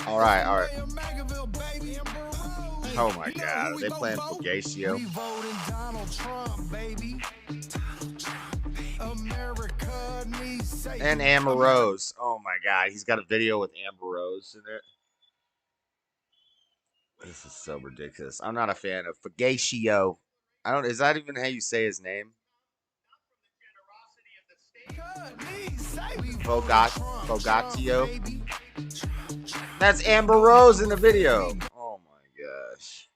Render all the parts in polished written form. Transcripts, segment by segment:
All right, all right. Oh my God, are they playing Fugacio? And Amber Rose. Oh my God, he's got a video with Amber Rose in it. This is so ridiculous. I'm not a fan of Fugacio. I don't. Is that even how you say his name? Fogatio. That's Amber Rose in the video. Oh my gosh.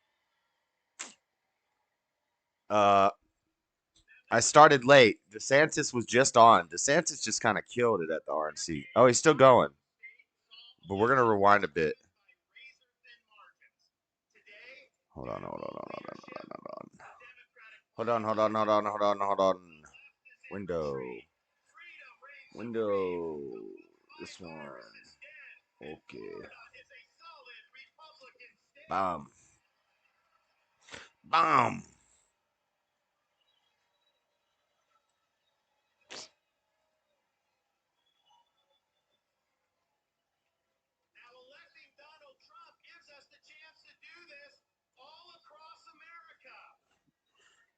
I started late. DeSantis was just on. DeSantis just kind of killed it at the RNC. Oh, he's still going. But we're gonna rewind a bit. Hold on. Hold on. Window. This one. Okay. Bomb.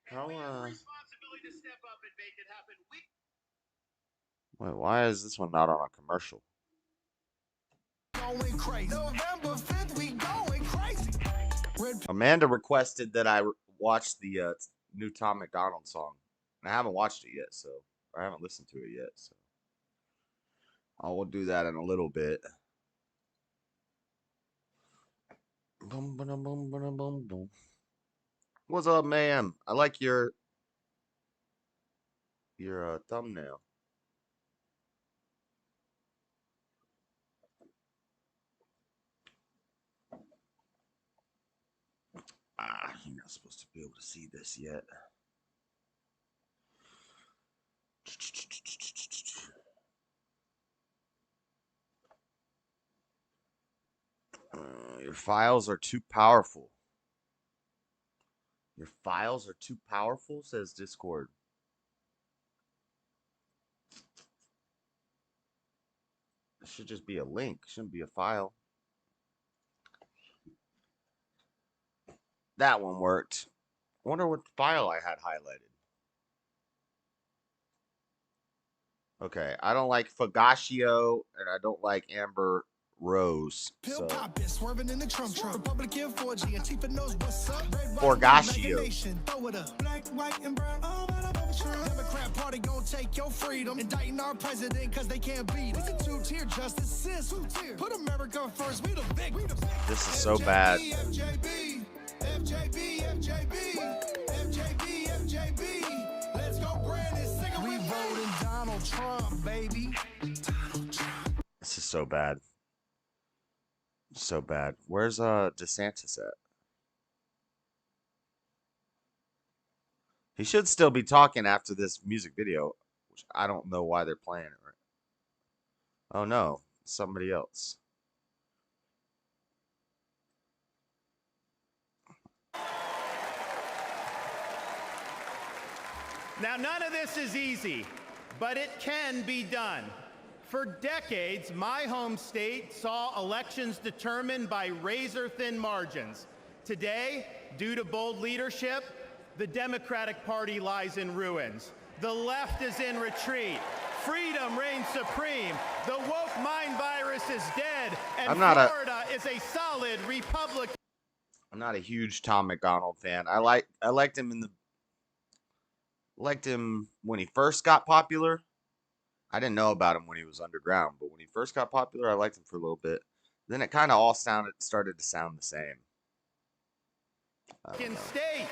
How, wait, why is this one not on a commercial? Amanda requested that I watch the new Tom McDonald song. And I haven't watched it yet, so I haven't listened to it yet, so I will do that in a little bit. What's up, ma'am? I like your thumbnail. You're not supposed to be able to see this yet. Your files are too powerful. Your files are too powerful, says Discord. It should just be a link. It shouldn't be a file. That one worked. I wonder what file I had highlighted. Okay, I don't like Fugacio and I don't like Amber Rose. So. Forgacio. Democrat Party gon' take your freedom, indicting our president because they can't beat us. It's a two-tier justice system. Put America first. We the big. This is so bad. FJB. Let's go, Brandon. We voting Donald Trump, baby. This is so bad. So bad. Where's DeSantis at? He should still be talking after this music video, which I don't know why they're playing it right. Oh no, somebody else. Now, none of this is easy, but it can be done. For decades, my home state saw elections determined by razor-thin margins. Today, due to bold leadership, the Democratic Party lies in ruins. The left is in retreat. Freedom reigns supreme. The woke mind virus is dead, and Florida is a solid Republican. I'm not a huge Tom McDonald fan. I liked him when he first got popular. I didn't know about him when he was underground, but when he first got popular, I liked him for a little bit. Then it kind of all started to sound the same. State.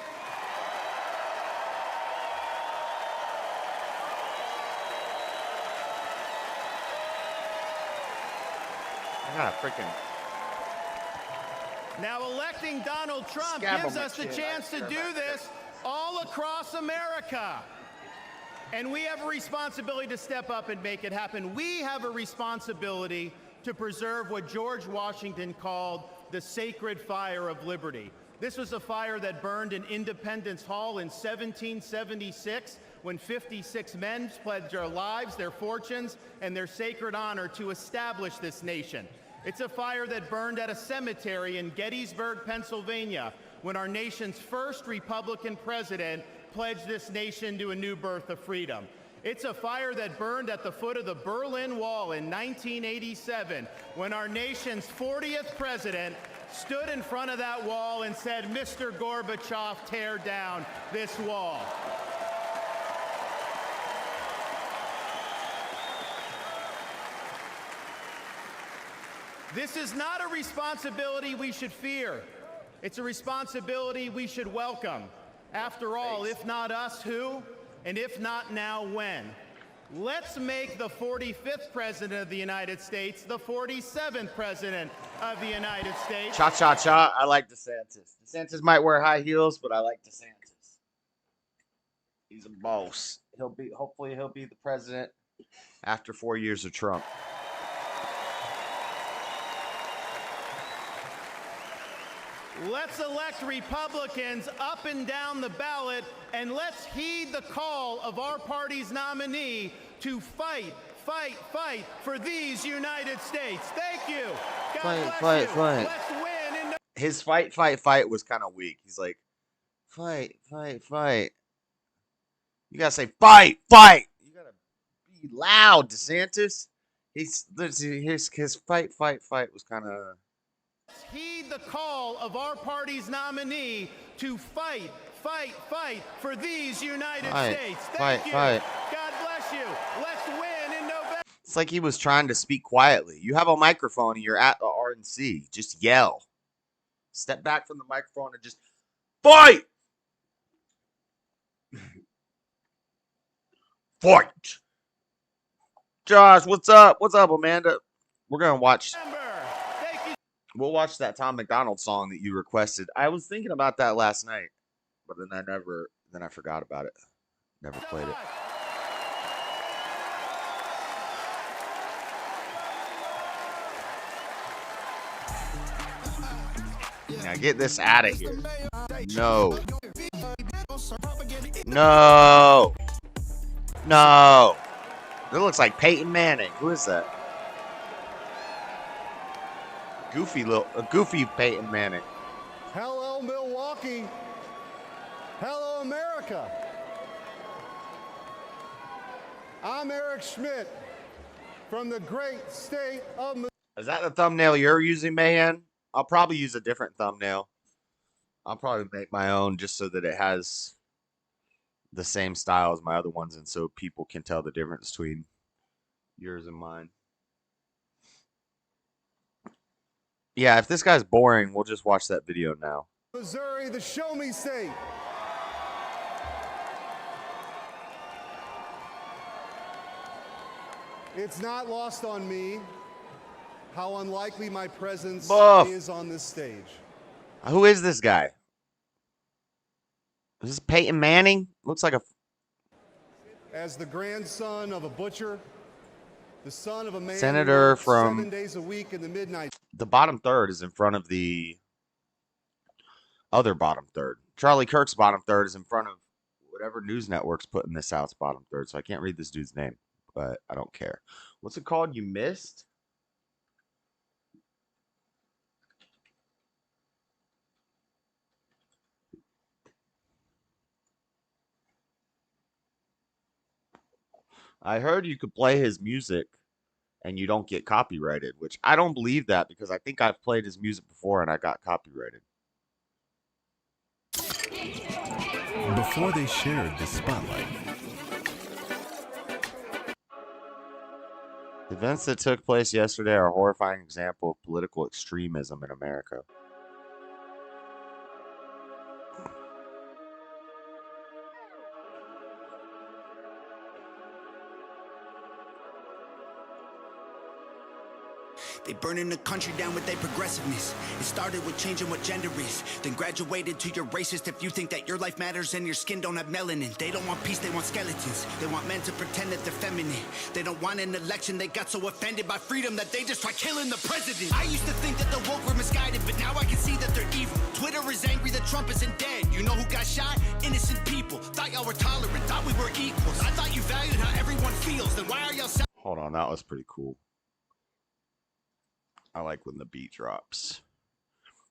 Now, electing Donald Trump gives us the chance to do this all across America. And we have a responsibility to step up and make it happen. We have a responsibility to preserve what George Washington called the sacred fire of liberty. This was a fire that burned in Independence Hall in 1776 when 56 men pledged their lives, their fortunes, and their sacred honor to establish this nation. It's a fire that burned at a cemetery in Gettysburg, Pennsylvania, when our nation's first Republican president pledged this nation to a new birth of freedom. It's a fire that burned at the foot of the Berlin Wall in 1987, when our nation's 40th president stood in front of that wall and said, "Mr. Gorbachev, tear down this wall." This is not a responsibility we should fear. It's a responsibility we should welcome. After all, if not us, who? And if not now, when? Let's make the 45th President of the United States the 47th President of the United States. Cha-cha-cha. I like DeSantis. DeSantis might wear high heels, but I like DeSantis. He's a boss. Hopefully he'll be the president after 4 years of Trump. Let's elect Republicans up and down the ballot, and let's heed the call of our party's nominee to fight, fight, fight for these United States. Thank you. God bless you. Let's win. His fight was kind of weak. He's like, fight. You gotta say fight. You gotta be loud, DeSantis. His fight was kind of. Heed the call of our party's nominee to fight, fight, fight for these United States. Thank you. God bless you. Let's win in November. It's like he was trying to speak quietly. You have a microphone and you're at the RNC. Just yell. Step back from the microphone and just fight. Fight. Josh, what's up? What's up, Amanda? We're gonna watch. We'll watch that Tom McDonald song that you requested. I was thinking about that last night, but then I forgot about it. Never played it. Now get this out of here. No. That looks like Peyton Manning. Who is that? Goofy Peyton Manning. Hello, Milwaukee. Hello, America. I'm Eric Schmidt from the great state of Missouri. Is that the thumbnail you're using, Mayan? I'll probably use a different thumbnail. I'll probably make my own just so that it has the same style as my other ones and so people can tell the difference between yours and mine. Yeah, if this guy's boring, we'll just watch that video now. Missouri, the show me state. It's not lost on me how unlikely my presence is on this stage. Who is this guy? Is this Peyton Manning? Looks like a... As the grandson of a butcher, the son of a man senator who from 7 days a week in the midnight. The bottom third is in front of the other bottom third. Charlie Kirk's bottom third is in front of whatever news network's putting this out's bottom third. So I can't read this dude's name, but I don't care. What's it called? You missed? I heard you could play his music and you don't get copyrighted, which I don't believe that because I think I've played his music before and I got copyrighted. Before they shared the spotlight. The events that took place yesterday are a horrifying example of political extremism in America. They burning the country down with their progressiveness. It started with changing what gender is, then graduated to you're racist if you think that your life matters and your skin don't have melanin. They don't want peace, they want skeletons. They want men to pretend that they're feminine. They don't want an election, they got so offended by freedom that they just try killing the president. I used to think that the woke were misguided, but now I can see that they're evil. Twitter is angry that Trump isn't dead. You know who got shot? Innocent people. Thought y'all were tolerant, thought we were equals. I thought you valued how everyone feels, then why are y'all... Hold on, that was pretty cool. I like when the beat drops.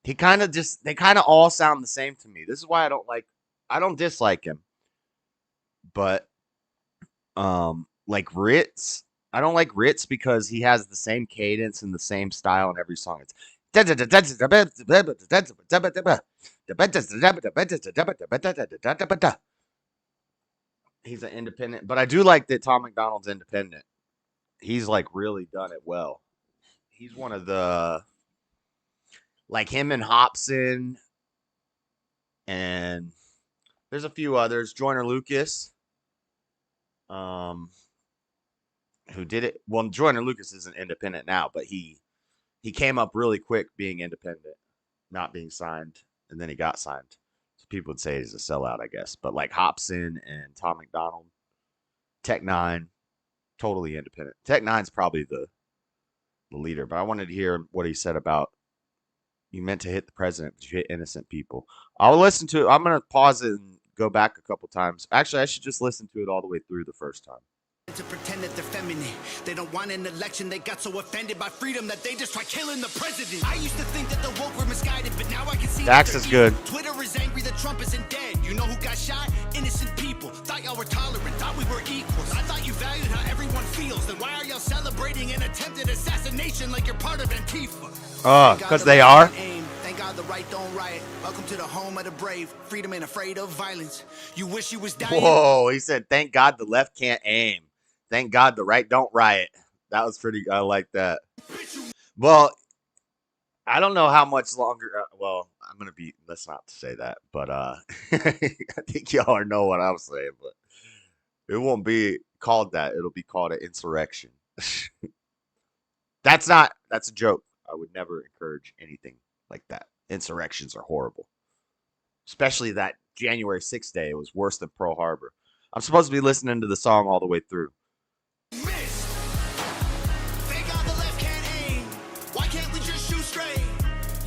They kind of all sound the same to me. This is why I don't dislike him. But like Ritz, I don't like Ritz because he has the same cadence and the same style in every song. It's he's an independent, but I do like that Tom McDonald's independent. He's like really done it well. He's one of the like him and Hobson, and there's a few others. Joyner Lucas, who did it. Well, Joyner Lucas isn't independent now, but he came up really quick being independent, not being signed, and then he got signed. So people would say he's a sellout, I guess. But like Hobson and Tom McDonald, Tech Nine, totally independent. Tech Nine's probably the leader, but I wanted to hear what he said about you meant to hit the president, but you hit innocent people. I'll listen to it. I'm going to pause it and go back a couple times. Actually, I should just listen to it all the way through the first time. To pretend that they're feminine. They don't want an election. They got so offended by freedom that they just try killing the president. I used to think that the woke were misguided, but now I can see Dax is good. Twitter is angry that Trump isn't dead. You know who got shot? Innocent people. Thought y'all were tolerant. Thought we were equals. I thought you valued how everyone feels. Then why are y'all celebrating an attempted assassination like you're part of Antifa? Because they are. Thank God the right don't riot. Welcome to the home of the brave. Freedom ain't afraid of violence. You wish you was dying. Whoa, he said, thank God the left can't aim. Thank God the right don't riot. That was pretty, I like that. Well, I don't know how much longer, well, I'm going to be, let's not say that, but I think y'all know what I'm saying, but it won't be called that. It'll be called an insurrection. That's a joke. I would never encourage anything like that. Insurrections are horrible. Especially that January 6th day. It was worse than Pearl Harbor. I'm supposed to be listening to the song all the way through. Thank God the left can't aim. Why can't we just shoot straight?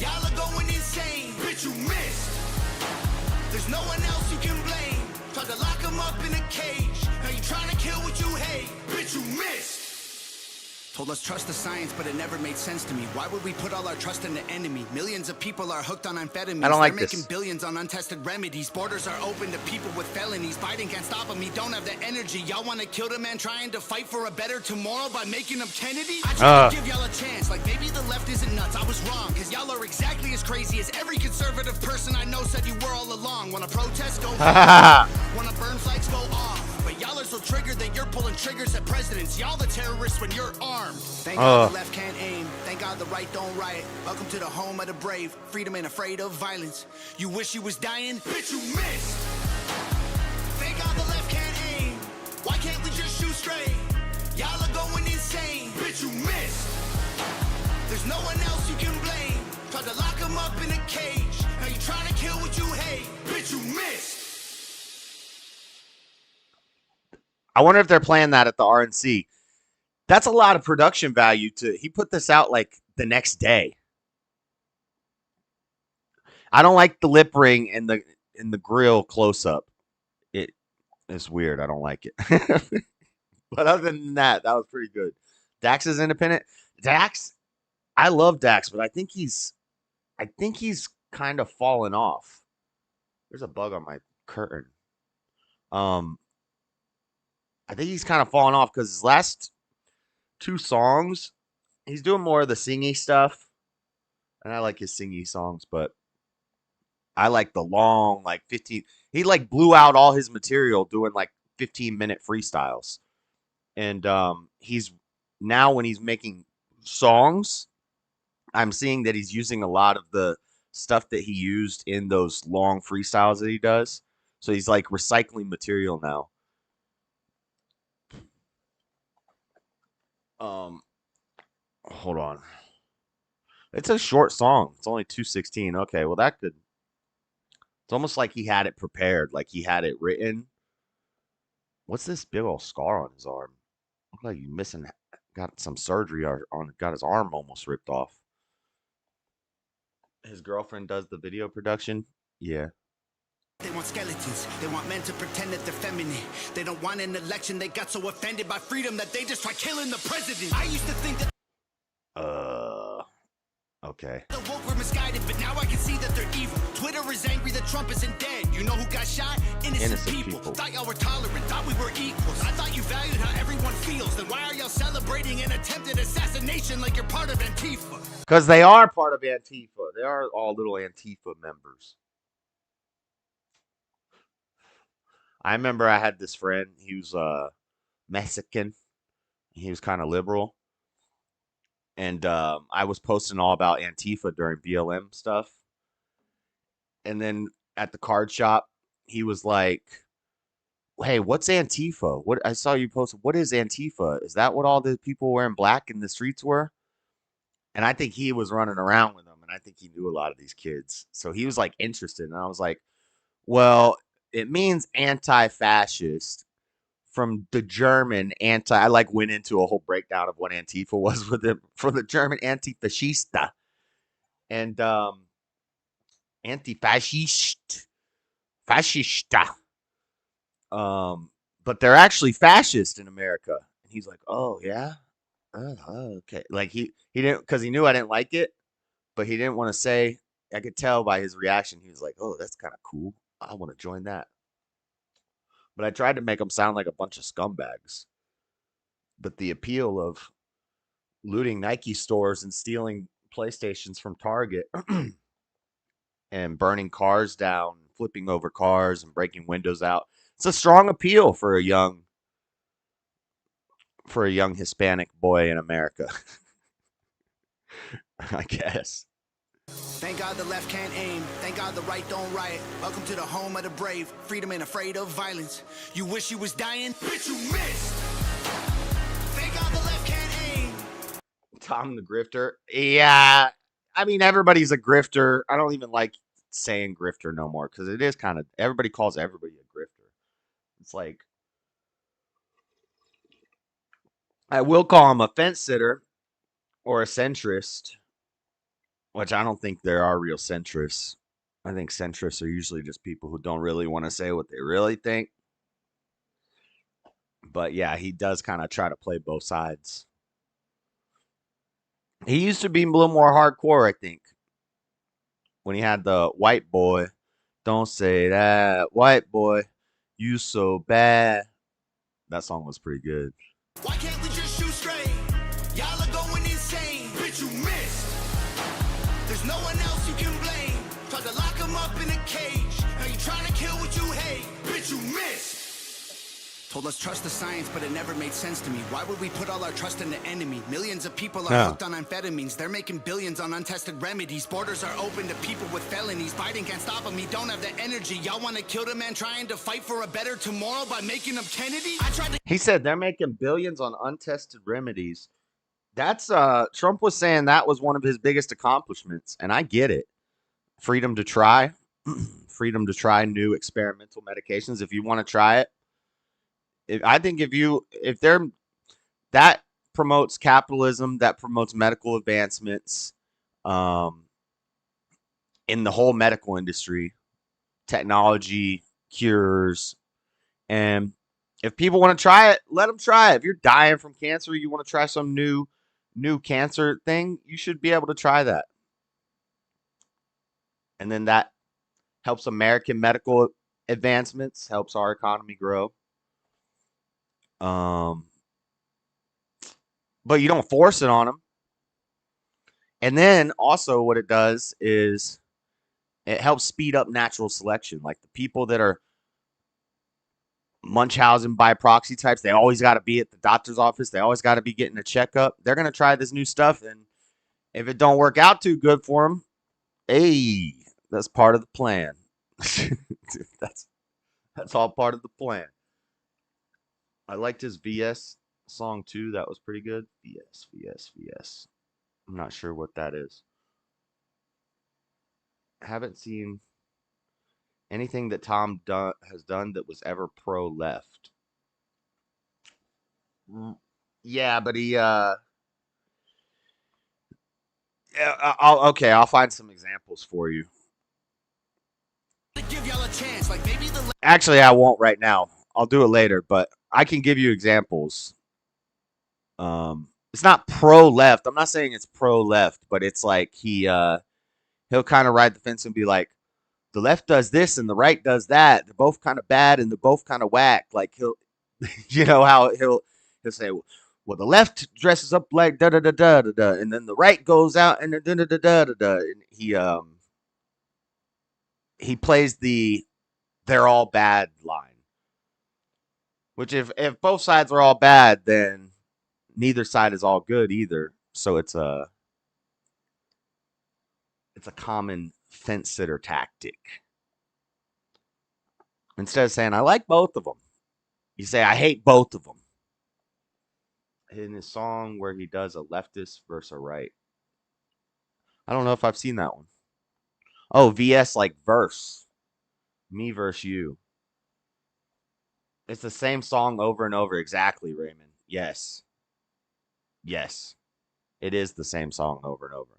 Y'all are going insane. Bitch, you missed. There's no one else you can blame. Tried to lock him up in a cage. Now you trying to kill what you hate. Bitch, you missed. Told us trust the science, but it never made sense to me. Why would we put all our trust in the enemy? Millions of people are hooked on amphetamines. I don't like They're this. making billions on untested remedies. Borders are open to people with felonies. Biden can't stop them. He don't have the energy. Y'all want to kill the man trying to fight for a better tomorrow by making him Kennedy? I tried to give y'all a chance. Like maybe the left isn't nuts. I was wrong, because y'all are exactly as crazy as every conservative person I know said you were all along. Want to protest? Go Want to burn flags? Go off. But y'all are so triggered that you're pulling triggers at presidents. Y'all the terrorists when you're armed. Thank God the left can't aim. Thank God the right don't riot. Welcome to the home of the brave. Freedom ain't afraid of violence. You wish you was dying? Bitch, you missed. Thank God the left can't aim. Why can't we just shoot straight? Y'all are going insane. Bitch, you missed. There's no one else you can blame. Tried to lock him up in a cage. Now you trying to kill what you hate. Bitch, you missed. I wonder if they're playing that at the RNC. That's a lot of production value he put this out like the next day. I don't like the lip ring in the grill close up. It's weird. I don't like it. But other than that, that was pretty good. Dax is independent. Dax, I love Dax, but I think he's kind of fallen off. There's a bug on my curtain. I think he's kind of fallen off because his last 2 songs, he's doing more of the singy stuff. And I like his singy songs, but I like the long, like 15. He like blew out all his material doing like 15-minute freestyles. And he's now when he's making songs, I'm seeing that he's using a lot of the stuff that he used in those long freestyles that he does. So he's like recycling material now. Hold on. It's a short song. It's only 2:16. Okay, well that could. It's almost like he had it prepared, like he had it written. What's this big old scar on his arm? Look like you missing. Got some surgery on. Got his arm almost ripped off. His girlfriend does the video production. Yeah. They want skeletons. They want men to pretend that they're feminine. They don't want an election. They got so offended by freedom that they just try killing the president. I used to think that. Okay. The woke were misguided, but now I can see that they're evil. Twitter is angry that Trump isn't dead. You know who got shot? Innocent people. Thought y'all were tolerant, thought we were equals. I thought you valued how everyone feels. Then why are y'all celebrating an attempted assassination like you're part of Antifa? Because they are part of Antifa. They are all little Antifa members. I remember I had this friend. He was Mexican. He was kind of liberal. And I was posting all about Antifa during BLM stuff. And then at the card shop, he was like, hey, what's Antifa? What I saw you post. What is Antifa? Is that what all the people wearing black in the streets were? And I think he was running around with them. And I think he knew a lot of these kids. So he was like interested. And I was like, well, it means anti-fascist. From the German I like went into a whole breakdown of what Antifa was with it from the German antifascista and antifascist fascista. But they're actually fascist in America. And he's like, oh yeah, okay. Like he didn't, because he knew I didn't like it, but he didn't want to say. I could tell by his reaction. He was like, oh, that's kind of cool. I want to join that. But I tried to make them sound like a bunch of scumbags. But the appeal of looting Nike stores and stealing PlayStations from Target and burning cars down, flipping over cars and breaking windows out. It's a strong appeal for a young Hispanic boy in America. I guess. Thank God the left can't aim. Thank God the right don't riot. Welcome to the home of the brave. Freedom ain't afraid of violence. You wish you was dying? Bitch, you missed. Thank God the left can't aim. Tom the grifter. Yeah. I mean, everybody's a grifter. I don't even like saying grifter no more because it is kind of, everybody calls everybody a grifter. It's like, I will call him a fence sitter or a centrist. Which I don't think there are real centrists. I think centrists are usually just people who don't really want to say what they really think. But yeah, he does kind of try to play both sides. He used to be a little more hardcore, I think. When he had the white boy, don't say that, white boy, you so bad. That song was pretty good. Why can't we just shoot straight? Y'all are going insane. Bitch, you missed. There's no one else you can blame. Tried to lock him up in a cage. Now you trying to kill what you hate. Bitch, you missed. Told us trust the science, but it never made sense to me. Why would we put all our trust in the enemy? Millions of people are hooked on amphetamines. They're making billions on untested remedies. Borders are open to people with felonies. Biden can't stop them. He don't have the energy. Y'all want to kill the man trying to fight for a better tomorrow by making him Kennedy? He said they're making billions on untested remedies. That's Trump was saying that was one of his biggest accomplishments, and I get it. Freedom to try, freedom to try new experimental medications if you want to try it. I think if that promotes capitalism, that promotes medical advancements in the whole medical industry, technology, cures, and if people want to try it, let them try it. If you're dying from cancer, you want to try some new cancer thing, you should be able to try that. And then that helps American medical advancements, helps our economy grow. But you don't force it on them. And then also what it does is it helps speed up natural selection. Like the people that are Munchausen by proxy types, they always got to be at the doctor's office. They always got to be getting a checkup. They're going to try this new stuff. And if it don't work out too good for them, hey, that's part of the plan. that's all part of the plan. I liked his VS song too. That was pretty good. VS. I'm not sure what that is. Haven't seen anything that Tom has done that was ever pro-left. Yeah, but he I'll find some examples for you. Give y'all a chance, like maybe Actually, I won't right now. I'll do it later, but I can give you examples. it's not pro-left. I'm not saying it's pro-left, but it's like he'll kind of ride the fence and be like, the left does this and the right does that. They're both kind of bad and they're both kind of whack. Like he'll, you know how he'll say, well, the left dresses up like da da da da da da, and then the right goes out and da da da da da da. And he plays the "they're all bad" line, which if both sides are all bad, then neither side is all good either. So it's a common fence sitter tactic. Instead of saying I like both of them, you say I hate both of them. In his song where he does a leftist versus a right. I don't know if I've seen that one. Oh, VS like verse. Me versus you. It's the same song over and over. Exactly, Raymond. Yes. Yes. It is the same song over and over.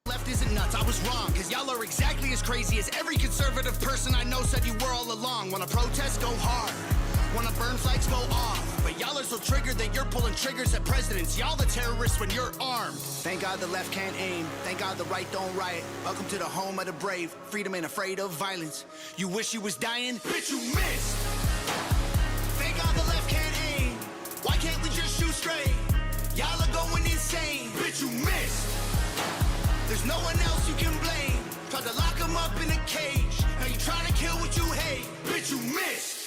Left isn't nuts, I was wrong, cause y'all are exactly as crazy as every conservative person I know said you were all along. Wanna protest, go hard. Wanna burn flags, go off. But y'all are so triggered that you're pulling triggers at presidents. Y'all the terrorists when you're armed. Thank God the left can't aim. Thank God the right don't riot. Welcome to the home of the brave. Freedom ain't afraid of violence. You wish you was dying? Bitch, you missed. Thank God the left can't aim. Why can't we just shoot straight? Y'all are going insane. Bitch, you missed. There's no one else you can blame. Tried to lock him up in a cage. Now you trying to kill what you hate. Bitch, you missed.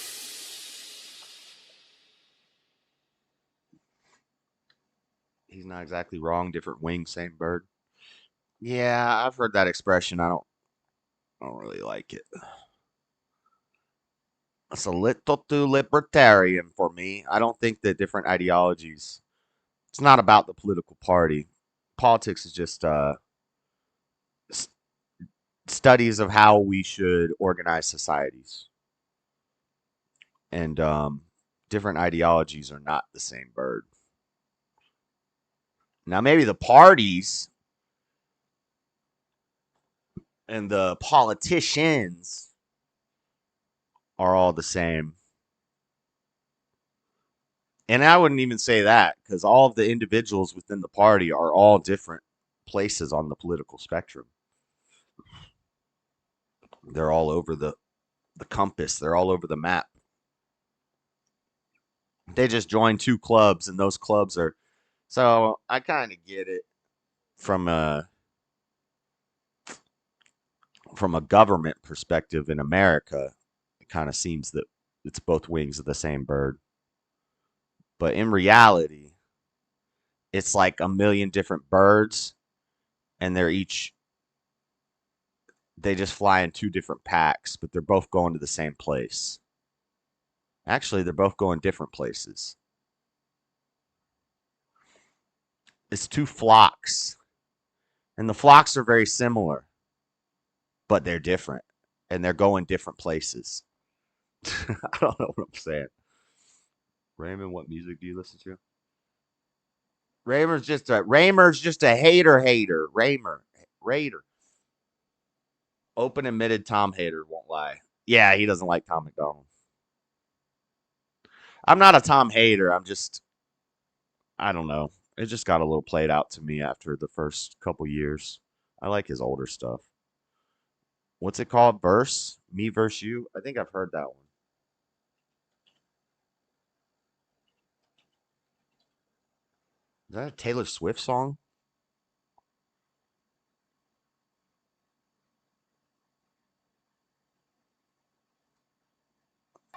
He's not exactly wrong. Different wing, same bird. Yeah, I've heard that expression. I don't really like it. It's a little too libertarian for me. I don't think that different ideologies. It's not about the political party. Politics is just studies of how we should organize societies. And different ideologies are not the same bird. Now, maybe the parties and the politicians are all the same. And I wouldn't even say that, because all of the individuals within the party are all different places on the political spectrum. They're all over the compass. They're all over the map. They just joined two clubs, and those clubs are... So I kind of get it from a government perspective in America. It kind of seems that it's both wings of the same bird. But in reality, it's like a million different birds, and they just fly in two different packs, but they're both going to the same place. Actually, they're both going different places. It's two flocks, and the flocks are very similar, but they're different, and they're going different places. I don't know what I'm saying. Raymond, what music do you listen to? Raymer's just a hater. Raider. Open admitted Tom hater, won't lie. Yeah, he doesn't like Tom McDonald. I'm not a Tom hater. I don't know. It just got a little played out to me after the first couple years. I like his older stuff. What's it called? Verse? Me versus you? I think I've heard that one. Is that a Taylor Swift song?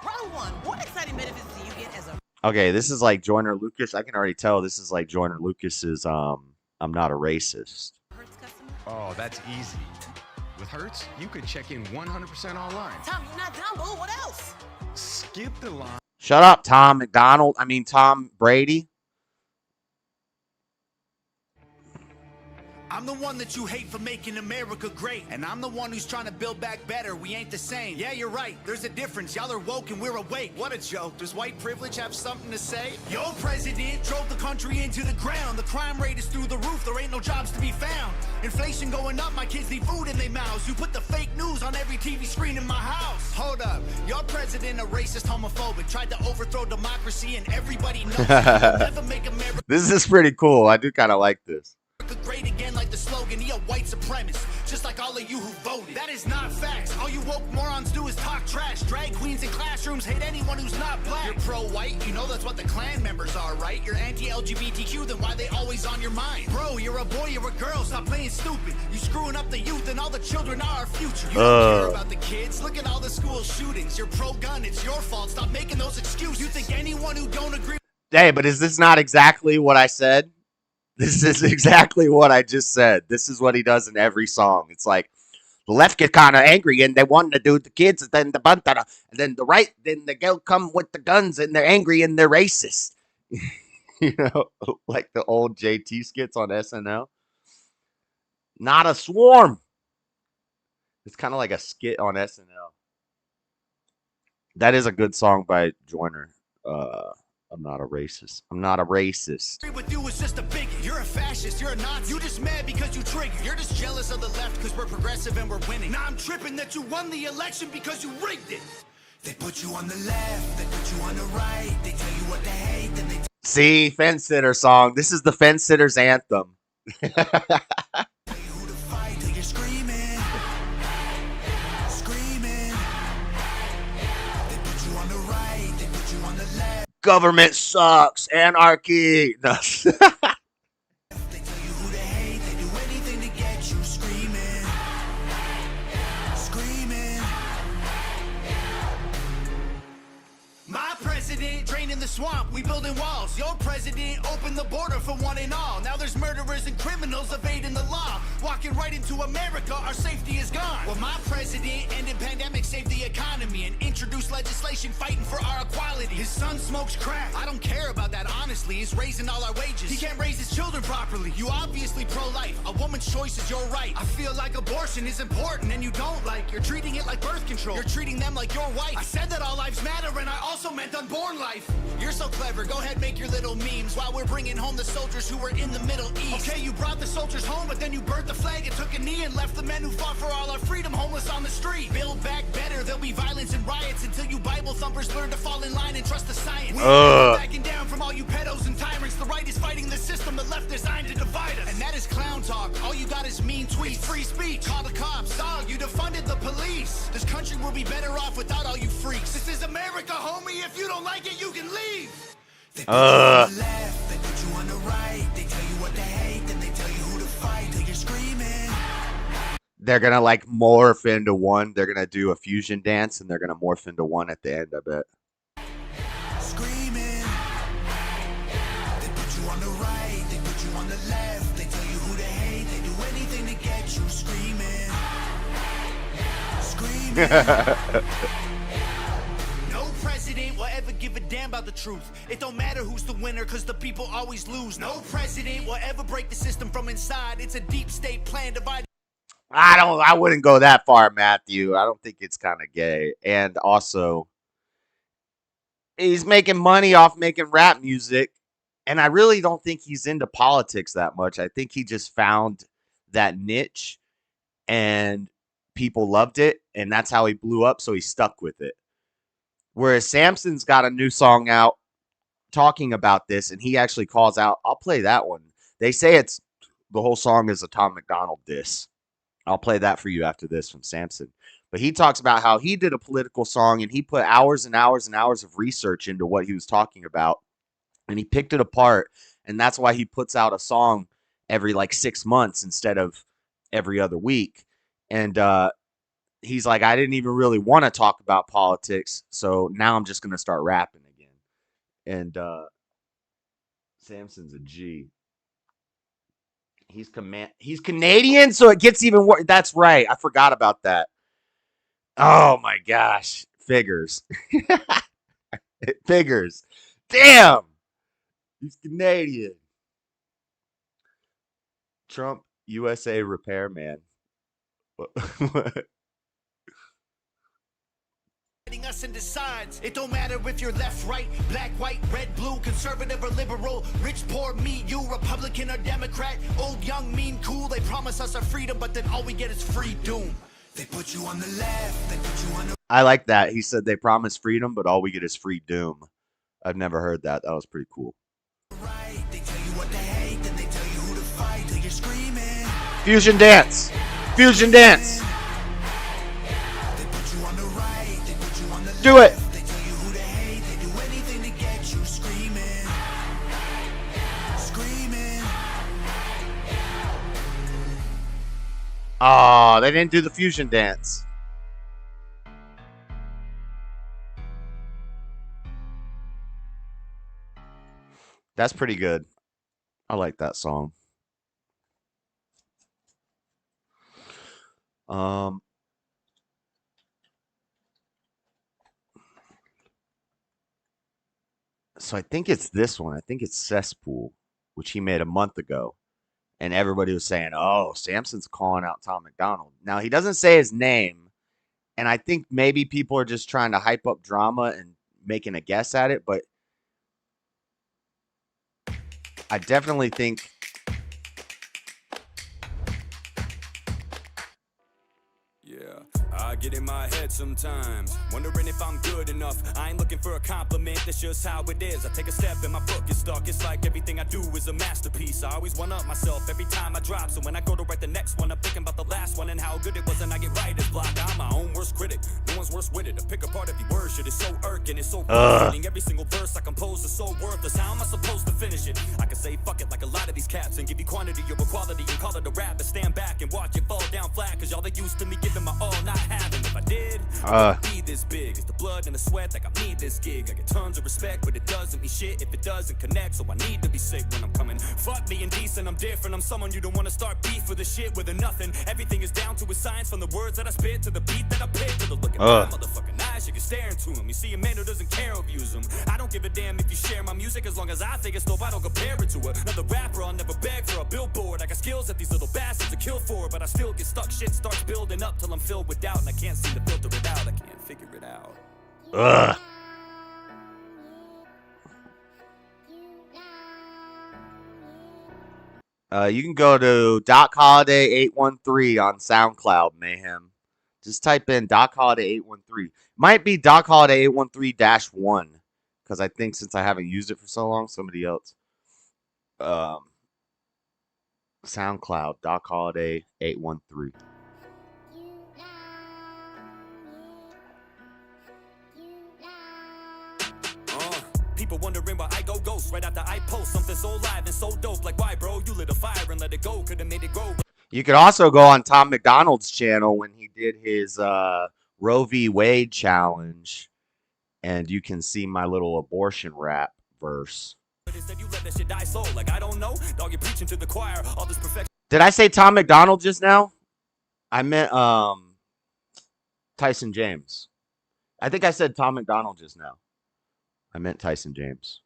Round one. What exciting benefits do you get as a... Okay, this is like Joyner Lucas. I can already tell this is like Joyner Lucas's I'm not a racist. Hertz customer? Oh, that's easy. With Hertz, you could check in 100% online. Tom, you're not dumb, boo. What else? Skip the line. Shut up, Tom Brady. I'm the one that you hate for making America great. And I'm the one who's trying to build back better. We ain't the same. Yeah, you're right. There's a difference. Y'all are woke and we're awake. What a joke. Does white privilege have something to say? Your president drove the country into the ground. The crime rate is through the roof. There ain't no jobs to be found. Inflation going up. My kids need food in their mouths. You put the fake news on every TV screen in my house. Hold up. Your president a racist, homophobic. Tried to overthrow democracy and everybody knows never make America. This is pretty cool. I do kind of like this. Great again, like the slogan, he a white supremacist, just like all of you who voted. That is not facts. All you woke morons do is talk trash. Drag queens in classrooms hate anyone who's not black. You're pro-white, you know that's what the Klan members are, right? You're anti-LGBTQ, then why they always on your mind? Bro, you're a boy, you're a girl, stop playing stupid. You screwing up the youth and all the children are our future. You don't care about the kids, look at all the school shootings. You're pro-gun, it's your fault, stop making those excuses. You think anyone who don't agree... Hey, but is this not exactly what I said? This is exactly what I just said. This is what he does in every song. It's like the left get kind of angry and they want to do the kids, and then and then the right, then they go come with the guns and they're angry and they're racist. You know, like the old JT skits on SNL. Not a swarm. It's kind of like a skit on SNL. That is a good song by Joyner. I'm not a racist. I'm not a racist. With you is just a bigot. You're a fascist. You're a Nazi. You just mad because you triggered. You're just jealous of the left because we're progressive and we're winning. Now I'm tripping that you won the election because you rigged it. They put you on the left. They put you on the right. They tell you what to hate. Then they See, fence sitter song. This is the fence sitter's anthem. tell you who to fight till you're screaming. Screaming. They put you on the right. They put you on the left. Government sucks. Anarchy. No. They tell you who to hate. They do anything to get you screaming. Screaming. My president draining the swamp. We building walls. Your president opened the border for one and all. Now there's murderers and criminals evading the law. Walking right into America, our safety is gone. Well, my president ended pandemic, saved the economy, and introduced legislation fighting for our equality. His son smokes crack. I don't care about that, honestly. He's raising all our wages. He can't raise his children properly. You obviously pro-life. A woman's choice is your right. I feel like abortion is important and you don't like. You're treating it like birth control. You're treating them like your wife. I said that all lives matter and I also meant unborn life. You're so clever. Go ahead, make your little memes while we're bringing home the soldiers who were in the Middle East. Okay, you brought the soldiers home, but then you burnt the flag and took a knee and left the men who fought for all our freedom homeless on the street. Build back better. There'll be violence and riots until you Bible thumpers learn to fall in line and trust the science. We're backing down from all you pedos and tyrants. The right is fighting the system. The left designed to divide us. And that is clown talk. All you got is mean tweets. It's free speech. Call the cops. Dog, you defunded the police. This country will be better off without all you freaks. This is America, homie. If you don't like it, you can leave. They put you on the left, they put you on the right. They tell you what to hate, then they tell you who to fight till you're screaming. They're gonna like morph into one. They're gonna do a fusion dance and they're gonna morph into one at the end, I bet. Screaming. They put you on the right, they put you on the left. They tell you who to hate, they do anything to get you screaming. Screaming. No president will ever give a damn about the truth. It don't matter who's the winner, cause the people always lose. No president will ever break the system from inside. It's a deep state plan divided. I wouldn't go that far, Matthew. I don't think it's kind of gay. And also, he's making money off making rap music. And I really don't think he's into politics that much. I think he just found that niche and people loved it. And that's how he blew up. So he stuck with it. Whereas Samson's got a new song out talking about this. And he actually calls out, I'll play that one. They say the whole song is a Tom McDonald diss. I'll play that for you after this from Samson. But he talks about how he did a political song and he put hours and hours and hours of research into what he was talking about. And he picked it apart. And that's why he puts out a song every like 6 months instead of every other week. And he's like, I didn't even really want to talk about politics. So now I'm just going to start rapping again. And Samson's a G. He's Canadian, so it gets even worse. That's right. I forgot about that. Oh my gosh. Figures. It figures. Damn. He's Canadian. Trump, USA Repairman. Us into sides. It don't matter if you're left, right, black, white, red, blue, conservative or liberal, rich, poor, me, you, Republican or Democrat, old, young, mean, cool. They promise us our freedom, but then all we get is free doom. They put you on the left, they put you on the I like that. He said they promise freedom, but all we get is free doom. I've never heard that. That was pretty cool. right. They tell you what they hate, then they tell you who to fight till you're screaming. Fusion dance. Fusion dance. They put you on the right, they put you on the Do it. left. They tell you who to hate, they do anything to get you screaming. Screaming. Oh, they didn't do the fusion dance. That's pretty good. I like that song. So I think it's this one. I think it's Cesspool, which he made a month ago. And everybody was saying, oh, Samson's calling out Tom McDonald. Now, he doesn't say his name. And I think maybe people are just trying to hype up drama and making a guess at it. But I definitely think... Yeah, I get in my head sometimes, wondering if I'm good enough. I ain't looking for a compliment, that's just how it is. I take a step and my foot gets stuck. It's like everything I do is a masterpiece. I always one up myself every time I drop. So when I go to write the next one, I'm thinking about the last one and how good it was, and I get writer's block. I'm my own worst critic, no one's worse with it. To pick apart every word, shit is so irking, it's so frustrating. Every single verse I compose is so worthless. How am I supposed to finish it? I can say fuck it like a lot of these cats and give you quantity over quality and call it a rap, but stand back and watch it fall down flat. Cause y'all they used to me giving my all, not having. If I did, I would be this big. It's the blood and the sweat that got me this gig. I get tons of respect, but it doesn't mean shit if it doesn't connect. So I need to be sick when I'm coming. Fuck being decent, I'm different. I'm someone you don't want to start beef with a shit with a nothing. Everything is down to a science, from the words that I spit to the beat that I pick to the look at my motherfucking eyes. You can stare into them. You see a man who doesn't care who views them. I don't give a damn if you share my music as long as I think it's dope. I don't compare it to another rapper. I'll never beg for a billboard. I got skills that these little bastards are kill for, but I still get stuck. Shit starts building up till I'm filled with doubt, and I can't seem to filter it out. I can't figure it out. You can go to Doc Holiday 813 on SoundCloud, Mayhem. Just type in Doc Holiday 813. Might be Doc Holiday 813-1, because I think since I haven't used it for so long, somebody else. SoundCloud, Doc Holiday 813. People wondering why I go ghost right after I post something so live and so dope. Like, why, bro? You lit a fire and let it go. Could have made it grow. You could also go on Tom McDonald's channel when he did his Roe v. Wade challenge, and you can see my little abortion rap verse. Did I say Tom McDonald just now? I meant Tyson James. I think I said Tom McDonald just now. I meant Tyson James.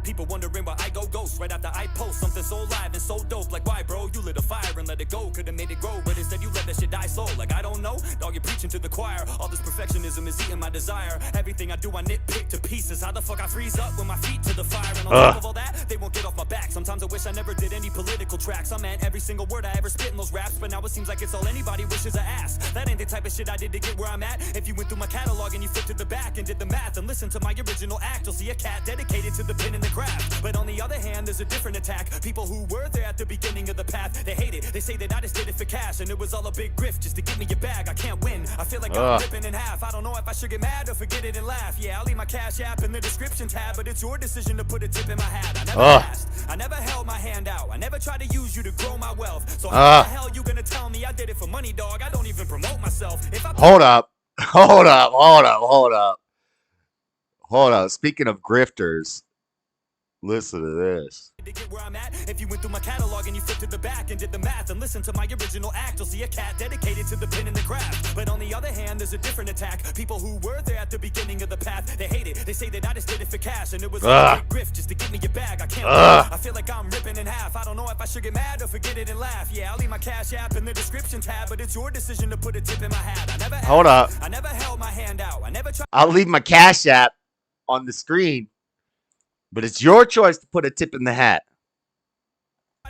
People wondering why I go ghost right after I post something so live and so dope. Like, why, bro? You lit a fire and let it go. Could have made it grow, but instead you let that shit die slow. Like, I don't know, dog, you're preaching to the choir. All this perfectionism is eating my desire. Everything I do, I nitpick to pieces. How the fuck I freeze up with my feet to the fire? And on top of all that, they won't get off my back. Sometimes I wish I never did any political tracks. I meant every single word I ever spit in those raps, but now it seems like it's all anybody wishes I asked. That ain't the type of shit I did to get where I'm at. If you went through my catalog and you flipped to the back and did the math and listened to my original act, you'll see a cat dedicated to the pen and the craft. But on the other hand, there's a different attack. People who were there at the beginning of the path, they hate it. They say that I just did it for cash and it was all a big grift just to get me a bag. I can't win. I feel like I'm ripping in half. I don't know if I should get mad or forget it and laugh. Yeah, I'll leave my cash app in the description tab, but it's your decision to put a tip in my hat. I never asked. I never held my hand out. I never tried to use you to grow my wealth. So how the hell you gonna tell me I did it for money, dog? I don't even promote myself. If I Hold up. Hold up. Speaking of grifters, Listen to this. To get where I'm at, if you went through my catalog and you flipped to the back and did the math and listened to my original act, you'll see a cat dedicated to the pen and the craft. But on the other hand, there's a different attack. People who were there at the beginning of the path, they hate it. They say that I just did it for cash and it was a big grift just to get me your bag. I can't I feel like I'm ripping in half. I don't know if I should get mad or forget it and laugh. Yeah, I'll leave my Cash App in the description tab, but it's your decision to put a tip in my hat. Hold up. I never held my hand out. I never tried. I'll leave my Cash App on the screen, but it's your choice to put a tip in the hat.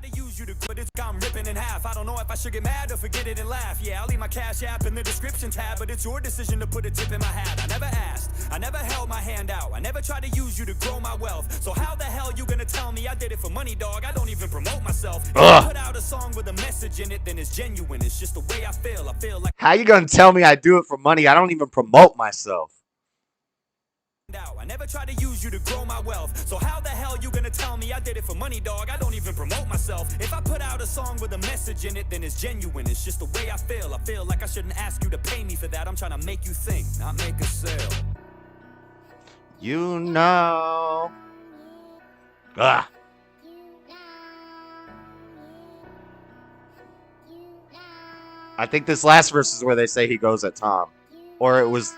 To use you to put it, I'm ripping in half. I don't know if I should get mad or forget it and laugh. Yeah, I'll leave my Cash App in the description tab, but it's your decision to put a tip in my hat. I never asked, I never held my hand out. I never tried to use you to grow my wealth. So how the hell you gonna tell me I did it for money, dog? I don't even promote myself. If I put out a song with a message in it, then it's genuine. It's just the way I feel. I feel like How you gonna tell me I do it for money? I don't even promote myself. I never tried to use you to grow my wealth. So how the hell you gonna tell me I did it for money, dog? I don't even promote myself. If I put out a song with a message in it, then it's genuine. It's just the way I feel. I feel like I shouldn't ask you to pay me for that. I'm trying to make you think, not make a sale. You know. I think this last verse is where they say he goes at Tom. Or it was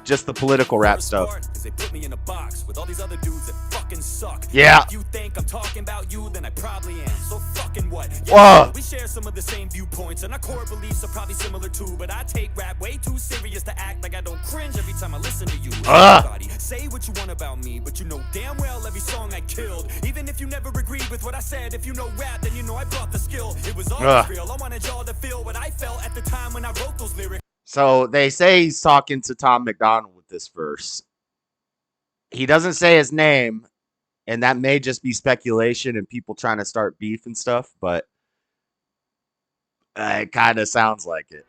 just the political rap stuff. They put me in a box with all these other dudes that fucking suck. Yeah. If you think I'm talking about you, then I probably am. So fucking what? Whoa. We share some of the same viewpoints, and our core beliefs are probably similar too. But I take rap way too serious to act like I don't cringe every time I listen to you. Everybody, say what you want about me, but you know damn well every song I killed. Even if you never agreed with what I said, if you know rap, then you know I brought the skill. It was always real. I wanted y'all to feel what I felt at the time when I wrote those lyrics. So they say he's talking to Tom McDonald with this verse. He doesn't say his name, and that may just be speculation and people trying to start beef and stuff, but it kind of sounds like it.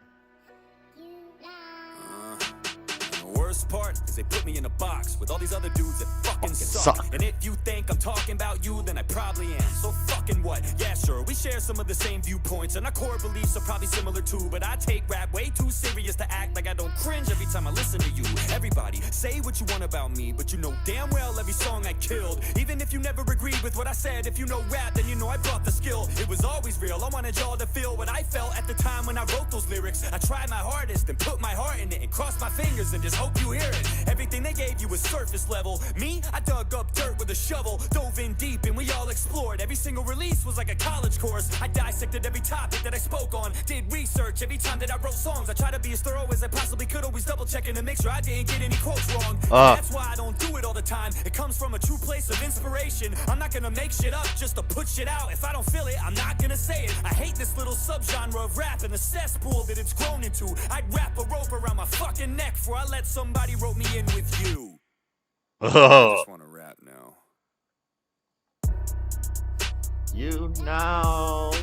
The worst part is they put me in a box with all these other dudes that fucking suck. And if you think I'm talking about you, then I probably am. So fucking what? Yeah, sure, we share some of the same viewpoints, and our core beliefs are probably similar too. But I take rap way too serious to act like I don't cringe every time I listen to you. Everybody, say what you want about me, but you know damn well every song I killed. Even if you never agreed with what I said, if you know rap, then you know I brought the skill. It was always real. I wanted y'all to feel what I felt at the time when I wrote those lyrics. I tried my hardest and put my heart in it and crossed my fingers and just hope you hear it. Everything they gave you was surface level. Me, I dug up dirt with a shovel, dove in deep, and we all explored. Every single release was like a college course. I dissected every topic that I spoke on, did research every time that I wrote songs. I tried to be as thorough as I possibly could, always double checking to make sure I didn't get any quotes wrong. That's why I don't do it all the time. It comes from a true place of inspiration. I'm not gonna make shit up just to put shit out. If I don't feel it, I'm not gonna say it. I hate this little subgenre of rap and the cesspool that it's grown into. I'd wrap a rope around my fucking neck before I let somebody rope me in with you. I just want to rap now. You know.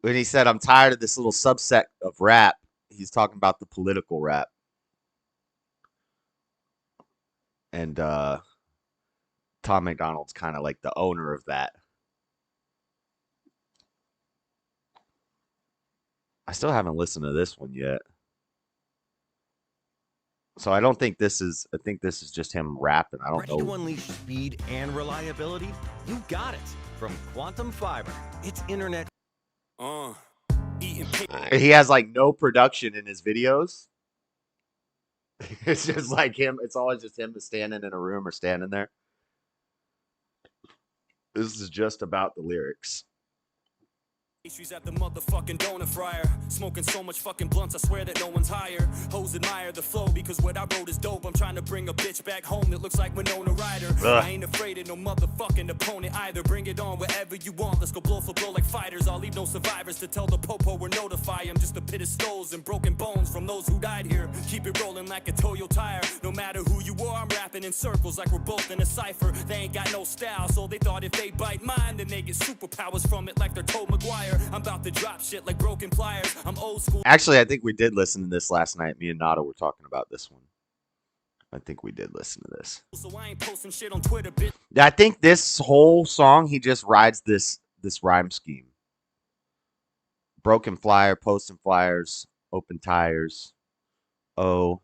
When he said, I'm tired of this little subset of rap, he's talking about the political rap. And Tom McDonald's kind of like the owner of that. I still haven't listened to this one yet. So I don't think this is, I think this is just him rapping. I don't Ready know. to unleash speed and reliability? You got it. From Quantum Fiber. It's internet. He has like no production in his videos. It's just like him. It's always just him standing in a room or standing there. This is just about the lyrics. Pastries at the motherfucking donut fryer. Smoking so much fucking blunts, I swear that no one's higher. Hoes admire the flow because what I wrote is dope. I'm trying to bring a bitch back home that looks like Winona Ryder. I ain't afraid of no motherfucking opponent either. Bring it on wherever you want. Let's go blow for blow like fighters. I'll leave no survivors to tell the popo or notify. I'm just a pit of skulls and broken bones from those who died here. Keep it rolling like a Toyo tire. No matter who you are, I'm rapping in circles like we're both in a cipher. They ain't got no style, so they thought if they bite mine, then they get superpowers from it like they're Toad Maguire. I'm about to drop shit like broken pliers. I'm old school. Actually, I think we did listen to this last night. Me and Nada were talking about this one. I think we did listen to this. So I ain't posting shit on Twitter, bitch. Yeah, I think this whole song, he just rides this rhyme scheme. Broken flyer, posting flyers, open tires. Oh,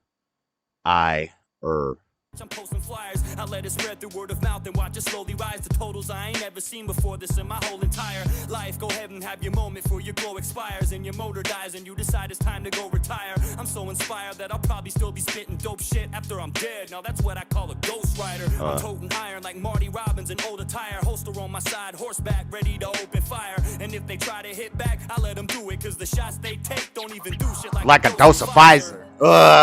I'm posting flyers, I let it spread through word of mouth and watch it slowly rise to totals I ain't never seen before this in my whole entire life. Go ahead and have your moment before your glow expires and your motor dies and you decide it's time to go retire. I'm so inspired that I'll probably still be spitting dope shit after I'm dead. Now that's what I call a ghost rider. I'm toting iron like Marty Robbins in old attire. Holster on my side, horseback, ready to open fire. And if they try to hit back, I let them do it, cause the shots they take don't even do shit like a dose of Pfizer.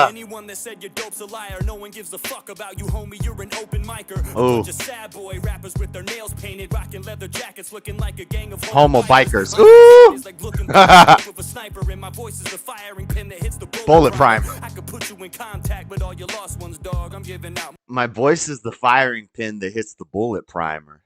Anyone that said your dope's a liar, no one gives a fuck about you, homie. You're an open micer. A bunch of sad boy rappers with their nails painted, rocking leather jackets, looking like a gang of homo bikers. Ooh! Like looking with a sniper, and my voice is the firing pin that hits the bullet primer. I could put you in contact with all your lost ones, dog. I'm giving out. My voice is the firing pin that hits the bullet primer.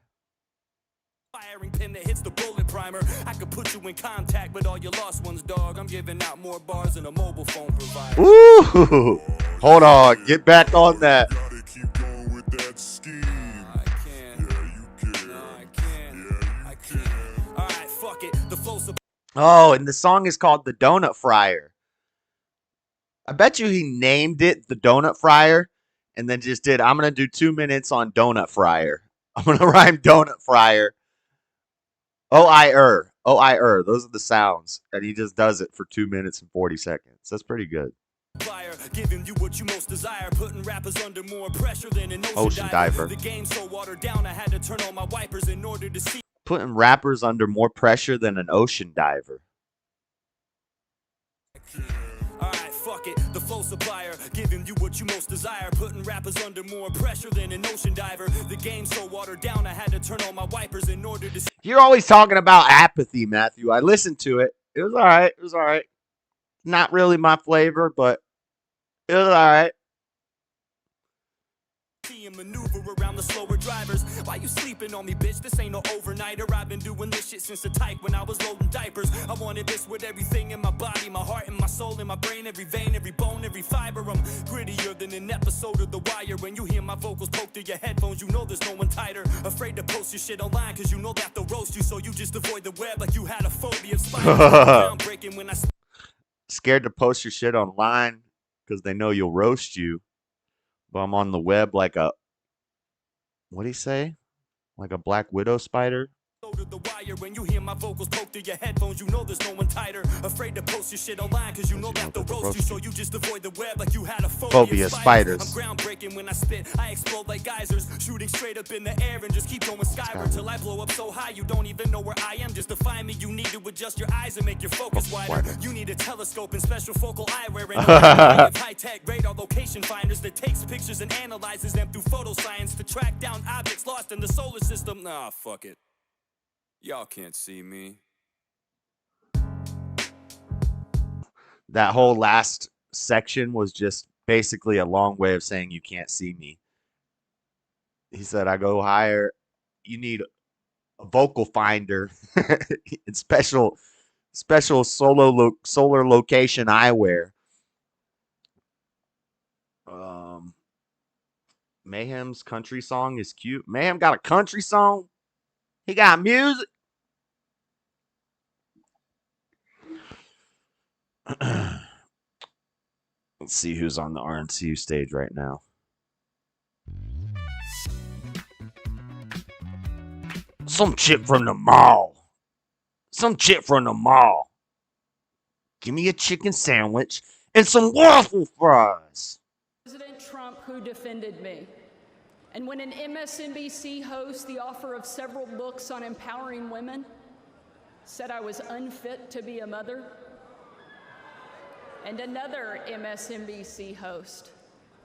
Firing pin that hits the bullet primer. I could put you in contact with all your lost ones, dog. I'm giving out more bars than a mobile phone provider. Ooh! Hold on, get back on that. Gotta keep going with that scheme. I can't. Yeah, you can. No, I can't. Yeah, I can't. All right, fuck it. The flow's Oh, and the song is called The Donut Fryer. I bet you he named it The Donut Fryer and then just did, I'm going to do 2 minutes on Donut Fryer. I'm going to rhyme Donut Fryer. O-I-er. O-I-er. Those are the sounds. And he just does it for 2 minutes and 40 seconds. That's pretty good. Giving you what you most desire, putting rappers under more pressure than an Ocean diver. The game so watered down, I had to turn on my wipers in order to see. Putting rappers under more pressure than an ocean diver. Alright, fuck it, the flow supplier, giving you what you most desire, putting rappers under more pressure than an ocean diver. The game so watered down, I had to turn on my wipers in order to see. You're always talking about apathy, Matthew. I listened to it. It was alright. It was alright. Not really my flavor, but it was alright. Maneuver around the slower drivers. Why you sleeping on me, bitch? This ain't no overnighter. I've been doing this shit since the type when I was loading diapers. I wanted this with everything in my body, my heart and my soul and my brain, every vein, every bone, every fiber. I'm grittier than an episode of The Wire. When you hear my vocals poke through your headphones, you know there's no one tighter. Afraid to post your shit online, cause you know that they'll roast you. So you just avoid the web like you had a phobia of spiders. Breaking when I scared to post your shit online because they know you'll roast you. But I'm on the web like a, what'd he say? Like a Black Widow spider? The Wire. When you hear my vocals poke through your headphones, you know there's no one tighter. Afraid to post your shit online cause you know that they'll roast you. So you just avoid the web like you had a phobia of spiders. I'm groundbreaking when I spit, I explode like geysers, shooting straight up in the air and just keep going skyward till I blow up so high you don't even know where I am. Just to find me you need to adjust your eyes and make your focus wider. You need a telescope and special focal eyewear and high-tech radar location finders that takes pictures and analyzes them through photoscience to track down objects lost in the solar system. Nah, fuck it. Y'all can't see me. That whole last section was just basically a long way of saying you can't see me. He said, I go higher. You need a vocal finder and special solar location eyewear. Mayhem's country song is cute. Mayhem got a country song? He got music. Let's see who's on the RNCU stage right now. Some chick from the mall. Some chick from the mall. Give me a chicken sandwich and some waffle fries. President Trump who defended me. And when an MSNBC host, the author of several books on empowering women, said I was unfit to be a mother, and another MSNBC host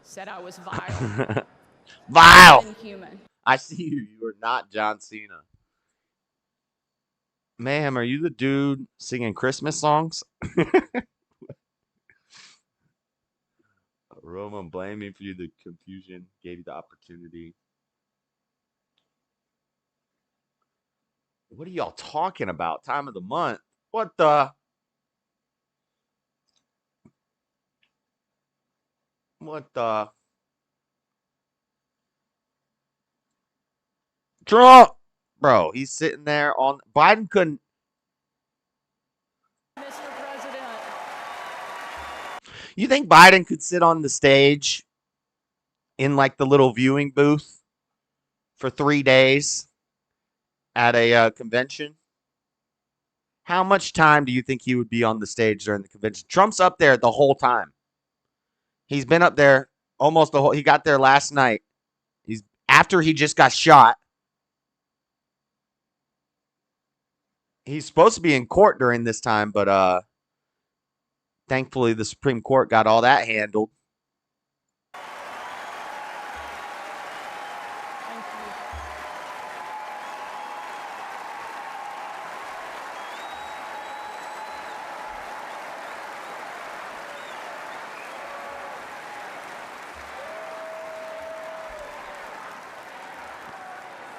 said I was vile. Vile! Inhuman. I see you. You are not John Cena. Mayhem, are you the dude singing Christmas songs? Roman, blame me for you. The confusion gave you the opportunity. What are y'all talking about? Time of the month. What the? What the? Trump! Bro, he's sitting there on... Biden couldn't... Mr. President. You think Biden could sit on the stage in like the little viewing booth for 3 days at a convention? How much time do you think he would be on the stage during the convention? Trump's up there the whole time. He's been up there almost the whole. He got there last night. He's after he just got shot. He's supposed to be in court during this time, but thankfully the Supreme Court got all that handled.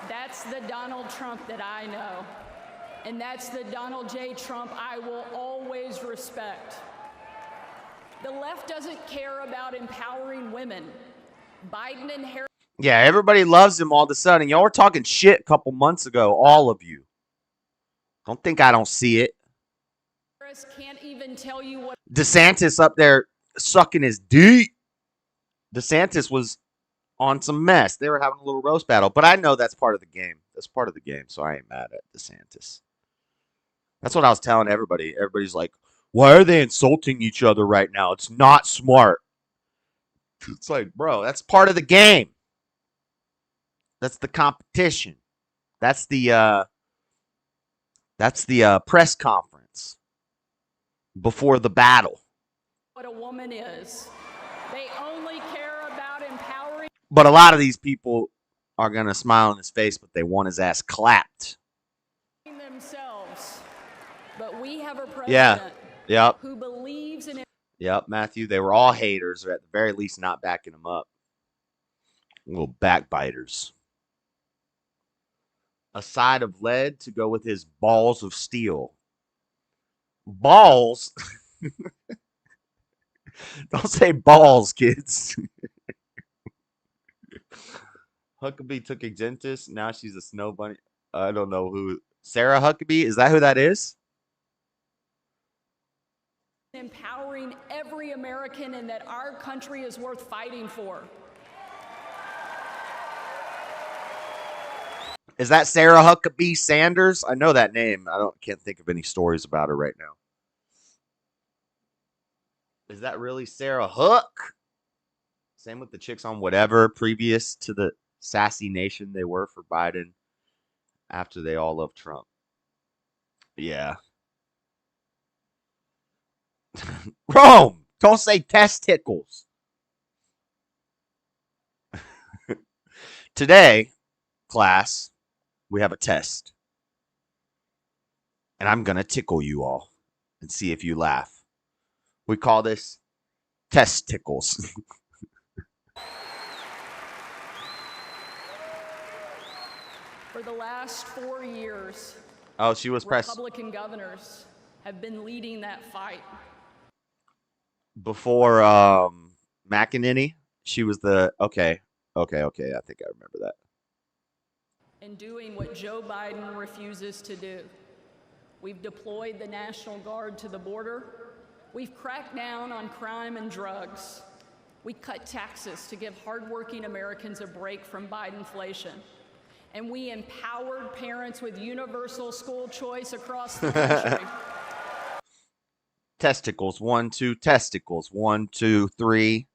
That's the Donald Trump that I know. And that's the Donald J. Trump I will always respect. The left doesn't care about empowering women. Biden and Harris. Yeah, everybody loves him all of a sudden. Y'all were talking shit a couple months ago, all of you. Don't think I don't see it. Can't even tell you what. DeSantis up there sucking his dick. DeSantis was on some mess. They were having a little roast battle, but I know that's part of the game. That's part of the game, so I ain't mad at DeSantis. That's what I was telling everybody. Everybody's like, why are they insulting each other right now? It's not smart. It's like, bro, that's part of the game. That's the competition. That's the press conference before the battle. What a woman is. They only care about empowering. But a lot of these people are going to smile in his face, but they want his ass clapped. Themselves. But we have a president who believes in it. Yep, Matthew, they were all haters, or at the very least not backing him up. Little backbiters. A side of lead to go with his balls of steel. Balls? Don't say balls, kids. Huckabee took a dentist. Now she's a snow bunny. I don't know who. Sarah Huckabee? Is that who that is? Empowering every American and that our country is worth fighting for. Is that Sarah Huckabee Sanders? I know that name. Can't think of any stories about her right now. Is that really Sarah Hook? Same with the chicks on Whatever, previous to the sassy nation they were for Biden after they all loved Trump. Yeah. Rome, don't say testicles. Today, class, we have a test. And I'm going to tickle you all and see if you laugh. We call this testicles. For the last 4 years, Oh, she was Republican governors have been leading that fight. Before McEnany, she was the okay. I think I remember that. And doing what Joe Biden refuses to do. We've deployed the National Guard to the border. We've cracked down on crime and drugs. We cut taxes to give hardworking Americans a break from Bidenflation. And we empowered parents with universal school choice across the country. Testicles, 1, 2, testicles, 1, 2, 3.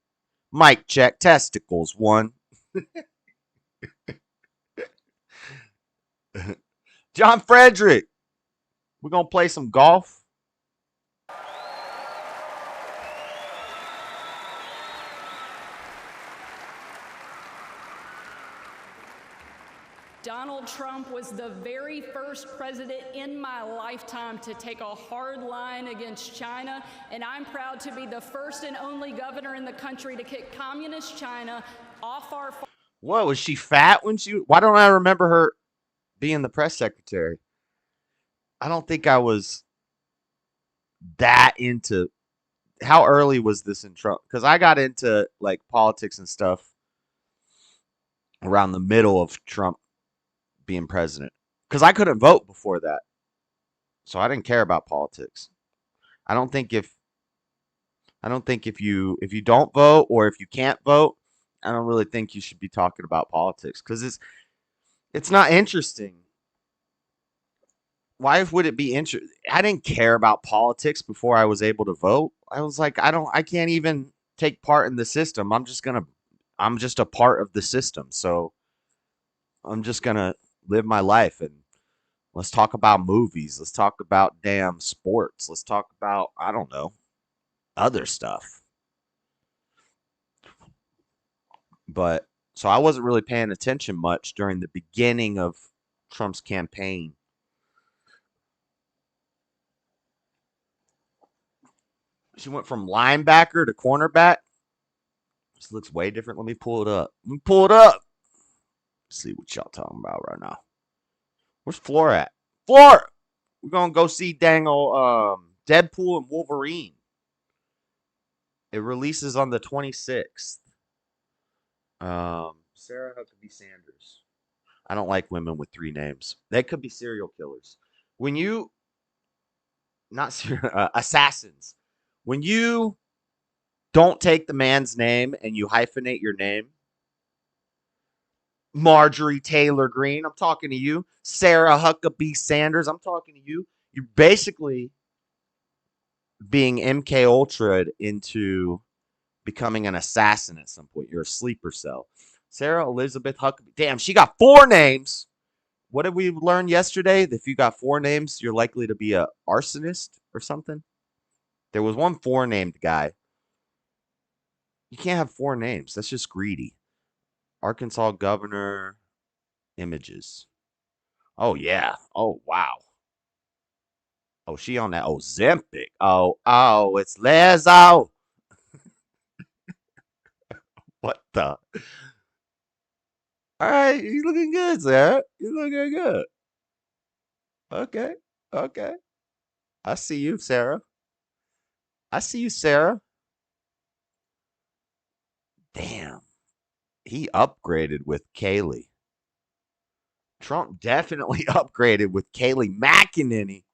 Mic check, testicles, 1. John Frederick, we're going to play some golf. Donald Trump was the very first president in my lifetime to take a hard line against China, and I'm proud to be the first and only governor in the country to kick communist China off our... What, was she fat when she... Why don't I remember her being the press secretary? I don't think I was that into... How early was this in Trump? Because I got into like politics and stuff around the middle of Trump being president, because I couldn't vote before that, so I didn't care about politics. I don't think if you don't vote, or if you can't vote, I don't really think you should be talking about politics because it's not interesting. Why would it be interesting? I didn't care about politics before I was able to vote. I was like, I can't even take part in the system. I'm just a part of the system. So I'm just gonna live my life and let's talk about movies. Let's talk about damn sports. Let's talk about, I don't know, other stuff. But so I wasn't really paying attention much during the beginning of Trump's campaign. She went from linebacker to cornerback. This looks way different. Let me pull it up. Let me pull it up. Let's see what y'all talking about right now. Where's Floor at? Floor! We're gonna go see Dangle Deadpool and Wolverine. It releases on the 26th. Sarah Huckabee Sanders. I don't like women with 3 names. They could be serial killers. When you not serial assassins. When you don't take the man's name and you hyphenate your name, Marjorie Taylor Greene, I'm talking to you. Sarah Huckabee Sanders, I'm talking to you. You're basically being MK Ultra'd into becoming an assassin at some point. You're a sleeper cell. Sarah Elizabeth Huckabee. Damn, she got 4 names. What did we learn yesterday? That if you got 4 names, you're likely to be a arsonist or something. There was one 4-named guy. You can't have 4 names. That's just greedy. Arkansas governor images. Oh, yeah. Oh, wow. Oh, she on that Ozempic. Oh, it's Lizzo. What the? All right, you looking good, Sarah. You looking good. Okay, okay. I see you, Sarah. I see you, Sarah. Damn. He upgraded with Kaylee. Trump definitely upgraded with Kaylee McEnany.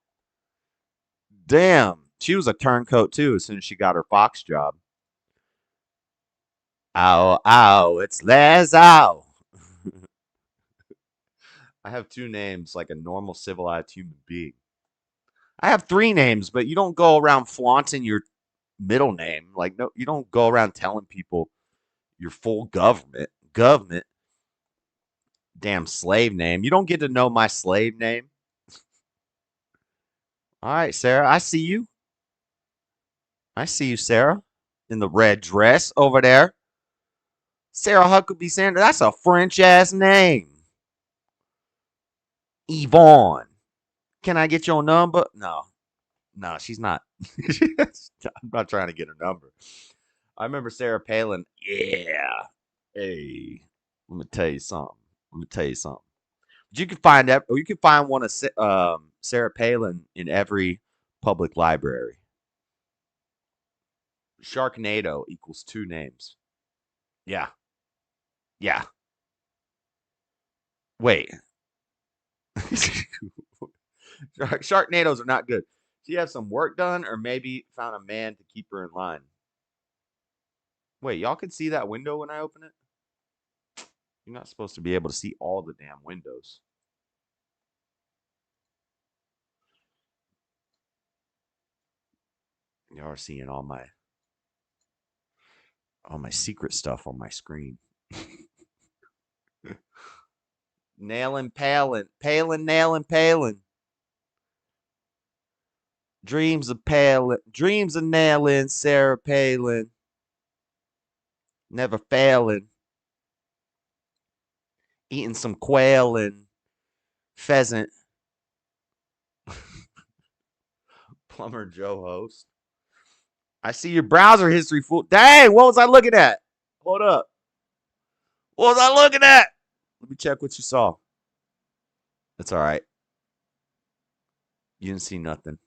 Damn. She was a turncoat, too, as soon as she got her Fox job. Ow, it's Lizzo. I have 2 names like a normal civilized human being. I have 3 names, but you don't go around flaunting your middle name. Like, no, you don't go around telling people your full government. Damn slave name. You don't get to know my slave name. All right, Sarah. I see you. I see you, Sarah. In the red dress over there. Sarah Huckabee Sanders. That's a French ass name. Yvonne. Can I get your number? No. No, she's not. I'm not trying to get her number. I remember Sarah Palin. Yeah. Hey, let me tell you something. But you can find that, or you can find one of Sarah Palin in every public library. Sharknado equals 2 names. Yeah. Yeah. Wait. Sharknadoes are not good. She have some work done, or maybe found a man to keep her in line. Wait, y'all can see that window when I open it? You're not supposed to be able to see all the damn windows. Y'all are seeing all my secret stuff on my screen. Nailing Palin. Nailing Palin. Dreams of nailing Sarah Palin. Never failing. Eating some quail and pheasant. Plumber Joe host. I see your browser history full. Dang, what was I looking at? Hold up. What was I looking at? Let me check what you saw. That's all right. You didn't see nothing.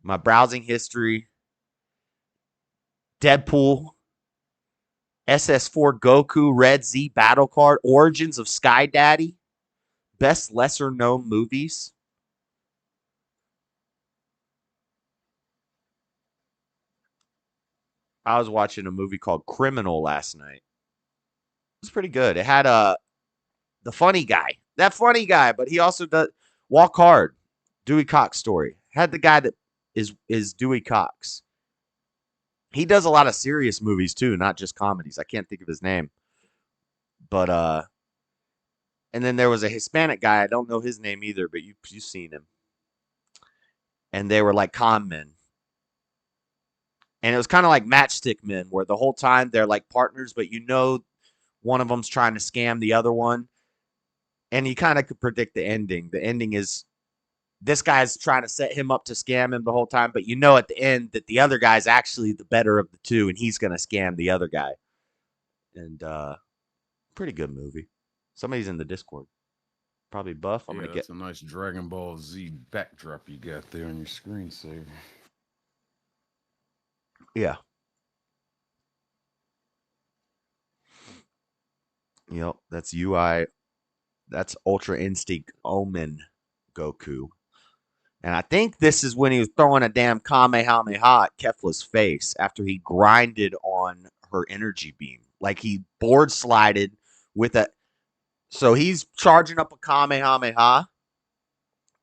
My browsing history. Deadpool. SS4 Goku Red Z Battle Card. Origins of Sky Daddy. Best lesser known movies. I was watching a movie called Criminal last night. It was pretty good. It had the funny guy, that funny guy, but he also does Walk Hard, Dewey Cox story. Had the guy that is Dewey Cox. He does a lot of serious movies too, not just comedies. I can't think of his name, but and then there was a Hispanic guy. I don't know his name either, but you've seen him. And they were like con men. And it was kind of like Matchstick Men, where the whole time they're like partners, but one of them's trying to scam the other one. And you kind of could predict the ending. The ending is this guy's trying to set him up to scam him the whole time, but at the end that the other guy's actually the better of the two, and he's going to scam the other guy. And pretty good movie. Somebody's in the Discord. Probably Buff. I'm going to get a nice Dragon Ball Z backdrop you got there on your screensaver. Yeah. Yep, that's UI. That's Ultra Instinct Omen Goku. And I think this is when he was throwing a damn Kamehameha at Kefla's face after he grinded on her energy beam. Like he board slided with a... So he's charging up a Kamehameha,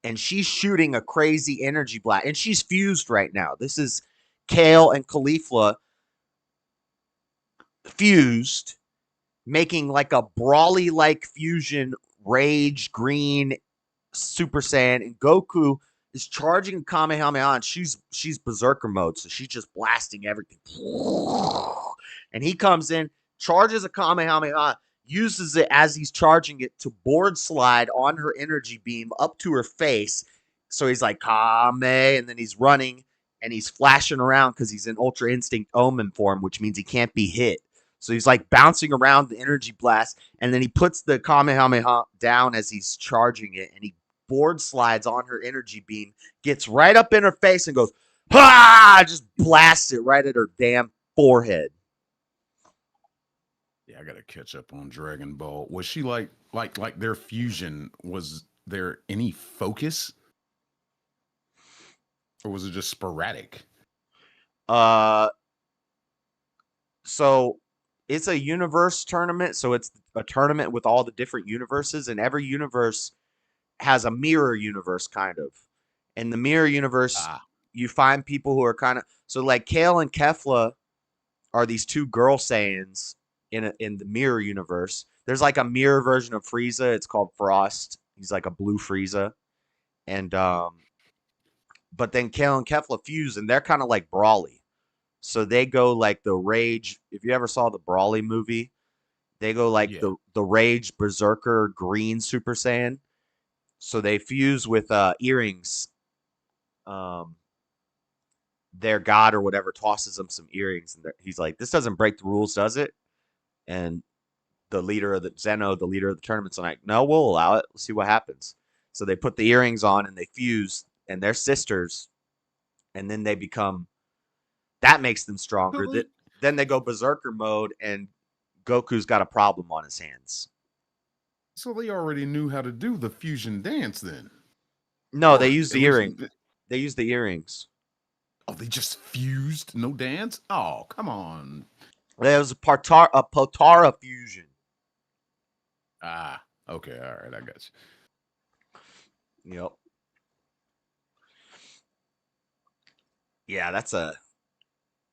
and she's shooting a crazy energy blast. And she's fused right now. This is Kale and Caulifla fused, making like a Brawly-like fusion, Rage, Green, Super Saiyan, and Goku is charging Kamehameha, and she's Berserker mode, so she's just blasting everything. And he comes in, charges a Kamehameha, uses it as he's charging it to board slide on her energy beam up to her face. So he's like, Kame, and then he's running, and he's flashing around because he's in Ultra Instinct Omen form, which means he can't be hit. So he's like bouncing around the energy blast, and then he puts the Kamehameha down as he's charging it, and he board slides on her energy beam, gets right up in her face, and goes, ha! Just blasts it right at her damn forehead. Yeah, I gotta catch up on Dragon Ball. Was she like their fusion? Was there any focus, or was it just sporadic? So it's a universe tournament, so it's a tournament with all the different universes, and every universe has a mirror universe, kind of. In the mirror universe, you find people who are kind of... So, like, Kale and Kefla are these two girl Saiyans in the mirror universe. There's, like, a mirror version of Frieza. It's called Frost. He's, like, a blue Frieza. And, but then Kale and Kefla fuse, and they're kind of like Brawly. So they go like the Rage. If you ever saw the Brawly movie, they go like the Rage Berserker Green Super Saiyan. So they fuse with earrings. Their god or whatever tosses them some earrings, and he's like, "This doesn't break the rules, does it?" And the leader of the Zeno, the leader of the tournament's like, "No, we'll allow it. Let's see what happens." So they put the earrings on and they fuse, and they're sisters, and then they become... That makes them stronger. Then they go Berserker mode, and Goku's got a problem on his hands. So they already knew how to do the fusion dance then? No, they used the earring. They used the earrings. Oh, they just fused? No dance? Oh, come on. There was a Potara fusion. Ah, okay. All right, I got you. Yep. Yeah, that's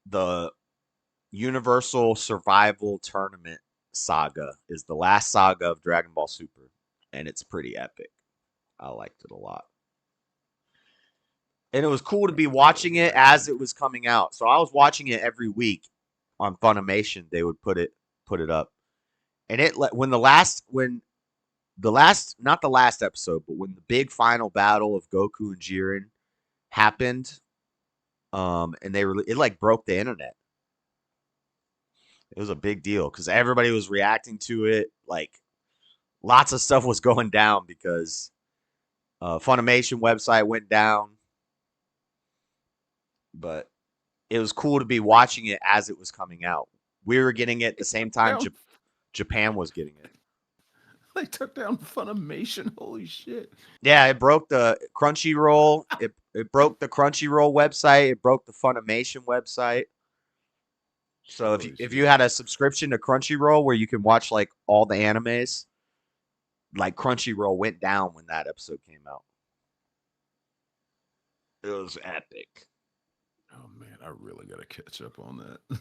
the Universal Survival Tournament saga is the last saga of Dragon Ball Super, and it's pretty epic. I liked it a lot. And it was cool to be watching it as it was coming out. So I was watching it every week on Funimation. They would put it up. And not the last episode, but when the big final battle of Goku and Jiren happened, and it like broke the internet. It was a big deal because everybody was reacting to it. Like, lots of stuff was going down because Funimation website went down. But it was cool to be watching it as it was coming out. We were getting it at the same time Japan was getting it. They took down Funimation. Holy shit. Yeah, it broke the Crunchyroll. It broke the Crunchyroll website. It broke the Funimation website. So if you had a subscription to Crunchyroll where you can watch like all the animes, like Crunchyroll went down when that episode came out. It was epic. Oh man, I really gotta catch up on that.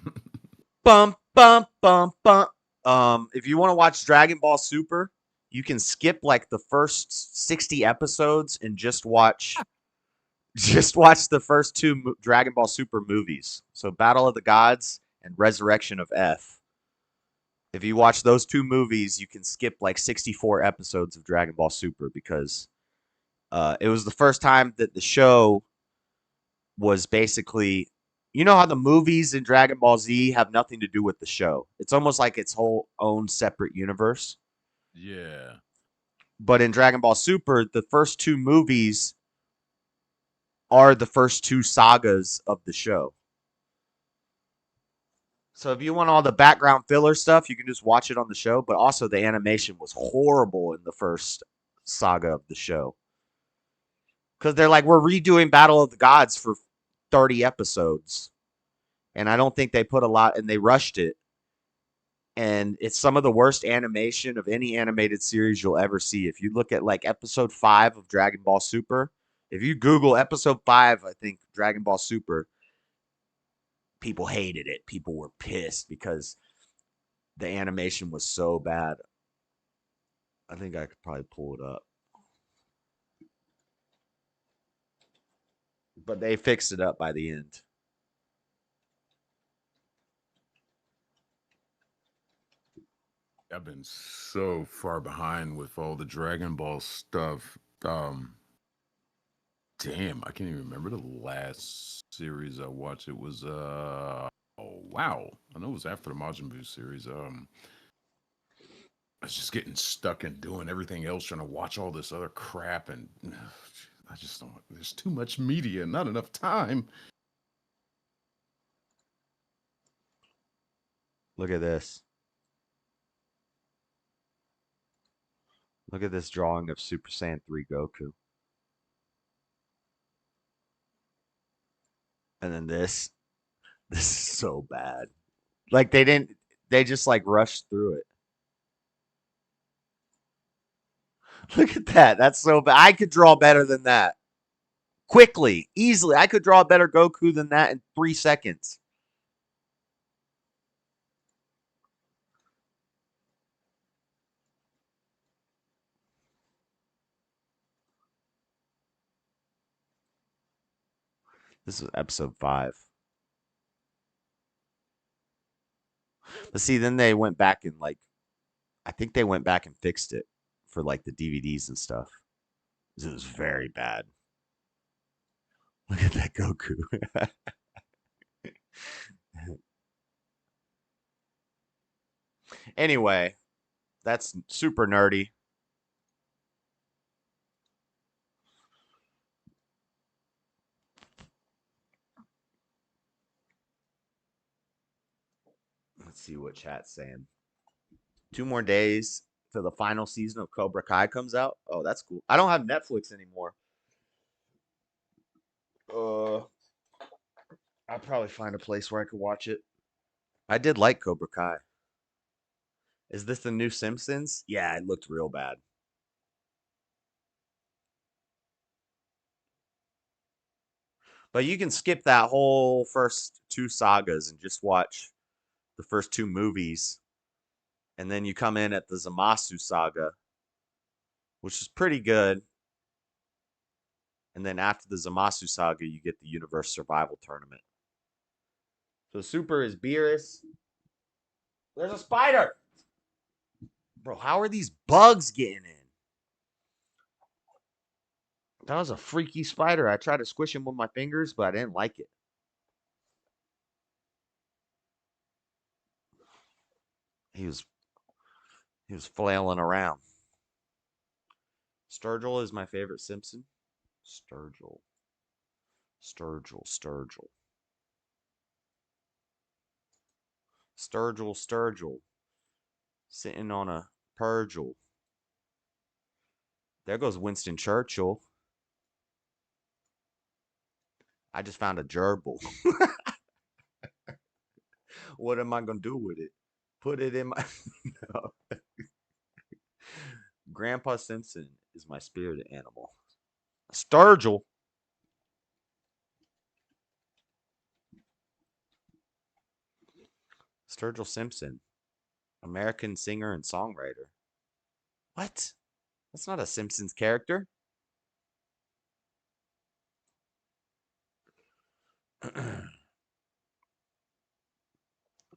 Bum bum bum bum. If you want to watch Dragon Ball Super, you can skip like the first 60 episodes and just watch the first two Dragon Ball Super movies. So Battle of the Gods and Resurrection of F. If you watch those two movies, you can skip like 64 episodes of Dragon Ball Super because it was the first time that the show was basically, you know how the movies in Dragon Ball Z have nothing to do with the show. It's almost like its whole own separate universe. Yeah. But in Dragon Ball Super, the first two movies are the first two sagas of the show. So if you want all the background filler stuff, you can just watch it on the show. But also the animation was horrible in the first saga of the show. Because they're like, we're redoing Battle of the Gods for 30 episodes. And I don't think they put a lot, and they rushed it. And it's some of the worst animation of any animated series you'll ever see. If you look at like episode 5 of Dragon Ball Super, if you Google episode 5, I think Dragon Ball Super, people hated it. People were pissed because the animation was so bad. I think I could probably pull it up. But they fixed it up by the end. I've been so far behind with all the Dragon Ball stuff. Damn, I can't even remember the last series I watched. It was oh wow. I know it was after the Majin Buu series. I was just getting stuck in doing everything else, trying to watch all this other crap, and I just don't. There's too much media, not enough time. Look at this. Look at this drawing of Super Saiyan 3 Goku. And then this. This is so bad. Like they just like rushed through it. Look at that. That's so bad. I could draw better than that. Quickly, easily. I could draw a better Goku than that in 3 seconds. This is episode 5. But see, then they went back and like, I think they went back and fixed it for like the DVDs and stuff. It was very bad. Look at that Goku. Anyway, that's super nerdy. Let's see what chat's saying. 2 more days till the final season of Cobra Kai comes out. Oh, that's cool. I don't have Netflix anymore. I'll probably find a place where I could watch it. I did like Cobra Kai. Is this the new Simpsons? Yeah, it looked real bad. But you can skip that whole first 2 sagas and just watch the first 2 movies. And then you come in at the Zamasu saga, which is pretty good. And then after the Zamasu saga, you get the Universe Survival Tournament. So Super is Beerus. There's a spider! Bro, how are these bugs getting in? That was a freaky spider. I tried to squish him with my fingers, but I didn't like it. He was flailing around. Sturgill is my favorite Simpson. Sturgill. Sturgill. Sitting on a Purgill. There goes Winston Churchill. I just found a gerbil. What am I gonna do with it? Put it in my. No. Grandpa Simpson is my spirit animal. Sturgill. Sturgill Simpson, American singer and songwriter. What? That's not a Simpsons character.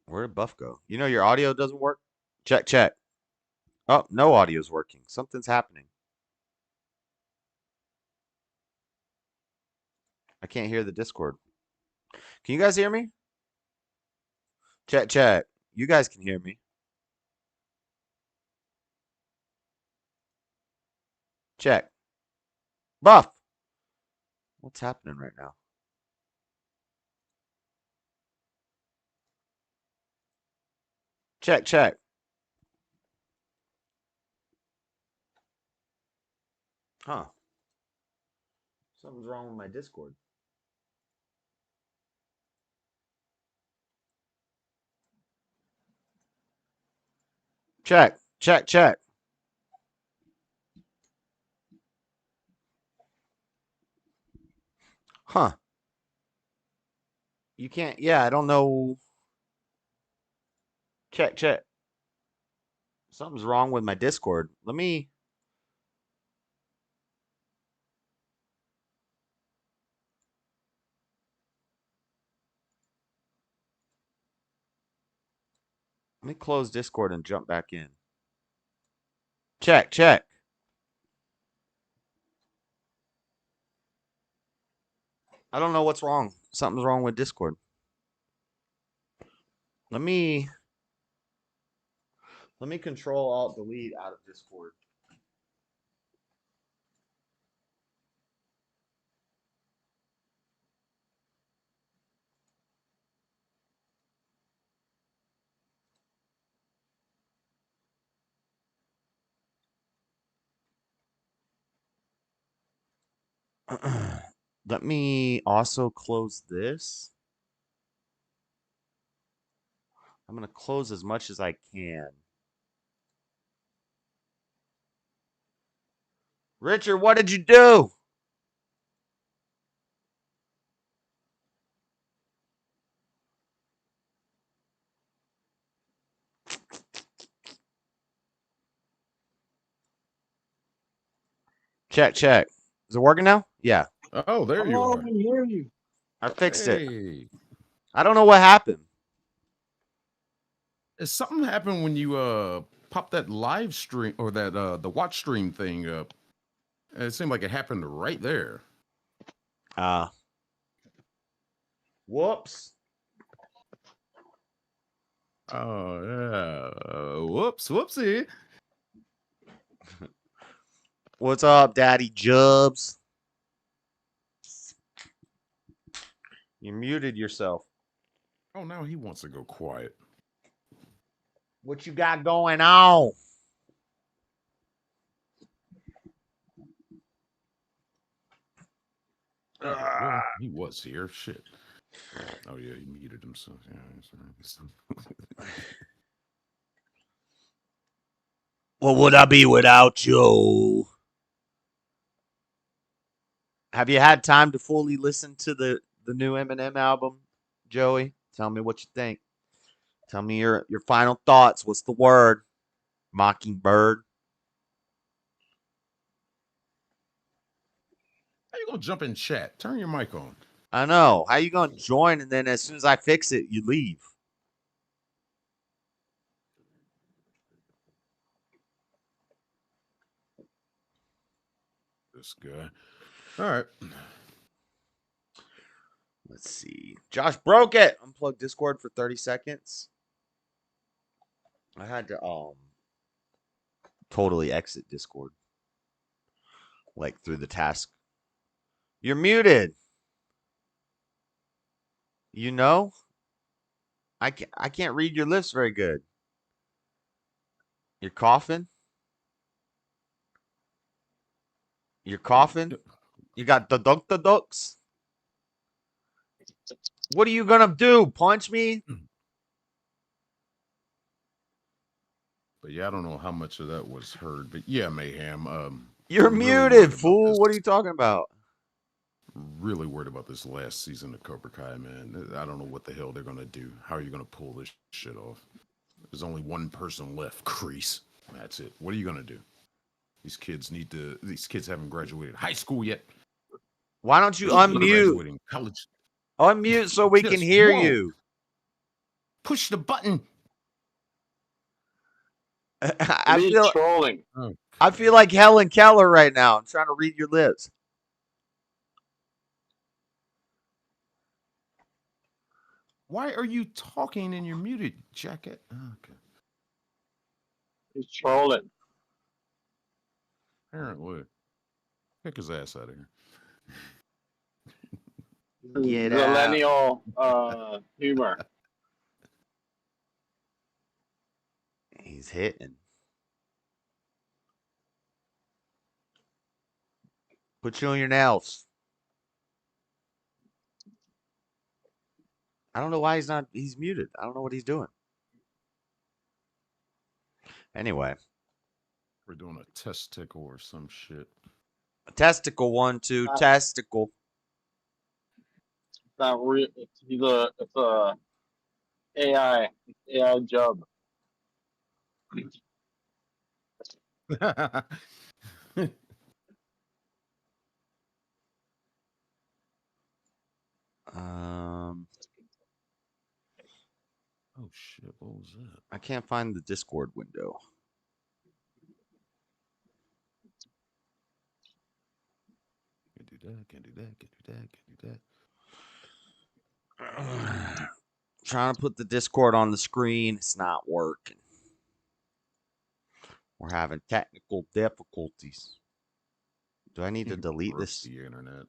Where did Buff go? You know your audio doesn't work? Check, check. Oh, no audio's working. Something's happening. I can't hear the Discord. Can you guys hear me? Check, check. You guys can hear me. Check. Buff. What's happening right now? Check, check. Huh. Something's wrong with my Discord. Check, check, check. Huh. You can't, yeah, I don't know. Check, check. Something's wrong with my Discord. Let me close Discord and jump back in. Check, check. I don't know what's wrong. Something's wrong with Discord. Let me control alt delete out of Discord. Let me also close this. I'm going to close as much as I can. Richard, what did you do? Check, check. Is it working now? Yeah. Oh, there you are. I can hear you. I fixed it. Hey. I don't know what happened. Is something happened when you pop that live stream or that the watch stream thing up? It seemed like it happened right there. Whoops. Oh yeah. Whoops, whoopsie. What's up, Daddy Jubs? You muted yourself. Oh, now he wants to go quiet. What you got going on? Well, he was here. Shit. Oh yeah, he muted himself. Yeah. What would I be without you? Have you had time to fully listen to the new Eminem album, Joey? Tell me what you think. Tell me your final thoughts. What's the word? Mockingbird. How you gonna jump in chat? Turn your mic on. I know. How you gonna join and then as soon as I fix it, you leave? This guy. All right. Let's see. Josh broke it. Unplug Discord for 30 seconds. I had to totally exit Discord. Like through the task. You're muted. You know? I can't read your lips very good. You're coughing? You're coughing? You got the ducks? What are you gonna do? Punch me? But yeah, I don't know how much of that was heard. But yeah, Mayhem. You're I'm really muted, worried about fool. this. What are you talking about? Really worried about this last season of Cobra Kai, man. I don't know what the hell they're gonna do. How are you gonna pull this shit off? There's only one person left, Crease. That's it. What are you gonna do? These kids haven't graduated high school yet. Why don't you They're unmute? graduating college. Unmute so we can hear you. Push the button. I He's feel trolling. I feel like Helen Keller right now. I'm trying to read your lips. Why are you talking and you're muted, jacket? Okay. He's trolling. Apparently. Kick his ass out of here. Get out. Millennial humor. He's hitting. Put you on your nails. I don't know why he's muted. I don't know what he's doing. Anyway. We're doing a testicle or some shit. A testicle 1, 2, testicle. It's not real. It's a AI job. Oh shit, what was that? I can't find the Discord window. Can't do that. Trying to put the Discord on the screen. It's not working. We're having technical difficulties. Do I need to delete this? The internet.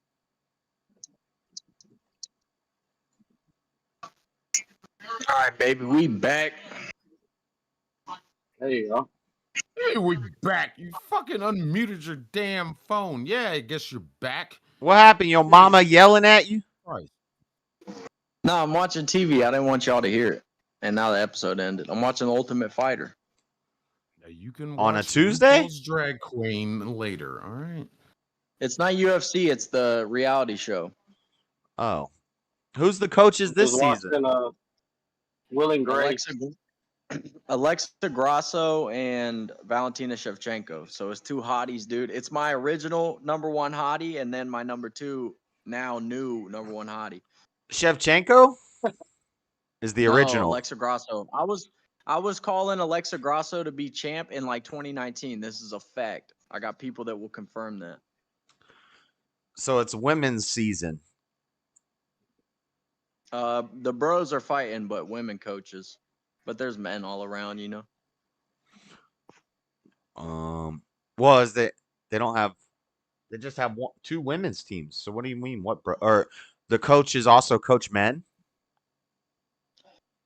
All right, baby, we back. There you go. Hey, we back. You fucking unmuted your damn phone. Yeah, I guess you're back. What happened? Your mama yelling at you? Right. No, I'm watching TV. I didn't want y'all to hear it. And now the episode ended. I'm watching The Ultimate Fighter. Now you can on a watch Tuesday? RuPaul's Drag Queen later. All right. It's not UFC. It's the reality show. Oh. Who's the coaches this season? Will and Grace. Alexa Grasso and Valentina Shevchenko. So it's two hotties, dude. It's my original number 1 hottie, and then my number 2, now new number 1 hottie. Shevchenko is the original. No, Alexa Grasso. I was calling Alexa Grasso to be champ in like 2019. This is a fact. I got people that will confirm that. So it's women's season. The bros are fighting, but women coaches. But there's men all around, you know. Well, is they don't have, they just have 2 women's teams. So what do you mean? What or the coaches also coach men?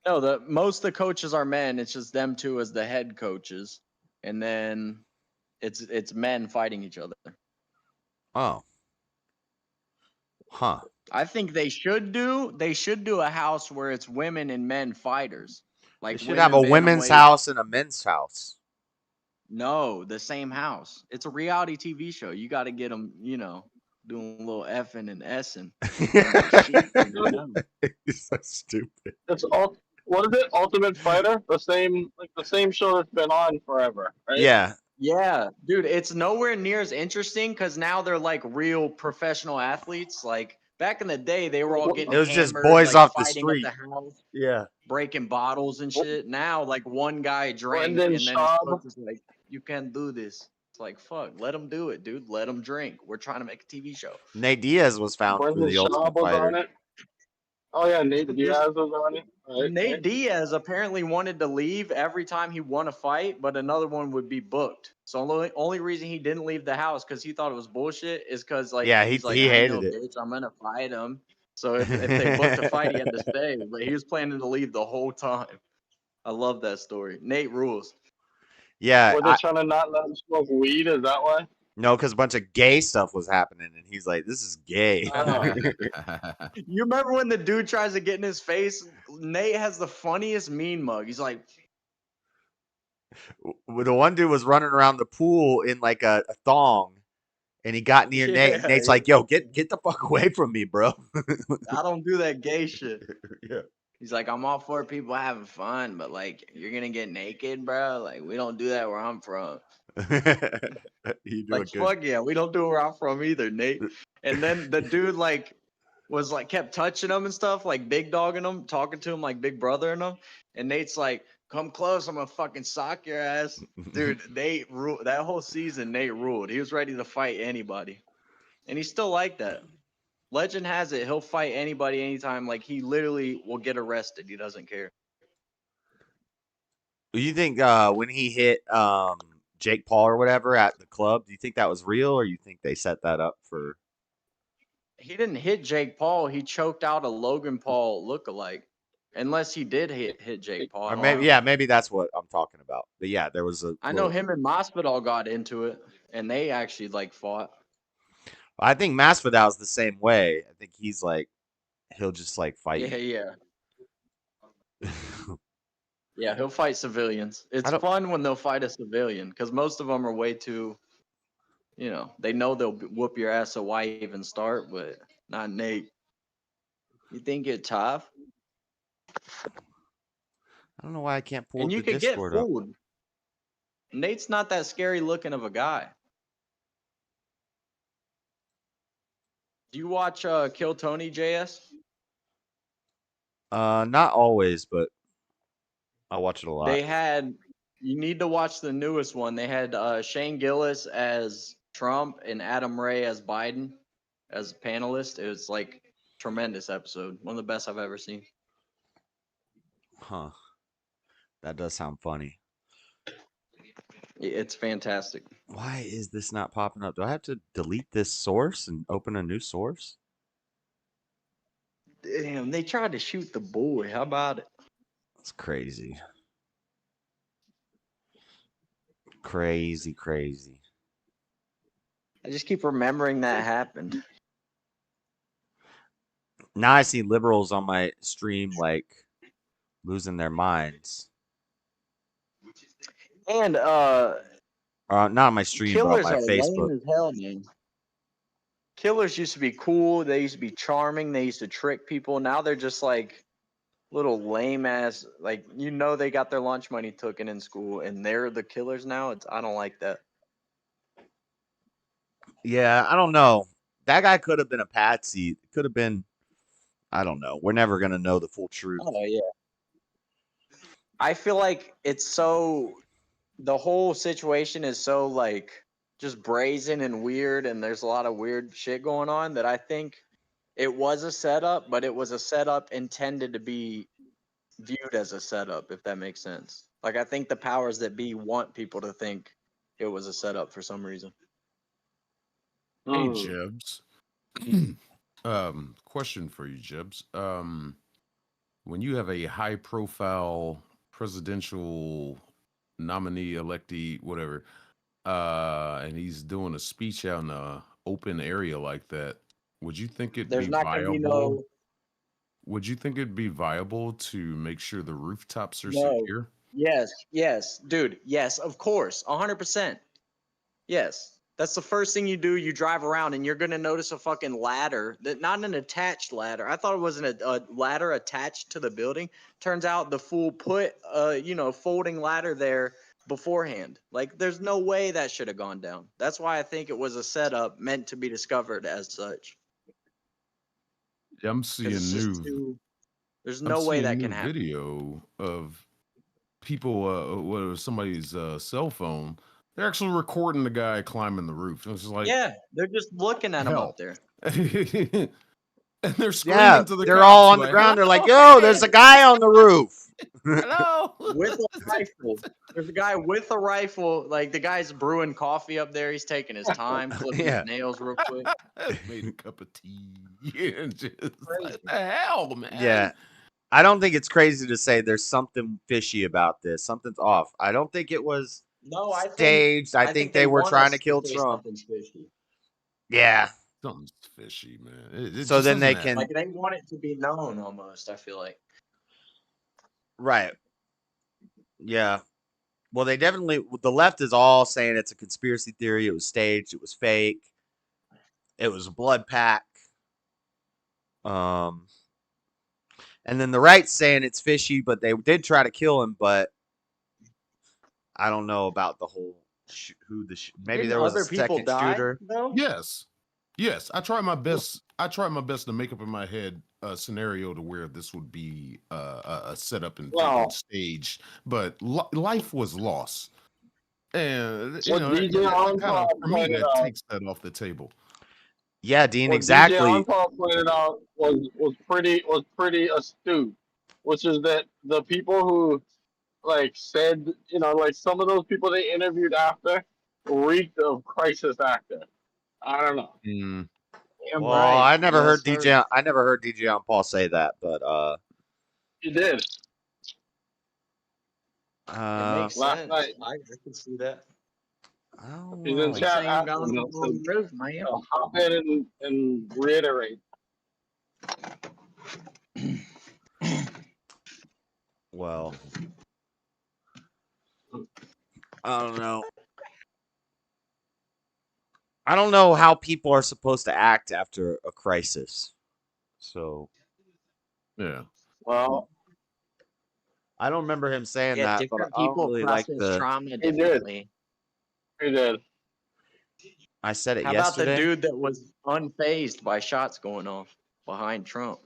No, most of the coaches are men. It's just them 2 as the head coaches, and then it's men fighting each other. Oh. Huh. I think they should do a house where it's women and men fighters. Like They should have a women's house and a men's house. No, the same house. It's a reality TV show. You got to get them, you know, doing a little effing and essing. He's so stupid. What is it? Ultimate Fighter? The same show that's been on forever, right? Yeah. Yeah, dude, it's nowhere near as interesting because now they're like real professional athletes. Like back in the day, they were all getting It was just hammered, boys like, off the fighting street. at the house, Yeah. breaking bottles and shit. Now, like one guy drank, Brendan and then his Schaub. coach is like, "You can't do this." It's like, fuck, let them do it, dude. Let them drink. We're trying to make a TV show. Nate Diaz was found for Brendan the Schaub Ultimate was on Fighter. it. Oh yeah, Nate Diaz was on it. Right, Nate right. Diaz apparently wanted to leave every time he won a fight, but another one would be booked. So the only reason he didn't leave the house because he thought it was bullshit is because like Yeah, he's like, he I ain't no hated it. bitch, I'm gonna fight him. So if they booked a fight, he had to stay. But he was planning to leave the whole time. I love that story. Nate rules. Yeah. Were they trying to not let him smoke weed? Is that why? No, because a bunch of gay stuff was happening, and he's like, "This is gay." You remember when the dude tries to get in his face? Nate has the funniest mean mug. He's like, The one dude was running around the pool in like a thong, and he got near Nate. And Yeah, Nate's like, "Yo, get the fuck away from me, bro." I don't do that gay shit. Yeah. He's like, I'm all for people having fun, but like, you're gonna get naked, bro. Like, we don't do that where I'm from. You do Like, a good. fuck yeah, we don't do it where I'm from either, Nate. And then the dude like was like kept touching him and stuff, like big dogging him, talking to him like big brother and him. And Nate's like, come close, I'm gonna fucking sock your ass. Dude, Nate ruled that whole season. Nate ruled. He was ready to fight anybody. And he's still like that. Legend has it, he'll fight anybody anytime. Like, he literally will get arrested. He doesn't care. Do you think when he hit Jake Paul or whatever at the club, do you think that was real, or you think they set that up for? He didn't hit Jake Paul. He choked out a Logan Paul lookalike. Unless he did hit Jake Paul. Or maybe, maybe that's what I'm talking about. But yeah, there was a. I know him and Masvidal got into it, and they actually like fought. I think Masvidal's the same way. I think he's like, he'll just like fight. Yeah. Yeah, he'll fight civilians. It's fun when they'll fight a civilian because most of them are way too, they know they'll whoop your ass, so why even start? But not Nate. You think you're tough? I don't know why I can't pull and you the can Discord get up. fooled. Nate's not that scary looking of a guy. Do you watch Kill Tony, JS? Not always, but I watch it a lot. You need to watch the newest one. They had Shane Gillis as Trump and Adam Ray as Biden as a panelist. It was like tremendous episode. One of the best I've ever seen. Huh. That does sound funny. It's fantastic. Why is this not popping up? Do I have to delete this source and open a new source? Damn, they tried to shoot the boy. How about it? That's crazy. Crazy. I just keep remembering that happened. Now I see liberals on my stream like losing their minds. And not on my stream, killers but on my are Facebook. lame as hell, man. Killers used to be cool. They used to be charming. They used to trick people. Now they're just like little lame ass. Like, they got their lunch money taken in school, and they're the killers now. I don't like that. Yeah, I don't know. That guy could have been a patsy. Could have been. I don't know. We're never gonna know the full truth. Oh yeah. I feel like it's so. The whole situation is so like just brazen and weird, and there's a lot of weird shit going on that I think it was a setup, but it was a setup intended to be viewed as a setup, if that makes sense. Like, I think the powers that be want people to think it was a setup for some reason. Hey, Jibs. Question for you, Jibs. When you have a high-profile presidential nominee, electee, whatever, and he's doing a speech out in an open area like that, would you think it'd There's be not gonna viable? be no. Would you think it'd be viable to make sure the rooftops are No. secure? Yes, dude. Yes, of course, 100%. Yes. That's the first thing you do. You drive around and you're going to notice a fucking ladder, not an attached ladder. I thought it was a ladder attached to the building. Turns out the fool put folding ladder there beforehand. Like, there's no way that should have gone down. That's why I think it was a setup meant to be discovered as such. Yeah, I'm seeing there's no way that can happen. Video of people, somebody's cell phone. They're actually recording the guy climbing the roof. It's like, yeah, they're just looking at him up there. And they're screaming to the they're cops, all on the like, ground. They're like, "Yo, there's a guy on the roof." Hello. With a rifle. There's a guy with a rifle. Like, the guy's brewing coffee up there. He's taking his time, clipping his nails real quick. Made a cup of tea. And just what the hell, man? Yeah. I don't think it's crazy to say there's something fishy about this. Something's off. I don't think it was staged. I think they were trying to kill Trump. Yeah. Something's fishy, man. So then they can. Like, they want it to be known almost, I feel like. Right. Yeah. Well, they definitely, the left is all saying it's a conspiracy theory. It was staged. It was fake. It was a blood pack. And then the right's saying it's fishy, but they did try to kill him. But I don't know about the whole maybe Didn't there was a other people second die, shooter. though? Yes. Yes. I tried my best. I tried my best to make up in my head a scenario to where this would be a setup and Well, stage, but life was lost. And what DJ Encore for me, pointed that out. takes that off the table. Yeah, Dean, What exactly. DJ Encore pointed out was pretty astute, which is that the people who like said, like some of those people they interviewed after reeked of crisis actor. I don't know. Mm. Well, I never heard DJ. I never heard DJ on Paul say that, but He did. It makes last sense. night. I can see that. He's in chat after, so hop in and reiterate. Well, I don't know. I don't know how people are supposed to act after a crisis. So, yeah. Well, I don't remember him saying Yeah, that, but different I don't people really like process the. trauma differently. He did. I said it How yesterday. about the dude that was unfazed by shots going off behind Trump?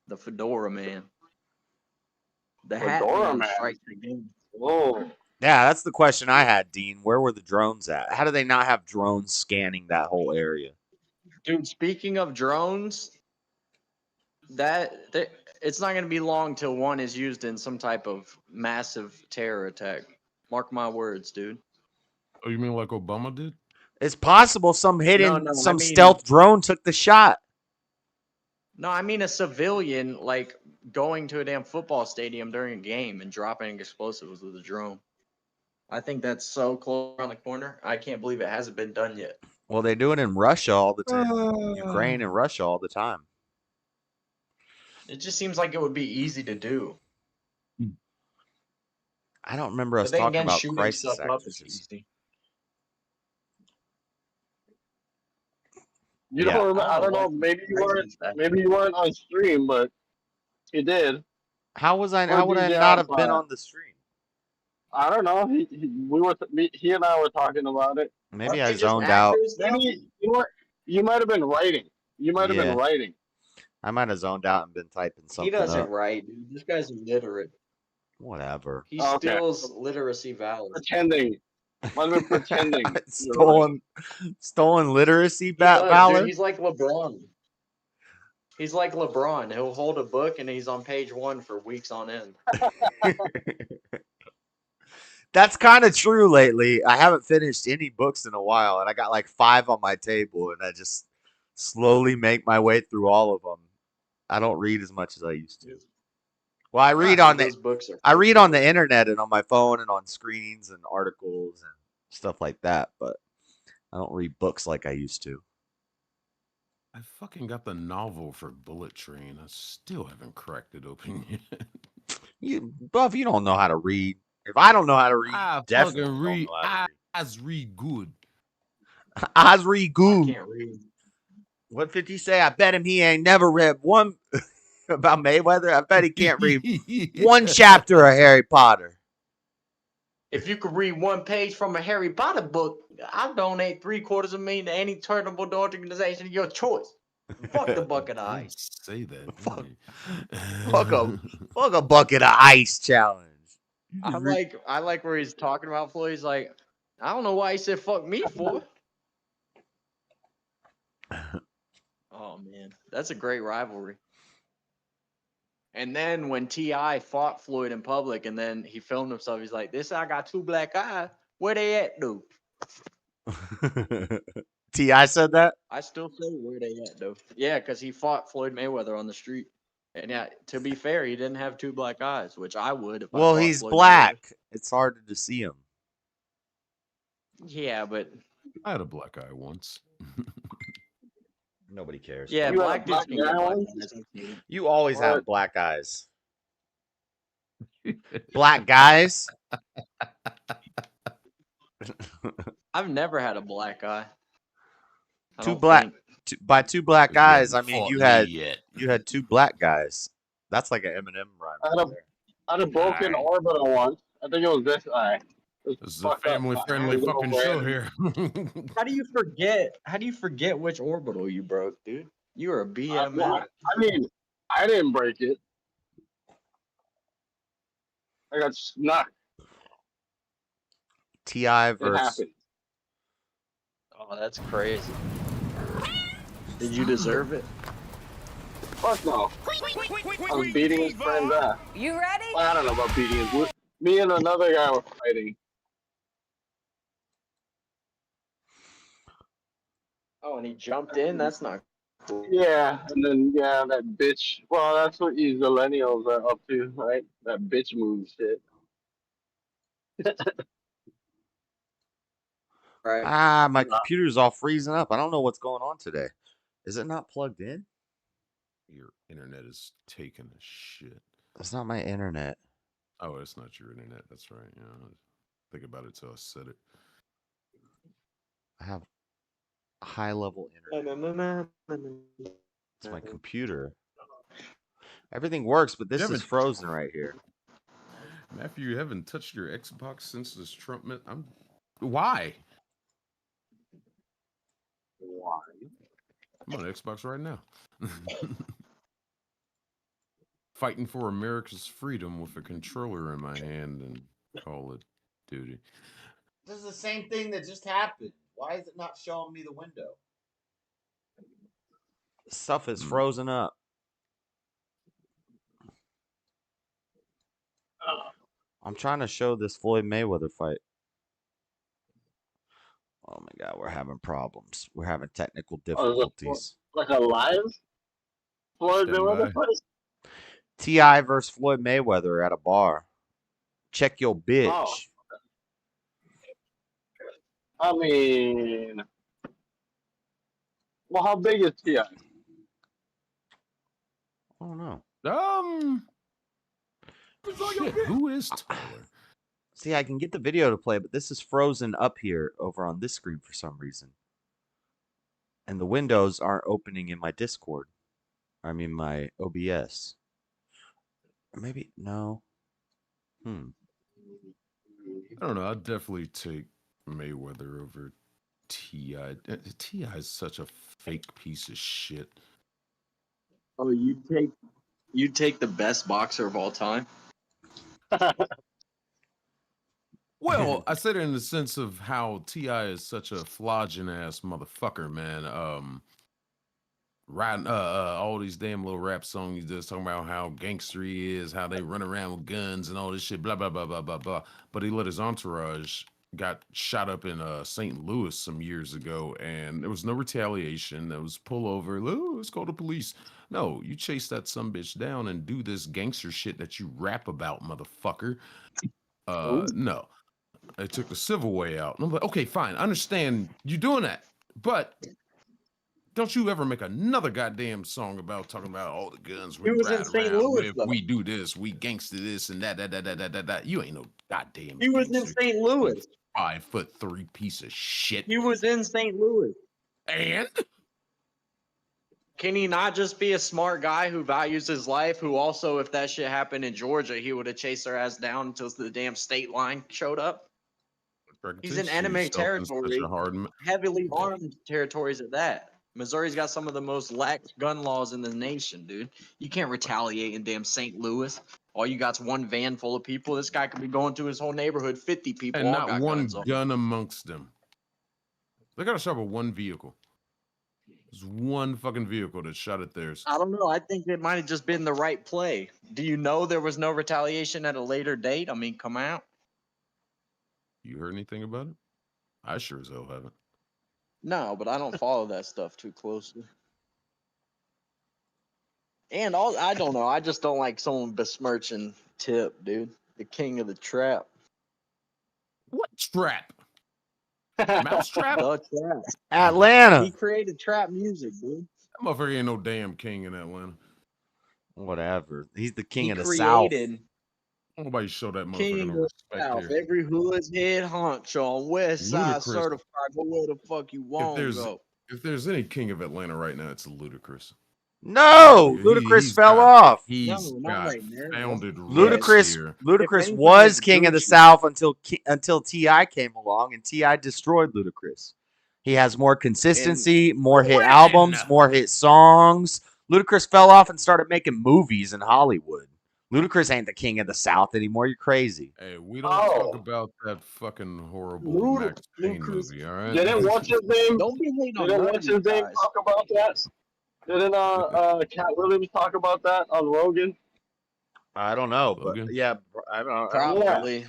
The fedora man. The hat Fedora man man. strikes again. Whoa. Yeah, that's the question I had, Dean. Where were the drones at? How do they not have drones scanning that whole area? Dude, speaking of drones, it's not going to be long till one is used in some type of massive terror attack. Mark my words, dude. Oh, you mean like Obama did? It's possible some hidden, No, I some mean- stealth drone took the shot. No, I mean a civilian like going to a damn football stadium during a game and dropping explosives with a drone. I think that's so close around the corner. I can't believe it hasn't been done yet. Well, they do it in Russia all the time. Ukraine and Russia all the time. It just seems like it would be easy to do. I don't remember us But then talking again, about shooting crisis stuff up is actors. easy. You Yeah. don't remember? I don't know. Maybe you weren't on stream, but you did. How was I? Or How would I DJ not have been Empire. on the stream? I don't know. He and I were talking about it. Maybe I zoned out. Maybe you might have been writing. You might have Yeah. been writing. I might have zoned out and been typing something He doesn't up. write, dude. This guy's illiterate. Whatever. He Okay. steals literacy values. Pretending. Might have been pretending. Stolen literacy He does, dude. valor. He's like LeBron. He's like LeBron. He'll hold a book and he's on page 1 for weeks on end. That's kind of true lately. I haven't finished any books in a while, and I got like 5 on my table, and I just slowly make my way through all of them. I don't read as much as I used to. Well, I read on Those books are the internet and on my phone and on screens and articles and stuff like that, but I don't read books like I used to. I fucking got the novel for Bullet Train. I still haven't cracked it open yet. Buff, you don't know how to read. If I don't know how to read, I definitely fucking don't read. know how to I read good. I read good. I can't read. What 50 say? I bet him he ain't never read one about Mayweather. I bet he can't read one chapter of Harry Potter. If you could read one page from a Harry Potter book, I'll donate $750,000 to any charitable organization of your choice. Fuck the bucket of ice. Say that. Fuck a bucket of ice challenge. I like where he's talking about Floyd. He's like, I don't know why he said fuck me for. Oh man, that's a great rivalry. And then when T.I. fought Floyd in public, and then he filmed himself, he's like, "This I got 2 black eyes. Where they at, dude?" T.I. said that? I still say where they at, though. Yeah, because he fought Floyd Mayweather on the street. And yeah, to be fair, he didn't have 2 black eyes, which I would if I Well, fought he's Floyd black. Mayweather. It's harder to see him. Yeah, but I had a black eye once. Nobody cares. yeah, You black had dudes can get black black eyes? eyes. You always Alright. have black eyes. Black guys? I've never had a black eye. I Two don't black think. by two black 'Cause you guys, haven't I mean fought me you yet. had two black guys. That's like an Eminem rhyme I right had a, there. I had a broken Alright. orbital once. I think it was this eye. It's This is a fucked up. family-friendly Little fucking show random. here. How do you forget? How do you forget which orbital you broke, dude? You were a Well, BMF. I mean, I didn't break it. I got snuck. Ti It versus happened. Oh, that's crazy. Did you deserve it? Fuck no. I was beating his friend's ass. You ready? Well, I don't know about beating his. Me and another guy were fighting. Oh, and he jumped in. That's not cool. Yeah, and then that bitch. Well, that's what you millennials are up to, right? That bitch move shit. Right. Ah, my computer's all freezing up. I don't know what's going on today. Is it not plugged in? Your internet is taking a shit. That's not my internet. Oh, it's not your internet. That's right. Yeah, think about it till I said it. I have high level internet. It's my computer. Everything works, but this is frozen right here. Matthew, you haven't touched your Xbox since this Trump. Why? Why? I'm on Xbox right now. Fighting for America's freedom with a controller in my hand and Call of Duty. This is the same thing that just happened. Why is it not showing me the window? Stuff is frozen up. I'm trying to show this Floyd Mayweather fight. Oh my God, we're having problems. We're having technical difficulties. Like a live Floyd Mayweather fight? Ti versus Floyd Mayweather at a bar. Check your bitch. Oh. I mean, well, how big is Ti? I don't know. Shit, who is taller? See, I can get the video to play, but this is frozen up here over on this screen for some reason. And the windows aren't opening in my Discord. I mean, my OBS. Or maybe, no. I don't know. I'd definitely take Mayweather over T.I. T.I. is such a fake piece of shit. Oh, you take the best boxer of all time? Well, I said it in the sense of how T.I. is such a flogging ass motherfucker, man. Writing all these damn little rap songs he does talking about how gangster he is, how they run around with guns and all this shit, blah blah blah blah blah blah. But he let his entourage got shot up in St. Louis some years ago, and there was no retaliation. There was pull over. Oh, let's call the police. No, you chase that sumbitch down and do this gangster shit that you rap about, motherfucker. No. They took the civil way out. And I'm like, okay, fine. I understand you doing that. But don't you ever make another goddamn song about talking about all the guns we was in ride St. around Louis, with. though. We do this. We gangster this and that. You ain't no goddamn He was in gangster. St. Louis. 5'3" piece of shit. He was in St. Louis. And? Can he not just be a smart guy who values his life, who also, if that shit happened in Georgia, he would have chased their ass down until the damn state line showed up? He's in enemy territory, heavily armed territories at that. Missouri's got some of the most lax gun laws in the nation, dude. You can't retaliate in damn St. Louis. All you got's one van full of people. This guy could be going to his whole neighborhood, 50 people. And all not got one guns on. gun amongst them. They got to shot with one vehicle. There's one fucking vehicle that shot at theirs. I don't know. I think it might have just been the right play. Do you know there was no retaliation at a later date? I mean, come out. You heard anything about it? I sure as hell haven't. No, but I don't follow that stuff too closely. And I don't know. I just don't like someone besmirching Tip, dude. The king of the trap. What trap? Mousetrap? The trap. Atlanta. He created trap music, dude. That motherfucker ain't no damn king in Atlanta. Whatever. He's the king He of the South. Nobody show that King motherfucker of no the respect South. here. Every hood's head honcho on West Side Ludacris. certified. Go where the fuck you If want to there's go. if there's any king of Atlanta right now, it's Ludacris. No, Nigga, Ludacris fell off. He's No, not got right now. founded roots Ludacris here. Ludacris anything, was it's king of the Gucci. South until T.I. came along, and T.I. destroyed Ludacris. He has more consistency, more hit albums, more hit songs. Ludacris fell off and started making movies in Hollywood. Ludacris ain't the king of the South anymore. You're crazy. Hey, we don't talk about that fucking horrible Max Payne movie, all right? Didn't what's his name? Don't be hating on Didn't none what's of his these name guys. talk about that? Didn't Cat Williams talk about that on Rogan? I don't know, but Logan? yeah, I don't know. Probably.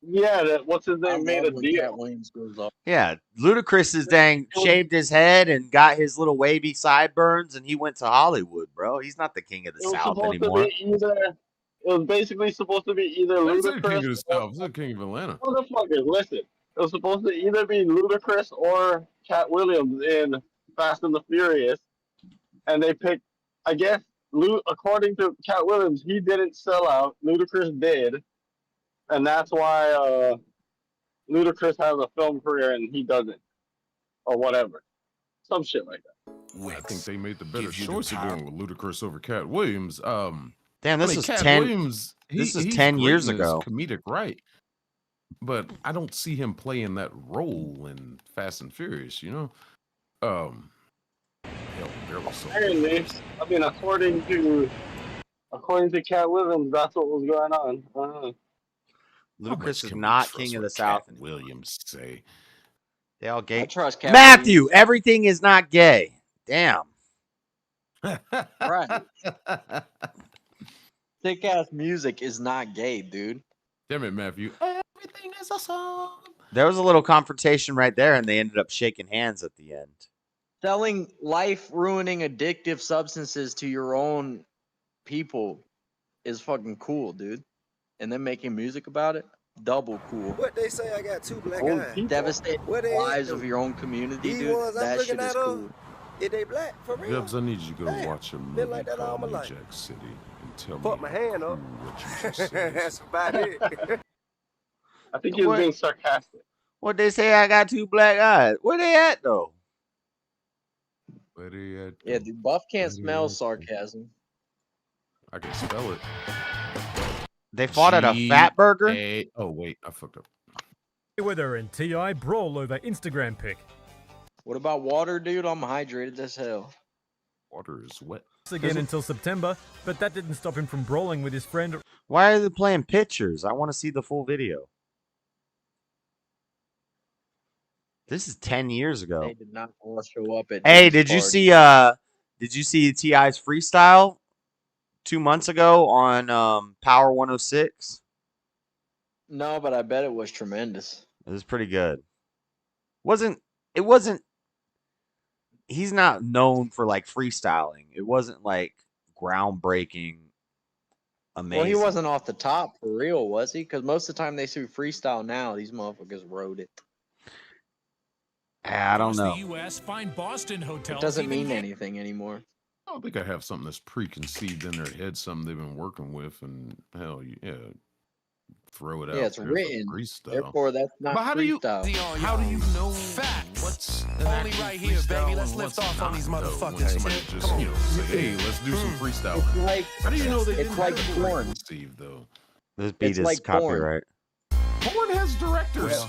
Yeah, that what's his I name made a love when Cat deal. Williams goes off. Yeah, Ludacris is dang shaved his head and got his little wavy sideburns, and he went to Hollywood, bro. He's not the king of the It was South supposed anymore. to be either. It was basically supposed to be either That's the king of the Ludacris. South. It's the king of Atlanta. Motherfuckers, listen. It was supposed to either be Ludacris or Cat Williams in Fast and the Furious, and they picked. I guess, according to Cat Williams, he didn't sell out. Ludacris did, and that's why Ludacris has a film career and he doesn't, or whatever, some shit like that. I think they made the better choice of going with Ludacris over Cat Williams. Damn, I this mean, is Cat 10. Williams. This is he's 10 great years in his ago. comedic right, but I don't see him playing that role in Fast and Furious. You know, hell, barely so. Apparently, I mean, according to Cat Williams, that's what was going on. Ludacris is not king of the South anymore. Williams say They all gay. I trust Cat Matthew, everything is not gay. Damn. Right. Thick ass music is not gay, dude. Damn it, Matthew. Everything is a song. There was a little confrontation right there, and they ended up shaking hands at the end. Selling life-ruining addictive substances to your own people is fucking cool, dude. And then making music about it, double cool. What they say, I got 2 black eyes. Devastating What the they lives at, of though? your own community, These dude. ones I'm That looking shit is at, cool. Is they black for real? Dubs, I need you to go Damn, watch a been movie like that all called my New life. Jack City and tell Put me my hand up. what you just said. That's about it. I think he was being sarcastic. What they say? I got 2 black eyes. Where they at though? Where they at? Yeah, dude, Buff can't Where they smell at? sarcasm. I can spell it. They fought at a Fat Burger. Oh wait, I fucked up. Weather and TI brawl over Instagram pic. What about water, dude? I'm hydrated as hell. Water is wet. Again until September, but that didn't stop him from brawling with his friend. Why are they playing pictures? I want to see the full video. This is 10 years ago. They did not all show up at. Hey, Dave's did you see T.I.'s freestyle 2 months ago on Power 106? No, but I bet it was tremendous. It was pretty good. He's not known for like freestyling. It wasn't like groundbreaking, amazing. Well, he wasn't off the top for real, was he? Because most of the time they see freestyle now, these motherfuckers wrote it. I don't know. The U.S. find Boston hotels. It doesn't even mean get- anything anymore. I don't think I have something that's preconceived in their head, something they've been working with, and hell, yeah, throw it out. Yeah, it's there for written. freestyle. Therefore, that's not But how do you freestyle. how do you know Fact. what's an Only actual right here, freestyle baby. Let's and lift what's off on not, these though, motherfuckers. when somebody just say, hey, let's do some freestyle. It's like, How do you know they it's didn't like have it porn. preconceived, though? This beat It's is like porn. copyright. Porn has directors.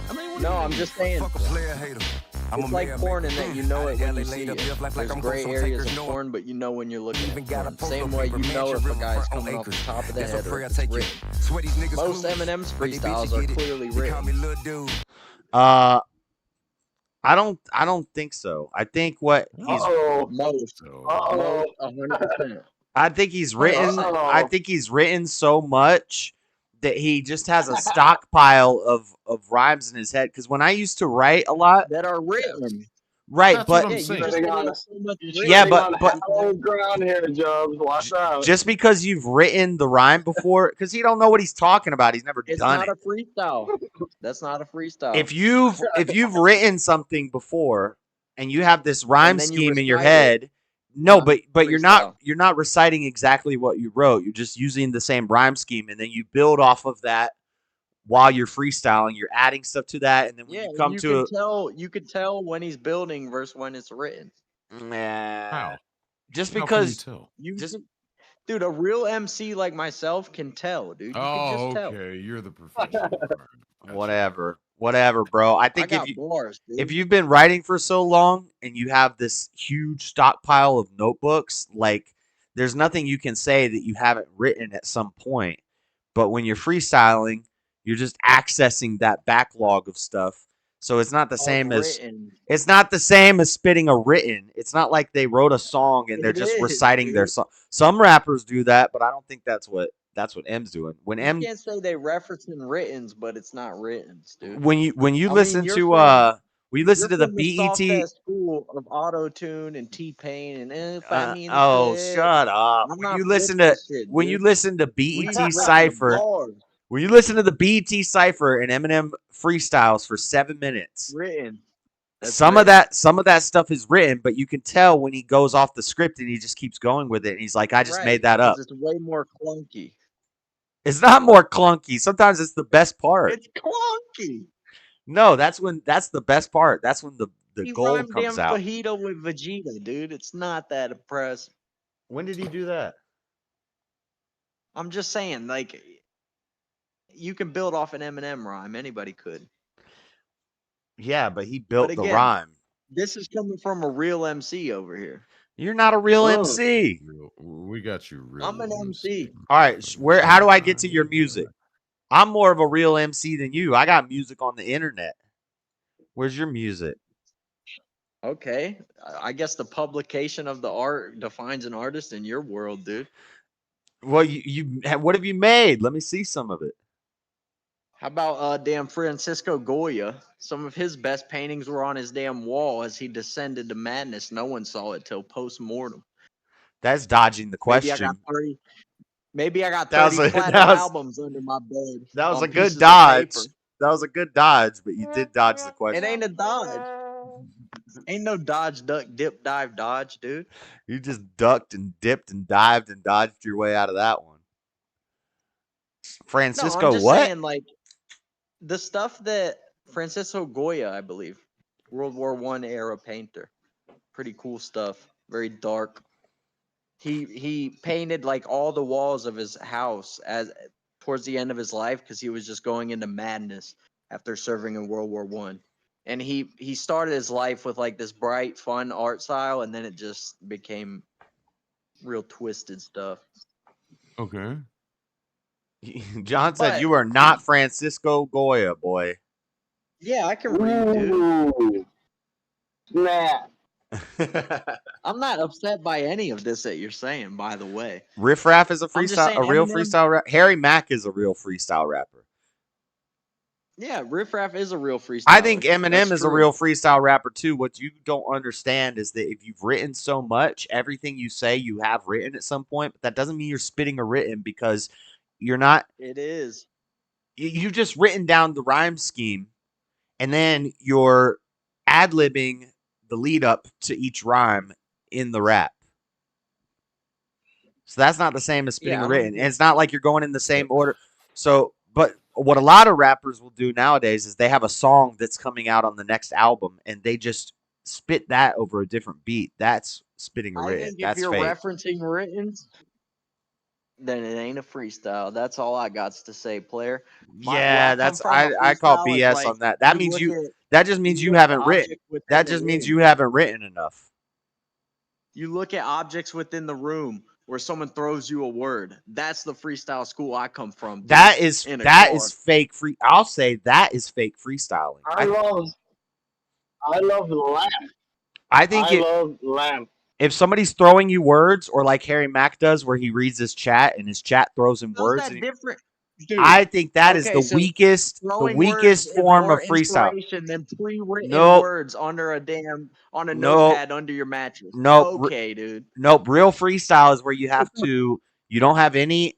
I mean, what do No, you I'm mean? just saying. It's like porn in that you know it when you see it. There's gray areas in porn, but you know when you're looking at porn. Same way you know if a guy's coming off the top of the head or if it's written. Most Eminem's freestyles are clearly written. I don't think so. I think what he's Most. 100%. I think he's written I think he's written so much that he just has a stockpile of rhymes in his head. Because when I used to write a lot, that are written. Right, That's but what I'm saying. yeah, but old ground here, Jobs. Watch out. just because you've written the rhyme before, because he don't know what he's talking about. He's never It's done not it. a freestyle. That's not a freestyle. If you've written something before and you have this rhyme And then you scheme in your recite it. head, No, Not but freestyle. you're not reciting exactly what you wrote. You're just using the same rhyme scheme, and then you build off of that while you're freestyling. You're adding stuff to that, and then when Yeah, you and come to you can tell when he's building versus when it's written. Nah, just How can you because tell? Dude, a real MC like myself can tell, dude. You can just Oh, tell. okay. You're the professional. whatever, bro. I I think got bars, if dude. you've been writing for so long and you have this huge stockpile of notebooks, like there's nothing you can say that you haven't written at some point. But when you're freestyling, you're just accessing that backlog of stuff. So it's not the same as Written. spitting a written. It's not like they wrote a song and they're It just is, reciting their dude. song. Some rappers do that, but I don't think that's what M's doing. You can't say they referencing writtens, but it's not writtens, dude. When you I listen mean, to when you listen you're to the from the soft BET. ass school of auto tune and T-Pain and find me in the Oh, clip. shut up! I'm not with this shit, When you dude. listen to We BET rapping Cipher, bars. when you listen to the BET Cipher and Eminem freestyles for 7 minutes, Written. some of that stuff is written, but you can tell when he goes off the script and he just keeps going with it. And he's like, I just made that up. It's way more clunky. It's not more clunky. Sometimes it's the best part. It's clunky. No, that's the best part. That's when the He gold rhymed comes damn out. fajita with Vegeta, dude. It's not that impressive. When did he do that? I'm just saying, like, you can build off an Eminem rhyme. Anybody could. Yeah, but he built But the again, rhyme. This is coming from a real MC over here. You're not a real MC. We got you real. I'm an MC. All right, how do I get to your music? I'm more of a real MC than you. I got music on the internet. Where's your music? Okay, I guess the publication of the art defines an artist in your world, dude. Well, what have you made? Let me see some of it. How about damn Francisco Goya? Some of his best paintings were on his damn wall as he descended to madness. No one saw it till post-mortem. That's dodging the question. Maybe I got 30 platinum albums under my bed. That was a good dodge. That was a good dodge, but you did dodge the question. It ain't a dodge. Ain't no dodge, duck, dip, dive, dodge, dude. You just ducked and dipped and dived and dodged your way out of that one. Francisco, no, I'm just what? saying, like, the stuff that Francisco Goya, I believe, World War I era painter, pretty cool stuff. Very dark. He painted like all the walls of his house as towards the end of his life because he was just going into madness after serving in World War I. And he started his life with like this bright, fun art style, and then it just became real twisted stuff. Okay. John said you are not Francisco Goya, boy. Yeah, I can read, dude. Snap. I'm not upset by any of this that you're saying, by the way. Riff Raff is a saying, real Eminem, freestyle rapper. Harry Mack is a real freestyle rapper. Yeah, Riff Raff is a real freestyle. I think Eminem is a real freestyle rapper too. What you don't understand is that if you've written so much, everything you say you have written at some point, but that doesn't mean you're spitting a written because you're not. It is. You've just written down the rhyme scheme, and then you're ad-libbing the lead up to each rhyme in the rap. So that's not the same as spitting a written. And it's not like you're going in the same order. So, but what a lot of rappers will do nowadays is they have a song that's coming out on the next album and they just spit that over a different beat. That's spitting a written. I think that's if you're fake. referencing written, then it ain't a freestyle. That's all I got to say, player. Yeah, I call BS like, on that. That means that just means you haven't written. That just means you haven't written enough. You look at objects within the room where someone throws you a word. That's the freestyle school I come from. Dude, that is fake free. I'll say that is fake freestyling. I love lamp. I think I love lamp. If somebody's throwing you words, or like Harry Mack does, where he reads his chat and his chat throws him words, different. Dude, I think that is the weakest form of freestyle. Than pre-written words under a notepad under your mattress. Nope. Okay, dude. Nope. Real freestyle is where you have to. You don't have any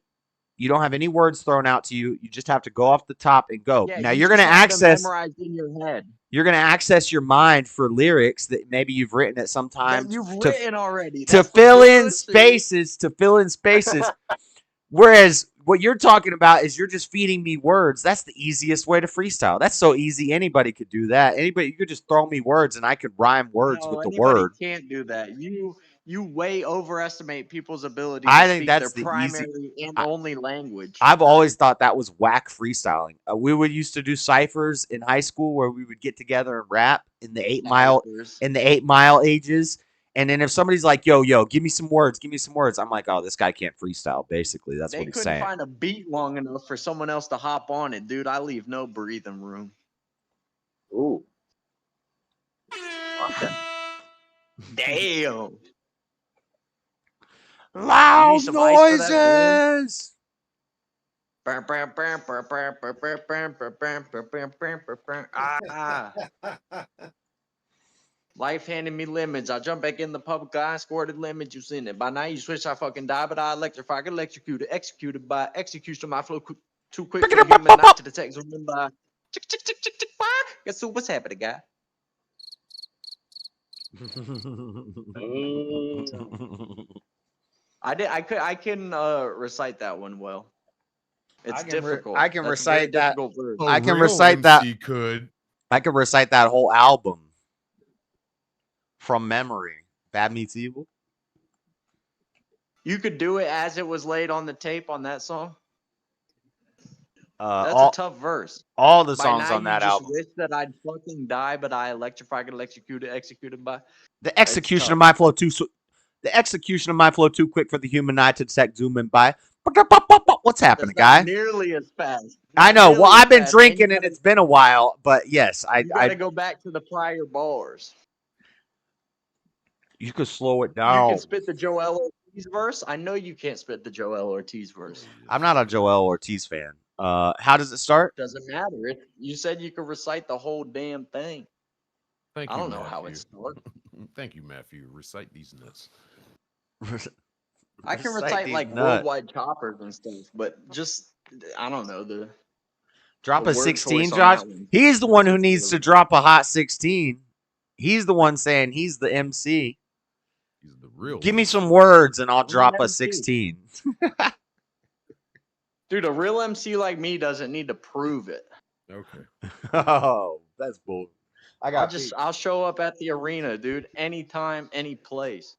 You don't have any words thrown out to you. You just have to go off the top and go. Yeah, Now you you're going just to have them access memorized in your head your mind for lyrics that maybe you've written at some time that you've to written already. to That's the fill in bullshit. spaces. Whereas what you're talking about is you're just feeding me words. That's the easiest way to freestyle. That's so easy. Anybody could do that. Anybody, you could just throw me words and I could rhyme words No, with the anybody word. can't do that. You way overestimate people's ability to I think speak their that's the easy. primary and only language. I've always thought that was whack freestyling. We would used to do ciphers in high school where we would get together and rap in the 8 mile Ciphers. ages. And then if somebody's like, yo, give me some words, I'm like, oh, this guy can't freestyle. Basically, that's They what he's couldn't saying. find a beat long enough for someone else to hop on it, dude. I leave no breathing room. Ooh. Damn. Loud some ice for that noises. Ah. Life handed me lemons. I jump back in the public eye, squirted lemons. You seen it. By now you switch, I fucking die, but I electrify, get electrocuted, executed by execution. My flow too quick for the human not to detect. So by guess what's happening, guy? I can recite that one well. It's difficult. I can That's a very recite that. difficult verse. I can real recite MC that. Could. I can recite that whole album from memory. Bad Meets Evil. You could do it as it was laid on the tape on that song. That's All, a tough verse. All the By songs now, on that you just album. wish that I'd fucking die, but I electrified, executed by. The execution of my flow too. The execution of my flow too quick for the human eye to detect, zoom in by. What's happening, guy? Nearly as fast. I know. Well, I've been drinking and it's been a while, but yes, You gotta go back to the prior bars. You could slow it You down. can spit the Joel Ortiz verse. I know you can't spit the Joel Ortiz verse. I'm not a Joel Ortiz fan. How does it start? Doesn't matter. You said you could recite the whole damn thing. Thank I you, don't know how Matthew. it starts. Thank you, Matthew. Recite these nuts. I can recite like worldwide choppers and stuff, but just I don't know the drop the a word 16, choice on Josh. that one. He's the one who needs to drop a hot 16. He's the one saying he's the MC. He's the real. Give me some words and I'll I'm drop an a MC. 16. Dude, a real MC like me doesn't need to prove it. Okay. Oh, that's bull. I'll show up at the arena, dude, anytime, any place.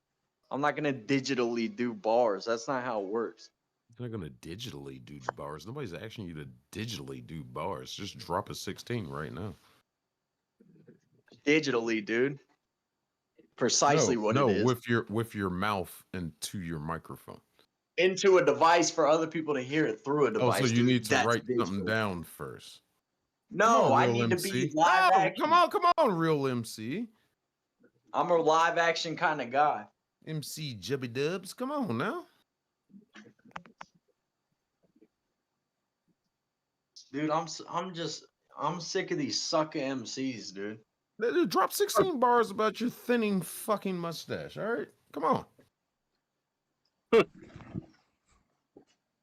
I'm not gonna digitally do bars. That's not how it works. You're not gonna digitally do bars. Nobody's asking you to digitally do bars. Just drop a 16 right now. Digitally, dude. Precisely what it is. with your mouth into your microphone. Into a device for other people to hear it through a device. Oh, so you dude. need to That's write digital. something down first. No, I need to be live action. Come on, real MC. I'm a live action kind of guy. MC Jubby Dubs, come on now. Dude, I'm sick of these sucker MCs, dude. Dude, drop 16 bars about your thinning fucking mustache, all right? Come on.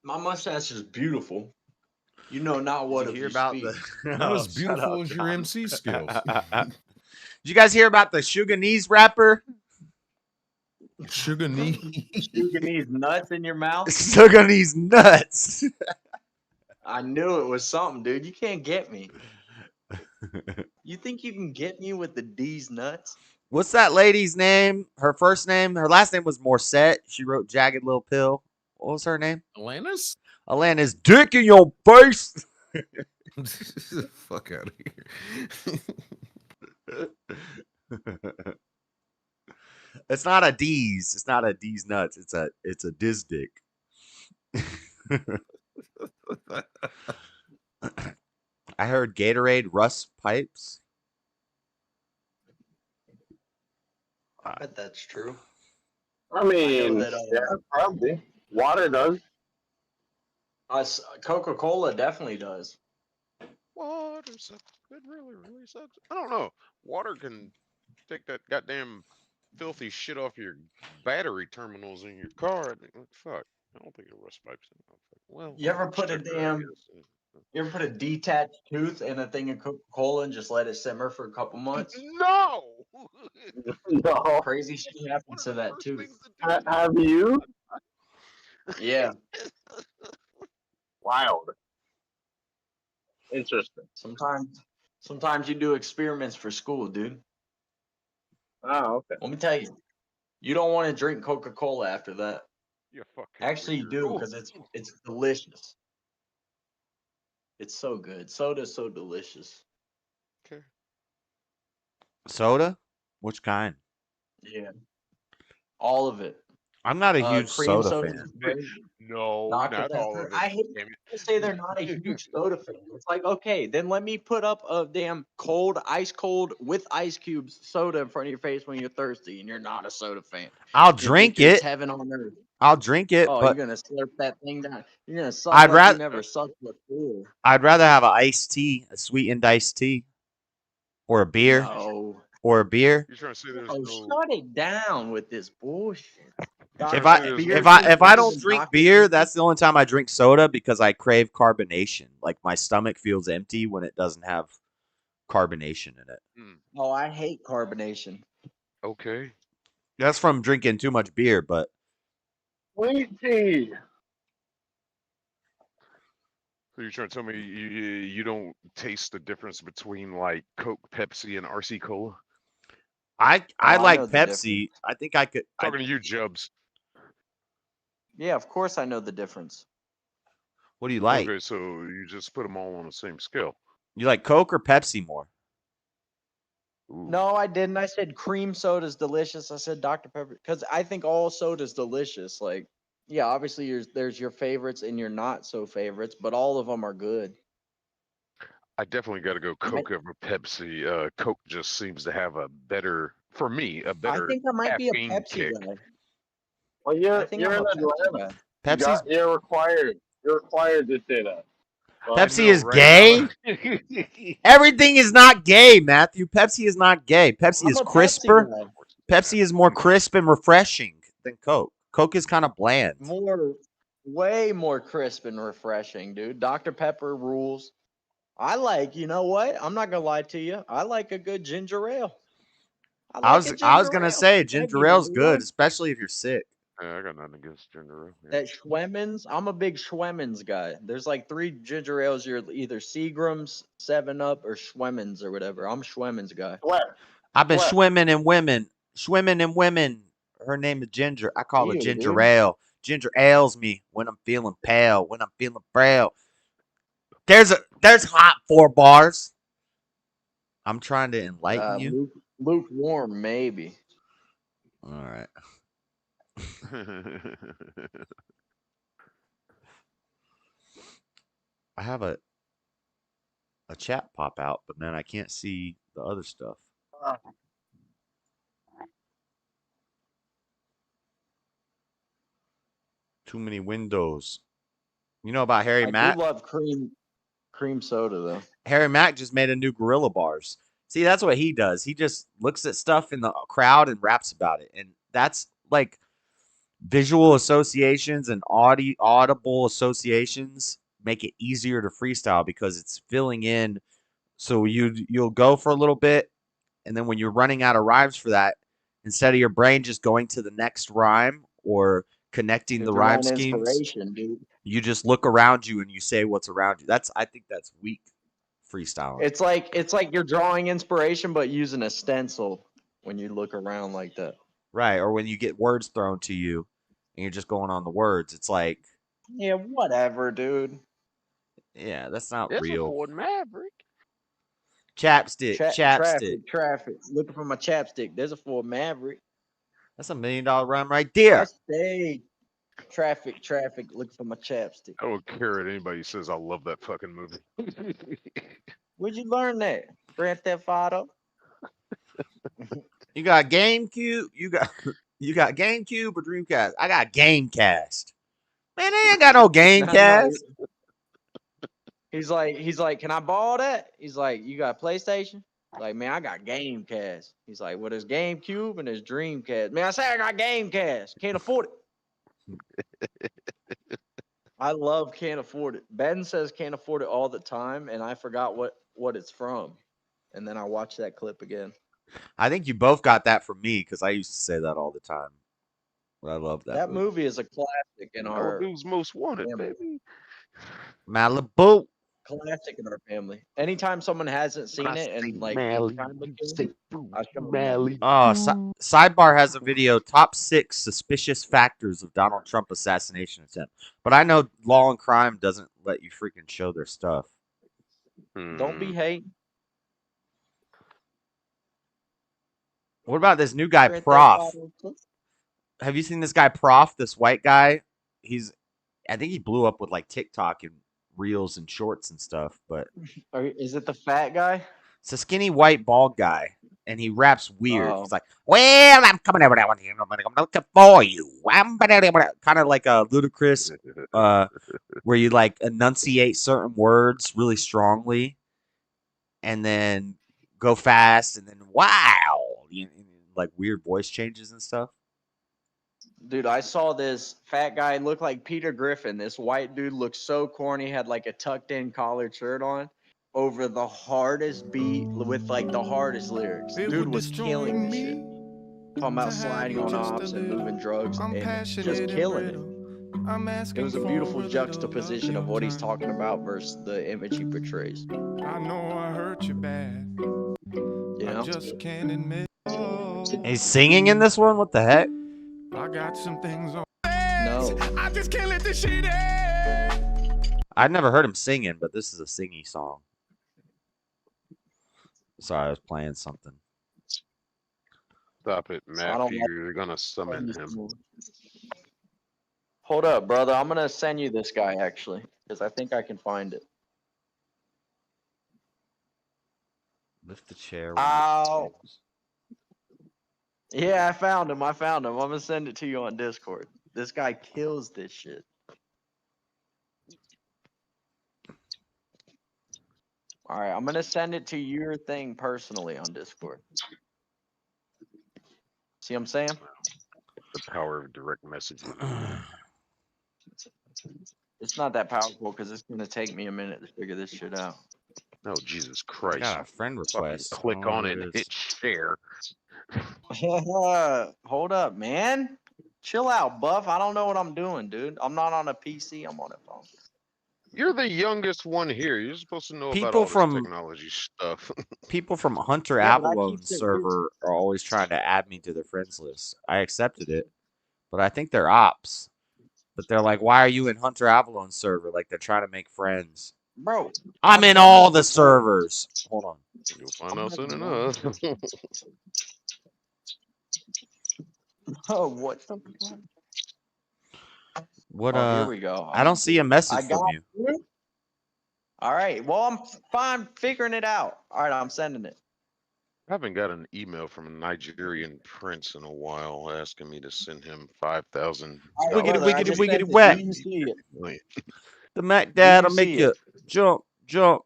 My mustache is beautiful. You know not what Did you hear of about speak. the Not as beautiful as your MC skills. Did you guys hear about the Suganese rapper? Suganese. Suganese nuts in your mouth? Suganese nuts. I knew it was something, dude. You can't get me. You think you can get me with the D's nuts? What's that lady's name? Her first name? Her last name was Morissette. She wrote Jagged Little Pill. What was her name? Alanis? Alanis, dick in your face. Fuck out of here. It's not a D's. It's not a D's nuts. It's a Diz dick. I heard Gatorade rust pipes. I bet that's true. I mean, yeah, probably. Water does. Coca-Cola definitely does. Water sucks. It really, really sucks. I don't know. Water can take that goddamn filthy shit off your battery terminals in your car. Fuck. I don't think it rust pipes. Well, You ever put a stricter, I damn? guess. You ever put a detached tooth in a thing of Coca-Cola and just let it simmer for a couple months? No. No. Crazy shit happens to that tooth. Have you? Yeah. Wild. Interesting. Sometimes you do experiments for school, dude. Oh, okay. Let me tell you, you don't want to drink Coca-Cola after that. You're fucking Actually, you do weird. because it's delicious. It's so good. Soda's so delicious. Okay. Soda? Which kind? Yeah, all of it. I'm not a huge Cream soda soda. fan. No, Dr. not all Pepper. of it. I hate Damn people say they're not a huge soda fan. It's like, okay, then let me put up a damn ice cold with ice cubes soda in front of your face when you're thirsty and you're not a soda fan. I'll You think drink it's it. heaven on earth. I'll drink it, Oh, you're but gonna slurp that thing down. You're gonna suck I'd like you rather never sucked before. I'd rather have an iced tea, a sweetened iced tea, or a beer, No. or a beer. You're trying to say there's Oh, no. shut it down with this bullshit. You're If trying to say I there's Beer if no. I tastes if I better don't than drink Dr. beer, Pepper? that's the only time I drink soda because I crave carbonation. Like my stomach feels empty when it doesn't have carbonation in it. Oh, I hate carbonation. Okay. That's from drinking too much beer, but Sweet tea. So you're trying to tell me you don't taste the difference between like Coke, Pepsi, and RC Cola? I I know like the difference. Pepsi. I think I could. Talking to you, Jubs. Yeah, of course I know the difference. What do you like? Okay, so you just put them all on the same scale. You like Coke or Pepsi more? Ooh. No, I didn't. I said cream soda's delicious. I said Dr. Pepper because I think all soda's delicious. Like, yeah, obviously there's your favorites and your not so favorites, but all of them are good. I definitely got to go Coke over Pepsi. Coke just seems to have a better, for me, a I better think I might be a caffeine Pepsi kick. guy. Well, I think you're I'm in a Pepsi Atlanta. guy. Pepsi's You're required. You're required to say that. But I Pepsi know, is right? gay. Everything is not gay, Matthew. Pepsi is not gay. Pepsi I'm is a Pepsi crisper. guy. Pepsi is more crisp and refreshing than Coke. Coke is kind of bland. Way more crisp and refreshing, dude. Dr. Pepper rules. I like, you know what? I'm not gonna lie to you. I like a good ginger ale. I was gonna say That'd ginger be ale's number good, one. especially if you're sick. Yeah, I got nothing against ginger ale. Yeah. That Schwemmens, I'm a big Schwemmens guy. There's like 3 ginger ales. You're either Seagram's, 7-Up, or Schwemmens or whatever. I'm Schwemmens guy. I've been What? swimming in women. Her name is Ginger. I call her Ew, ginger dude. ale. Ginger ails me when I'm feeling pale, when I'm feeling frail. There's hot 4 bars. I'm trying to enlighten you. Lukewarm, maybe. All right. I have a chat pop out, but then I can't see the other stuff. Too many windows. You know about Harry I Mack? do love cream soda though. Harry Mack just made a new Gorilla Bars. See, that's what he does. He just looks at stuff in the crowd and raps about it. And that's like visual associations and audible associations make it easier to freestyle because it's filling in. So you'll go for a little bit, and then when you're running out of rhymes for that, instead of your brain just going to the next rhyme or connecting the You're rhyme drawing schemes, inspiration, dude. you just look around you and you say what's around you. I think that's weak freestyling. It's like you're drawing inspiration, but using a stencil when you look around like that. Right, or when you get words thrown to you and you're just going on the words, it's like, Yeah, whatever, dude. yeah, that's not It's a real. Ford Maverick. Chapstick. Traffic. Looking for my chapstick. There's a Ford Maverick. That's $1 million rhyme right there. I stay. Traffic. Looking for my chapstick. I don't care what anybody says. I love that fucking movie. Where'd you learn that? Grand Theft Auto. You got GameCube. You got GameCube or Dreamcast. I got Gamecast. Man, they ain't got no Gamecast. No. He's like, can I borrow that? He's like, you got a PlayStation? Like, man, I got Gamecast. He's like, well, there's GameCube and there's Dreamcast. Man, I say I got Gamecast. Can't afford it. I love Can't Afford It. Ben says Can't Afford It all the time, and I forgot what it's from. And then I watched that clip again. I think you both got that from me because I used to say that all the time. But I love that movie. Movie is a classic in our Malibu's Most Wanted, family. baby. Malibu. Classic in our family. Anytime someone hasn't seen it and like FaceTime with me, I show them that. Oh, Sidebar has a video, top 6 suspicious factors of Donald Trump assassination attempt. But I know Law and Crime doesn't let you freaking show their stuff. Don't be hate. What about this new guy, Grand Theft Prof? Auto. Have you seen this guy, Prof? This white guy? I think he blew up with like TikTok and reels and shorts and stuff. But Is it the fat guy? it's a skinny white bald guy, and he raps weird. Oh. He's like, "Well, I'm coming over there. I'm looking for you." I'm kind of like a ludicrous, where you like enunciate certain words really strongly, and then go fast, and then wow, like weird voice changes and stuff. Dude, I saw this fat guy look like Peter Griffin. This white dude looked so corny, had like a tucked in collared shirt on over the hardest beat with like the hardest lyrics. Dude was killing this shit. Talking about sliding on ops and moving drugs and just killing it. It was a beautiful juxtaposition of what he's talking about versus the image he portrays. I know I hurt you bad. You know? I just can't admit. He's singing in this one? What the heck? I got some things on. No. I just can't let this shit end. I've never heard him singing, but this is a singy song. Sorry, I was playing something. Stop it, Matthew. You're gonna summon him. Hold up, brother. I'm gonna send you this guy actually, because I think I can find it. Lift the chair. Ow. Yeah, I found him. I'm gonna send it to you on Discord. This guy kills this shit. All right, I'm gonna send it to your thing personally on Discord. See what I'm saying? The power of direct messaging. It's not that powerful because it's gonna take me a minute to figure this shit out. Oh, Jesus Christ. I got a friend request. Click on it and hit share. Hold up, man. Chill out, Buff. I don't know what I'm doing, dude. I'm not on a PC. I'm on a phone. You're the youngest one here. You're supposed to know about People all from- this technology stuff. People from Hunter Yeah, but I Avalone keep it server are always trying to add me to their friends list. I accepted it, but I think they're ops. But they're like, "Why are you in Hunter Avalone server?" Like they're trying to make friends. Bro, I'm in all the servers. Hold on. You'll find out soon enough. Oh, what the fuck? What? Oh, here we go. I don't see a message I from got you. you. All right. Well, I'm fine figuring it out. All right, I'm sending it. I haven't got an email from a Nigerian prince in a while asking me to send him 5,000. Wiggity, wiggity, wiggity, wet. Do you see it? The Mac Dad will you make see you it? jump.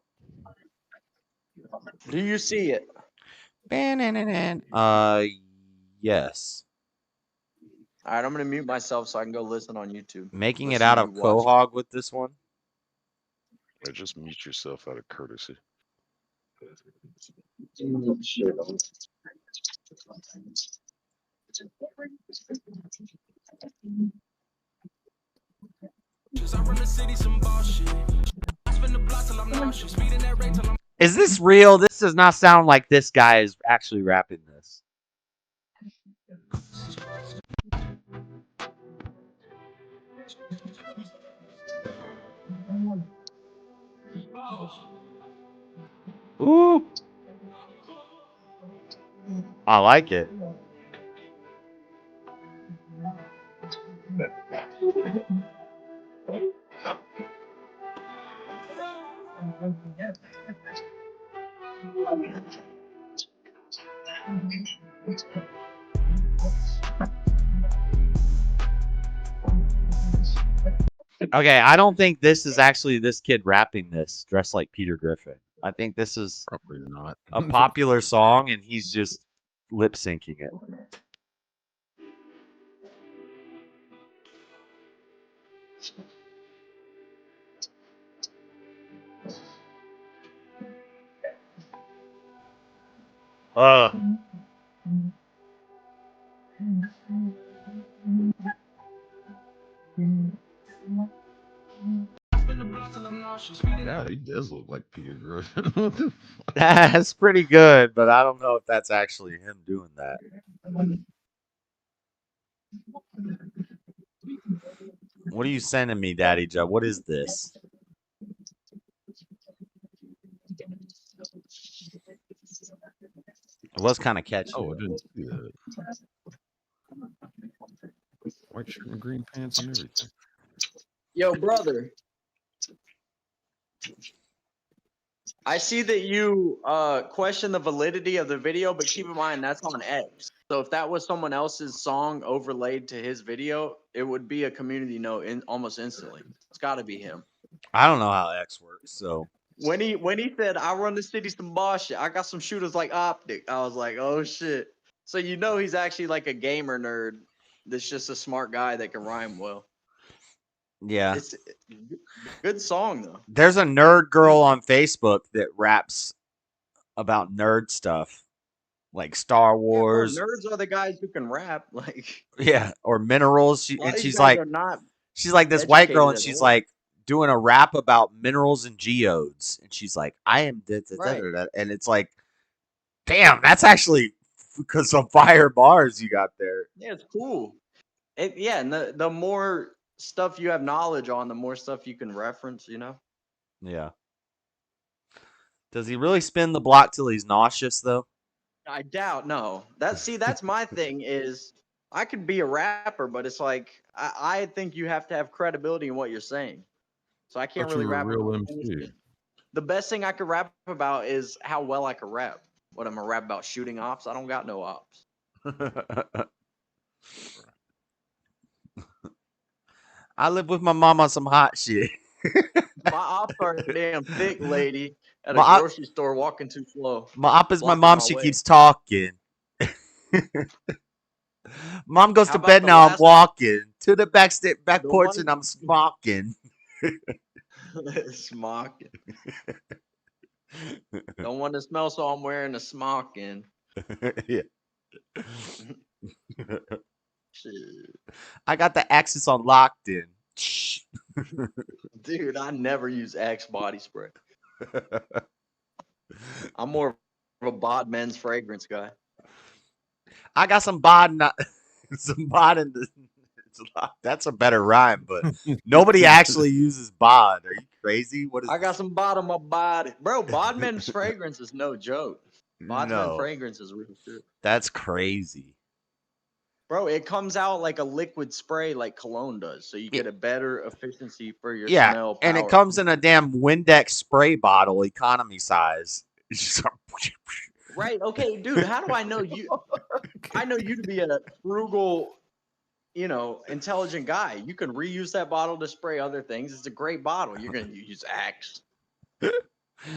Do you see it? Yes. All right, I'm gonna mute myself so I can go listen on YouTube. Making Listen it out to of you watch it. Quahog with this one. Yeah, just mute yourself out of courtesy. Is this real? This does not sound like this guy is actually rapping this. Ooh. I like it. Okay, I don't think this is actually this kid rapping this dressed like Peter Griffin. I think this is probably not a popular song and he's just lip syncing it. Yeah, he does look like Peter Griffin. What the fuck? That's pretty good, but I don't know if that's actually him doing that. What are you sending me, Daddy Joe? What is this? It was kind of catchy. Oh, I didn't see that. White shirt and green pants and everything. Yo, brother. I see that you question the validity of the video, but keep in mind that's on X. So if that was someone else's song overlaid to his video, it would be a community note almost instantly. It's got to be him. I don't know how X works, so When he said, "I run the city some boss shit," I got some shooters like Optic. I was like, "Oh shit!" So you know he's actually like a gamer nerd. That's just a smart guy that can rhyme well. yeah. It's good song though. There's a nerd girl on Facebook that raps about nerd stuff, like Star Yeah, bro, Wars. nerds are the guys who can rap. Like, Yeah, or minerals. a lot of these She's guys like, are not she's like this white girl, and educated at she's all. like doing a rap about minerals and geodes, and she's like, I am Right. and it's like, damn, that's actually because some fire bars you got there. Yeah, it's cool. Yeah, and the more stuff you have knowledge on, the more stuff you can reference. You know. Yeah. Does he really spin the block till he's nauseous though? I doubt. No. That's my thing is I could be a rapper, but it's like I think you have to have credibility in what you're saying. So I can't Thought you really were a rap real about MC. anything. The best thing I could rap about is how well I could rap. What I'm gonna rap about shooting ops? I don't got no ops. I live with my mom on some hot shit. My ops are a damn thick lady at a My op- grocery store walking too slow. My op is my blocking mom. my She way. keeps talking. Mom goes How to about bed the now. I'm last walking to the back the porch one and I'm smocking. smocking? Don't want to smell, so I'm wearing a smocking. Yeah. Shit. I got the Axis on locked in. Dude, I never use Axe body spray. I'm more of a bod men's fragrance guy. I got some bod, some bod in the. That's a better rhyme, but nobody actually uses bod. Are you crazy? What is? I got some bod on my body, bro. Bod men's fragrance is no joke. Bod men's No, fragrance is real shit. that's crazy. Bro, it comes out like a liquid spray like cologne does, so you get a better efficiency for your Yeah, smell. and it power. comes in a damn Windex spray bottle, economy size. It's just Right, okay, dude, how do I know you? I know you to be a frugal, intelligent guy. You can reuse that bottle to spray other things. It's a great bottle. You're going to use Axe.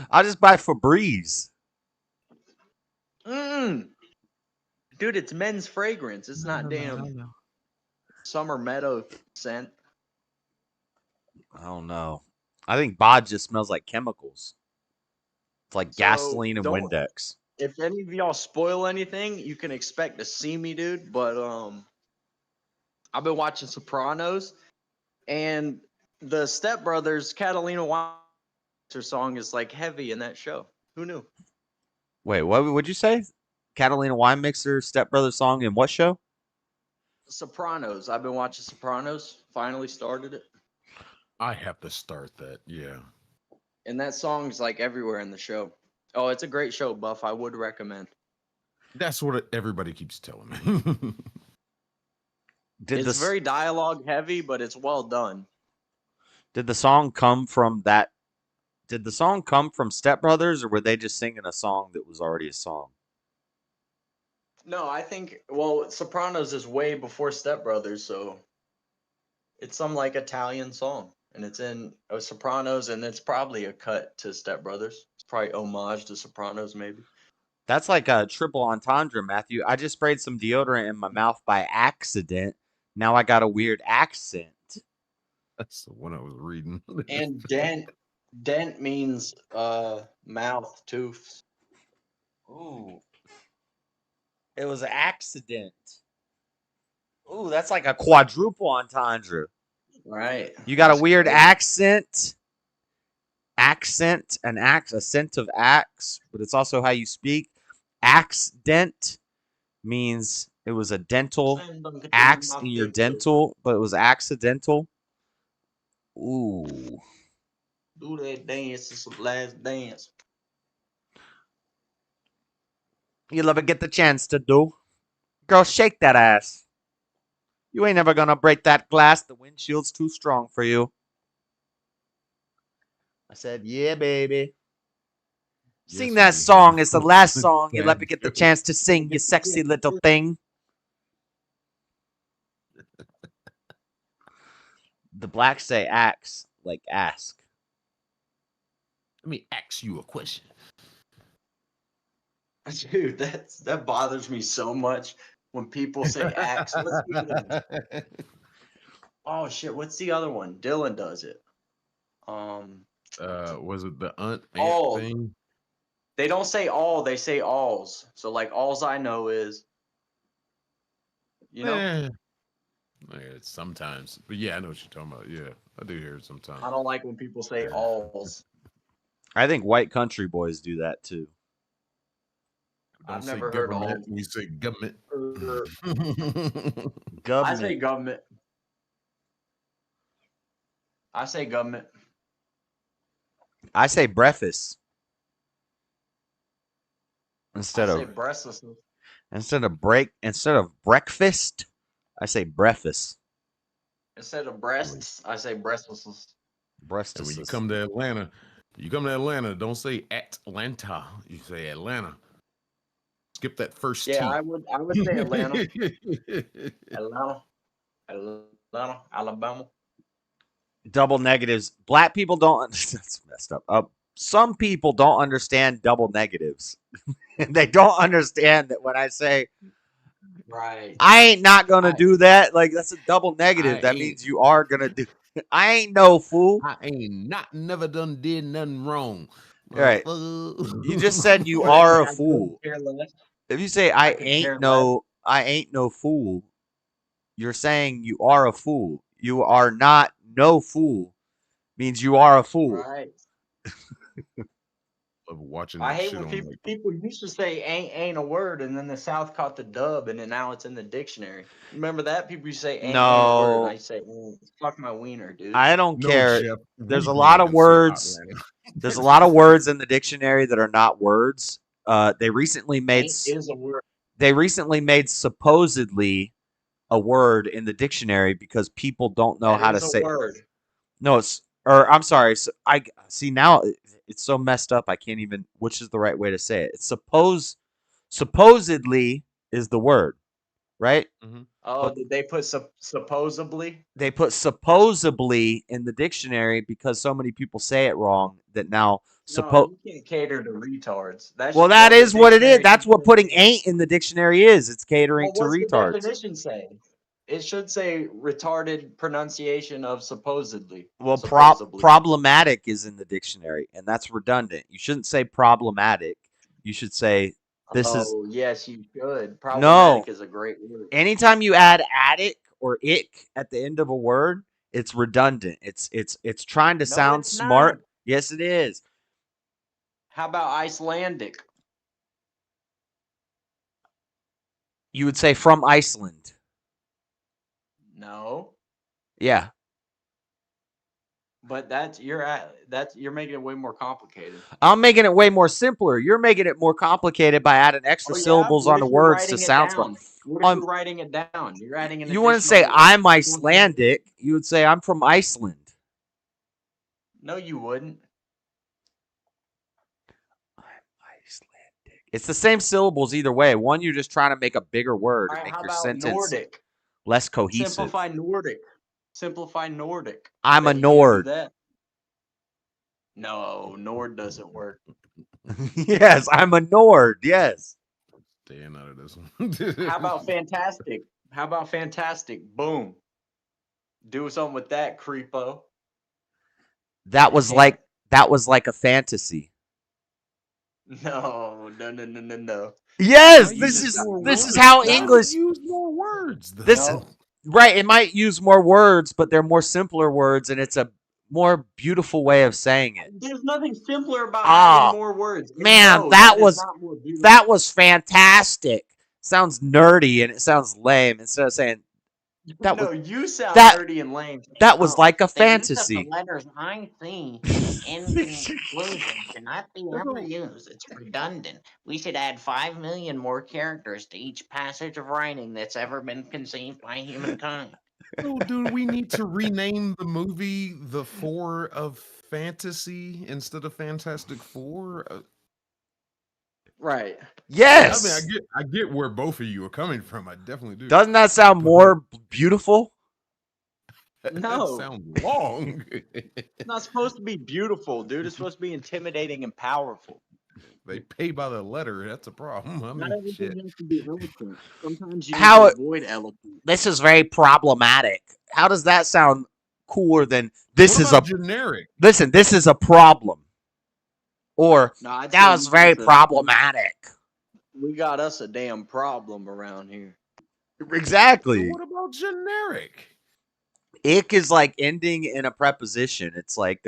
I just buy Febreze. Dude, it's men's fragrance. It's not damn summer meadow scent. I don't know. I think bod just smells like chemicals. It's like gasoline and don't- Windex. If any of y'all spoil anything, you can expect to see me, dude. But I've been watching Sopranos, and the Step Brothers Catalina Weinmeister song is like heavy in that show. Who knew? Wait, what would you say? Catalina Wine Mixer, Step Brothers song in what show? Sopranos. I've been watching Sopranos. Finally started it. I have to start that. Yeah. And that song's like everywhere in the show. Oh, it's a great show, Buff. I would recommend. That's what everybody keeps telling me. It's very dialogue heavy, but it's well done. Did the song come from that? Did the song come from Step Brothers, or were they just singing a song that was already a song? No, I think Sopranos is way before Step Brothers, so it's some like Italian song, and it's in Sopranos, and it's probably a cut to Step Brothers. It's probably homage to Sopranos, maybe. That's like a triple entendre, Matthew. I just sprayed some deodorant in my mouth by accident. Now I got a weird accent. That's the one I was reading. And dent means mouth, tooth. Ooh. It was an accident. Ooh, that's like a quadruple entendre. Right. You got a That's weird crazy. accent. Accent, an axe, a scent of axe, but it's also how you speak. Accident means it was a dental axe in your dental, but it was accidental. Ooh. Do that dance. It's the last dance. You'll ever get the chance to do. Girl, shake that ass. You ain't never gonna break that glass. The windshield's too strong for you. I said, yeah, baby. Sing that song. It's the last song you'll ever get the chance to sing, you sexy little thing. The blacks say axe, like ask. Let me ask you a question. Dude, that bothers me so much when people say axe. What's the other one? Oh shit, what's the other one? Dylan does it. Was it the ant All. thing? They don't say all, they say alls. So like alls I know is, you know? Yeah, sometimes. But yeah, I know what you're talking about. Yeah, I do hear it sometimes. I don't like when people say alls. I think white country boys do that too. I've never heard all. We say government. I say government. I say government. I say breakfast instead I of say breastlessness. instead of breakfast. I say breakfast. Instead of breasts, I say breastlessness. And when you come to Atlanta, don't say Atlanta. You say Atlanta. Skip that first T. Yeah, I would say Atlanta. Atlanta, Alabama. Double negatives. Black people don't. That's messed up. Some people don't understand double negatives. They don't understand that when I say, right, I ain't not gonna do that. Like that's a double negative. That means you are gonna do. I ain't no fool. I ain't never did nothing wrong. Right. You just said you are a fool. If you say I ain't no fool, you're saying you are a fool. You are not no fool. Means you are a fool. Right. Of watching I that hate shit when on people used to say ain't a word, and then the South caught the dub, and then now it's in the dictionary. Remember that? People used to say ain't a word, and I say fuck my wiener, dude. I don't care. Jeff, There's a we lot of didn't say words. There's a lot of words in the dictionary that are not words. They recently made Ain't is a word. They recently made supposedly a word in the dictionary because people don't know how to say. Word. No, I'm sorry. So I see now it's so messed up. I can't even. Which is the right way to say it? It's supposedly is the word, right? Mm-hmm. Oh, did they put supposedly? They put supposedly in the dictionary because so many people say it wrong that now No, you can't cater to retards. Well, that is what it is. That's what putting ain't in the dictionary is. It's catering to What's retards. the definition say? It should say retarded pronunciation of supposedly. Well, supposedly. problematic is in the dictionary, and that's redundant. You shouldn't say problematic. You should say this is. Oh, yes, you should. Problematic No. is a great word. Anytime you add attic or ick at the end of a word, it's redundant. It's trying to sound smart. Not. Yes, it is. How about Icelandic? You would say from Iceland. No. Yeah. But you're making it way more complicated. I'm making it way more simpler. You're making it more complicated by adding extra syllables onto words to sound smart. What if you're writing it down? You're adding an You wouldn't say additional- I'm Icelandic. You would say I'm from Iceland. No, you wouldn't. I'm Icelandic. It's the same syllables either way. One, you're just trying to make a bigger word and make your sentence Nordic? less cohesive. Simplify Nordic. Simplify Nordic. I'm a Nord. No, Nord doesn't work. Yes, I'm a Nord. Yes. Staying out of this one. How about fantastic? How about fantastic? Boom. Do something with that, creepo. That was like a fantasy. No. Yes, Why this use is more this is words? how Why would English. you use more words though? This right. It might use more words, but they're more simpler words, and it's a more beautiful way of saying it. There's nothing simpler about having Ah, more words. And man, no, that is not more beautiful. that was fantastic. Sounds nerdy and it sounds lame. Instead of saying that was No, you sound that nerdy and lame. that was Oh, like a the use of the fantasy. letters IC in conclusion cannot be ever used. It's redundant. We should add 5 million more characters to each passage of writing that's ever been conceived by humankind. So, do we need to rename the movie The Four of Fantasy instead of Fantastic Four? Right. Yes. I mean, I get where both of you are coming from. I definitely do. Doesn't that sound more beautiful? No. That sounds long. It's not supposed to be beautiful, dude. It's supposed to be intimidating and powerful. They pay by the letter. That's a problem. I Not mean, everything shit. has to be eloquent. Sometimes you How need it- to avoid eloquent. This is very problematic. How does that sound cooler than this What is a about generic? Listen, this is a problem. Or No, I'd that say was you very guys are- problematic. We got us a damn problem around here. Exactly. What about generic? Ick is like ending in a preposition. It's like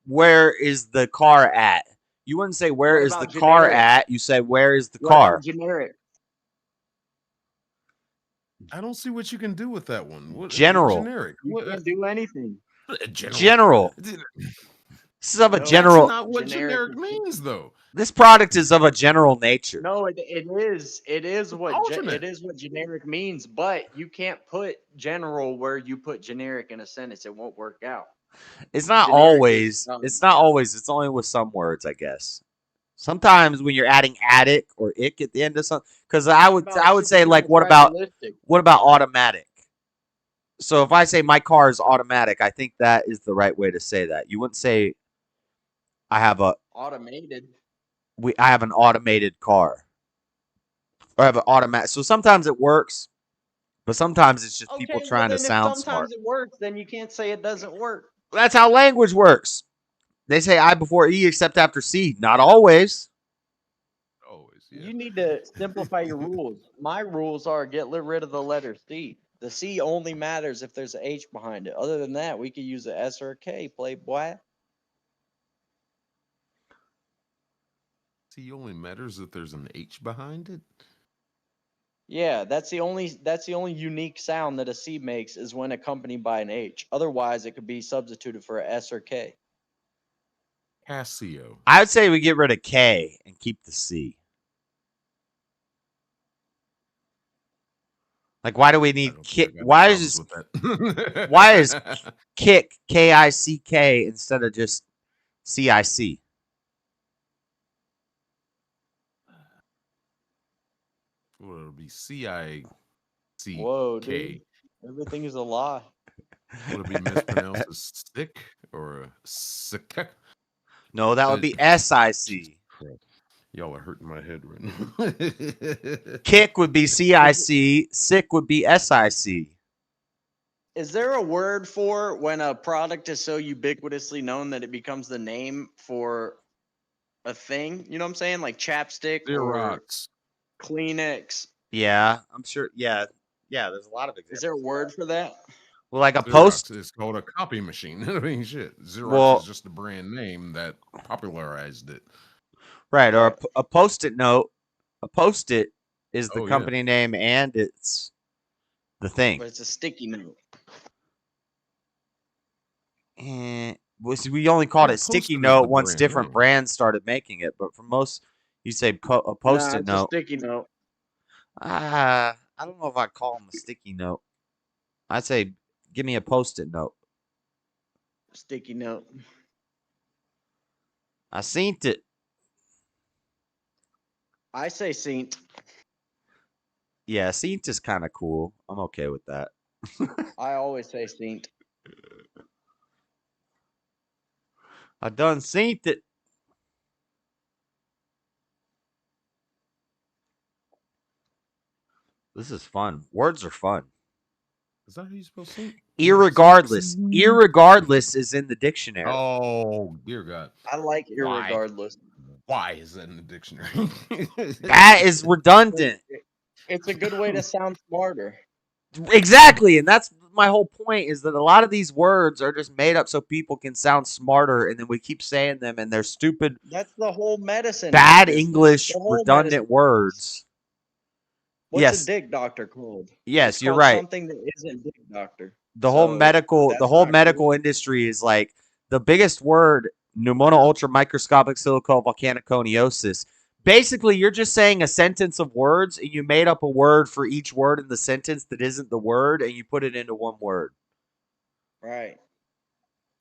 where is the car at? You wouldn't say where What is the about car generic? at, you say where is the What car? about generic? I don't see what you can do with that one. What, General. Generic. You What, can't do anything. General. This is of a No, general That's not what generic generic means, though. This product is of a general nature. No, it is. It is what Alternate. it is what generic means, but you can't put general where you put generic in a sentence. It won't work out. It's not Generic always. is, It's not always. It's only with some words, I guess. Sometimes when you're adding attic or ick at the end of something, because I would say like what about automatic? So if I say my car is automatic, I think that is the right way to say that. You wouldn't say I have automated. I have an automated car. Or I have an automatic. So sometimes it works, but sometimes it's just people trying to sound smart. Sometimes it works, then you can't say it doesn't work. That's how language works. They say I before E except after C. Not always. Always, yeah. You need to simplify your rules. My rules are get rid of the letter C. The C only matters if there's an H behind it. Other than that, we could use a S or a K. Playboy. C only matters if there's an H behind it. Yeah, that's the only unique sound that a C makes is when accompanied by an H. Otherwise, it could be substituted for a S or K. Casio. I would say we get rid of K and keep the C. Like, why do we need kick? Why is why is kick KICK instead of just CIC? Well, it'll be CICK. Whoa, dude. Everything is a lie. Would it be mispronounced as stick or sick? No, that would be SIC. Y'all are hurting my head right now. Kick would be CIC. Sick would be SIC. Is there a word for when a product is so ubiquitously known that it becomes the name for a thing? You know what I'm saying? Like chapstick or Xerox. Kleenex. Yeah, I'm sure. Yeah, there's a lot of examples. Is there a word for that? Well, like a Xerox post. is called a copy machine. I mean, shit. Xerox Well- is just the brand name that popularized it. Right, or a post-it note. A post-it is the Oh, yeah. company name and it's the thing. But it's a sticky note. Well, see, we only called Yeah, it sticky Post-it is note the once brand different name. brands started making it. But for most, you say a Nah, post-it it's a note. sticky note. I don't know if I'd call them a sticky note. I'd say, give me a post-it note. Sticky note. I seen it. I say Saint. Yeah, seen is kind of cool. I'm okay with that. I always say Saint. I done seen it. This is fun. Words are fun. Is that how you spell sink? Irregardless. Irregardless is in the dictionary. Oh, dear God. I like Why? irregardless. Why is that in the dictionary? That is redundant. It's a good way to sound smarter. Exactly, and that's my whole point, is that a lot of these words are just made up so people can sound smarter, and then we keep saying them, and they're stupid, That's the whole medicine bad business. English, The whole redundant medicine business. words. What's Yes. a dick doctor called? Yes, It's you're called right. something that isn't dick doctor. The whole So, medical that's not cool. industry is like the biggest word, pneumono ultra microscopic silicovolcaniconiosis. Basically, you're just saying a sentence of words, and you made up a word for each word in the sentence that isn't the word, and you put it into one word. Right.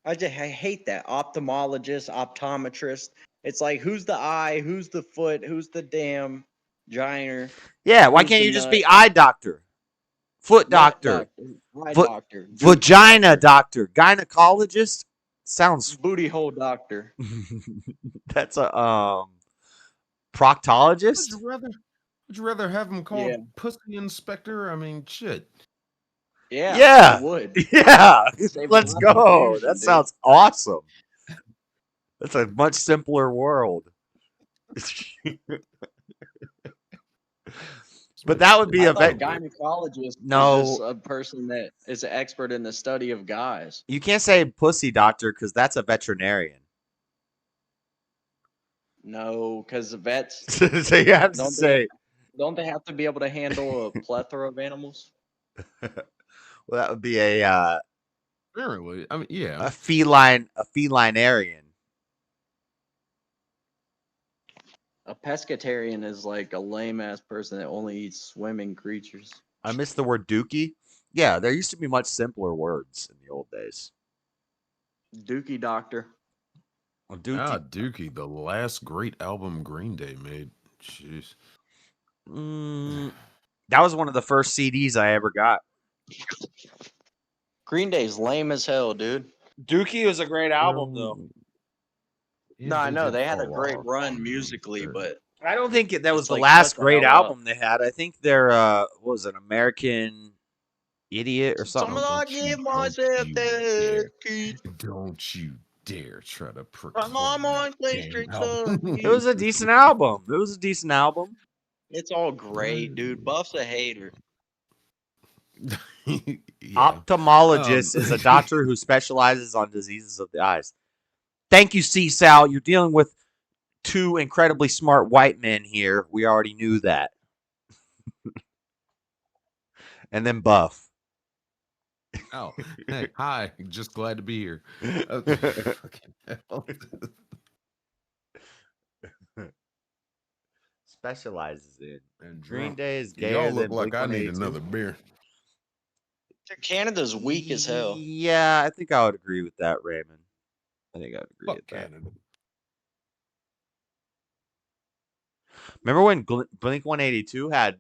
I hate that. Ophthalmologist, optometrist. It's like, who's the eye? Who's the foot? Who's the damn gyner? Yeah, why Who's can't the you just nut? be eye doctor, foot Nut doctor, eye doctor, dookie vagina doctor, gynecologist? Sounds booty hole doctor. that's a proctologist. Would you rather have him called Yeah. pussy inspector? I mean, shit. Yeah, Yeah, I would. yeah. Save Let's a lot of go. confusion, That dude. sounds awesome. That's a much simpler world. But that would be I a thought a vet. gynecologist No. was just a person that is an expert in the study of guys. You can't say pussy doctor because that's a veterinarian. No, because vets So you have to don't say. don't they have to be able to handle a plethora of animals? Well, that would be a Apparently, I mean, yeah. a felinarian. A pescatarian is like a lame ass person that only eats swimming creatures. I miss the word dookie. Yeah, there used to be much simpler words in the old days. Dookie doctor. Well, Dookie. Ah, Dookie, the last great album Green Day made. Jeez. That was one of the first CDs I ever got. Green Day's lame as hell, dude. Dookie was a great album, though. No, I know they had a great run musically, but I don't think that was it's the like, last shut the great hell up. album they had. I think their what was it, American Idiot or something? I give myself that key. Don't you dare try to I'm on Clay Street. It was a decent album. It was a decent album. It's all great, dude. Buff's a hater. Ophthalmologist is a doctor who specializes on diseases of the eyes. Thank you, C-Sal. You're dealing with two incredibly smart white men here. We already knew that. And then Buff. Oh, hey, hi. Just glad to be here. Specializes in. And Green Day is Y'all gayer look than like I need Blink-182. another beer. Canada's weak as hell. Yeah, I think I would agree with that, Raymond. I think I would agree with that. Canada. Remember when Blink-182 had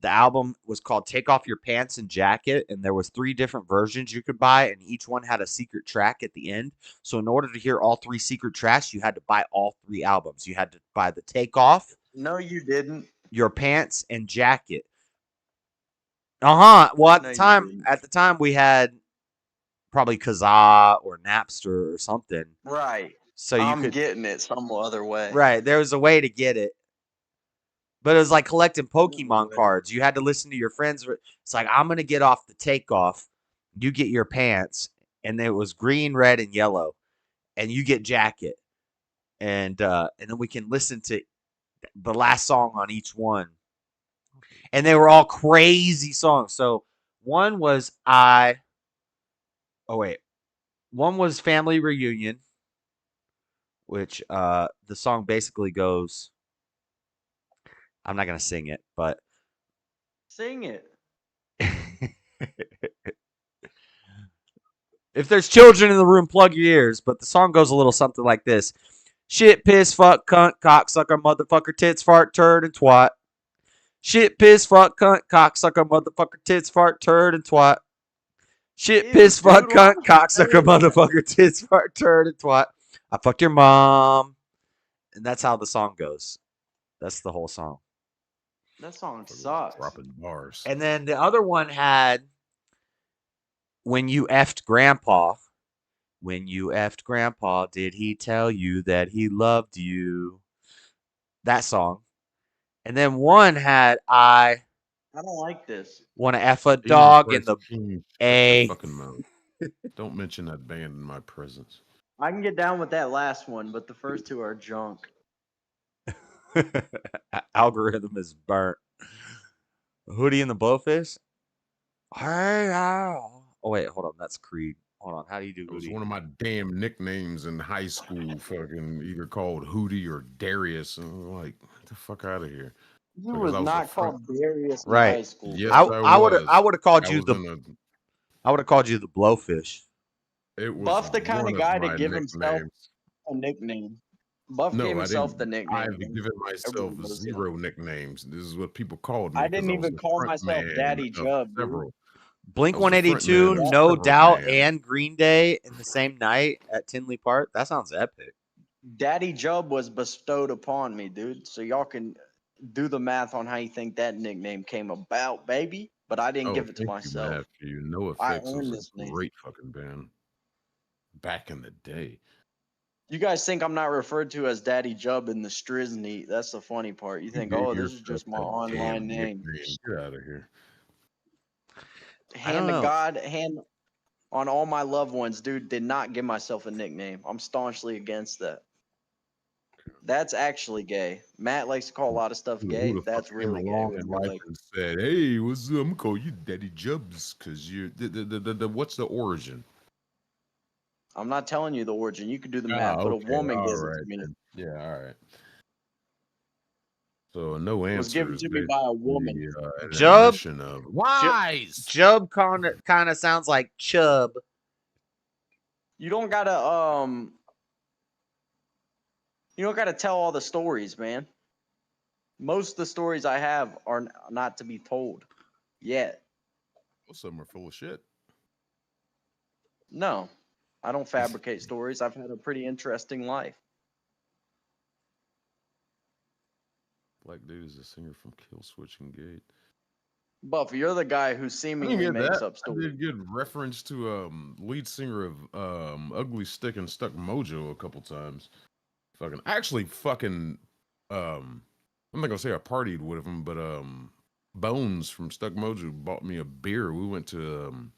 the album was called Take Off Your Pants and Jacket, and there was 3 different versions you could buy, and each one had a secret track at the end. So in order to hear all 3 secret tracks, you had to buy all 3 albums. You had to buy the Take Off, No, you didn't. Your Pants, and Jacket. Well, at No, the you time, didn't. we had probably Kazaa or Napster or something. Right. So you I'm could getting it some other way. Right, there was a way to get it. But it was like collecting Pokemon cards. You had to listen to your friends. It's like, I'm going to get off the Takeoff. You get Your Pants. And it was green, red, and yellow. And you get Jacket. And then we can listen to the last song on each one. And they were all crazy songs. So one was one was Family Reunion, which the song basically goes, I'm not going to sing it, but Sing it. if there's children in the room, plug your ears. But the song goes a little something like this. Shit, piss, fuck, cunt, cocksucker, motherfucker, tits, fart, turd, and twat. Shit, piss, fuck, cunt, cocksucker, motherfucker, tits, fart, turd, and twat. Shit, piss, fuck, cunt, cocksucker, motherfucker, tits, fart, turd, and twat. I fucked your mom. And that's how the song goes. That's the whole song. That song sucks. Dropping bars. And then the other one had When You Effed Grandpa. When you effed Grandpa, did he tell you that he loved you? That song. And then one had I don't like this. want to F a Jesus dog in Christ the King, shut your A. fucking mouth. Don't mention that band in my presence. I can get down with that last one, but the first two are junk. Algorithm is burnt. Hootie and the Blowfish. Hey, ow. Oh wait, hold on. That's Creed. Hold on. How do you do It was Hootie? one of my damn nicknames in high school. Fucking either called Hootie or Darius. And I'm like, get the fuck out of here. You Because was I was the not front. called Darius in Right. high school. Yes, bro. I I would have called I you was the in a. I would have called you the Blowfish. It was Buff the kind one of of guy to my give himself nicknames. a nickname. Buff gave No, I himself didn't. the nickname. I've given myself Everybody knows that. 0 nicknames. This is what people called me I because didn't I was even the call front myself man Daddy of Jub, dude. several. Blink I was the front man 182, of No several Doubt, bands. and Green Day in the same night at Tinley Park. That sounds epic. Daddy Jub was bestowed upon me, dude. So y'all can do the math on how you think that nickname came about, baby. But I didn't Oh, give it to thank you, myself. Matthew. No I Effects earned was this a name. great fucking band back in the day. You guys think I'm not referred to as Daddy Jub in the Strisney. That's the funny part. You think, oh, this is just my online name. Get out of here. Hand to God, hand on all my loved ones, dude. Did not give myself a nickname. I'm staunchly against that. That's actually gay. Matt likes to call a lot of stuff gay. Who the That's fuck came really gay. along When in you're life like, and said, "Hey, what's up? I'm gonna call you Daddy Jubs because you're the what's the origin?" I'm not telling you the origin. You could do the math, but a woman all gives it right, to me. then. Yeah, all right. So no It was answer given is to me by a woman. basically an Jub. admission of wise. Jub kind of sounds like Chub. You don't gotta you don't gotta tell all the stories, man. Most of the stories I have are not to be told yet. Well, some are full of shit. No, I don't fabricate stories. I've had a pretty interesting life. Black dude is a singer from Kill Switch and Gate. Buff, you're the guy who I didn't seemingly get makes that. up I stories. did get reference to lead singer of Ugly Stick and Stuck Mojo a couple times. I'm not gonna say I partied with him, but Bones from Stuck Mojo bought me a beer. We went to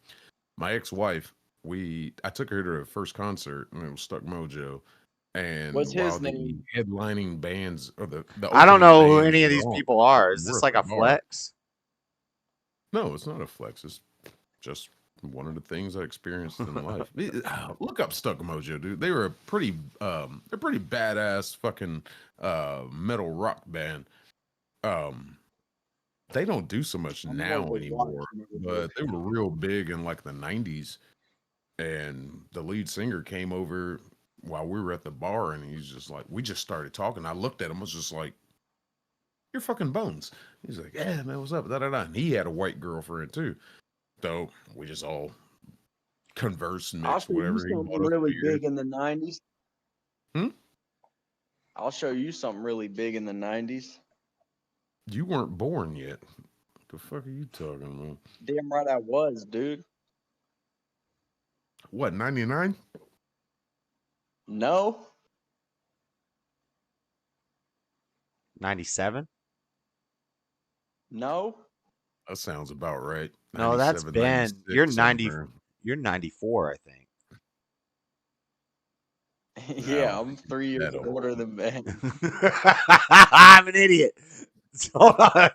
my ex-wife. I took her to her first concert, and it was Stuck Mojo. And What's his while the name? headlining bands or the I don't opening know who bands any of were these on, people are. Is we're this at like the a bar. flex? No, it's not a flex. It's just one of the things I experienced in life. Look up Stuck Mojo, dude. They were they're pretty badass fucking metal rock band. They don't do so much now anymore, but they were real big in like the 90s. And the lead singer came over while we were at the bar, and he's just like, we just started talking. I looked at him, I was just like, "You're fucking Bones." He's like, "Yeah, man, what's up?" Da, da, da. And he had a white girlfriend too. So we just all conversed, I'll mixed, show you whatever. He something bought us really beer. big in the 90s. Hmm? I'll show you something really big in the 90s. You weren't born yet. What the fuck are you talking about? Damn right I was, dude. What, 99? No. 97? No. That sounds about right. No, that's 97, Ben. 96 You're 90. somewhere. You're 94, I think. Yeah, I'm 3 years older than Ben. I'm an idiot. Hold on.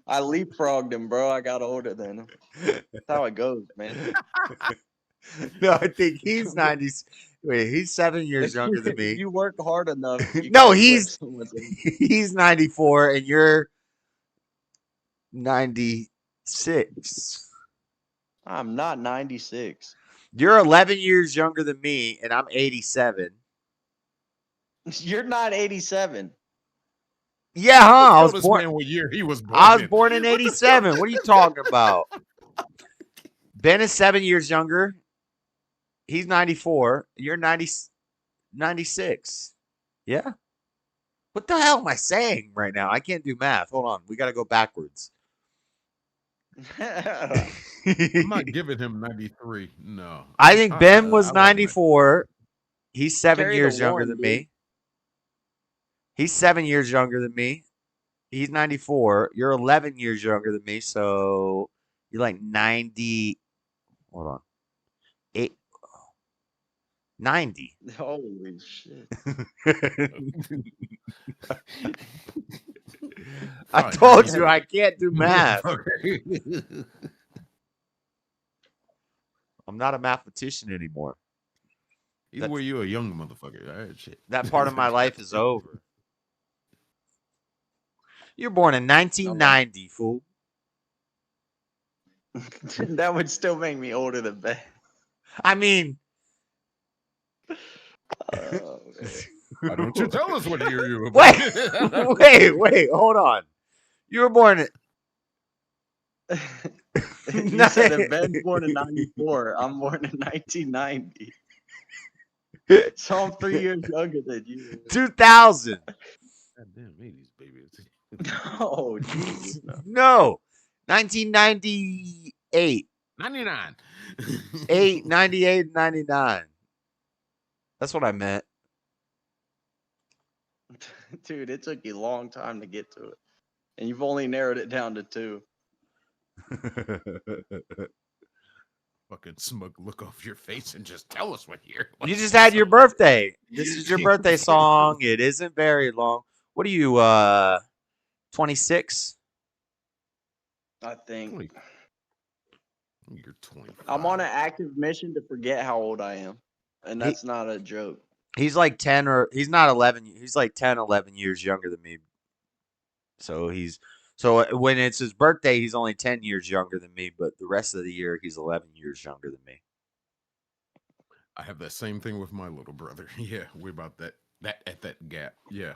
I leapfrogged him, bro. I got older than him. That's how it goes, man. No, I think he's 90. Wait, he's 7 years younger than If me. you work hard enough, you No, can he's flip with him. he's 94 and you're 96. I'm not 96. You're 11 years younger than me, and I'm 87. You're not 87. Yeah, huh? I Tell was this born. man what year he was born. I was born in 87. What are you talking about? Ben is 7 years younger. He's 94. You're 96. Yeah. What the hell am I saying right now? I can't do math. Hold on. We got to go backwards. I'm not giving him 93. No. I think Ben was I like 94. He's 7 Carry the years younger one, than dude. me. He's 7 years younger than me. He's 94. You're 11 years younger than me, so you're like 90. Hold on. 90. Holy shit. I told you I can't do math. I'm not a mathematician anymore. Either way, you're a young motherfucker. All right, shit. That part of my life is over. You're born in 1990, fool. That would still make me older than Ben. I mean, Why don't you tell us what year you were born? wait, hold on. You were born in. You said that Ben's born in 94. I'm born in 1990. So I'm 3 years younger than you. 2000. God damn, 80s, baby. Oh, Jesus. No. 1998. 99. 98, 99. That's what I meant. Dude, it took you a long time to get to it. And you've only narrowed it down to 2. Fucking smug look off your face and just tell us what year. You just had your birthday. This is your birthday song. It isn't very long. What are you, 26? I think. You're 20. I'm on an active mission to forget how old I am. And that's not a joke. He's like 10 or he's not 11. He's like 10, 11 years younger than me. So when it's his birthday, he's only 10 years younger than me, but the rest of the year he's 11 years younger than me. I have that same thing with my little brother. Yeah, we're about that at that gap. Yeah.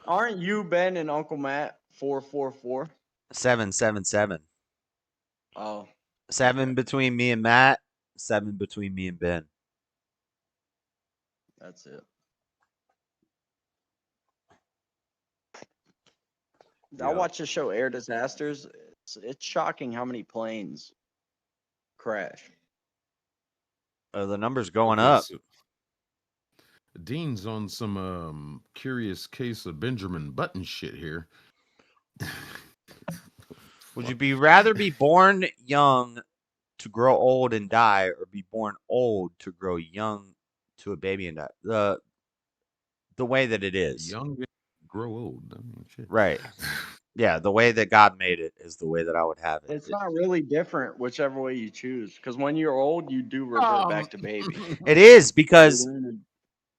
Aren't you, Ben, and Uncle Matt 444? 777. Oh. 7 between me and Matt, 7 between me and Ben. That's it. I watch the show Air Disasters. It's shocking how many planes crash. The number's going up. Dean's on some curious case of Benjamin Button shit here. Would you rather be born young to grow old and die, or be born old to grow young to a baby and die? The way that it is. Young and grow old. I mean, shit. Right. Yeah, the way that God made it is the way that I would have it. It's not really different whichever way you choose. Because when you're old, you do revert back to baby. It is because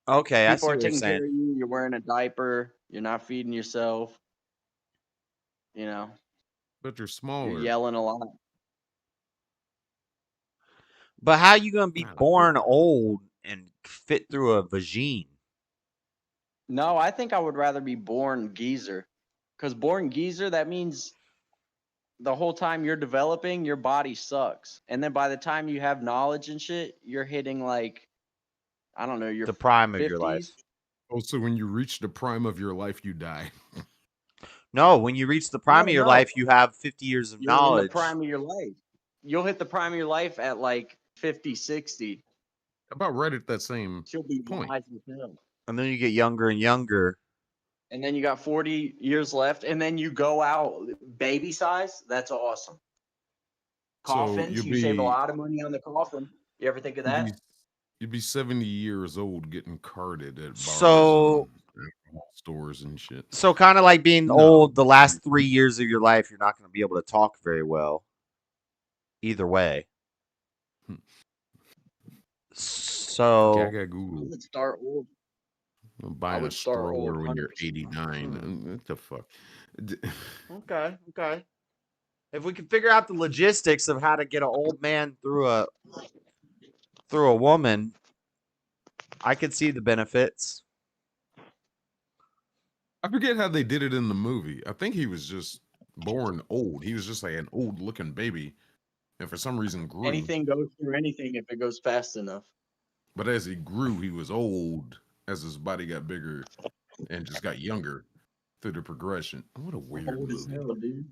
okay, I see people are what you're taking care of saying. you. You're wearing a diaper. You're not feeding yourself. You know. But you're smaller. You're yelling a lot. But how you gonna be born old and fit through a vagine? No, I think I would rather be born geezer. Because born geezer, that means the whole time you're developing, your body sucks. And then by the time you have knowledge and shit, you're hitting like, I don't know, the prime 50s. of your life. Oh, so when you reach the prime of your life, you die. No, when you reach the prime of your life, you have 50 years of You're in knowledge. the prime of your life. You'll hit the prime of your life at like 50, 60. About right at that same She'll be point. wise as hell. And then you get younger and younger. And then you got 40 years left, and then you go out baby size. That's awesome. Coffins, you save a lot of money on the coffin. You ever think of that? You'd be 70 years old getting carded at bars and alcohol stores and shit. So kind of like being old the last 3 years of your life, you're not going to be able to talk very well. Either way. So I got Google. I would start old. Buying a stroller when you're 89. What the fuck? Okay. If we can figure out the logistics of how to get an old man through a woman, I could see the benefits. I forget how they did it in the movie. I think he was just born old. He was just like an old looking baby. And for some reason grew. Anything goes through anything if it goes fast enough. But as he grew, he was old as his body got bigger and just got younger through the progression. What a weird movie. Hell, dude.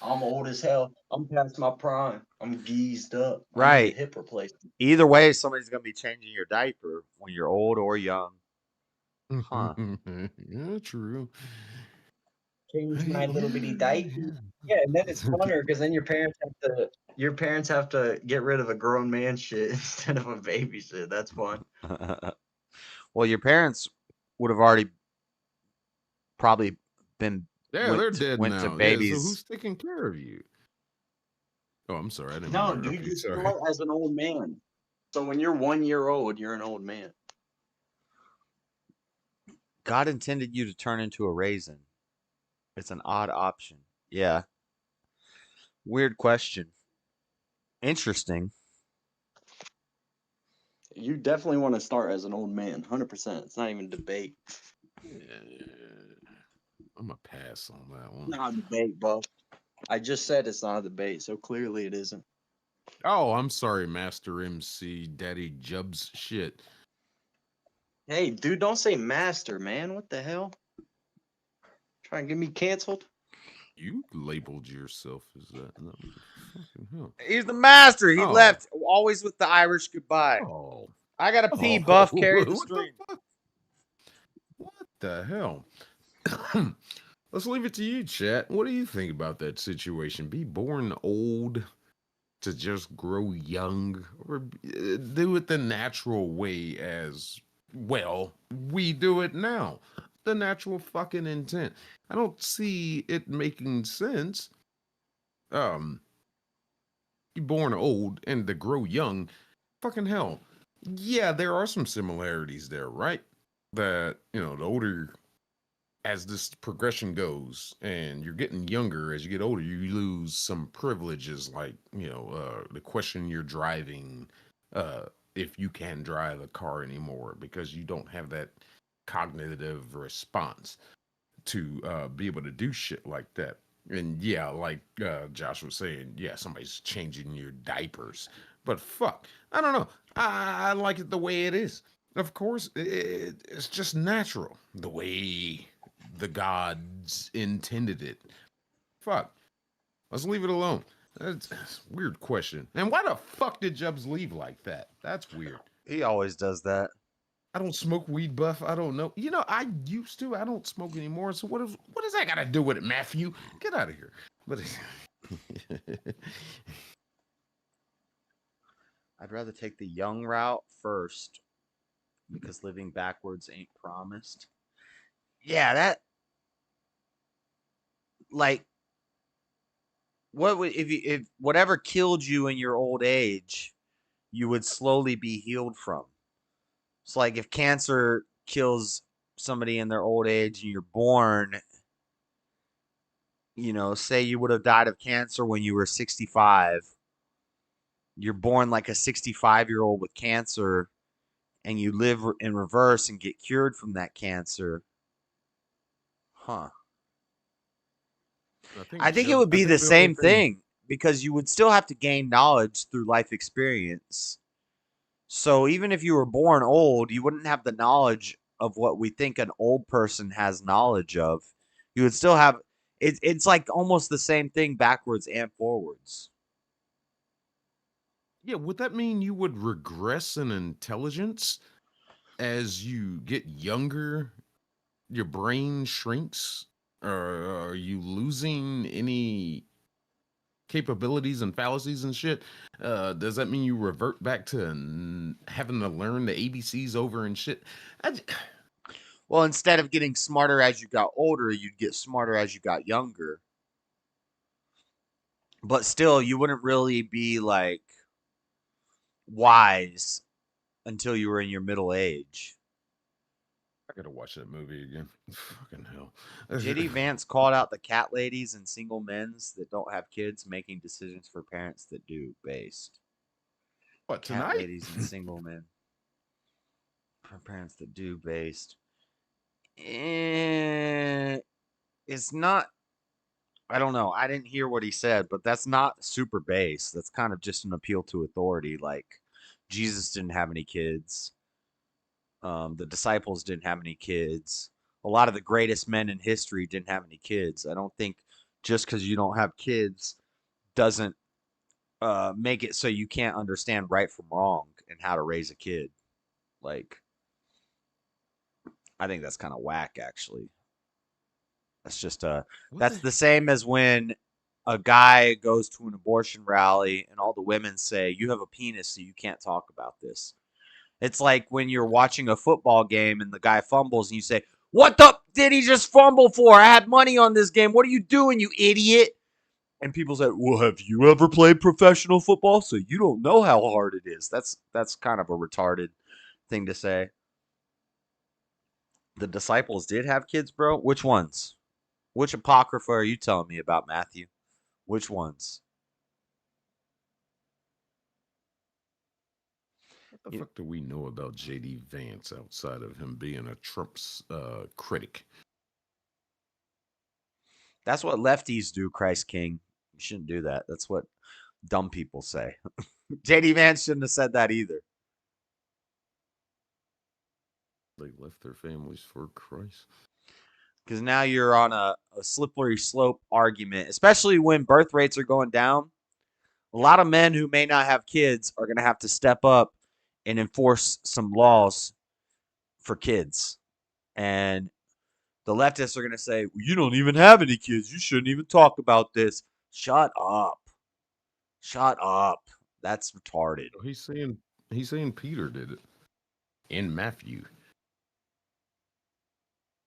I'm old as hell. I'm past my prime. I'm geezed up. I need Right. a hip replacement. Either way, somebody's gonna be changing your diaper when you're old or young. Huh. Yeah, true. Change my little bitty Yeah, diaper. Yeah, and then it's funner because then your parents have to get rid of a grown man shit instead of a baby shit. That's fun. Well, your parents would have already probably been yeah, they're dead went to now. Yeah, so who's babies. taking care of you? Oh, I'm sorry, I didn't mean No, to interrupt dude, you. you Sorry. start as an old man. So when you're 1 year old, you're an old man. God intended you to turn into a raisin. It's an odd option. Yeah. Weird question. Interesting. You definitely want to start as an old man, 100%. It's not even debate. Yeah, I'm gonna pass on that one. Not a debate, bro. I just said it's not a debate, so clearly it isn't. Oh, I'm sorry, Master MC, Daddy Jubs shit. Hey, dude, don't say master, man. What the hell? Trying to get me canceled? You labeled yourself as that. No, fucking hell. He's the master. He Oh. left always with the Irish goodbye. Oh. I gotta pee. Buff, carry the what stream. What the hell? Let's leave it to you, chat. What do you think about that situation? Be born old to just grow young, or do it the natural way as well we do it now? The natural fucking intent. I don't see it making sense. Be born old and to grow young. Fucking hell. Yeah, there are some similarities there, right? That, you know, the older as this progression goes and you're getting younger as you get older, you lose some privileges like, you know, the question you're driving, if you can drive a car anymore because you don't have that cognitive response to be able to do shit like that. And yeah, like Josh was saying, yeah, somebody's changing your diapers. But fuck, I don't know. I like it the way it is. Of course, it's just natural the way the gods intended it. Fuck, let's leave it alone. That's a weird question. And why the fuck did Jubs leave like that? That's weird. He always does that. I don't smoke weed, Buff. I don't know. You know, I used to. I don't smoke anymore. So what does that got to do with it, Matthew? Get out of here. But I'd rather take the young route first because living backwards ain't promised. Yeah, that like what would if whatever killed you in your old age, you would slowly be healed from. It's like if cancer kills somebody in their old age and you're born, you know, say you would have died of cancer when you were 65. You're born like a 65-year-old with cancer and you live in reverse and get cured from that cancer. Huh. I think it would be the same thing because you would still have to gain knowledge through life experience. So even if you were born old, you wouldn't have the knowledge of what we think an old person has knowledge of. You would still have it's like almost the same thing backwards and forwards. yeah, would that mean you would regress in intelligence as you get younger? Your brain shrinks? Or are you losing any capabilities and fallacies and shit? Does that mean you revert back to having to learn the ABCs over and shit? Well, instead of getting smarter as you got older, you'd get smarter as you got younger. But still, you wouldn't really be like wise until you were in your middle age. I gotta watch that movie again. Fucking hell. JD Vance called out the cat ladies and single men's that don't have kids making decisions for parents that do based. What, Cat tonight? ladies and single men for parents that do based. It's not. I don't know. I didn't hear what he said, but that's not super base. That's kind of just an appeal to authority. Like Jesus didn't have any kids. The disciples didn't have any kids. A lot of the greatest men in history didn't have any kids. I don't think just because you don't have kids doesn't make it so you can't understand right from wrong and how to raise a kid. Like, I think that's kind of whack, actually. That's just that's the same as when a guy goes to an abortion rally and all the women say, "You have a penis, so you can't talk about this." It's like when you're watching a football game and the guy fumbles and you say, "What the did he just fumble for? I had money on this game. What are you doing, you idiot?" And people say, "Well, have you ever played professional football? So you don't know how hard it is." That's kind of a retarded thing to say. The disciples did have kids, bro. Which ones? Which apocrypha are you telling me about, Matthew? Which ones? What the fuck do we know about J.D. Vance outside of him being a Trump's critic? That's what lefties do, Christ King. You shouldn't do that. That's what dumb people say. J.D. Vance shouldn't have said that either. They left their families for Christ. Because now you're on a slippery slope argument, especially when birth rates are going down. A lot of men who may not have kids are going to have to step up and enforce some laws for kids. And the leftists are going to say, well, you don't even have any kids. You shouldn't even talk about this. Shut up. Shut up. That's retarded. He's saying Peter did it. In Matthew.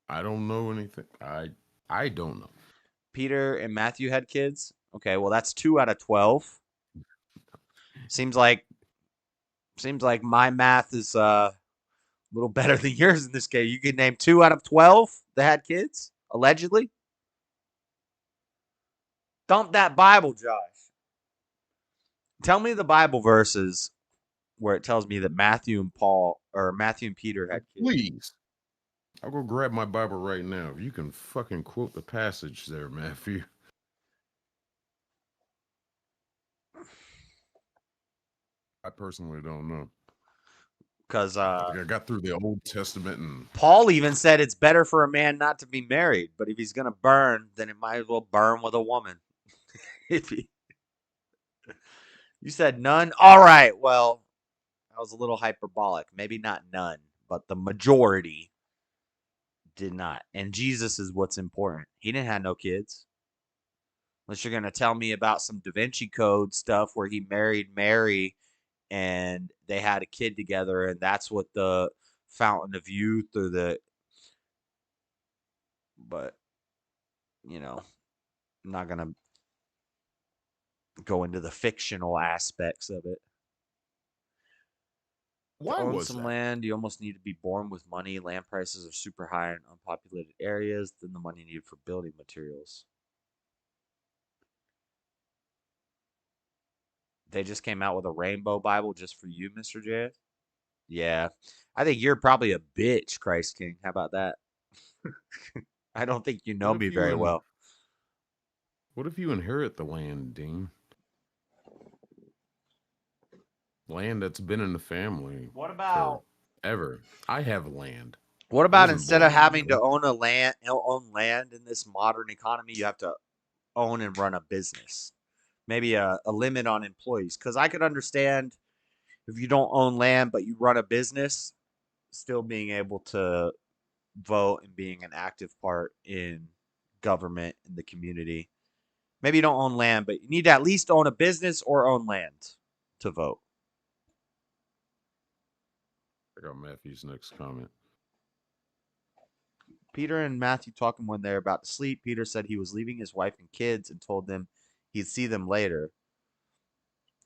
I don't know anything. I don't know. Peter and Matthew had kids. Okay, well that's 2 out of 12. Seems like my math is a little better than yours in this case. You could name 2 out of 12 that had kids, allegedly. Dump that Bible, Josh. Tell me the Bible verses where it tells me that Matthew and Peter had kids. Please. I'll go grab my Bible right now. If you can fucking quote the passage there, Matthew. I personally don't know. Because I got through the Old Testament and Paul even said it's better for a man not to be married, but if he's gonna burn, then it might as well burn with a woman. You said none? All right, well, that was a little hyperbolic. Maybe not none, but the majority did not. And Jesus is what's important. He didn't have no kids. Unless you're gonna tell me about some Da Vinci Code stuff where he married Mary and they had a kid together, and that's what the fountain of youth or the. But I'm not gonna go into the fictional aspects of it. Why to own was some that? land, you almost need to be born with money. Land prices are super high in unpopulated areas than the money needed for building materials. They just came out with a rainbow Bible just for you, Mr. J. Yeah. I think you're probably a bitch, Christ King. How about that? I don't think you know me very well. What if you inherit the land, Dean? Land that's been in the family. What about forever? I have land. What about instead of having to own land in this modern economy, you have to own and run a business? Maybe a limit on employees. Because I could understand if you don't own land but you run a business, still being able to vote and being an active part in government in the community. Maybe you don't own land, but you need to at least own a business or own land to vote. I got Matthew's next comment. Peter and Matthew talking when they're about to sleep. Peter said he was leaving his wife and kids and told them he'd see them later.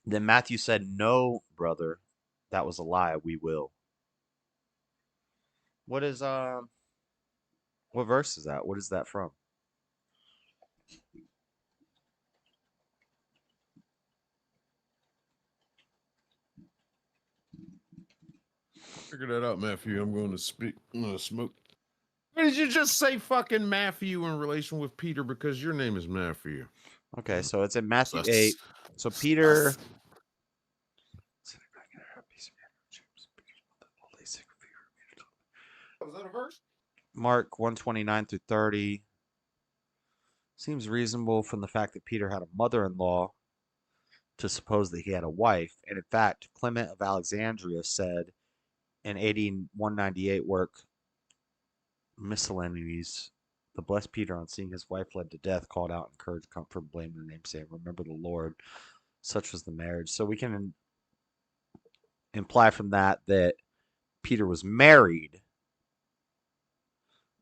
Then Matthew said, "No, brother, that was a lie. We will." What is what verse is that? What is that from? Figure that out, Matthew. I'm going to smoke. Why did you just say fucking Matthew in relation with Peter because your name is Matthew? Okay, so it's in Matthew 8. So Peter. Was that a verse? Mark 129 through 30. Seems reasonable from the fact that Peter had a mother-in-law to suppose that he had a wife. And in fact, Clement of Alexandria said in AD 198 work, Miscellanies, the blessed Peter, on seeing his wife led to death, called out, encouraged, comfort, blamed her name, saying, remember the Lord. Such was the marriage. So we can imply from that Peter was married.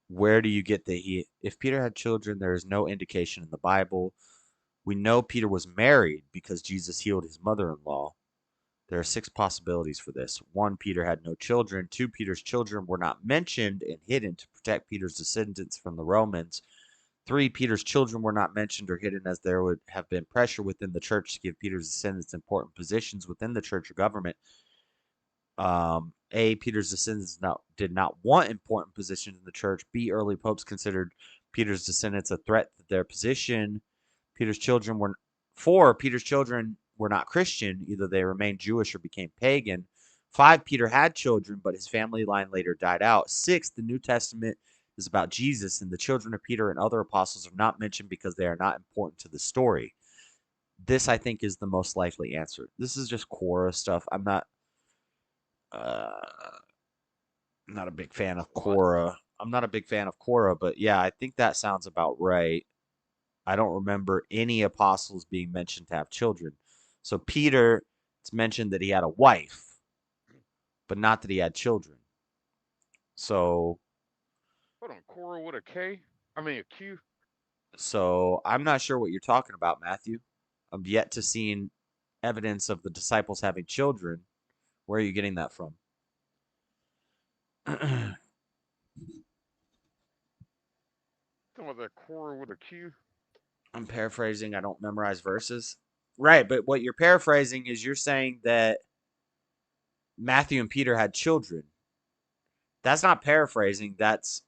Where do you get that if Peter had children, there is no indication in the Bible. We know Peter was married because Jesus healed his mother-in-law. There are 6 possibilities for this. 1, Peter had no children. 2, Peter's children were not mentioned and hidden to protect Peter's descendants from the Romans. 3, Peter's children were not mentioned or hidden as there would have been pressure within the church to give Peter's descendants important positions within the church or government. A, Peter's descendants did not want important positions in the church. B, early popes considered Peter's descendants a threat to their position. Peter's children were not Christian. Either they remained Jewish or became pagan. 5, Peter had children, but his family line later died out. 6, the New Testament is about Jesus, and the children of Peter and other apostles are not mentioned because they are not important to the story. This, I think, is the most likely answer. This is just Quora stuff. I'm not a big fan of Quora. But yeah, I think that sounds about right. I don't remember any apostles being mentioned to have children. So Peter, it's mentioned that he had a wife, but not that he had children. So Hold on, Cora with a K? I mean a Q? So I'm not sure what you're talking about, Matthew. I've yet to see evidence of the disciples having children. Where are you getting that from? Talking about that Cora with a Q? I'm paraphrasing. I don't memorize verses. Right, but what you're paraphrasing is you're saying that Matthew and Peter had children. That's not paraphrasing. That's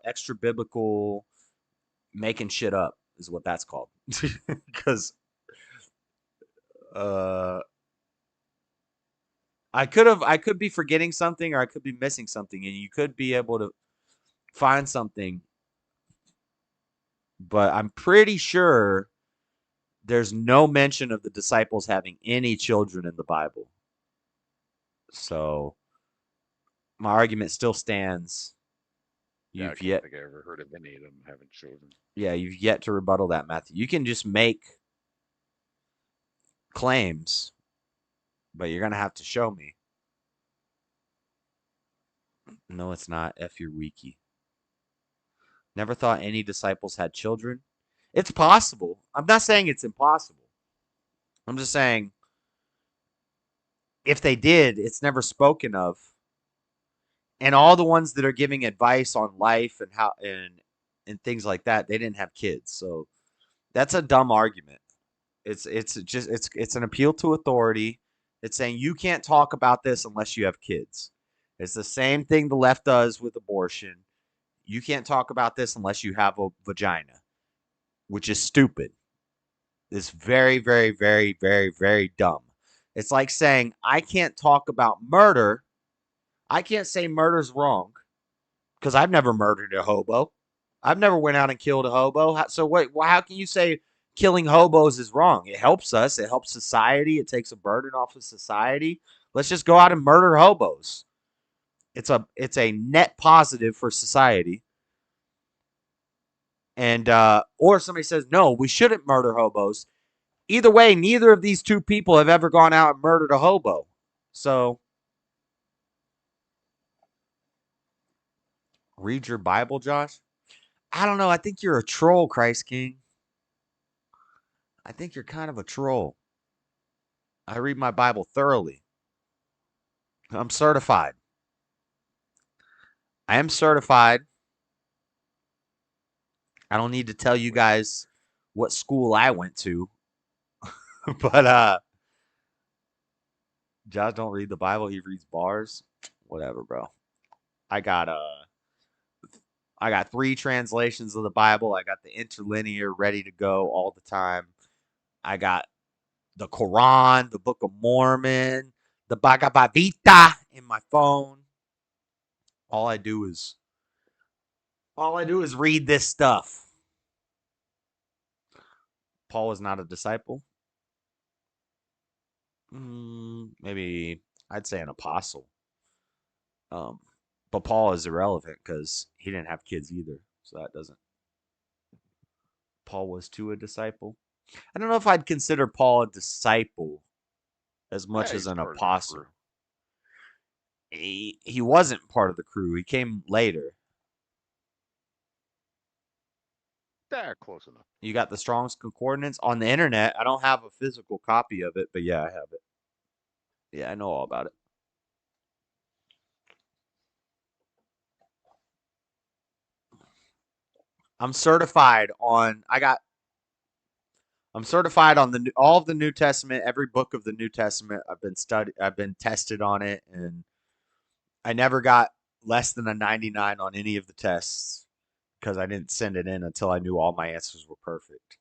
extra biblical making shit up is what that's called. Because I could be forgetting something or I could be missing something, and you could be able to find something, but I'm pretty sure there's no mention of the disciples having any children in the Bible. So my argument still stands. Yeah, I can't think I ever heard of any of them having children. Yeah, you've yet to rebuttal that, Matthew. You can just make claims, but you're going to have to show me. No, it's not. F your wiki. Never thought any disciples had children. It's possible. I'm not saying it's impossible. I'm just saying if they did, it's never spoken of. And all the ones that are giving advice on life and how and things like that, they didn't have kids. So that's a dumb argument. It's an appeal to authority. It's saying you can't talk about this unless you have kids. It's the same thing the left does with abortion. You can't talk about this unless you have a vagina, which is stupid. It's very, very, very, very, very dumb. It's like saying I can't talk about murder. I can't say murder's wrong because I've never murdered a hobo. I've never went out and killed a hobo. So wait, how can you say killing hobos is wrong? It helps us. It helps society. It takes a burden off of society. Let's just go out and murder hobos. It's a net positive for society. And or somebody says, no, we shouldn't murder hobos. Either way, neither of these two people have ever gone out and murdered a hobo. So read your Bible, Josh. I don't know. I think you're a troll, Christ King. I think you're kind of a troll. I read my Bible thoroughly. I'm certified. I am certified. I don't need to tell you guys what school I went to. But Josh don't read the Bible, he reads bars. Whatever, bro. I got 3 translations of the Bible. I got the interlinear ready to go all the time. I got the Quran, the Book of Mormon, the Bhagavad Gita in my phone. All I do is read this stuff. Paul was not a disciple. Maybe I'd say an apostle. But Paul is irrelevant because he didn't have kids either, so that doesn't. Paul was too a disciple. I don't know if I'd consider Paul a disciple as much Yeah, as he's an part of the apostle. crew. He wasn't part of the crew. He came later. Yeah, close enough. You got the Strong's Concordance on the internet. I don't have a physical copy of it, but yeah, I have it. Yeah, I know all about it. I'm certified on all of the New Testament, every book of the New Testament. I've been tested on it, and I never got less than a 99 on any of the tests because I didn't send it in until I knew all my answers were perfect.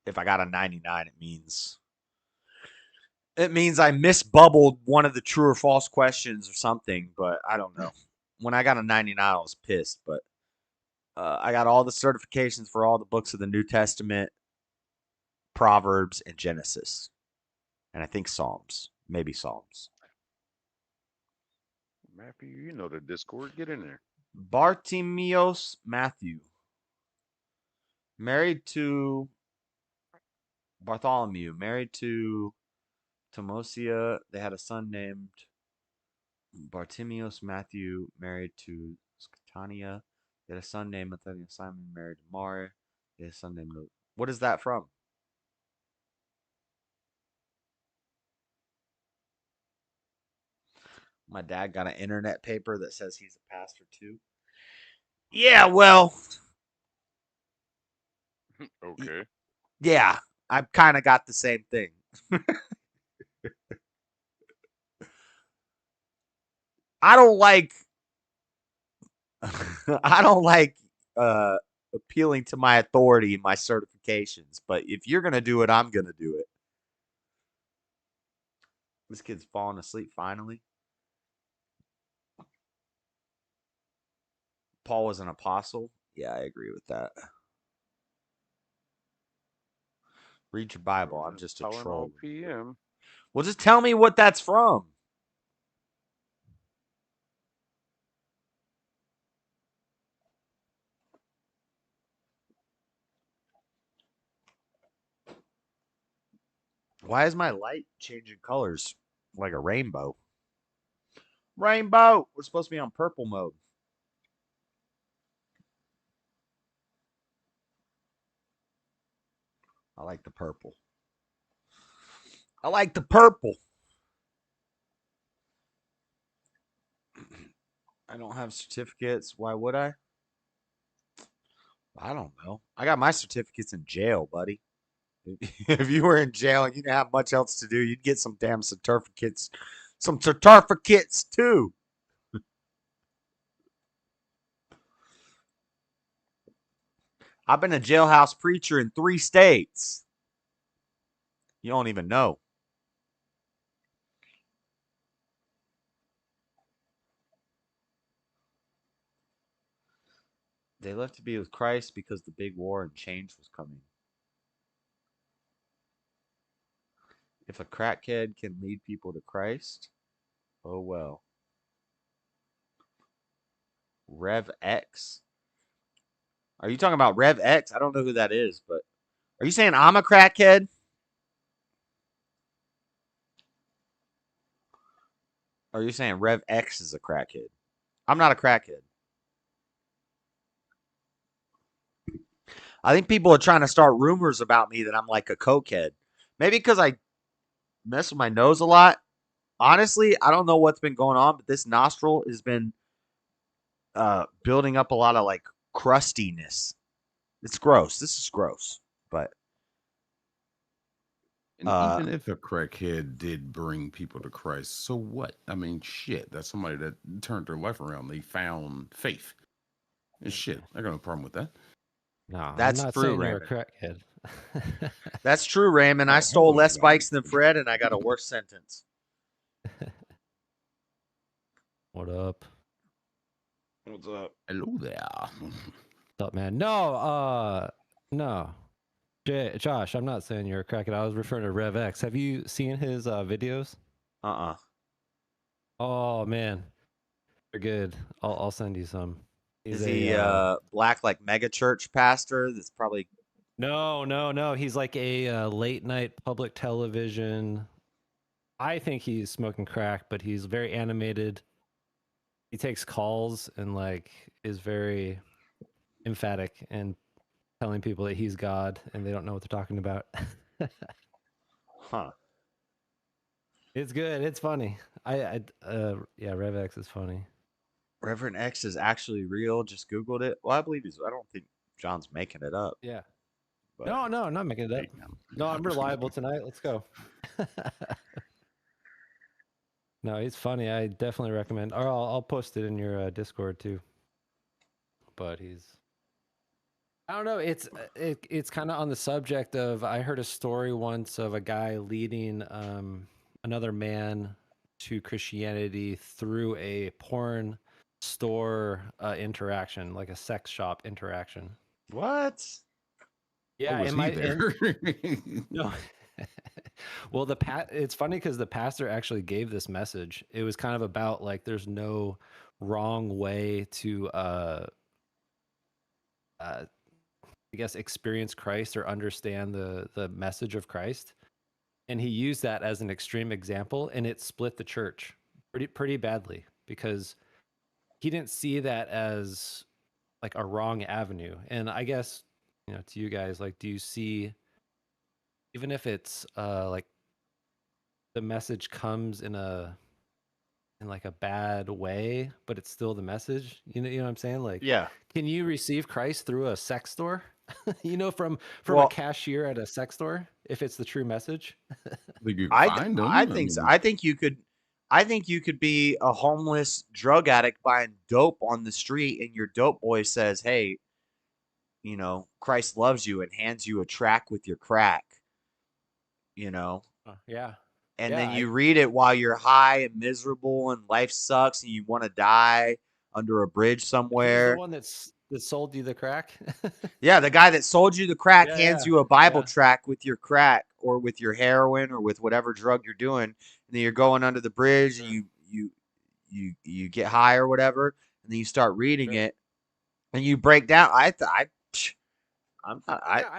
If I got a 99, it means I misbubbled one of the true or false questions or something, but I don't know. When I got a 99, I was pissed, but I got all the certifications for all the books of the New Testament, Proverbs, and Genesis. And I think Psalms. Maybe Psalms. Matthew, you know the Discord. Get in there. Bartimaeus Matthew. Married to Bartholomew. Married to Timosia. They had a son named Bartimaeus Matthew. Married to Scatania. They had a son named Nathaniel Simon. Married to Mara. They had a son named... What is that from? My dad got an internet paper that says he's a pastor too. Yeah, well. Okay. Yeah, I've kind of got the same thing. I don't like appealing to my authority and my certifications, but if you're going to do it, I'm going to do it. This kid's falling asleep finally. Paul was an apostle. Yeah, I agree with that. Read your Bible. I'm just a troll. PM. Well, just tell me what that's from. Why is my light changing colors like a rainbow? Rainbow! We're supposed to be on purple mode. I like the purple. I like the purple. I don't have certificates. Why would I? I don't know. I got my certificates in jail, buddy. If you were in jail and you didn't have much else to do, you'd get some damn certificates. Some certificates too. I've been a jailhouse preacher in 3 states. You don't even know. They left to be with Christ because the big war and change was coming. If a crackhead can lead people to Christ, oh well. Rev X. Are you talking about Rev X? I don't know who that is, but are you saying I'm a crackhead? Or are you saying Rev X is a crackhead? I'm not a crackhead. I think people are trying to start rumors about me that I'm like a cokehead. Maybe because I mess with my nose a lot. Honestly, I don't know what's been going on, but this nostril has been building up a lot of like crustiness. It's gross. This is gross, but and even if a crackhead did bring people to Christ, so what? I mean, shit. That's somebody that turned their life around. They found faith. And shit, I got no problem with that. No, that's I'm not true, saying Raymond. you're a crackhead. That's true, Raymond. I stole less bikes than Fred, and I got a worse sentence. What up? What's up? Hello there. up, man? No. Josh, I'm not saying you're a crackhead. I was referring to Rev X. Have you seen his videos? Oh man, they're good. I'll send you some. Is he black like mega church pastor? That's probably No. He's like a late night public television. I think he's smoking crack, but he's very animated. He takes calls and like is very emphatic and telling people that he's God and they don't know what they're talking about. Huh. It's good. It's funny. Yeah, Rev X is funny. Reverend X is actually real. Just Googled it. Well, I believe I don't think John's making it up. Yeah. But No, I'm not making it up. No, I'm reliable tonight. Let's go. No, he's funny. I definitely recommend. Or I'll post it in your Discord too. But I don't know. It's kind of on the subject of. I heard a story once of a guy leading another man to Christianity through a porn store interaction, like a sex shop interaction. What? Yeah, was he there? No. Well, it's funny because the pastor actually gave this message. It was kind of about like there's no wrong way to I guess experience Christ or understand the message of Christ. And he used that as an extreme example, and it split the church pretty badly because he didn't see that as like a wrong avenue. And I guess, to you guys, like, do you see, even if it's like the message comes in like a bad way, but it's still the message, you know what I'm saying? Like, yeah, can you receive Christ through a sex store? From Well, a cashier at a sex store, if it's the true message? I think so. I think you could be a homeless drug addict buying dope on the street, and your dope boy says, "Hey, Christ loves you," and hands you a track with your crack. Yeah. And then you read it while you're high and miserable, and life sucks, and you want to die under a bridge somewhere. The one that sold you the crack. Yeah, the guy that sold you the crack hands you a Bible yeah. track with your crack or with your heroin or with whatever drug you're doing, and then you're going under the bridge and you get high or whatever, and then you start reading it, and you break down. I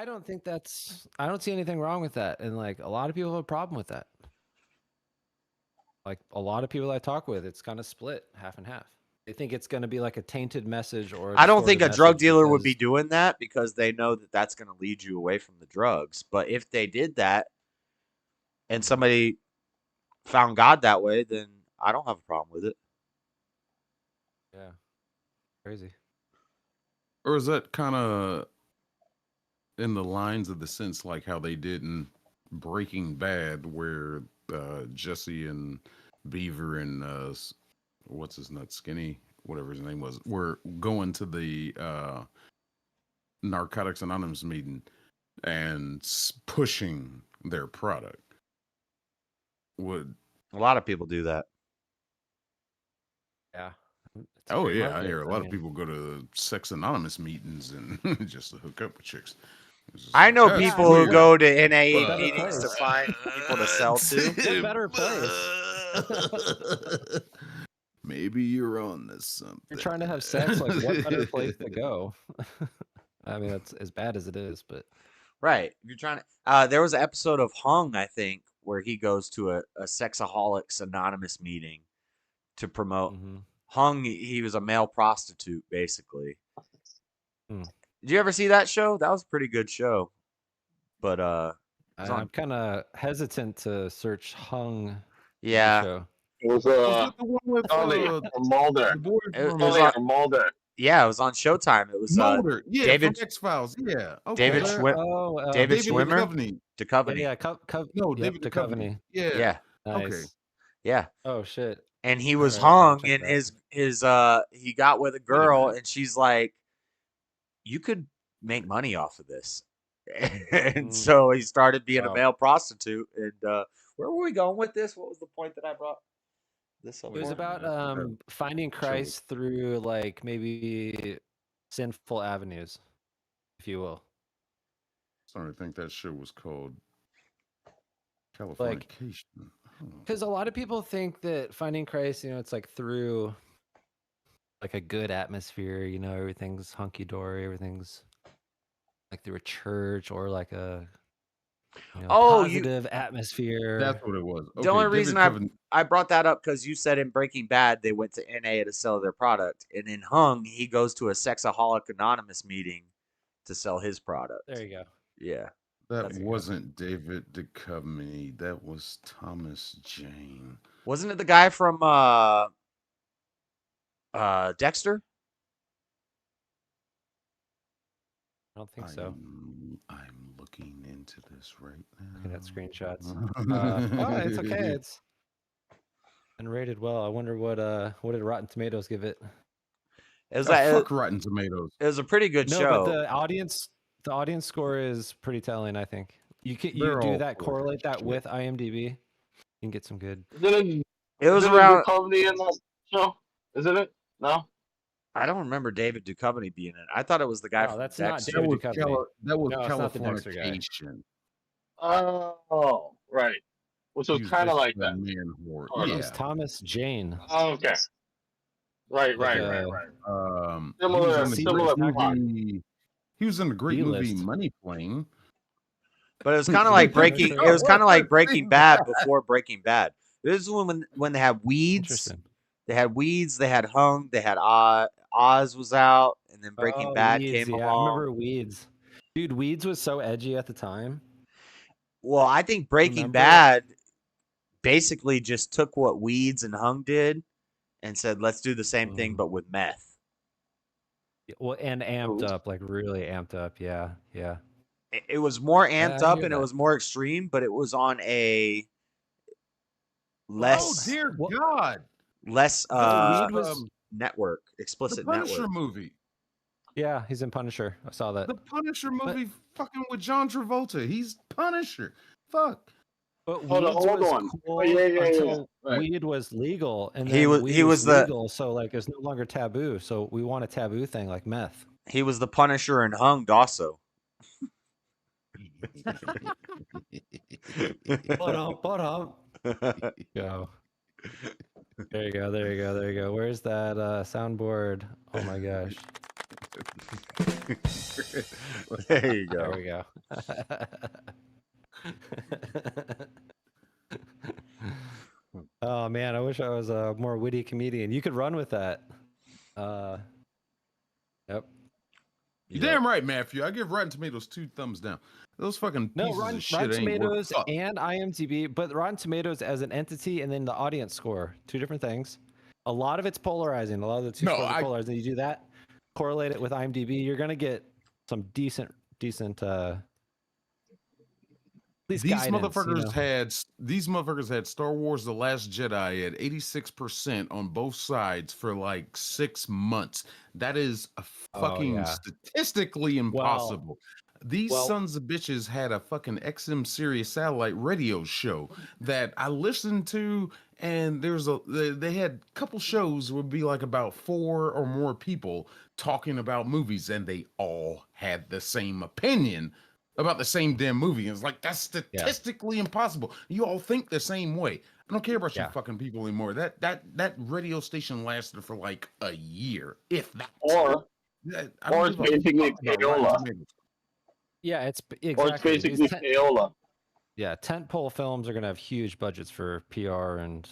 don't think I don't see anything wrong with that, and like a lot of people have a problem with that. Like a lot of people I talk with, it's kind of split half and half. They think it's going to be like a tainted message, or I don't think a drug dealer would be doing that because they know that that's going to lead you away from the drugs. But if they did that and somebody found God that way, then I don't have a problem with it. Yeah. Crazy. Or is that kind of in the lines of the sense like how they did in Breaking Bad, where Jesse and Beaver and what's his nut, Skinny, whatever his name was, were going to the Narcotics Anonymous meeting and pushing their product? Would a lot of people do that? Yeah. Oh yeah, I hear a lot of people go to Sex Anonymous meetings and just to hook up with chicks. I know people who go to NA meetings to find people to sell to. Better place. Maybe you're on this something. You're trying to have sex, like what better place to go? I mean, that's as bad as it is, but right. You're trying to. There was an episode of Hung, I think, where he goes to a Sexaholics Anonymous meeting to promote. Hung, he was a male prostitute, basically. Did you ever see that show? That was a pretty good show. But I'm kind of hesitant to search Hung. Yeah. Show. It was the one with Mulder. Mulder. Yeah, it was on Showtime. It was Mulder. Yeah, David from X-Files. Yeah. Okay. David Schwimmer. Duchovny. Yeah. David Duchovny. Yeah. Nice. Okay. Yeah. Oh shit. And he was hung, and his he got with a girl, and she's like, "You could make money off of this," and so he started being a male prostitute. And where were we going with this? What was the point that I brought this up? It was about finding Christ through like maybe sinful avenues, if you will. Sorry, I think that show was called Like, Californication. because a lot of people think that finding Christ, it's like through like a good atmosphere, everything's hunky dory, everything's like through a church or like a positive atmosphere. That's what it was. The only reason I brought that up because you said in Breaking Bad they went to NA to sell their product, and in Hung he goes to a Sexaholic Anonymous meeting to sell his product. There you go. Yeah, that wasn't David Duchovny. That was Thomas Jane. Wasn't it the guy from Dexter? I don't think so. I'm looking into this right now. Looking at screenshots. It's okay. It's been rated well. I wonder what did Rotten Tomatoes give it? It was fuck Rotten Tomatoes. It was a pretty good show. But the audience score is pretty telling. I think you do that, correlate that with IMDb, you can get some good. It was around. Duchovny in that show, isn't it? No. I don't remember David Duchovny being in it. I thought it was the guy from that's Dexter. not David Duchovny. That was No, it's not the Dexter guy. Californication. Oh, right. Which was kind of like that. It was Thomas Jane. Oh, okay. Right. Similar plot. He was in the great movie Money Plane. But it was kind of like Breaking. It was kind of like Breaking Bad before Breaking Bad. This is when they had weeds. They had weeds. They had Hung. They had Oz was out, and then Breaking Bad came along. I remember Weeds. Dude, Weeds was so edgy at the time. Well, I think Breaking Bad basically just took what Weeds and Hung did and said, "Let's do the same thing, but with meth." Well, and amped up, like really amped up. Yeah. It was more amped up and it was more extreme, but it was on a less. Oh dear God! Less network, explicit the Punisher network movie. Yeah, he's in Punisher. I saw that. The Punisher movie, fucking with John Travolta. He's Punisher. Fuck. But hold on. Cool until weed was legal, and then he was legal, so like it's no longer taboo. So we want a taboo thing like meth. He was the Punisher and Hung also. Go. There you go. Where's that soundboard? Oh my gosh. There you go. There we go. Oh man, I wish I was a more witty comedian. You could run with that. Yep. You're damn right, Matthew. I give Rotten Tomatoes 2 thumbs down. Those fucking pieces Rotten of shit ain't Tomatoes worth fuck. and IMDb, but Rotten Tomatoes as an entity and then the audience score, two different things. A lot of it's polarizing. A lot of the scores are polarizing. You do that, correlate it with IMDb, you're gonna get some decent. These motherfuckers had Star Wars: The Last Jedi at 86% on both sides for like 6 months. That is a fucking statistically impossible. These sons of bitches had a fucking XM Sirius satellite radio show that I listened to, and they had a couple shows would be like about 4 or more people talking about movies, and they all had the same opinion about the same damn movie. And it's like, that's statistically impossible. You all think the same way. I don't care about you fucking people anymore. That radio station lasted for like a year, if that. Or it's basically payola. Yeah, it's exactly. Or it's basically payola. Yeah, tentpole films are gonna have huge budgets for PR and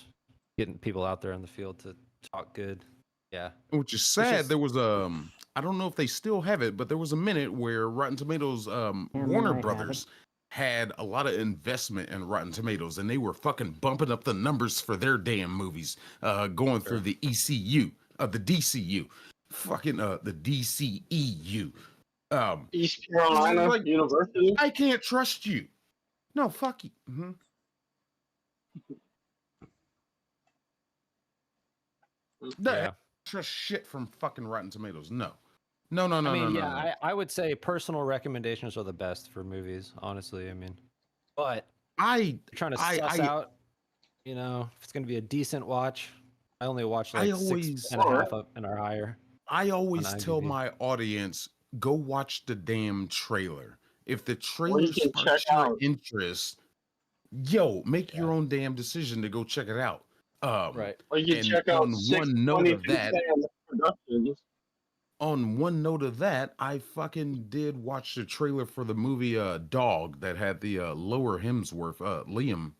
getting people out there in the field to talk good. Yeah. Which is sad. There was I don't know if they still have it, but there was a minute where Rotten Tomatoes, Warner Brothers had a lot of investment in Rotten Tomatoes, and they were fucking bumping up the numbers for their damn movies, going through the ECU, the DCU, fucking the DCEU. East Carolina University. I can't trust you. No, fuck you. Mm-hmm. Yeah. Trust shit from fucking Rotten Tomatoes. No. I would say personal recommendations are the best for movies, honestly. I mean, but trying to suss out, if it's going to be a decent watch. I only watch like 6.5 up and or higher. I always on tell IMDb. my audience, go watch the damn trailer. If the Or trailer you can check sparks your out. interest, yo, make your own damn decision to go check it out. Right. Or you can And check out on one note of 622 that, Productions. on one note of that, I fucking did watch the trailer for the movie Dog that had the lower Hemsworth, Liam.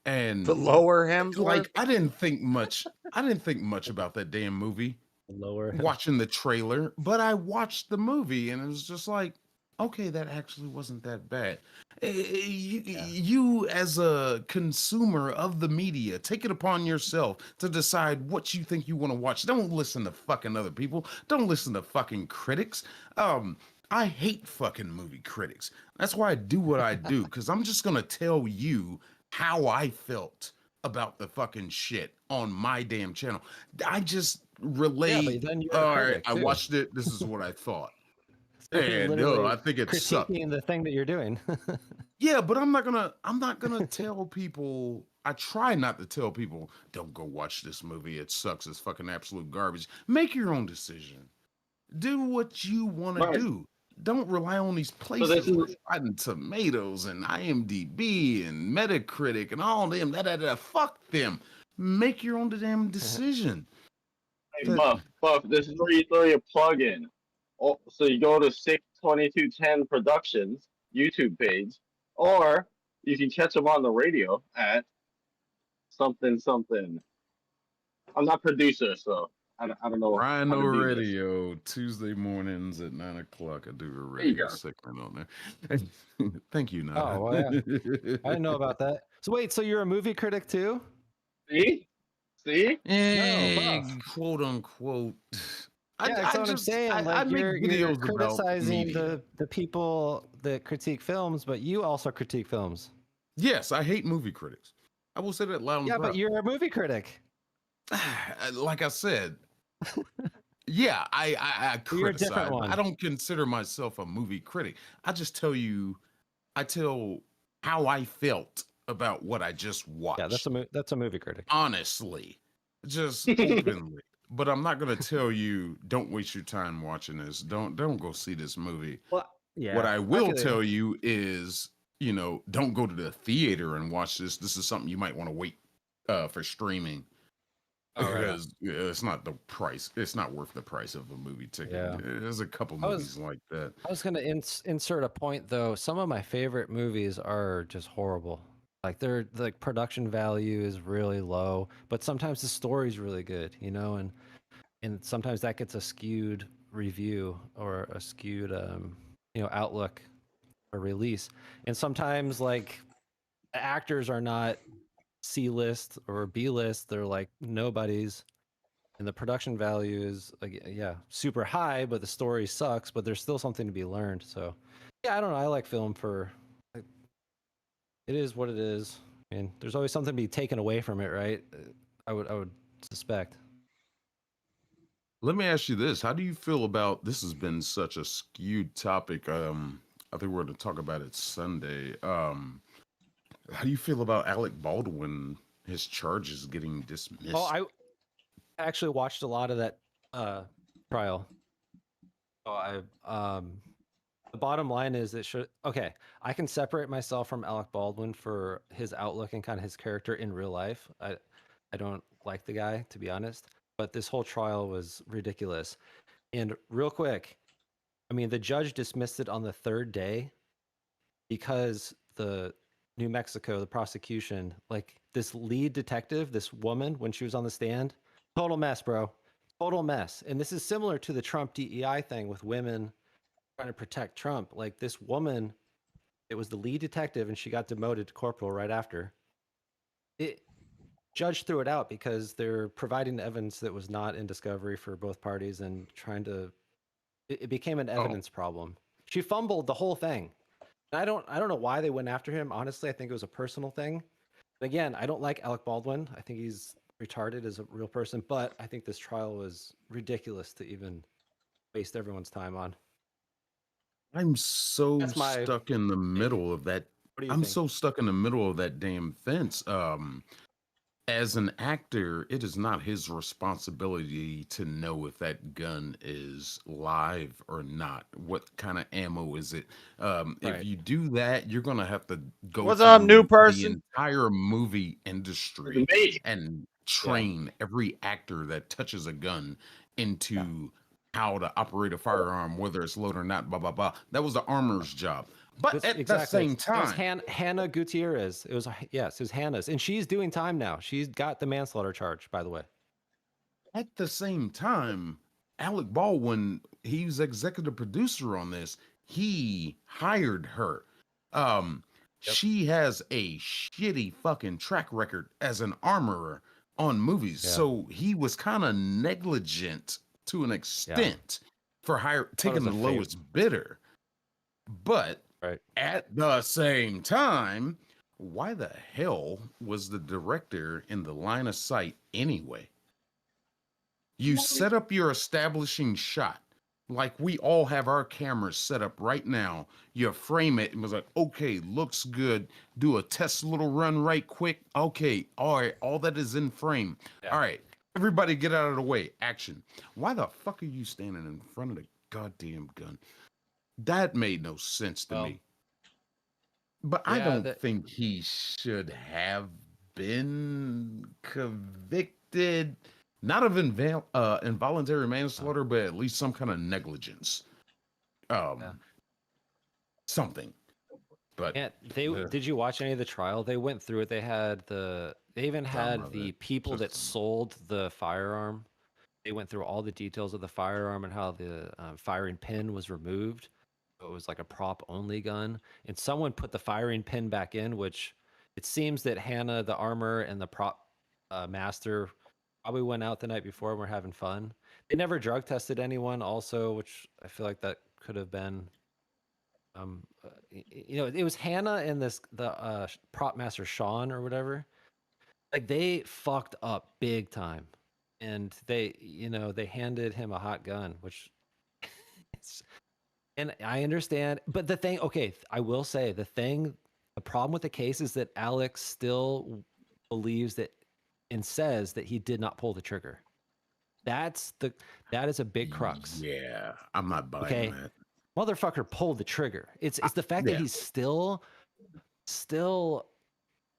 And The lower Hemsworth. like I didn't think much about that damn movie Lower watching the trailer, but I watched the movie and it was just like, okay, that actually wasn't that bad. You as a consumer of the media, take it upon yourself to decide what you think you want to watch. Don't listen to fucking other people. Don't listen to fucking critics. I hate fucking movie critics. That's why I do what I do, because I'm just gonna tell you how I felt about the fucking shit on my damn channel. I just relate. Yeah, but then you're a All right, critic, I too. watched it. This is what I thought. So you're And literally I think it sucked. critiquing the thing that you're doing. Yeah, but I'm not gonna tell people. I try not to tell people, don't go watch this movie. It sucks. It's fucking absolute garbage. Make your own decision. Do what you want Right. to do. Don't rely on these places this is- like Rotten Tomatoes and IMDb and Metacritic and all them. Fuck them. Make your own damn decision. Hey, Buff, this is where you throw your plug in. Oh, so you go to 62210 Productions YouTube page, or you can catch them on the radio at something something. I'm not producer, so I don't know. Rhino how to do this. Radio, Tuesday mornings at 9 o'clock. I do a you radio go. segment on there. Thank you, Nada. Oh, well, yeah. I didn't know about that. So wait, so you're a movie critic too? See? Quote unquote. Yeah, that's what I'm saying. Like you're videos about criticizing media. the people that critique films, but you also critique films. Yes, I hate movie critics. I will say that loud and Yeah, proud. but you're a movie critic. Like I said, yeah, I You're a different criticize. one. I don't consider myself a movie critic. I just tell you, I tell how I felt about what I just watched. Yeah, that's a movie critic. Honestly, just openly. But I'm not gonna tell you, don't waste your time watching this. Don't go see this movie. Well, yeah. What I will tell you is, don't go to the theater and watch this. This is something you might want to wait for streaming. Because it's not the price. It's not worth the price of a movie ticket. Yeah. There's a couple movies like that. I was going to insert a point though. Some of my favorite movies are just horrible. Like the production value is really low, but sometimes the story's really good, and sometimes that gets a skewed review or a skewed outlook or release. And sometimes like the actors are not C-list or B-list, they're like nobodies, and the production value is super high, but the story sucks, but there's still something to be learned. So yeah, I don't know, I like film for it is what it is. I mean, there's always something to be taken away from it, right? I would suspect. Let me ask you this. How do you feel about, this has been such a skewed topic. I think we're going to talk about it Sunday. How do you feel about Alec Baldwin, his charges getting dismissed? Oh, I actually watched a lot of that trial. So the bottom line is I can separate myself from Alec Baldwin for his outlook and kind of his character in real life. I don't like the guy, to be honest, but this whole trial was ridiculous. And real quick, I mean, the judge dismissed it on the third day because the New Mexico, the prosecution, like this lead detective, this woman, when she was on the stand, total mess, bro. Total mess. And this is similar to the Trump DEI thing with women trying to protect Trump. Like this woman, it was the lead detective and she got demoted to corporal right after. Judge threw it out because they're providing evidence that was not in discovery for both parties and it became an evidence problem. She fumbled the whole thing. I don't know why they went after him. Honestly, I think it was a personal thing. But again, I don't like Alec Baldwin. I think he's retarded as a real person, but I think this trial was ridiculous to even waste everyone's time on. I'm so stuck in the middle of that. I'm so stuck in the middle of that damn fence. as an actor, it is not his responsibility to know if that gun is live or not. What kind of ammo is it? If Right. you do that, you're gonna have to go What's up, new through the person? entire movie industry Me. and Yeah. train every actor that touches a gun into how to operate a firearm, whether it's loaded or not. Blah blah blah. That was the armorer's job. But This, at the exactly. same It was time, Hannah Gutierrez. It was yes, it was Hannah's, and she's doing time now. She's got the manslaughter charge, by the way. at the same time, Alec Baldwin, he's executive producer on this. He hired her. She has a shitty fucking track record as an armorer on movies. Yeah. So he was kind of negligent to an extent for taking the lowest bidder. But at the same time, why the hell was the director in the line of sight anyway? You set up your establishing shot. Like we all have our cameras set up right now. You frame it and was like, okay, looks good. Do a test little run right quick. Okay, all right, all that is in frame. All right, everybody get out of the way. Action. Why the fuck are you standing in front of the goddamn gun? That made no sense to me. But I don't think he should have been convicted. Not of involuntary manslaughter, but at least some kind of negligence. Something. But did you watch any of the trial? They went through it. They even had the people that sold the firearm. They went through all the details of the firearm and how the firing pin was removed. It was like a prop only gun, and someone put the firing pin back in, which it seems that Hannah, the armor, and the prop master probably went out the night before and were having fun. They never drug tested anyone also, which I feel like that could have been it was Hannah and the prop master Sean or whatever. Like they fucked up big time, and they handed him a hot gun, which and I understand, but I will say the problem with the case is that Alex still believes that and says that he did not pull the trigger. That is a big crux. Yeah, I'm not buying that. Motherfucker pulled the trigger. It's the fact that he's still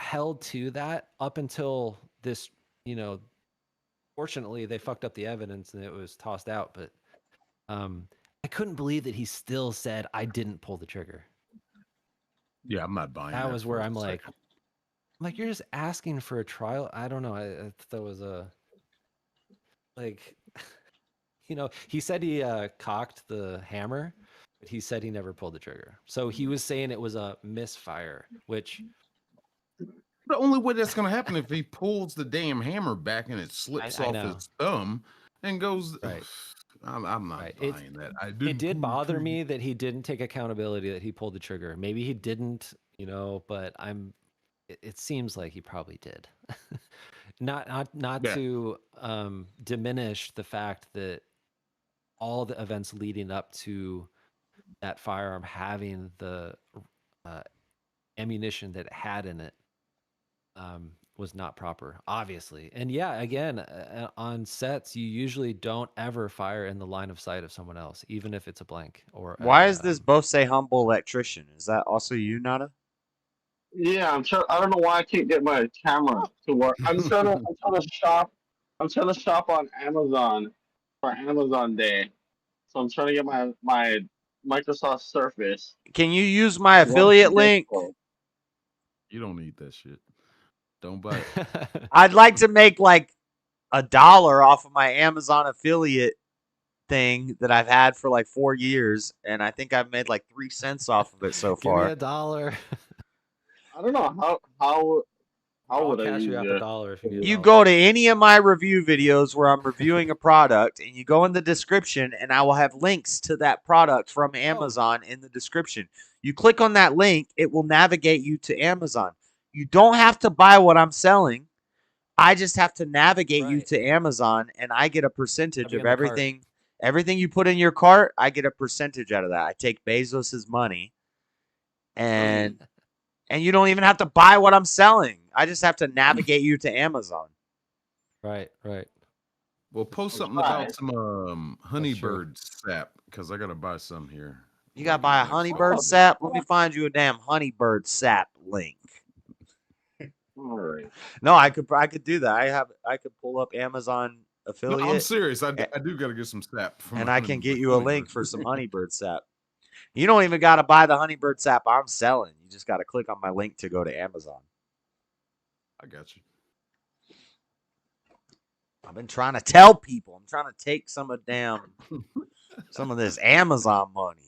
held to that up until this, fortunately they fucked up the evidence and it was tossed out, but I couldn't believe that he still said I didn't pull the trigger. Yeah, I'm not buying that. That was where I'm like, you're just asking for a trial. I don't know. I thought it was he said he cocked the hammer, but he said he never pulled the trigger. So he was saying it was a misfire, which the only way that's going to happen if he pulls the damn hammer back and it slips off his thumb and goes. Right. I'm not buying that. It did bother me that he didn't take accountability that he pulled the trigger. Maybe he didn't, but it seems like he probably did. not to diminish the fact that all the events leading up to that firearm having the ammunition that it had in it was not proper, obviously. And again, on sets, you usually don't ever fire in the line of sight of someone else, even if it's a blank. Or why is this both say humble electrician? Is that also you, Nada? Yeah, I'm trying. I don't know why I can't get my camera to work. I'm trying to shop. I'm trying to shop on Amazon for Amazon Day. So I'm trying to get my Microsoft Surface. Can you use my affiliate link? You don't need that shit. Don't buy it. I'd like to make like $1 off of my Amazon affiliate thing that I've had for like 4 years, and I think I've made like 3 cents off of it so far. Give me $1. I don't know how would I cash use you out $1 if you need You go to any of my review videos where I'm reviewing a product, and you go in the description, and I will have links to that product from Amazon in the description. You click on that link, it will navigate you to Amazon. You don't have to buy what I'm selling. I just have to navigate you to Amazon, and I get a percentage of everything. Everything you put in your cart, I get a percentage out of that. I take Bezos's money, and you don't even have to buy what I'm selling. I just have to navigate you to Amazon. Right. Well, post something about some honeybird sap because I gotta buy some here. You gotta buy a honeybird sap. Let me find you a damn honeybird sap link. All right. No, I could do that. I could pull up Amazon affiliate. No, I'm serious. I do gotta get some sap. And I can get you a link for some honeybird sap. You don't even gotta buy the honeybird sap I'm selling. You just gotta click on my link to go to Amazon. I got you. I've been trying to tell people. I'm trying to take some of this Amazon money.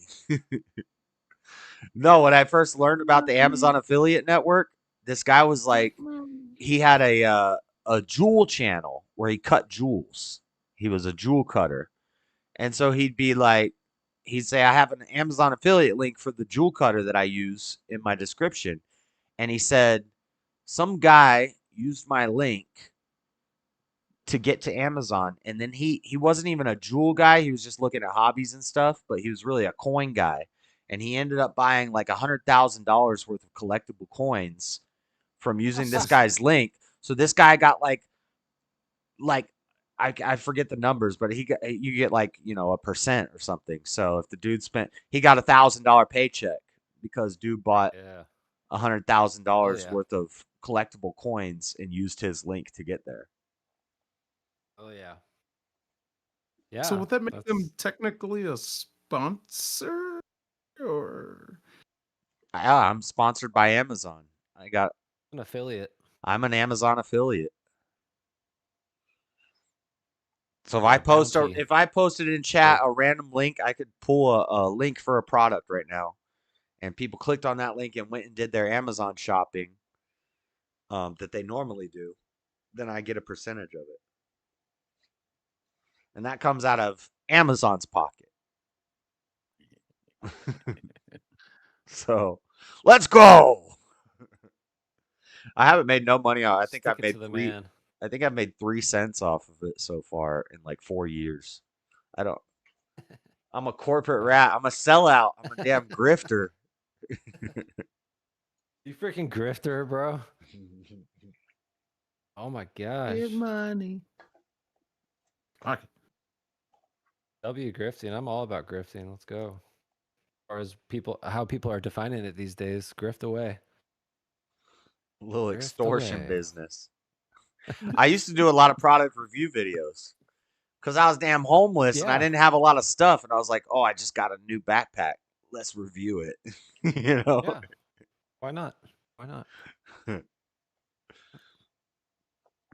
No, when I first learned about the Amazon affiliate network, this guy was like, he had a jewel channel where he cut jewels. He was a jewel cutter. And so he'd say, I have an Amazon affiliate link for the jewel cutter that I use in my description. And he said, some guy used my link to get to Amazon. And then he wasn't even a jewel guy. He was just looking at hobbies and stuff, but he was really a coin guy. And he ended up buying like $100,000 worth of collectible coins from using this guy's link. So this guy got like I forget the numbers, but you get like, you know, 1% or something. So if the dude he got $1,000 paycheck because dude bought $100,000 worth of collectible coins and used his link to get there. Oh yeah. Yeah. So would that make them technically a sponsor, or? Yeah, I'm sponsored by Amazon. I got an affiliate. I'm an Amazon affiliate. So if I posted in chat a random link, I could pull a link for a product right now, and people clicked on that link and went and did their Amazon shopping that they normally do. Then I get a percentage of it. And that comes out of Amazon's pocket. So, let's go. I haven't made no money on it. I think I've made 3 cents off of it so far in like 4 years. I'm a corporate rat. I'm a sellout. I'm a damn grifter. You freaking grifter, bro. Oh my gosh. Give money. Okay. W grifting. I'm all about grifting. Let's go. Or as how people are defining it these days, grift away. A little extortion business. I used to do a lot of product review videos because I was damn homeless and I didn't have a lot of stuff. And I was like, oh, I just got a new backpack. Let's review it. You know? Yeah. Why not?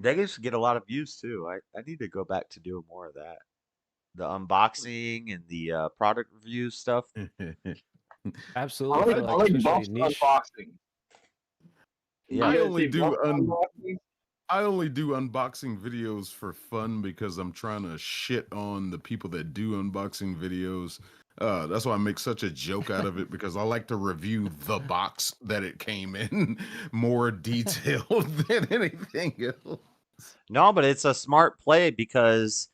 They used to get a lot of views too. I need to go back to doing more of that. The unboxing and the product review stuff. Absolutely. I like box unboxing. Yeah. I only do unboxing videos for fun because I'm trying to shit on the people that do unboxing videos. That's why I make such a joke out of it, because I like to review the box that it came in more detailed than anything else. No, but it's a smart play because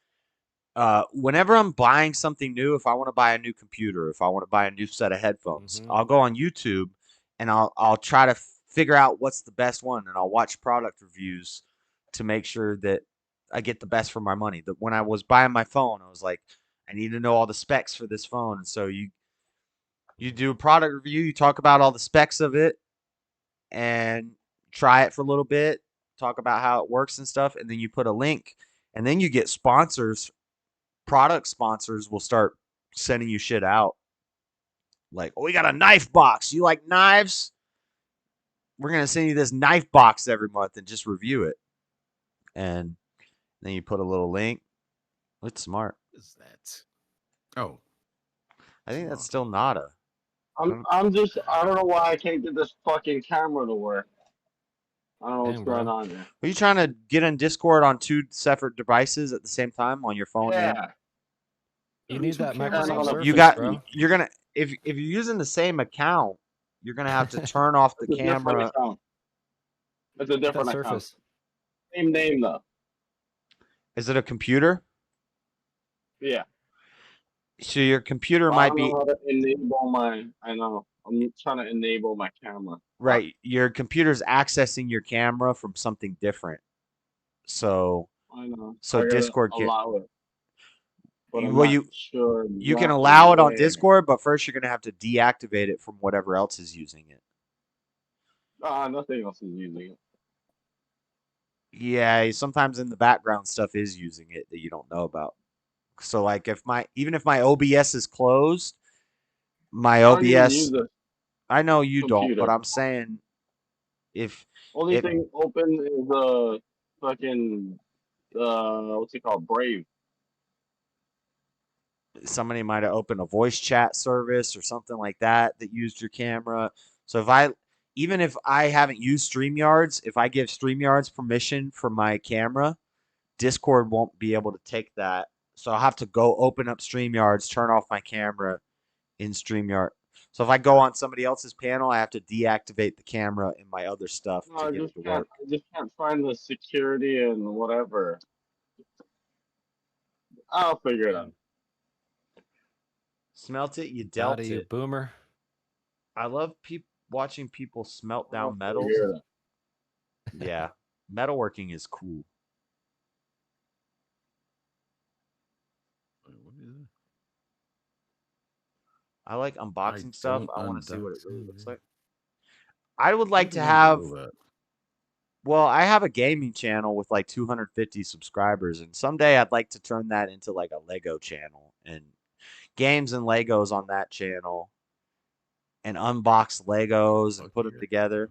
whenever I'm buying something new, if I want to buy a new computer, if I want to buy a new set of headphones, I'll go on YouTube and I'll try to figure out what's the best one, and I'll watch product reviews to make sure that I get the best for my money. That when I was buying my phone, I was like, I need to know all the specs for this phone. And so you do a product review, you talk about all the specs of it and try it for a little bit, talk about how it works and stuff, and then you put a link, and then you get sponsors. Product sponsors will start sending you shit out. Like, oh, we got a knife box. You like knives? We're going to send you this knife box every month and just review it. And then you put a little link. It's smart. What is that? Oh. I think that's still Nada. I don't know why I can't get this fucking camera to work. I don't know what's going on there. Are you trying to get in Discord on 2 separate devices at the same time on your phone? Yeah. You need that Microsoft Surface, bro. You're gonna if you're using the same account, you're gonna have to turn off the camera. It's a different account. Same name though. Is it a computer? Yeah. So your computer might be. I don't know how to enable I know. I'm trying to enable my camera. Right. Your computer's accessing your camera from something different. So I know. so I gotta Discord can allow it, but I'm well not you sure you can exactly allow it on where. Discord, but first you're gonna have to deactivate it from whatever else is using it. Nothing else is using it. Yeah, sometimes in the background stuff is using it that you don't know about. So like even if my OBS is closed, my I don't even use OBS the I know you don't, but computer. I'm saying if Only it thing open is the fucking what's it called? Brave. somebody might have opened a voice chat service or something like that used your camera. So even if I haven't used StreamYards, if I give StreamYards permission for my camera, Discord won't be able to take that. So I'll have to go open up StreamYards, turn off my camera in StreamYard. So if I go on somebody else's panel, I have to deactivate the camera and my other stuff No, to get it to work. I just can't find the security and whatever. I'll figure it out. Smelt it, you Got dealt it, you it. boomer. I love watching people smelt I'll down metals. figure it out. Yeah, metalworking is cool. I like unboxing stuff. I want to see what it really looks like. I would like to have. Well, I have a gaming channel with like 250 subscribers, and someday I'd like to turn that into like a Lego channel and games and Legos on that channel, and unbox Legos and put them together.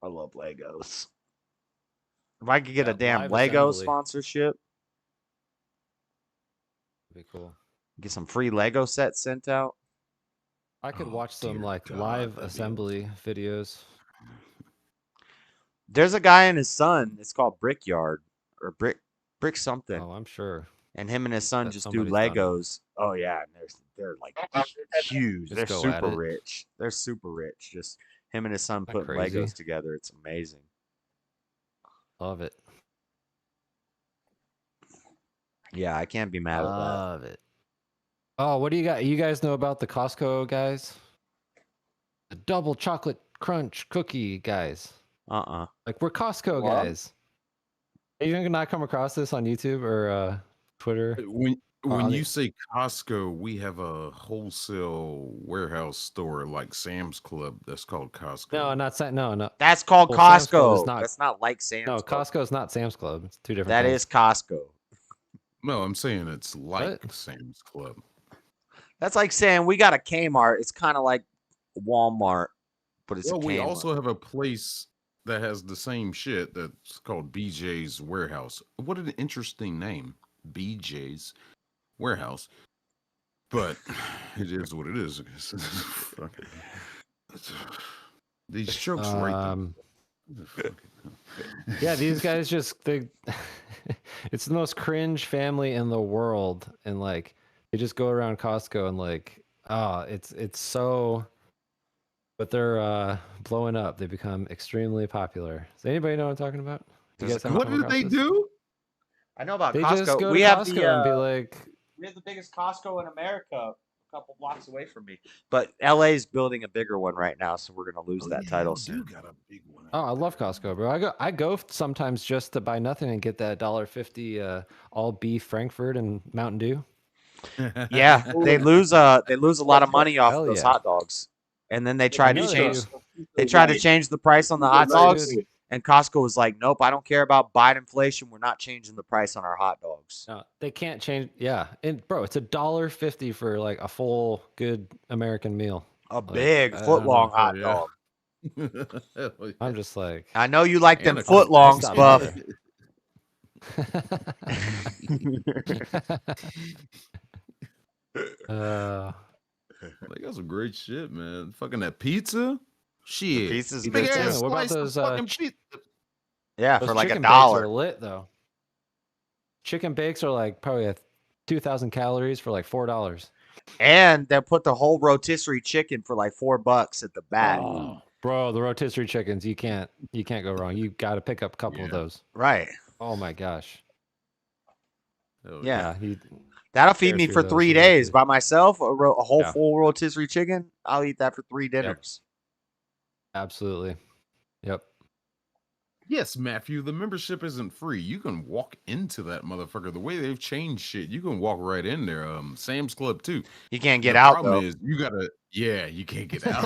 I love Legos. If I could get a damn live Lego assembly. sponsorship, Be cool. get some free Lego sets sent out. I could watch some like live assembly videos. There's a guy and his son. It's called Brickyard or Brick something. Oh, I'm sure. And him and his son that just do somebody's done it. Legos. Oh yeah, and they're like huge. Just They're go at super it. rich. They're super rich. Just him and his son That putting crazy? Legos together. It's amazing. Love it. Yeah, I can't be mad at that. Love it. Oh, what do you got? You guys know about the Costco guys? The double chocolate crunch cookie guys. Like we're Costco What? guys. Are you gonna not come across this on YouTube or Twitter? When on the- you say Costco, we have a wholesale warehouse store like Sam's Club that's called Costco. No, not no. That's called Well, Sam's Club is Costco. That's not like Sam's No, Club. Costco is not Sam's Club. It's two different That things. is Costco. No, I'm saying it's like Sam's Club. That's like saying we got a Kmart. It's kind of like Walmart, but it's Well, a we Kmart. also have a place that has the same shit that's called BJ's Warehouse. What an interesting name, BJ's Warehouse. But it is what it is. These jokes right there. Yeah, these guys it's the most cringe family in the world, and like they just go around Costco and like it's so, but they're blowing up. They become extremely popular. Does anybody know what I'm talking about? You guys haven't What come did across they this? do? I know about They Costco. just go we to have Costco the and be like, we have the biggest Costco in America, a couple blocks away from me. But LA's building a bigger one right now, so we're gonna lose that title soon. oh, I love Costco, bro. I go sometimes just to buy nothing and get that $1.50 all beef Frankfurt and Mountain Dew. Yeah, they lose a lot of money off Hell those yeah. hot dogs, and then they tried to know they change. do. They tried to change the price on the hot dogs, and Costco was like, "Nope, I don't care about Biden inflation. We're not changing the price on our hot dogs." No, they can't change. Yeah, and bro, it's $1.50 for like a full good American meal. A big foot long hot dog. I'm just like, I know you like them And a- foot longs, Stop Buff. there. They got some great shit, man. Fucking that pizza. Shit. pizza's Big good, too. ass What about slice of those, fucking ch- pizza. Yeah, Those for like chicken $1. bakes are lit though. Chicken bakes are like probably 2,000 calories for like $4. And they'll put the whole rotisserie chicken for like $4 at the back. Oh, bro, the rotisserie chickens, you can't go wrong. You got to pick up a couple of those. Right. Oh my gosh. Yeah. That'll feed Tear me through for those 3 really days easily. by myself. A whole Yeah. full rotisserie chicken. I'll eat that for 3 dinners. Absolutely. Yep. Yes, Matthew, the membership isn't free. You can walk into that motherfucker. The way they've changed shit, you can walk right in there. Sam's Club too. You can't get the out problem though. is you gotta, you can't get out.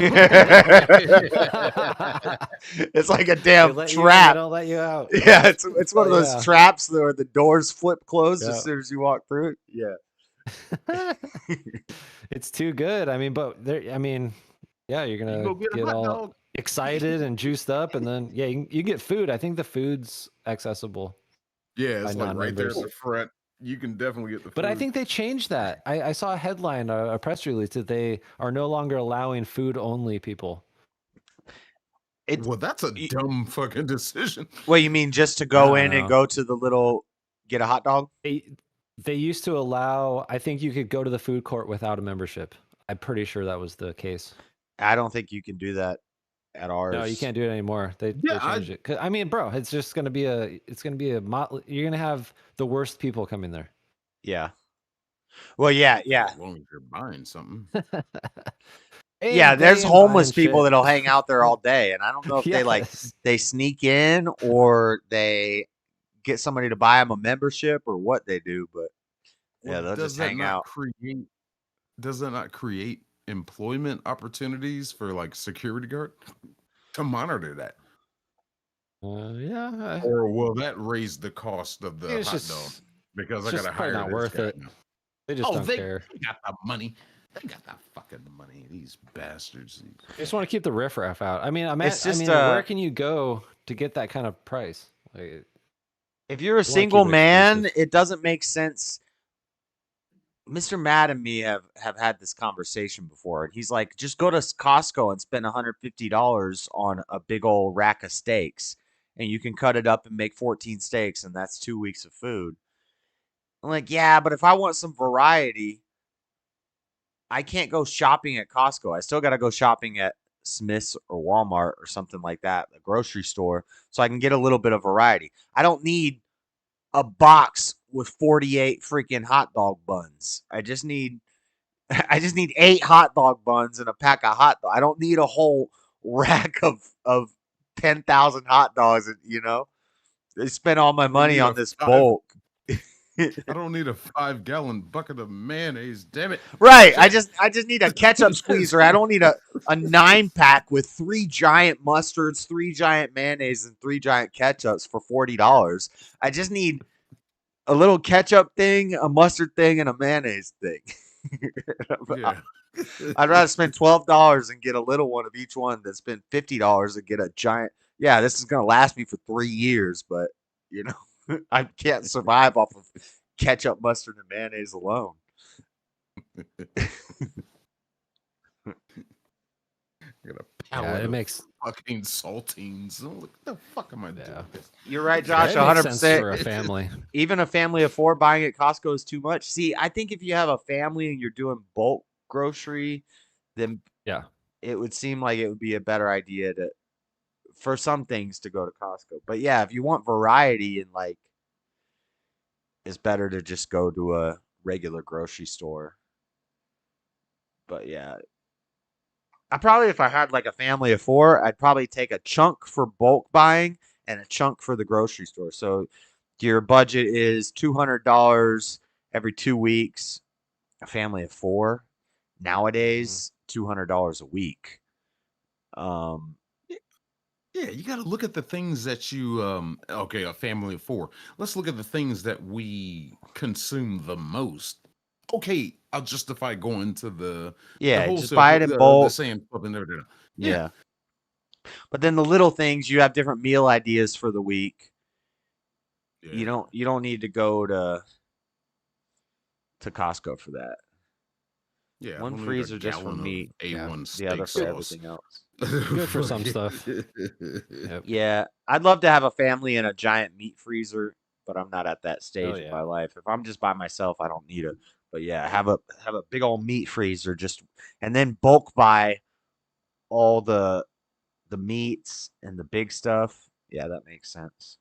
It's like a They damn let you in, they trap. don't let you out. Yeah, it's one of those Yeah. traps where the doors flip closed Yeah. as soon as you walk through it. Yeah. It's too good. I mean, but there. I mean, yeah, you're gonna go get a hot all dog. excited and juiced up, and then you get food. I think the food's accessible. Yeah, it's by like right there at non-members. the front. You can definitely get the food. But I think they changed that. I saw a headline, a press release that they are no longer allowing food only people. Well, that's a dumb fucking decision. Well, you mean just to I go don't in and know. go to the little get a hot dog? They used to allow. I think you could go to the food court without a membership. I'm pretty sure that was the case. I don't think you can do that at ours. No, you can't do it anymore. They changed it. 'Cause, I mean, bro, it's just gonna be you're gonna have the worst people coming there. Yeah. Well, yeah. As long as you're buying something. Yeah, there's homeless people that'll hang out there all day, and I don't know if Yes. they sneak in or they get somebody to buy them a membership or what they do, but yeah, they'll just hang out. Does that not create employment opportunities for like security guard to monitor that? Yeah. Or will that raise the cost of the It's hot just- dog? Because I it's just gotta probably hire not this worth guy it. now. They just don't they care. got the money. They got that fucking money. These bastards. They just want to keep the riffraff out. I mean, It's just, where can you go to get that kind of price? Like, If you're a keep single it man, exclusive. it doesn't make sense. Mr. Matt and me have had this conversation before, and he's like, just go to Costco and spend $150 on a big old rack of steaks, and you can cut it up and make 14 steaks, and that's 2 weeks of food. I'm like, yeah, but if I want some variety, I can't go shopping at Costco. I still got to go shopping at Smith's or Walmart or something like that, a grocery store, so I can get a little bit of variety. I don't need a box with 48 freaking hot dog buns. I just need 8 hot dog buns and a pack of hot dog. I don't need a whole rack of 10,000 hot dogs, I spent all my money on this bulk. I don't need a 5-gallon bucket of mayonnaise, damn it. Right. I just need a ketchup squeezer. I don't need a 9-pack with 3 giant mustards, 3 giant mayonnaise, and 3 giant ketchups for $40. I just need a little ketchup thing, a mustard thing, and a mayonnaise thing. Yeah. I'd rather spend $12 and get a little one of each one than spend $50 and get a giant. Yeah, this is gonna last me for 3 years, but I can't survive off of ketchup, mustard, and mayonnaise alone. It makes fucking saltines. What the fuck am I doing? You're right, Josh. That makes 100%. sense for a family. Even a family of 4 buying at Costco is too much. See, I think if you have a family and you're doing bulk grocery, then it would seem like it would be a better idea for some things to go to Costco. But yeah, if you want variety and it's better to just go to a regular grocery store. But yeah, if I had like a family of 4, I'd probably take a chunk for bulk buying and a chunk for the grocery store. So your budget is $200 every 2 weeks. A family of 4 nowadays, $200 a week. Yeah, you got to look at the things that you okay, a family of 4. Let's look at the things that we consume the most. Okay, I'll justify going to the just buy it in bulk. the Sam's Club and everything. Yeah. But then the little things, you have different meal ideas for the week. Yeah. You don't need to go to Costco for that. Yeah, one freezer just for meat, A1 the other for steak everything else. Good for some stuff. Yep. Yeah, I'd love to have a family and a giant meat freezer, but I'm not at that stage of my life. If I'm just by myself, I don't need it. But yeah, have a big old meat freezer, and then bulk buy all the meats and the big stuff. Yeah, that makes sense.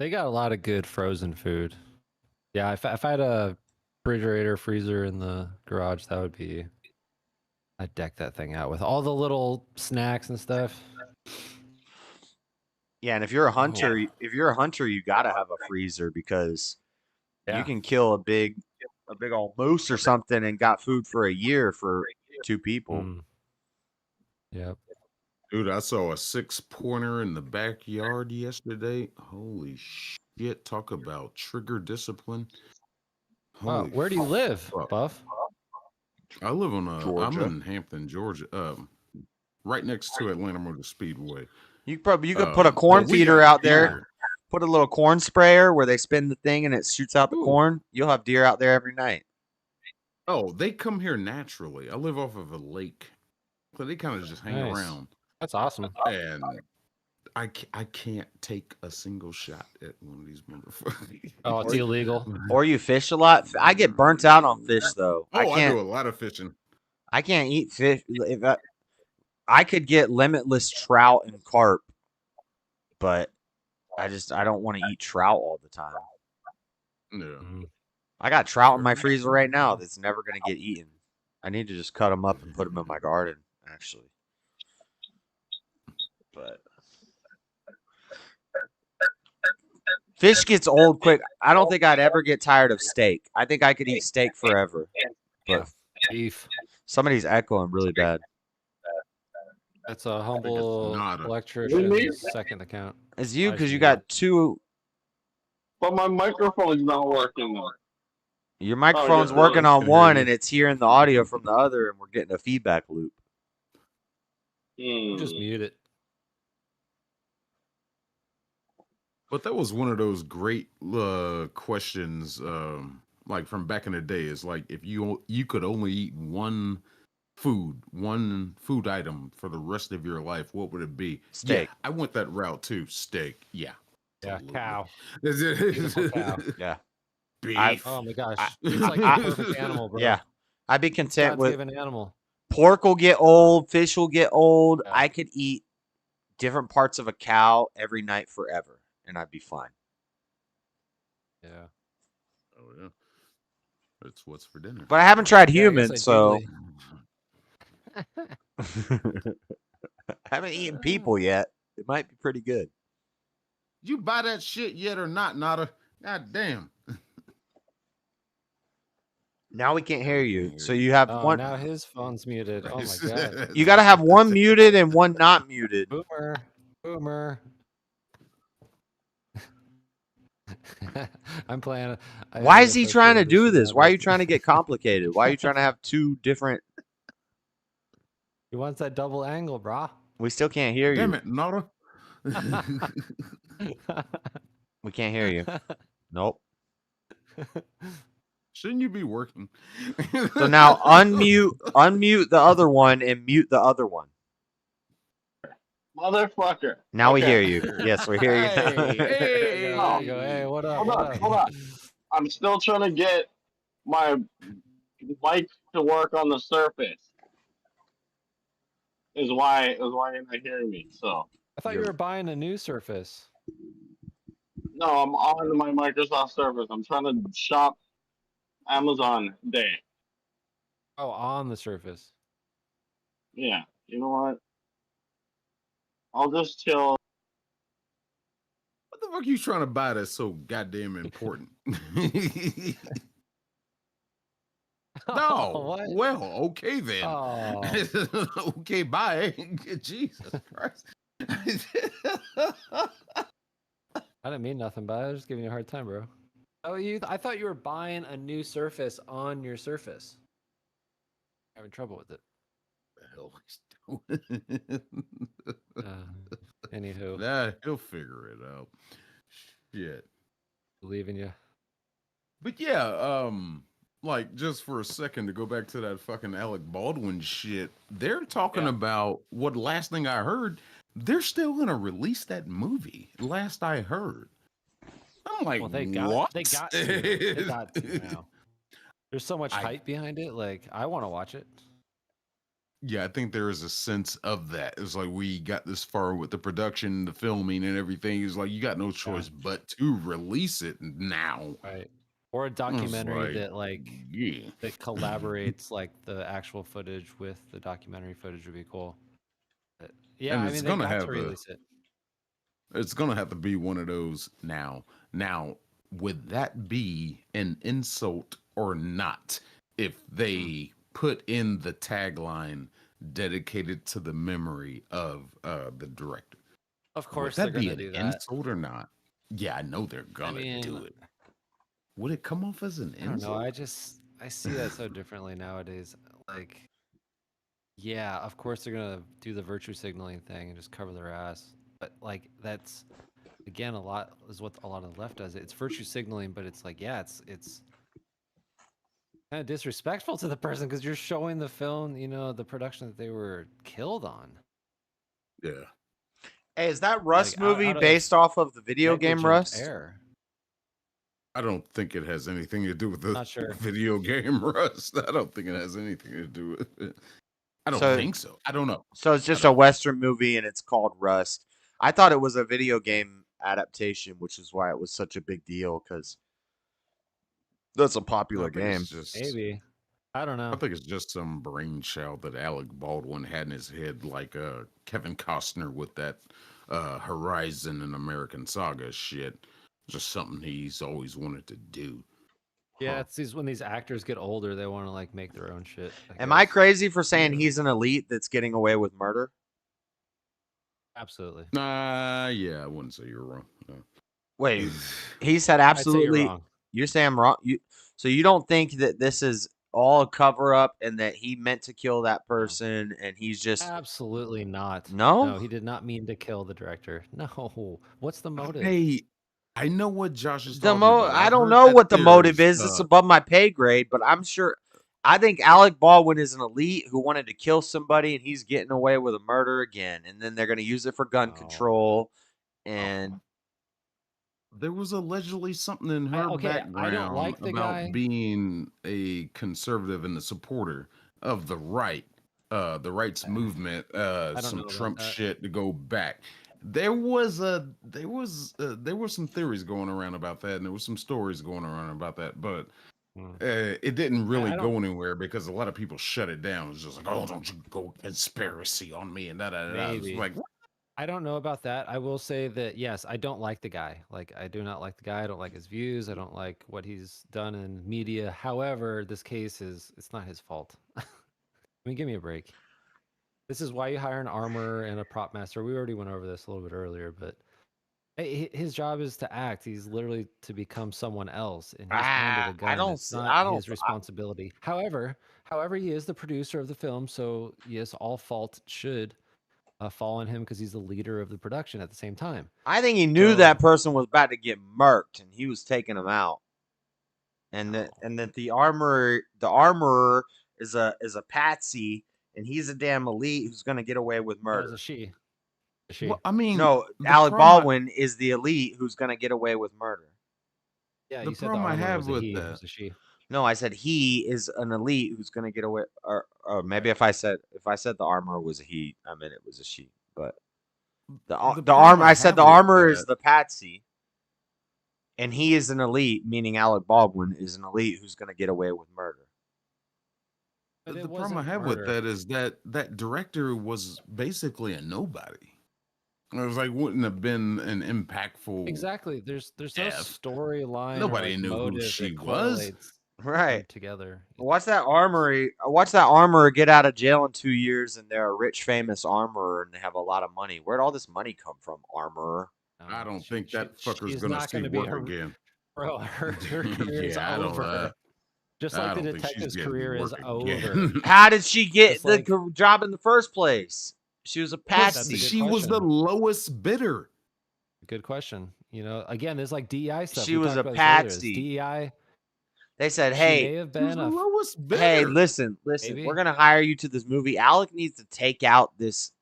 They got a lot of good frozen food. Yeah, if I had a refrigerator, freezer in the garage. That would be. I'd deck that thing out with all the little snacks and stuff. Yeah, and if you're a hunter, you gotta have a freezer because you can kill a big old moose or something and got food for a year for 2 people. Yep. Dude, I saw a 6-pointer in the backyard yesterday. Holy shit! Talk about trigger discipline. Wow, where do you live, Buff? I live on I'm Georgia. in Hampton, Georgia. Right next to Atlanta Motor Speedway. You could put a corn feeder out there. Put a little corn sprayer where they spin the thing and it shoots out the corn. You'll have deer out there every night. Oh, they come here naturally. I live off of a lake, so they kind of just hang Nice. around. That's awesome. And I can't take a single shot at one of these motherfuckers. Oh, it's illegal. Or you fish a lot. I get burnt out on fish though. Oh, I do a lot of fishing. I can't eat fish. I could get limitless trout and carp, but I don't want to eat trout all the time. Yeah. I got trout in my freezer right now that's never going to get eaten. I need to just cut them up and put them in my garden, actually. But fish gets old quick. I don't think I'd ever get tired of steak. I think I could eat steak forever. But beef. Somebody's echoing really bad. That's a humble not electrician's second account. It's you because you got 2. But my microphone's not working though. Your microphone's working on one, and it's hearing the audio from the other, and we're getting a feedback loop. Just mute it. But that was one of those great questions, like from back in the day. Is like if you could only eat one food item for the rest of your life, what would it be? Steak. Yeah, I went that route too. Steak. Yeah. Yeah, cow. Cow. Yeah. Beef. Oh my gosh, it's like the perfect animal, bro. Yeah, I'd be content with an animal. Pork will get old, fish will get old. Yeah. I could eat different parts of a cow every night forever, and I'd be fine. Yeah. Oh yeah. That's what's for dinner. But I haven't tried humans, so I haven't eaten people yet. It might be pretty good. You buy that shit yet or not, Nada? God damn. Now we can't hear you. So you have one. Now his phone's muted. Oh my god. You got to have one muted and one not muted. Boomer. I'm playing. Why is he trying to do this? Why are you trying to get complicated? Why are you trying to have 2 different? He wants that double angle, brah. We still can't hear you. Damn it, Nada. We can't hear you. Nope. Shouldn't you be working? So now unmute the other one and mute the other one. Motherfucker. Now we hear you. Yes, we hear you. Hey, what up? Hold on. I'm still trying to get my mic to work on the Surface. Is why you're not hearing me. So I thought you were buying a new Surface. no, I'm on my Microsoft Surface. I'm trying to shop Amazon Day. Oh, on the Surface. Yeah. You know what? I'll just chill. What the fuck are you trying to buy that's so goddamn important? No. What? Well, okay then. Oh. Okay, bye. Jesus Christ. I didn't mean nothing by it. I was just giving you a hard time, bro. Oh, I thought you were buying a new Surface on your Surface. Having trouble with it. The hell he's doing? Anywho. Nah, he'll figure it out. Shit. Believe in you. But yeah, like just for a second to go back to that fucking Alec Baldwin shit, they're talking about what last thing I heard, they're still gonna release that movie. Last I heard. I'm like, well, they got what? They got to. They got to now. There's so much hype behind it. Like, I want to watch it. Yeah, I think there is a sense of that. It's like we got this far with the production, the filming, and everything. It's like you got no choice but to release it now. Right. Or a documentary that yeah. that collaborates like the actual footage with the documentary footage would be cool. But, yeah, And I it's mean they gonna got to have release it. it's gonna have to be one of those now. Now, would that be an insult or not if they put in the tagline dedicated to the memory of the director? Of Would course they're that be gonna an do that. insult or not? Yeah, I know they're I gonna mean, do it. Would it come off as an I don't know. insult? I see that so differently nowadays. Like, yeah, of course they're gonna do the virtue signaling thing and just cover their ass. But like that's again a lot is what a lot of the left does. It's virtue signaling, but it's like, yeah, it's kind of disrespectful to the person because you're showing the film, you know, the production that they were killed on. Yeah. Hey, is that Rust Like movie out of based off of the video game negligent Rust? error. I don't think it has anything to do with the Not sure. video game Rust. I don't think it has anything to do with it. I don't So- think so. I don't know. So it's just a Western movie and it's called Rust. I thought it was a video game adaptation, which is why it was such a big deal because that's a popular game. It's just, Maybe. I don't know. I think it's just some brainchild that Alec Baldwin had in his head, like Kevin Costner with that Horizon and American Saga shit. Just something he's always wanted to do. Yeah, it's these when these actors get older, they want to like make their own shit. Am I guess. crazy for saying he's an elite that's getting away with murder? Absolutely. Yeah, I wouldn't say you're wrong. No. Wait, he said I'd say you're absolutely. wrong. You're saying I'm wrong. So you don't think that this is all a cover up and that he meant to kill that person and he's just Absolutely not. No? No, he did not mean to kill the director. No. What's the motive? Hey, I know what Josh is the talking mo? about. I I've don't heard know that what the theory, motive is. It's above my pay grade, but I'm sure. I think Alec Baldwin is an elite who wanted to kill somebody and he's getting away with a murder again, and then they're going to use it for gun control. And there was allegedly something in her okay, I background don't like the about guy. being a conservative and a supporter of the the rights movement, don't some know about Trump that. shit to go back. There were some theories going around about that, and there were some stories going around about that, but it didn't really I go don't- anywhere because a lot of people shut it down. It was just like, oh, don't you go conspiracy on me and that. It's Maybe. like, what? I don't know about that. I will say that yes, I don't like the guy. Like I do not like the guy. I don't like his views. I don't like what he's done in media. However, this case it's not his fault. I mean, give me a break. This is why you hire an armorer and a prop master. We already went over this a little bit earlier, but his job is to act. He's literally to become someone else, and he's handed a gun. It's not his responsibility. However, he is the producer of the film, so yes, all fault should fall on him because he's the leader of the production at the same time. I think he knew that person was about to get murked, and he was taking him out. And that the armorer is a patsy, and he's a damn elite who's gonna get away with murder. That was a she. She. Well, I mean, No, the Alec problem I- Baldwin is the elite who's gonna get away with murder. Yeah, The you said the problem I armorer have was a with he. It that- was a she. No, I said he is an elite who's gonna get away. Or maybe if I said the armorer was a he, I meant it was a she. But the problem armor, I I said have the with armor is that- the patsy, and he is an elite, meaning Alec Baldwin is an elite who's gonna get away with murder. But The it problem I wasn't have with murder. that is that director was basically a nobody. It was like wouldn't have been an impactful. Exactly. There's no death. storyline. Nobody or, like, knew who motive she that was. correlates Right. together. Watch that armorer get out of jail in 2 years, and they're a rich, famous armorer, and they have a lot of money. Where'd all this money come from, armorer? I don't think that fucker's she's gonna not see gonna be work a- again. Bro, her career is Yeah, I don't, over. Just I like the don't think she's detective's getting career is work over. again. How did she get It's the like- job in the first place? She was a That's a patsy. good She was the question. lowest bidder. Good question. You know, again, there's like DEI stuff. She We was talked a about this earlier. It's patsy. DEI. They said, She may "Hey, have She was been the a lowest bidder. hey, listen, Maybe. we're gonna hire you to this movie. Alec needs to take out this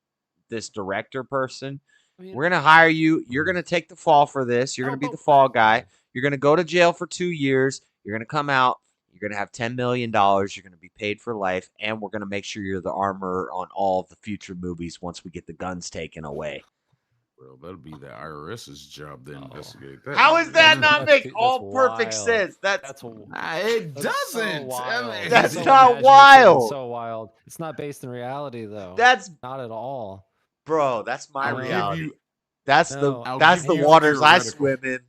director person. I mean, We're gonna hire you. You're gonna take the fall for this. You're gonna be the fall guy. You're gonna go to jail for 2 years. You're gonna come out. You're gonna have $10 million. You're gonna be paid for life, and we're gonna make sure you're the armorer on all of the future movies once we get the guns taken away. Well, that'll be the IRS's job to investigate that. How does that not make That's all perfect wild. sense? It that's so doesn't. wild. I mean, That's So not imaginative and wild. So wild. It's not based in reality, though. That's not at all. bro. That's my I'll give reality. you. That's No, I'll that's give the you waters I theoretical. swim in.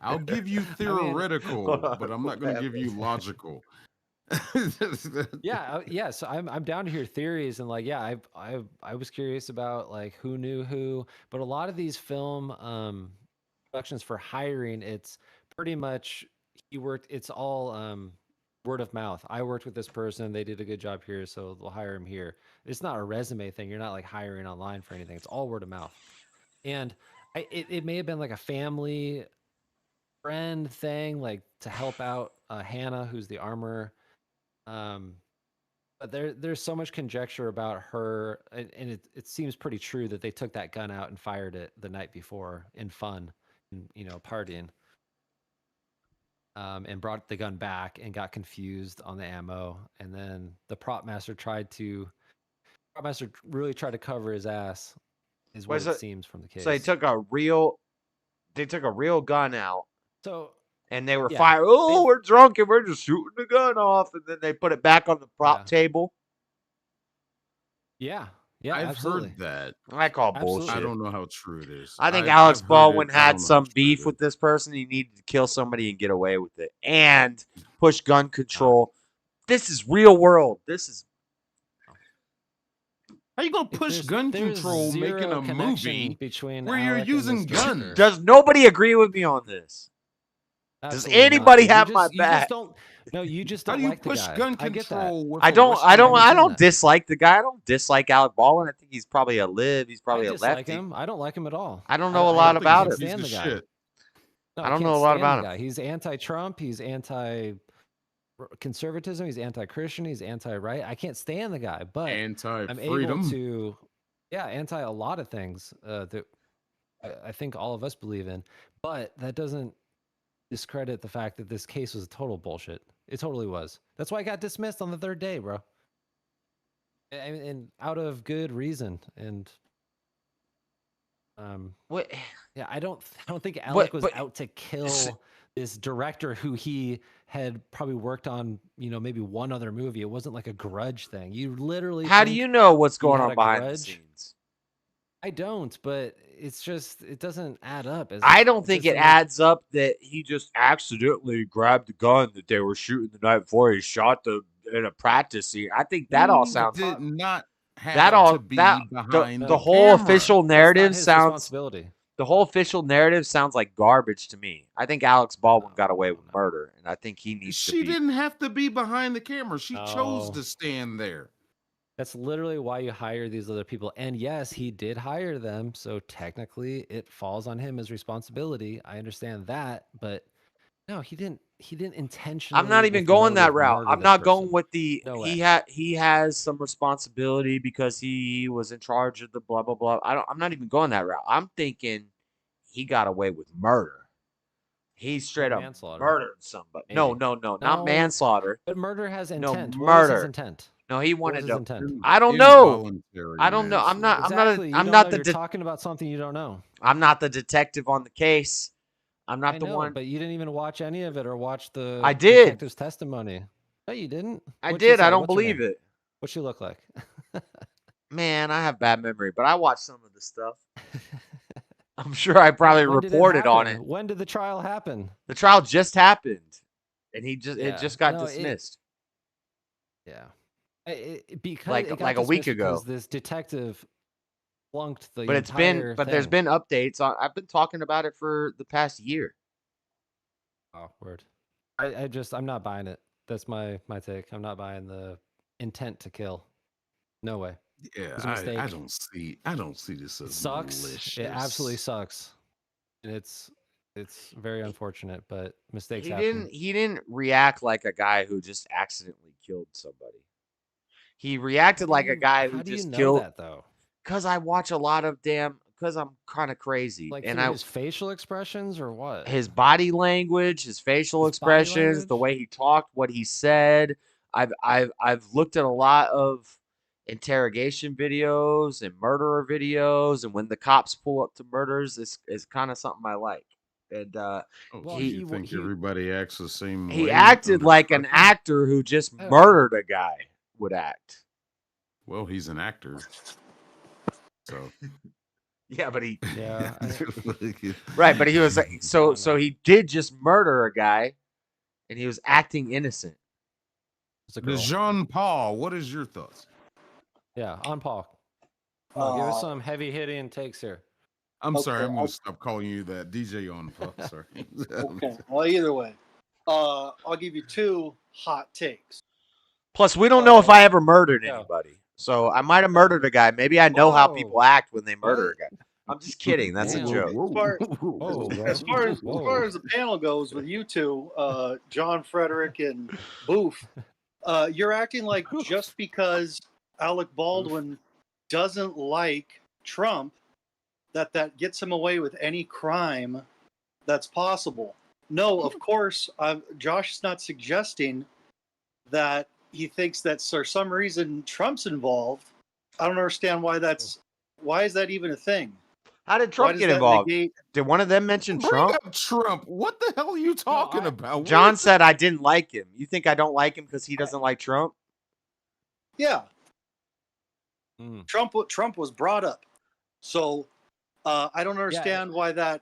I'll give you theoretical, but I'm not going to give you logical. Yeah. So I'm down to hear theories and like, yeah, I was curious about like who knew who, but a lot of these film productions for hiring, it's pretty much it's all word of mouth. I worked with this person, they did a good job here, so we'll hire him here. It's not a resume thing. You're not like hiring online for anything. It's all word of mouth. And it may have been like a family friend thing, like to help out Hannah, who's the armorer. But there's so much conjecture about her, and it seems pretty true that they took that gun out and fired it the night before in fun, and, partying. And brought the gun back and got confused on the ammo, and then the prop master really tried to cover his ass, is what it seems from the case. So they took a real gun out. So and they were yeah, firing. Oh, we're drunk and we're just shooting the gun off, and then they put it back on the prop table. Yeah, I've absolutely. heard that. I call bullshit. I don't know how true it is. I think Alex Baldwin had some beef with this person. He needed to kill somebody and get away with it, and push gun control. This is real world. This is. How you gonna push gun control making a movie where you're using guns? Does nobody agree with me on this? Absolutely Does anybody not. have my back? You just How don't do you like the push guy. gun I get that. control with I a don't. Western I don't. I movie? don't dislike the guy. I don't dislike Alec Baldwin. I think he's probably a lib. He's probably I a dislike lefty. him. I don't like him at all. I don't know a lot about him. Stand the guy. No, I don't can't know a lot stand about the him. guy. He's anti-Trump. He's anti-conservatism. He's anti-Christian. He's anti-right. I can't stand the guy, but I'm able Anti-freedom. to, anti a lot of things that I think all of us believe in. But that doesn't discredit the fact that this case was total bullshit. It totally was. That's why it got dismissed on the third day, bro. And out of good reason. And what? Yeah, I don't think Alec was out to kill this director who he had probably worked on, maybe one other movie. It wasn't like a grudge thing. You literally. How do you know what's going on behind the grudge? scenes? I don't, but it's just it doesn't add up. I don't think it adds up that he just accidentally grabbed the gun that they were shooting the night before. He shot them in a practice scene. I think that all sounds. Did not have That all to be that behind the the whole camera. official narrative his sounds. responsibility. The whole official narrative sounds like garbage to me. I think Alex Baldwin got away with murder, and I think he needs to She be. didn't have to be behind the camera. She chose to stand there. That's literally why you hire these other people. And yes, he did hire them, so technically it falls on him as responsibility. I understand that, but no, he didn't intentionally. I'm not even with going that motive route. murder I'm this not person. going with the No he way. he has some responsibility because he was in charge of the blah blah blah. I'm not even going that route. I'm thinking he got away with murder. He straight up manslaughter. murdered somebody. No, Maybe. not No, manslaughter. But murder has intent. No, What was his murder. intent? No, he What was wanted his to. intent? I don't know. Involuntary I don't know. I'm not. Exactly. I'm You not don't the. know. You're talking about something you don't know. I'm not the detective on the case. I'm not I the know, one. but you didn't even watch any of it or watch the I did. detective's testimony. No, you didn't. I What'd she did. I say? don't What's her believe name? it. What'd she look like? Man, I have bad memory, but I watched some of the stuff. I'm sure I probably When did it reported on happen? it. When did the trial happen? The trial just happened, and it Yeah. just got No, dismissed. Yeah. Because Like- it got like a week dismissed because ago. this detective flunked the But entire there's thing. been updates on. I've been talking about it for the past year. Oh, word. I'm not buying it. That's my take. I'm not buying the intent to kill. No way. Yeah, It was a mistake. I don't see this as It sucks. malicious. It absolutely sucks. And it's very unfortunate, but mistakes He happen. didn't react like a guy who just accidentally killed somebody. He reacted like a guy who How do you just know killed. that though? Because I watch a lot of because I'm kind of crazy, Like and through his facial expressions or what? his body language, his facial His body expressions, the language? way he talked, what he said. I've looked at a lot of interrogation videos and murderer videos, and when the cops pull up to murders, is kind of something I like. And You think everybody acts the same way? he acted under like an pressure? actor who just murdered a guy would act. Well, he's an actor, so Yeah, but he right, right, but he was like, so he did just murder a guy, and he was acting innocent. Jean Paul, what is your thoughts? Yeah, on Paul. Come on, give us some heavy hitting takes here. I'm sorry, I'm going to stop calling you that. DJ on Paul. Sorry. Okay. Well, either way, I'll give you 2 hot takes. Plus, we don't know if I ever murdered anybody, so I might have murdered a guy. Maybe I know how people act when they murder a guy. I'm just kidding. That's a joke. As far as the panel goes with you two, John, Frederick, and Booth, you're acting like just because Alec Baldwin doesn't like Trump, that gets him away with any crime that's possible. No, of course, Josh is not suggesting that he thinks that for some reason Trump's involved. I don't understand why is that even a thing? How did Trump get involved? Did one of them mention Trump? Bring up Trump. What the hell are you talking about? John said I didn't like him. You think I don't like him because he doesn't like Trump? Yeah. Trump was brought up. So I don't understand why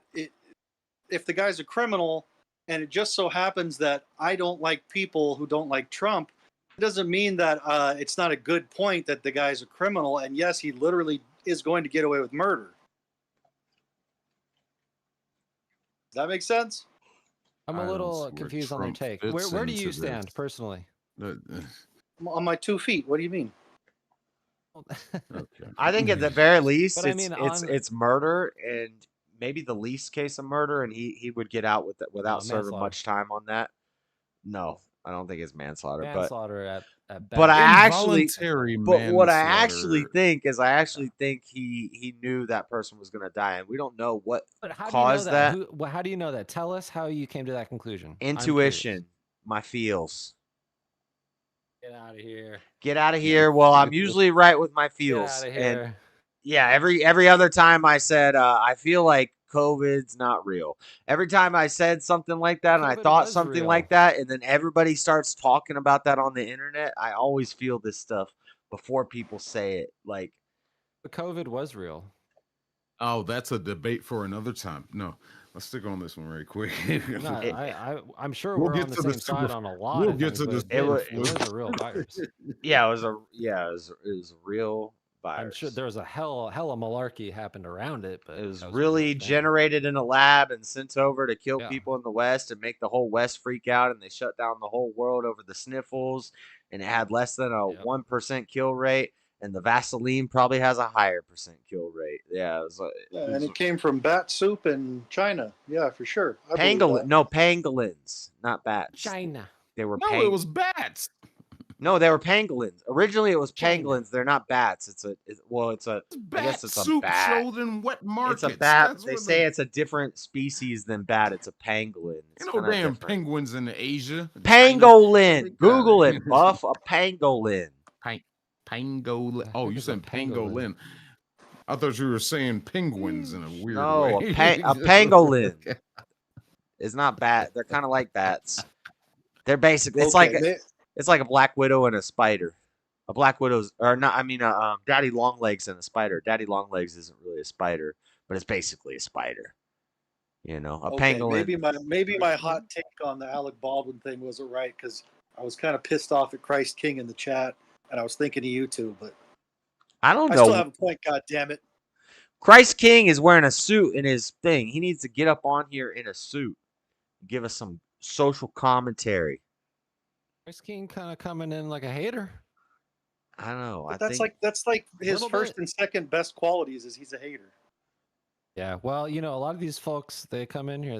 if the guy's a criminal and it just so happens that I don't like people who don't like Trump, it doesn't mean that it's not a good point that the guy's a criminal. And yes, he literally is going to get away with murder. Does that make sense? I'm a little confused on their take. Where do you stand personally? On my 2 feet. What do you mean? I think at the very least, it's murder, and maybe the least case of murder, and he would get out without serving much time on that. No, I don't think it's manslaughter. Manslaughter at best. But what I actually think is, he knew that person was going to die, and we don't know what caused that. How do you know that? Tell us how you came to that conclusion. Intuition, my feels. Get out of here. Get out of here. Well, I'm usually right with my feels. Get out of here. And yeah, every other time I said I feel like COVID's not real. Every time I said something like that, and I thought something like that, and then everybody starts talking about that on the internet, I always feel this stuff before people say it. Like, the COVID was real. Oh, that's a debate for another time. No, let's stick on this one very quick. I'm sure we're on the same side on a lot. We'll get to this. It was a real virus. Yeah, it was a real virus. I'm sure there was a hell of malarkey happened around it, but it was really generated in a lab and sent over to kill people in the West and make the whole West freak out, and they shut down the whole world over the sniffles, and it had less than a 1% kill rate. And the Vaseline probably has a higher percent kill rate. Yeah, and it came from bat soup in China. Yeah, for sure. Pangolins, not bats. China. They were it was bats. No, they were pangolins. Originally, it was pangolins. They're not bats. I guess it's a soup bat. sold in wet markets. It's a bat. They say it's a different species than bat. It's a pangolin. You know, damn penguins in Asia. Pangolin. Google it, buff. A pangolin. Pangolin. Oh, you said pangolin. I thought you were saying penguins in a weird way. No, a pangolin. It's not bat. They're kind of like bats. They're basically it's like a black widow and a spider. A black widow's daddy longlegs and a spider. Daddy longlegs isn't really a spider, but it's basically a spider. You know, a pangolin. Maybe my hot take on the Alec Baldwin thing wasn't right, because I was kind of pissed off at Christ King in the chat. And I was thinking of you two, but I don't know. I still have a point, God damn it. Christ King is wearing a suit in his thing. He needs to get up on here in a suit. Give us some social commentary. Christ King kind of coming in like a hater. I don't know. That's like his first and second best qualities is he's a hater. Yeah, well, you know, a lot of these folks, they come in here,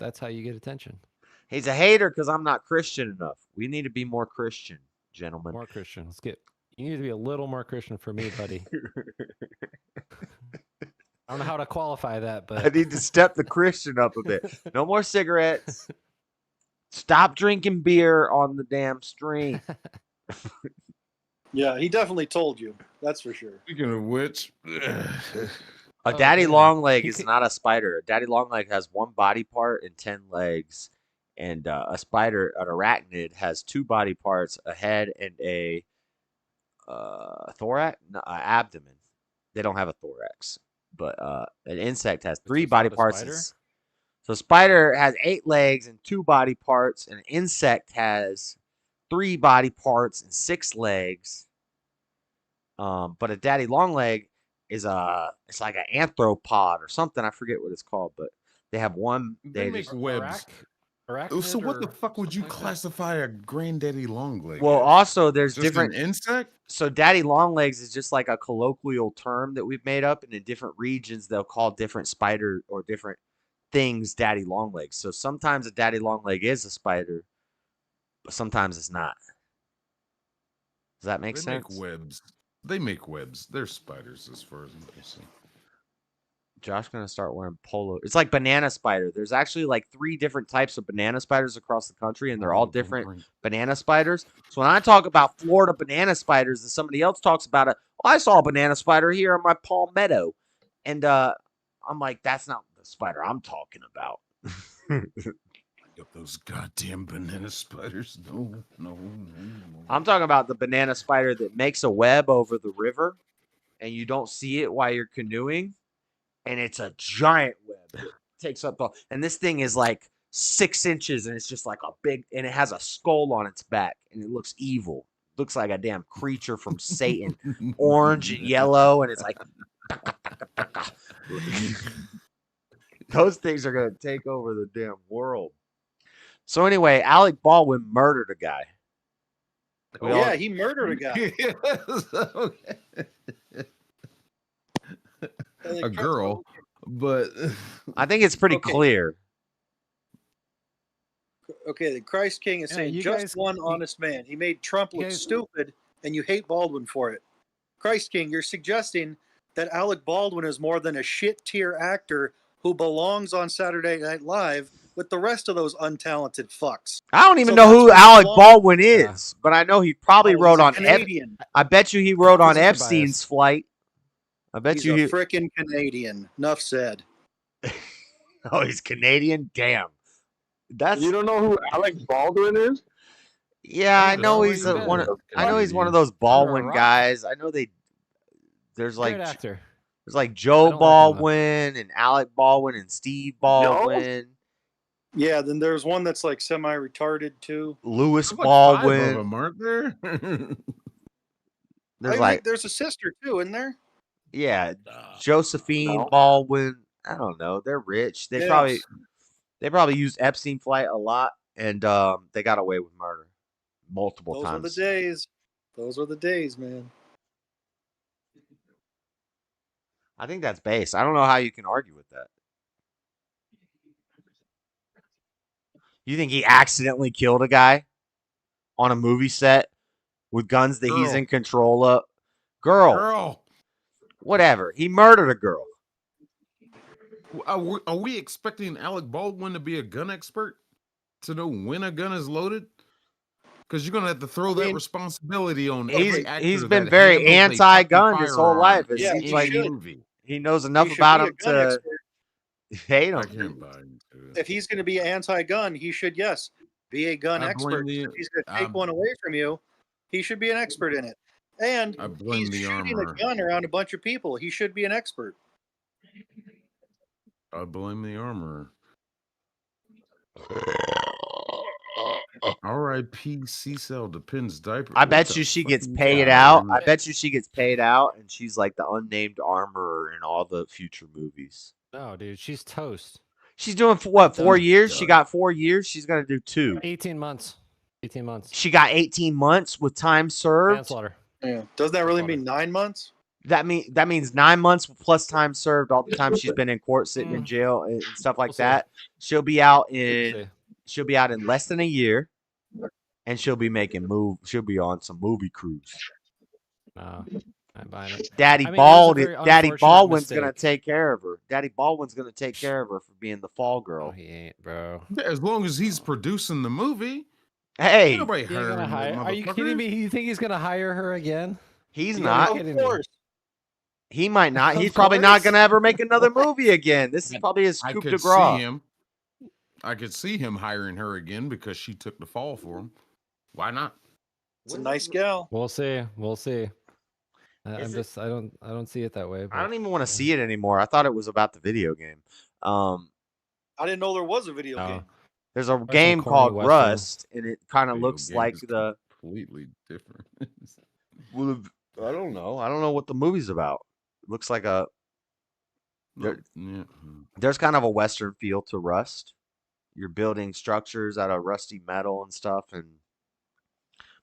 that's how you get attention. He's a hater because I'm not Christian enough. We need to be more Christian. Gentlemen, more Christian. You need to be a little more Christian for me, buddy. I don't know how to qualify that, but I need to step the Christian up a bit. No more cigarettes. Stop drinking beer on the damn stream. Yeah, he definitely told you. That's for sure. Speaking of which, A daddy long leg is not a spider. A daddy long leg has one body part and 10 legs. And a spider, an arachnid, has 2 body parts, a head and a thorax, no, abdomen. They don't have a thorax, but an insect has 3 body parts. So spider has 8 legs and 2 body parts. An insect has 3 body parts and 6 legs. But a daddy long leg is it's like an anthropod or something. I forget what it's called, but they have one. They make webs. So what the fuck would you classify a granddaddy longleg? Well, also there's just different an insect. So daddy longlegs is just like a colloquial term that we've made up, and in different regions they'll call different spider or different things daddy longlegs. So sometimes a daddy longleg is a spider, but sometimes it's not. Does that make sense? They make webs. They make webs. They're spiders as far as I can see. Josh's gonna start wearing polo. It's like banana spider. There's actually like 3 different types of banana spiders across the country, and they're all different banana spiders. So when I talk about Florida banana spiders, and somebody else talks about it, I saw a banana spider here in my palmetto, and I'm like, that's not the spider I'm talking about. Those goddamn banana spiders. No. I'm talking about the banana spider that makes a web over the river, and you don't see it while you're canoeing. And it's a giant web that takes up and this thing is like 6 inches, and it's just like a big, and it has a skull on its back, and it looks evil. Looks like a damn creature from Satan, orange and yellow, and it's like those things are gonna take over the damn world. So anyway, Alec Baldwin murdered a guy. Yeah, he murdered a guy. A girl, but I think it's pretty clear. Okay, the Christ King is saying just one honest man. He made Trump look stupid, and you hate Baldwin for it. Christ King, you're suggesting that Alec Baldwin is more than a shit tier actor who belongs on Saturday Night Live with the rest of those untalented fucks. I don't even know who Alec Baldwin is, but I know he probably wrote on Canadian. I bet you he wrote on Epstein's flight. I bet He's you a frickin' Canadian. Enough said. Oh, he's Canadian? Damn. You don't know who Alec Baldwin is? Yeah, I know he's one of those Baldwin guys. I know there's like actor. There's like Joe Baldwin and Alec Baldwin and Steve Baldwin. Yeah, then there's one that's like semi-retarded too. Lewis Like Baldwin. 5 of them, aren't there? There's a sister too, isn't there? Yeah, Josephine Baldwin. I don't know. They're rich. They probably used Epstein flight a lot, and they got away with murder multiple times. Those were the days. Those were the days, man. I think that's base. I don't know how you can argue with that. You think he accidentally killed a guy on a movie set with guns that he's in control of? Girl. Whatever. He murdered a girl. Are we expecting Alec Baldwin to be a gun expert to know when a gun is loaded? Because you're gonna have to throw that responsibility on every actor. He's been that very handles a anti-gun fucking his whole life. It firearm seems in like a movie. he knows enough about him to hate him. I can't buy into it. If he's going to be anti-gun, he should be a gun expert. If he's going to take one away from you, he should be an expert in it. And he's shooting a gun around a bunch of people. He should be an expert. I blame the armorer. R.I.P. C-Cell depends diaper. I bet you she gets paid out. I bet you she gets paid out, and she's like the unnamed armorer in all the future movies. No, dude, she's toast. She's doing what? 4 years? She got 4 years. She's gonna do 2. 18 months. 18 months. She got 18 months with time served. Manslaughter. Yeah. Doesn't that really mean 9 months? That means 9 months plus time served. All the time she's been in court, sitting in jail, and stuff like that. She'll be out in less than a year, and she'll be She'll be on some movie crews. I'm buying it. Daddy Baldwin's gonna take care of her. Daddy Baldwin's gonna take care of her for being the fall girl. He ain't, bro. As long as he's producing the movie. Hey, Nobody You ain't gonna hiring hire? that Are you kidding motherfucker. me? You think he's gonna hire her again? he's You gotta be not. kidding me. He might not. He's Of probably not course. gonna ever make another movie again. This is probably his I coup de could see grace. him. I could see him hiring her again because she took the fall for him. Why not? It's a nice gal. We'll see. We'll see. Is I'm it- just I don't see it that way. I But don't even want to see it anymore. I thought it was about the video game. I didn't know there was a video game. There's a some game corny called Western. Rust, and it kind of Video looks game like is the. completely different. Well, I don't know. I don't know what the movie's about. It looks like a. Yeah. There's kind of a Western feel to Rust. You're building structures out of rusty metal and stuff, and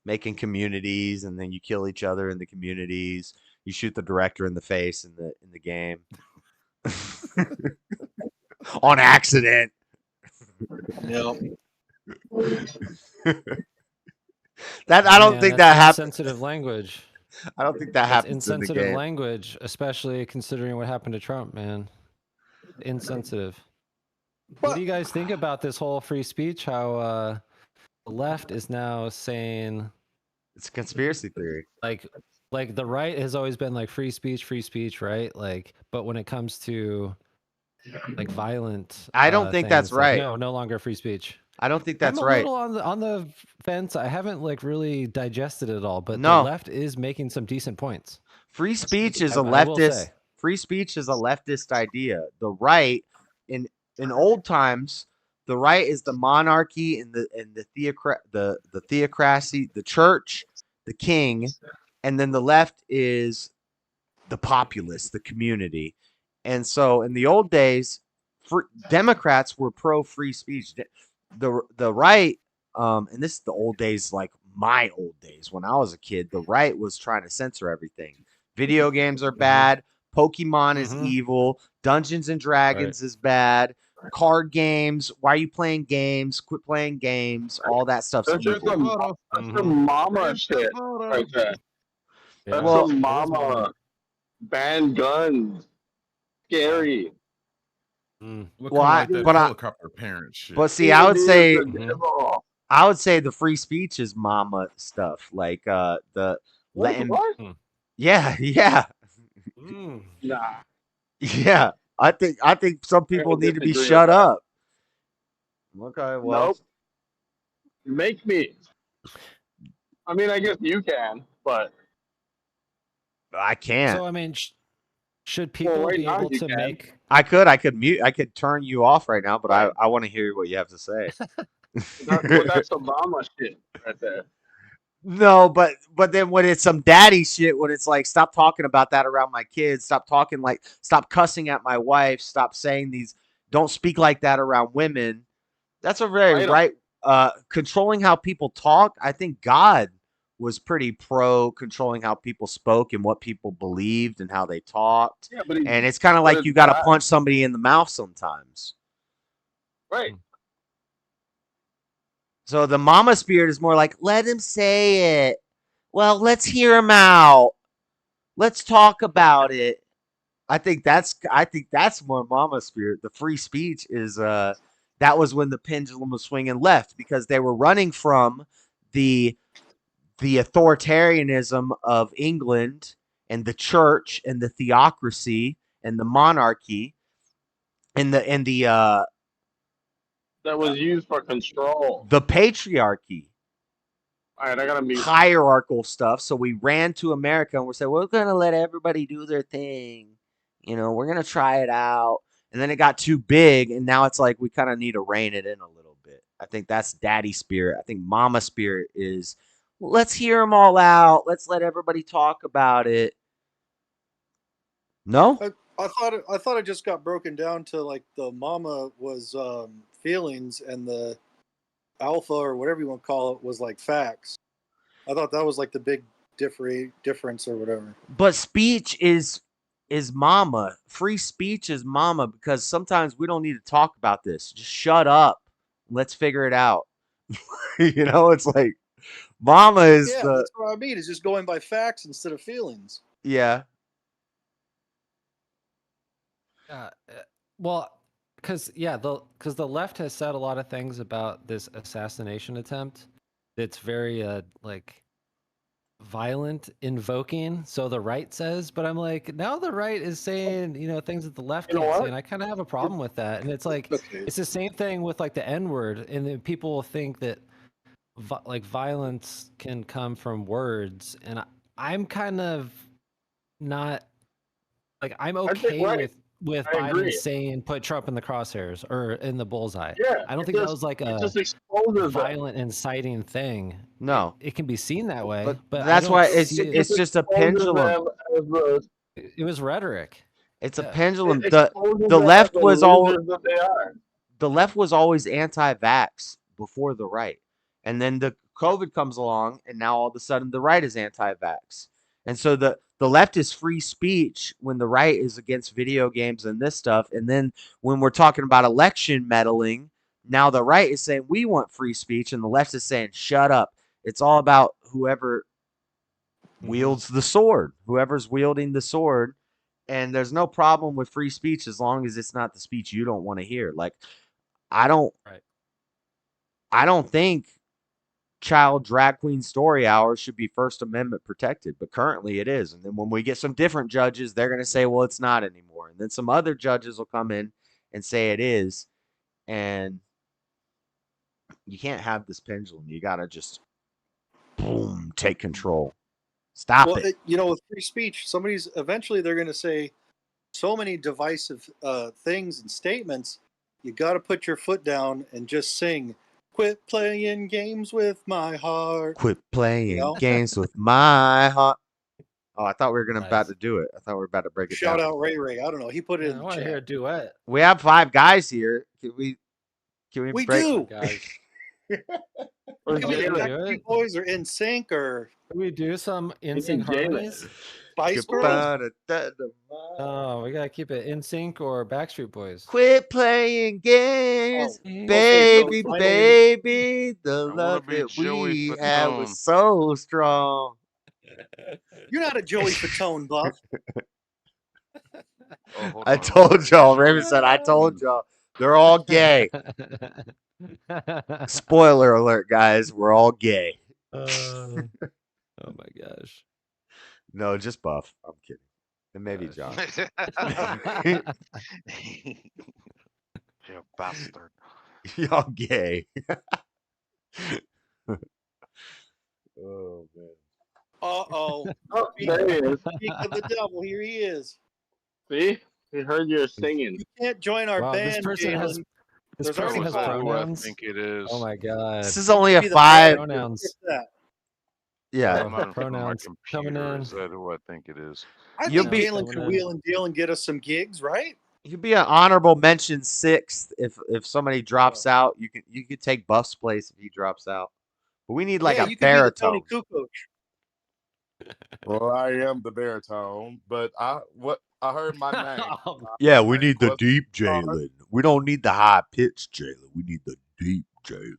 making communities, and then you kill each other in the communities. You shoot the director in the face in the game on accident. Yep. That I don't think that happens. Insensitive language. I don't think that That's happens in the insensitive game. language, especially considering what happened to Trump, man. Insensitive. What do you guys think about this whole free speech? How the left is now saying it's a conspiracy theory. Like the right has always been like free speech, right? Like, but when it comes to like violent, I don't think that's things, like, right. no longer free speech. I don't think that's I'm a right. little on the fence. I haven't like really digested it all, but No. the left is making some decent points. Free speech is a I will leftist. say. Free speech is a leftist idea. The right, in old times, the right is the monarchy and the theocracy, the church, the king, and then the left is the populace, the community. And so, in the old days, Democrats were pro free speech. The right, and this is the old days, like my old days when I was a kid. The right was trying to censor everything. Video games are bad. Pokemon is evil. Dungeons and Dragons is bad. Card games. Why are you playing games? Quit playing games. All that stuff's That's just evil. some mama shit right there. That's Well, some mama. Ban guns. Scary. Look Well, like that but helicopter parent shit. But see, I would say the free speech is mama stuff, like the letting. What? Yeah, yeah, Nah. yeah. I think some people need to be disagree shut with that. up. Okay, well, Nope. Make me. I mean, I guess you can, but I can't. So I mean, should people right be now able you to can. make? I could mute. I could turn you off right now, but I want to hear what you have to say. that's some mama shit right there. No, but then when it's some daddy shit, when it's like, stop talking about that around my kids, stop cussing at my wife, stop saying these, don't speak like that around women. That's a very right. Controlling how people talk. I think God was pretty pro controlling how people spoke and what people believed and how they talked. Yeah, but and it's kind of like you got to punch somebody in the mouth sometimes. Right. So the mama spirit is more like, let him say it. Well, let's hear him out. Let's talk about it. I think that's more mama spirit. The free speech is that was when the pendulum was swinging left because they were running from the authoritarianism of England and the church and the theocracy and the monarchy and the That was used for control. the patriarchy. All right, I gotta mute. Hierarchical stuff. So we ran to America and we're saying, we're going to let everybody do their thing. You know, we're going to try it out. And then it got too big. And now it's like we kind of need to rein it in a little bit. I think that's daddy spirit. I think mama spirit is, let's hear them all out. Let's let everybody talk about it. No? I thought it just got broken down to like the mama was feelings and the alpha or whatever you want to call it was like facts. I thought that was like the big difference or whatever. But speech is mama. Free speech is mama because sometimes we don't need to talk about this. Just shut up. Let's figure it out. You know, it's like mama is that's what I mean. It's just going by facts instead of feelings. Yeah. Well, because the left has said a lot of things about this assassination attempt, It's very like violent, invoking. So the right says, but I'm like, now the right is saying, things that the left can't say, and I kind of have a problem with that. And it's like, it's the same thing with like the N word, and then people think that like violence can come from words, and I'm kind of not like I'm okay with I Biden agree. saying put Trump in the crosshairs or in the bullseye. Yeah, I don't think that was like a violent, inciting thing. No, it can be seen that way, but that's I don't why see it. it's just a pendulum. It was rhetoric. It's a pendulum. It The exposes the them left as was the all losers that they are. the left was always anti-vax before the right, and then the COVID comes along, and now all of a sudden the right is anti-vax, and so the left is free speech when the right is against video games and this stuff, and then when we're talking about election meddling, now the right is saying we want free speech, and the left is saying shut up. It's all about whoever wields the sword, whoever's wielding the sword. And there's no problem with free speech as long as it's not the speech you don't want to hear. Like, I don't think child drag queen story hours should be First Amendment protected, but currently it is. And then when we get some different judges, they're going to say, well, it's not anymore. And then some other judges will come in and say it is. And you can't have this pendulum. You got to just boom, take control. Stop it. With free speech, eventually they're going to say so many divisive things and statements. You got to put your foot down and just sing, quit playing games with my heart. Quit playing games with my heart. Oh, I thought we were about to do it. I thought we were about to break it down. Shout out Ray Ray. I don't know. He put it in the want to chat. hear a duet. We have 5 guys here. Can we We break do. Guys. Can we do Backstreet Boys or In Sync or Can we do some In Sync harmonies? Spice Girls? Oh, we gotta keep it In Sync or Backstreet Boys. Quit playing games, Okay, baby, so baby. The love be that Joey we had Fatone. was so strong. You're not a Joey Fatone buff. I told y'all, Raven said, I told y'all. They're all gay. Spoiler alert, guys. We're all gay. Oh my gosh. No, just Buff. I'm kidding. And maybe John. You bastard. Y'all gay. Oh, man. Uh-oh. There he is. Speak of the devil, here he is. See? He heard you singing. You can't join our Wow, band, this person has Jalen. this There's person already has 5 of us. pronouns. I think it is. Oh my god. This is only a Be the 5. band. Pronouns. Get that. Yeah. I'm not in front of my Pronouns coming computer. in. Is that who I think it is? I You'll think be- Jalen could wheel and deal and get us some gigs, right? You'd be an honorable mention 6th if somebody drops out. You could take Buff's place if he drops out. But we need like yeah, a you could be the Tony baritone. Kukoc. Well, I am the baritone, but I heard my name. Yeah, we need the What's- deep Jalen. We don't need the high pitched Jalen. We need the deep Jalen.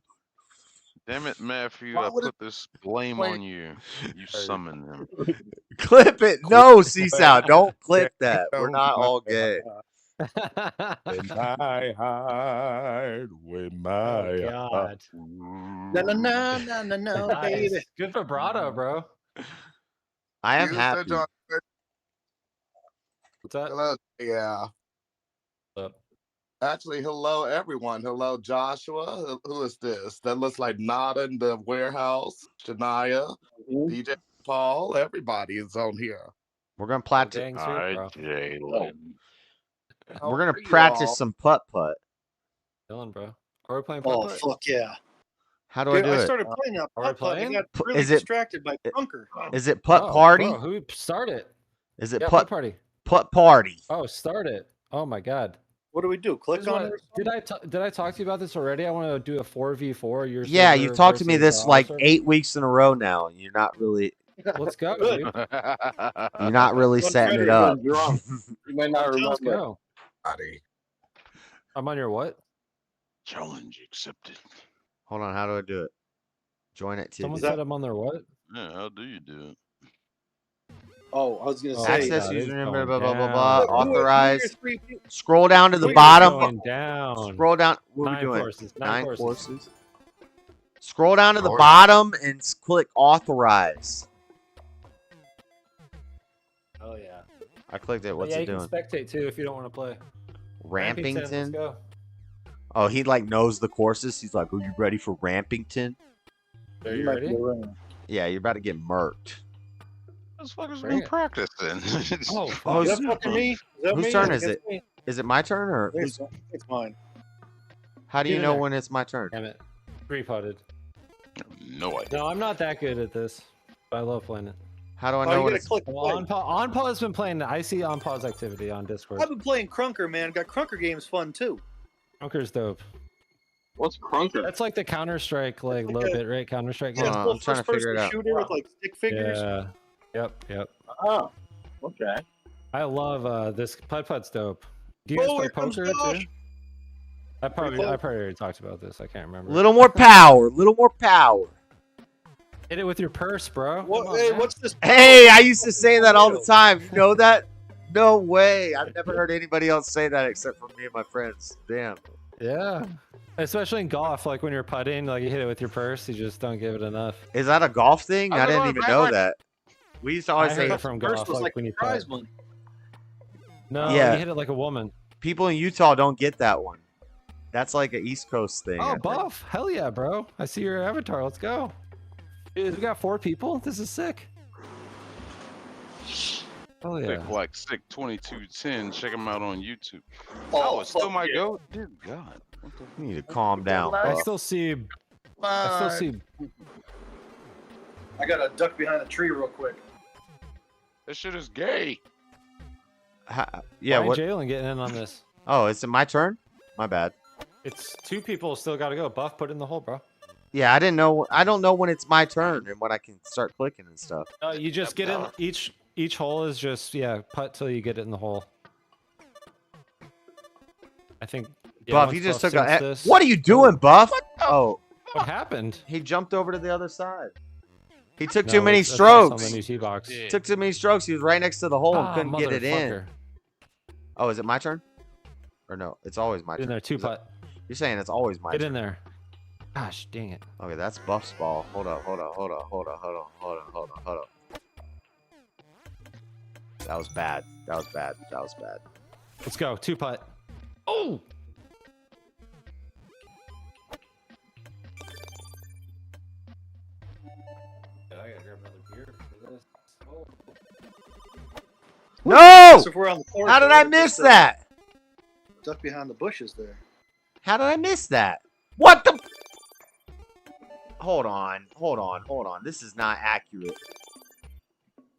Damn it, Matthew! Why I would put this blame wait. on you. You summoned them. Clip it. No, C-Sound. Don't clip that. We're not all gay. In my heart, with my God. No, no, no, no, no, no, baby. Nice. Good vibrato, bro. I am You happy. said, John, What's that? hello, yeah. What's up? Actually, hello everyone. Hello, Joshua. Who is this? That looks like Nada in the warehouse. Shania, DJ Paul. Everybody is on here. We're gonna practice. Gang sweep, bro. Jalen. We're gonna How are you practice all? some putt. Chilling, bro. Are we playing Oh, putt-putt? fuck yeah. How do Dude, I do I it? started playing that Are we putt-putt. I playing? got Pu- really is it- distracted by Punker. Is it putt Oh, party? bro, who started? Is it Yeah, putt party. putt party? Oh, start it. Oh my god. What do we do? Click Here's on what- it? did I talk to you about this already? I want to do a 4v4. Your Yeah, server you've talked to me versus this our like server. 8 weeks in a row now. And you're not really Let's go, dude. you're not really Don't setting try it to up. get drunk. You might not Let's remember. go. I'm on your what? Challenge accepted. Hold on, how do I do it? Join it Someone too. said I'm on their what? Yeah, how do you do it? Oh, I was going to Oh, say. Access God, it's username, going blah blah blah down, blah. bro. Authorize. Who are your Scroll down to the Who are your bottom. Going down. Scroll down. What are we 9 doing? courses, 9 9 courses. Scroll down to the Oh, yeah. bottom and click authorize. Oh yeah. I clicked it. What's yeah, it you doing? can spectate too if you don't want to play. Let's Rampington? go. Oh, he like knows the courses. He's like, "Are you ready for Rampington?" Are you ready? Yeah, you're about to get murked. This fucker's Bring been it. practicing. Oh, Who's, fuck. Is that fucking me? Is that whose me? turn I is guess it? me. Is it my turn or It's, it's mine. how do Get you in know there. when it's my turn? Damn it. 3-putted. No idea. No, I'm not that good at this, but I love playing it. How do I Oh, know you when gotta it's click Well, play. On Pa's been playing. I see On Pa's activity on Discord. I've been playing Crunker, man. Got Crunker games fun too. Crunker's dope. What's Crunker? That's like the Counter-Strike, like low bit rate Counter-Strike. Yeah, it's I'm full trying to figure it out. shooter with like stick figures. Yeah. Yep. Oh, okay. I love this Putt-Putt's dope. Do you Oh, guys play here comes poker Josh. too? I probably already talked about this. I can't remember. Little more power. Little more power. Hit it with your purse, bro. What? Come on, Hey, man. what's this? Hey, I used to say that all the time. You know that? No way. I've never heard anybody else say that except for me and my friends. Damn. Yeah. Especially in golf, like when you're putting, like you hit it with your purse, you just don't give it enough. Is that a golf thing? I didn't even know that. We used to always I say heard it from First golf, was like like when you prize putt. money. No, Yeah. you hit it like a woman. people in Utah don't get that one. That's like an East Coast thing. I Oh, think. buff. Hell yeah, bro. I see your avatar. Let's go. Dude, we got 4 people. This is sick. Oh yeah. Sick like Sick 2210. Check him out on YouTube. Oh, it's still fuck my yeah. goat. Dear God. You need to calm down. I Buff. still see. I still see. I gotta duck behind a tree real quick. That shit is gay. Yeah. Why What? Jalen getting in on this? Oh, is it my turn? My bad. It's 2 people still got to go. Buff, put it in the hole, bro. Yeah, I didn't know. I don't know when it's my turn and when I can start clicking and stuff. You just get in. Each hole is just putt till you get it in the hole. I think. Yeah, Buff, once you just Buff took sinks a. this- What are you doing, Buff? Oh, What happened? he jumped over to the other side. He took No, too many that's on strokes. the new tee box. Took too many strokes. He was right next to the hole and Ah, couldn't get it in. motherfucker. Oh, is it my turn? Or no? It's always my Get in turn. there, 2 Is that- putt. You're saying it's always my Get turn. in there. Gosh, dang it. Okay, that's Buff's ball. Hold up. That was bad. Let's go. 2 putt. Oh. I gotta grab another beer for this. Oh. No! So if we're on the course, How did I miss that? Duck behind the bushes there. How did I miss that? What the? Hold on. This is not accurate.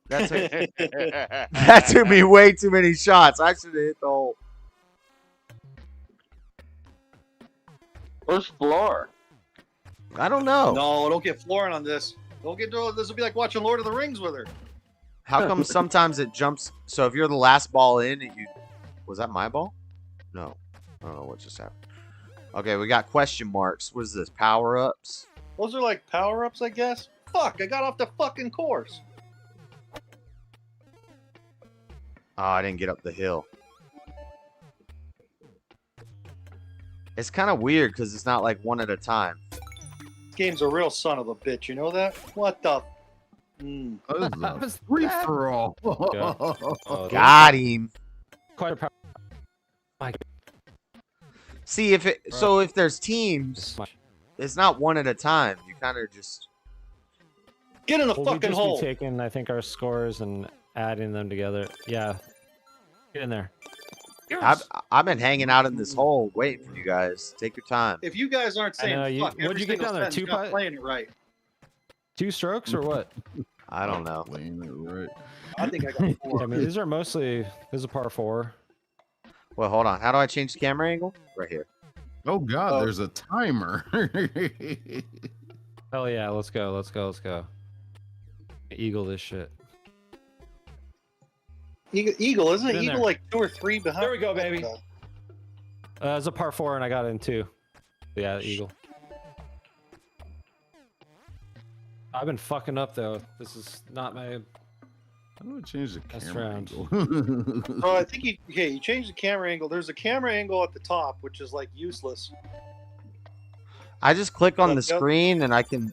That took me way too many shots. I should have hit the hole. Where's Floor? I don't know. No, don't get flooring on this. Don't get this will be like watching Lord of the Rings with her. How come sometimes it jumps? So if you're the last ball in, was that my ball? No, I don't know what just happened. Okay, we got question marks. What is this? Power ups? Those are like power ups, I guess. Fuck! I got off the fucking course. Oh, I didn't get up the hill. It's kind of weird because it's not like one at a time. This game's a real son of a bitch. You know that? What the? That was a free for all. Got him. Quite a power. See if it. So if there's teams, it's not one at a time. You kind of just get in the We'll fucking just hole. be taking, I think, our scores and adding them together. Yeah. Get in there. I've been hanging out in this hole waiting for you guys. Take your time. If you guys aren't I know, saying fuck, what'd you get down there? 2 you're not putt? playing it right. 2 strokes or what? I don't know. Playing it right. I think I got 4. I mean, these are mostly. This is a par 4. Well, hold on. How do I change the camera angle? Right here. Oh God, there's a timer. Hell yeah, let's go. Eagle this shit. Eagle, isn't Get it? in Eagle there. like 2 or 3 behind. There we go, baby. It's a par 4 and I got in 2. Yeah, Eagle. I've been fucking up though. This is not my. How do I change the That's camera round. angle? Oh, I think you change the camera angle. There's a camera angle at the top, which is like useless. I just click on the Yep. screen and I can.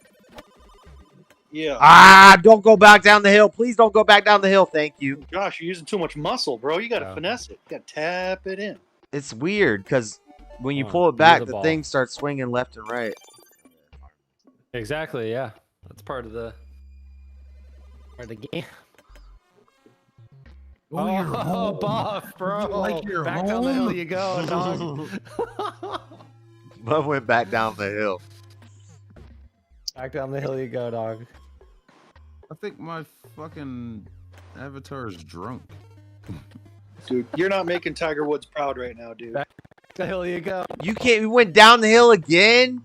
Yeah. Ah! Don't go back down the hill. Please don't go back down the hill. Thank you. Josh, you're using too much muscle, bro. You got to Yeah. finesse it. You got to tap it in. It's weird because when you Come pull on, it back, use the the ball. thing starts swinging left and right. Exactly. Yeah, that's part of the game. Oh, you're home. Buff, bro. Like you're Back down the hill home. you go, dog. But went back down the hill. Back down the hill you go, dog. I think my fucking avatar is drunk. Dude, you're not making Tiger Woods proud right now, dude. Back the hill you go. You can't. You went down the hill again.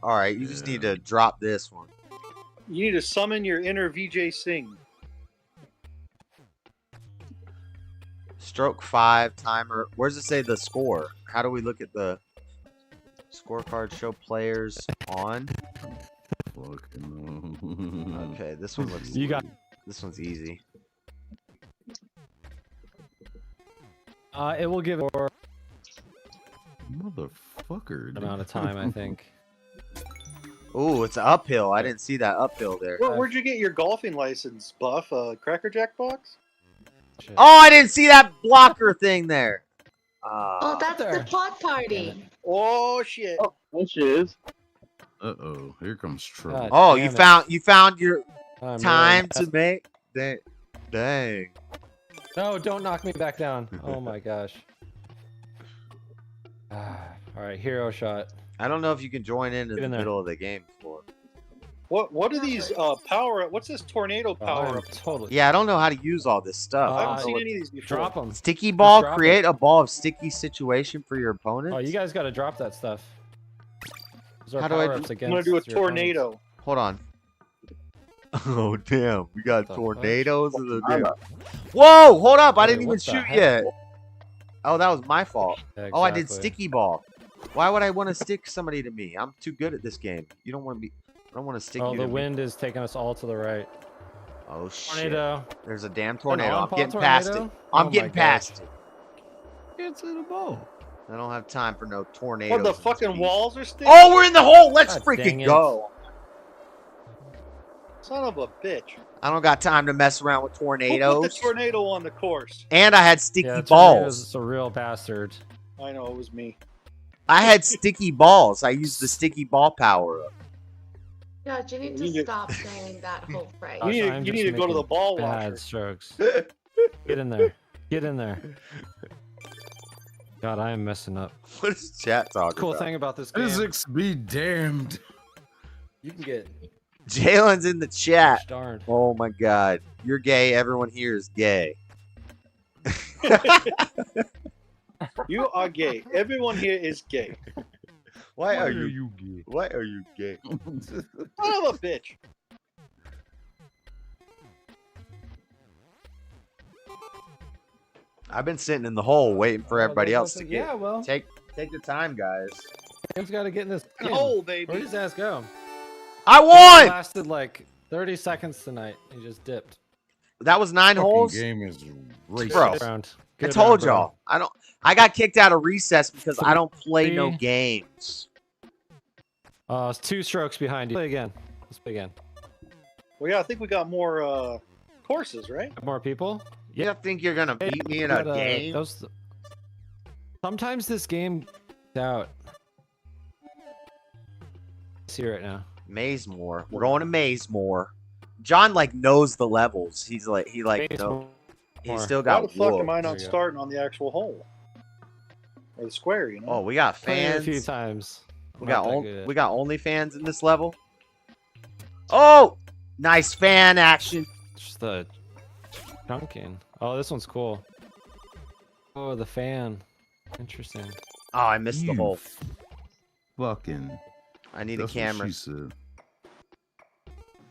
All right, you just need to drop this one. You need to summon your inner VJ Singh. Stroke 5 timer. Where's it say the score? How do we look at the scorecard? Show players on. Okay, this one looks. You got. This one's easy. It will give a Motherfucker. amount of time, I think. Ooh, it's uphill. I didn't see that uphill there. Where'd you get your golfing license, Buff? Cracker Jack box? Oh, I didn't see that blocker thing there. Oh, that's the pot party. Oh shit! Oh, which is? Uh-oh, here comes trouble. Oh, you found your I'm time really- to make. Dang. No, don't knock me back down. Oh my gosh. All right, hero shot. I don't know if you can join in the Get in there. middle of the game before. What are these power up? What's this tornado power up? Totally. Yeah, I don't know how to use all this stuff. I haven't seen any of these before. Drop them. Sticky ball, drop create a ball of sticky situation for your opponent. Oh, you guys got to drop that stuff. Those are How do I do- power-ups I'm against gonna do a your tornado. opponents. Hold on. Oh damn, we got the tornadoes in the damn. Whoa, hold up! I Hey, didn't even what the shoot heck? yet. Oh, that was my fault. Yeah, Oh, I did exactly. sticky ball. Why would I want to stick somebody to me? I'm too good at this game. You don't want to be. I don't want to stick Oh, you the to me. wind is taking us all to the right. Oh shit! Tornado. There's a damn tornado. I'm on-paw getting past it. tornado? I'm Oh getting my past it. Get to the ball. I don't have time for no tornadoes. What, the in this fucking game. walls are sticking? Oh, we're in the hole. Let's God dang freaking it. go. Son of a bitch. I don't got time to mess around with Who put the tornadoes. tornado on the course? And I had sticky Yeah, tornado's balls. a real bastard. I know, it was me. I had sticky balls. I used the sticky ball power up. Judge, you need to stop saying that whole phrase. You need, I'm you just need to go to the making ball bad washer. strokes. Get in there. Get in there. God, I am messing up. What is chat talking Cool about? thing about this game. Physics be damned. You can get Jalen's in the chat. darned. Oh my god. You're gay. Everyone here is gay. You are gay. Everyone here is gay. Why are you you gay? Why are you gay? Son of a bitch. I've been sitting in the hole waiting for everybody else to get. Yeah, well, Take the time, guys. Tim's got to get in this game. Hole, baby. Where'd his ass go? I It won. lasted like 30 seconds tonight. He just dipped. That was 9 holes. Game is racist. Bro, Round. I Good told round, bro. y'all. I got kicked out of recess because I don't play no Three. games. It's 2 strokes behind you. Play again. Let's play again. Well, yeah, I think we got more courses, right? More people? You don't think you're gonna beat me in a But, game? Sometimes this game out. See right now. Mazemore. We're going to Mazemore. John like knows the levels. He like Mazemore. he's still Why got the fuck am I whooped. not starting on the actual hole? Or the square, you know? Oh, we got Played it a fans. few times. We Not got that good. we got OnlyFans in this level. Oh, nice fan action. Just the chunking. Oh, this one's cool. Oh, the fan. Interesting. Oh, I missed the You hole. Fucking. I need That's a camera. what she said.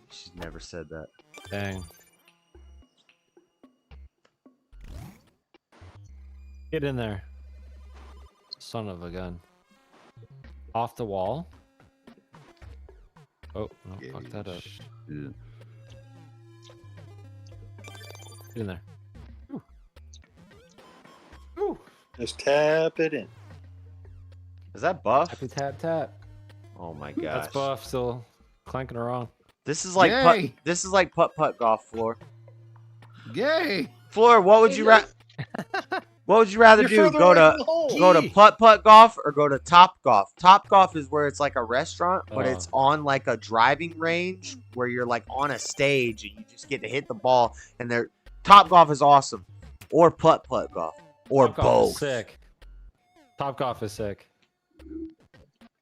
She's never said that. Dang. Get in there. Son of a gun. Off the wall. Oh, no, fuck that up. Yeah. Get in there. Just tap it in. Is that Buff? Happy tap tap. Oh my gosh. That's Buff still clanking around. This is like Yay. this is like putt golf, Floor. Yay! Floor, what would you what would you rather You're do? further Go away to from the hole. go to putt golf or go to Top Golf? Top Golf is where it's like a restaurant, but Oh. it's on like a driving range where you're like on a stage and you just get to hit the ball. And Top Golf is awesome, or putt golf, or Top Golf is both. sick. Top Golf is sick.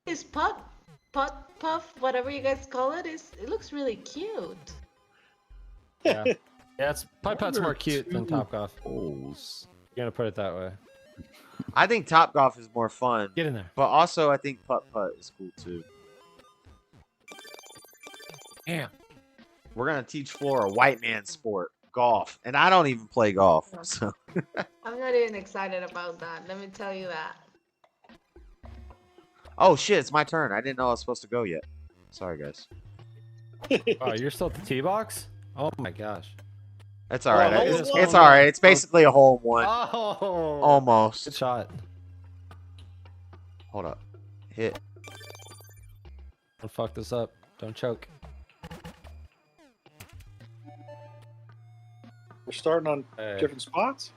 His puff, whatever you guys call it, it looks really cute. Yeah. Yeah, putt-putt's more cute than Top Golf. Holes. You're gonna put it that way. I think Top Golf is more fun. Get in there. But also, I think putt is cool too. Yeah. We're gonna teach Floor a white man sport, golf, and I don't even play golf. So I'm not even excited about that. Let me tell you that. oh shit, it's my turn. I didn't know I was supposed to go yet. Sorry, guys. Oh, you're still at the tee box? Oh my gosh. It's all right. Oh, It's all right. It's basically a hole in one. Oh. Almost. Good shot. Hold up. Hit. Don't fuck this up. Don't choke. We're starting on Hey. different spots.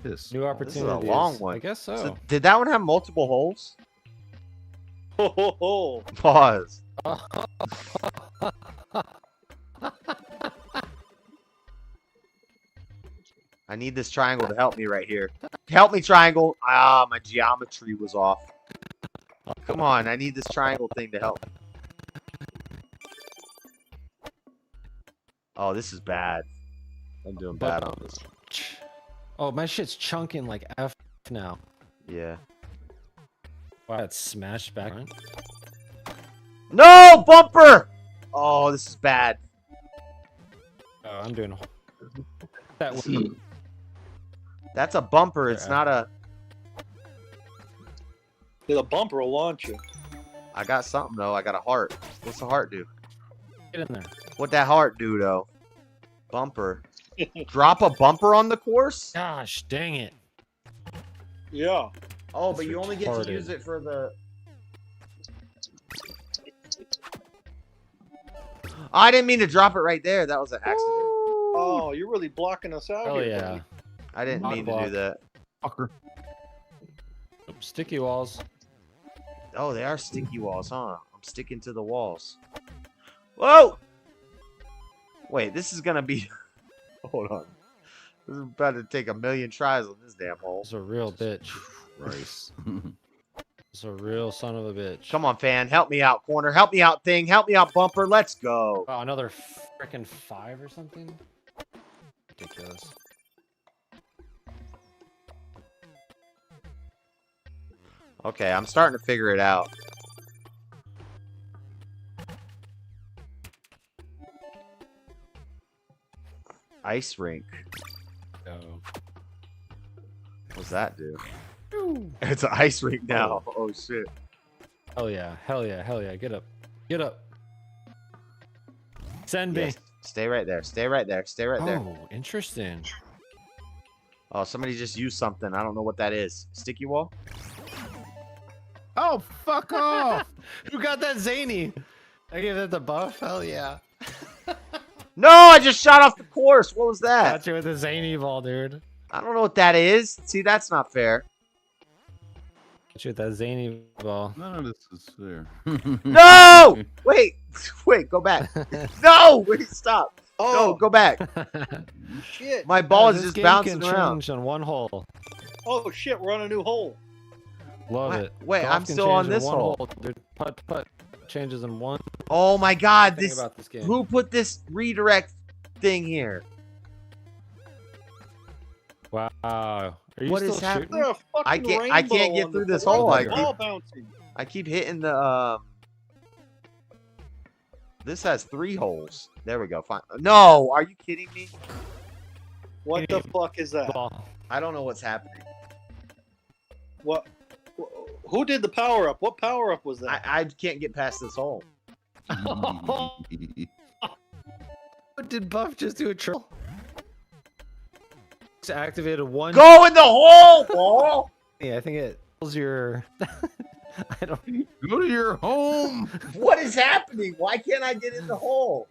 This. New This is opportunities. a long one. I guess so. So, did that one have multiple holes? Ho ho ho! Pause. I need this triangle to help me right here. Help me, triangle. Ah, my geometry was off. Come on, I need this triangle thing to help me. Oh, this is bad. I'm doing bad on this one. Oh, my shit's chunking like F now. Yeah. Wow, it's smashed back. No, bumper! Oh, this is bad. Oh, I'm doing that one. That's a bumper. It's not a... Yeah, the bumper will launch you. I got something, though. I got a heart. What's the heart do? Get in there. What that heart do, though? Bumper. Drop a bumper on the course? Gosh, dang it. Yeah. Oh, That's but you only get to retarded. use it for the... I didn't mean to drop it right there. That was an accident. Oh, you're really blocking us out Oh here. yeah. buddy. I didn't Knock mean to block. do that. Fucker. Sticky walls. Oh, they are sticky walls, huh? I'm sticking to the walls. Whoa! Wait, this is gonna be... Hold on. This is about to take a million tries on this damn hole. It's a real bitch. Rice. It's a real son of a bitch. Come on, fan. Help me out, corner. Help me out, thing. Help me out, bumper. Let's go. Wow, another freaking 5 or something? Ridiculous. Okay, I'm starting to figure it out. Ice rink. Oh. What's that do? It's an ice rink now. Oh shit. Hell yeah. Hell yeah. Hell yeah. Get up. Get up. Send me. Yes. Stay right there. Stay right there. Stay right there. Oh, interesting. Oh, somebody just used something. I don't know what that is. Sticky wall? Oh, fuck off! Who got that zany? I gave that the buff? Hell yeah. No, I just shot off the course. What was that? Got you with the zany ball, dude. I don't know what that is. See, that's not fair. Got you with that zany ball. None of this is fair. No! Wait. Wait, go back. No! Wait, stop. Oh. No, go back. Shit. My ball This is just game bouncing can around. change on one hole. Oh shit, we're on a new hole. Love What? it. Wait, Golf I'm can still change on in this one hole. Dude, putt changes in one. Oh my god, Thing this about this game. who put this redirect thing here? Wow. Are you What still is happening? shooting? There a fucking I can't rainbow get on through the this floor. hole. Why I is the keep ball bouncing? I keep hitting the This has 3 holes. There we go. Fine. No, are you kidding me? What the fuck is that? Ball. I don't know what's happening. What? Who did the power up? What power up was that? I can't get past this hole. Did Buff just do a troll? Just activated one. Go in the hole, ball. Yeah, I think it pulls your. I don't. Go to your home. What is happening? Why can't I get in the hole?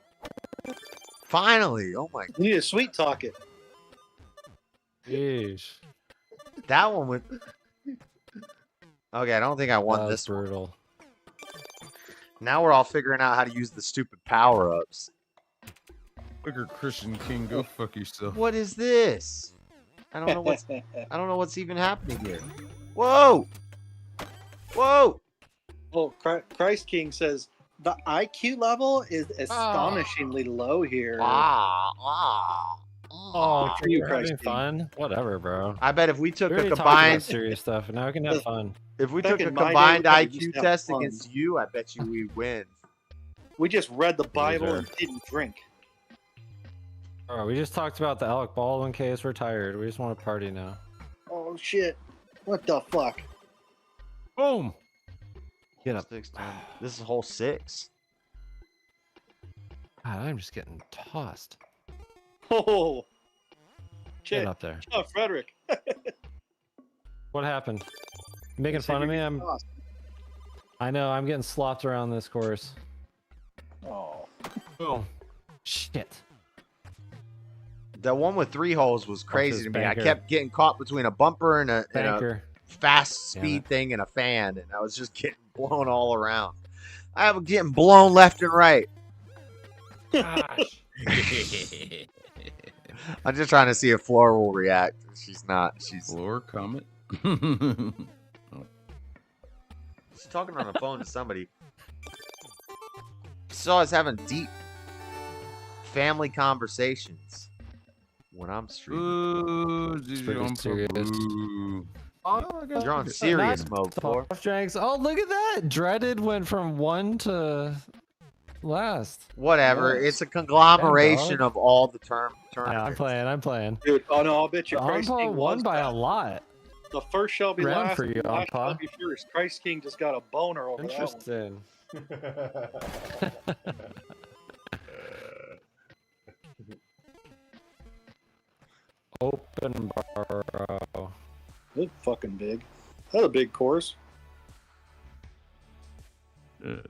Finally. Oh my. You need to sweet talk it. Yeesh. That one would. Okay, I don't think I won this brutal. Now we're all figuring out how to use the stupid power-ups. Bigger Christian King, go fuck yourself. What is this? I don't know what's even happening here. Whoa! Whoa! Oh, Christ King says the IQ level is astonishingly low here. Oh, for you, you're having Christ King. fun? Whatever, bro. I bet if we took We a already talked combined about serious stuff, and now we can have fun. if we Back took a in my day, combined we could've IQ just had test fun. against you, I bet you we win. We just read the Bible Loser. and didn't drink. All right, we just talked about the Alec Baldwin case. We're tired. We just want to party now. Oh shit! What the fuck? Boom! Get up. This is hole 6. God, I'm just getting tossed. Oh, Get shit! up there. Oh, Frederick. What happened? You making fun of me? I know. I'm getting slopped around this course. Oh. Boom. Shit. The one with 3 holes was crazy to me. banker. I kept getting caught between a bumper and a Banker. fast Damn speed it. thing and a fan, and I was just getting blown all around. I was getting blown left and right. Gosh. I'm just trying to see if Flora will react. She's not. She's comment. She's talking on the phone to somebody. Saw us having deep family conversations when I'm streaming. Ooh, pretty serious. You're on serious mode, Flora. Oh, look at that! Dreaded went from 1 to last. Whatever. Nice. It's a conglomeration Damn, dog. of all the Yeah, tournaments. I'm playing. Dude, oh no, I'll bet you Christ Ampa King won was by a bad. lot. The first shall be Round last, for you, the last shall Ampa. be first. Christ King just got a boner over that one. Interesting. Open bar. That's fucking big. That's a big course. Kind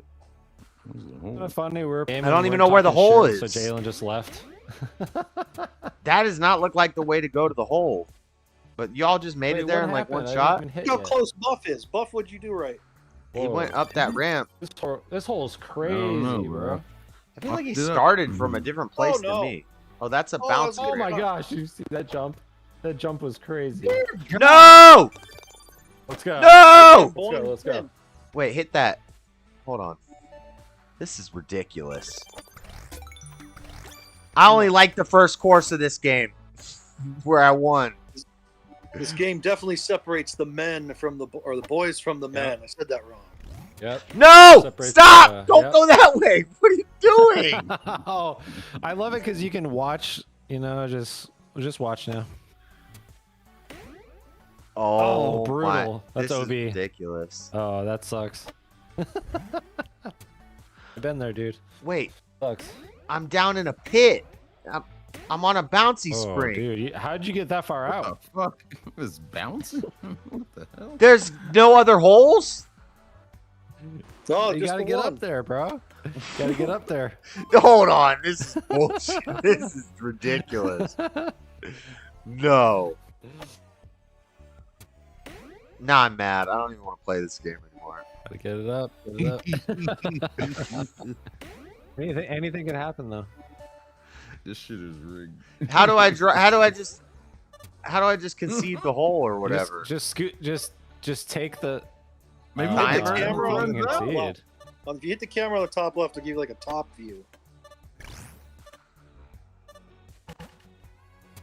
of funny. I don't even know where the hole is. So Jalen just left. That does not look like the way to go to the hole. But y'all just made Wait, it there what in like one happened? I shot. didn't even hit Look how yet. close Buff is. Buff, what'd you do right? He went up that ramp. This hole is crazy, know, bro. bro. I feel like he Fucked it up. started from a different place no. than me. Oh, that's a Oh, bounce. Oh my grade. gosh, you see that jump? That jump was crazy. No! Let's go. No! Let's go. Wait, hit that. Hold on. This is ridiculous. I only like the first course of this game where I won. This game definitely separates the men from the the boys from the men. I said that wrong. Yep. No! Separates Stop! the, Don't yep. go that way! What are you doing? Oh, I love it because you can watch. You know, just watch now. Oh, brutal. My. That's This OB. is ridiculous. Oh, that sucks. I've been there, dude. Wait, Sucks. I'm down in a pit. I'm on a bouncy Oh, spring. dude, how'd you get that far out? Fuck, it was bouncing. What the hell? There's no other holes? Oh, You just gotta the get one. up there, bro. Gotta get up there. Hold on. This is bullshit. This is ridiculous. No. Nah, I'm mad. I don't even want to play this game anymore. Gotta get it up. Get it up. anything can happen though. This shit is rigged. How do I just concede the hole or whatever? Just scoot. Just take the. Maybe hit the timer? camera on the top Concede. left. If you hit the camera on the top left, it'll give you like a top view.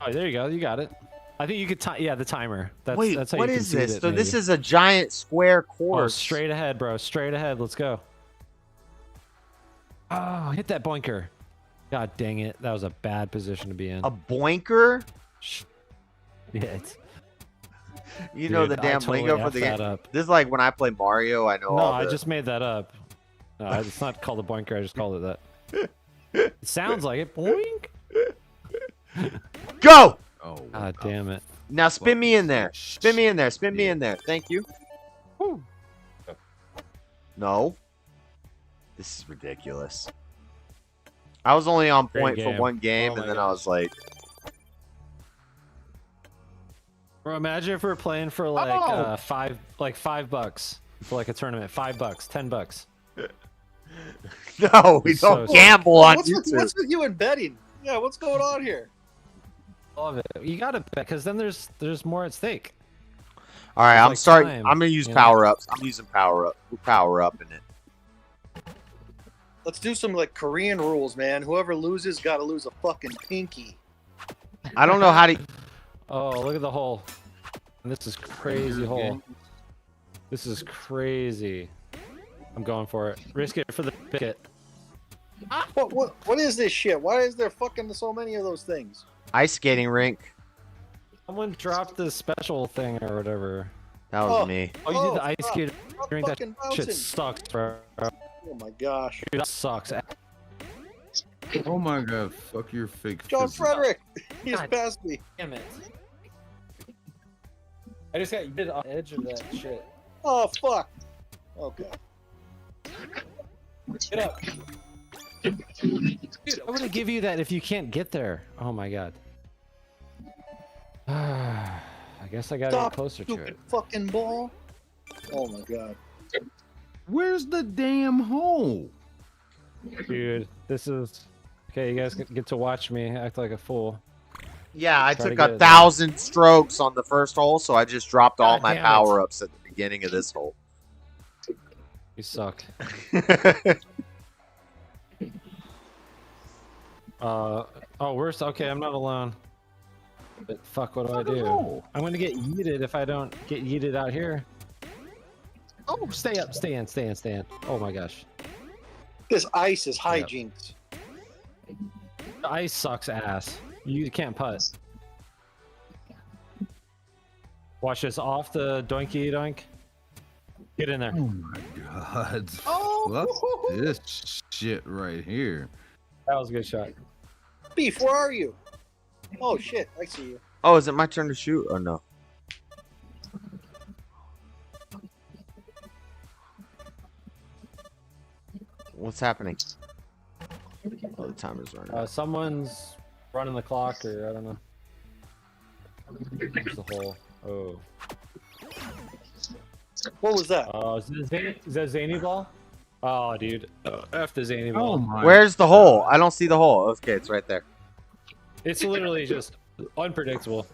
Oh, there you go. You got it. I think you could. Yeah, the timer. That's, Wait, that's how what you is concede this? it, So this maybe. is a giant square Oh, course. straight ahead, bro. Straight ahead. Let's go. Oh, hit that boinker. God dang it. That was a bad position to be in. A boinker? Shit. You know the Dude, I damn totally lingo for effed the that game. up. This is like when I play Mario. I know No, all I the... just made that up. No, it's not called a boinker. I just called it that. It sounds like it. Boink. Go! Oh, God damn it. Now spin me in there. Spin me in there. Spin me in there. Thank you. No. This is ridiculous. I was only on Great point for game. one game, Oh and my then I was like, Bro, imagine if we're playing for like Oh! $5 for like a tournament. $5, $10. no, we It's don't so gamble on What's YouTube. what's with you and betting? Yeah, what's going on here? Love it. You gotta bet because then there's more at stake. All right, There's, I'm like, starting. time, I'm gonna use you know? power ups. I'm using power up. We're power up in it. Let's do some like Korean rules, man. Whoever loses got to lose a fucking pinky. I don't know how to. Oh, look at the hole. And this is crazy hole. This is crazy. I'm going for it. Risk it for the picket. What is this shit? Why is there fucking so many of those things? Ice skating rink. Someone dropped the special thing or whatever. That was me. Oh, you did the ice stop. skating Stop rink? That fucking shit bouncing. sucks, bro. Oh my gosh. Dude, that sucks. Oh my god, fuck your fake John physics. Frederick! He just God passed me. Damn it. I just got bit on the edge of that shit. Oh fuck. Okay. Get up. Dude, I would give you that if you can't get there. Oh my god. I guess I gotta Stop, get closer to stupid it. fucking ball. Oh my god. Where's the damn hole? Dude, this is... Okay, you guys get to watch me act like a fool. Yeah, I Try to took get it 1,000 strokes on the first hole, so I just dropped all God my damn it. power ups at the beginning of this hole. You suck. Oh, worse. Okay, I'm not alone. But fuck, what do I do? I'm gonna get yeeted if I don't get yeeted out here. Oh, stay up, stay in, stay in, stay in. Oh my gosh. This ice is hijinks. The ice sucks ass. You can't putt. Watch this off the doinky doink. Get in there. Oh my god. Oh! Fuck this shit right here. That was a good shot. Beef, where are you? Oh shit, I see you. Oh, is it my turn to shoot or no? What's happening? Oh, the timer's running. Someone's running the clock, or I don't know. There's the hole. Oh. What was that? Is that Zany ball? Oh, dude. F the Zany ball. Oh my. Where's the hole? I don't see the hole. Okay, it's right there. It's literally just unpredictable.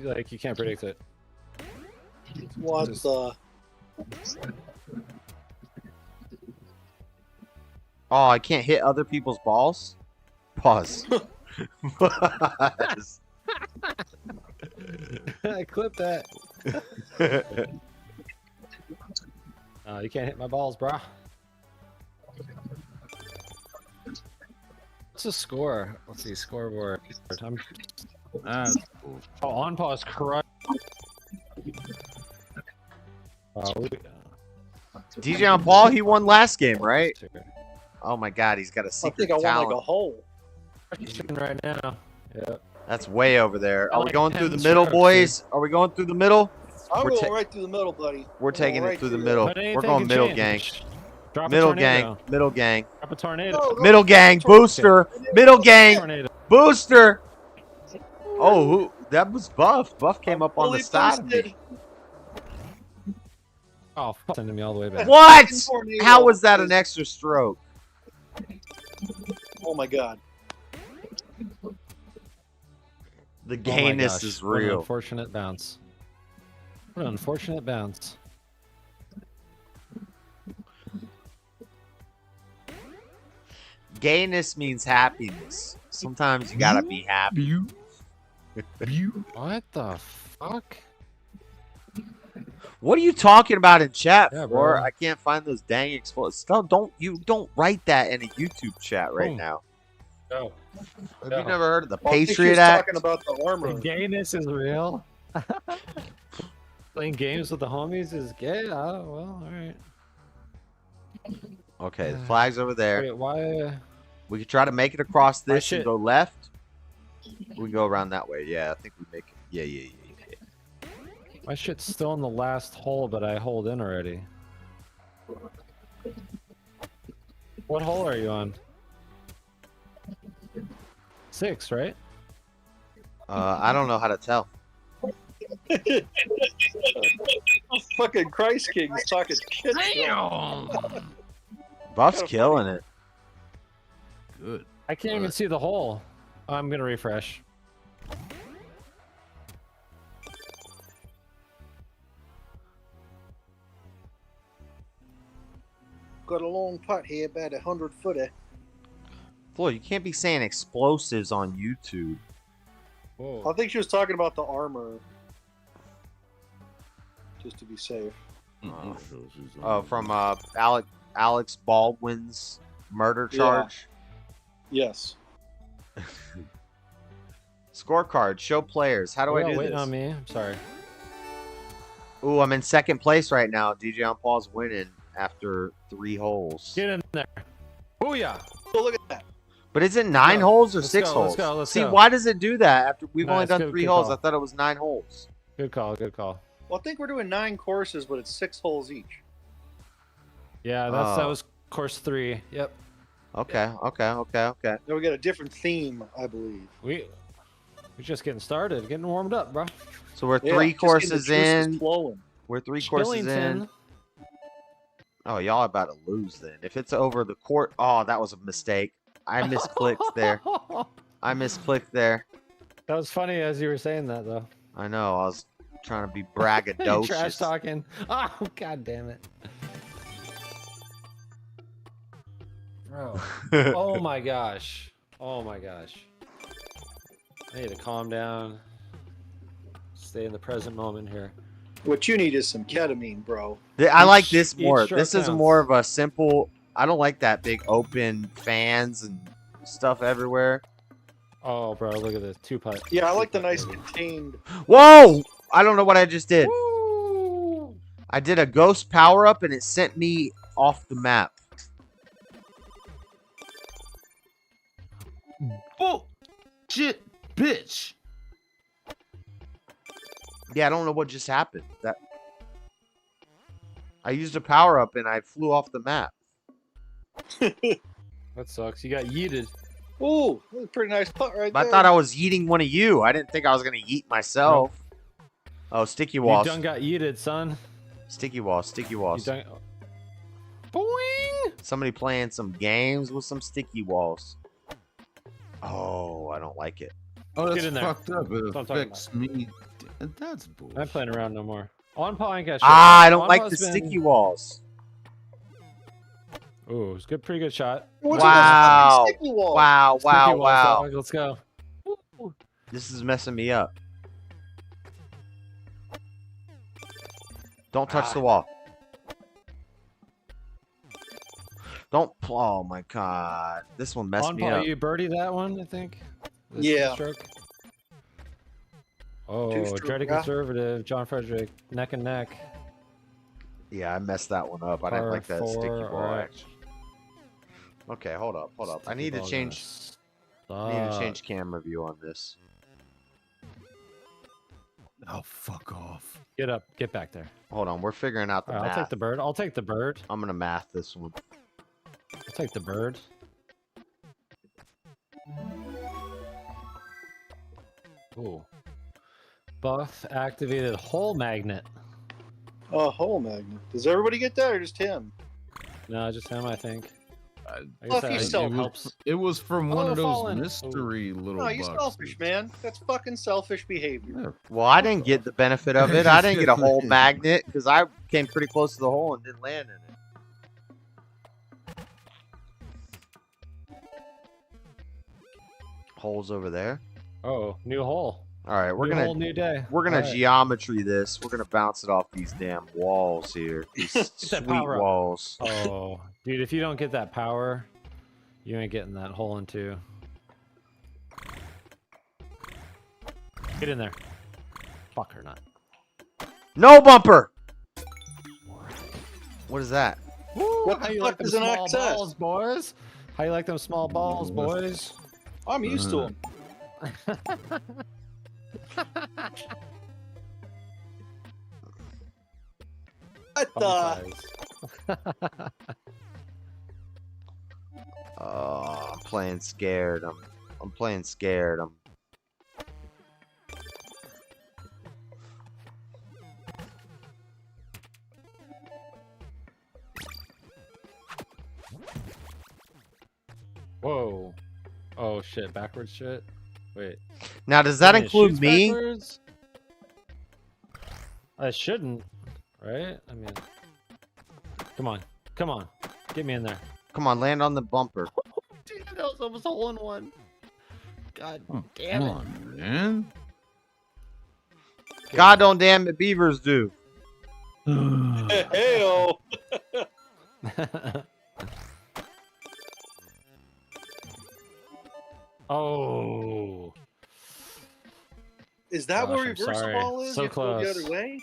Like, you can't predict it. What the? Oh, I can't hit other people's balls? Pause. Pause. Clip that. You can't hit my balls, brah. What's the score? Let's see, scoreboard. I'm... Oh, on pause, correct. DJ on Paul, he won last game, right? Oh my god, he's got a I secret think I want talent. like a hole. Right now. Yeah. That's way over there. I Are we like going through the 10 middle, strokes, boys? Are we going through the middle? I'm We're going ta- right through the middle, buddy. We're I'm taking going it right through the there. middle. But anything We're going can middle change. gang. Drop a Middle tornado. gang. Middle gang. Drop a tornado. No, Middle gang. Booster. Middle gang. Tornado. Booster. Oh, who? That was Buff. Buff came up on the Fully side of boosted. me. Oh, fuck, sending me all the way back. What? Tornado How was that an extra stroke? Oh my god. The Oh my gayness gosh, is what an real. unfortunate bounce. What an unfortunate bounce. Gayness means happiness. Sometimes you gotta be happy. What the fuck? What are you talking about in chat Yeah, for? bro. I can't find those dang explosives. Don't write that in a YouTube chat right Boom. now. No. Have No. you never heard of the I think she Patriot was Act? talking about the armor. The gayness is real. Playing games with the homies is gay. Oh, well, alright. Okay, the flag's over there. Wait, why? We could try to make it across this and shit. go left. We go around that way. Yeah, I think we make it. Yeah. My shit's still in the last hole, but I hold in already. What hole are you on? 6, right? I don't know how to tell. Fucking Christ King's talking shit. Buff's killing it. Good. I can't even see the hole. I'm gonna refresh. Got a long putt here, about 100-footer. Floyd, you can't be saying explosives on YouTube. I think she was talking about the armor. Just to be safe. From Alex Baldwin's murder charge. Yes. Scorecard. Show players. How do I do waiting this? on me. I'm sorry. Ooh, I'm in second place right now. DJ on Paul's winning after 3 holes. Get in there. Booyah. Oh, look at that. But is it 9 holes or Let's 6 go, holes? let's See, go. why does it do that after we've only Nice, done good- 3 good holes? call. I thought it was 9 holes. Good call. Good call. Well, I think we're doing 9 courses, but it's 6 holes each. Yeah, that Oh. was course 3. Yep. Okay. Then we got a different theme, I believe. We're just getting started, getting warmed up, bro. So we're Yeah, 3 just getting the courses juices in. flowing. We're 3 courses in. Skillington. Oh, y'all about to lose then. If it's over the court. Oh, that was a mistake. I misclicked there. I misclicked there. That was funny as you were saying that, though. I know. I was trying to be Trash braggadocious. talking. Oh, god damn it. Bro. Oh my gosh. Oh my gosh. I need to calm down. Stay in the present moment here. What you need is some ketamine, bro. I like Each- this each more. stroke This is counts. more of a simple. I don't like that big open fans and stuff everywhere. Oh, bro, look at this. 2 putt. Yeah, I like the nice contained. Whoa! I don't know what I just did. I did a ghost power up and it sent me off the map. Bullshit, bitch. Yeah, I don't know what just happened. That I used a power up and I flew off the map. That sucks. You got yeeted. Ooh, that was a pretty nice putt right But there. I thought I was yeeting one of you. I didn't think I was gonna yeet myself. Oh, sticky You walls. done got yeeted, son. Sticky walls. Sticky You walls. done. Boing! Somebody playing some games with some sticky walls. Oh, I don't like it. Oh, that's Get in there. fucked up. It That's what I'm talking affects me. That's bullshit. I'm not playing around no more. On paw and Cashapp. I don't On like paw's the been- sticky walls. Ooh, it's good. Pretty good shot. What's with those Wow. fucking sticky walls? Wow, Sticky wow, walls, wow. dog. Let's go. This is messing me up. Don't touch the wall. Don't. Oh my god. This one messed On me paw, up. you birdie that one, I think. The Yeah. two-stroke. Oh, Two-stroke, Dreaded yeah. Conservative, John Frederick, neck and neck. Yeah, I messed that one up. I didn't Par like that sticky 4, ball alright. action. Okay, hold up. I Sticky need to ball change. gonna I need to suck. change camera view on this. Oh, fuck off. Get up. Get back there. Hold on, we're figuring out the All right, math. I'll take the bird. I'll take the bird. I'm gonna math this one. I'll take the bird. Ooh. Buff activated hole magnet. Oh, hole magnet. Does everybody get that or just him? No, just him, I think. I Well, if that you sell- helps. It was from one Oh, of those fallen. mystery little No, you're boxes. selfish, man. That's fucking selfish behavior. Well, I didn't get the benefit of it. I didn't get a hole magnet because I came pretty close to the hole and didn't land in it. Holes over there. Oh, new hole. All right, we're New gonna hole, new day. we're gonna All right. geometry this. We're gonna bounce it off these damn walls here. These that sweet power up. walls. Oh, dude, if you don't get that power, you ain't getting that hole in 2. Get in there. Fuck or not. No bumper. What is that? Woo, What how the you fuck like them is an small access? balls, boys? How you like them small balls, boys? I'm used to them. What the? Oh, I'm playing scared. I'm playing scared. Whoa. Oh shit, backwards shit. Wait. Now, does that Wait, it include shoots me? backwards? I shouldn't, right? I mean, come on, come on, get me in there. Come on, land on the bumper. Dude, that was almost a hole in one. God damn Come it. on, man. God don't damn it, beavers do. Hey-o. Oh. Is that Gosh, where I'm reverse sorry. ball is? So You have to go the close. other way?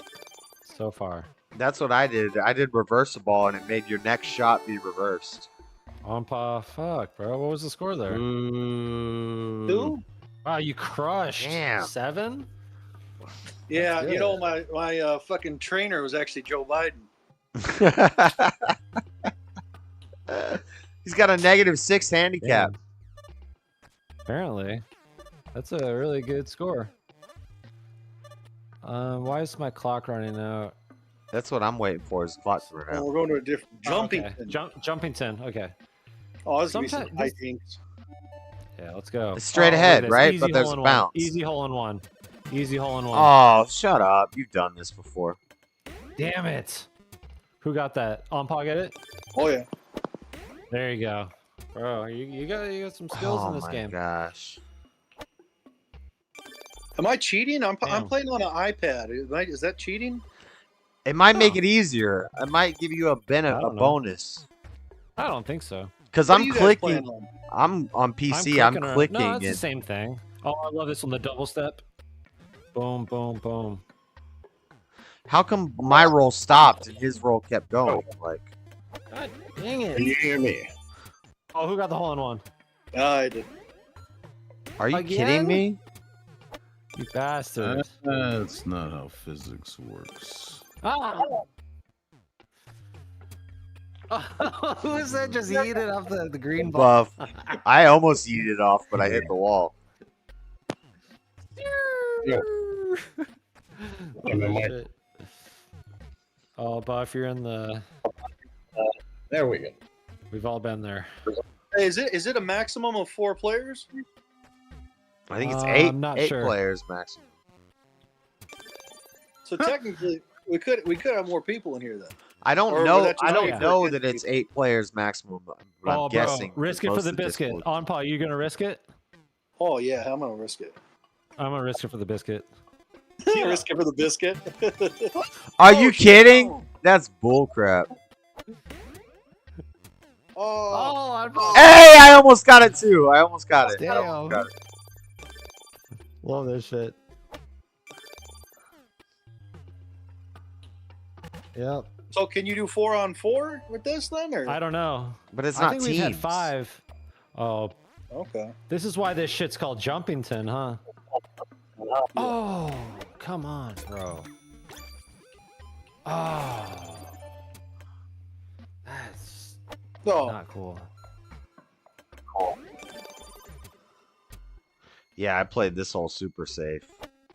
So far. That's what I did. I did reverse the ball, and it made your next shot be reversed. Ompa, fuck, bro. What was the score there? Two? Wow, you crushed. Damn. 7? Yeah, That's you know, good. my fucking trainer was actually Joe Biden. He's got a -6 handicap. Damn. Apparently. That's a really good score. Why is my clock running out? That's what I'm waiting for. Is the clock to run Oh, out. we're going to a different jumping. Okay. Jumpington. Okay. Oh, this is gonna be some Sometime- high this- things. Yeah, let's go. It's straight look at ahead, this. right? Easy But there's hole a in bounce. one. Easy hole in one. Easy hole in one. Oh, shut up. You've done this before. Damn it. Who got that? Ompa get it? Oh yeah. There you go. Bro, you got some skills Oh in this my game. gosh. Am I cheating? I'm Damn. playing on an iPad. Is that cheating? It might make it easier. It might give you a I don't know. bonus. I don't think so. Because What are I'm you guys clicking. playing on? I'm on PC. I'm clicking. No, it's the and same thing. Oh, I love this one. The double step. Boom, boom, boom. how come my roll stopped and his roll kept going? Like, God dang it. Can you hear me? Oh, who got the hole in one? I did. are you Again? kidding me? You bastard. That's not how physics works. Ah! Who is that just eating off the green ball? Buff. I almost yeeted it off, but I hit the wall. Oh, shit. Oh, Buff, you're in the... There we go. We've all been there. Hey, is it a maximum of 4 players? I think it's I'm not eight sure. players maximum. So technically, we could have more people in here then. I don't Or know. would that just I don't be for know good that it's people? 8 players maximum. But Oh, I'm guessing. bro, risk it for most the of biscuit. Discord- On Paul, you gonna risk it? Oh yeah, I'm gonna risk it. I'm gonna risk it for the biscuit. Risk it for the biscuit. Are you kidding? That's bullcrap. Oh, Hey, I almost got it too. I almost got it. I almost got it. Love this shit. Yep. so can you do 4 on 4 with this then, or? I don't know. But it's I not think teams. we've had 5. Oh, Okay. this is why this shit's called Jumpington, huh? Oh, come on, bro. Oh, that's Oh, not cool. Yeah, I played this whole super safe.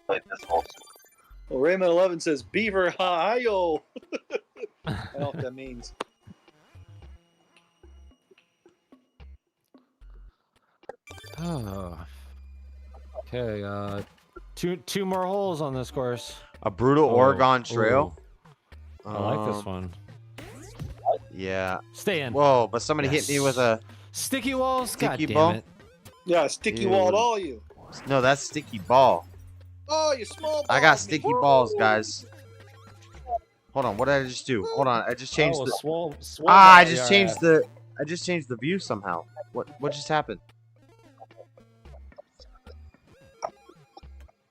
well, Raymond 11 says Beaver Hi-yo. I don't know what that means. Oh. Okay, two more holes on this course. A brutal Oh, Oregon Trail. ooh. I like this one. Yeah. Stay in. Whoa, but somebody hit me with a Sticky walls. sticky God ball. damn it. Yeah, sticky Dude. walled all you. No, that's sticky ball. Oh, you small. I got balls, sticky me. balls, guys. Hold on, what did I just do? Hold on, I just changed Oh, the. swole I ball, just yeah, changed yeah. the. I just changed the view somehow. What just happened?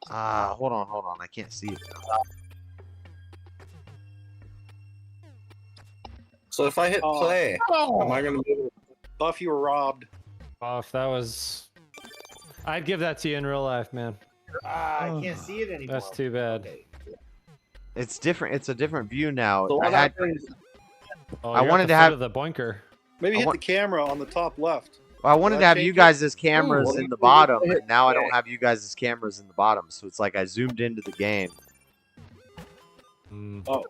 Hold on. I can't see it now. So if I hit play, am I gonna be able to... Buff, you were robbed. Off. That was. I'd give that to you in real life, man. I can't see it anymore. That's too bad. It's different. It's a different view now. So I what had. happens? Oh, I you're at wanted the to foot have- of the boinker. Maybe hit the camera on the top left. Well, I wanted Will to that have you change it? guys as cameras Ooh, in the bottom, hit and now I don't play. have you guys as cameras in the bottom. So it's like I zoomed into the game. Oh.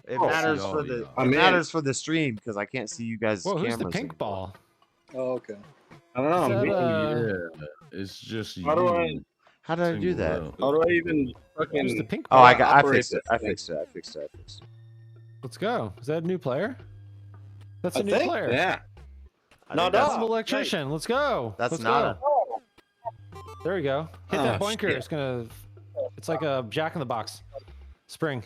It Oh, matters yeah, for the yeah. it matters for the stream because I can't see you guys' Whoa, cameras. who's the pink anymore. ball? Oh, okay. I don't know. Is that, Yeah, it's just How do I- you. How did I do single that? out. How do I even Who's the fucking? pink Oh, ball? I operate fixed it. this I thing? fixed it. I fixed it. I fixed it. Let's go. Is that a new player? That's a I new think- player. Yeah. Not that's- up. I'm an electrician. Let's go. That's Let's not go. There we go. Hit that Oh, boinker. shit. It's gonna. It's like a jack in the box. Spring.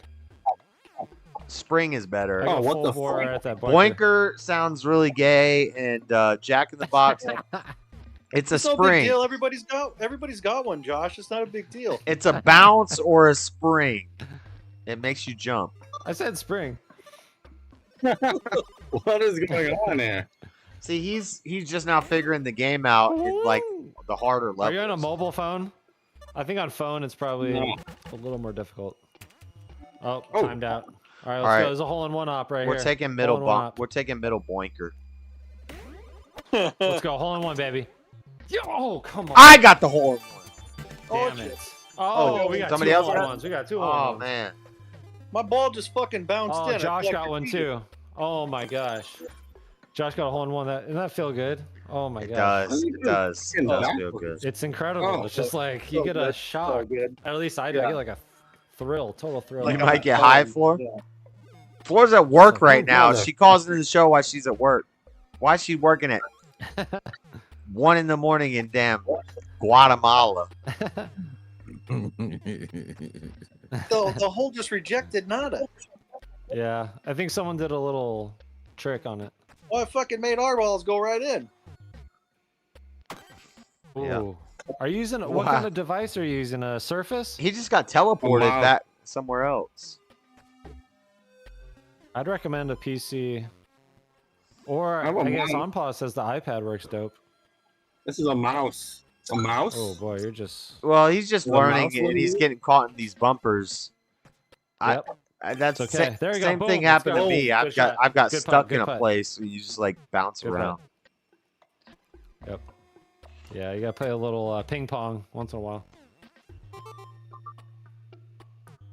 Spring is better. I go what full the bore fuck? at that boinker. Boinker sounds really gay, and Jack in the Box. It's a It's no big spring. deal. Everybody's got one, Josh. It's not a big deal. It's a bounce or a spring. It makes you jump. I said spring. What is going on here? See, he's just now figuring the game out in like the harder levels. Are you on a mobile phone? I think on phone it's probably No. a little more difficult. Oh, Oh. timed out. All right, let's All right. go. There's a hole-in-one op right We're here. taking middle Hole-in-one bonk. op. We're taking middle boinker. Let's go. Hole-in-one, baby. Yo, oh, come on. I got the hole in one. Damn it. Oh, we got somebody two else got it? hole-in-ones. We got two Oh hole-in-ones. man. My ball just fucking bounced in. Oh, I Josh feel like got I one cheated. too. Oh my gosh. Josh got a hole-in-one. Doesn't that feel good? Oh my It gosh. does. It does. It does feel good. It's incredible. Oh, it's just like you so get a good, shock. so good. At least I do. I Yeah. get like a thrill, total thrill. You Like might get I'm high, fine. Floor. Yeah. Floor's at work Oh, right now. brother. She calls into the show while she's at work. Why is she working at 1 in the morning in damn Guatemala? The hole just rejected nada. Yeah, I think someone did a little trick on it. Well, I fucking made our balls go right in. Yeah. Ooh. Are you using what Wow. kind of device are you using? A Surface? He just got teleported wow. back somewhere else. I'd recommend a PC. Or I have a I guess mouse. on pause says the iPad works dope. This is a mouse. A mouse? Oh boy, you're just Well, he's just Well, learning mouse it, and he's lady? getting caught in these bumpers. Yep. That's It's okay. There you go. same Boom. thing Let's happened go. to me. Good I've shot. got Good stuck putt, in good a putt. place where you just like bounce Good around. Yep. Yeah, you gotta play a little ping pong once in a while.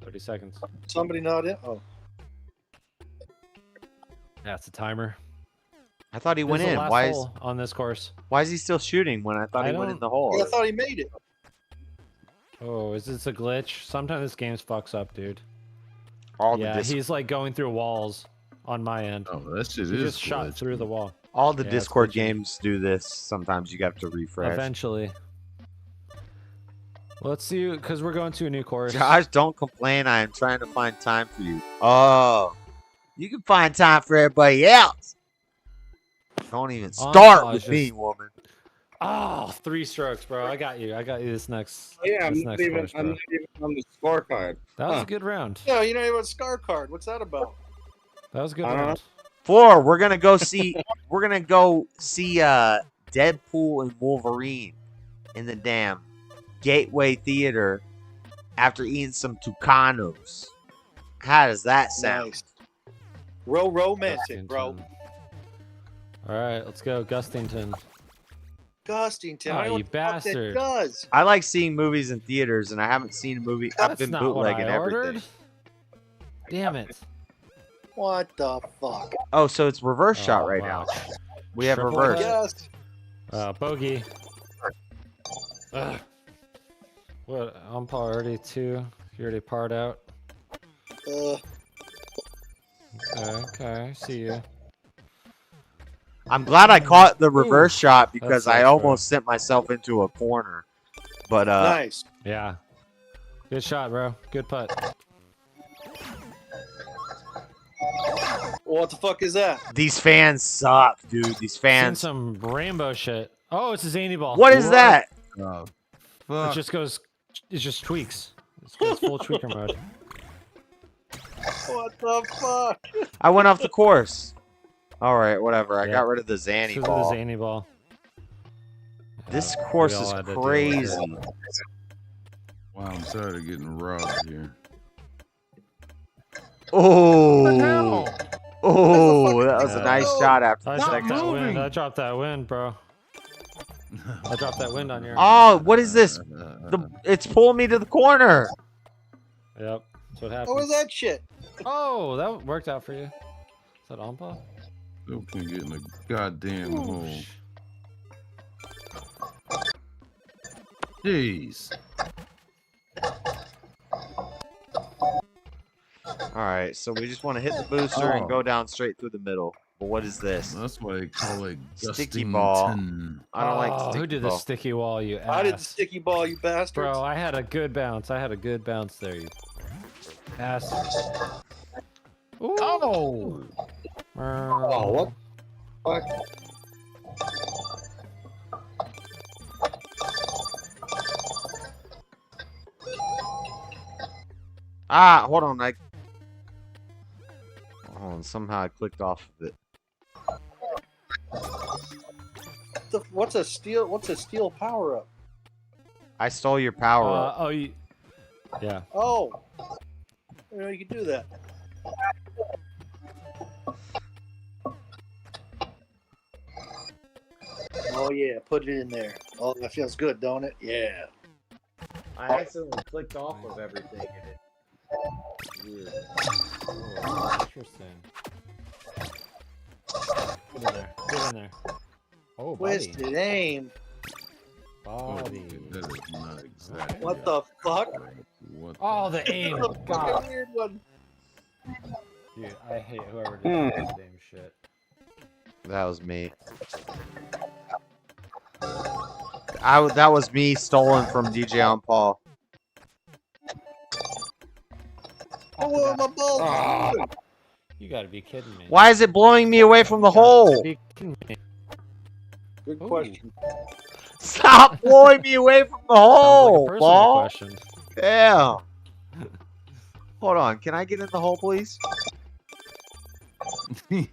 30 seconds. Somebody not in. Oh, That's a timer. I thought he This went is the in. last Why is hole on this course? he still shooting when I thought I he went in don't- the hole? yeah, I thought he made it. Oh, is this a glitch? Sometimes this game fucks up, dude. All the Yeah, dis- he's like going through walls on my end. Oh, that shit He is just shot glitchy. through the wall. all the Yeah, it's Discord glitchy. games do this. Sometimes you have to refresh. Eventually. Let's see, because we're going to a new course. Josh, don't complain. I am trying to find time for you. Oh, you can find time for everybody else. Don't even start with me, just- woman. Oh, 3 strokes, bro. I got you. I got you this next. Oh, yeah, I'm this not next even. course, I'm bro. not even on the scorecard. That was Huh. a good round. Yeah, you know about Scar Card. What's that about? That was a good Uh-huh. round. Floor, we're gonna go see. We're gonna go see Deadpool and Wolverine in the damn Gateway Theater after eating some Tucanos. How does that sound? Nice. Real romantic, bro. All right, let's go, Gustington. Gustington. Oh, I don't know you what the fuck that bastard. does. I like seeing movies in theaters, and I haven't seen a movie. I've That's been not what bootlegging I everything. ordered. Damn it. What the fuck? Oh, so it's reverse shot right wow. now. We have Triple reverse. putt. Yes. Bogey. Ugh. What? I'm already 2. You already parred out. Okay, I see you. I'm glad I caught the reverse shot because That I sucks, almost sent myself into a corner. But Nice. Yeah. Good shot, bro. Good putt. What the fuck is that? these fans suck, dude. These Seen fans. some rainbow shit. Oh, it's a zany ball. What is that? Oh, It fuck. just goes. It just tweaks. It goes full tweaker mode. What the fuck? I went off the course. All right, whatever. I Yeah. got rid of the This Zanny is ball. the zany ball. This We course all is had to deal with crazy. it. Wow, I'm tired of getting robbed here. Oh, Oh, that was a nice go. shot after I the dropped second. that wind. I dropped that wind, bro. I dropped that wind on your. Oh, what is this? It's pulling me to the corner. Yep, that's what What happened. was that shit? Oh, that worked out for you. Is that Ampa? Still can't get in the goddamn hole. Jeez. All right, so we just want to hit the booster and go down straight through the middle. But what is this? That's why they call it Sticky ball. Gustington. I don't like Oh, sticky who did ball. the sticky wall? You ass. I did the sticky ball, you bastards. Bro, I had a good bounce. I had a good bounce there, you bastard. Oh! Oh, what? Fuck. Ah, hold on. Hold on. Somehow I clicked off of it. What's a steel power up? I stole your power up. Oh, you. Yeah. Oh. You know you can do that. Oh yeah, put it in there. Oh, that feels good, don't it? Yeah. I accidentally clicked off of everything in it. Weird. Oh, interesting. Get in there. Get in there. Oh, buddy. Twisted aim. Body. That is not exactly. What the fuck? What Oh, the aim. That's a God. fucking weird one. Dude, I hate whoever did this damn shit. That was me. That was me stolen from DJ on Paul. Oh, my balls. Ah. You gotta be kidding me. Why is it blowing me away from the hole? Be kidding me. Good question. Stop blowing me away from the hole, Personal Paul. question. Yeah. Hold on. Can I get in the hole, please? Damn.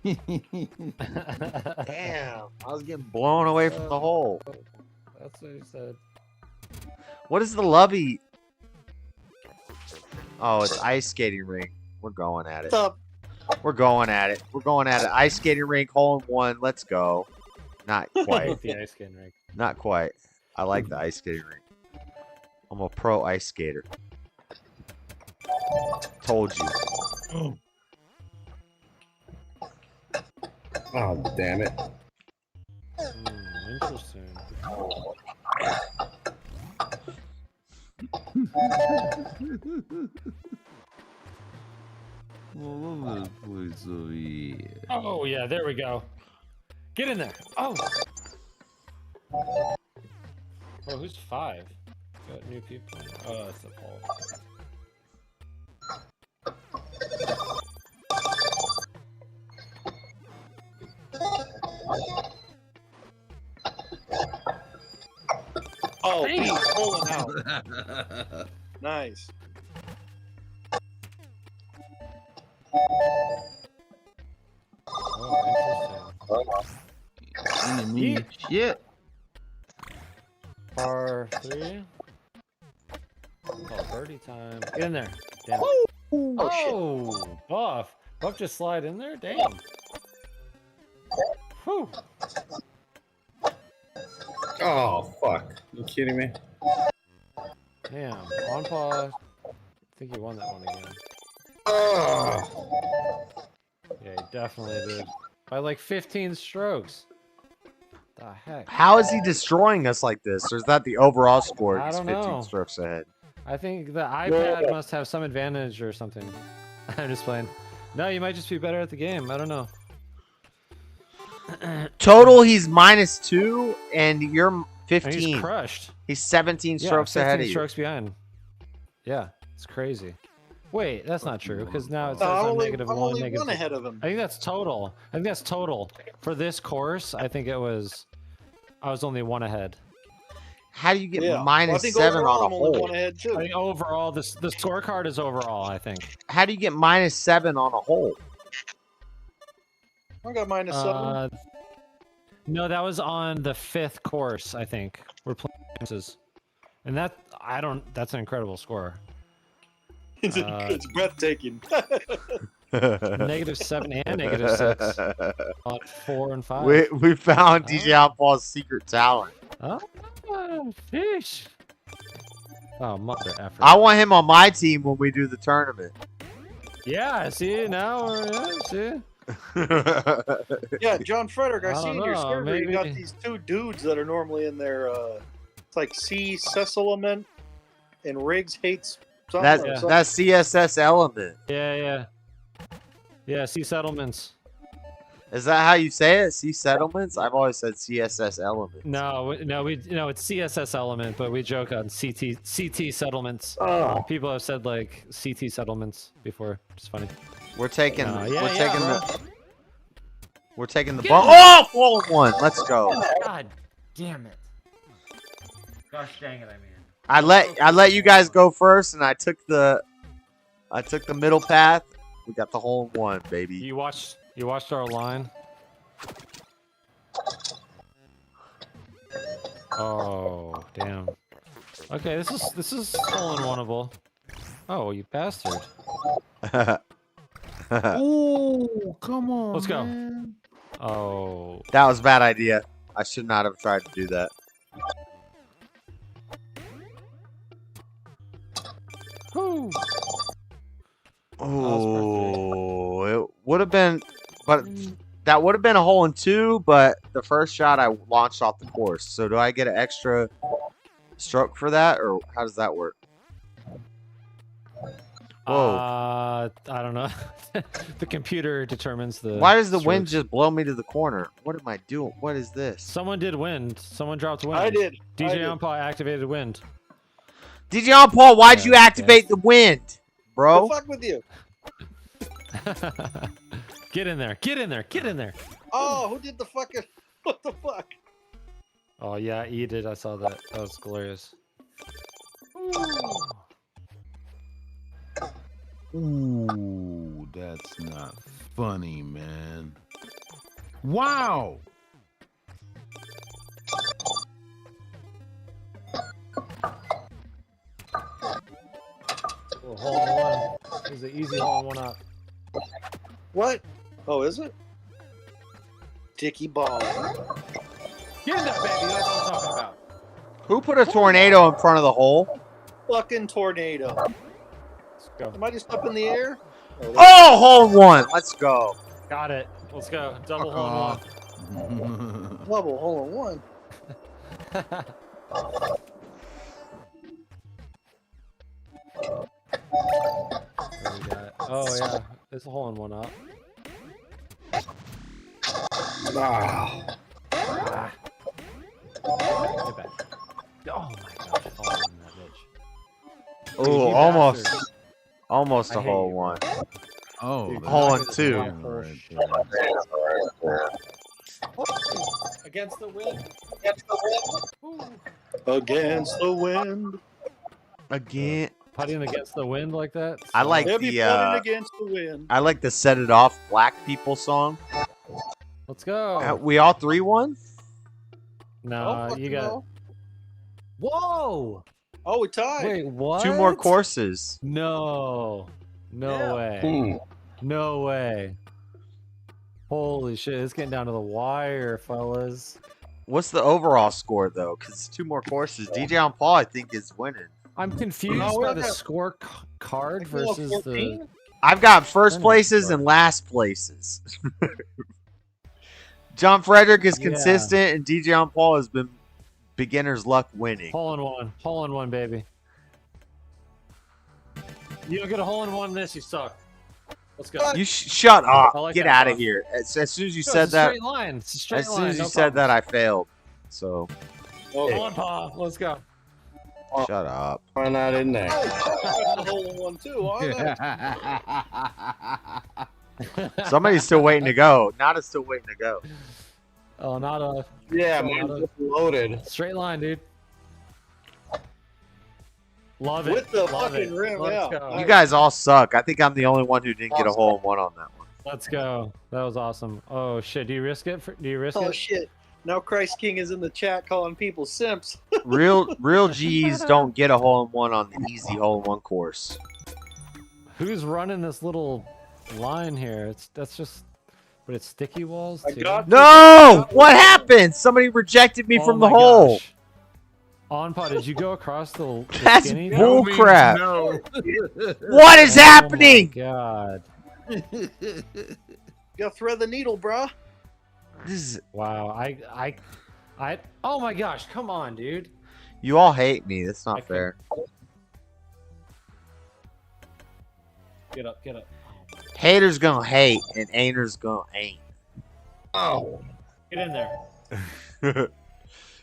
I was getting blown away from the hole. That's what he said. What is the lovey? Oh, it's ice skating rink. We're going at it. What's up? We're going at it. We're going at it. Ice skating rink, hole in one. Let's go. Not quite. The ice skating rink. Not quite. I like the ice skating rink. I'm a pro ice skater. Told you. Oh, damn it. Interesting. Oh, yeah, there we go. Get in there. Oh. Oh, who's 5? Got new people. Oh, that's the Paul. Oh, he's pulling out. Nice. Oh, Enemy shit. Par 3. Oh, birdie time. Get in there. Damn. Oh, Buff. Buff just slide in there? Damn. Whew. Oh, fuck. You kidding me? Damn. On paw. I think you won that one again. Oh. Yeah, you definitely did. By like 15 strokes. The heck? How is he destroying us like this? Or is that the overall score? I He's don't 15 know. strokes ahead. I think the iPad must have some advantage or something. I'm just playing. No, you might just be better at the game. I don't know. Total, he's -2, and you're 15. And he's crushed. He's 17 Yeah, strokes 15 ahead of you. strokes behind. Yeah, it's crazy. Wait, that's not true because now it says No, I'm I'm only, negative I'm one, only negative one ahead of him. I think that's total. I think that's total for this course. I think it was. I was only 1 ahead. How do you get Yeah. Well, I -7 think overall, on a I'm only hole? one ahead too. I think overall, the scorecard is overall. I think. How do you get -7 on a hole? I got -7. No, that was on the 5th course. I think we're playing chances, and that I don't. That's an incredible score. It's breathtaking. -7 and -6 on 4 and 5. We found DJ Outpaw's secret talent. Oh, sheesh. Oh, mother effer. I want him on my team when we do the tournament. Yeah, see now. See. Yeah, John Frederick, I I see don't in your know, server you got maybe- these two dudes that are normally in there. It's like C. Cecilament and Riggs hates something. That's CSS Element. Yeah. See settlements. Is that how you say it? C settlements? I've always said CSS Element. No, it's CSS element, but we joke on CT settlements. Oh. People have said like CT settlements before. It's funny. We're taking bro. we're taking the Get ball. him. Oh, full of one. Let's go. God damn it. Gosh dang it, I mean. I let you guys go first, and I took the middle path. We got the hole in one, baby. You watched our line. Oh damn. Okay, this is hole in oneable. Oh, you bastard. Oh, come on. Let's go. man. Oh. That was a bad idea. I should not have tried to do that. Whew. Oh, it would have been, but that would have been a hole in two. But the first shot I launched off the course. So do I get an extra stroke for that, or how does that work? Whoa! I don't know. The computer determines the. Why does the wind strokes. just blow me to the corner? What am I doing? What is this? Someone did wind. Someone dropped wind. I did. DJ Umpire activated wind. DJ on Paul, why'd you Yeah, activate the wind, bro? The fuck with you. Get in there. Get in there. Get in there. Oh, who did the fucking? What the fuck? Oh yeah, E did. I saw that. That was glorious. Ooh, that's not funny, man. Wow. Oh, hole in one. It was an easy hole in one up. What? Oh, is it? Dicky ball. Get in there, baby. That's what I'm talking about. Who put a tornado in front of the hole? Fucking tornado. Let's go. Am I just up in the air? Oh, hole in one. Let's go. Got it. Let's go. Double hole in one. Double hole in one. What do we got? Oh yeah, it's a hole in one up. Ah. Get back. Oh my gosh, hole in that bitch. Oh, You almost, bastard. almost I a hate hole in you. one. Oh, Dude, that's hole in it's a two. black hole. Against the wind. Against the wind. Again. Putting against the wind like that. I like They'll be the putting against the wind. I like the Set It Off Black People song. Let's go. We all three won? No, fuck you got. no. Whoa! Oh, we tied. Wait, what? Two more courses. No. No Yeah. way. No way. Holy shit, it's getting down to the wire, fellas. What's the overall score though? Because it's two more courses. DJ on Paul, I think, is winning. I'm confused No, by we're the not- score card Like, we all versus 14? the. I've got first Tournament places score. and last places. John Frederick is Yeah. consistent, and DJ on Paul has been beginner's luck winning. Hole in one. Hole in one, baby. You don't get a hole in one in this, you suck. Let's go. You shut up. I like Get that, out of Bob. here. As soon as you No, said it's a that, straight line. It's a straight as soon line. as you no said that, problems. I failed. So Come on, Paul. Let's go. shut up. Why not in there? Oh, hole in one too. Aren't I? Somebody's still waiting to go. Nada's still waiting to go. Oh, not a Yeah, Not man, a- just loaded. straight line, dude. Love it. With the Love fucking it. rim, Let's yeah. go. You guys all suck. I think I'm the only one who didn't get a hole in one on that one. Let's go. That was awesome. Oh shit! Do you risk it? Do you risk Oh it? shit. Now Christ King is in the chat calling people simps. Real G's don't get a hole in one on the easy hole in one course. Who's running this little line here. That's just, but it's sticky walls too. No! What happened? Somebody rejected me from the my hole. gosh. Onpa, did you go across the That's skinny? bull crap. No. What is happening? Oh my god. You gotta thread the needle, bruh. This is, Wow. I. Oh my gosh! Come on, dude. you all hate me. That's not fair. Get up. Get up. Haters gonna hate and ain'ters gonna ain't. Oh. Get in there.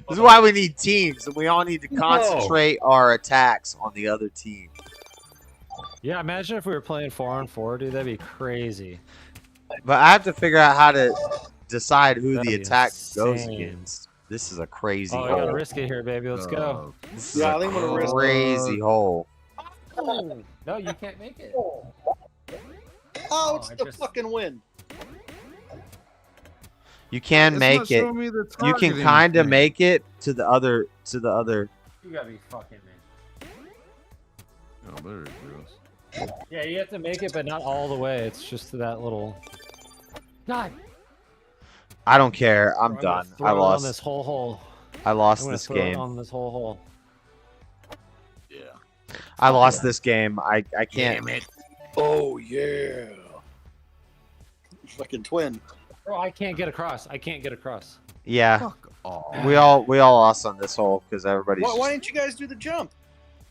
This is why we need teams, and we all need to concentrate our attacks on the other team. Yeah, imagine if we were playing 4-on-4, dude. That'd be crazy. But I have to figure out how to decide who That'd the be attack goes insane. against. This is a crazy Oh, we hole. gotta risk it here, baby. Let's go. This is a crazy hole. Oh, no, you can't make it. Oh, it's I the just- fucking wind. You can It's make not it. showing me the You can targeting kind of thing. make it to the other. You gotta be fucking me. Oh, there it goes. Yeah, you have to make it, but not all the way. It's just to that little. God. I don't care. I'm gonna done. throw I it on lost. this whole hole. I lost I'm gonna this throw it game. on this whole hole. I lost this game. I can't. Damn it. Oh yeah. Fucking twin. Bro, I can't get across. I can't get across. Yeah. Fuck off. We all lost on this hole because everybody's. Why didn't you guys do the jump?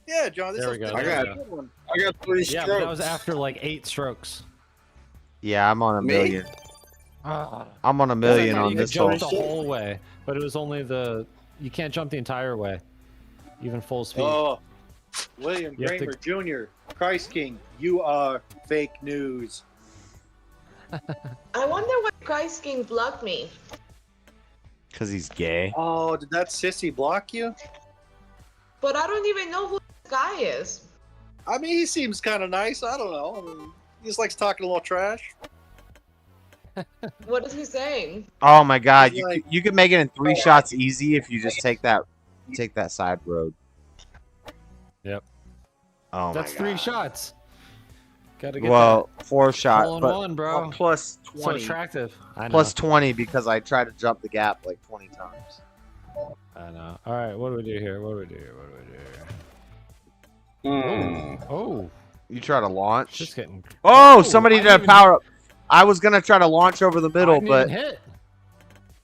Yeah, John. This There is we go. the there we good go. one. I got 3 Yeah, strokes. but that was after like 8 strokes. Yeah, I'm on a Me? million. Ah. I'm on a million You on could this hole. jump the whole way, but it was only the. You can't jump the entire way, even full speed. Oh, William You have to- Kramer Jr., Christ King, you are fake news. I wonder why Christ King blocked me. Because he's gay. Oh, did that sissy block you? But I don't even know who this guy is. I mean, he seems kind of nice. I don't know. I mean, he just likes talking a little trash. What is he saying? Oh my god, He's you like- you can make it in 3 shots easy if you just take that side road. Yep. Oh my That's god. 3 shots. Gotta get Well, 4 shot, hole in but one, bro. plus so 20. attractive. I know. Plus 20 because I tried to jump the gap like 20 times. I know. All right, what do we do here? What do we do here? What do we do here? Oh, You try to launch. just getting. Oh, somebody I did a didn't even- power up. I was gonna try to launch over the I middle, didn't but even hit.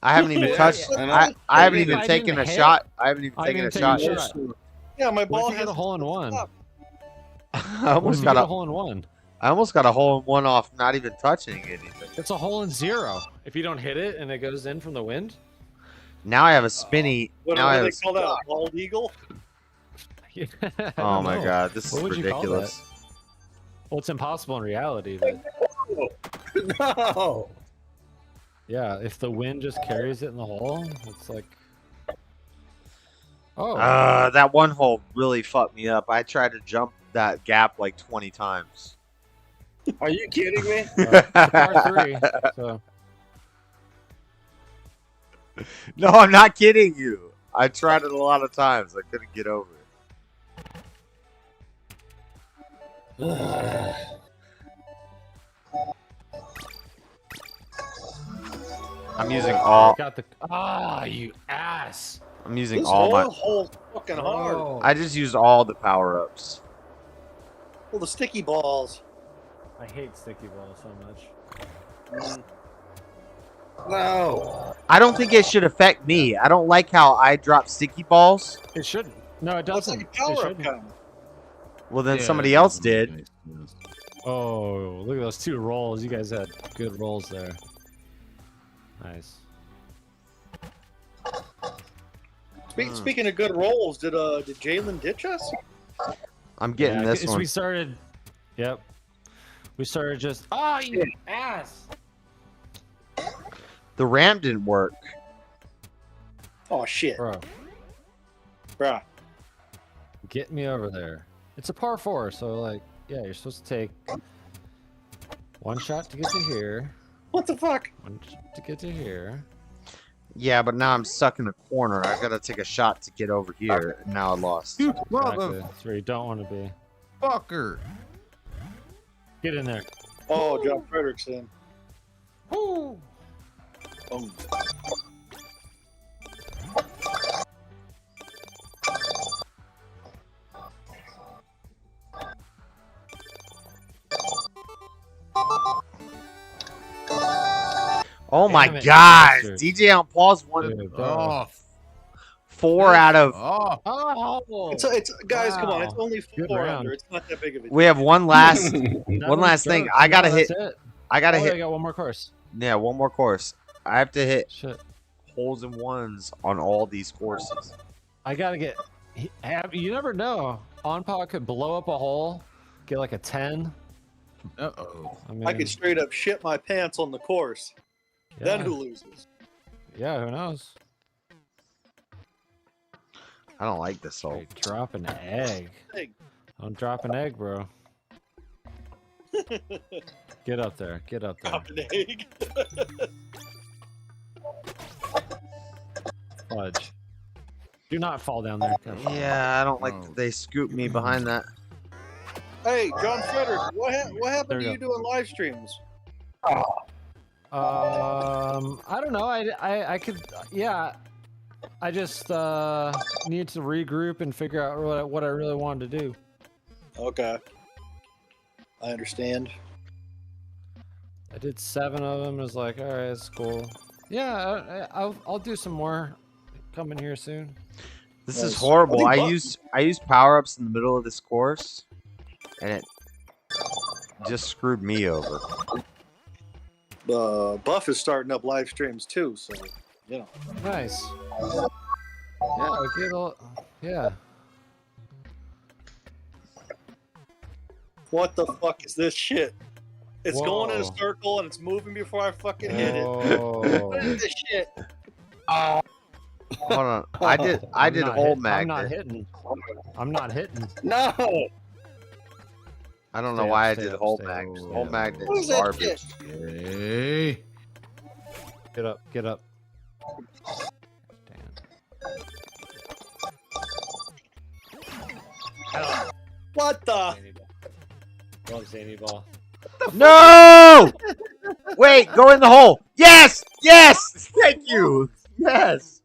I haven't even touched. I haven't even I taken didn't a hit. shot. I haven't even I taken a didn't shot. take a shot. Yeah, my What ball if you has get a hole in one? I What if almost you got get a a. hole in one? I almost got a hole in one off not even touching anything. It's a hole in 0. If you don't hit it and it goes in from the wind. Now I have a spinny. What Now I do have. they call that? A bald eagle? I Oh don't my know. god, this is What would you call ridiculous. that? Well, it's impossible in reality. But No. yeah, if the wind just carries it in the hole, it's like. Oh. That one hole really fucked me up. I tried to jump that gap like 20 times. Are you kidding me? It's a par 3. So. No, I'm not kidding you. I tried it a lot of times. I couldn't get over it. I'm using all. Got the. You ass. I'm using This all my. hole's fucking hard. Oh. I just used all the power ups. Well, the sticky balls. I hate sticky balls so much. No. I don't think it should affect me. I don't like how I drop sticky balls. It shouldn't. No, it Well, it's doesn't. like a power It up shouldn't. kind. Well, then Yeah, somebody it else doesn't make did. any sense. Oh, look at those 2 rolls. You guys had good rolls there. Nice. Speaking of good rolls, did Jalen ditch us? I'm getting this one. We started. Yep. We started just. You ass. The ramp didn't work. Oh shit, Bro, bruh. get me over there. It's a par 4, so like, yeah, you're supposed to take 1 shot to get to here. What the fuck? 1 to get to here. Yeah, but now I'm stuck in a corner. I gotta take a shot to get over here, and now I lost. Exactly. That's where you don't want to be. Motherfucker. Get in there. Oh, John Frederickson. Woo! Boom. Oh my Damn it, you gosh, bastard. DJ on pause one Dude, bro. 4 out of. Oh, It's guys, come on. It's wow. only Good 4 round. under. It's not that big of a deal. We have one last That thing. one's I jokes. gotta No, hit. that's it. I gotta Oh, hit. I got one more course. Yeah, one more course. I have to hit Shit. holes in ones on all these courses. I gotta get. You never know. On-Paw could blow up a hole, get like a 10. Uh-oh. I mean, I could straight up shit my pants on the course. Then yeah. who loses? Yeah, who knows? I don't like this hole. Hey, drop an egg. Egg. Don't drop an egg, bro. Get up there. Get up there. Drop an egg. Fudge. Do not fall down there. Careful. Yeah, I don't like that they scoop me behind that. Hey, John Frederick, what There happened we to you doing live streams? I don't know. I could. Yeah. I just need to regroup and figure out what I really wanted to do. Okay. I understand. I did 7 of them. It was like, all right, it's cool. Yeah, I'll do some more coming here soon. This is horrible. I used power-ups in the middle of this course, and it just screwed me over. Buff is starting up live streams too, so you know. Nice. Yeah, get all. Yeah. What the fuck is this shit? It's going in a Whoa. circle and it's moving before I fucking hit it. Whoa. What is this shit? Hold on. I did I'm not hole I'm magnet. not hitting. I'm not hitting. No. I don't know Stay why up, I stay did up, hole stay magnet. up. Hole magnet What is is that garbage. Hey. Get up. Get up. What the? Love Zany Ball. No! Wait, go in the hole. Yes! Yes! Thank you. Yes.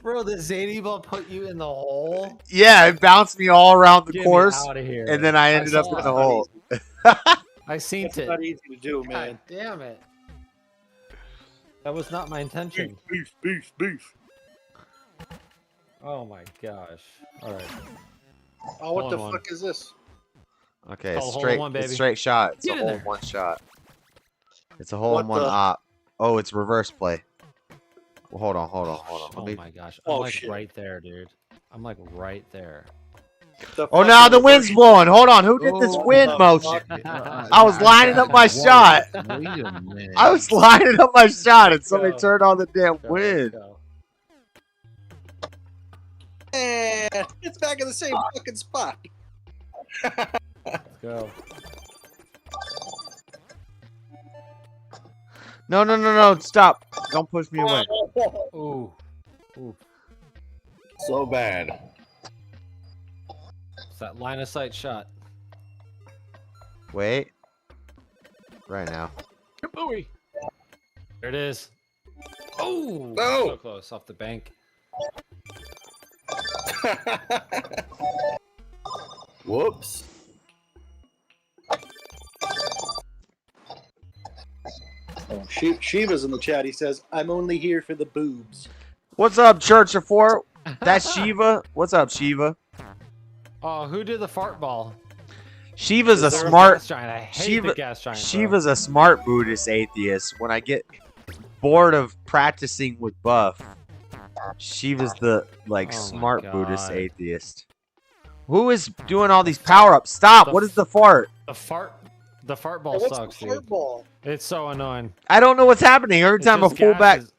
Bro, the Zany Ball put you in the hole? Yeah, it bounced me all around the Get me course, outta here. and then I ended up saw in the it. hole. I seen It's it. not easy to do, man. God damn it. That was not my intention. Beef. Oh my gosh. Alright. Oh, what Hole the in one. fuck is this? Okay, Call it's hole in straight, one, it's baby. straight shot. It's Get a in hole in there. one shot. It's a hole What in one the- op. Oh, it's reverse play. Well, hold on. Oh Let me. my gosh. I'm Oh, like shit. right there, dude. I'm like right there. The Oh, fuck now is the it? wind's blowing. Hold on. Who did this Oh, wind the motion? fuck? I was lining up my shot. Wait a minute. I was lining up my shot, and somebody go. turned on the damn Go, wind. let's go. Eh, it's back in the same fucking spot. Let's go. No. Stop. Don't push me away. Ooh. Ooh. So bad. It's that line of sight shot. Wait. Right now. Kabooey. There it is. Oh, No. so close off the bank. Whoops. Oh, Shiva's in the chat. He says, "I'm only here for the boobs." What's up, Church of Four? That's Shiva. What's up, Shiva? Oh, who did the fart ball? Shiva's a Is there smart. gas giant? I hate Shiva, the gas giant. bro. Shiva's a smart Buddhist atheist. When I get bored of practicing with Buff, Shiva's the Oh my smart Buddhist God. atheist. Who is doing all these power ups? Stop! The What is the fart? The fart ball Hey, what's sucks, the dude. fart ball? It's so annoying. I don't know what's happening. Every It time I just pull back, gases-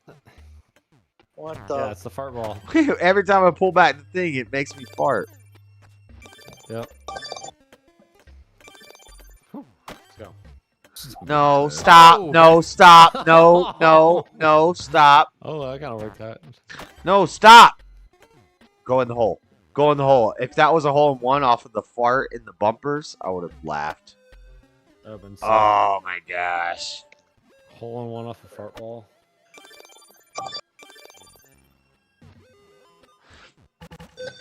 What the? Yeah, it's the fart ball. every time I pull back the thing, it makes me fart. Yep. Whew. Let's go. No, stop! Oh. No, stop! No, stop! Oh, that kind of worked out. No, stop! Go in the hole. Go in the hole. If that was a hole in one off of the fart in the bumpers, I would have laughed. That would've been sick. Oh my gosh. Hole in one off a fart ball.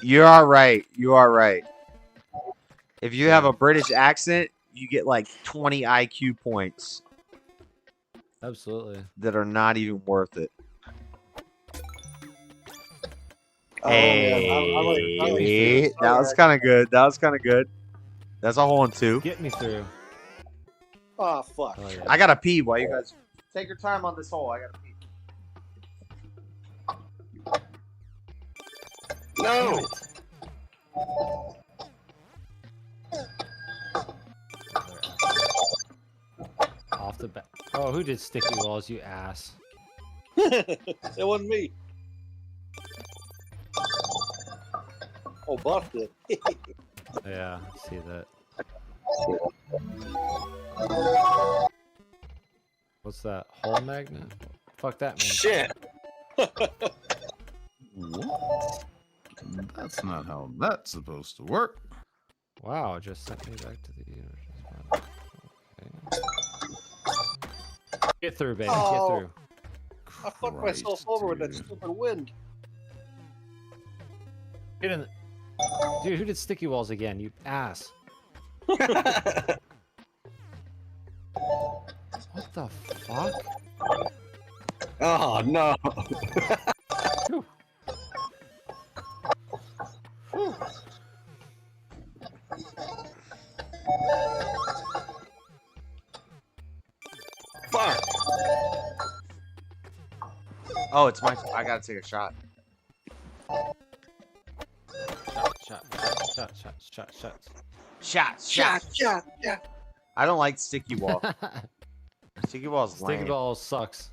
You are right. You are right. If you have a British accent, you get like 20 IQ points Absolutely. that are not even worth it. Oh, man. I like Hey, that was kind of good. That was kind of good. That's a hole in 2. Get me through. Oh, fuck. Oh, yeah. I gotta pee while you guys take your time on this hole. I gotta pee. No. Off the bat. Oh, who did sticky walls, you ass? It wasn't me. Oh, Buff did. Yeah, I see that. What's that? Hole magnet? Fuck that means. Shit. What? That's not how that's supposed to work. Wow, it just sent me back to the universe. Okay. Get through, baby. Oh. Get through. I fucked myself over with that stupid wind. Get in. Dude, who did sticky walls again? You ass. What the fuck? Oh no. Fuck. Oh, it's my. I gotta take a shot. Shot. I don't like sticky wall. Sticky wall's lame. Sticky balls sucks.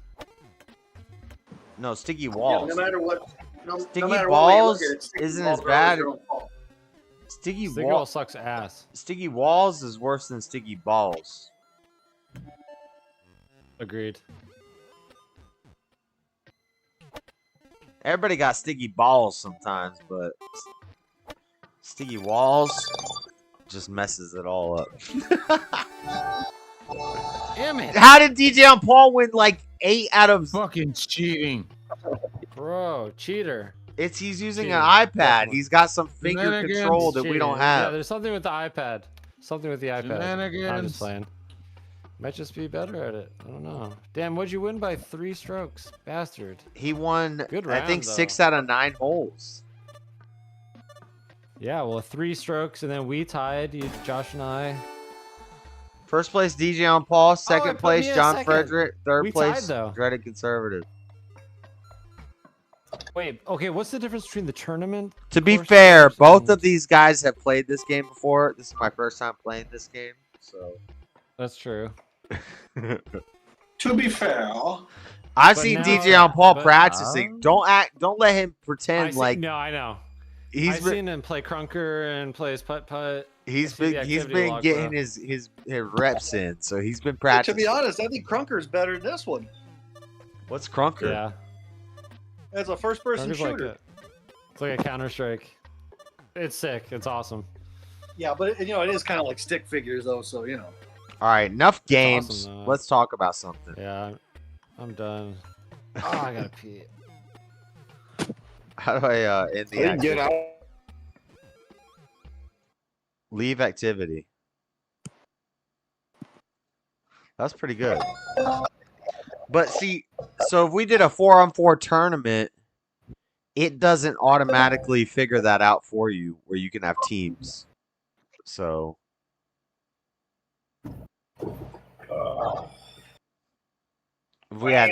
No, sticky walls. Yeah, no matter what. Sticky matter balls what way you look at it, sticky isn't balls as are bad. always your fault. Sticky Sticky wall ball sucks ass. Sticky walls is worse than sticky balls. Agreed. Everybody got sticky balls sometimes, but sticky walls just messes it all up. Damn it. How did DJ on Paul win like 8 out of fucking cheating? Bro, cheater. He's using Cheating, an iPad. definitely. He's got some finger Shenanigans. control that we Cheating. don't Yeah, have. there's something with the iPad. Something with the iPad. I'm Shenanigans. just playing. Might just be better at it. I don't know. Damn, what'd you win by 3 strokes? Bastard. He won, Good I think, round, 6 though. out of 9 holes. Yeah, well, 3 strokes, and then we tied, Josh and I. First place, DJ on Paul. Second put place, me in John second. Frederick. Third We place, tied, though. Dreaded Conservative. Wait, okay, what's the difference between the tournament? To be course fair, course both and- of these guys have played this game before. This is my first time playing this game, so. That's true. To be fair, I've But seen now- DJ on Paul but- practicing. Don't let him pretend I like no, I know. he's I've been, seen him play crunker and play his putt-putt. he's I see the been he's activity been log, getting bro. his reps in, so he's been to practicing. be honest, I think Crunker's better than this one. What's Crunker? Yeah. As a first-person Crunker's like shooter. it's like a Counter-Strike. It's sick. It's awesome. Yeah, but it is kind of like stick figures, though. So All right, enough games. awesome, though. Let's talk about something. Yeah, I'm done. Oh, I gotta pee. How do I end the Get activity? out. Leave activity. That's pretty good. But see, so if we did a 4-on-4 tournament, it doesn't automatically figure that out for you where you can have teams. So if we had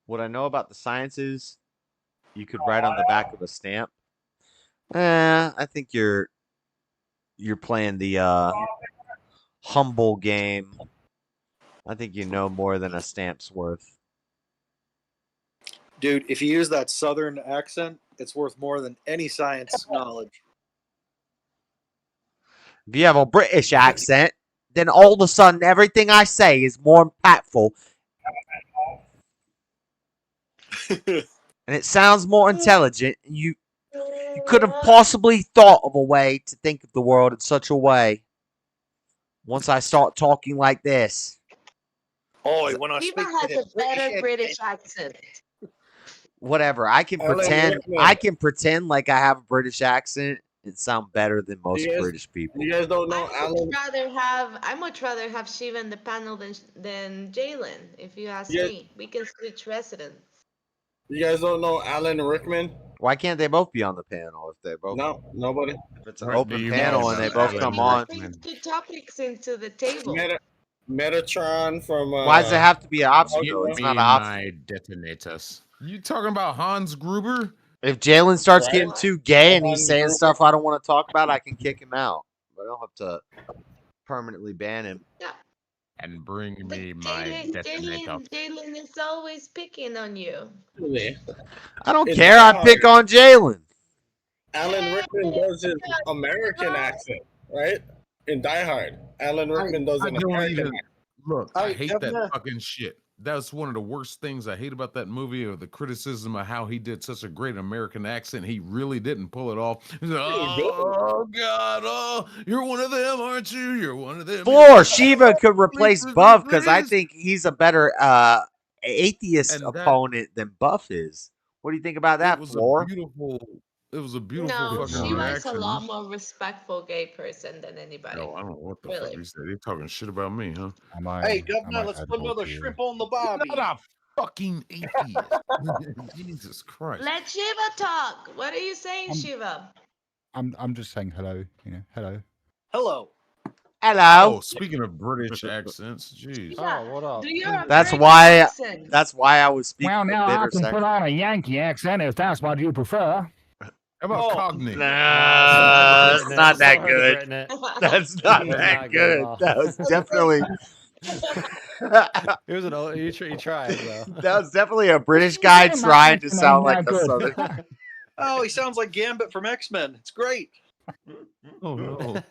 what I know about the sciences, you could write on the back of a stamp. I think you're playing the humble game. I think you know more than a stamp's worth. dude, if you use that Southern accent, it's worth more than any science knowledge. If you have a British accent, then all of a sudden everything I say is more impactful. and it sounds more intelligent. And you could have possibly thought of a way to think of the world in such a way. Once I start talking like this. Oh, when I Shiva speak with has a a better British British accent. Whatever. I can Alan pretend. Rickman. I can pretend like I have a British accent and sound better than most You guys- British people. You guys don't know Alan. I much rather have Shiva in the panel than Jalen. If you ask Yes. me, we can switch residents. You guys don't know Alan Rickman? Why can't they both be on the panel if they both? No, nobody. If it's an open panel and they both come on. Brings good topics into the table. Metatron from. Why does it have to be an option though? It's not an option. My detonators. You talking about Hans Gruber? If Jalen starts Right. getting too gay and he's Hans saying Gruber. stuff I don't want to talk about, I can kick him out. But I don't have to permanently ban him. And bring me my detonator. Jalen is always picking on you. I don't It's care. I hard. pick on Jalen. Alan Rickman does his American accent, right? In Die Hard, Alan Rickman does I an don't American even accent. look. I hate that Governor. fucking shit. That's one of the worst things I hate about that movie, or the criticism of how he did such a great American accent. He really didn't pull it off. He's like, oh God, oh, you're one of them, aren't you? You're one of them. Floor Shiva could replace Buff because I think he's a better atheist opponent than Buff is. What do you think about that, Floor? It was a beautiful No, fucking Shiva is a reaction. lot more respectful gay person than anybody. No, I don't know what the Really. fuck he said. He's talking shit about me, huh? Hey, Governor, let's put another shrimp on the barbie. Not a fucking atheist. Jesus Christ. Let Shiva talk. What are you saying, Shiva? I'm just saying hello. Hello. Hello. Hello. Oh, speaking of British accents, jeez. Oh, what up? Do your That's American why. accent. That's why I was speaking. Well, with now I bitter can sex. put on a Yankee accent if that's what you prefer. How about Cognate? Nah, that's not that Sorry, good. Britney. That's not It was that not good good. at all. That was definitely. It was an old. You tried though. That was definitely a British guy trying to sound like a Southern. Oh, he sounds like Gambit from X-Men. It's great. Oh no.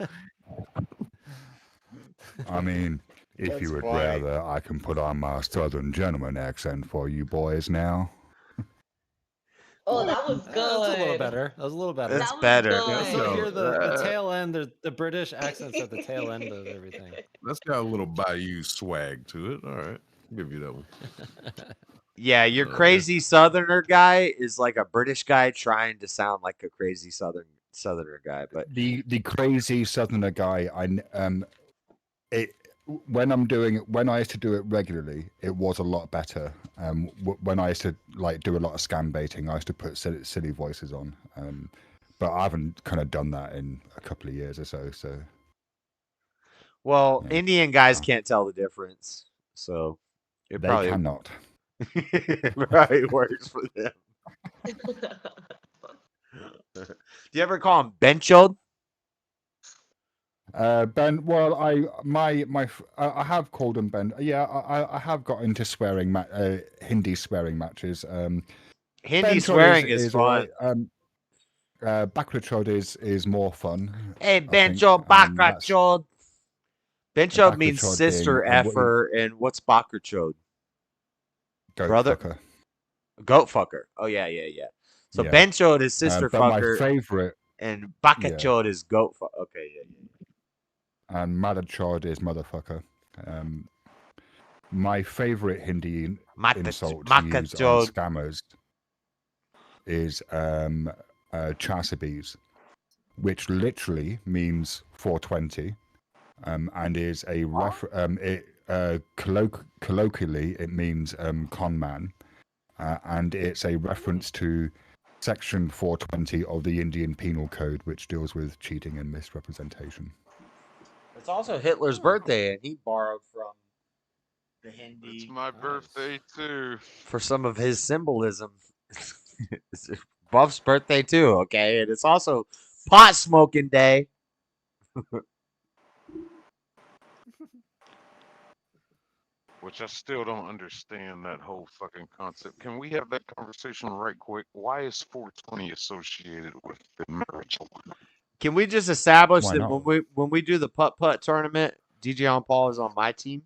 I mean, if That's you would funny. rather, I can put on my Southern gentleman accent for you boys now. Oh, that was good. That was a little better. That was a little better. It's was better. good. You also hear the Uh, tail end, the British accents at the tail end of everything. That's got a little Bayou swag to it. All right, I'll give you that one. Yeah, your crazy Southerner guy is like a British guy trying to sound like a crazy Southerner guy, but The crazy Southerner guy, when I used to do it regularly, it was a lot better. When I used to do a lot of scam baiting, I used to put silly voices on. But I haven't kind of done that in a couple of years or so. So well, Indian guys can't tell the difference, so it they probably cannot. probably works for them. Do you ever call him Benchod? Ben, well, I have called him Ben. Yeah, I have got into swearing Hindi swearing matches. Hindi Ben swearing Chod is fun. Bakrachod is more fun. Hey, I think, Benchod, that's- Bakrachod. Benchod means Bakrachod sister being- effer, and what's Bakrachod? Goat Brother? fucker. Goat fucker. Oh yeah. So Yeah. Benchod is sister but my fucker, favorite and Bakachod is goat fucker. Okay, yeah. and Madachod is motherfucker. My favorite Hindi insult to use on Makachod. scammers is Chasabis, which literally means 420, and is a colloquially it means con man, and it's a reference to Section 420 of the Indian Penal Code, which deals with cheating and misrepresentation. It's also Hitler's birthday, and he borrowed from the Hindi. It's my birthday too. For some of his symbolism. It's Buff's birthday too, okay? And it's also pot smoking day. Which I still don't understand that whole fucking concept. Can we have that conversation right quick? Why is 420 associated with the marijuana? Can we just establish Why that not? when we do the putt tournament, DJ on Paul is on my team?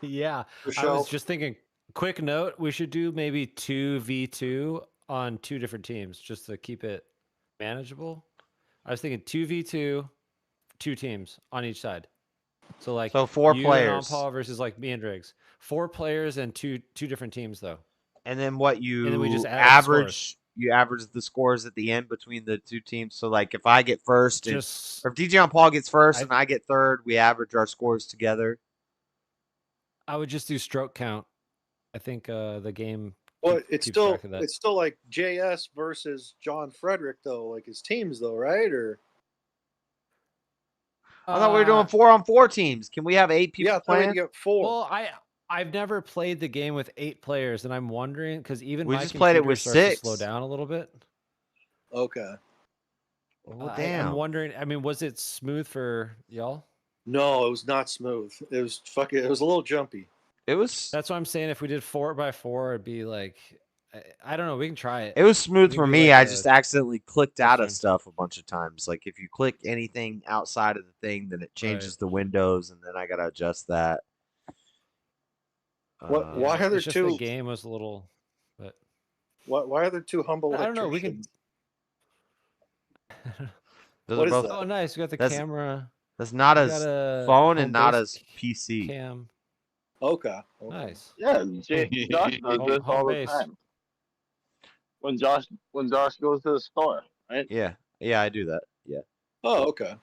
Yeah, For I was sure. just thinking Quick note: we should do maybe 2v2 on 2 different teams, just to keep it manageable. I was thinking 2v2, 2 teams on each side. So like So 4 you players. and Paul versus like me and Driggs. 4 players and two different teams though. And then what And then we just you add up the scores. average? You average the scores at the end between the 2 teams. So like if I get first, or if DJ and Paul gets first and I get third, we average our scores together. I would just do stroke count. I think the game. Well, keeps track of that. it's still like JS versus John Frederick though, like his teams though, right? Or I thought we were doing 4-on-4 teams. Can we have 8 people yeah, I thought we playing? had to get 4. Well, I've never played the game with 8 players, and I'm wondering because even We my just played it computer with starts to 6. slow down a little bit. Okay. Well, I'm wondering. I mean, was it smooth for y'all? No, it was not smooth. It was fucking. It was a little jumpy. It was. That's what I'm saying. If we did 4x4, it'd be like, I don't know. We can try it. It was smooth We for can do me. like I a- just accidentally clicked out of different- stuff a bunch of times. Like if you click anything outside of the thing, then it changes the windows, and then I gotta adjust that. What? Why are there it's just two? The game was a little, but Why are there 2 humble? I don't know. We can. electricians? Those What are is both. that? Oh, nice. We got the That's- camera. That's not We as got a phone and not home-based as PC. Cam. Okay. Nice. Yeah, Josh does Home- this home all the base. time. When Josh goes to the store, right? Yeah, I do that. Yeah, Oh, okay.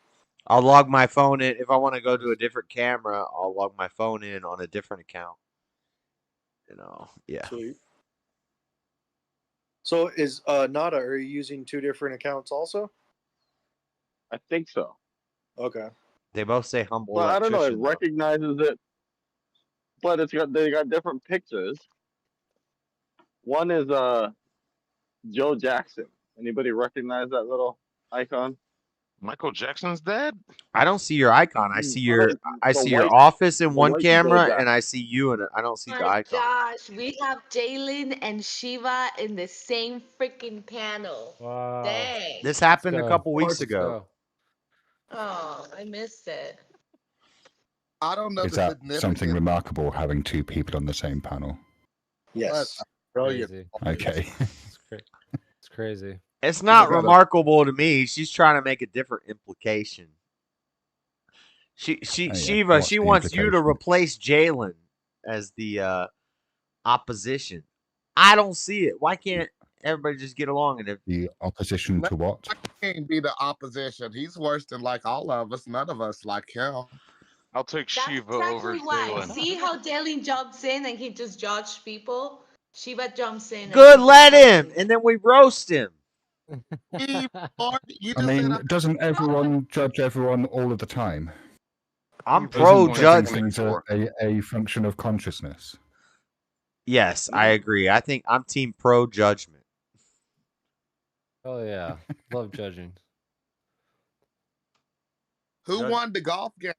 I'll log my phone in if I want to go to a different camera. I'll log my phone in on a different account. Yeah. Sweet. So is Nada? Are you using 2 different accounts also? I think so. Okay. They both say humble. Well, I don't know. It electrician, though. recognizes it, but they got different pictures. One is Joe Jackson. Anybody recognize that little icon? Michael Jackson's dad? I don't see your icon. I see your The your white- office in the one white camera, Joe and I see you in it. I don't see the My icon. gosh, we have Jalen and Shiva in the same freaking panel. Wow. Dang. This happened a go. couple weeks Let's ago. Oh, I missed it. I don't know Is the that significance. something remarkable having 2 people on the same panel? Yes. Brilliant. Crazy. Okay. It's crazy. It's not gotta- remarkable to me. She's trying to make a different implication. Oh, yeah. Shiva, What's she the wants you to implication? replace Jalen as the opposition. I don't see it. Why can't everybody just get along? And if The opposition to what? I can't be the opposition. He's worse than like all of us. None of us like him. I'll take That's Shiva over exactly why. Jalen. See how Jalen jumps in and he just judged people? Shiva jumps in. and good, he let just him, and then we roast him. You I just mean, said doesn't everyone judge everyone all of the time? I'm Isn't pro Isn't judgment. judging things a function of consciousness? Yes, I agree. I think I'm team pro judgment. Oh yeah, love judging. who Judge- won the golf game?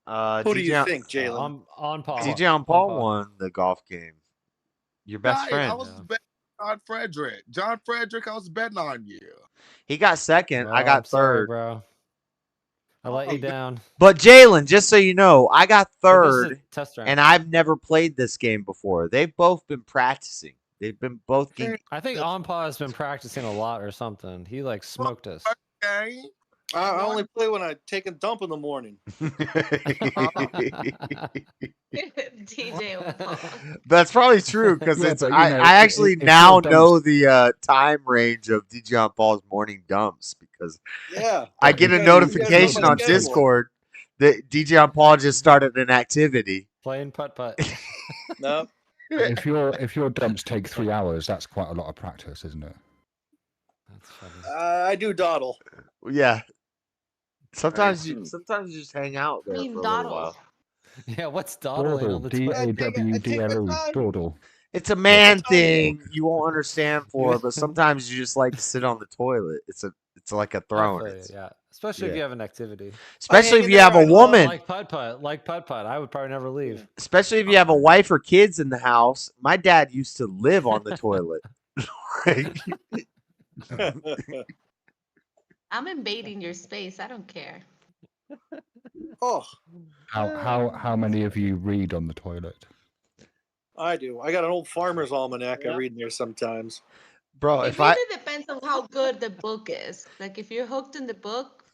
Who do you DJ think, Jalen? On Paul. DJ on Paul won the golf game. Your best Right, friend. I was betting on John Frederick. John Frederick, I was betting on you. He got second. I Oh, got I'm sorry, third. bro. I let you down. But Jalen, just so you know, I got But this is a third, test round. and I've never played this game before. They've both been practicing. They've been both. I think Onpa has been practicing a lot or something. He like smoked us. Okay. I only play when I take a dump in the morning. DJ on Paul. That's probably true because Yeah, it's. but, you I, know, I actually if now you're dumb- know the time range of DJ on Paul's morning dumps because Yeah. I get a You guys- notification you guys on know my schedule. Discord that DJ on Paul just started an activity. Playing putt putt. No. If your dumps take 3 hours, that's quite a lot of practice, isn't it? That's funny. I do dawdle. Yeah. Sometimes you just hang out there I mean, for a little dawdle. while. Yeah, what's dawdling Dawdle, on the toilet? DAWDLE, dawdle. It's a man thing you won't understand for, but sometimes you just like to sit on the toilet. It's like a I throne. feel you, It's- yeah, especially if yeah. you have an activity. Especially if hang you in have there, a I woman. Like putt putt. I would probably never leave. Especially if you have a wife or kids in the house. My dad used to live on the toilet. Like, I'm invading your space. I don't care. Oh, How many of you read on the toilet? I do. I got an old farmer's almanac I read in there sometimes. Bro, It if I really depends on how good the book is. Like if you're hooked in the book,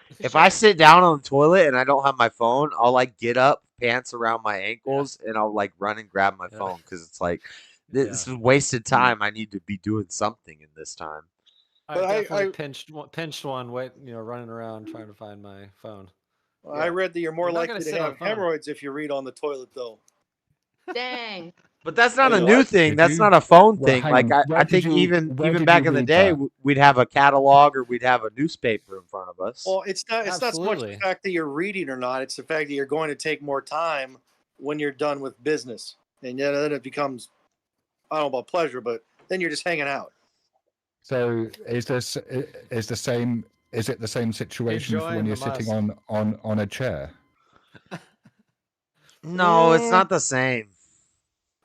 for if I sure. sit down on the toilet and I don't have my phone, I'll like get up, pants around my ankles, and I'll like run and grab my phone because it's like this is wasted time. I need to be doing something in this time. I definitely pinched one, running around trying to find my phone. I read that you're more You're not gonna likely to sit on have phone. hemorrhoids if you read on the toilet, though. Dang. But that's not Oh, a you new what? thing. Did That's you? not a phone Well, thing. hang Like on. I think even where back did in you the read day, that? we'd have a catalog or we'd have a newspaper in front of us. Well, it's not so much the Absolutely. fact that you're reading or not. It's the fact that you're going to take more time when you're done with business, and then it becomes I don't know about pleasure, but then you're just hanging out. So is this is the same? Is it the same situation for when Enjoying you're the sitting musk. on a chair? No, it's not the same.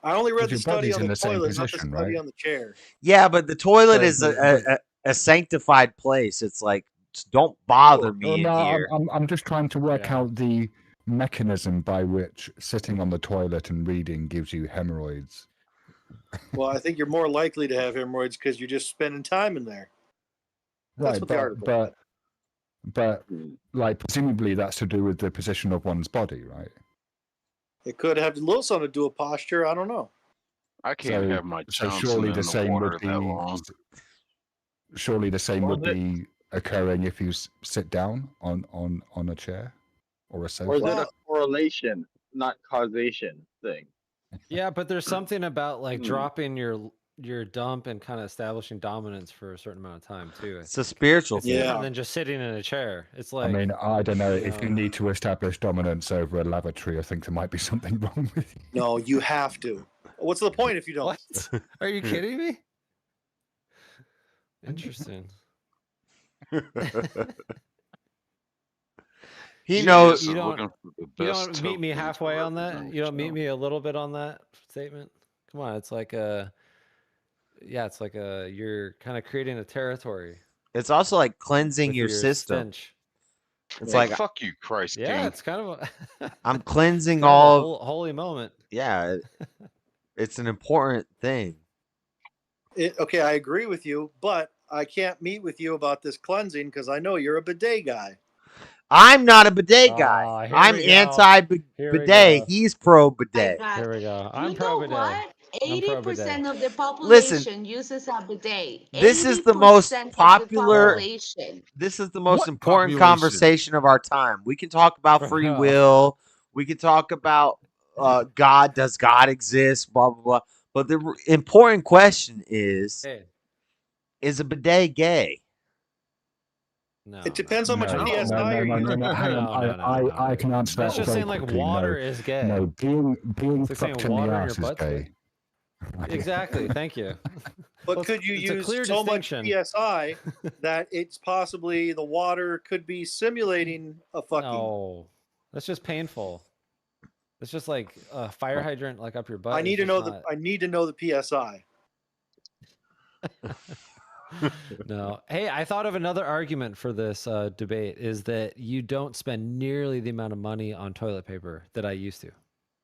I only read Because the your study body's on in the the same toilet, not the position, study right? on the chair. Yeah, but the toilet So, is but a sanctified place. It's like don't bother me in no, here. I'm just trying to work out the mechanism by which sitting on the toilet and reading gives you hemorrhoids. Well, I think you're more likely to have hemorrhoids because you're just spending time in there. That's Right, what the article said. but like presumably that's to do with the position of one's body, right? It could have a little something to do with posture. I don't know. I can't have my Johnson surely in the the same water would that be long. surely the same would Was it- be occurring if you sit down on a chair or a sofa. Or is it a correlation, not causation thing? Yeah, but there's something about like dropping your dump and kind of establishing dominance for a certain amount of time too. It's a spiritual It's thing. different than just sitting in a chair. It's like I mean, I don't know. If you need to establish dominance over a lavatory, I think there might be something wrong with you. No, you have to. What's the point if you don't? What? Are you kidding me? Interesting. He You knows. don't meet me halfway on that. You don't meet me a little bit on that statement. Come on, it's like you're kind of creating a territory. It's also like cleansing with your system. stench. It's Hey, like fuck you, Christ Yeah, King. it's kind of a I'm cleansing kind of a all. holy moment. Yeah, it's an important thing. Okay, I agree with you, but I can't meet with you about this cleansing because I know you're a bidet guy. I'm not a bidet guy. Ah, here I'm we go. anti Here we bidet. go. He's pro bidet. Here we go. I'm You pro know bidet. what? I'm pro 80% of the Listen, population uses a bidet. this is the most 80% of the popular. population. This is the most What important population? conversation of our time. We can talk about free will. We can talk about God. Does God exist? Blah blah blah. But the important question is a bidet gay? No. It depends how much No, PSI you're using. hang on. I can answer that That's just very saying like quickly. water No, is gay. no, being It's like saying fucked in the water in your ass is butt's gay. Exactly. Thank you. But Well, could you it's a use clear so much distinction. PSI that it's possibly the water could be simulating a fucking? No, that's just painful. It's just like a fire hydrant like up your butt. I is need to just know not- I need to know the PSI. No. Hey, I thought of another argument for this debate is that you don't spend nearly the amount of money on toilet paper that I used to.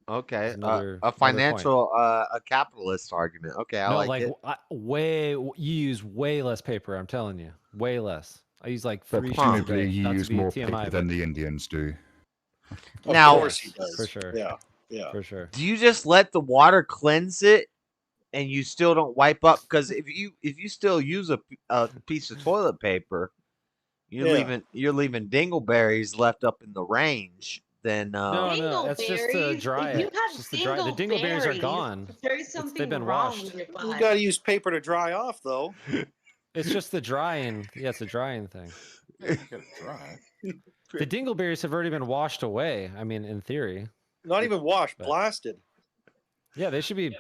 Okay, That's another a point. financial, a capitalist argument. Okay, I No, like it. you use way less paper. I'm telling you, way less. I use like But 3 sheets a presumably day. you Not to use be more TMI, paper but than the Indians do. Of Now- course he does. for sure. Yeah. For sure. Do you just let the water cleanse it, and you still don't wipe up? Because if you still use a piece of toilet paper, you're Yeah. leaving dingleberries left up in the range. Then No, it's just to Dingleberries, dry if you it. have It's just to dry. The dingleberries are dingleberries, gone. there is They've something been wrong washed. with your You body. got to use paper to dry off, though. It's just the drying. Yeah, it's a drying thing. Dry. The dingleberries have already been washed away. I mean, in theory. Not even washed, blasted. Yeah, they should be.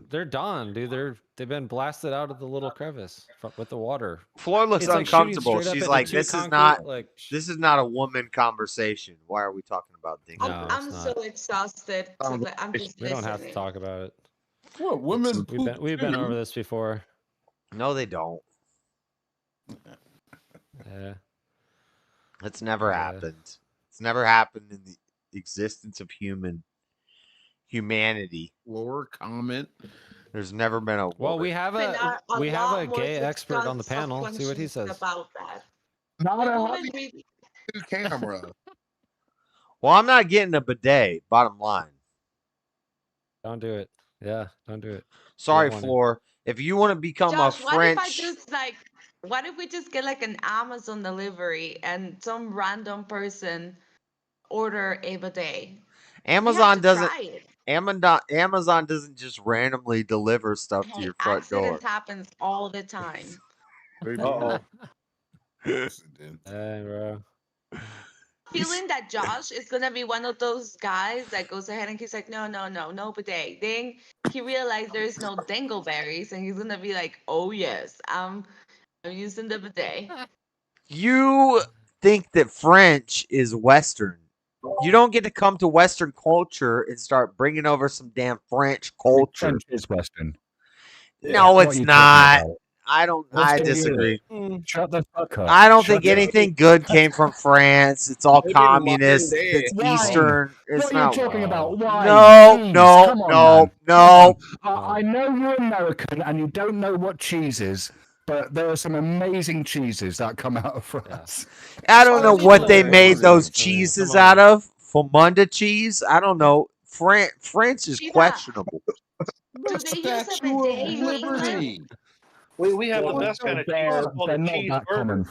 They're done, dude. They've been blasted out of the little crevice with the water. Floor looks It's like shooting uncomfortable. straight up She's into like, two this is concrete, not like- this is not a woman conversation. Why are we talking about dingleberries? No, I'm it's so not. exhausted. I'm just We don't have to listening. talk about it. What women We've been over this before. No, they don't. Yeah. It's never happened. It's never happened in the existence of humanity. Floor comment. There's never been a Well, we woman. have Women a are a we have lot a more gay expert on the panel. See what he self-conscious says. about that. Not a Women really. camera. Well, I'm not getting a bidet. Bottom line. Don't do it. Yeah, don't do it. Sorry, want to. Floor. If you want to become a Josh, what if I French, just like, what if we just get like an Amazon delivery and some random person order a bidet? Amazon doesn't. Try it. Amazon doesn't just randomly deliver stuff to Hey, your front door. accidents happens all the time. Uh-oh. Bro. Feeling that Josh is gonna be one of those guys that goes ahead and he's like, no bidet. Then he realized there's no dingleberries, and he's gonna be like, oh yes, I'm using the bidet. You think that French is Western. You don't get to come to Western culture and start bringing over some damn French culture. French is Western. No, What it's are you talking not. about? I don't. Yes, I it is. disagree. Shut the fuck up. I don't Shut think the- anything good came from France. It's all Maybe modern communist. day. It's Wine. Eastern. It's What are you not. talking about? Wine. No, Cheese. no, Come on, no, man. no. Come on. I know you're American and you don't know what cheese is, but there are some amazing cheeses that come out of France. I don't know what they Hilarious. made those Come cheeses on. out of. Famunda cheese. I don't know. France is Sheila, questionable. do they use a bidet in England? We have the Well, best kind of cheese. They're, It's called they're a not that common, cheeseburger.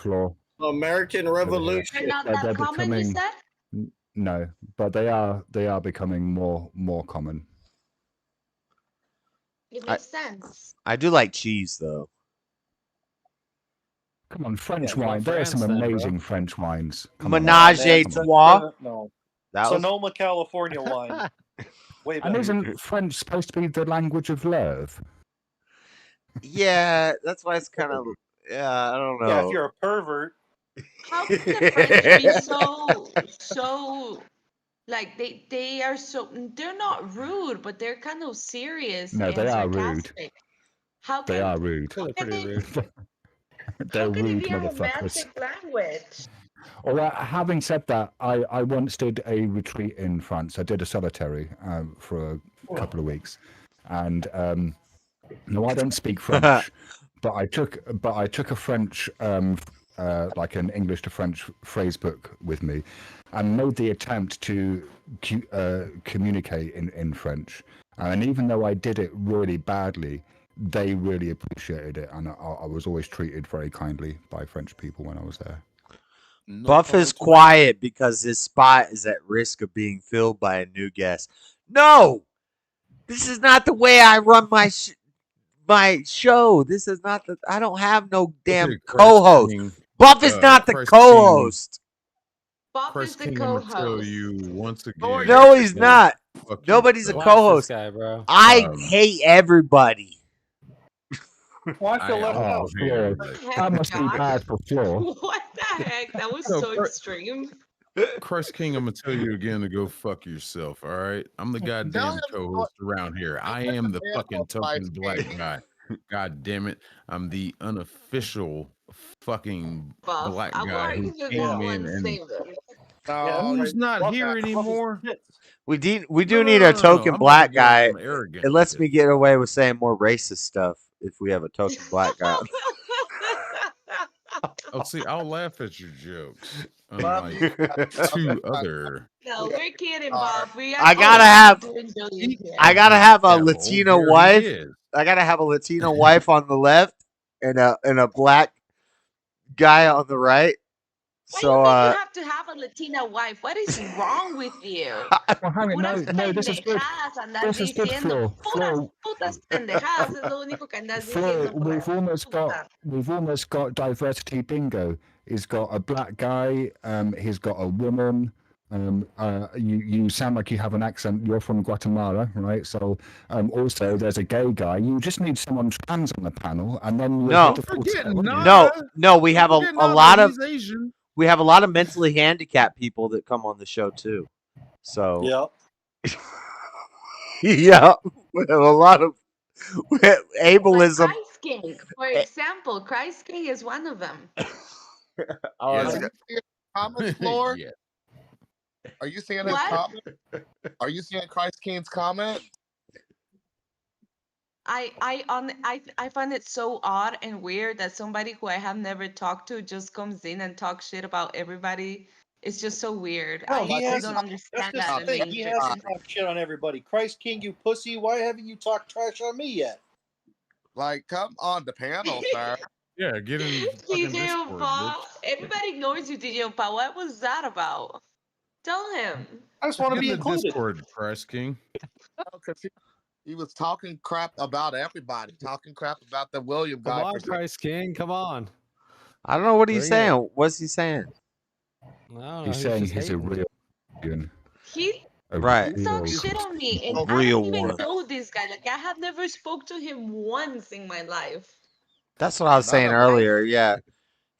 Flo. American They're Revolution. not They're that common, you becoming said? no, but they are becoming more common. It makes sense. I do like cheese though. Come on, French Yeah, wine. There are France some then, bro. amazing French wines. Come on. Menage man, a trois. No. That was Sonoma, California wine. Way And better. isn't French supposed to be the language of love? yeah. That's why it's kind of I don't know. Yeah, if you're a pervert. How can the French be so like they are so they're not rude, but they're kind of serious No, and they are rude. sarcastic. How They can are rude. how can they They're how can it rude be a motherfuckers. romantic language? Although, having said that, I once did a retreat in France. I did a solitary for a couple of weeks, and no, I don't speak French, but I took a French like an English to French phrase book with me, and made the attempt to communicate in French. And even though I did it really badly, they really appreciated it, and I was always treated very kindly by French people when I was there. No Buff is parental- quiet because his spot is at risk of being filled by a new guest. No, this is not the way I run my show. This is not the. I don't have no damn Okay, Christ co-host. King, Buff is not the Christ co-host. Bob Christ is the King, I'm gonna tell co-host. you once again. No, he's not. Fuck Nobody's a yourself. Blast co-host. this guy, bro. I Um, hate everybody. Well, I feel left I out. hear Floor. that. That must be Josh? bad for Floor. What the heck? That was No, so Chris- extreme. Christ King, I'm gonna tell you again to go fuck yourself. All right, I'm the goddamn co-host around here. I am the fucking token black guy. God damn it, I'm the unofficial fucking Buff, black I'm guy working who with came that in one. and Save it. who's not here anymore. We do No, need no, a no, no, token I'm about black to get on guy. some arrogant It lets shit. me get away with saying more racist stuff if we have a token black guy. Oh, see, I'll laugh at your jokes. Unlike two other. No, we're kidding, Bob. We are I gotta always have. doing billions here. I gotta have a Devil, Latino there he wife. is. I gotta have a Latino wife on the left and a black guy on the right. Why So do you think you have to have a Latina wife? What is wrong with you? Well, hang on, no, this is good. Pendejadas andas This is good, diciendo. Flo. Puras pendejadas es lo único que andas Flo, diciendo. we've almost got diversity bingo. He's got a black guy. He's got a woman. You sound like you have an accent. You're from Guatemala, right? So, also there's a gay guy. You just need someone trans on the panel, and then No. No. We have a lot of we have a lot of mentally handicapped people that come on the show too. So yeah, we have a lot of ableism. Christ King, for example, Christ King is one of them. Oh, Yeah. Comment floor. Yeah. Are you seeing his What? comment? Are you seeing Christ King's comment? I find it so odd and weird that somebody who I have never talked to just comes in and talks shit about everybody. It's just so weird. No, I he still has. don't That's understand just that the in the thing. He has to Matrix. talk shit on everybody. Christ King, you pussy. Why haven't you talked trash on me yet? Like, come on the panel, sir. Yeah, get in the fucking DJ Discord, bitch. Opa, everybody ignores you, DJ Opa. What was that about? Tell him. I just want to Get in be the included. Discord, Christ King. Because he was talking crap about everybody, talking crap about the William Come guy. on, Christ King. Come on. I don't know what he's Bring it. saying. What's he saying? No, He's he's saying just he's a hating. real Christian. He Right. talks real shit on me, and A I real don't even one. know this guy. Like I have never spoke to him once in my life. That's what I was None saying of earlier. Yeah.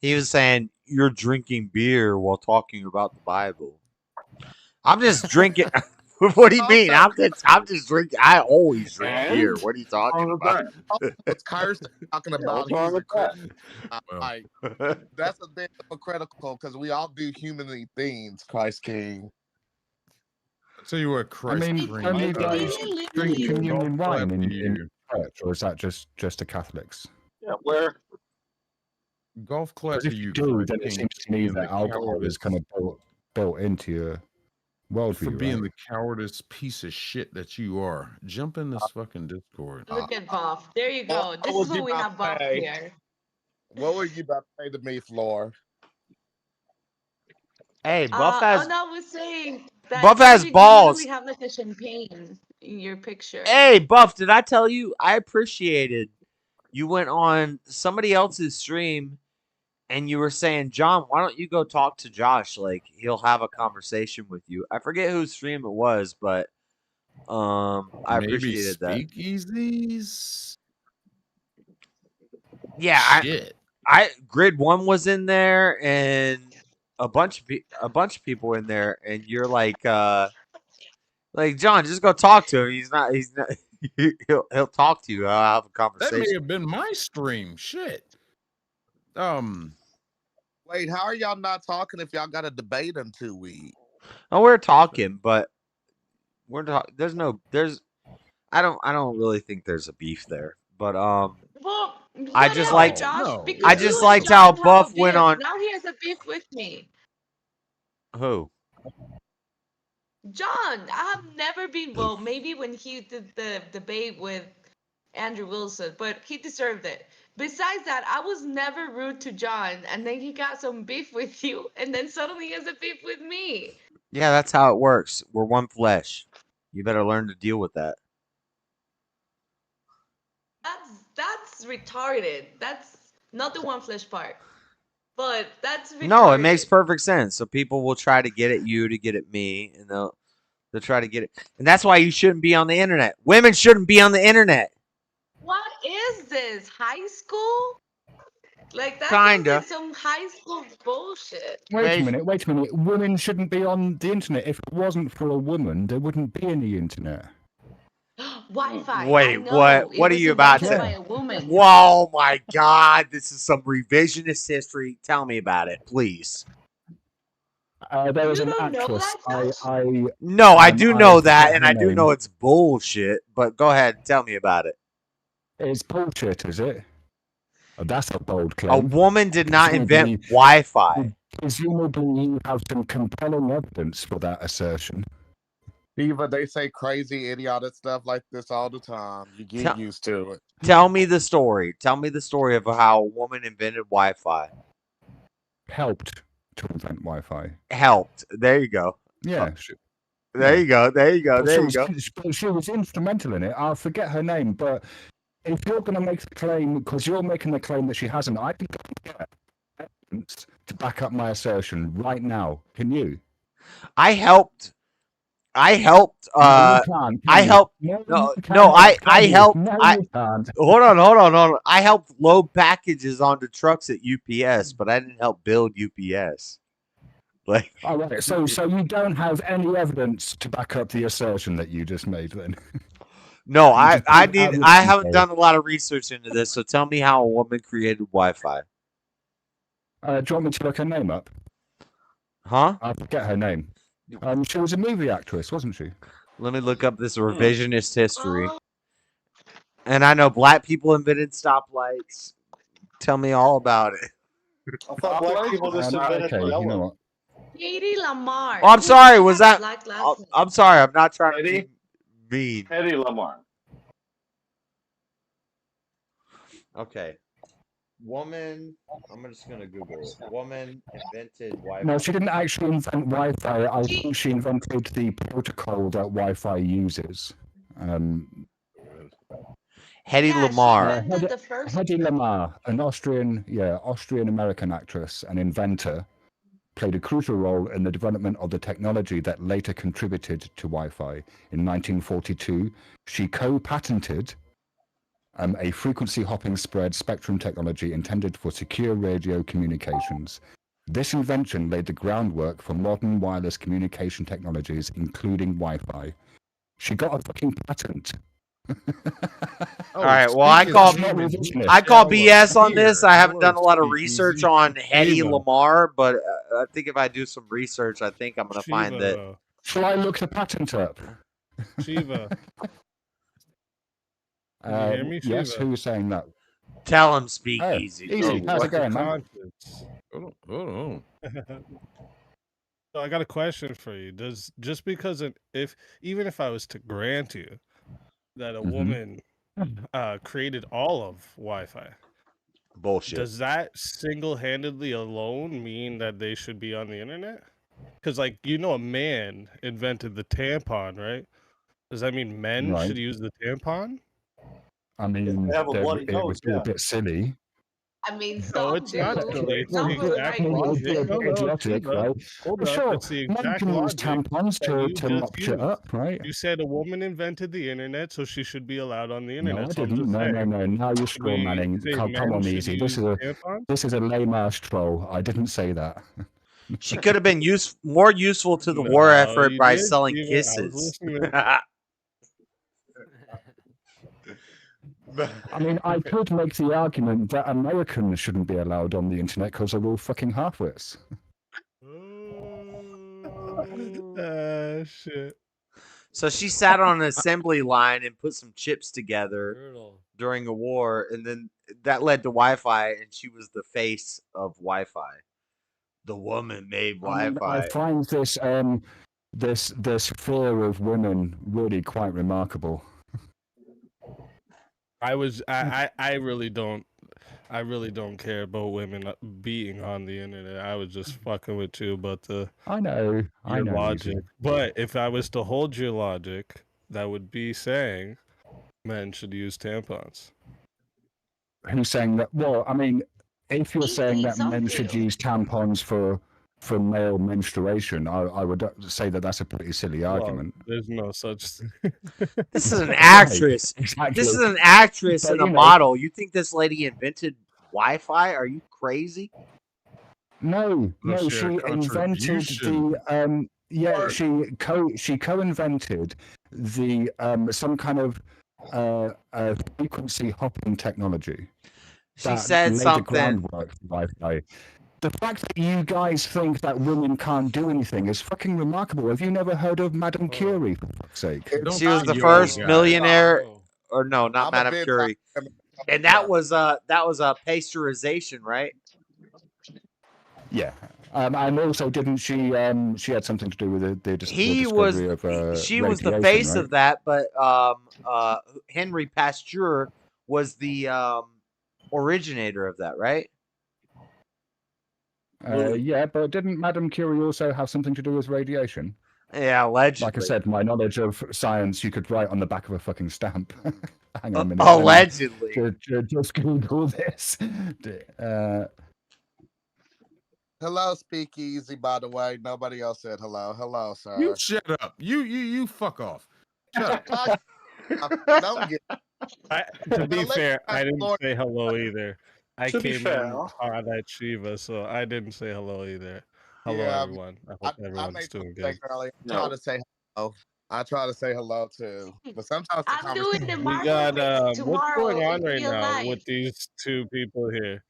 He was saying you're drinking beer while talking about the Bible. I'm just drinking. What do you mean? I'm just drinking. I always drink beer. What are you talking about? What's Kyrie talking about? what's wrong He's a with that? Christian. Like, that's a bit hypocritical because we all do humanly things, Christ King. I'll tell you what, I Christ mean, King. can you guys drink golf communion wine clap in to you. church, or is that just the Catholics? Yeah, where? Golf clap Because to if you you, do, Christ then it King, seems to for me being that the alcohol is cowardice, kind of built into your for worldview, being right? the cowardice piece of shit that you are. Jump in this fucking Discord. Look at Buff. There you go. What This was is you what we about have to Buff say? here. What were you about to say to me, Floor? Hey, Buff has no, I was saying that Buff has you balls. literally have like a champagne in your picture. Hey, Buff, did I tell you I appreciated you went on somebody else's stream and you were saying, John, why don't you go talk to Josh? Like he'll have a conversation with you. I forget whose stream it was, but I Maybe appreciated that. speakeasies. Yeah, Shit. I Grid 1 was in there and a bunch of people in there, and you're like John, just go talk to him. He's not he'll talk to you. I'll have a That conversation. may have been my stream. Shit. Wait, how are y'all not talking if y'all got a debate in 2 weeks? Oh, we're talking, but I don't really think there's a beef there. But Well, I just whatever, liked Josh, because I you just and liked John how have a Buff went beef. on. Now he has a beef with me. Who? John, I have never been, well, maybe when he did the debate with Andrew Wilson, but he deserved it. Besides that, I was never rude to John, and then he got some beef with you, and then suddenly he has a beef with me. Yeah, that's how it works. We're one flesh. You better learn to deal with that. That's retarded. That's not the one flesh part. But that's retarded. No, it makes perfect sense. So people will try to get at you to get at me, and they'll try to get it. And that's why you shouldn't be on the internet. Women shouldn't be on the internet. What is this? High school? Like that Kinda. sounds like some high school bullshit. Wait a minute. Women shouldn't be on the internet. If it wasn't for a woman, there wouldn't be any internet. Wi-Fi. Wait, I know. what? It What are was you about invented to? by a woman. Whoa, my God! This is some revisionist history. Tell me about it, please. There was You an don't know actress. that, No, I do know that, forget and her I do name. know it's bullshit. But go ahead, tell me about it. It's bullshit, is it? Oh, that's a bold claim. A woman did not invent Presumably- Wi-Fi. Presumably, you have some compelling evidence for that assertion. Diva, they say crazy, idiotic stuff like this all the time. You get Tell- used to it. Tell me the story. Tell me the story of how a woman invented Wi-Fi. Helped to invent Wi-Fi. Helped. There you go. Yeah. There you go. There you go. But There you go. She was instrumental in it. I forget her name, but if you're going to make the claim, because you're making the claim that she hasn't, I can go and get evidence to back up my assertion right now. Can you? I helped. No, you can't, can I you? helped. No, No, you no, can't, I can you? helped. No, I you can't. hold on. I helped load packages onto trucks at UPS, but I didn't help build UPS. Like, All right, so you don't have any evidence to back up the assertion that you just made, then? no, You I just put it out of I your haven't control. done a lot of research into this. So tell me how a woman created Wi-Fi. Do you want me to look her name up? Huh? I forget her name. She was a movie actress, wasn't she? Let me look up this revisionist history. And I know black people invented stoplights. Tell me all about it. I thought black people just invented okay, yellow. you know what? Katie Lamar. Oh, I'm Who sorry. doesn't Was have a that? black last name? I'm sorry. I'm not trying to Eddie? be mean. Eddie Lamar. Okay. Woman. I'm just gonna Google it. Woman invented Wi-Fi. No, she didn't actually invent Wi-Fi. I think she invented the protocol that Wi-Fi uses. Hedy Lamar. Hedy Lamar, an Austrian-American actress and inventor, played a crucial role in the development of the technology that later contributed to Wi-Fi. In 1942, she co-patented a frequency-hopping spread spectrum technology intended for secure radio communications. This invention laid the groundwork for modern wireless communication technologies, including Wi-Fi. She got a fucking patent. All right. Well, I call BS on this. I haven't done a lot of research on Hedy Lamar, but I think if I do some research, I think I'm gonna find that. Shall I look the patent up? Shiva. Can you hear me, Yes, Shiva? who was saying that? Tell him speak Oh, easy. Easy. How's it going, man? Conscience. Hold on. So I got a question for you. Does just because even if I was to grant you that a woman created all of Wi-Fi, bullshit, does that single-handedly alone mean that they should be on the internet? Because, like, a man invented the tampon, right? Does that mean men should use the tampon? I mean, They have a bloody it was nose, all a bit silly. I mean, No, some it's do. not silly. It's the Some will exact right. logic. No, idiotic, Shiva, right? hold But up. sure, It's the men exact can use logic tampons that to you mop just shit used. up, right? You said a woman invented the internet, so she should be allowed on the internet. No, I So I'm didn't. just No. saying, Now you're straw we manning. say Come men on, should easy. use tampons? This is a lame ass troll. I didn't say that. She could have been more useful to the war No, effort you by did, selling Shiva. I was kisses. listening. I mean, I could make the argument that Americans shouldn't be allowed on the internet because they're all fucking half-wits. Shit. So she sat on an assembly line and put some chips together during a war, and then that led to Wi-Fi, and she was the face of Wi-Fi. The woman made Wi-Fi. I find this fear of women really quite remarkable. I really don't care about women being on the internet. I was just fucking with you about I know logic. easy. But if I was to hold your logic, that would be saying men should use tampons. Who's saying that? Well, I mean, if you're saying that men should use tampons for male menstruation, I would say that that's a pretty silly argument. Well, there's no such thing. This is an actress. Exactly. This is an actress But, and a model. You think this lady invented Wi-Fi? Are you crazy? No, Unless she you're a invented contribution. she co-invented the some kind of frequency hopping technology. She that said laid something. The groundwork for Wi-Fi. The fact that you guys think that women can't do anything is fucking remarkable. Have you never heard of Madame Curie, for fuck's sake? She was the first millionaire, or no, not Madame Curie. And that was pasteurization, right? Yeah. And also, didn't she? She had something to do with the discovery of she was the radiation, face right? of that, but Henry Pasteur was the originator of that, right? Yeah, but didn't Madame Curie also have something to do with radiation? Yeah, allegedly. Like I said, my knowledge of science you could write on the back of a fucking stamp. Hang on a minute. Allegedly. Just Google this. Hello, Speakeasy, by the way. Nobody else said hello. Hello, sir. You shut up. You fuck off. Shut up. Don't get... To be fair, I didn't say hello either. I To be came fair. in hot at Shiva, so I didn't say hello either. Hello, Yeah, everyone. I hope everyone's made doing mistake good. earlier. I try to say hello. I try to say hello too, but sometimes the I'm doing the We got marketplace what's tomorrow going on in right real now life. with these two people here?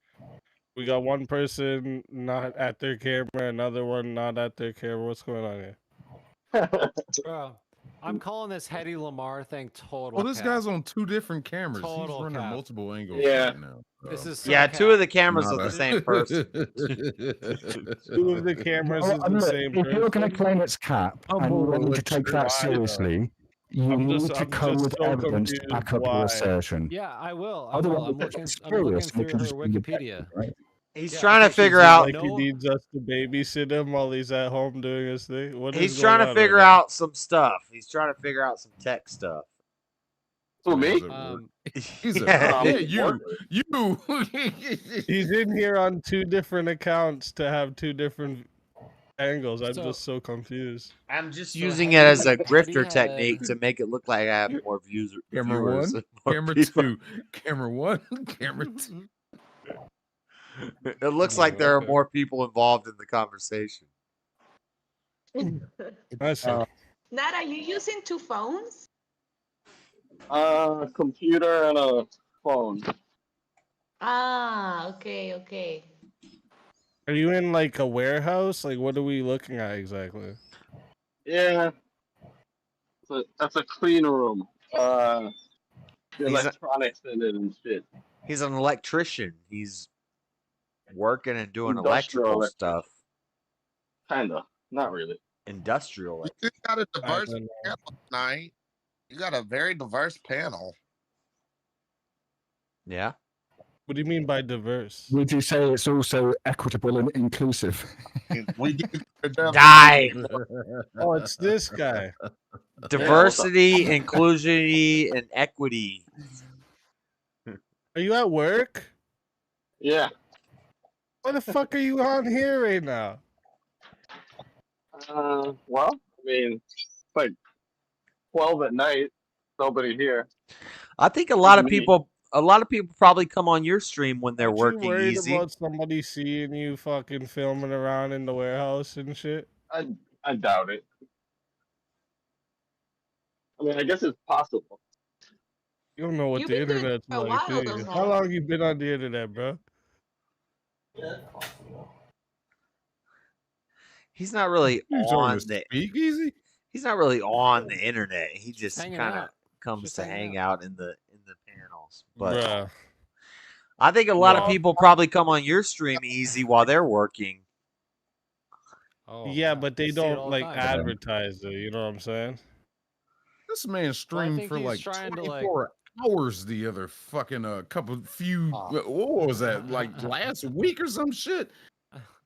We got one person not at their camera, another one not at their camera. What's going on here? Bro, I'm calling this Hedy Lamar thing total. Well, this cap. guy's on 2 different cameras. Total He's running cap. multiple angles Yeah. right now. This is so Yeah, cap. 2 of the cameras are Not the a- same person. 2 of the cameras Well, is the look, same if you're going to person. claim it's cap I'm and you're willing to bullshit. take that Why, though? seriously, you need to come with so evidence to confused back up your why. assertion. Yeah, I will. Otherwise, I'm looking. it's I'm looking spurious and it through can her just be your Wikipedia. right? He's Yeah, trying okay, to figure so out. Like he needs us to babysit him while he's at home doing his thing. What He's is trying going to on figure right now? out some stuff. He's trying to figure out some tech stuff. Who, me? He's Yeah. you. He's in here on 2 different accounts to have 2 different angles. I'm So- just so confused. I'm just So using Hedy- it as a Hedy grifter had- technique to make it look like I have more Camera viewers. 1, and more camera people. 2, camera 1, camera 2. It looks like there are more people involved in the conversation. Nat, are you using 2 phones? Computer and a phone. Ah, okay, okay. Are you in like a warehouse? Like, what are we looking at exactly? Yeah. That's a clean room. The He's a- electronics in it and shit. He's an electrician. He's working and doing Industrial electrical electric. stuff. Kinda. Not really. Industrial. You got a diverse don't know. panel tonight. You got a very diverse panel. Yeah. What do you mean by diverse? Would you say it's also equitable and inclusive? We Die. Oh, it's this guy. Diversity, inclusion, and equity. Are you at work? Yeah. Why the fuck are you on here right now? Well, I mean, it's like 12 at night. Nobody here. I think a lot of Me. people probably come on your stream when they're Aren't you working worried easy. about somebody seeing you fucking filming around in the warehouse and shit? I doubt it. I mean, I guess it's possible. You don't know what You've the been doing it internet's for a like, while, do though, you? Nat. How long you been on the internet, bro? He's not really You talking on to the. Speakeasy? He's not really on the internet. He just Hanging kind of out. comes Just to hanging hang out in the panels. But Bruh. I think a lot of Well- people probably come on your stream easy while they're working. Oh, Yeah, but they I see it all don't the like time. advertise it. You know what I'm saying? This man streamed think for he's like trying to, 24 hours the other fucking what was that, like last week or some shit?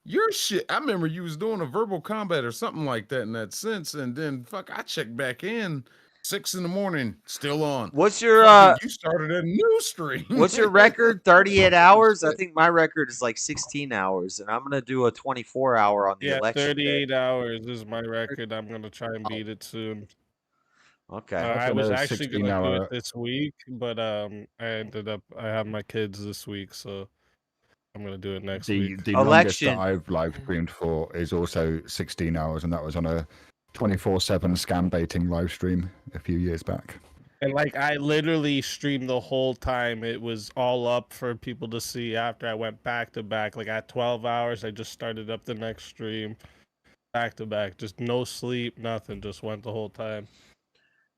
Your shit, I remember you was doing a verbal combat or something like that in that sense, and then fuck, I checked back in 6 a.m, still on. What's your Fucking, you started a new stream. what's your record? 38 hours? I think my record is like 16 hours, and I'm gonna do a 24-hour on the Yeah, election 38 day. hours is my record. I'm gonna try and beat it soon. Okay. I was actually gonna do 16-hour. it this week, but I have my kids this week, so I'm gonna do it next week. The longest Election. that I've live streamed for is also 16 hours, and that was on a 24/7 scam baiting live stream a few years back. And like I literally streamed the whole time. It was all up for people to see after I went back to back. Like at 12 hours, I just started up the next stream back to back. Just no sleep, nothing. Just went the whole time.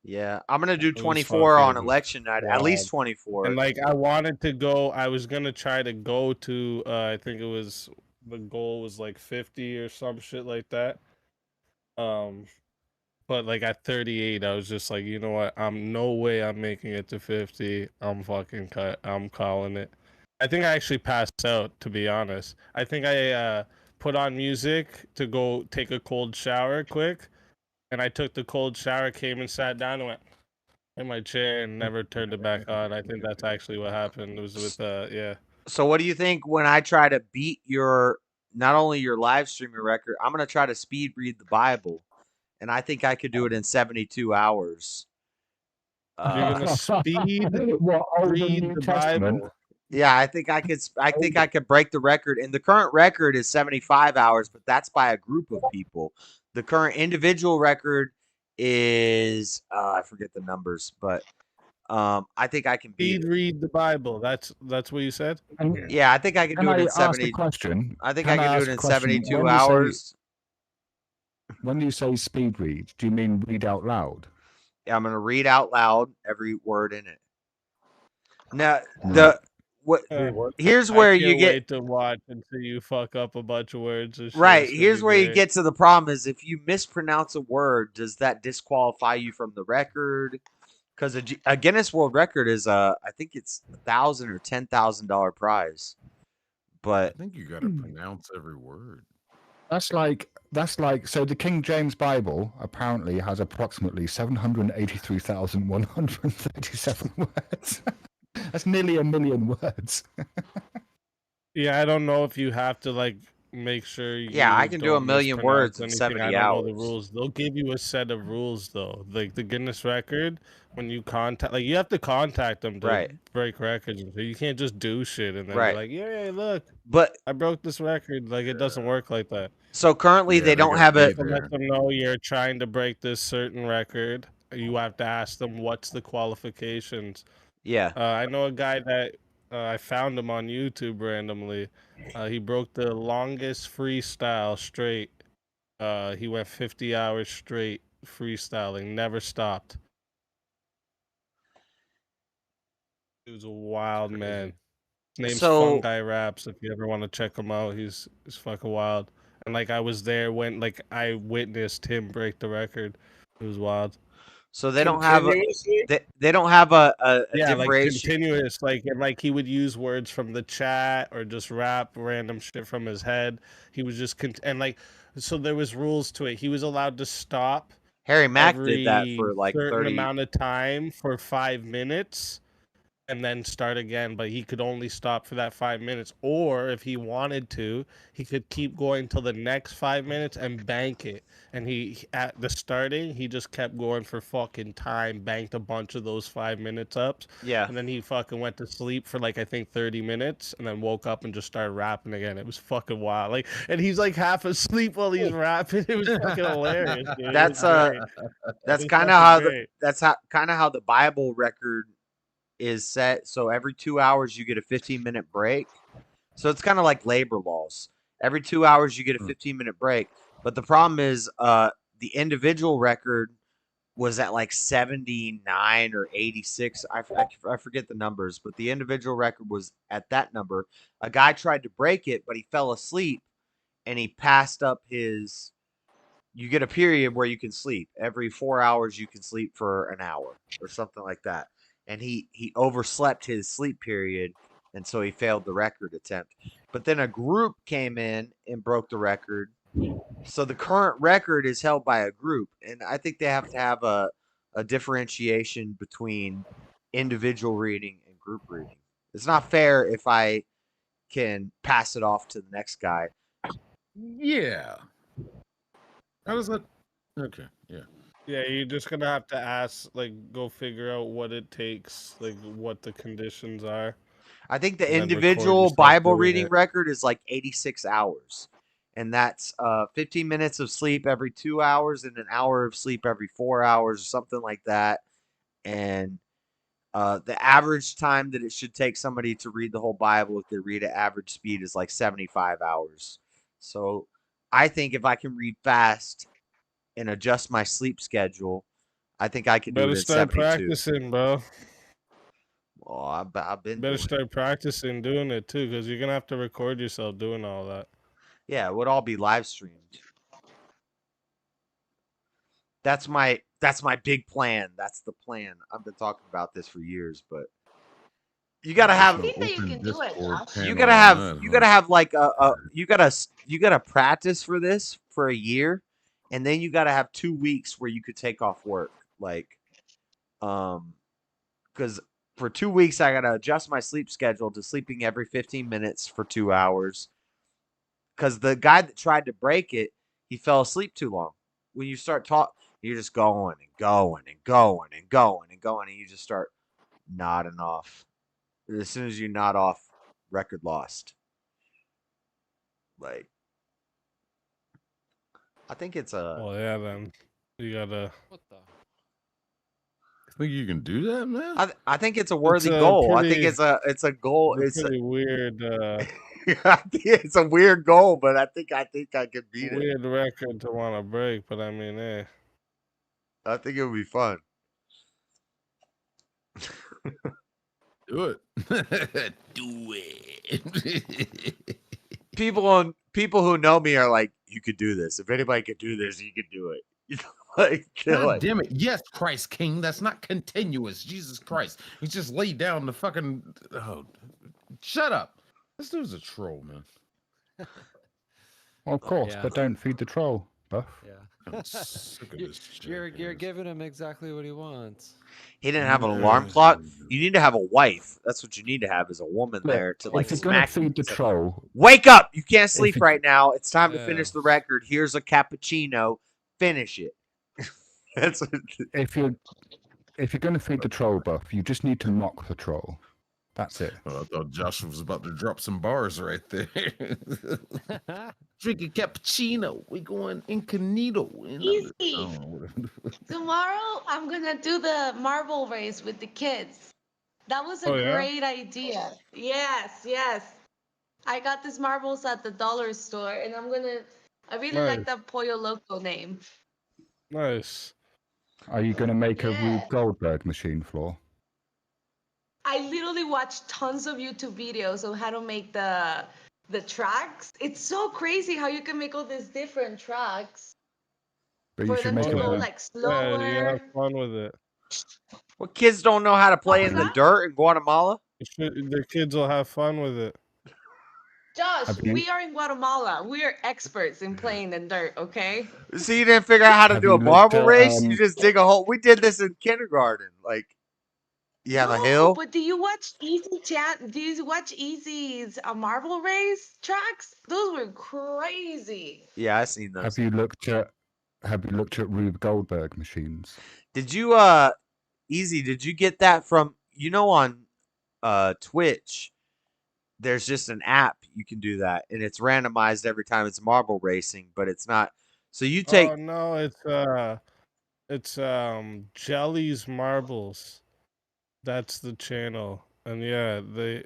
Yeah, I'm gonna do was 24 on fucking election night. At least 24. And like I wanted to go, I was gonna try to go to. I think it was the goal was like 50 or some shit like that. But like at 38, I was just like, you know what? No way I'm making it to 50. I'm fucking cut. I'm calling it. I think I actually passed out, to be honest. I think I put on music to go take a cold shower quick, and I took the cold shower, came and sat down, and went in my chair and never turned it back on. I think that's actually what happened. It was with yeah. So what do you think when I try to beat your not only your live streaming record? I'm gonna try to speed read the Bible, and I think I could do it in 72 hours. You're gonna speed read the Bible. Yeah, I think I could. I think I could break the record. And the current record is 75 hours, but that's by a group of people. The current individual record is I forget the numbers, but I think I can beat Speed read the Bible. That's what you said. Yeah, I think I can do it in 70. Question? I think Can I can do ask it a in question? 72 When you say- hours. When you say speed read, do you mean read out loud? Yeah, I'm gonna read out loud every word in it. Now, Right. what? Uh, Here's I where you can't get wait to watch until you fuck up a bunch of words and shit. right. It's gonna Here's be where you great. get to the problem: is if you mispronounce a word, does that disqualify you from the record? Because a Guinness World Record is I think it's $1,000 or $10,000 prize. But I think you got to pronounce every word. That's like so the King James Bible apparently has approximately 783,137 words. That's nearly a million words. Yeah, I don't know if you have to like make sure you yeah, I can do a don't million mispronounce words in anything. 70 I don't know the hours. rules. They'll give you a set of rules though. Like the Guinness record, when you contact, like you have to contact them to Right. break records. So you can't just do shit and then Right. be like, "Yeah, look, But I broke this record." Like it doesn't work like that. so currently they don't have a To let them know you're trying to break this certain record. You have to ask them what's the qualifications. Yeah. I know a guy that I found him on YouTube randomly. He broke the longest freestyle straight. He went 50 hours straight freestyling, never stopped. He was a wild man. His name's So- Fungi Raps. If you ever want to check him out, he's fucking wild. And like I was there when like I witnessed him break the record. It was wild. So they don't have a they don't have a Yeah, like differentiation. continuous, like and like he would use words from the chat or just rap random shit from his head. He was just and like so there was rules to it. He was allowed to stop Harry Mack every did that for like certain 30 amount of time for 5 minutes and then start again, but he could only stop for that 5 minutes. Or if he wanted to, he could keep going till the next 5 minutes and bank it. And he at the starting, he just kept going for fucking time, banked a bunch of those 5 minutes up. Yeah. And then he fucking went to sleep for like I think 30 minutes and then woke up and just started rapping again. It was fucking wild. Like and he's like half asleep while he's rapping. It was fucking hilarious, dude. That's great. that's It was kind of fucking how great. that's how kind of how the Bible record is set. So every 2 hours you get a 15-minute break. So it's kind of like labor laws. Every 2 hours you get a 15-minute break. But the problem is the individual record was at like 79 or 86. I forget the numbers, but the individual record was at that number. A guy tried to break it, but he fell asleep and he passed up his. You get a period where you can sleep. Every 4 hours you can sleep for an hour or something like that. And he overslept his sleep period, and so he failed the record attempt. But then a group came in and broke the record. So the current record is held by a group, and I think they have to have a differentiation between individual reading and group reading. It's not fair if I can pass it off to the next guy. Yeah. How does that? Okay. Yeah. Yeah, you're just gonna have to ask, like, go figure out what it takes, like, what the conditions are. I think the and then record individual yourself Bible doing reading it. record is like 86 hours. And that's 15 minutes of sleep every 2 hours and an hour of sleep every 4 hours or something like that. And the average time that it should take somebody to read the whole Bible if they read at average speed is like 75 hours. So I think if I can read fast and adjust my sleep schedule, I think I can do Better it in start 72. practicing, bro. Well, I've been Better doing it. start practicing doing it too, because you're gonna have to record yourself doing all that. Yeah, it would all be live streamed. That's my big plan. That's the plan. I've been talking about this for years, but you gotta have. I think that you can do it, Josh. You gotta have like you gotta practice for this for a year, and then you gotta have 2 weeks where you could take off work, like, because for 2 weeks I gotta adjust my sleep schedule to sleeping every 15 minutes for 2 hours. Because the guy that tried to break it, he fell asleep too long. When you start talking, you're just going and going and going and going and going, and you just start nodding off. As soon as you nod off, record lost. Like, I think it's a. Oh yeah, then you gotta. I think you can do that, man. I think it's a worthy goal. I think it's a goal. It's It's a pretty weird. It's a weird goal, but I think I could beat it. Weird record to want to break, but I mean, I think it would be fun. Do it. Do it. People who know me are like, you could do this. If anybody could do this, you could do it. You know, God damn it. Yes, Christ King. That's not continuous. Jesus Christ. He just laid down the fucking. Oh, shut up. This dude's a troll, man. Well, of course, Yeah. but don't feed the troll, Buff. Yeah. I'm sick of this shit. You're giving him exactly what he wants. He didn't have an alarm clock. You need to have a wife. That's what you need to have is a woman there to like if you're gonna smack. feed the troll, Wake up! You can't sleep you- right now. It's time to Yeah. finish the record. Here's a cappuccino. Finish it. That's what, if you're gonna feed the troll, Buff, you just need to mock the troll. That's it. Oh, I thought Joshua was about to drop some bars right there. Drink a cappuccino. We going incognito. Easy. Tomorrow, I'm gonna do the marble race with the kids. That was a Oh, yeah? great idea. Yes, yes. I got these marbles at the dollar store, and I really like Nice. that Pollo Loco name. nice. Are you gonna make a Yeah. Rube Goldberg machine floor? I literally watched tons of YouTube videos on how to make the tracks. It's so crazy how you can make all these different tracks But you for should them make to it. go A, like Yeah, you slower. have fun with it. what kids don't know how to play in the dirt in Guatemala? The kids will have fun with it. Josh, Have you- we are in Guatemala. We are experts in playing in dirt, okay? So you didn't figure out how to Have do you a looked marble at, race? You just dig a hole. We did this in kindergarten. Like, you have a No, hill. but do you watch Easy Chat? Do you watch Easy's marble race tracks? Those were crazy. Yeah, I seen those. have you looked at Rube Goldberg machines? Did you Easy, did you get that from on Twitch? There's just an app you can do that, and it's randomized every time it's marble racing, but it's not. So you take Oh no, it's Jelly's Marbles. That's the channel. And yeah,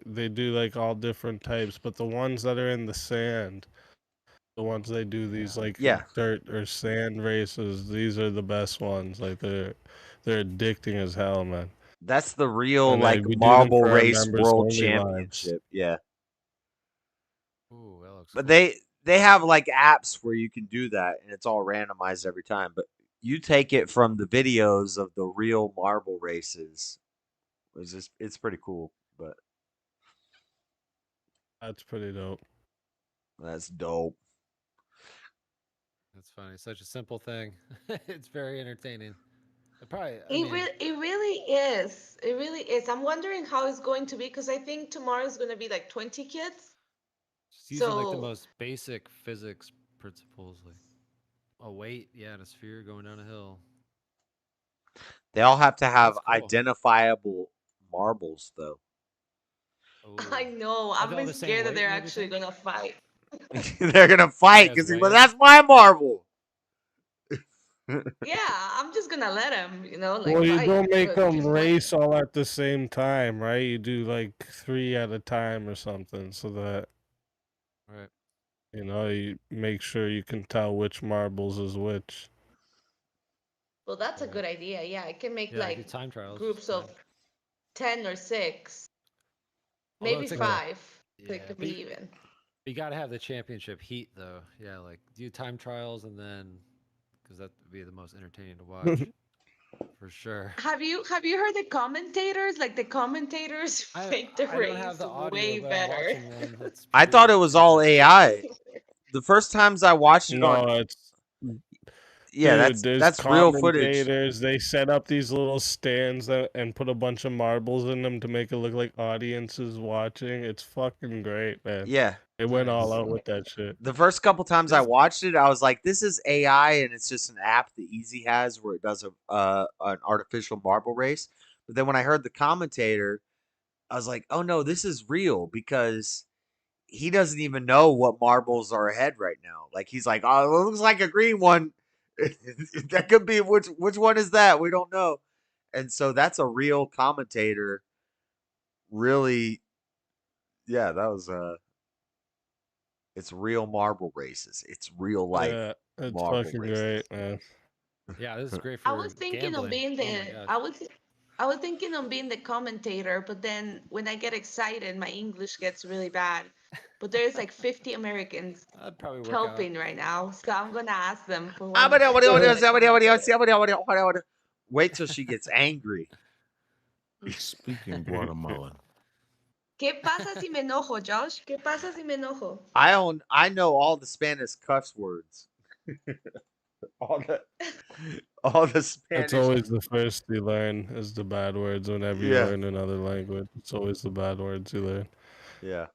they do like all different types, but the ones that are in the sand, the ones they do these like Yeah. dirt or sand races, these are the best ones. Like they're addicting as hell, man. that's the real And, like we do them marble for our race members world only lives. championship. Yeah. Ooh, that looks But cool. they have like apps where you can do that, and it's all randomized every time. But you take it from the videos of the real marble races. It's pretty cool. But That's pretty dope. that's dope. That's funny. Such a simple thing. It's very entertaining. It really is. It really is. I'm wondering how it's going to be because I think tomorrow is going to be like 20 kids. Just using like the So- most basic physics principles, like a weight, yeah, and a sphere going down a hill. They all have to have That's cool. identifiable marbles, though. I know. Are I'm they all the same scared that weight they're and actually everything? going to fight. They're gonna fight Yes, because right. well, that's my marble. Yeah, I'm just going to let them, like Well, you fight. don't make but them just race all at the same time, right? You do like 3 at a time or something, so that Right. you make sure you can tell which marbles is which. Well, that's a good idea. Yeah, I can make Yeah, do like time trials. groups yeah. of 10 or 6, Although maybe it's like 5. So Yeah, it could but be even. You got to have the championship heat, though. Yeah, like do time trials and then, because that would be the most entertaining to watch, for sure. Have you heard the commentators? Like the commentators make the I race don't have the audio, way but I'm better. watching them. It's I thought it was all AI. The first times I watched it No, on, it's yeah, dude, there's that's real footage. commentators. They set up these little stands and put a bunch of marbles in them to make it look like audiences watching. It's fucking great, man. Yeah. They went all out with that shit. The first couple times I watched it, I was like, "This is AI," and it's just an app that Easy has where it does an artificial marble race. But then when I heard the commentator, I was like, "Oh no, this is real," because he doesn't even know what marbles are ahead right now. Like he's like, "Oh, it looks like a green one. That could be which one is that? We don't know." And so that's a real commentator. Really, yeah, that was It's real marble races. It's real life Yeah, it's marble fucking races. great, man. Yeah, this is great I for was thinking of gambling. being Oh my the gosh. I was thinking of being the commentator, but then when I get excited, my English gets really bad. But there's like 50 Americans That'd probably work out. helping right now, so I'm gonna ask them for Ah, one. Wait till she gets angry. Speaking Guatemalan. ¿Qué pasa si me enojo, Josh? ¿Qué pasa si me enojo? I know all the Spanish cuss words. all the Spanish. It's always the first you learn is the bad words whenever you Yeah. learn another language. It's always the bad words you learn. Yeah.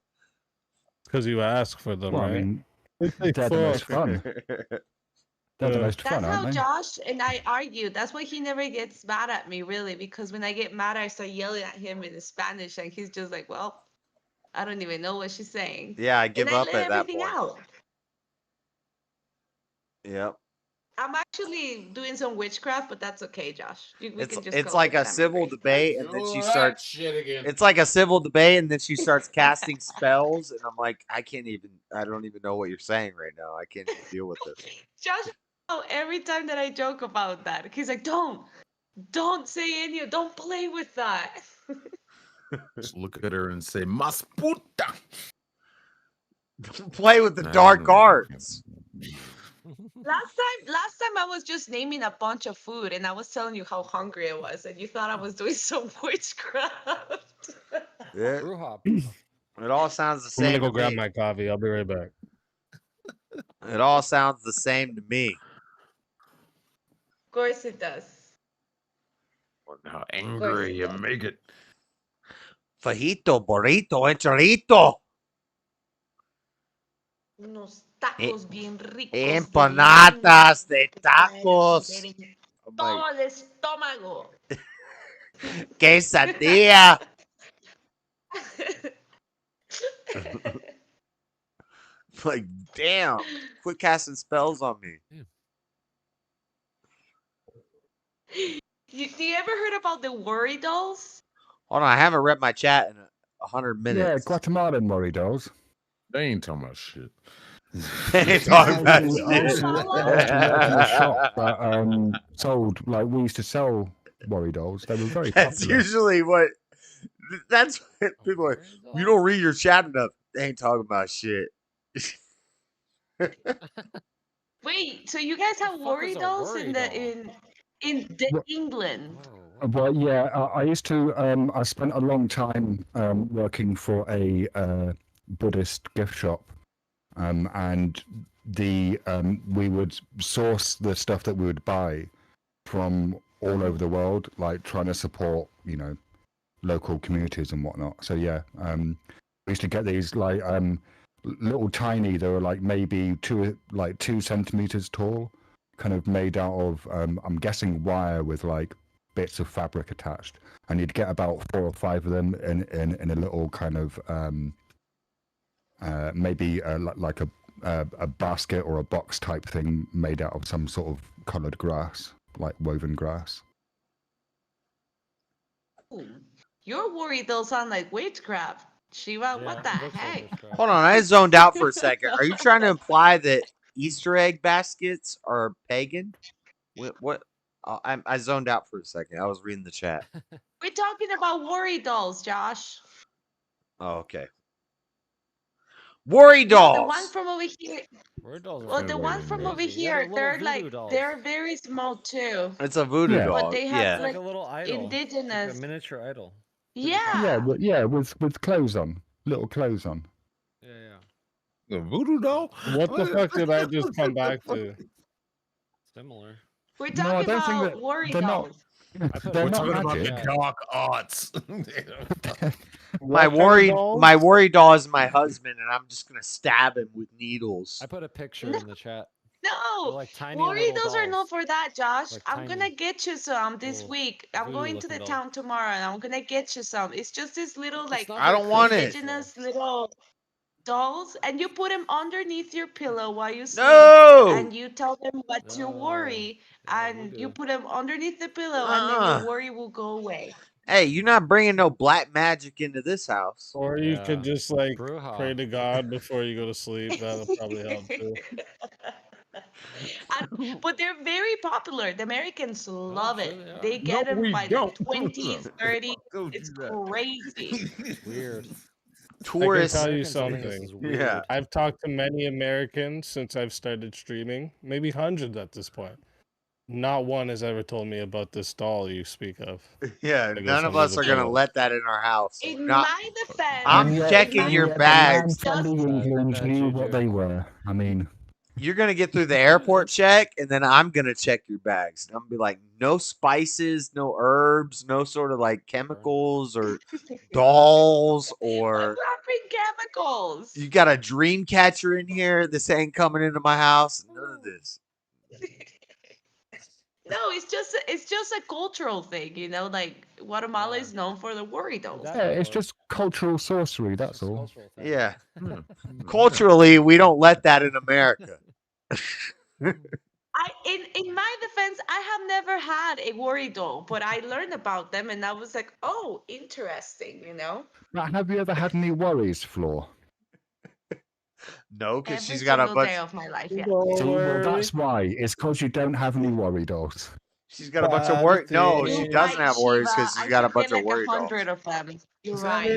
Because you ask for them, Well, I right? mean, It's like, they're the most fuck. fun. They're the most fun, That's how aren't they? Josh and I argue. That's why he never gets mad at me, really, because when I get mad, I start yelling at him in Spanish, and he's just like, "Well, I don't even know what she's saying." Yeah, I give and up I let at that everything point. out. Yep. I'm actually doing some witchcraft, but that's okay, Josh. We can just It's call like it a that I'm civil angry. debate, and then she that starts. shit again. It's like a civil debate, and then she starts casting spells, and I'm like, I don't even know what you're saying right now. I can't even deal with this. Josh, every time that I joke about that, he's like, don't say any, don't play with that. Just look at her and say, "Mas puta." Play with the dark arts. Last time I was just naming a bunch of food, and I was telling you how hungry I was, and you thought I was doing some witchcraft. Yeah. It all sounds the I'm same. gonna go to grab me. my coffee. I'll be right back. It all sounds the same to me. Of course it does. How angry you make it. Fajito, burrito, and chorrito. Unos tacos bien ricos. Empanadas de tacos. Todo el estómago. Quesadilla. Like, damn. Quit casting spells on me. Do you ever heard about the worry dolls? Hold on, I haven't read my chat in 100 minutes. Yeah, Guatemalan worry dolls. They ain't talking about shit. They ain't talking about I used to work in a shop that sold, like, we used to sell worry dolls. They were very That's popular. usually what. That's what people are. You don't read your chat enough. They ain't talking about shit. Wait, so you guys have worry dolls in England? Well, yeah, I used to. I spent a long time working for a Buddhist gift shop, and we would source the stuff that we would buy from all over the world, like trying to support, local communities and whatnot. So yeah, we used to get these like little tiny. They were like maybe 2 centimeters tall, kind of made out of I'm guessing wire with like bits of fabric attached, and you'd get about 4 or 5 of them in a little kind of maybe like a basket or a box type thing made out of some sort of colored grass, like woven grass. Ooh, your worry dolls sound like witchcraft. Shiva, what the heck? Hold on, I zoned out for a second. Are you trying to imply that Easter egg baskets are pagan? What? I zoned out for a second. I was reading the chat. We're talking about worry dolls, Josh. Oh, okay. Worry dolls. The one from over here. Worry dolls are Well, the ones from over here, they're like they're very small too. It's a voodoo doll. But they have like a little idol, indigenous. like a miniature idol. Yeah. Yeah, with clothes on, little clothes on. The voodoo doll? What the fuck did I just come back to? Similar. We're No, I talking don't think about that worry they're not. dolls. They're We're not talking about magic. the dark arts. My worry doll is my husband, and I'm just gonna stab him with needles. I put a picture in the chat. No, like tiny worry little dolls are dolls. not for that, Josh. Like I'm gonna tiny get you some this little week. I'm going to the voodoo-looking town tomorrow, and I'm gonna get you some. It's just this little like I don't want it. indigenous little dolls, and you put them underneath your pillow while you sleep, No! and you tell them what to worry, and you put them underneath the pillow, and then your worry will go away. Hey, you're not bringing no black magic into this house. Or you Yeah. could just like Bruja. pray to God before you go to sleep. That'll probably help too. But they're very popular. The Americans love sure it. they They are. get No, them we by the don't. 20s, 30s. Don't It's do that. crazy. Weird. I can Tourists. tell you Americans think this something. is Yeah. weird. I've talked to many Americans since I've started streaming, maybe hundreds at this point. Not one has ever told me about this doll you speak of. Yeah, that goes none of under us the are gonna pillow. let that in our house. In Not, my defense, I'm in checking my your the bags. man-friendly England knew what they were. I mean, You're gonna get through the airport check, and then I'm gonna check your bags. I'm gonna be like, no spices, no herbs, no sort of like chemicals or dolls or dropping chemicals. you got a dream catcher in here. This ain't coming into my house. None of this. No, it's just a cultural thing, you know. Like Guatemala is known for the worry dolls. yeah, it's just cultural sorcery. That's all. Yeah. Culturally, we don't let that in America. In my defense, I have never had a worry doll, but I learned about them and I was like, oh, interesting, you know. Now, have you ever had any worries, Floor? No, because Every she's got a single bunch. day of my life, yeah. See, well, that's why. It's because you don't have any worry dolls. She's got a bunch of worry. No, You're she doesn't right, have worries Shiva. because she's I got a should bunch get of like worry dolls. 100 of them. You're right.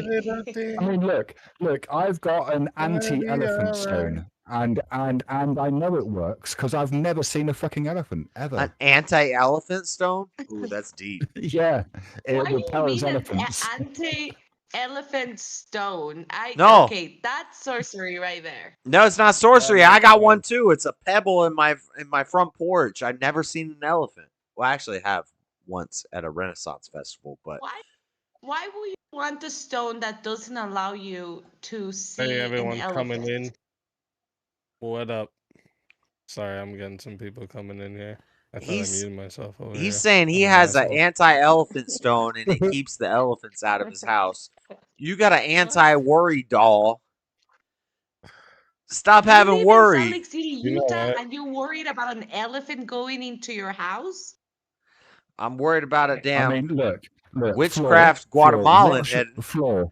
I mean, look, I've got an anti-elephant stone, and I know it works because I've never seen a fucking elephant ever. An anti-elephant stone? Ooh, that's deep. Yeah, it What do you repels mean an elephants. anti-elephant stone? No. Okay, that's sorcery right there. No, it's not sorcery. I got one too. It's a pebble in my front porch. I've never seen an elephant. Well, I actually have once at a Renaissance festival, but Why will you want a stone that doesn't allow you to see Hey an everyone elephant? coming in. What up? Sorry, I'm getting some people coming in here. I thought I muted myself over here. he's saying he I'm an has an asshole. anti-elephant stone and it keeps the elephants out of his house. You got an anti-worry doll. Stop You having live in worry. Salt Lake City, You know Utah, what? and you're worried about an elephant going into your house? I'm worried about a damn I mean, look, witchcraft Floor, Guatemalan what head. Floor,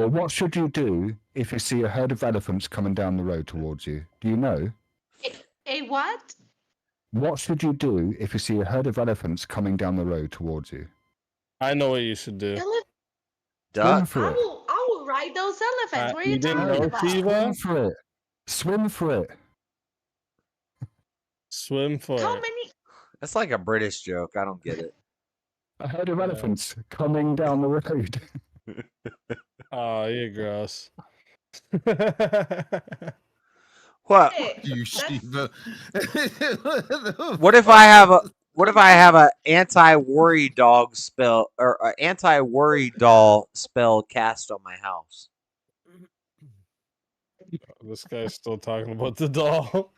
what should you do if you see a herd of elephants coming down the road towards you? Do you know? A what? What should you do if you see a herd of elephants coming down the road towards you? I know what you should do. Swim for it. I will ride those elephants. What are you you didn't talking know, about? Shiva? Swim for it. Swim for it. Swim for How it. many? That's like a British joke. I don't get it. A herd of elephants coming down the road. Oh, you're gross. What? You Shiva. What if I have a anti-worry dog spell or an anti-worry doll spell cast on my house? This guy's still talking about the doll.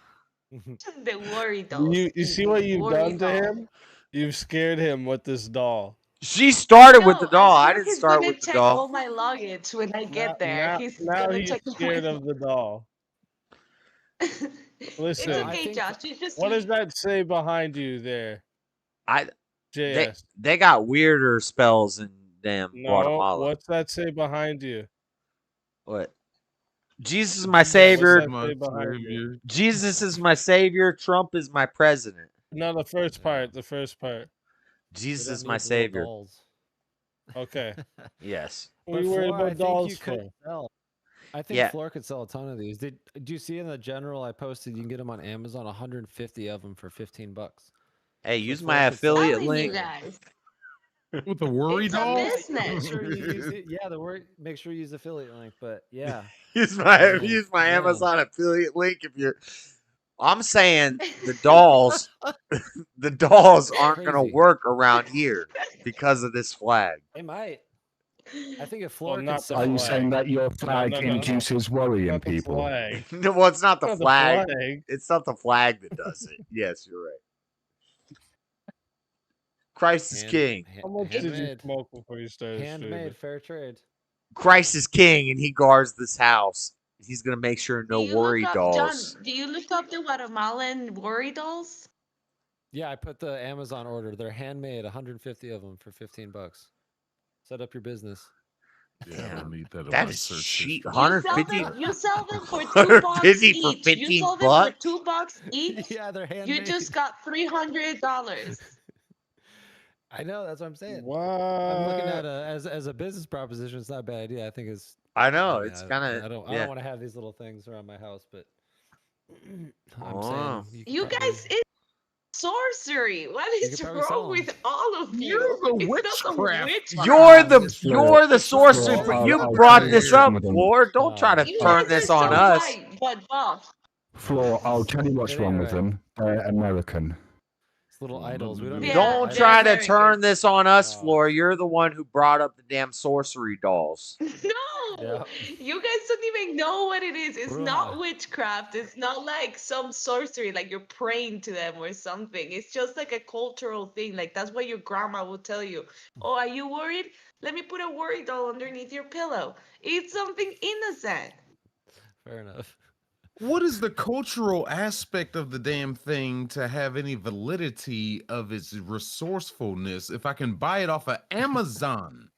The worry dolls. You see what you've Worry done to doll. him? You've scared him with this doll. She started with the doll. I I'm sure didn't he's start gonna with the check doll. all my luggage when I get there. He's Now gonna he's check scared of the doll. Listen, It's okay, Josh. You just what does that say behind you there? They JS. got weirder spells in damn No, Guatemala. what's that say behind you? What? Jesus is my savior. What's that say behind you? Jesus is my savior. Trump is my president. No, the first part. The first part. Jesus We is don't my need little savior. dolls. Okay. Yes. We But worried Floor, I about think dolls you could for. sell. I think Yeah. Floor could sell a ton of these. Do you see in the general I posted? You can get them on Amazon. 150 of them for $15. Hey, use Floor my could sell affiliate them. telling you link. guys. With the worry It's a doll? business. Make sure you use it. Yeah, the word. Make sure you use affiliate link. But yeah, Use man. my Amazon affiliate link if you're. I'm saying the dolls, the dolls aren't gonna Crazy. work around here because of this flag. They might. I think if Floor not could the sell Are you it- saying that your flag no. induces worry in Not the people? flag. No, well, it's not the Not the flag. flag. It's not the flag that does it. Yes, you're right. Christ is king. How much did you handmade. smoke before you started streaming? Handmade, fair trade. Christ is king, and he guards this house. He's gonna make sure no worry dolls. John, do you look up the Guatemalan worry dolls? Yeah, I put the Amazon order. They're handmade. 150 of them for $15. Set up your business. Yeah, I don't need that. on That my is search cheap. history. You sell them for $2 $150 for each. You 15 sell them for bucks? $2 each. Yeah, they're You handmade. just got $300. I know, that's what I'm saying. What? I'm looking at as a business proposition. It's not a bad idea. I think it's. I know, mean, it's kinda- I don't yeah. want to have these little things around my house, but I'm Oh. saying You guys, it's sorcery. What You is could probably sell wrong 'em. with all of you? You're the It's not the witchcraft. You're the sorcery. You brought this up, Floor. Don't try to You turn guys this are on so us. white, but buff. Floor, I'll tell you what's It wrong ain't with right. them. They're American. It's little idols. We don't. Yeah, Don't they're try to American. turn this on us, Floor. You're the one who brought up the damn sorcery dolls. No, you guys don't even know what it is. It's not Bruh. witchcraft. It's not like some sorcery, like you're praying to them or something. It's just like a cultural thing. Like that's what your grandma will tell you. Oh, are you worried? Let me put a worry doll underneath your pillow. It's something innocent. Fair enough. What is the cultural aspect of the damn thing to have any validity of its resourcefulness if I can buy it off of Amazon?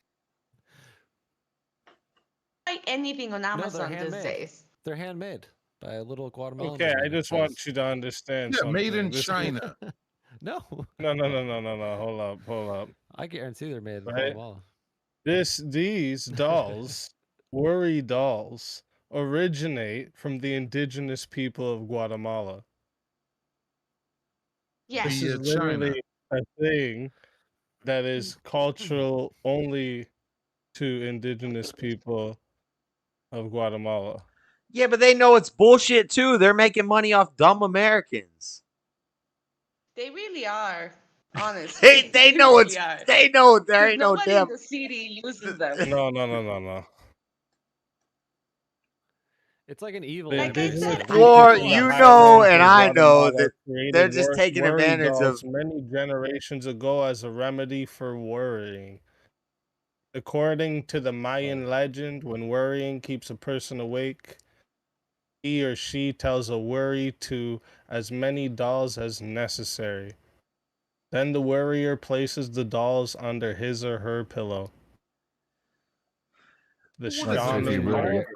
Buy anything on No, they're Amazon these handmade. days. They're handmade by a little Guatemalan. Okay, I woman. just want you to understand Yeah, something. made in This- China. No. No. Hold up. I guarantee they're made in Right? Guatemala. These dolls, worry dolls, originate from the indigenous people of Guatemala. Yes. This is literally a thing that is cultural only to indigenous people of Guatemala. Yeah, but they know it's bullshit too. They're making money off dumb Americans. They really are. Honestly, They know really it's are. they know there 'Cause ain't no nobody damn. in the city uses them. No. It's like an evil. The Like I indigenous said, Floor, people, the you high know, rank and in I know Guatemala that created they're just taking worry advantage dolls of. many generations ago as a remedy for worrying. According to the Mayan legend, when worrying keeps a person awake, he or she tells a worry to as many dolls as necessary. Then the worrier places the dolls under his or her pillow. The Like, so if you shaman really- market.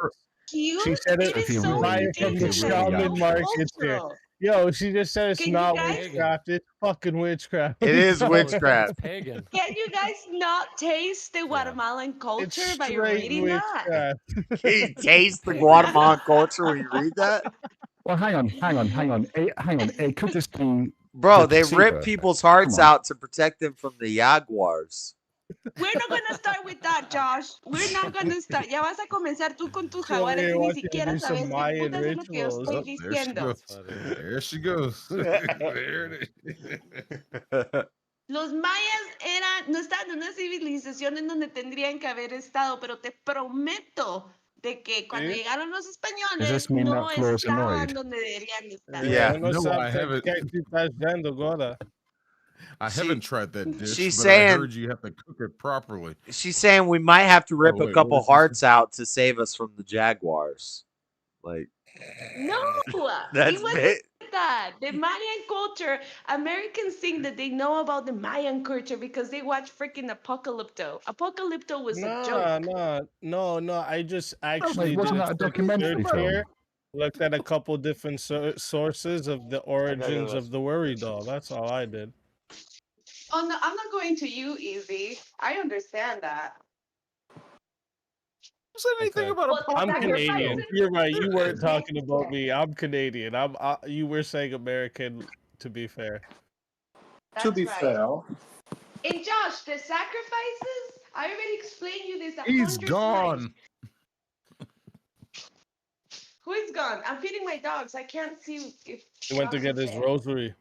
Cute. She said It it is so buy it from the ridiculous. shaman So market here. cultural. Yo, she just said it's Can you not guys- witchcraft. It's fucking witchcraft. It is witchcraft. It's pagan. Can you guys not taste the Guatemalan culture It's by straight reading that? witchcraft. Can you taste the Guatemalan culture when you read that? Well, hang on. It could just be. Bro, the they rip placebo people's effect. hearts Come on. out to protect them from the jaguars. We're not gonna start with that, Josh. We're not gonna start. Ya vas a comenzar tú con tus Yo, jaguares we y ni want you to siquiera do some sabes qué Mayan putas es lo que yo rituals. estoy Oh, there she diciendo. goes. There she goes. There it is. Los mayas no estaban en una civilización en donde tendrían que haber estado, pero te prometo de que cuando ¿Sí? llegaron los Does españoles this mean no that Floor is estaban annoyed? donde deberían estar. Yeah. Uno No, sabe I haven't. qué tú estás viendo agora. I haven't tried that dish, she's but saying- I heard you have to cook it properly. She's saying we might have to rip Oh, wait, a couple what is this? hearts out to save us from the jaguars. Like, No, That's it wasn't bit- like that. The Mayan culture, Americans think that they know about the Mayan culture because they watch freaking Apocalypto. Apocalypto was a joke. No. I just actually wasn't did that a a quick documentary search film? here. Looked at a couple different sources of the origins of the worry doll. That's all I did. Oh no, I'm not going to you, Easy. I understand that. Say anything about Well, a I'm sacrifices- Canadian. You're right. You weren't talking about me. I'm Canadian. You were saying American. To be fair. To be That's right. fair, And Josh, the sacrifices, I already explained you this 100 He's times. gone. Who is gone? I'm feeding my dogs. I can't see if He went to Josh get is his there. rosary.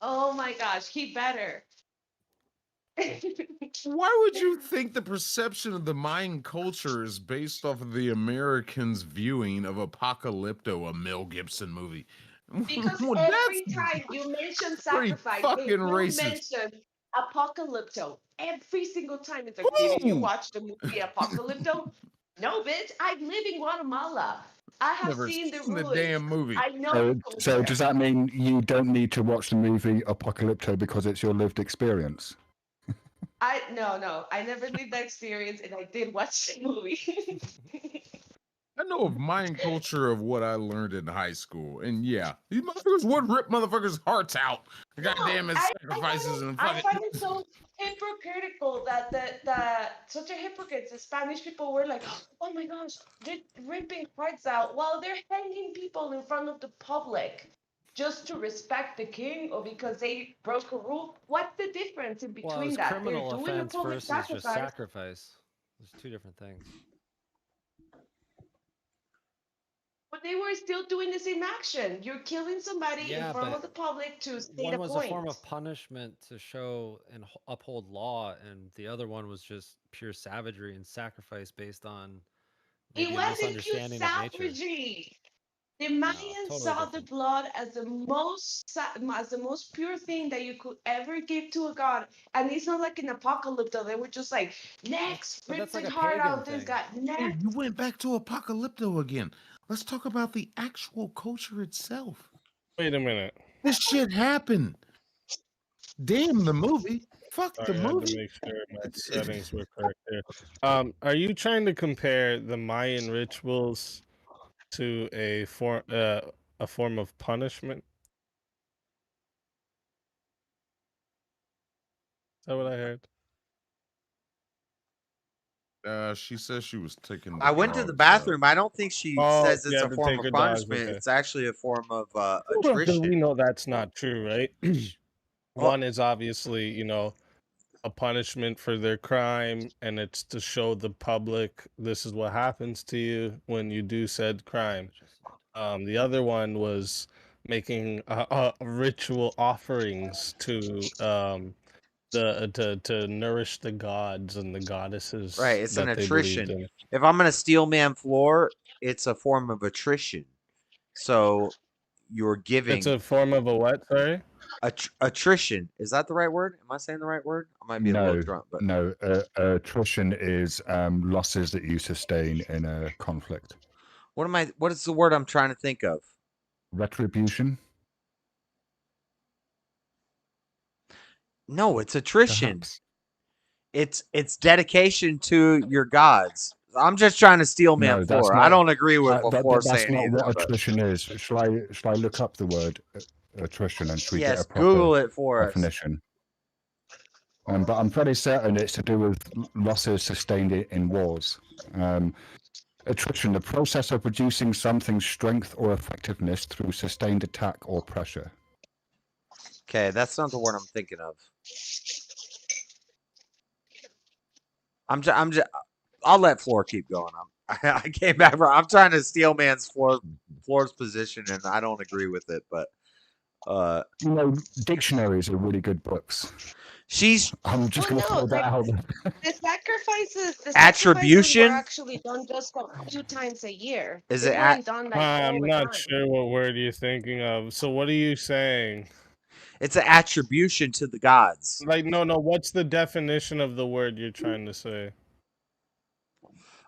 Oh my gosh, he better. Why would you think the perception of the Mayan culture is based off of the Americans' viewing of Apocalypto, a Mel Gibson movie? Because Well, every that's time you mention pretty sacrifice, fucking they will racist. mention Apocalypto. Every single time it's like, did you watch the movie Apocalypto? No, bitch. I live in Guatemala. I have Never seen the seen the ruins. damn movie. I know So, the so culture. does that mean you don't need to watch the movie Apocalypto because it's your lived experience? No, I never lived that experience, and I did watch the movie. I know of Mayan culture of what I learned in high school, and yeah, these motherfuckers would rip motherfuckers' hearts out. Goddamn, as sacrifices and I fucking. find it so hypocritical that such a hypocrite. The Spanish people were like, "Oh my gosh, they're ripping hearts out," while they're hanging people in front of the public just to respect the king or because they broke a rule. What's the difference in Well, it between was that? They're criminal doing a offense public versus just sacrifice. sacrifice. There's two different things. But they were still doing the same action. You're killing somebody in Yeah, front but of the public to state one a was a point. form of punishment to show and uphold law, and the other one was just pure savagery and sacrifice based on maybe It a wasn't pure misunderstanding of nature. savagery. The Mayans totally saw different. the blood as the most pure thing that you could ever give to a god, and it's not like an apocalypse. They were just like, next, But rip that's like the a heart out pagan of this thing. guy. Hey, Next. you went back to Apocalypto again. Let's talk about the actual culture itself. Wait a minute. This shit happened. Damn the movie. Fuck Sorry, the I had to movie. make sure my settings were correct there. Are you trying to compare the Mayan rituals to a form of punishment? Is that what I heard? She says she was taking the I went to the dogs bathroom. I don't think she Oh, says you it's a had to form take of her dogs. punishment. Okay. It's actually a form of Well, 'cause attrition. we know that's not true, right? Well- One is obviously, a punishment for their crime, and it's to show the public this is what happens to you when you do said crime. The other one was making ritual offerings to to nourish the gods and the goddesses Right, it's an that they believed attrition. in. If I'm gonna steel man floor, it's a form of attrition. So you're giving It's a form of a what? Sorry. attrition. Is that the right word? Am I saying the right word? I might be a little drunk, but No. Attrition is losses that you sustain in a conflict. what is the word I'm trying to think of? Retribution. No, it's attrition. Perhaps. It's dedication to your gods. I'm just trying to steel man No, that's floor. not. I don't agree with what Floor's That's saying not either. what But attrition is. Shall I look up the word attrition and should we get yes, a proper Google it for us. definition? But I'm pretty certain it's to do with losses sustained in wars. Attrition, the process of reducing something's strength or effectiveness through sustained attack or pressure. Okay, that's not the word I'm thinking of. I'll let Floor keep going. I came back. I'm trying to steal man's Floor's position, and I don't agree with it. But dictionaries are really good books. I'm just Well, going to throw that out. The sacrifices Attribution? were actually done just a few times a year. Is They it weren't done like all I'm the not time. sure what word you're thinking of. So what are you saying? It's an attribution to the gods. Like, no. What's the definition of the word you're trying to say?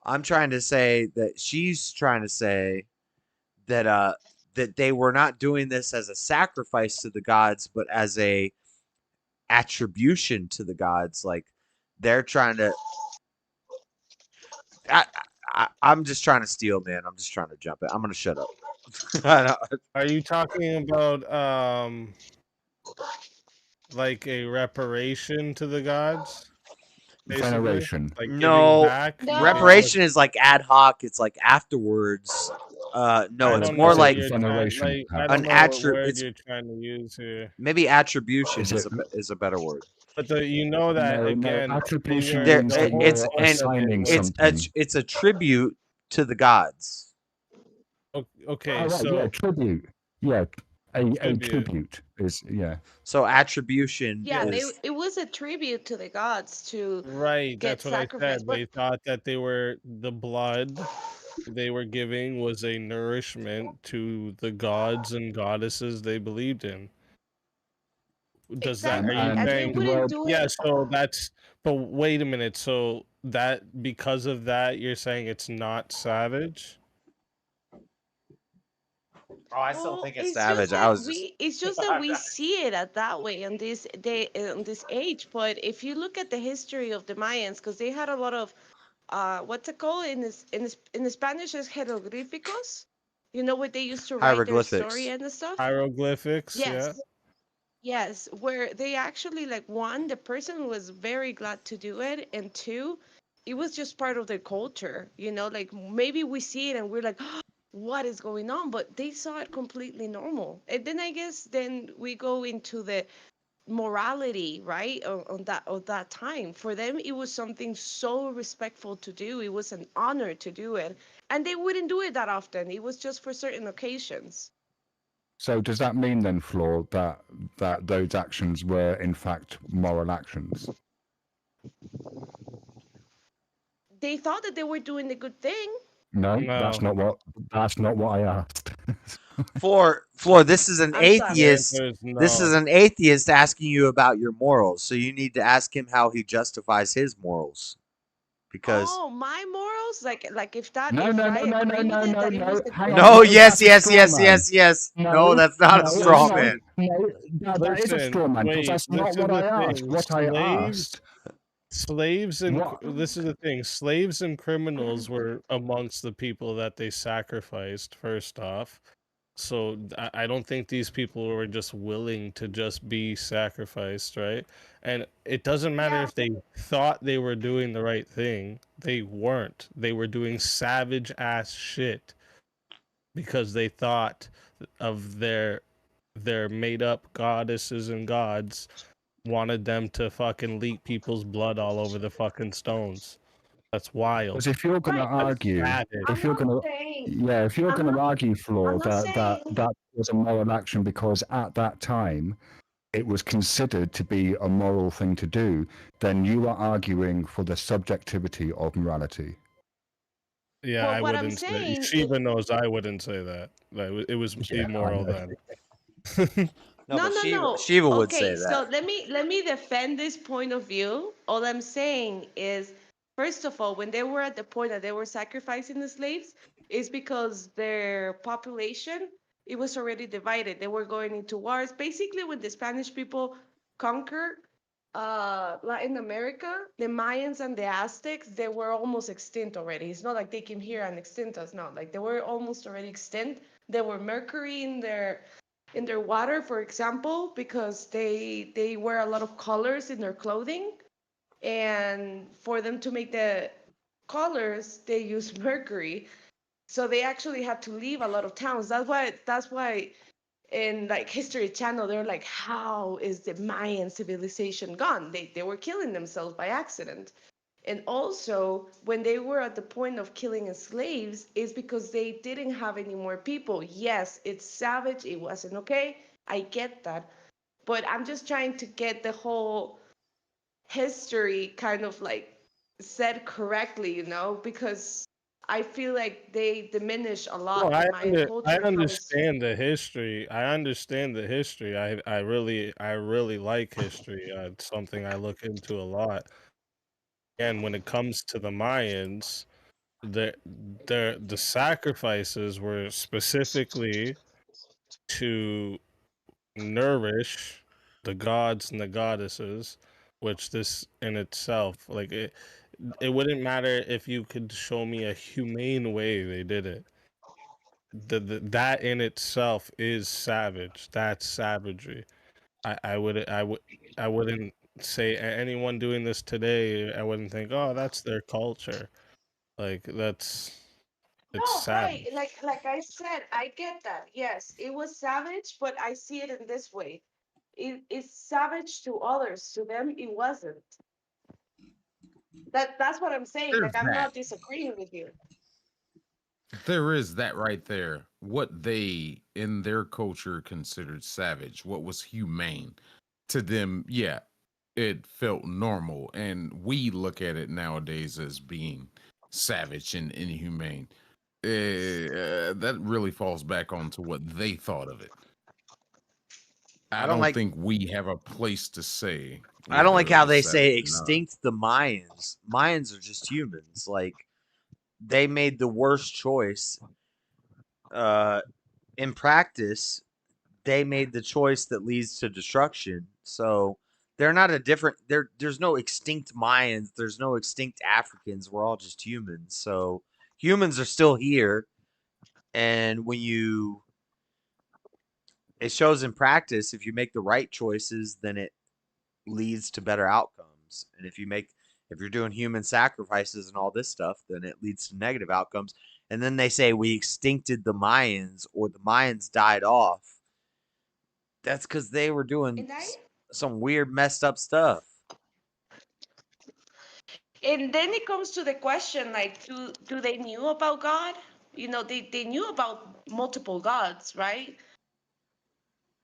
I'm trying to say that she's trying to say that that they were not doing this as a sacrifice to the gods, but as a attribution to the gods. Like they're trying to. I'm just trying to steal, man. I'm just trying to jump it. I'm gonna shut up. Are you talking about like a reparation to the gods? Basically? Veneration. Like giving No, back? reparation is like ad hoc. It's like afterwards. No, I it's don't more know like what you're trying- I don't an know what attribute. word It's you're trying to use here. maybe attribution Is is a better word. But you know that No, again. attribution the means whole that you're point of it assigning was- something. It's a tribute to the gods. Okay, Oh, right, so yeah, tribute. Yeah, a Tribute. tribute is So attribution. Yeah, is, it was a tribute to the gods to right, get that's what I sacrificed. said. They thought that they were the blood they were giving was a nourishment to the gods and goddesses they believed in. Does that? Are Exactly, you and they saying? wouldn't do Yeah. it. So that's. But wait a minute. So that because of that, you're saying it's not savage? Oh, I still Well, think it's it's just savage. I that was just. we see it at that way on this day, on this age. But if you look at the history of the Mayans, because they had a lot of what's it called in the Spanish is jeroglíficos. You know what they used to write their story Hieroglyphics. and stuff. Hieroglyphics, yeah. Yes, yes, where they actually like one, the person was very glad to do it, and two, it was just part of their culture. Like maybe we see it and we're like, what is going on? But they saw it completely normal. And then I guess then we go into the morality, right? On that time. For them, it was something so respectful to do. It was an honor to do it, and they wouldn't do it that often. It was just for certain occasions. So does that mean then, Flaw, that those actions were in fact moral actions? They thought that they were doing the good thing. No, No. that's not what I asked. Floor, this is an I'm sorry. atheist. There's This is no. an atheist asking you about your morals. So you need to ask him how he justifies his morals. Because Oh, my morals, like if that No, if no, I no, no, no, agree with no, it, no, that it was no. the Hang good. on. no, No, yes, that's a yes, straw yes, man. yes, yes. No, that's not a straw man. No, that is a Listen, straw man because wait, that's this not is what the I asked. thing. What I asked. Slaves and What? this is the thing. Slaves and criminals were amongst the people that they sacrificed first off. So I don't think these people were just willing to just be sacrificed, right? And it doesn't matter Yeah. if they thought they were doing the right thing. They weren't. They were doing savage ass shit because they thought of their made up goddesses and gods wanted them to fucking leak people's blood all over the fucking stones. That's wild. Because if you're going to Right, but argue, savage. if you're going to, if you're I'm going to not argue, Flaw, I'm not saying that was a moral action because at that time it was considered to be a moral thing to do, then you are arguing for the subjectivity of morality. Yeah, well I what I'm wouldn't say. saying Shiva knows I wouldn't say that. It was Yeah, I immoral know. then. No, but no. Shiva would say Okay, so that. let me defend this point of view. All I'm saying is, first of all, when they were at the point that they were sacrificing the slaves, is because their population, it was already divided. They were going into wars. Basically, when the Spanish people conquered Latin America, the Mayans and the Aztecs, they were almost extinct already. It's not like they came here and extinct us. No, like they were almost already extinct. There were mercury in their water, for example, because they wear a lot of colors in their clothing, and for them to make the colors, they use mercury. So they actually had to leave a lot of towns. That's why in like History Channel, they're like, how is the Mayan civilization gone? They were killing themselves by accident. And also, when they were at the point of killing slaves, is because they didn't have any more people. Yes, it's savage. It wasn't okay. I get that. But I'm just trying to get the whole history kind of like said correctly, because I feel like they diminish a Well, lot the Mayan I culture and how it's. understand the history. I understand the history. I really like history. It's something I look into a lot. And when it comes to the Mayans, the the sacrifices were specifically to nourish the gods and the goddesses, which this in itself, like it wouldn't matter if you could show me a humane way they did it. That in itself is savage. That's savagery. I wouldn't say anyone doing this today. I wouldn't think, oh, that's their culture. Like it's No, right. savage. Like I said, I get that. Yes, it was savage, but I see it in this way. It's savage to others. To them, it wasn't. That's what I'm saying. There's Like I'm that. not disagreeing with you. There is that right there. What they in their culture considered savage, what was humane to them, yeah, it felt normal. And we look at it nowadays as being savage and inhumane. That really falls back onto what they thought of it. I don't don't like think we have a place to say I don't like whether it how was they savage say or not. extinct the Mayans. Mayans are just humans. Like they made the worst choice in practice, they made the choice that leads to destruction. So they're not a different. There's no extinct Mayans. There's no extinct Africans. We're all just humans. So humans are still here, and it shows in practice. If you make the right choices, then it leads to better outcomes. And if you're doing human sacrifices and all this stuff, then it leads to negative outcomes. And then they say we extincted the Mayans or the Mayans died off. That's because they were doing some weird, messed up stuff. And then it comes to the question, like, do they knew about God? You know, they knew about multiple gods, right?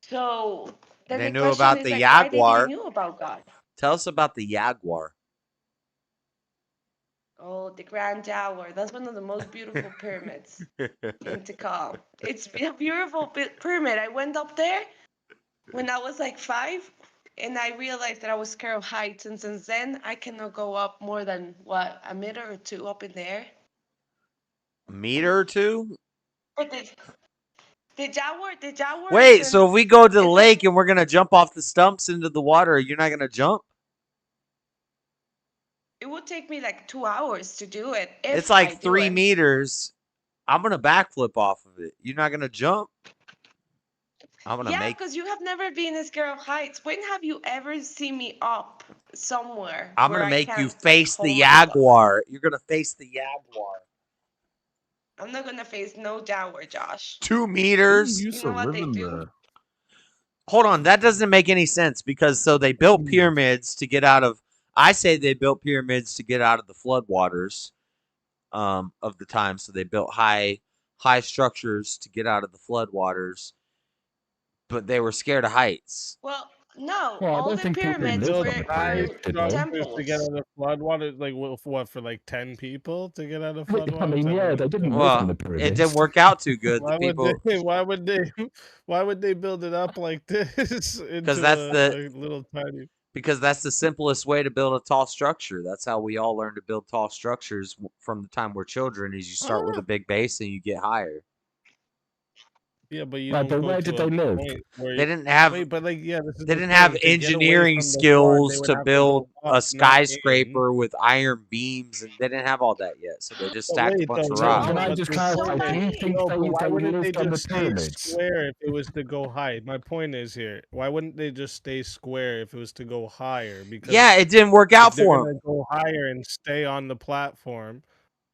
So then They the knew question about is the like, why they didn't Jaguar. knew about God? Tell us about the Jaguar. Oh, the Grand Tower. That's one of the most beautiful pyramids in Tikal. It's a beautiful pyramid. I went up there when I was like 5, and I realized that I was scared of heights. And since then, I cannot go up more than, what, a meter or 2 up in the air. A meter or 2? But the Jaguar Wait, is so if we go to the lake and we're going to jump off the stumps into the water, you're not going to jump? it would take me like 2 hours to do it. It's If I like do 3 it. meters. I'm going to backflip off of it. You're not going to jump? I'm going to Yeah, make... because you have never been scared of heights. When have you ever seen me up somewhere I'm where going to I make you can't face the hold myself? Jaguar. You're going to face the Jaguar. I'm not gonna face no Jaguar, Josh. 2 meters? You know what they do? there. Hold on, that doesn't make any sense because so they built pyramids to get out of... I say they built pyramids to get out of the floodwaters of the time. So they built high structures to get out of the floodwaters, but they were scared of heights. Well, no, Well, I all don't the think people pyramids lived Build on the were high pyramids, did they? structures to get temples. out of floodwater, like what for like 10 people to get out of I floodwater? mean, Is that yeah, what they it didn't is? live on Well, the it pyramids. didn't work out too good. Why The would people, they? Why would they build it up like this because into a little tiny? that's the simplest way to build a tall structure. That's how we all learn to build tall structures from the time we're children. Is you start with a big base and you get higher. Yeah, but you Right, don't but go where to did a they live? point where They didn't have wait, but like yeah, this is they the didn't have thing. To get away engineering from the flood, they skills would to have to build go up, a not in. skyscraper with iron beams, and they didn't have all that yet. So they just But stacked a wait, bunch of though, So no, can rocks. I but just there's so clarify? Do you many. think No, but why they wouldn't they lived on the just stay pyramids? square if it was to go high? My point is here. Why wouldn't they just stay square if it was to go higher? Because Yeah, it didn't work if out they're for them. gonna go higher and stay on the platform,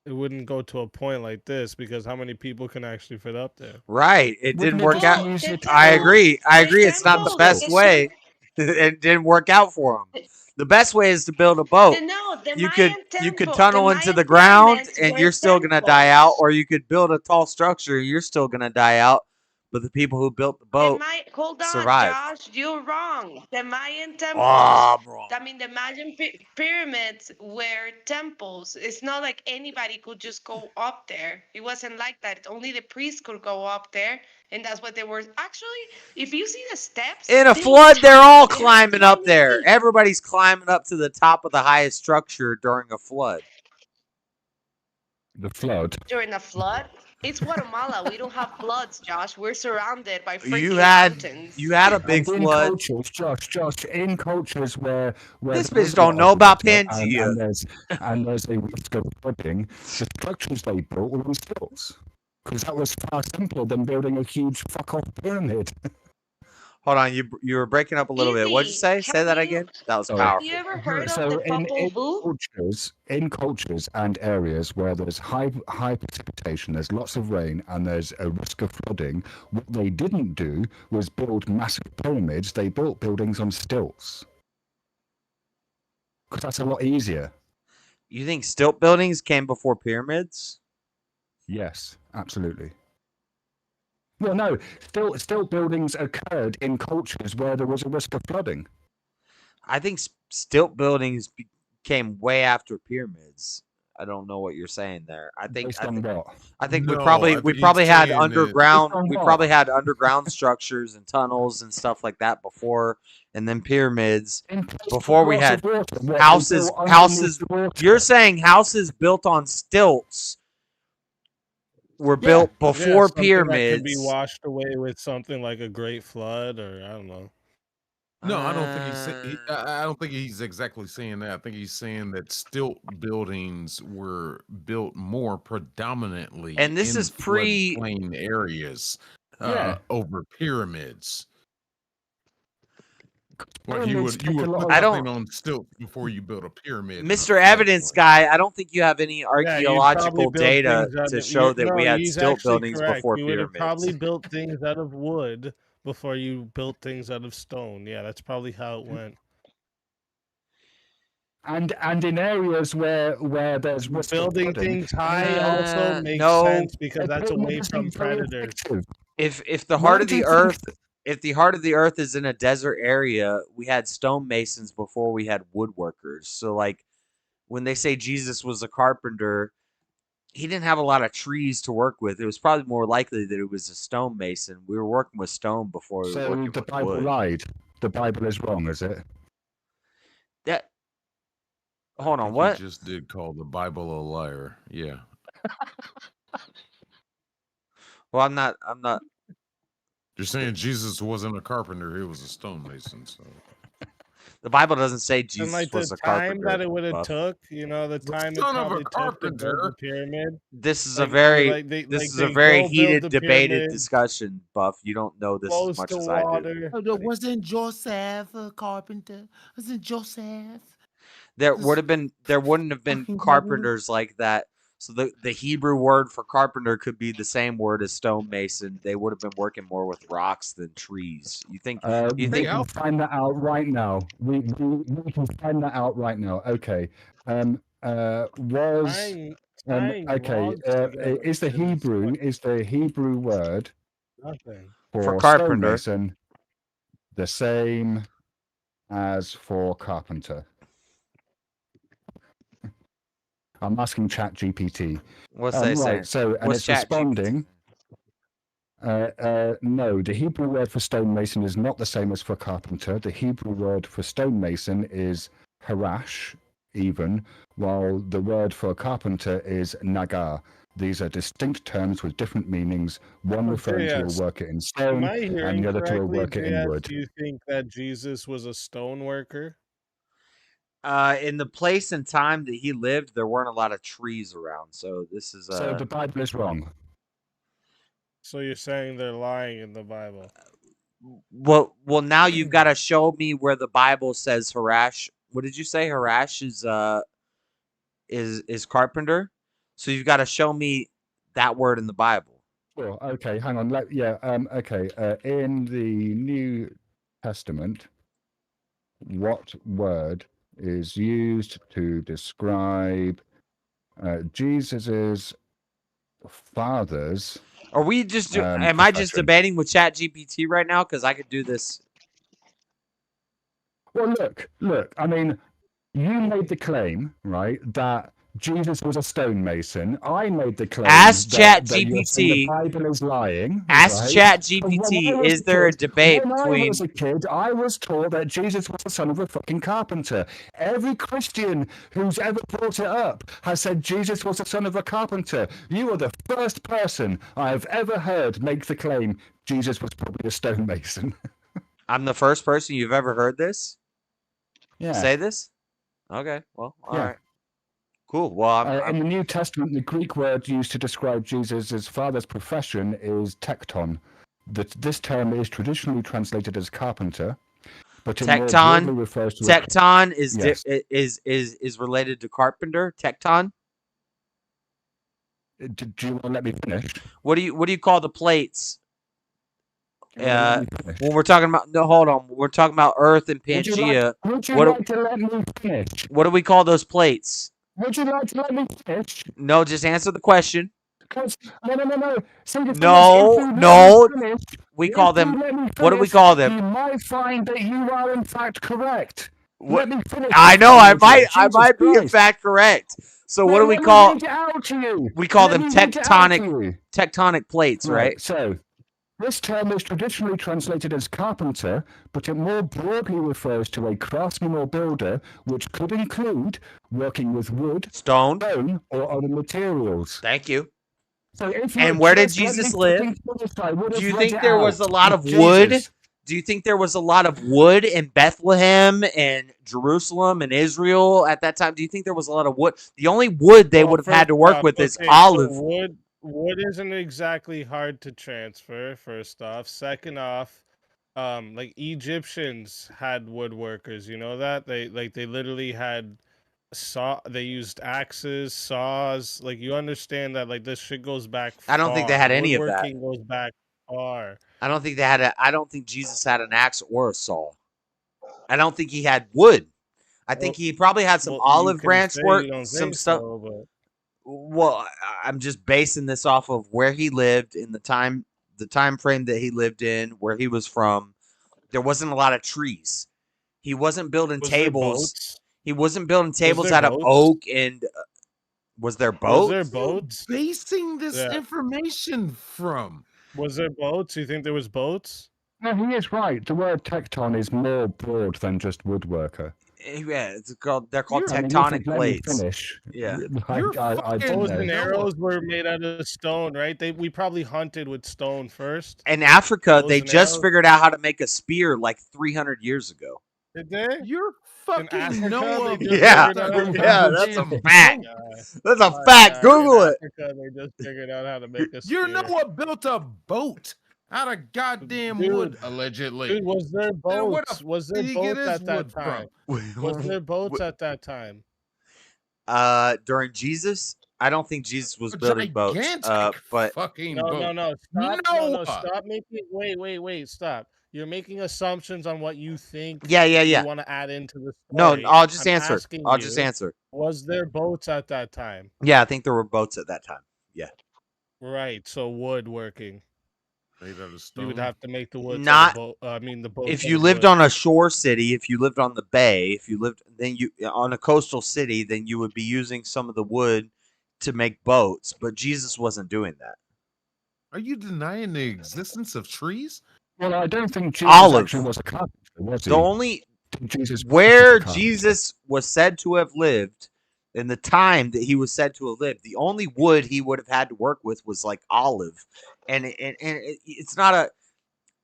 it wouldn't go to a point like this because how many people can actually fit up there? Right. It didn't Wouldn't it work just out. be easier to I build agree. I The agree. It's not the temples, best the way. It didn't work out for them. The best way is to build a boat. the You Mayan could temple, the tunnel into Mayan the ground pyramids and were you're still gonna die out, temples. or you could build a tall structure and you're still gonna die out. But the people who built the boat Hold on, survived. Josh, you're wrong. The Mayan temples, Oh, bro. I mean, the Mayan pyramids were temples. It's not like anybody could just go up there. It wasn't like that. Only the priests could go up there, and that's what they were. Actually, if you see the steps, In a they were flood, they're tiny. all They had to climbing climb up really there. deep. Everybody's climbing up to the top of the highest structure during a flood. the flood? During a flood, it's Guatemala. We don't have floods, Josh. We're surrounded by freaking You mountains. had a And big in flood. cultures, Josh, in cultures where This there bitch is a don't lot know of about water Pangea. and there's a risk of flooding, the structures they built were stilts. Because that was far simpler than building a huge fuck-off pyramid. Hold on, you were breaking up a little bit. What'd you say? Say that again. That was Sorry. Have powerful. you ever heard of So the Popol Vuh? in cultures and areas where there's high precipitation, there's lots of rain, and there's a risk of flooding, what they didn't do was build massive pyramids. They built buildings on stilts. Because that's a lot easier. You think stilt buildings came before pyramids? Yes, absolutely. Well, no, stilt buildings occurred in cultures where there was a risk of flooding. I think stilt buildings came way after pyramids. I don't know what you're saying there. I think Based on what? I think No, we I probably think had he's saying that- underground Based on we what? probably had underground structures and tunnels and stuff like that before, and then pyramids before we had houses. You're saying houses built on stilts were built before something that could be pyramids. washed away with something like a great flood, or I don't know. No, I don't think I don't think he's exactly saying that. I think he's saying that stilt buildings were built more predominantly And this in is pre- floodplain areas Yeah. over pyramids. Like Pyramids you take a would lot put of- I something don't- on stilts before you build a pyramid. in a Mr. Evidence floodplain. guy, I don't think you have any Yeah, you'd probably archaeological build data things out to of- show that we no, had he's stilt actually buildings correct. before You would have pyramids. probably built things out of wood before you built things out of stone. Yeah, that's probably how it went. And in areas where there's risk of Building flooding, things high also makes no. sense because that's Equipment away from isn't very predators. effective. If the Why heart of do you the think- earth, if the heart of the earth is in a desert area, we had stonemasons before we had woodworkers. So like when they say Jesus was a carpenter, he didn't have a lot of trees to work with. It was probably more likely that it was a stonemason. We were working with stone before we were So working the with Bible wood. lied. The Bible is wrong, is it? That hold I on, think what? He just did call the Bible a liar. Yeah. Well, I'm not. You're saying Jesus wasn't a carpenter; he was a stonemason. So The Bible doesn't say And Jesus like was the a time carpenter. that it would have Buff. took, the time it son of a probably took to build the carpenter. pyramid. This is Like, a very like they- this like is a they very go build heated, the debated pyramid discussion, Buff. You don't know this as close much to as I do. water. Wasn't Joseph a carpenter? Wasn't Joseph? There This wouldn't have been fucking carpenters like that. So the Hebrew word for carpenter could be the same word as stonemason. They would have been working more with rocks than trees. You think We can find that out right now. We can find that out right now. Okay. Tying Okay. logs together Is the Hebrew word nothing. For carpenter. stonemason the same as for carpenter? I'm asking ChatGPT. What's they saying? Right, so and What's it's responding. No, the Hebrew word for stonemason is not the same as for carpenter. The Hebrew word for stonemason is harash, even, while the word for carpenter is nagar. These are distinct terms with different meanings, one referring to a worker in Am stone I and hearing the other to a correctly, worker in JS? wood. Do you think that Jesus was a stone worker? In the place and time that he lived, there weren't a lot of trees around. So this is So the Bible is wrong. So you're saying they're lying in the Bible? well now you've got to show me where the Bible says harash. What did you say? Harash is carpenter. So you've got to show me that word in the Bible. Sure. Okay, hang on. Okay. In the New Testament, what word is used to describe Jesus's father's? Are we just am I just profession? debating with ChatGPT right now? Because I could do this. Well, look. I mean, you made the claim, right, that Jesus was a stonemason. I made the claim Ask that you're saying the ChatGPT. Bible is lying. Ask right? ChatGPT. When I was Is there a kid- debate when between? I was a kid, I was taught that Jesus was the son of a fucking carpenter. Every Christian who's ever brought it up has said Jesus was the son of a carpenter. You are the first person I have ever heard make the claim Jesus was probably a stonemason. I'm the first person you've ever heard this. Yeah. Say this. Okay. Well. All right. Yeah. Cool. Well, In the New Testament, the Greek word used to describe Jesus' father's profession is tekton. This term is traditionally translated as carpenter, but it more broadly refers to Tekton is Yes. is related to carpenter. Tekton. Do you want to let me finish? What do you call the plates? Let me finish. When we're talking about hold on, we're talking about Earth and Would you Pangea. like to let me finish? What do we call those plates? Would you like to let me finish? No, just answer the question. Because no. See, the thing is, No, if you let no. me finish, We if call you them. let me What do we finish, call them? You might find that you are in fact correct. What? Let me finish. I know. I might Jesus be in Christ. fact correct. So what Well, do we let me call? read it out to you. We call Let them me read it out to tectonic you. plates, right? So, this term is traditionally translated as carpenter, but it more broadly refers to a craftsman or builder, which could include working with wood, stone, or other materials. Thank you. So if And you where did just let Jesus me live? fucking finish, I would Do have you read think it there was out. a lot of Jesus. wood? Do you think there was a lot of wood in Bethlehem and Jerusalem and Israel at that time? Do you think there was a lot of wood? The only wood they would have had first to work off, with is okay, olive. So wood isn't exactly hard to transfer. First off, second off, like Egyptians had woodworkers. You know that they literally had they used axes, saws. Like you understand that like this shit goes back I don't think they far. had any of that. Woodworking goes back far. I don't think they had I don't think Jesus had an axe or a saw. I don't think he had wood. I think he probably had some Well, you olive can branch say work, you don't some think stuff. so, but Well, I'm just basing this off of where he lived in the time frame that he lived in, where he was from. There wasn't a lot of trees. He wasn't building was there tables. boats? He wasn't building Was tables there out of boats? oak and was there Was there boats? boats? Basing this Yeah. information from? Was there boats? You think there was boats? No, he is right. The word tecton is more broad than just woodworker. Yeah, they're called I mean, tectonic let me plates. Finish. Yeah. I don't Bows know. and arrows were made out of stone, right? We probably hunted with stone first. In Africa, Bows they and just arrows? figured out how to make a spear like 300 years ago. Did they? You're In fucking Africa, Noah. they just Yeah, figured out how to make yeah, a that's a damn fact. boat. That's a My fact. God, Google in it. Africa, they just figured out how to make a Your spear. Noah built a boat out of goddamn Dude, wood, allegedly. Dude, was there Then where boats? the Was fuck there did he get boats his at that wood time? from? Was there boats at that time? During Jesus, I don't think Jesus was A building boats. gigantic But fucking No, boat. no, no. Stop. Noah! No, stop making. Wait. Stop. You're making assumptions on what you think. Yeah. You want to add into the No, story. I'll just I'm answer. asking I'll just you, answer. Was there boats at that time? Yeah, I think there were boats at that time. Yeah. Right. So woodworking. Made out of stone. You would have to make the wood. Not the boat. I mean, the boat. if you lived on a shore city, if you lived on the bay, if you lived on a coastal city, then you would be using some of the wood to make boats. But Jesus wasn't doing that. Are you denying the existence of trees? Well, I don't think Jesus Olive. actually was a carpenter, was he? The only Jesus where was a carpenter. Jesus was said to have lived in the time that he was said to have lived, the only wood he would have had to work with was like olive, and it's not a,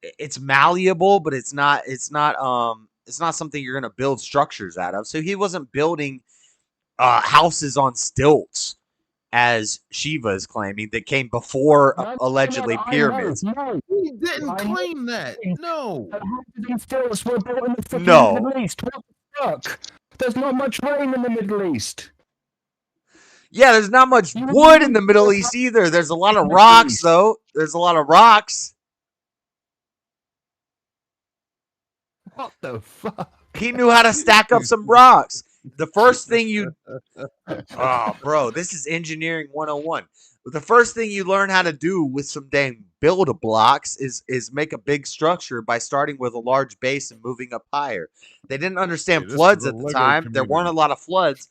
it's malleable, but it's not something you're gonna build structures out of. So he wasn't building houses on stilts, as Shiva is claiming, that came before allegedly pyramids. No, He didn't claim that. No. These stilts were built in the fucking No. Middle East. What the fuck? There's not much rain in the Middle East. Yeah, there's not much wood in the Middle East either. There's a lot of rocks, though. There's a lot of rocks. What the fuck? He knew how to stack up some rocks. The first thing you... Oh, bro, this is engineering 101. The first thing you learn how to do with some dang build-a-blocks is make a big structure by starting with a large base and moving up higher. They didn't understand Hey, this floods is a at the Lego time. There weren't a lot of floods.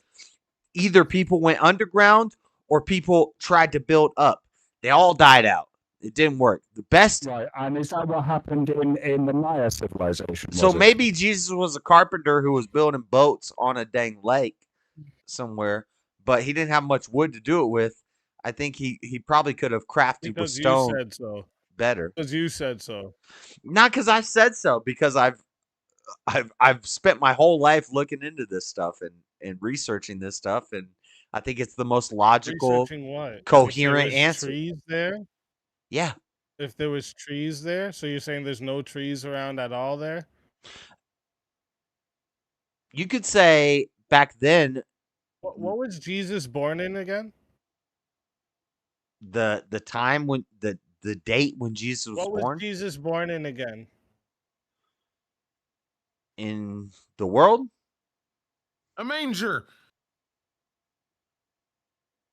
Either people went underground or people tried to build up. They all died out. It didn't work. The best... Right, and is that what happened in the Maya civilization? So was it? maybe Jesus was a carpenter who was building boats on a dang lake somewhere, but he didn't have much wood to do it with. I think he probably could have crafted with Because stone you said so. better. Because you said so. Not because I said so, because I've spent my whole life looking into this stuff and researching this stuff, and I think it's the most logical, Researching what? coherent If there was answer. trees there? Yeah. If there was trees there, so you're saying there's no trees around at all there? You could say back then What was Jesus born in again? the time when the date when Jesus was What was born Jesus born in again? in the world. A manger.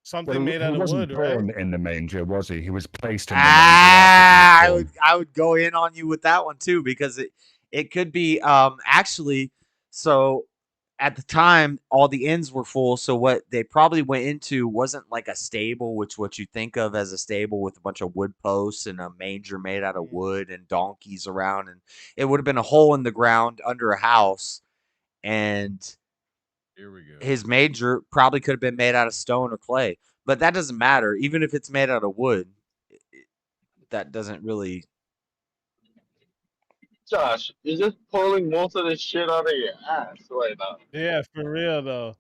Something Well, made he out of wasn't wood, right? born in the manger, was he? He was placed in the Ah, manger. after he was I would go in on you with that one too, because it could be actually, so at the time all the inns were full, so what they probably went into wasn't like a stable, which what you think of as a stable with a bunch of wood posts and a manger made out of wood and donkeys around, and it would have been a hole in the ground under a house, and Here we go. his manger probably could have been made out of stone or clay. But that doesn't matter. Even if it's made out of wood, that doesn't really. Josh, you're just pulling most of this shit out of your ass right now. Yeah, for real though.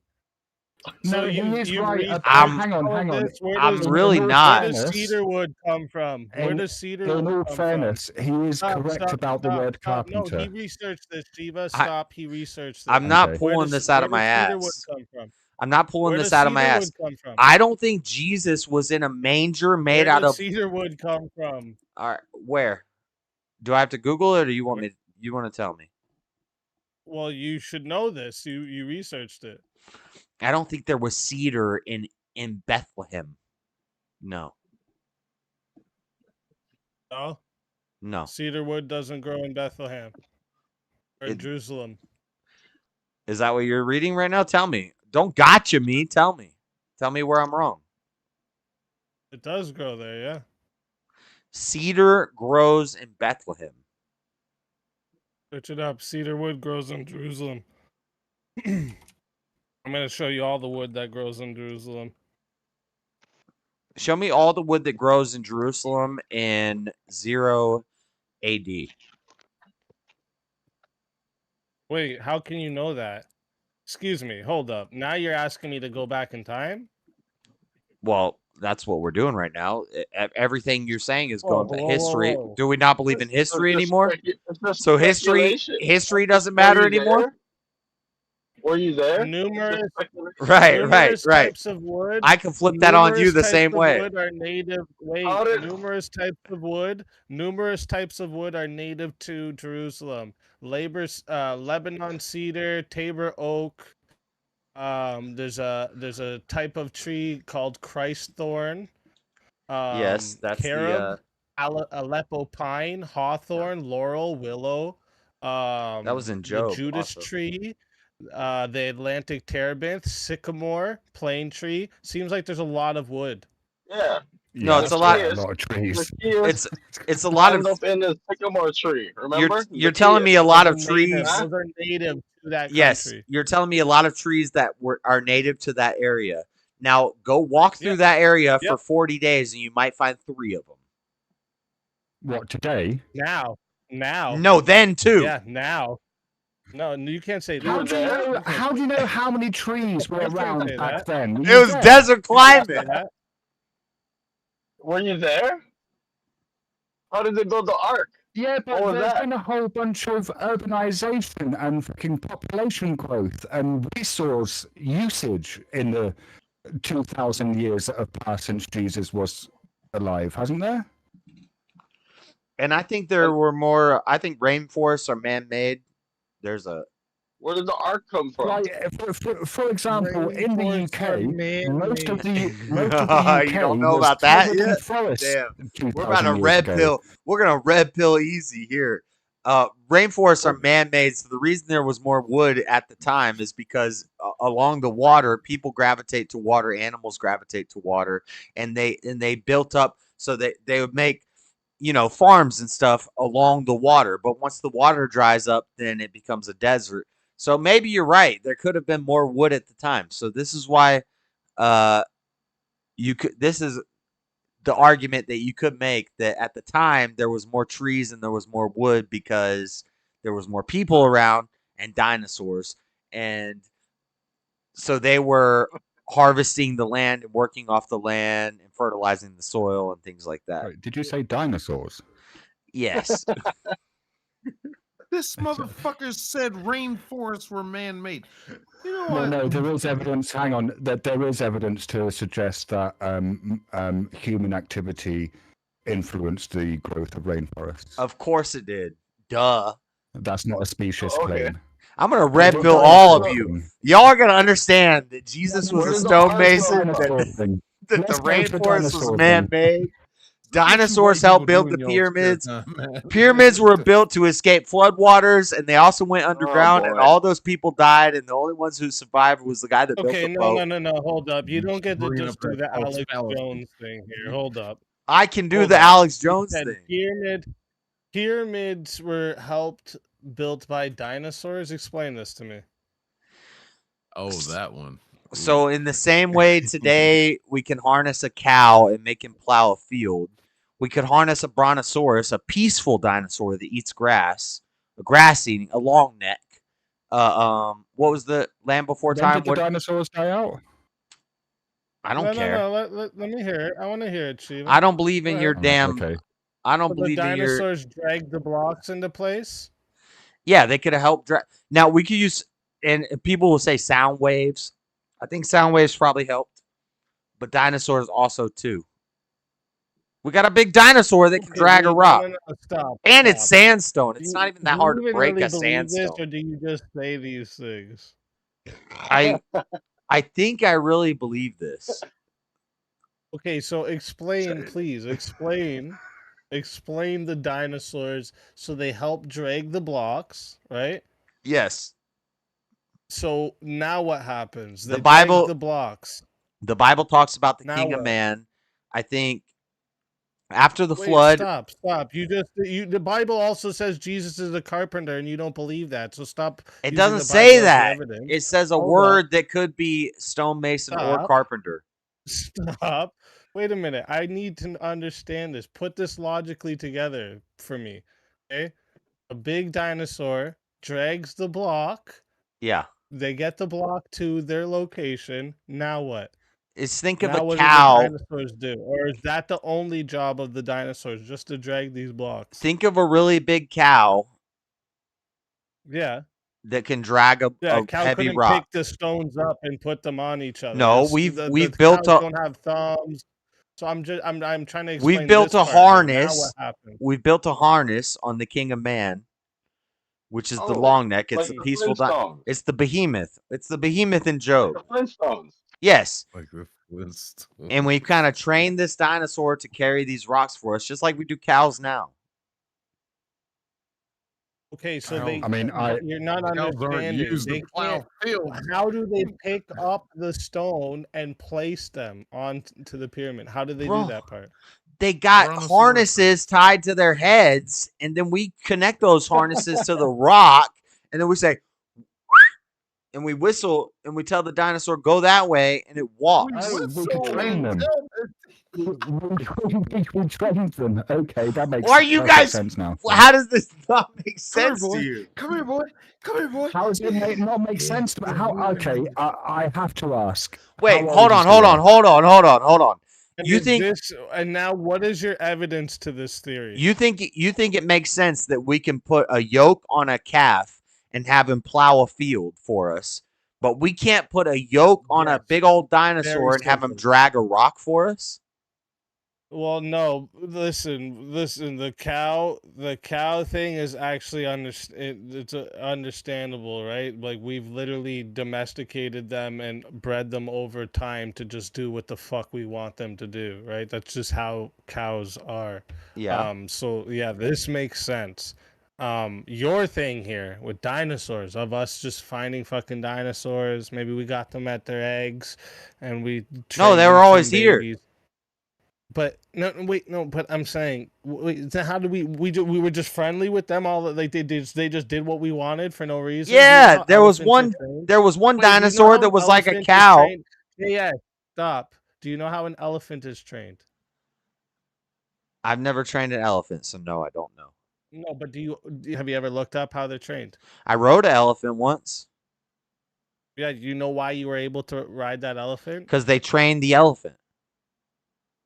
No, So he is you right. researched Hang on, all of hang on. this? Where I'm does really in all not. where does fairness, cedar wood come from? Where does cedar in wood all come fairness, he is from? correct about the word No, carpenter. he researched this, Shiva. I, Stop. He researched this. I'm not Okay. pulling this out of my cedar wood ass. come from? I'm not pulling Where this does out of my cedar ass. wood come from? I don't think Jesus was in a manger made Where out does of. cedar wood come from? All right, where? Do I have to Google it, or do you want me? You want to tell me? Well, you should know this. You researched it. I don't think there was cedar in Bethlehem. No. No. No. Cedar wood doesn't grow in Bethlehem or in Jerusalem. Is that what you're reading right now? Tell me. Don't gotcha me. Tell me. Tell me where I'm wrong. It does grow there, yeah. Cedar grows in Bethlehem. Search it up. Cedar wood grows in Jerusalem. I'm going to show you all the wood that grows in Jerusalem. Show me all the wood that grows in Jerusalem in 0 AD. Wait, how can you know that? Excuse me, hold up. Now you're asking me to go back in time? Well, that's what we're doing right now. Everything you're saying is Whoa, going back. whoa, History. whoa. Do we not believe in history anymore? It's So history doesn't matter anymore? Were you there? Numerous Right. types of wood. I can flip that on you the types same of way. Wood are native. Wait, numerous types of wood. Numerous types of wood are native to Jerusalem. Lebanon cedar, Tabor oak. There's a type of tree called Christ thorn. Yes, that's carob, Aleppo pine, hawthorn, laurel, willow. That was in The Job. Judas Also. tree. The Atlantic terebinth, sycamore, plane tree. Seems like there's a lot of wood. Yeah. No, it's a lot. of trees. It's a lot of. Up in the sycamore tree. Remember? You're telling me a lot of Those trees. are native to that Yes, country. you're telling me a lot of trees that are native to that area. Now go walk through that area for 40 days, and you might find 3 of them. What, today? Now. No, then too. Yeah, now. No, you can't say that. How do you know how many trees were You can't around say back that. then? It was desert climate. Were you there? How did they build the ark? Yeah, but What was there's that? been a whole bunch of urbanization and fucking population growth and resource usage in the 2,000 years that have passed since Jesus was alive, hasn't there? And I think there were more. I think rainforests are man-made. There's a. Where did the ark come from? Like, for example, in the UK, most of the UK You don't know was about that covered in yet? forest Damn. 2,000 We're about to years red ago. pill. We're gonna red pill easy here. Rainforests are man-made, so the reason there was more wood at the time is because along the water, people gravitate to water, animals gravitate to water, and they built up so they would make farms and stuff along the water. But once the water dries up, then it becomes a desert. So maybe you're right. There could have been more wood at the time. So this is why this is the argument that you could make that at the time there was more trees and there was more wood because there was more people around and dinosaurs. And so they were harvesting the land and working off the land and fertilizing the soil and things like that. Wait, did you say dinosaurs? Yes. This motherfucker said rainforests were man-made. You know No, what? no, there is evidence. Hang on, that there is evidence to suggest that human activity influenced the growth of rainforests. Of course it did. Duh. That's not a specious claim. I'm gonna red pill all of you. Y'all are gonna understand that Jesus was a stonemason, that the rainforest was man-made. Dinosaurs helped build the pyramids. Pyramids were built to escape floodwaters, and they also went underground, and all those people died, and the only ones who survived was the guy that built the boat. No, hold up. You don't get to just do the Alex Jones thing here. Hold up. I can do the Alex Jones thing. Pyramids were built by dinosaurs. Explain this to me. Oh, that one. So in the same way today we can harness a cow and make him plow a field, we could harness a brontosaurus, a peaceful dinosaur that eats grass, a grass eating, a long neck. What was the Land Before When Time? did the What? dinosaurs die out? I don't No, care. let me hear it. I want to hear it, Steven. I don't believe Go in your ahead. damn. Okay. I don't So the believe in your. dinosaurs dragged the blocks into place. Yeah, they could have helped. Now we could use, and people will say sound waves. I think sound waves probably helped, but dinosaurs also too. We got a big dinosaur that can Okay, drag a wait, rock, no, stop, and it's stop. sandstone. Do It's you, not even do that you hard to even break really a believe this, sandstone. or do you just say these things? I think I really believe this. Okay, so explain, please. Explain the dinosaurs so they help drag the blocks, right? Yes. So now what happens? They The drag Bible the blocks. the Bible talks about the Now King of what? Man. I think after the Wait, flood, stop. The Bible also says Jesus is a carpenter and you don't believe that. So stop it using doesn't the Bible say as your that. evidence. It says a Hold up. word that could be stonemason or Stop. carpenter. Stop. Wait a minute. I need to understand this. Put this logically together for me. Okay? A big dinosaur drags the block. Yeah. They get the block to their location. Now what? Think of Now a what cow. do the dinosaurs do? Or is that the only job of the dinosaurs, just to drag these blocks? Think of a really big cow Yeah. that can drag a Cow heavy couldn't rock. pick the stones up and put them on each other. No, The built cows a don't have thumbs. So I'm trying to we've explain built this a part here. Now harness. what happens? We've built a harness on the King of Man, which is the Oh, long neck. It's like a the peaceful. Flintstones. It's the behemoth. It's the behemoth in Like Job. the Flintstones. Yes. Like the Flintstones. And we kind of trained this dinosaur to carry these rocks for us, just like we do cows now. Okay, so you're not understanding. They can't. How do they pick up the stone and place them onto the pyramid? How do they do that part? They got harnesses tied to their heads, and then we connect those harnesses to the rock, and then we say, and we whistle, and we tell the dinosaur, go that way, and it walks. We could train them. We trained them. Okay, that makes Why are you guys? sense now. How does this not make sense to you? Come here, boy. Come here, boy. How does it not make sense? But how? Okay, I have to ask. Wait, how hold old is on. the rock? You think this? And now, what is your evidence to this theory? you think it makes sense that we can put a yoke on a calf and have him plow a field for us, but we can't put a yoke on a big old dinosaur and have him drag a rock for us? Well, no. Listen. The cow thing is actually it's understandable, right? Like we've literally domesticated them and bred them over time to just do what the fuck we want them to do, right? That's just how cows are. Yeah. So yeah, this makes sense. Your thing here with dinosaurs, of us just finding fucking dinosaurs, maybe we got them at their eggs, and we No, they trained were them always from here. babies. But no, wait, no. But I'm saying, wait, so how do we were just friendly with them? All like they just did what we wanted for no reason. Yeah, there was one dinosaur that was like a cow. Yeah, stop. Do you know how an elephant is trained? I've never trained an elephant, so no, I don't know. No, but have you ever looked up how they're trained? I rode an elephant once. Yeah, do you know why you were able to ride that elephant? Because they trained the elephant.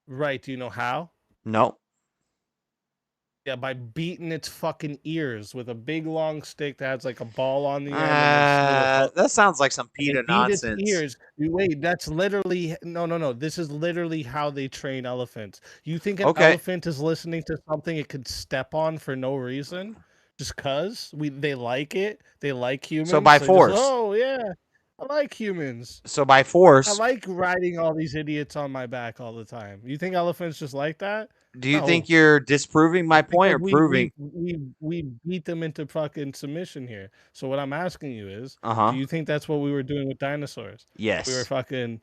Right. Do you know how? No. Yeah, by beating its fucking ears with a big long stick that has like a ball on the end. That sounds like some PETA nonsense. Its ears. Wait, that's literally no. This is literally how they train elephants. You think an elephant is listening to something it could step on for no reason, just cause they like it? They like humans. So by force. Oh yeah, I like humans. So by force. I like riding all these idiots on my back all the time. You think elephants just like that? Do you think you're disproving my point or proving? We beat them into fucking submission here. So what I'm asking you is, Uh-huh. do you think that's what we were doing with dinosaurs? Yes. We were fucking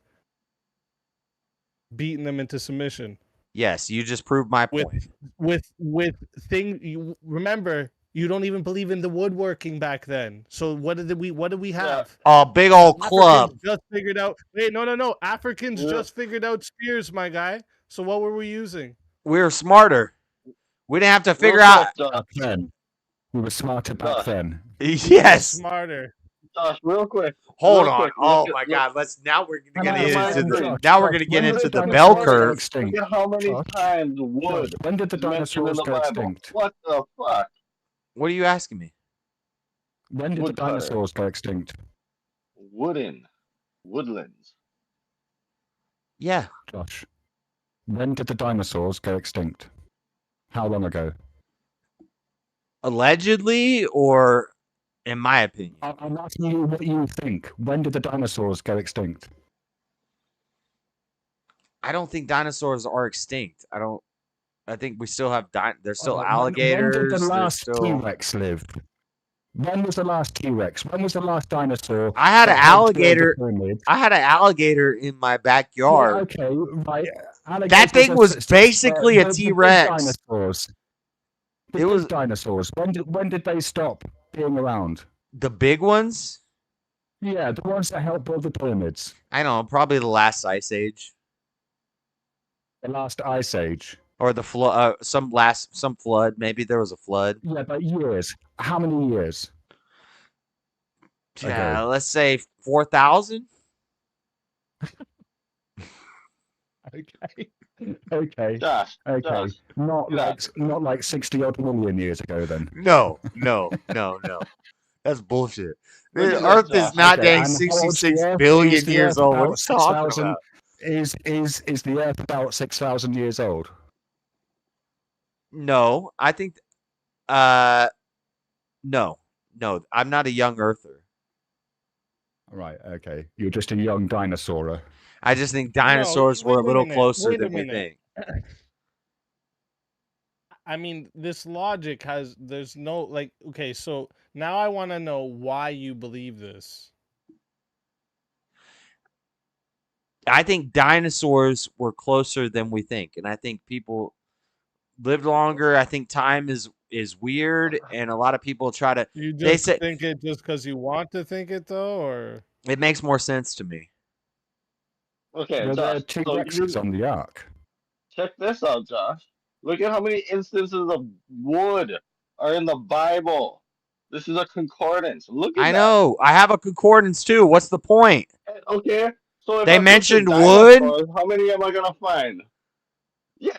beating them into submission. Yes, you just proved my point. With thing. Remember, You don't even believe in the woodworking back then. So what did we have? A big old club. Africans just figured out. Wait, no. Africans just figured out spears, my guy. So what were we using? We were smarter. We didn't have to figure out. Back then. We were smarter back then. Yes. Smarter. Josh, real quick. Hold real on. quick, Oh look my at- God. Now we're Look gonna at get how into many- the. Now we're gonna get into the bell curve. Look at how many times wood. When did the is mentioned in dinosaurs the go Bible. extinct? What the fuck? What are you asking me? When did the Woodcutter. dinosaurs go extinct? Woodlands. Yeah. Josh. When did the dinosaurs go extinct? How long ago? Allegedly, or in my opinion? I'm asking you what you think. When did the dinosaurs go extinct? I don't think dinosaurs are extinct. I think we still have. There's still When alligators. did the there's last still... T-Rex live? When was the last T-Rex? When was the last dinosaur? I had an that helped build the alligator. pyramids? I had an alligator in my backyard. Yeah, okay, right. That Alligators thing are was basically a the big T-Rex. Dinosaurs. The big dinosaurs. When did they stop being around? The big ones? Yeah, the ones that helped build the pyramids. I don't know. Probably the last ice age. The last ice age. Or the flood. Some flood. Maybe there was a flood. Yeah, but years. How many years? Yeah, let's say 4,000. Okay. Okay. Josh, okay. Josh, Not Josh. like 60 odd million years ago then. No. That's bullshit. Look The at Earth this, is not Okay, dang and how old's 66 the Earth? billion Is the years Earth old. What are about you talking 6,000 about? Is the Earth about 6,000 years old? No, I think. No. I'm not a young Earther. Right. Okay. You're just a young dinosaur. I just think dinosaurs were a little closer than we think. I mean, this logic there's no, like, okay, so now I want to know why you believe this. I think dinosaurs were closer than we think, and I think people lived longer. I think time is weird, and a lot of people try to. You They just say think it just because you want to think it, though, or? it makes more sense to me. Okay, Well, there are Josh. two Rexes on the ark. Check this out, Josh. Look at how many instances of wood are in the Bible. This is a concordance. Look at I that. know. I have a concordance too. What's the point? Okay, so if They I put the mentioned wood? dinosaurs, how many am I gonna find? Yeah,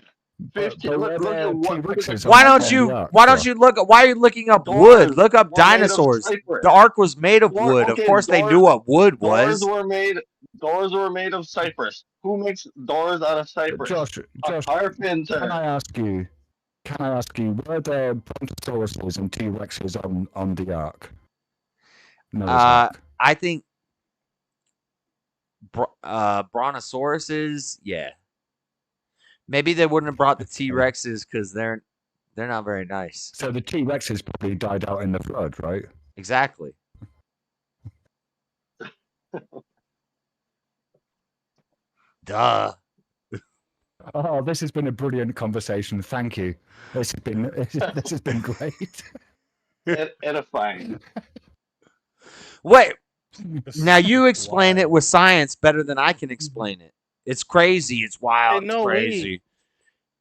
15. Look at what. Why don't you look? Why are you looking up wood? Look up were made of dinosaurs. cypress. The ark was made of wood. Of Okay, course, they knew what wood Doors was. Doors were made of cypress. Who makes doors out of cypress? Josh, A carpenter. can I ask you, were there brontosauruses and T-Rexes on the ark? No, I think brontosauruses. Yeah, maybe they wouldn't have brought the T-Rexes because they're not very nice. So the T-Rexes probably died out in the flood, right? Exactly. Duh. Oh, this has been a brilliant conversation. Thank you. This has been great. Edifying. Wait. Now you explain it with science better than I can explain it. It's crazy. It's wild. It's crazy.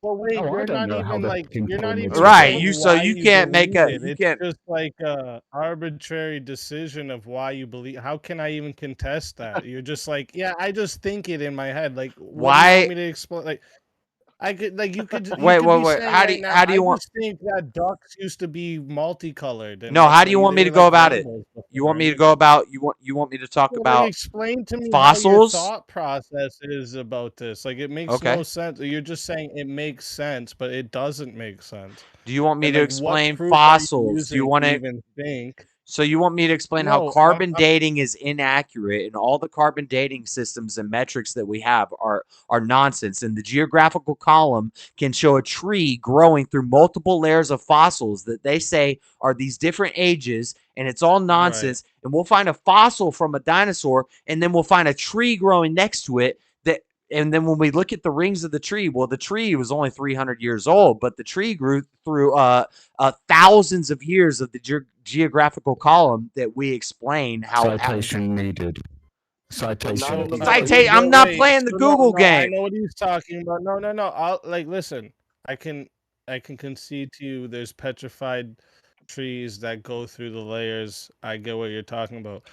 Well, wait, Oh, I you're don't not know how even the like fucking you're not pyramids even were Right, saying you- so why you can't make believe a- it. you It's can't- just like a arbitrary decision of why you believe. How can I even contest that? You're just like, yeah, I just think it in my head. Like, what do you Why- want me to explain? Like, I could like you could. Wait, you could wait, be wait. saying How do right you- now, how do you I want- just think that ducks used to be multicolored. and No, that's how do you why want me they to go like about it? rainbows before. You want me to go about you want me to talk Well, about like, explain to me fossils? how your thought process is about this. Like, it makes Okay. no sense. You're just saying it makes sense, but it doesn't make sense. Do you want me And, to like, what explain proof are you fossils? Do you using want to even think? So you want me to explain No, how I'm- carbon I'm- dating is inaccurate and all the carbon dating systems and metrics that we have are nonsense, and the geographical column can show a tree growing through multiple layers of fossils that they say are these different ages, and it's all nonsense. And we'll find a fossil from a dinosaur, and then we'll find a tree growing next to it that and then when we look at the rings of the tree, well, the tree was only 300 years old, but the tree grew through thousands of years of the geographical column that we explain how. Citation needed. Citation. I'm not Wait, playing the so Google I game. know what he's talking about. No. I'll listen. I can concede to you. There's petrified trees that go through the layers. I get what you're talking about.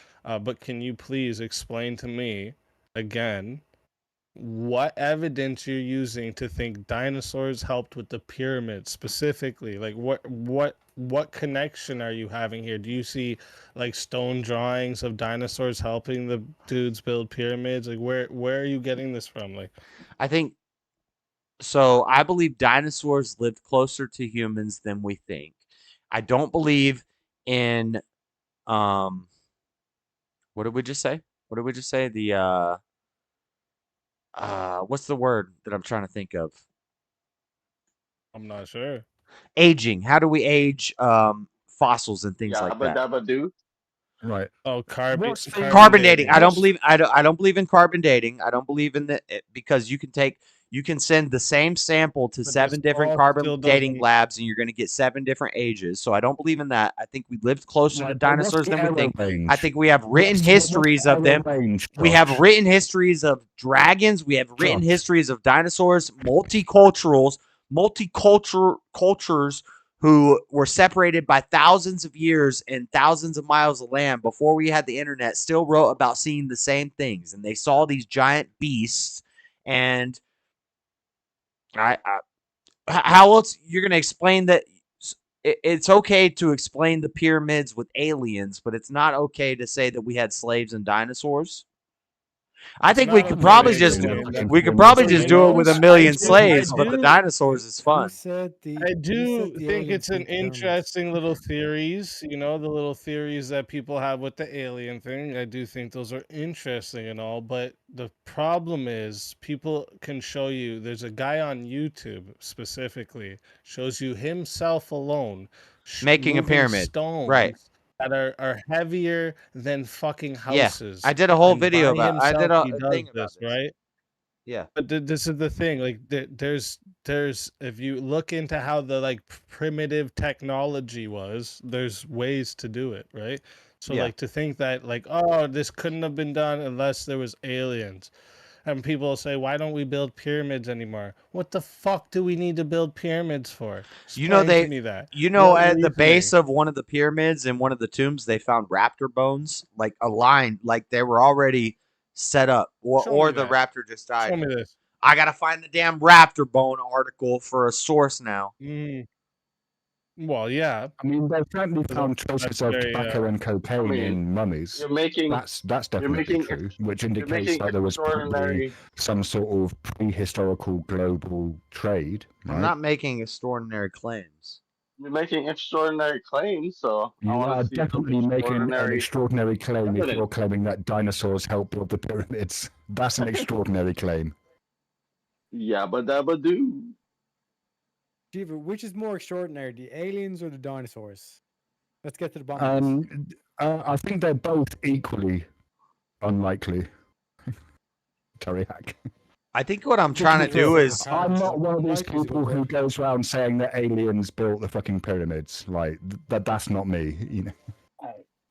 But can you please explain to me again what evidence you're using to think dinosaurs helped with the pyramids specifically? Like what connection are you having here? Do you see like stone drawings of dinosaurs helping the dudes build pyramids? Like where are you getting this from? Like I think so. I believe dinosaurs lived closer to humans than we think. I don't believe in what did we just say? What did we just say? The what's the word that I'm trying to think of? I'm not sure. Aging. How do we age fossils and things like that? Dabba do. Right. Oh, carbon dating. I don't believe in carbon dating. I don't believe in that because you can send the same sample to 7 different carbon dating labs and you're going to get 7 different ages. So I don't believe in that. I think we lived closer to dinosaurs than we think. I think we have written histories of them. We have written histories of dragons. We have written histories of dinosaurs, multicultures who were separated by thousands of years and thousands of miles of land before we had the internet, still wrote about seeing the same things. And they saw these giant beasts. And how else you're going to explain that? It's okay to explain the pyramids with aliens, but it's not okay to say that we had slaves and dinosaurs. I think we could probably just do it with 1,000,000 slaves, but the dinosaurs is fun. I do think it's an interesting little theories, the little theories that people have with the alien thing. I do think those are interesting and all, but the problem is people can show you, there's a guy on YouTube specifically, shows you himself alone making a moving pyramid. Stones right. That are heavier than fucking houses. Yeah, I did a whole And video by about. I did himself, a he does thing about this, right? Yeah. But this is the thing. Like, there's if you look into how the like primitive technology was, there's ways to do it, right? So Yeah. like to think that like, oh, this couldn't have been done unless there was aliens. And people say, why don't we build pyramids anymore? What the fuck do we need to build pyramids for? Explain to me that. At the base of one of the pyramids in one of the tombs, they found raptor bones, like aligned, like they were already set up, or the raptor just died. Show me this. I gotta find the damn raptor bone article for a source now. Well, yeah. I mean, they've certainly found traces of tobacco and cocaine in mummies. That's definitely true, which indicates that there was probably some sort of prehistorical global trade. Right? I'm not making extraordinary claims. You're making extraordinary claims, so you are definitely making an extraordinary claim if you're claiming that dinosaurs helped build the pyramids. That's an extraordinary claim. Yabba dabba do. Jeeva, which is more extraordinary, the aliens or the dinosaurs? Let's get to the bottom. I think they're both equally unlikely. Tariak. I think what I'm trying to do is... I'm not one of these people who goes around saying that aliens built the fucking pyramids. Like, that's not me, you know.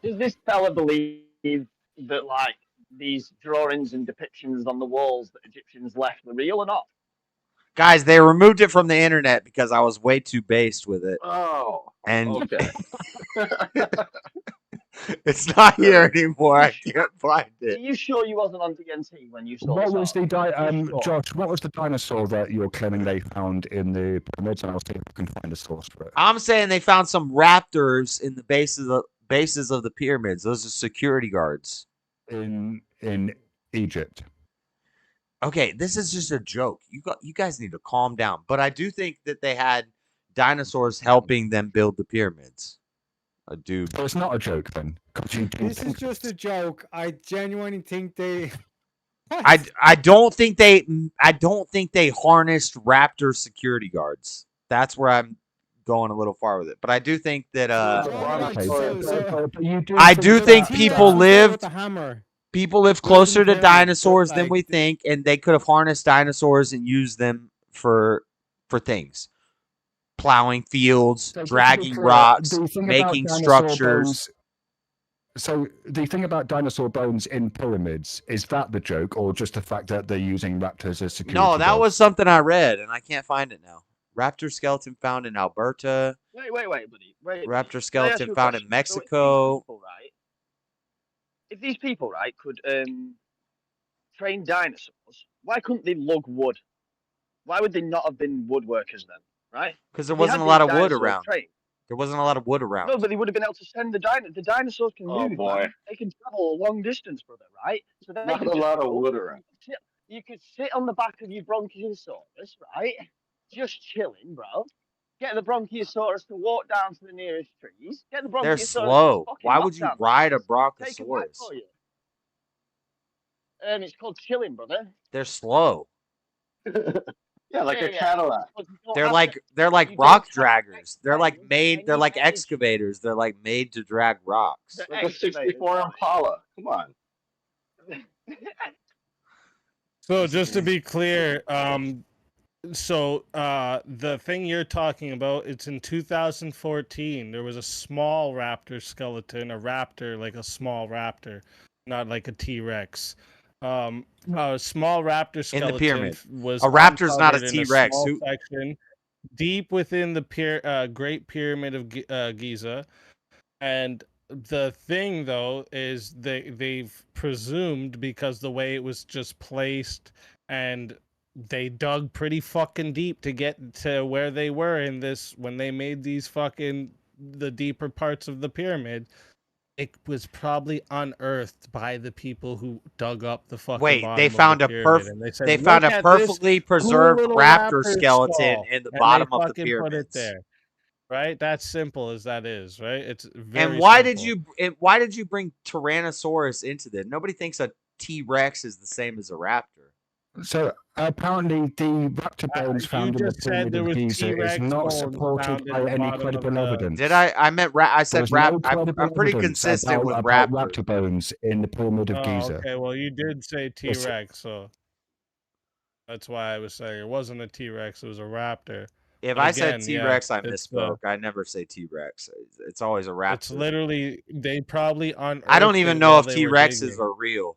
Does this fella believe that, like, these drawings and depictions on the walls that Egyptians left were real or not? Guys, they removed it from the internet because I was way too based with it. Oh, and okay. It's not here anymore. I can't find it. Are you sure you wasn't on DNT when you saw What this was the article? Josh? What was the dinosaur that you're claiming they found in the pyramids? And I'll see if I can find a source for it. I'm saying they found some raptors in the bases of the pyramids. Those are security guards in Egypt. Okay, this is just a joke. You guys need to calm down. But I do think that they had dinosaurs helping them build the pyramids. I do. So it's not a joke then. This is just a joke. I genuinely think they. I don't think they harnessed raptor security guards. That's where I'm going a little far with it. But I do think that I do think people live. People live Building closer to pyramids, but, dinosaurs than like, we think, and they could have harnessed dinosaurs and used them for things. Plowing fields, So just to be dragging clear, rocks, the thing about making dinosaur structures. bones. So the thing about dinosaur bones in pyramids, is that the joke, or just the fact that they're using raptors as security No, that guards? was something I read, and I can't find it now. Raptor skeleton found in Alberta. Wait, buddy. Wait. Raptor Can I ask skeleton you a found in question? Mexico. If these people, right, could train dinosaurs, why couldn't they lug wood? Why would they not have been woodworkers then, right? Because there If they wasn't had a lot these of wood dinosaurs around. trained- There wasn't a lot of wood around. No, but they would have been able to send the dinosaurs can Oh, move, boy. man. They can travel a long distance, brother, right? So they Not could a just lot of go, wood around. You could sit on the back of your Bronchiosaurus, right? Just chilling, bro. Get the Bronchiosaurus to walk down to the nearest trees. Get the Bronchiosaurus They're to slow. fucking Why knock would you down the ride a trees, take them back bronchosaurus? for you. It's called chilling, brother. They're slow. Yeah, like a Cadillac. Because you don't They're have like to- they're like you rock don't have to draggers. They're like made. They're any like energy. excavators. They're like made to drag rocks. The Like a excavators, 64 right? Impala. Come on. So just to be clear, the thing you're talking about, it's in 2014. There was a small raptor skeleton, a raptor, like a small raptor, not like a T-Rex. A small raptor skeleton In the pyramid. was A raptor's not a uncovered in T-Rex. small Who- section deep within the Great Pyramid of Giza. And the thing, though, is they've presumed, because the way it was just placed, and they dug pretty fucking deep to get to where they were in this when they made these the deeper parts of the pyramid. It was probably unearthed by the people who dug up the fucking Wait, bottom they of the found a pyramid, and they said, found "Look a at this perfectly cool preserved little raptor skeleton skull," in the and bottom they of the fucking put it pyramids. there. Right? That's simple as that is, right? It's very And why simple. why did you bring Tyrannosaurus into this? Nobody thinks a T-Rex is the same as a raptor. So apparently, the raptor bones you found in the just said pyramid there of was Giza is T-Rex not bones supported found in by the any bottom of credible the- evidence. Did I meant I said There's rap. no credible I'm pretty evidence consistent with about raptor. raptor bones in the pyramid of Oh, Giza. okay. Well, you did say T-Rex, so that's why I was saying it wasn't a T-Rex; it was a raptor. If But I again, said T-Rex, I it's, misspoke. I never say T-Rex. It's always a raptor. It's literally they probably unearthed. I don't even it know while if they were T-Rexes digging. are real.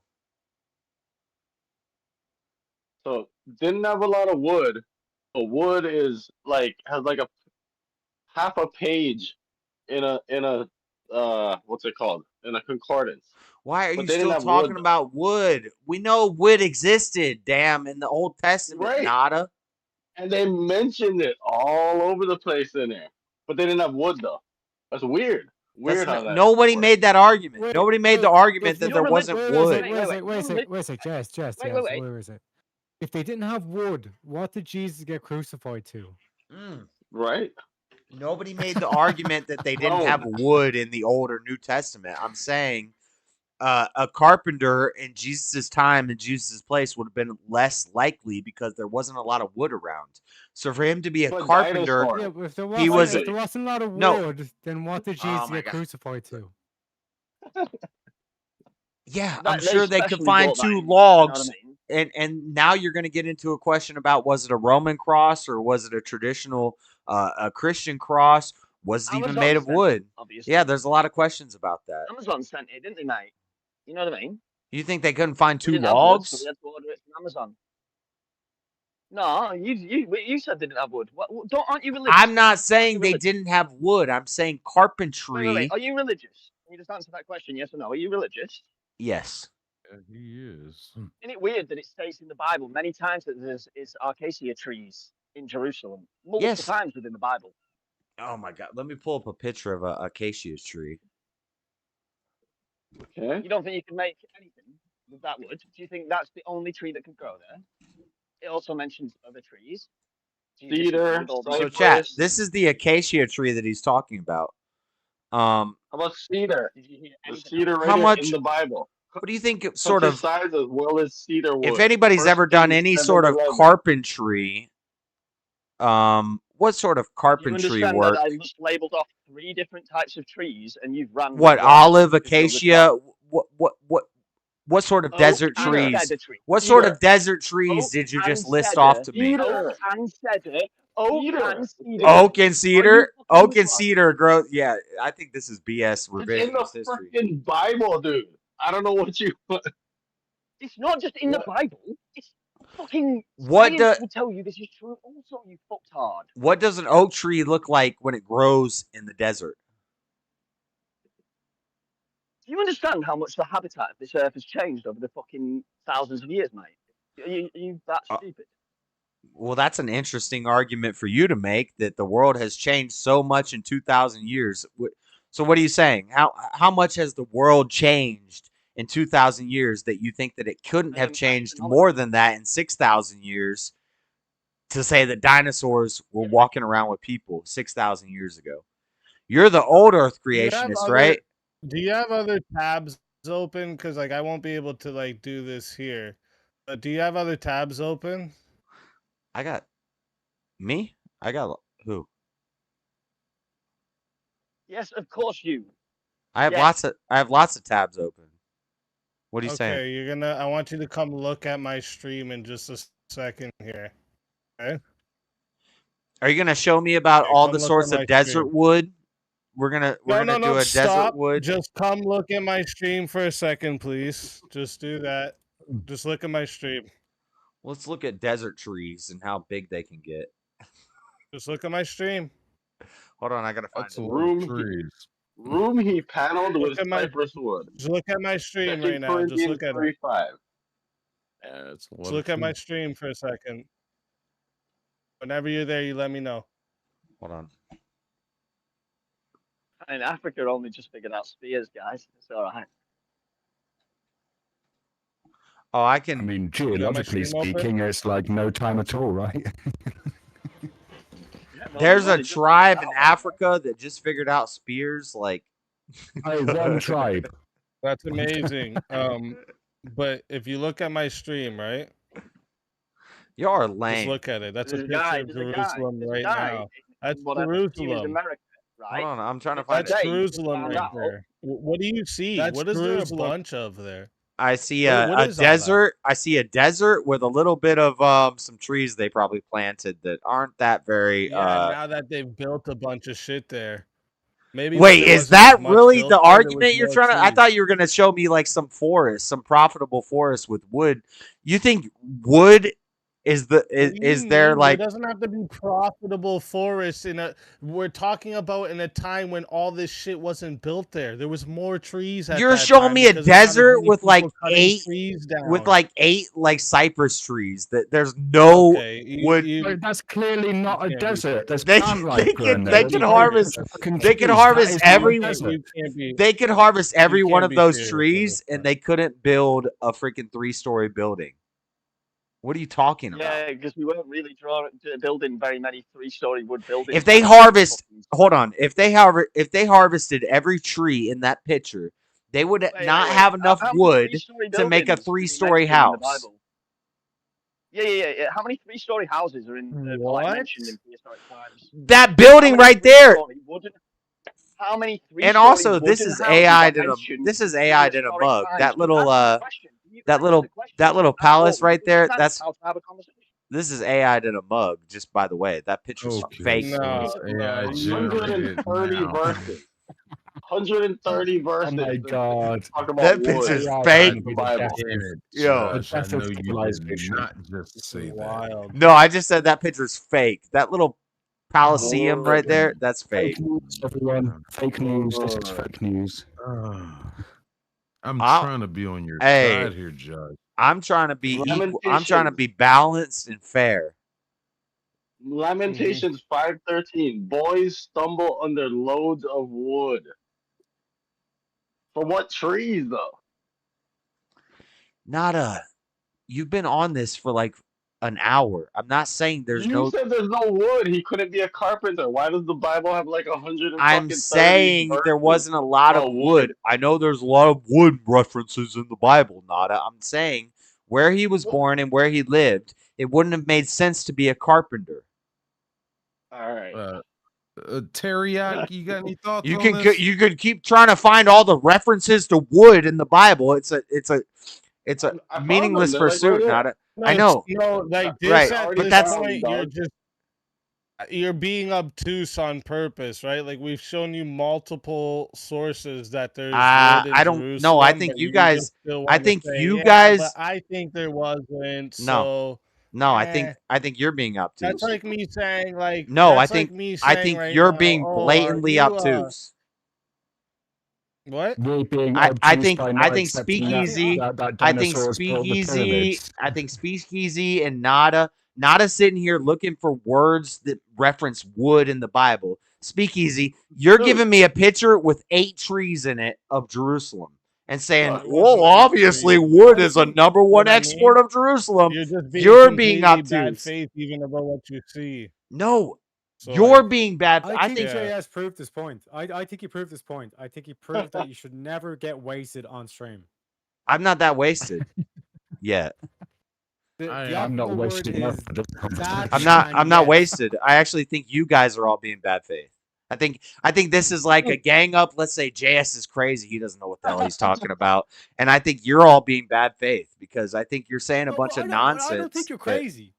So didn't have a lot of wood. But wood is like has like a half a page in a what's it called? In a concordance. Why are But you they didn't still have talking wood, about wood? We know wood existed, damn, in the Old Testament, Right. nada. and they mentioned it all over the place in there. But they didn't have wood though. That's weird. Weird how that. Nobody made that argument. Wait, Nobody made the wait, argument but that there wasn't wood. Wait a sec, Jess, where is it? If they didn't have wood, what did Jesus get crucified to? Right. Nobody made the argument that they didn't have wood in the Old or New Testament. I'm saying a carpenter in Jesus' time, in Jesus' place, would have been less likely because there wasn't a lot of wood around. So for him to be a But carpenter, dinosaur. Yeah, but if there he was. if there wasn't a lot of wood, No. then what did Oh Jesus my get God. crucified to? Yeah, That- I'm they sure they could specially find brought that two in, you know logs, what I mean? and now you're going to get into a question about was it a Roman cross or was it a traditional a Christian cross? Was it even Amazon made of sent it, wood? obviously. Yeah, there's a lot of questions about that. Amazon sent it, didn't they, mate? You know what I mean? You think they couldn't find They two didn't have wood, so logs? we had to order it from Amazon. No, you said they didn't have wood. Aren't you religious? I'm not saying they didn't have wood. I'm saying carpentry. Wait. Are you religious? Can you just answer that question, yes or no? Are you religious? Yes. He is. Isn't it weird that it states in the Bible many times that there's acacia trees in Jerusalem? Multiple Yes. times within the Bible. Oh my God! Let me pull up a picture of a acacia tree. Okay. You don't think you can make anything with that wood? Do you think that's the only tree that could grow there? It also mentions other trees. Do you disagree Cedar, with all these? So chat, this is the acacia tree that he's talking about. How about cedar? Did you hear The anything cedar else? right How here much- in the Bible. What do you think? Such Sort a of. size as well as cedar wood. If anybody's First ever done Kings any sort of 7:11. carpentry, what sort of You carpentry understand work? that I just labeled off 3 different types of trees, and you've ran. with What one olive, until the acacia? What? What sort of Oak desert and trees? cedar tree. What sort Cedar. of desert trees Oak did you and just list cedar. off to me? Oak and cedar. Oak and cedar. Oak and Are you cedar. fucking Oak and retarded? cedar grow. Yeah, I think this is BS It's in the revisionist history. freaking Bible, dude. I don't know what you. It's not just in the Bible. It's fucking What science do will tell you this is true. Also, you fucktard. what does an oak tree look like when it grows in the desert? Do you understand how much the habitat of this earth has changed over the fucking thousands of years, mate? Are you that stupid? Well, that's an interesting argument for you to make that the world has changed so much in 2,000 years. So what are you saying? How much has the world changed in 2,000 years that you think that it couldn't have changed more than that in 6,000 years to say that dinosaurs were walking around with people 6,000 years ago? You're the old Earth creationist, right? Do you have other tabs open? Because like I won't be able to like do this here. But do you have other tabs open? I got me. I got who? Yes, of course you. I have lots of tabs open. What are you saying? Okay, I want you to come look at my stream in just a second here. Okay. Are you gonna show me about Okay, all come the look sorts at of my desert stream. wood? We're gonna do a Stop. desert wood. Just come look at my stream for a second, please. Just do that. Just look at my stream. Let's look at desert trees and how big they can get. Just look at my stream. Hold on, I gotta find That's it. a lot of trees. Room he paneled Look with at my- cypress wood. Just look at my stream 2 right now. Just Corinthians look at it. 3:5. Yeah, it's a lot Just of look at my trees. stream for a second. Whenever you're there, you let me know. Hold on. In Africa, only just figured out spears, guys. It's all right. Oh, I can. I mean, my geologically stream open? speaking, it's like no time at all, right? There's a tribe in Africa that just figured out spears. Like, Hey, one tribe. That's amazing. But if you look at my stream, right? You are Just lame. look at it. That's a There's a picture guy. of There's a guy. Jerusalem There's a right guy. now. That's Whatever here is Jerusalem. America, right? Hold on, I'm trying to The find That's it. other day, Jerusalem found right out- there. What do you see? That's What is there a Jerusalem. bunch of there? I see What a is all that? desert. I see a desert with a little bit of some trees they probably planted that aren't that very. Yeah, now that they've built a bunch of shit there. Maybe when Wait, there is wasn't that as much really built the there, there argument was you're more trying to? I trees. thought you were gonna show me like some forest, some profitable forest with wood. You think wood is What do you is there mean? like? There doesn't have to be profitable forests in a. We're talking about in a time when all this shit wasn't built there. There was more trees. At You're that showing time me a because there's not as desert many with like people cutting 8 trees with down. like 8 like cypress trees that there's no Okay, wood. That's clearly not a can't be desert. There's They plant can life they growing can there. they What can are you talking about? harvest They're fucking they can trees. harvest That is not a every desert. You can't be. they could harvest every one can't of be those serious at trees this and point. they couldn't build a freaking 3-story building. What are you talking about? Yeah, because we weren't really building very many 3-story wood buildings. If they back then. harvest, hold on. If they harvested every tree in that picture, they would not have enough How many wood 3-story to make a buildings do we 3-story mention in the house. Bible? Yeah. How many 3-story houses are in like What? mentioned in prehistoric times? That building How many right there. 3-story wooden- How many 3-story And also, this wooden is houses AI are did a mentioned this is in AI did a prehistoric mug. times? That You little answer the question. You that answer little the question. that little That's palace all. right there. That's That's how to have a conversation. this is AI did a mug. Just by the way, that picture's fake. No, AI no, generated 130 now. verses. 130 verses. Oh my god. Talk about That wood. picture's AI fake. can be the Bible. death Damn of- it, Yo. Josh, I That's a know you did civilization. not just say that. wild. No, I just said that picture's fake. That little Palaceum right there, that's fake. Fake news, everyone. Fake news. This is fake news. I'm I'll- trying to be on your Hey. side here, Josh. I'm trying to be equal. I'm trying to Lamentations. be balanced and fair. Lamentations 5:13. Boys stumble under loads of wood. For what trees, though? Nada, you've been on this for like an hour. I'm not saying there's You no. said there's no wood. He couldn't be a carpenter. Why does the Bible have like 100? I'm saying there wasn't a lot of wood. I know there's a lot of wood references in the Bible, Nada. I'm saying where he was born and where he lived, it wouldn't have made sense to be a carpenter. All right. teriyaki. You got any thoughts You on can this? you could keep trying to find all the references to wood in the Bible. It's a I found them. meaningless They're like right pursuit. here. Not a. I know. Like Right, this at but this that's point, you're being obtuse on purpose, right? Like we've shown you multiple sources that there's wood in I don't know. I Jerusalem, think but you you guys. just still I want to think say, you yeah, but guys. I think there wasn't. No, So no. eh. I think you're being That's obtuse. like me saying, like No, that's like me I saying think right you're now, being oh, are blatantly you obtuse. what? You're being I obtuse by not think accepting Speakeasy. that I think dinosaurs built the pyramids. I think Speakeasy and Nada sitting here looking for words that reference wood in the Bible. Speakeasy, you're giving me a picture with 8 trees in it of Jerusalem and saying, It well, wasn't 8 obviously trees. wood I is a think number what one I export mean, of Jerusalem. you're just being You're being completely bad obtuse. faith even about what you see. No, So you're like, being bad. I think yeah. JS proved this point. I think he proved this point. I think he proved that you should never get wasted on stream. I'm not that wasted yet. The I'm not applicable word wasted enough is for this conversation. I'm not yes. wasted. I actually think you guys are all being bad faith. I think this is like a gang up. Let's say JS is crazy. He doesn't know what the hell he's talking about. And I think you're all being bad faith because I think you're saying a bunch of nonsense. I don't think you're that- crazy.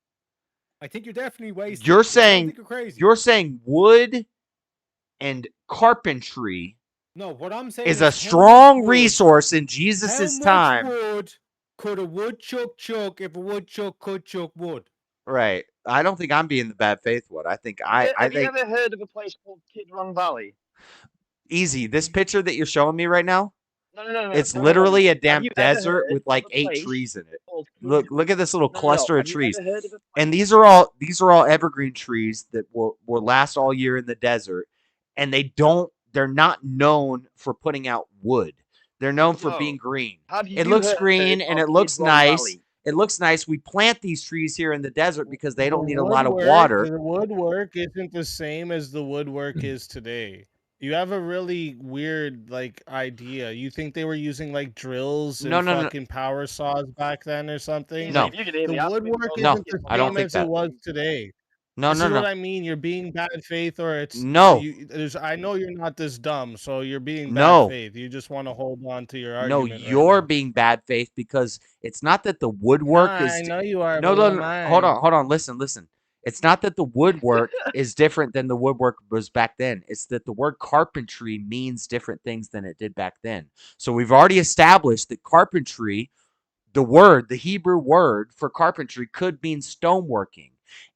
I think you're definitely wasted. You're I don't saying think you're crazy. you're saying wood and carpentry No, what I'm saying is is a how much strong wood- resource in How Jesus's much time. wood could a woodchuck chuck if a woodchuck could chuck wood? Right. I don't think I'm being the bad faith one. I think Have you think ever heard of a place called Kidron Valley? easy. This picture that you're showing me right now, No. it's no. literally a Have damn you ever desert heard with of like a 8 place trees in it. called Look at this little No. cluster of Have you trees. ever heard of a And these are all evergreen trees that will last all year in the desert. And they're not known for putting out wood. They're known for No. being green. Have It you looks heard green and of it looks Kidron nice. Valley? It looks nice. We plant these trees here in the desert because they don't The need a lot of woodwork- water. The woodwork isn't the same as the woodwork is today. You have a really weird like idea. You think they were using like drills and No, no, no. fucking power saws back then or something? No. Like, If you could hear the me ask me, woodwork no, isn't the I don't same think as that. it was today. No, This no, is what no. I mean. You're being bad faith, or it's No. I know you're not this dumb, so you're being No. bad faith. You just want to hold on to your No, argument. you're being bad faith because it's not that the woodwork No, is. I know you are, No, but no, what no. am Hold I? on. Listen. It's not that the woodwork is different than the woodwork was back then. It's that the word carpentry means different things than it did back then. So we've already established that carpentry, the Hebrew word for carpentry, could mean stoneworking.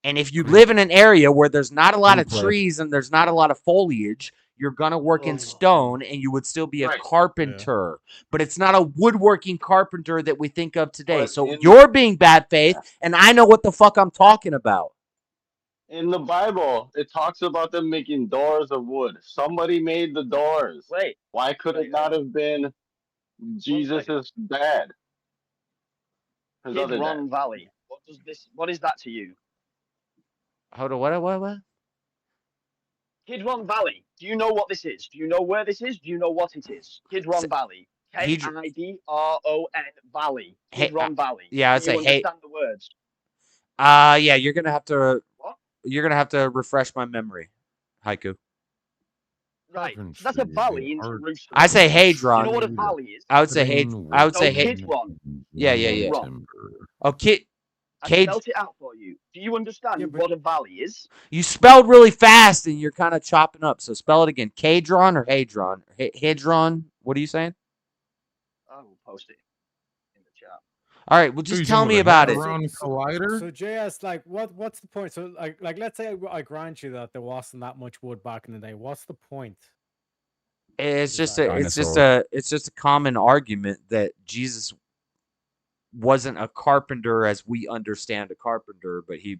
And if you live in an area where there's not a lot of trees and there's not a lot of foliage, you're gonna work in stone and you would still be a carpenter. But it's not a woodworking carpenter that we think of today. But So in- you're being bad faith, and I know what the fuck I'm talking about. In the Bible, it talks about them making doors of wood. Somebody made the doors. Wait. Why could it not have been Jesus' dad? His other dad. Kidron Valley. What is that to you? Hold on, what? Kidron Valley. Do you know what this is? Do you know where this is? Do you know what it is? Kidron Valley. Kidron Valley. Kidron Valley. Yeah, I'd Do you say understand the words? yeah, you're gonna have to. What? You're gonna have to refresh my memory, Haiku. Right. So that's a valley in Jerusalem. I say Do you Hadron. know what a valley is? I would say I would say Kidron. Yeah. Kidron. Oh, I spelt it out for you. Do you understand what a valley is? You spelled really fast and you're kind of chopping up. So spell it again. Kadron or Hadron? Hadron. What are you saying? I will post it in the chat. All right. Well, just tell me about it. So JS, like, what's the point? So, like, let's say I grant you that there wasn't that much wood back in the day. What's the point? It's just a common argument that Jesus wasn't a carpenter as we understand a carpenter, but he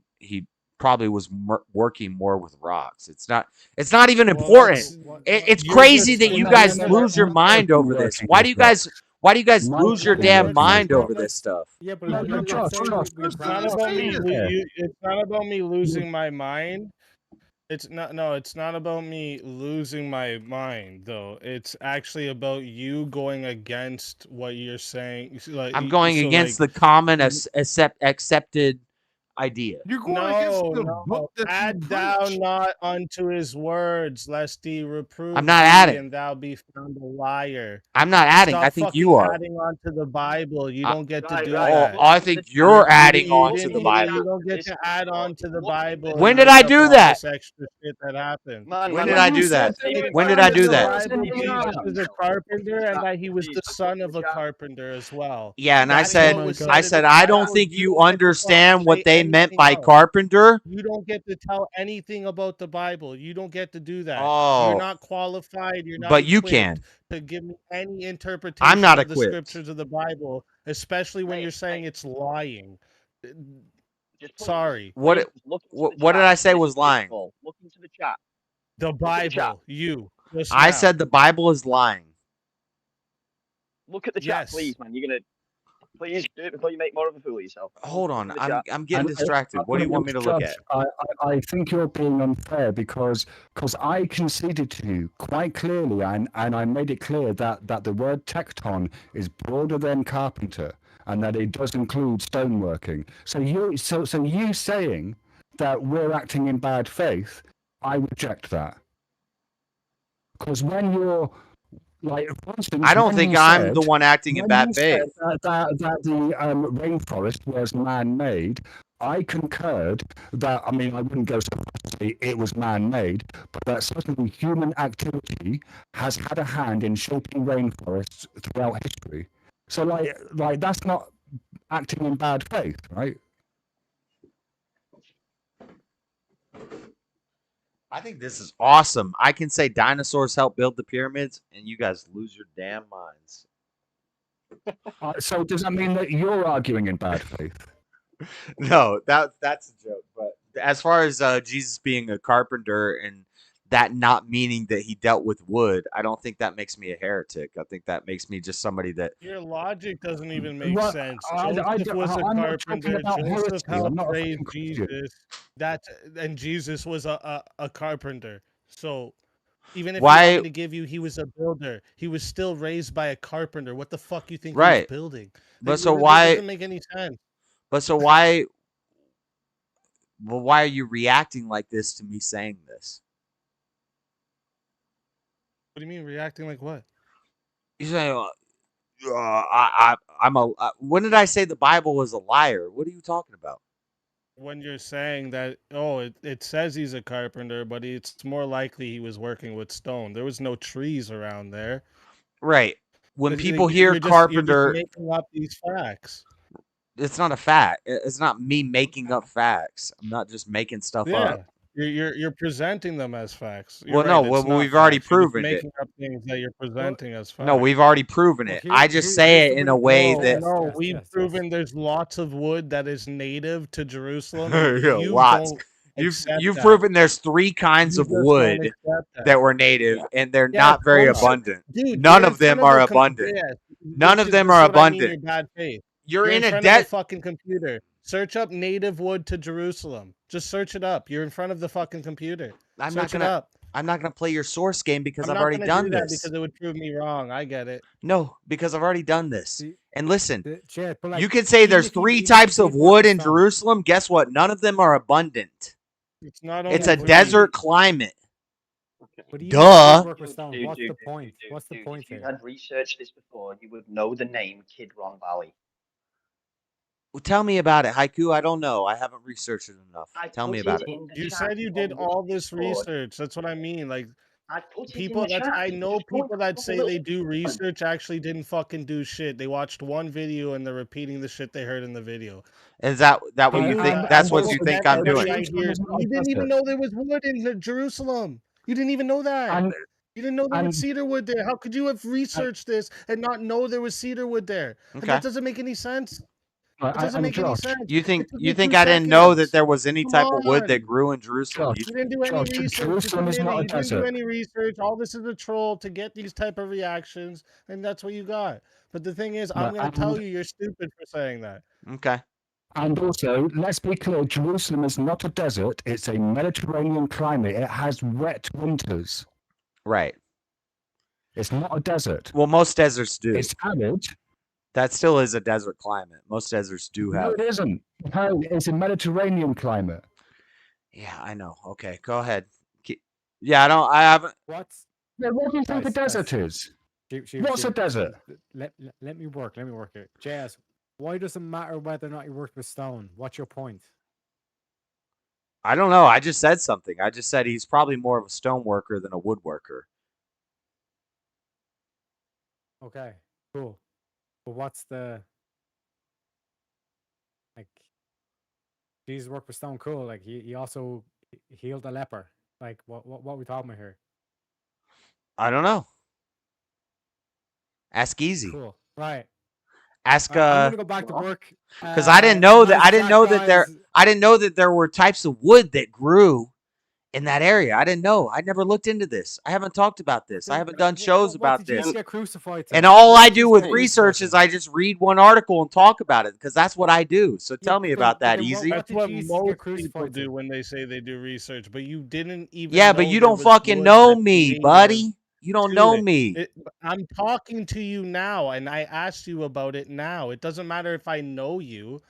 probably was working more with rocks. It's not even important. It's crazy that you guys lose your mind over this. Why do you guys lose your damn mind over this stuff? Yeah, but It's not about me. It's not about me losing my mind. It's not about me losing my mind, though. It's actually about you going against what you're saying. Like, I'm going against the common accepted idea. You're going against the No. book that Add you thou preach. not unto his words, lest he reprove I'm not thee, adding. and thou be found a liar. I'm not adding. Stop I think fucking you are. adding on to the Bible. You don't get to do Oh, that. I think you're adding on to the Bible. You don't get to add on to the Bible. When and did make I up do all that? This extra shit that happened. When did I do that? When did I do that? Jesus was a carpenter, and that he was the son of a carpenter as well. Yeah, and I That's said, what was I said in said, the I don't Bible. think you don't get to understand what say they meant anything by else. carpenter. You don't get to tell anything about the Bible. You don't get to do that. Oh. You're not qualified. You're not But you equipped can. to give me any interpretation I'm not of the equipped. scriptures of the Bible, especially when you're saying it's lying. Sorry. What did I say was lying? Look into the chat. The Look at the chat. Bible. You. just I now. said the Bible is lying. Look at the chat, please, man. You're gonna please do it before you make more of a fool of yourself. Hold on, Look at the chat. I'm getting distracted. What do you want me to look at? I think you're being unfair because I conceded to you quite clearly and I made it clear that the word tecton is broader than carpenter and that it does include stoneworking. So you saying that we're acting in bad faith, I reject that. Because when you're like, for instance, I don't when think you I'm said- the one acting in when bad you said faith. that the rainforest was man-made, I concurred that, I mean, I wouldn't go so far to say it was man-made, but that certainly human activity has had a hand in shaping rainforests throughout history. So, like that's not acting in bad faith, right? I think this is awesome. I can say dinosaurs helped build the pyramids, and you guys lose your damn minds. So does that mean that you're arguing in bad faith? No, that's a joke. But as far as Jesus being a carpenter and that not meaning that he dealt with wood, I don't think that makes me a heretic. I think that makes me just somebody that. Your logic doesn't even make Well, sense. I- Joseph was a I'm not talking carpenter. about Joseph heresy. I'm helped not a raise fucking Christian. Jesus. And Jesus was a carpenter. So even if you Why- want me to give you, he was a builder. He was still raised by a carpenter. What the fuck you think he Right. was building? But This so why? doesn't make any sense. But so why? Well, why are you reacting like this to me saying this? What do you mean reacting like what? You say, I'm a. When did I say the Bible was a liar? What are you talking about? When you're saying that, it says he's a carpenter, but it's more likely he was working with stone. There was no trees around there. Right. When But people you're hear just carpenter, making up these facts. it's not a fact. It's not me making up facts. I'm not just making stuff Yeah, up. you're presenting them as facts. You're Well, no, right, well, it's not we've already facts. You're just proven it. making up things that you're presenting as facts. No, we've already proven it. I just say it in a way that. No, we've proven there's lots of wood that is native to Jerusalem. Yeah, You lots. don't You've accept that. proven there's 3 kinds You of just don't wood accept that were native, and they're Yeah, not very bullshit. abundant. Dude, None you're of in them front are of a abundant. yeah, None this of is- them this are is what I mean, abundant. you're bad faith. You're in a front debt. of the fucking computer. Search up native wood to Jerusalem. Just search it up. You're in front of the fucking computer. I'm Search not it gonna. up. I'm not gonna play your source game because I'm I've not already gonna done do that this. because it would prove me wrong. I get it. No, because I've already done this. And listen, Jet, but, like, you can say even there's if you- 3 even if you types of did want wood to in sound- Jerusalem. Guess what? None of them are abundant. It's not It's only a desert climate. But even if you Duh. did work with stone, what's the point? What's the point If you here? had researched this before, you would know the name Kidron Valley. Well, tell me about it, Haiku. I don't know. I haven't researched it enough. Tell me about it. You said you did all this research. That's what I mean. Like people that I know people that say they do research actually didn't fucking do shit. They watched one video and they're repeating the shit they heard in the video. Is that what you think? That's what you think I'm doing? You didn't even know there was wood in Jerusalem. You didn't even know that. You didn't know there was cedar wood there. How could you have researched this and not know there was cedar wood there? And Okay. that doesn't make any sense. It doesn't make any sense. You think It took me you think 2 I didn't know that seconds. there was any Come type of wood on. that grew in Jerusalem? You didn't do any Josh, research. Jerusalem is not a You didn't do desert. any research. All this is a troll to get these type of reactions, and that's what you got. But the thing is, I'm But, going to tell and- you, you're stupid for saying that. Okay. And also, let's be clear, Jerusalem is not a desert. It's a Mediterranean climate. It has wet winters. Right. It's not a desert. Well, most deserts do. It's arid. That still is a desert climate. Most deserts do No, have. it isn't. No, it's a Mediterranean climate. Yeah, I know. Okay, go ahead. Yeah, I haven't. What's Yeah, what do you think a guys, desert is? Shoot, What's a desert? Let me work it. JS, why does it matter whether or not you worked with stone? What's your point? I don't know. I just said something. I just said he's probably more of a stone worker than a woodworker. Okay, cool. But what's the like? Jesus worked with stone, cool. Like he also healed a leper. Like what are we talking about here? I don't know. Ask easy. Cool. Right. Ask I'm gonna go back to work. because I didn't know that. Nice chat, I didn't know that there were types of wood that grew in that area. I didn't know. I never looked into this. I haven't talked about this. I haven't done shows about did Jesus this. get crucified to? And all What I did do Jesus with get research crucified is to? I just read one article and talk about it because that's what I do. So tell me about that, then Easy. what That's what Jesus get most people crucified to? do when they say they do research, but you didn't even Yeah, know but you there don't was fucking wood know that's me, native buddy. You don't to know it. me. I'm talking to you now, and I asked you about it now. It doesn't matter if I know you.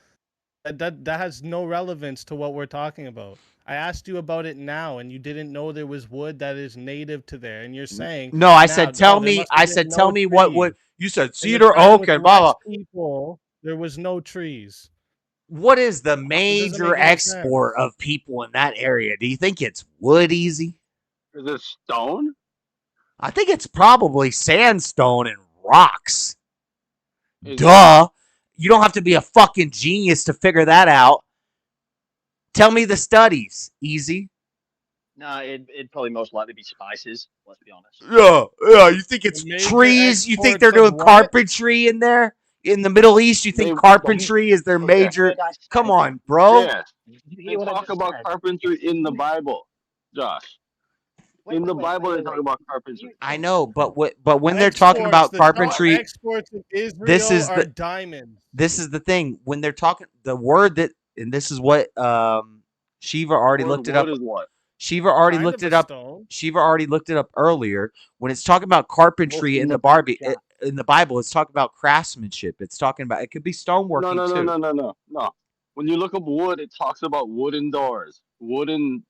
That has no relevance to what we're talking about. I asked you about it now, and you didn't know there was wood that is native to there, and you're saying No, I now, said tell there me. must I have been said tell no me what trees. would you said In the cedar, time oak, with and blah less blah. people, there was no trees. What is the It doesn't major make any sense. export of people in that area? Do you think it's wood, Easy? Is it stone? I think it's probably sandstone and rocks. Is Duh. You don't have to be a fucking genius to figure that out. Tell me the studies, Easy. No, it'd probably most likely be spices. Let's be honest. Yeah. You think it's The major trees? You think exports they're of doing what? carpentry in there? In the Middle East, you They think carpentry is their Look, you major? heard I Come said. on, bro. yes. Did you They hear what I talk just about said? carpentry in the Bible, Josh. In the Bible, they talk about You- carpentry. I know, but when they're talking Exports, about the top carpentry, exports of this Israel is are the diamonds. this is the thing. When they're talking, the word that, and this is what Shiva The already word looked it wood up. is what? Shiva already Kind looked of it a up. stone. Shiva already looked it up earlier. When it's talking about Look carpentry in in the the back Barbie chat. in the Bible, it's talking about craftsmanship. It's talking about, it could be No, stoneworking no, no, too. no, no, no, no. When you look up wood, it talks about wooden doors, wooden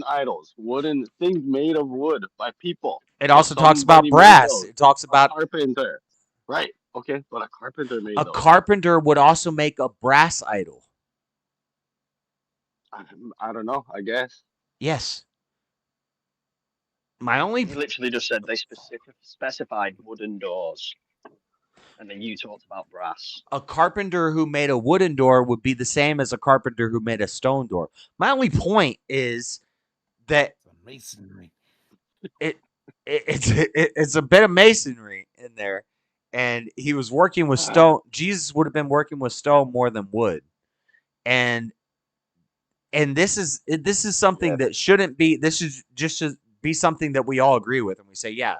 idols, wooden things made of wood by people. It So also talks about somebody made brass. those. It talks A about carpenter, right? Okay, but a carpenter made a those. carpenter would also make a brass idol. I don't know. I guess. Yes. My only He literally just said they specified wooden doors, and then you talked about brass. a carpenter who made a wooden door would be the same as a carpenter who made a stone door. My only point is that Masonry. it's a bit of masonry in there, and he was working with stone. Jesus would have been working with stone more than wood, and this is something that shouldn't be. This is just should be something that we all agree with, and we say, yeah,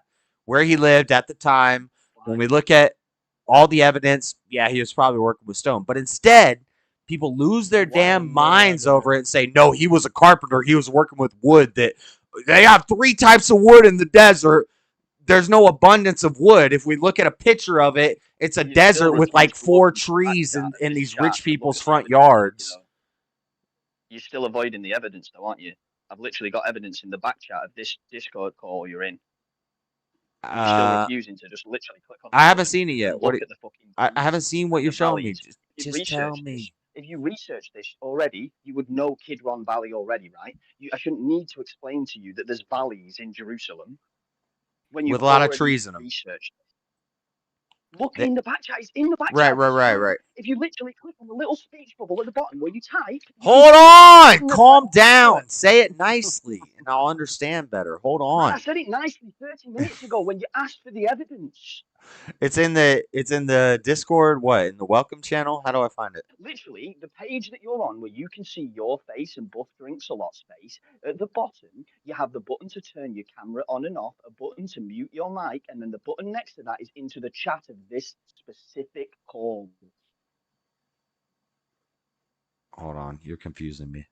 where he lived at the time. When we look at all the evidence, yeah, he was probably working with stone. But instead, people lose their damn minds over it and say, no, he was a carpenter. He was working with wood. That they have 3 types of wood in the desert. There's no abundance of wood. If we look at a picture of it, it's a You're desert still with like refused to 4 look into the back trees chat in of these this rich chat to look people's at the front evidence, aren't you, yards. though? You're still avoiding the evidence, though, aren't you? I've literally got evidence in the back chat of this Discord call you're in. You're still refusing to just literally click on the I haven't button seen it yet. and What? look at the fucking I haven't trees seen what and you're the showing me. valleys. Just tell This. me. If you research this already, you would know Kidron Valley already, right? I shouldn't need to explain to you that there's valleys in Jerusalem when you've With a lot of already trees in them. researched this. Look in the back chat. It's in the back Right, chat. right. If you literally click on the little speech bubble at the bottom where you type, Hold on. Calm down. Say it nicely, and I'll understand better. Hold man, I on. said it nicely 30 minutes ago when you asked for the evidence. It's in the Discord. What, in the welcome channel? How do I find it? Literally, the page that you're on where you can see your face and Buff Drinks a Lot's face, at the bottom, you have the button to turn your camera on and off, a button to mute your mic, and then the button next to that is into the chat of this specific call. Hold on. You're confusing me.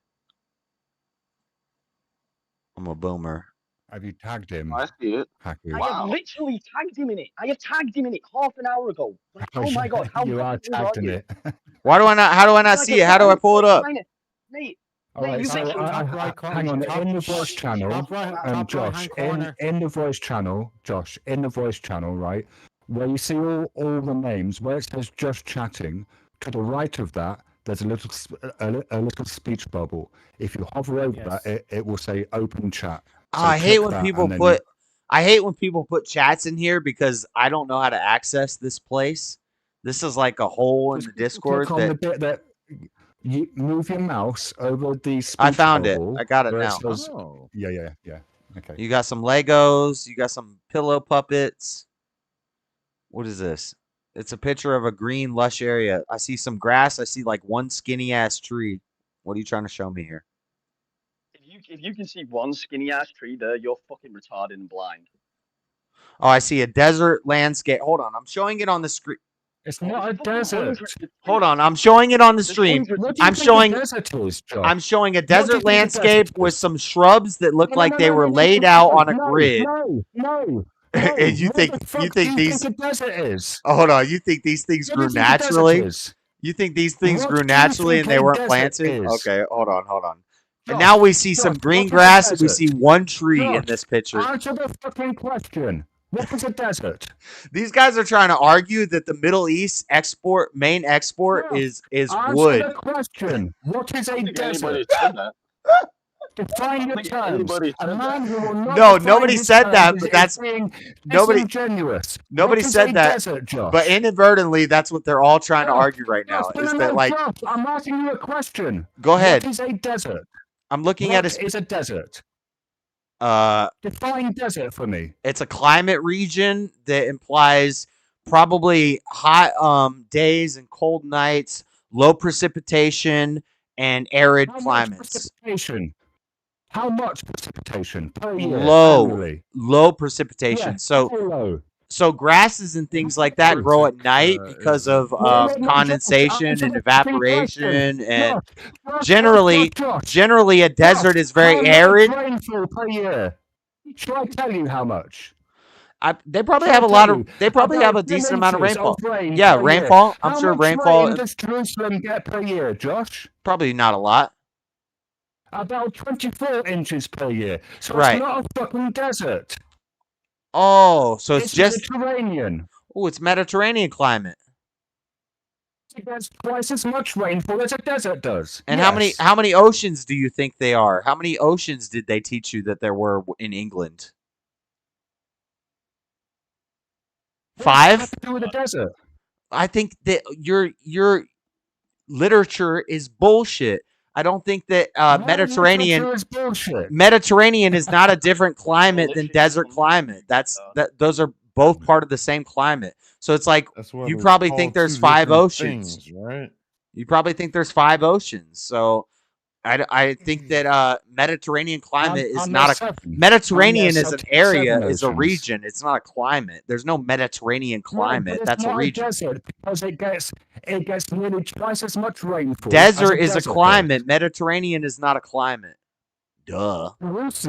I'm a boomer. Have you tagged him? I see it. Haku? I have literally tagged him in it. I have tagged him in it half an hour ago. Like, oh my god, how You are confused are tagged in you? it. Why do I not? How do I not Like see a it? How do I giant pull it up? China. Mate, All right, you so literally top right corner, hang on. top- In the voice channel, top right Josh, hand corner. in the voice channel, Josh, in the voice channel, right, where you see all the names, where it says just chatting, to the right of that, there's a little speech bubble. If you hover over that, it will say open chat. Oh, So I hate click when that people and then put. I hate when people put chats in here because I don't know how to access this place. This is like a hole in the Discord click on the that bit that you move your mouse over the speech I found it. bubble I got it where now. says- Yeah. Okay. You got some Legos. You got some pillow puppets. What is this? It's a picture of a green, lush area. I see some grass. I see like one skinny ass tree. What are you trying to show me here? if you can see one skinny ass tree there, you're fucking retarded and blind. Oh, I see a desert landscape. Hold on. I'm showing it on the screen. It's not a desert. Hold on. I'm showing it on the stream. What do you I'm think showing. a desert is, Josh? I'm showing a What do you desert think a desert landscape with is? some shrubs that look No, like no, they no, were no, laid no, out on a no, grid. No. And you What think the fuck you do think you these? think a desert is? Oh, hold on. You think these things What do grew you think a desert naturally? is? You think these things What grew do you naturally and think they a weren't desert planted? is? Okay, hold on. And Josh, now we see some Josh, green what is a grass and we see desert? one tree in Josh, this picture. answer the fucking question. What is a desert? These guys are trying to argue that the Middle East main export Josh, is answer wood. the question. What is a Anybody desert? said that? Define your think terms. anybody A said man who will not No, define nobody his said terms that, is but that's being nobody. disingenuous. Nobody What is said a that, desert, Josh? but inadvertently, that's what they're all trying to Josh, argue right now. Josh, Is that like? Josh, I'm asking you a question. Go ahead. What is a desert? I'm looking at What his. is a desert? Define desert for me. It's a climate region that implies probably hot days and cold nights, low precipitation, and arid How climates. much precipitation? How much precipitation per year? Low Annually? precipitation. Yeah, how low? So grasses and things like that grow at night because of condensation and evaporation, and generally a desert is very arid. How much rainfall per year? Shall I tell you how much? They probably Shall have I a lot tell of. you? They probably have a About 10 decent amount of inches rainfall. rain Yeah, per rainfall. year. I'm How sure much rainfall. rain does Jerusalem get per year, Josh? Probably not a lot. About 24 inches per year. So Right. it's not a fucking desert. Oh, so it's just Mediterranean. Oh, it's Mediterranean climate. It gets twice as much rainfall as a desert does. And Yes. how many oceans do you think they are? How many oceans did they teach you that there were in England? What does that 5? have to do with a desert? I think that your literature is bullshit. I don't think that Mediterranean literature is bullshit. Mediterranean is not a different climate than desert climate. Those are both part of the same climate. So it's like you probably think there's 5 oceans, right? You probably think there's 5 oceans. So I think that Mediterranean climate is not a Mediterranean is an area, is a region. It's not a climate. There's no Mediterranean climate. No, That's a not region. desert because it gets nearly twice as much rainfall. Desert as is a desert climate. Mediterranean is not a climate. Duh. does.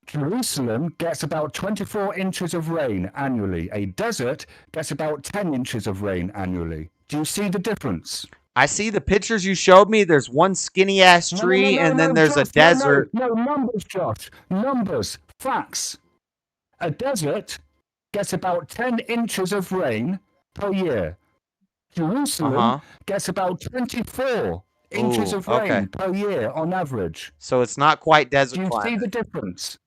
Jerusalem gets about 24 inches of rain annually. A desert gets about 10 inches of rain annually. Do you see the difference? I see the pictures you showed me. There's one skinny ass tree, and then there's Josh, a desert. No, numbers, Josh. Numbers. Facts. A desert gets about 10 inches of rain per year. Jerusalem gets about 24 inches of rain per year on average. So it's not quite desert Do you climate. see the difference?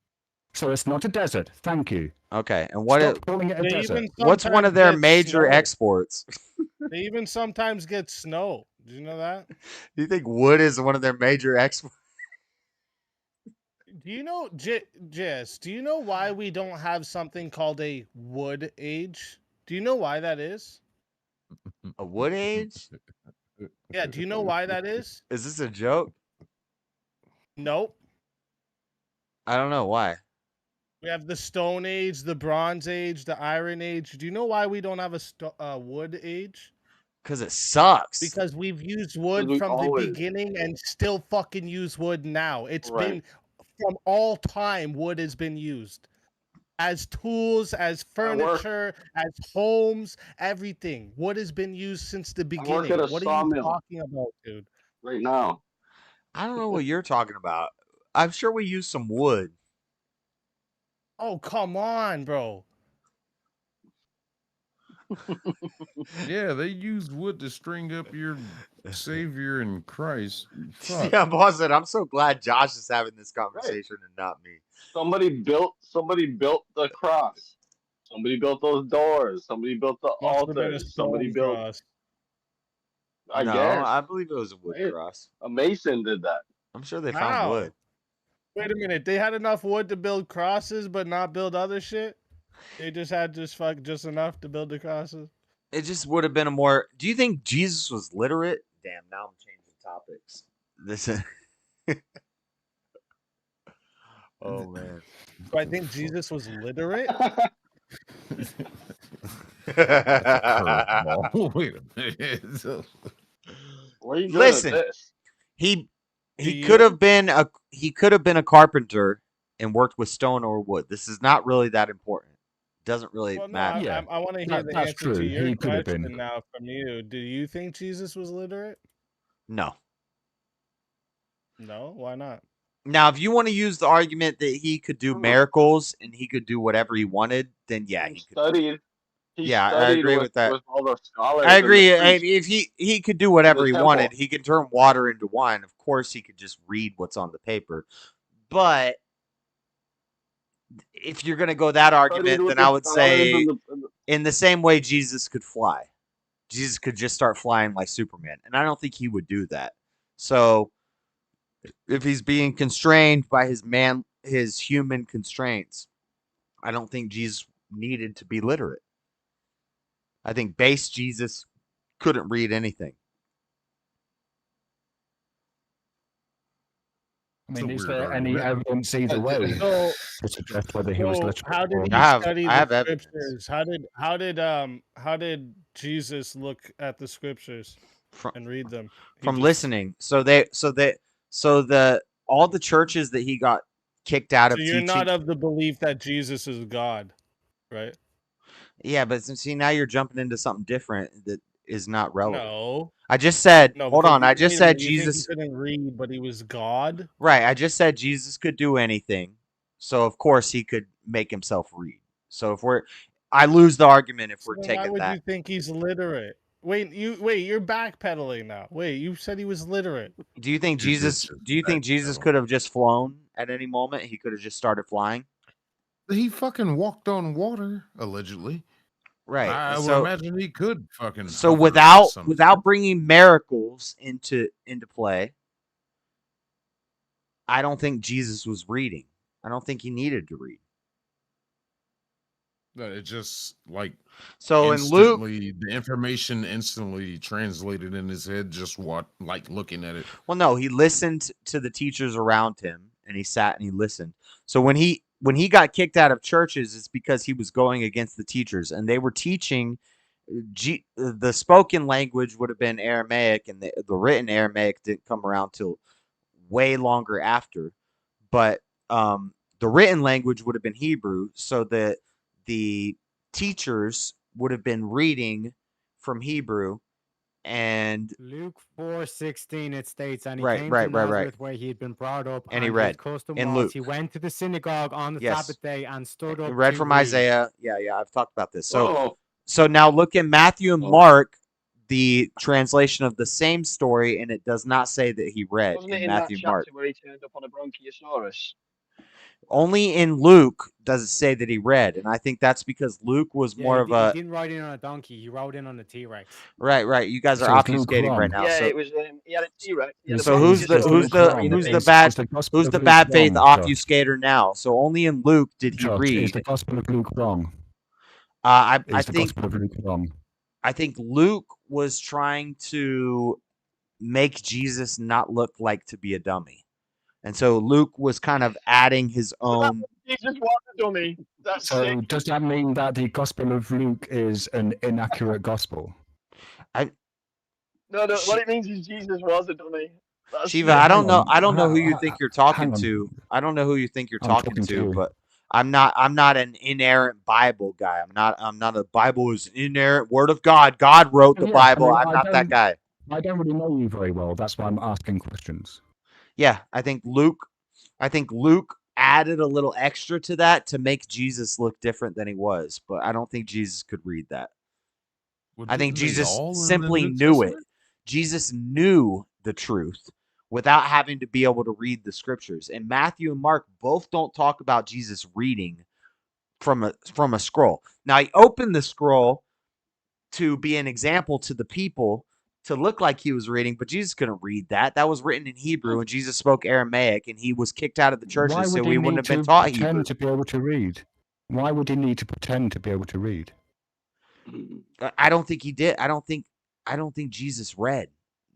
So it's not a desert. Thank you. Okay, and what Stop calling it a desert. what's one of their major exports? They even sometimes get snow. Did you know that? Do you think wood is one of their major exports? Do you know, Jess, do you know why we don't have something called a wood age? Do you know why that is? A wood age? Yeah, do you know why that is? Is this a joke? Nope. I don't know why. We have the Stone Age, the Bronze Age, the Iron Age. Do you know why we don't have a wood age? Because it sucks. Because we've used wood we from always- the beginning and still fucking use wood now. It's Right. been from all time, wood has been used as tools, as furniture, as homes, everything. Wood has been used since the I work at beginning. a What are you sawmill talking about, dude? right now. I don't know what you're talking about. I'm sure we use some wood. Oh, come on, bro. Yeah, they use wood to string up your savior in Christ. Fuck. Yeah, Boston, I'm so glad Josh is having this conversation and not me. Somebody built the cross. Somebody built those doors. Somebody built the Must have been a altars. Somebody stone built. cross. I No, guess. I believe it was a wood Right? cross. A mason did that. I'm sure they found How? wood. Wait a minute. They had enough wood to build crosses, but not build other shit. They just had just enough to build the crosses. It just would have been a more. Do you think Jesus was literate? Damn, now I'm changing topics. This. Oh man. Do I think Jesus was literate? Curveball. Wait a minute. Where are you going with Listen, this? he you? could have been a carpenter and worked with stone or wood. This is not really that important. Doesn't really Well, no, matter. I want to hear the that's answer true. to your He could have question been. now from you. Do you think Jesus was literate? No. No, why not? Now, if you want to use the argument that he could do miracles and he could do whatever he wanted, then yeah, he could. Studied. He Yeah, I studied agree with that. with all the scholars. I and the agree. priests If he could do whatever he temple. wanted, he could turn water into wine. Of course, he could just read what's on the paper. But if you're going to go that argument, with then the I would scholars say, and the- in the same way Jesus could fly, Jesus could just start flying like Superman, and I don't think he would do that. So, if he's being constrained by his human constraints, I don't think Jesus needed to be literate. I think base Jesus couldn't read anything. I mean, is there any evidence either way So, to suggest whether he was so literate? how did or- he study I have the evidence. scriptures? How did Jesus look at the scriptures and read them? From listening. So all the churches that he got kicked out So of you're teaching. not of the belief that Jesus is God, right? Yeah, but see, now you're jumping into something different that is not relevant. No. I just said, No, hold because on. I just wait a said minute, you think Jesus. he couldn't read, but he was God. Right. I just said Jesus could do anything. So of course he could make himself read. So I lose the argument if we're Then why taking would that. you think he's literate? Wait, you're backpedaling now. Wait, you said he was literate. Do you think Jesus could have just flown at any moment? He could have just started flying? He fucking walked on water, allegedly. Right. I would So- imagine he could fucking. So hover without some- bringing miracles into play, I don't think Jesus was reading. I don't think he needed to read. But it just like So in Luke, instantly, the information instantly translated in his head. Just like looking at it. well, no, he listened to the teachers around him, and he sat and he listened. So when he got kicked out of churches, it's because he was going against the teachers, and they were teaching. The spoken language would have been Aramaic, and the written Aramaic didn't come around till way longer after. But the written language would have been Hebrew, so that the teachers would have been reading from Hebrew, and Luke 4:16 it states, and he Right, came right, to right, right. Nazareth where he had been brought up, And he his read custom in was Luke. he went to the synagogue on the Yes. Sabbath day and stood up. He read to from read. Isaiah. Yeah, I've talked about this. So, Oh. so now look in Matthew and Mark, the translation of the same story, and it does not say that he read Wasn't it in in Matthew that and Mark. chapter where he turned up on a bronchiosaurus? Only in Luke does it say that he read, and I think that's because Luke was Yeah, more he, of he a didn't ride in on a donkey. He rode in on a T-Rex. right. You guys are So it's Luke obfuscating right wrong. now. Yeah, so it was. He had a T-Rex. He had a so who's the bad faith obfuscator now? So only in Luke did he Josh, is read. the Gospel of Luke wrong? I Is the think Gospel of Luke wrong? I think Luke was trying to make Jesus not look like to be a dummy. And so Luke was kind of adding his own. Jesus was a dummy. That's So sick. does that mean that the Gospel of Luke is an inaccurate gospel? No. What it means is Jesus was a dummy. Shiva, I don't Hang know. on. I don't know who you think you're talking Hang on. to. I don't know who you think you're I'm talking talking to to, you. but I'm not. I'm not an inerrant Bible guy. I'm not a Bible is inerrant word of God. God wrote the Yeah, Bible. I I'm not that guy. don't really know you very well. That's why I'm asking questions. Yeah, I think Luke added a little extra to that to make Jesus look different than he was, but I don't think Jesus could read that. Well, I think didn't they Jesus all in the simply New knew it. Testament? Jesus knew the truth without having to be able to read the scriptures. And Matthew and Mark both don't talk about Jesus reading from a scroll. Now he opened the scroll to be an example to the people to look like he was reading, but Jesus couldn't read that. That was written in Hebrew, and Jesus spoke Aramaic, and he was kicked out of the Why churches, so would he he wouldn't need have been to taught Hebrew. pretend to be able to read? Why would he need to pretend to be able to read? I don't think he did. I don't think Jesus read.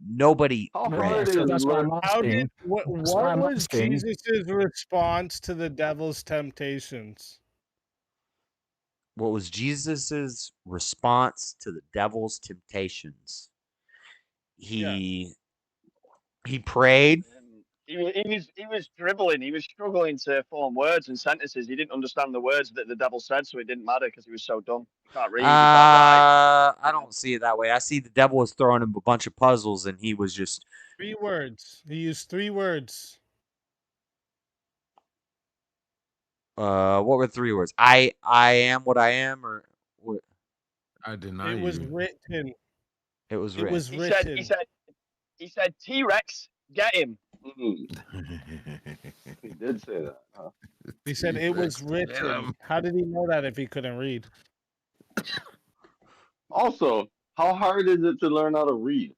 Nobody How read. hard is That's why I'm How did asking. what That's why I'm was asking. Jesus' response to the devil's temptations? What was Jesus's response to the devil's temptations? He prayed. He was dribbling. He was struggling to form words and sentences. He didn't understand the words that the devil said, so it didn't matter because he was so dumb. He can't read. He can't write. I don't see it that way. I see the devil was throwing him a bunch of puzzles, and he was just 3 words. He used 3 words. what were 3 words? I am what I am, or what? I deny It was you. written. It was It written. was written. He said T-Rex, get him. He did say that. Huh? He said it was written. How did he know that if he couldn't read? Also, how hard is it to learn how to read?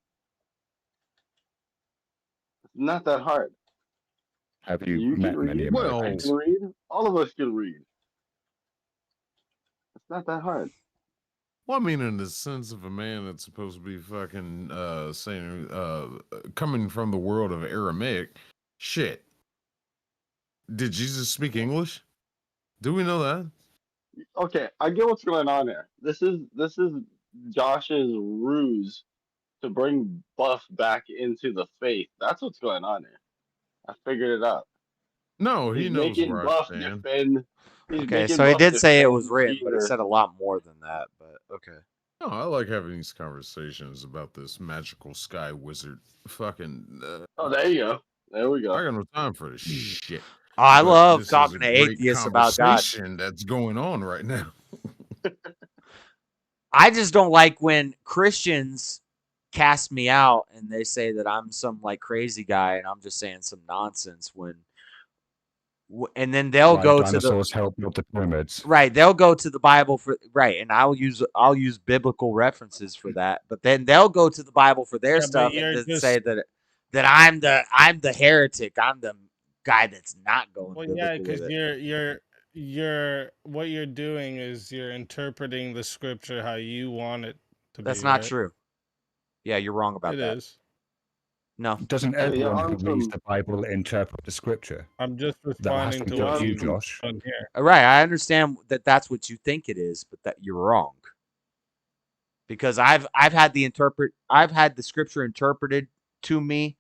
It's not that hard. Have you You met can many read. I Americans? can read. All of us can read. It's not that hard. Well, I mean, in the sense of a man that's supposed to be fucking saying, coming from the world of Aramaic, shit. Did Jesus speak English? Do we know that? Okay, I get what's going on there. This is Josh's ruse to bring Buff back into the faith. That's what's going on here. I figured it out. No, he He's knows making where I Buff stand. defend. He's Okay, making so he Buff did say it was defend written, but he Peter. said a lot more than that. But okay. No, I like having these conversations about this magical sky wizard. Fucking. Oh, there you go. There we go. I got no time for this shit. Oh, I But love this is talking a to great atheists about God. conversation that's going on right now. I just don't like when Christians cast me out and they say that I'm some like crazy guy and I'm just saying some nonsense and then they'll Why go to the dinosaurs help build the pyramids. right, they'll go to the Bible for right, and I'll use biblical references for that, but then they'll go to the Bible for their Yeah, but stuff you're and then just say that I'm the heretic, I'm the guy that's not going well, biblical yeah, with because it. you're what you're doing is you're interpreting the scripture how you want it to That's be. not Right? true. Yeah, you're wrong about It that. is. No. Doesn't Yeah, you're everyone on who reads some. the Bible interpret the scripture? I'm just That has responding to to be what up to you, you've Josh. done here. Right, I understand that that's what you think it is, but that you're wrong. Because I've had the scripture interpreted to me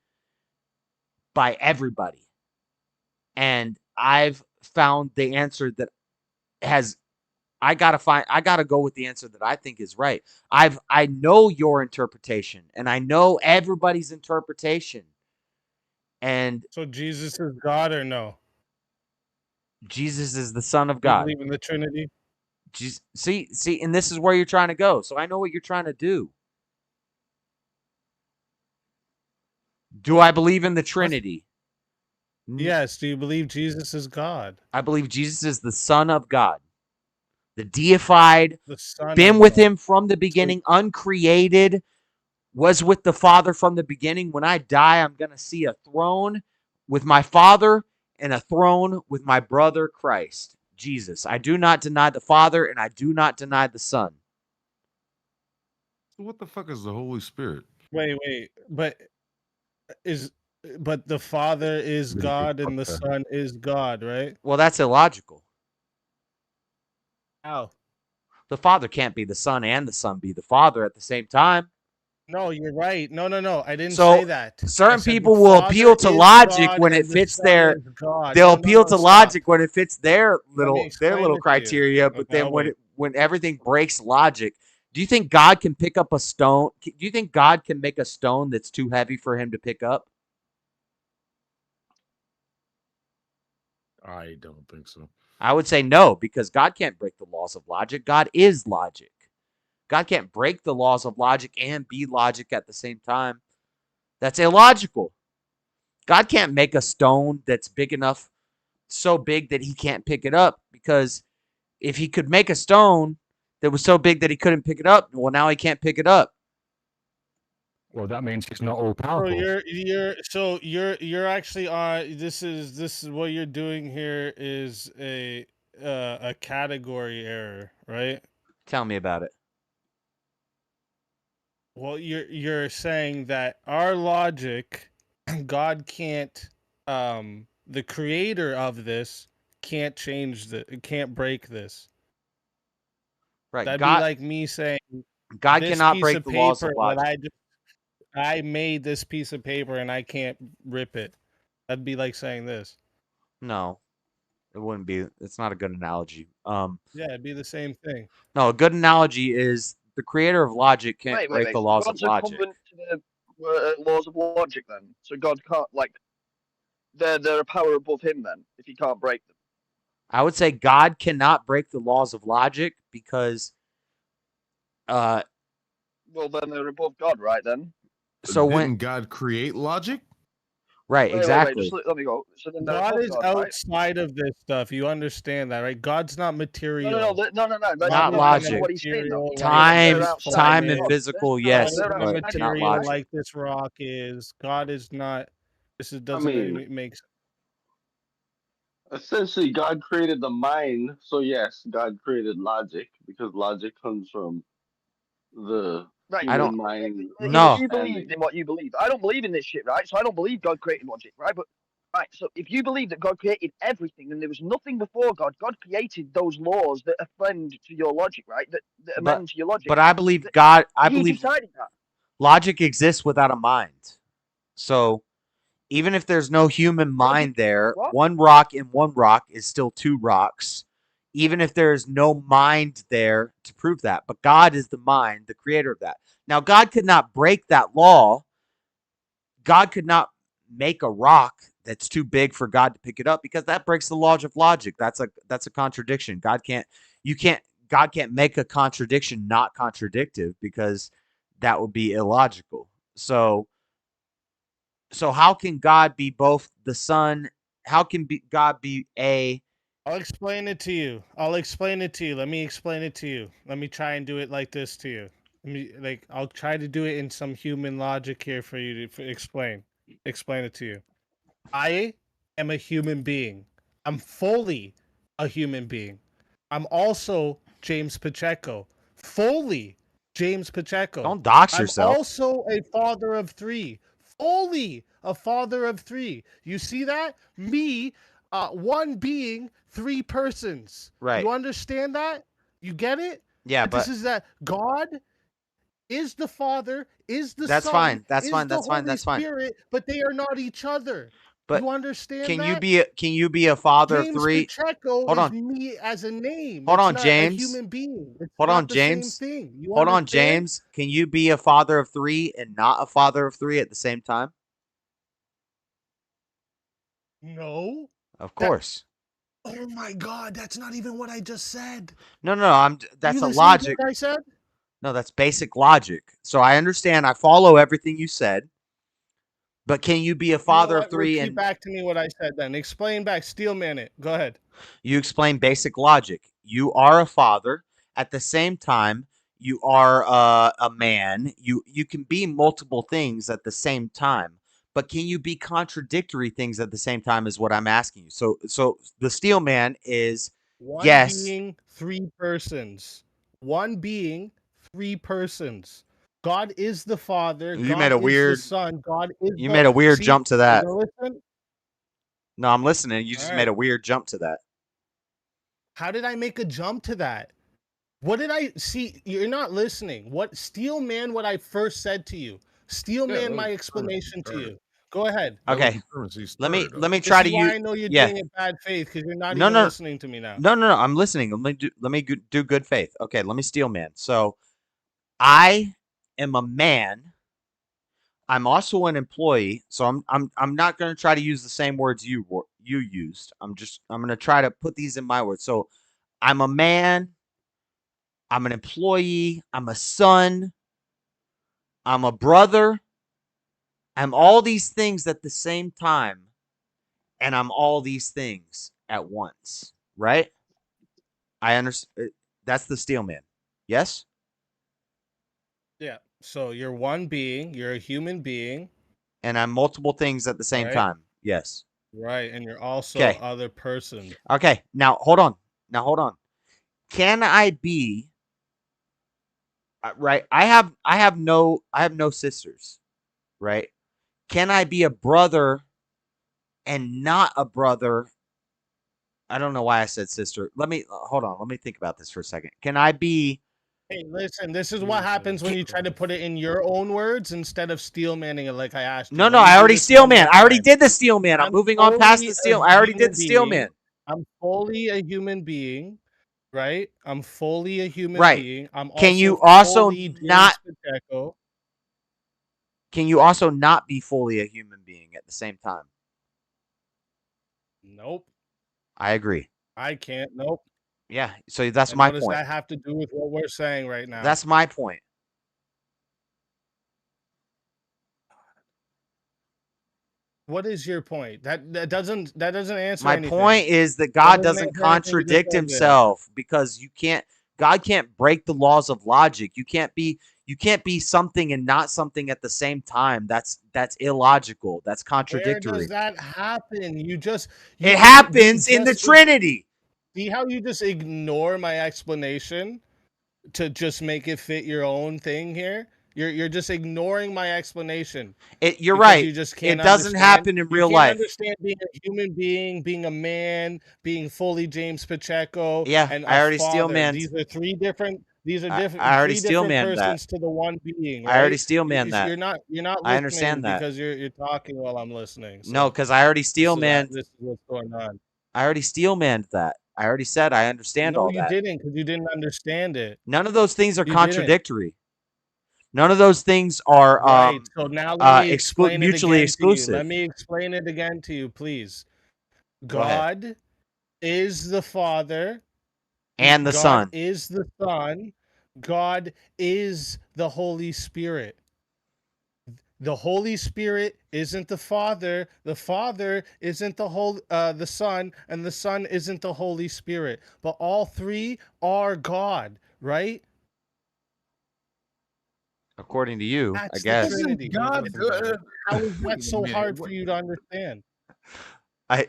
by everybody. And I've found the answer that has I gotta go with the answer that I think is right. I know your interpretation and I know everybody's interpretation. And So Jesus is God or no? Jesus is the Son of Do you God. believe in the Trinity? See, and this is where you're trying to go. So I know what you're trying to do. Do I believe in the Trinity? Yes. Do you believe Jesus is God? I believe Jesus is the Son of God, the deified, The Son been of with God. him from the beginning, uncreated, was with the Father from the beginning. When I die, I'm going to see a throne with my Father and a throne with my brother Christ, Jesus. I do not deny the Father and I do not deny the Son. So what the fuck is the Holy Spirit? Wait, but the Father is Really good God and the podcast. Son is God, right? Well, that's illogical. How? The Father can't be the Son and the Son be the Father at the same time. No, you're right. No. I didn't So say that. I certain said the people will appeal Father to is logic God when and it the fits Son their. is God. They'll appeal No, to stop. logic when it fits their Let me explain little it to you. criteria. But Okay, then I'll wait. when everything breaks logic, do you think God can pick up a stone? Do you think God can make a stone that's too heavy for him to pick up? I don't think so. I would say no, because God can't break the laws of logic. God is logic. God can't break the laws of logic and be logic at the same time. That's illogical. God can't make a stone that's big enough, so big that he can't pick it up, because if he could make a stone that was so big that he couldn't pick it up, well, now he can't pick it up. Well, that means he's not all So powerful. you're actually on. This is what you're doing here is a category error, right? Tell me about it. Well, you're saying that our logic, God can't, the creator of this can't change can't break this. Right. That'd be like me saying God this cannot piece break of the laws paper of that logic. I made this piece of paper and I can't rip it. That'd be like saying this. No, it wouldn't be. It's not a good analogy. Yeah, it'd be the same thing. No, a good analogy is the creator of logic can't Wait. break the So laws of God's a logic. convent to the laws of logic then. So God can't they're a power above him then if he can't break them. I would say God cannot break the laws of logic because Well, then they're above God, right? Then. so when Didn't God create logic? right, Wait. exactly. Just let me go. So then they're God above is God, right? outside of this stuff. You understand that, right? God's not material. No. That's Not logic. what he's saying though. He's saying Time, they're outside time of and God. physical, They're yes, Not but outside of not God, material right? logic. like this rock is. God is not. I Doesn't mean, make sense. essentially, God created the mind. So yes, God created logic because logic comes from the Right. I So don't. human mind if No, you believed understanding. in what you believe, I don't believe in this shit, right? So I don't believe God created logic, right? But right, so if you believe that God created everything and there was nothing before God, God created those laws that offend to your logic, right? That but amend to your logic. I believe God. I He believe decided that. logic exists without a mind. So even if there's no human Logic. mind there, What? one rock and one rock is still two rocks. Even if there is no mind there to prove that, but God is the mind, the creator of that. Now, God could not break that law. God could not make a rock that's too big for God to pick it up, because that breaks the law of logic. That's a contradiction. God can't make a contradiction not contradictive, because that would be illogical. So how can God be both the Son? How can God be a? I'll explain it to you. Let me explain it to you. Let me try and do it like this to you. I'll try to do it in some human logic here for you to explain it to you. I am a human being. I'm fully a human being. I'm also James Pacheco. Fully James Pacheco. Don't dox I'm yourself. also a father of three. Fully a father of three. You see that? Me, one being, three persons. Right. You understand that? You get it? Yeah, This but is that God is the Father, is the that's Son, fine. That's is fine. the That's fine. Holy That's fine. Spirit, but they are not each other. But You understand can that? you be a father of James three? Pacheco Hold is on. me as a name. Hold It's on, not a James. human being. It's Hold not on, the same James. thing. You Hold on, understand? James. Can you be a father of three and not a father of three at the same time? No. Of course. Oh my God, that's not even what I just said. No. That's You a listening to logic. what I said? No, that's basic logic. So I understand. I follow everything you said. But can you be a You know father of what? three Repeat and back to me what I said then. Explain back. Steelman it. Go ahead. you explain basic logic? You are a father. At the same time, you are a man. You can be multiple things at the same time. But can you be contradictory things at the same time is what I'm asking you. So the steel man is One yes. being, three persons. One being, three persons. God is the Father. You made God a is the weird Son. God is you the. made a weird See, jump to you that. gonna listen? No, I'm listening. You All just made right. a weird jump to that. How did I make a jump to that? What did I see? You're not listening. What steel man? What I first said to you. Steel Yeah, man. that was My the explanation to premise. you. Go ahead. That was Okay. the premise he Let me started on. try This to is why use. I know you're Yeah. doing it bad faith because you're not No, even no, listening to me now. no, no, no. I'm listening. Let me do good faith. Okay. Let me steel man. So I am a man. I'm also an employee. So I'm not going to try to use the same words you used. I'm going to try to put these in my words. So I'm a man. I'm an employee. I'm a son. I'm a brother. I'm all these things at the same time, and I'm all these things at once, right? I understand. That's the steel man. Yes? Yeah. So you're one being. You're a human being. And I'm multiple things at the same Right. time. Yes. Right. And you're also Okay. other person. Okay. Now hold on. Can I be right? I have no sisters, right? Can I be a brother and not a brother? I don't know why I said sister. Let me hold on. Let me think about this for a second. Can I be Hey, listen, this is what happens when you try to put it in your own words instead of steel manning it like I asked you. No, Let no, me I do already this steel one man. more I already time. did the steel man. I'm I'm moving on past fully the a steel. I already did human the steel being. man. I'm fully a human being, right? I'm fully a human Right. being. I'm Can also you also fully not James Pacheco. can you also not be fully a human being at the same time? Nope. I agree. I can't. Nope. Yeah, so that's And my what does point. that have to do with what we're saying right now? That's my point. What is your point? That doesn't answer My anything. point is that That God doesn't doesn't answer anything you just contradict said there. himself because God can't break the laws of logic. You can't be something and not something at the same time. That's illogical. That's Where does contradictory. that happen? It happens in the Trinity. See how you just ignore my explanation to just make it fit your own thing here? You're just ignoring my explanation. You're Because right. you just It can't doesn't understand. happen in You real can't life. understand being a human being, being a man, being fully James Pacheco, Yeah, and I a already steel father. manned. These are three different. These are I already three steel different manned that. persons to the one being, I already right? steel manned that. You're not I listening understand that. because you're talking while I'm listening. No, So because I already steel manned. this is what's going on. I already steel manned that. I already said I understand No, all you that. didn't, because you didn't understand it. None of those things are You didn't. contradictory. None of those things are Right. So now let me explain it mutually again to you. exclusive. Let me explain it again to you, please. Go ahead. God is the Father. And the God Son. is the Son. God is the Holy Spirit. The Holy Spirit isn't the Father. The Father isn't the Son, and the Son isn't the Holy Spirit. But all three are God, right? According to you, I That's the guess. Trinity. God, How is that wait a so minute, hard what- for you to understand? I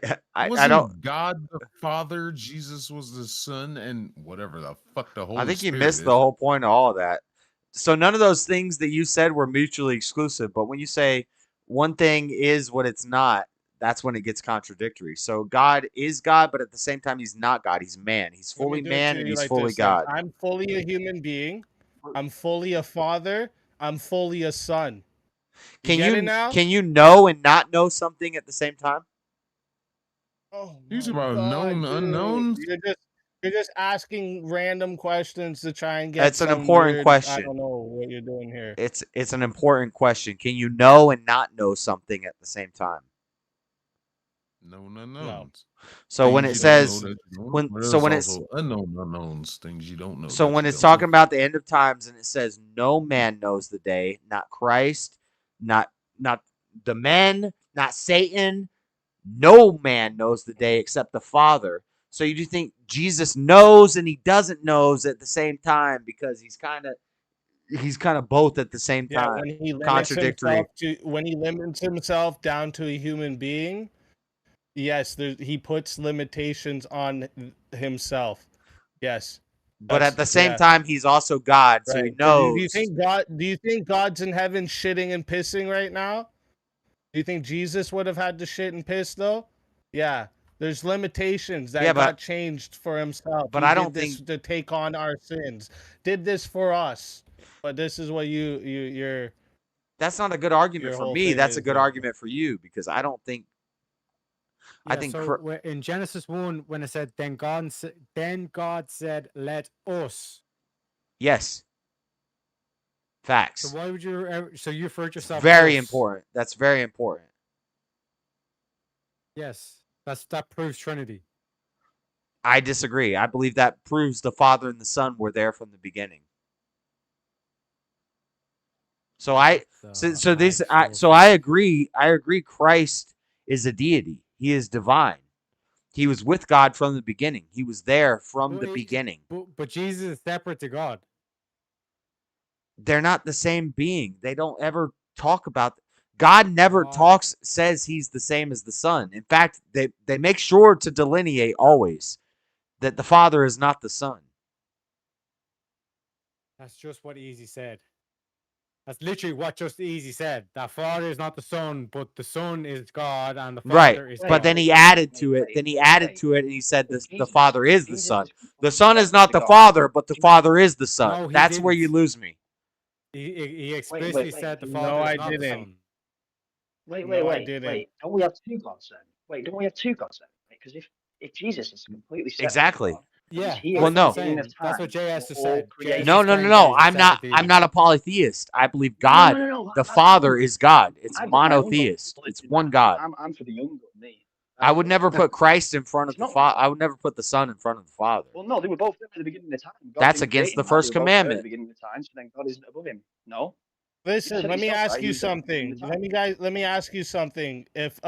Wasn't don't. God the Father, Jesus was the Son, and whatever the fuck the Holy I think you Spirit missed is? the whole point of all of that. So none of those things that you said were mutually exclusive. But when you say one thing is what it's not, that's when it gets contradictory. So God is God, but at the same time, he's not God. He's man. He's Let me fully do it man to and you he's like fully this then. God. I'm fully a human being. I'm fully a father. I'm fully a son. You get it now? Can you know and not know something at the same time? Oh He's my about God, known dude. unknowns. You're just asking random questions to try and get It's an some important weird. I question. don't know what you're doing here. It's an important question. Can you know and not know something at the same time? Known unknowns. So when Things it you don't know says that you know, when but so there's when it's also unknown unknowns, things you don't know. so that when you it's don't know. talking about the end of times and it says no man knows the day, not Christ, not the men, not Satan, no man knows the day except the Father. So you do think Jesus knows and he doesn't knows at the same time because he's kind of both at the same Yeah, time. Contradictory. when he limits himself down to a human being, yes, he puts limitations on himself. Yes. But at the same time, he's also God, so he Right. So do you knows. think God's in heaven shitting and pissing right now? Do you think Jesus would have had to shit and piss though? Yeah. There's limitations that Yeah, got but changed for himself. but He I did don't this think to take on our sins. Did this for us. But this is what your that's not a good argument for whole me. thing That's a is. good argument for you because I don't think I Yeah, think so in Genesis 1, when it said, then God said, let us. yes, So facts. why would you, so you refer to It's yourself very us? important. That's very important. Yes, that proves Trinity. I disagree. I believe that proves the Father and the Son were there from the beginning. So I agree. I agree. Christ is a deity. He is divine. He was with God from the beginning. He was there from the beginning. But Jesus is separate to God. They're not the same being. They don't ever talk about. God never says he's the same as the Son. In fact, they make sure to delineate always that the Father is not the Son. That's just what Easy said. That's literally what just Easy said. That Father is not the Son, but the Son is God, and the Father is God. But then he added to it. Then he added to it, and he said the Father is the Son. The Son is not the Father, but the Father is the Son. No, he That's where you didn't. lose me. He explicitly said the Father is not the Son. Wait. Don't we have two gods then? Wait, don't we have two gods then? Because if Jesus is completely separate Exactly. from God, Yeah, he's here well, at the no. beginning of That's time what JS for just all said. creation. No. I'm not a polytheist. I believe God, the Father, is God. It's monotheist. It's one God. I'm for the young God, me. I would never put Christ in front of the Father. I would never put the Son in front of the Father. Well, no, they were both there at the beginning of time. God That's didn't against create the him, right? first They were both there at the commandment. beginning of time, so then God isn't above him. No. Listen, let me ask you something. Something. Let me ask you something. If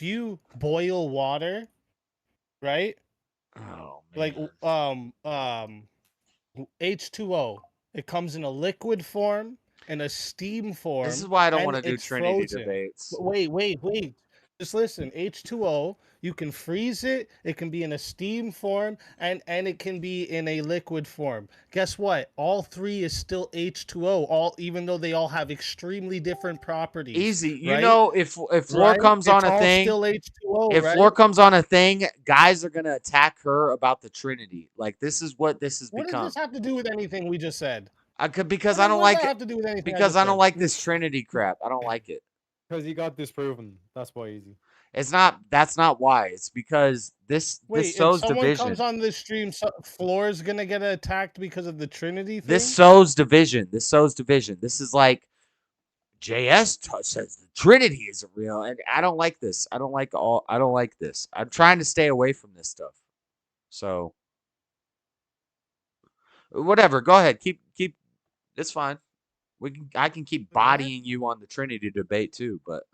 you boil water, right? Oh man. Like H2O. It comes in a liquid form and a steam form. This is why I don't and want to do it's Trinity frozen. debates. Wait. Just listen. H2O, you can freeze it. It can be in a steam form and it can be in a liquid form. Guess what? All three is still H2O. Even though they all have extremely different properties. Easy. You right? know, if floor comes on a thing, still H2O, if right? floor comes on a thing, guys are gonna attack her about the Trinity. Like this is what this has What become. does this have to do with anything we just said? Because What I don't does like that it. have to do with anything I Because just I don't said? like this Trinity crap. I don't like it. Because he got disproven. That's why Easy. It's not. That's not why. It's because this Wait, if sows someone division. comes on this stream, Floor's gonna get attacked because of the Trinity thing? This sows division. This is like JS says the Trinity isn't real, and I don't like this. I don't like this. I'm trying to stay away from this stuff. So whatever. Go ahead. Keep. It's fine. I can keep bodying you on the Trinity debate too, but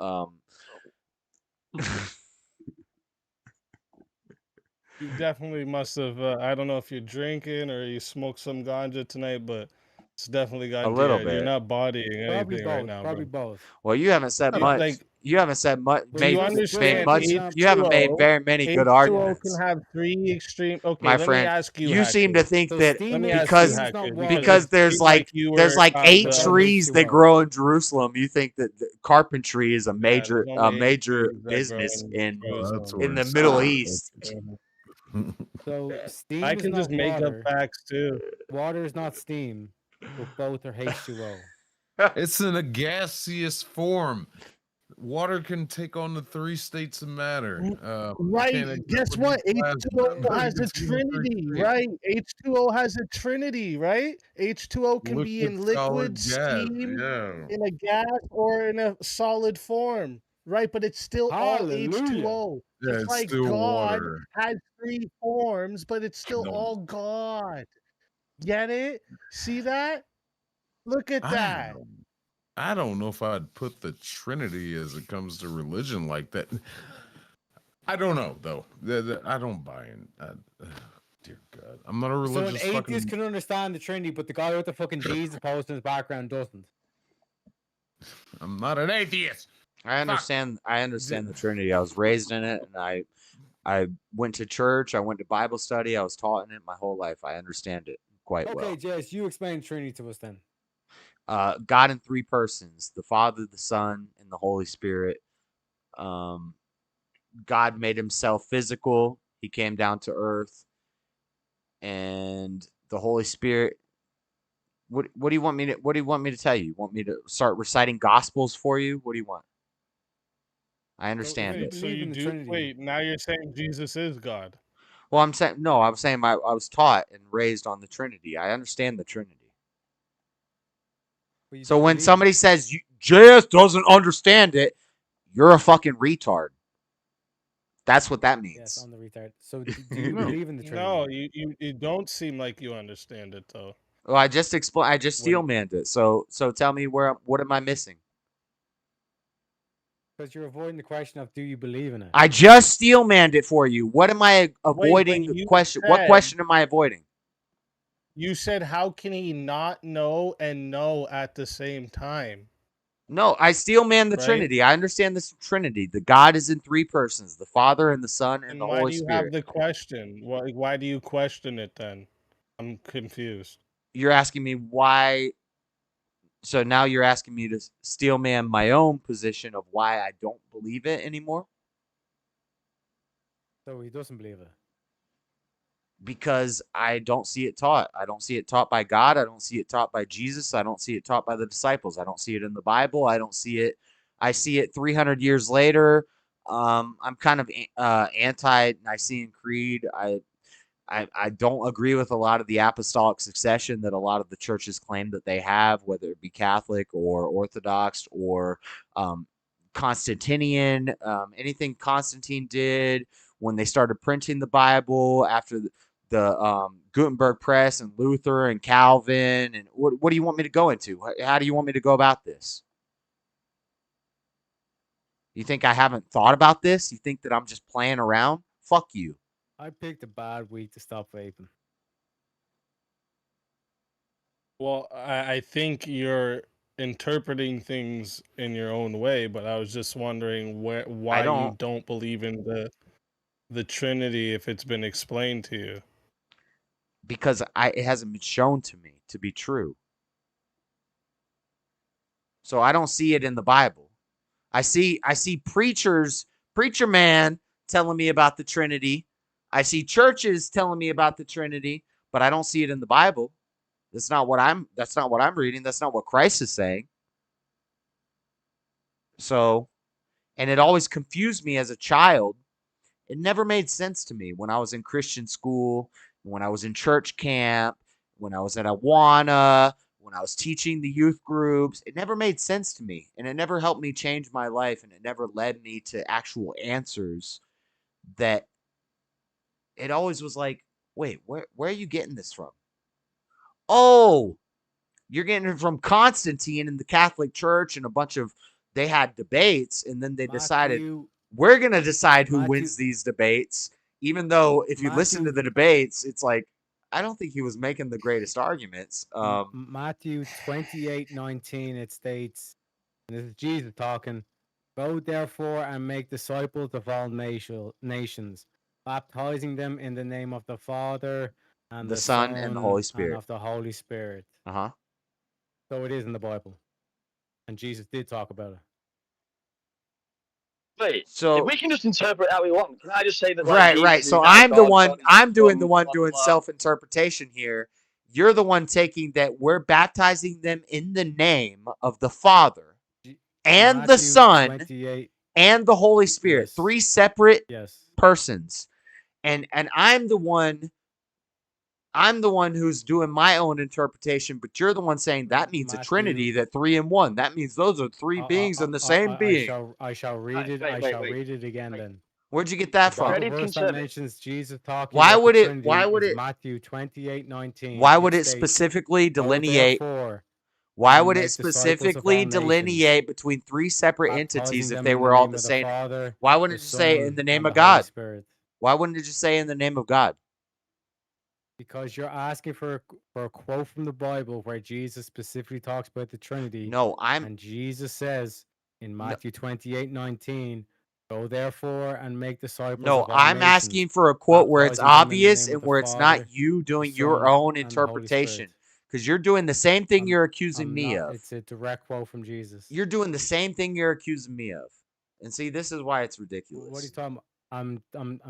You definitely must have. I don't know if you're drinking or you smoked some ganja tonight, but it's definitely a gotten little to your head. You're bit. not bodying Probably anything right both. now, Probably bro. both. Well, you haven't said much. Like, you haven't said much. do you understand? You haven't made very many good H2O arguments. can have three extreme. Okay, My let friend, me ask you. you seem to think that because because there's like you were 8 the trees that grow in Jerusalem, you think that carpentry is a there's major only 8 major trees that grow business in Jerusalem. in the Middle East. So steam I is can not just make water. up facts too. Water is not steam, but both are H2O. It's in a gaseous form. Water can take on the 3 states of matter. Right. Guess what? H2O has a trinity, right? H2O has a trinity, right? H2O can be in liquid, steam, in a gas, or in a solid form, right? But it's still all H2O. Yeah, Just it's like still God water. has 3 forms, but it's still No. all God. Get it? See that? Look at that. I don't know if I'd put the Trinity as it comes to religion like that. I don't know though. I don't buy in. Dear God, I'm not a So an religious atheist can understand the Trinity, but the guy with the fucking Jesus post in his background doesn't. I'm not an atheist. I understand the Trinity. I was raised in it, and I went to church. I went to Bible study. I was taught in it my whole life. I understand it quite well. Okay, Jess, you explain Trinity to us then. God in 3 persons: the Father, the Son, and the Holy Spirit. God made himself physical. He came down to earth, and the Holy Spirit. What do you want me to tell you? Want me to start reciting gospels for you? What do you want? I understand it. So you do wait. Now you're saying Jesus is God. Well, I'm saying no. I'm saying I was taught and raised on the Trinity. I understand the Trinity. So when somebody says you just doesn't understand it, you're a fucking retard. That's what that means. Yes, I'm the retard. So do you believe in the Trinity? No, you don't seem like you understand it though. Well, I just explained. I just steel manned it. So tell me what am I missing? Because you're avoiding the question of do you believe in it? I just steel manned it for you. What am I avoiding? The question. What question am I avoiding? You said how can he not know and know at the same time? No, I steel man the Trinity. I understand this Trinity. The God is in three persons: the Father and the Son and the why Holy do you Spirit. have the question? Why do you question it then? I'm confused. You're asking me why. So now you're asking me to steel man my own position of why I don't believe it anymore? So he doesn't believe it. Because I don't see it taught. I don't see it taught by God. I don't see it taught by Jesus. I don't see it taught by the disciples. I don't see it in the Bible. I don't see it. I see it 300 years later. I'm kind of anti-Nicene Creed. I don't agree with a lot of the apostolic succession that a lot of the churches claim that they have, whether it be Catholic or Orthodox or Constantinian. Anything Constantine did when they started printing the Bible after the Gutenberg Press and Luther and Calvin. And what do you want me to go into? How do you want me to go about this? You think I haven't thought about this? You think that I'm just playing around? Fuck you. I picked a bad week to stop vaping. Well, I think you're interpreting things in your own way, but I was just wondering why you don't believe in the Trinity if it's been explained to you. Because it hasn't been shown to me to be true. So I don't see it in the Bible. I see preacher man telling me about the Trinity. I see churches telling me about the Trinity, but I don't see it in the Bible. That's not what I'm reading. That's not what Christ is saying. So, and it always confused me as a child. It never made sense to me when I was in Christian school, when I was in church camp, when I was at Awana, when I was teaching the youth groups. It never made sense to me, and it never helped me change my life, and it never led me to actual answers. That it always was like, wait, where are you getting this from? Oh, you're getting it from Constantine and the Catholic Church and a bunch of, they had debates, and then they decided, we're going to decide who wins these debates. Even though if you listen to the debates, it's like, I don't think he was making the greatest arguments. Matthew 28:19, it states, and this is Jesus talking, "Go therefore and make disciples of all nations, baptizing them in the name of the Father and the Son and the Holy Spirit." and of the Holy Spirit. Uh-huh. So it is in the Bible. And Jesus did talk about it. Wait, so if we can just interpret how we want, can I just say that? Like, right, Jesus right. is So now I'm the God, one. God is I'm doing the Son, one blah, doing blah. self-interpretation here. You're the one taking that we're baptizing them in the name of the Father and the Son 28. and the Holy Spirit. Yes. Three separate Yes. persons. And I'm the one. I'm the one who's doing my own interpretation, but you're the one saying that means a Trinity, that 3 in 1. That means those are three beings in the same being. I shall read it. I shall read it again then. Where'd you get that from? The verse that mentions Jesus talking Why about would the it? Trinity Why would is it? Matthew 28:19. Why would it states, specifically "Go delineate? therefore Why and would it make disciples of all specifically nations, delineate between three separate baptizing entities if them they in the were all name the of the same? Father, Why wouldn't the it just say Son, in the name and of the Holy God? Spirit?" Why wouldn't it just say in the name of God? Because you're asking for a quote from the Bible where Jesus specifically talks about the Trinity. No, and Jesus says in Matthew 28:19, "Go therefore and make disciples No, of all I'm nations, asking for a quote where it's baptizing them in the obvious name of and the where it's Father, not you doing the your Son, own and the Holy Spirit." interpretation. Because you're doing the same thing you're accusing me of. It's a direct quote from Jesus. You're doing the same thing you're accusing me of. And see, this is why it's What are you ridiculous. talking about?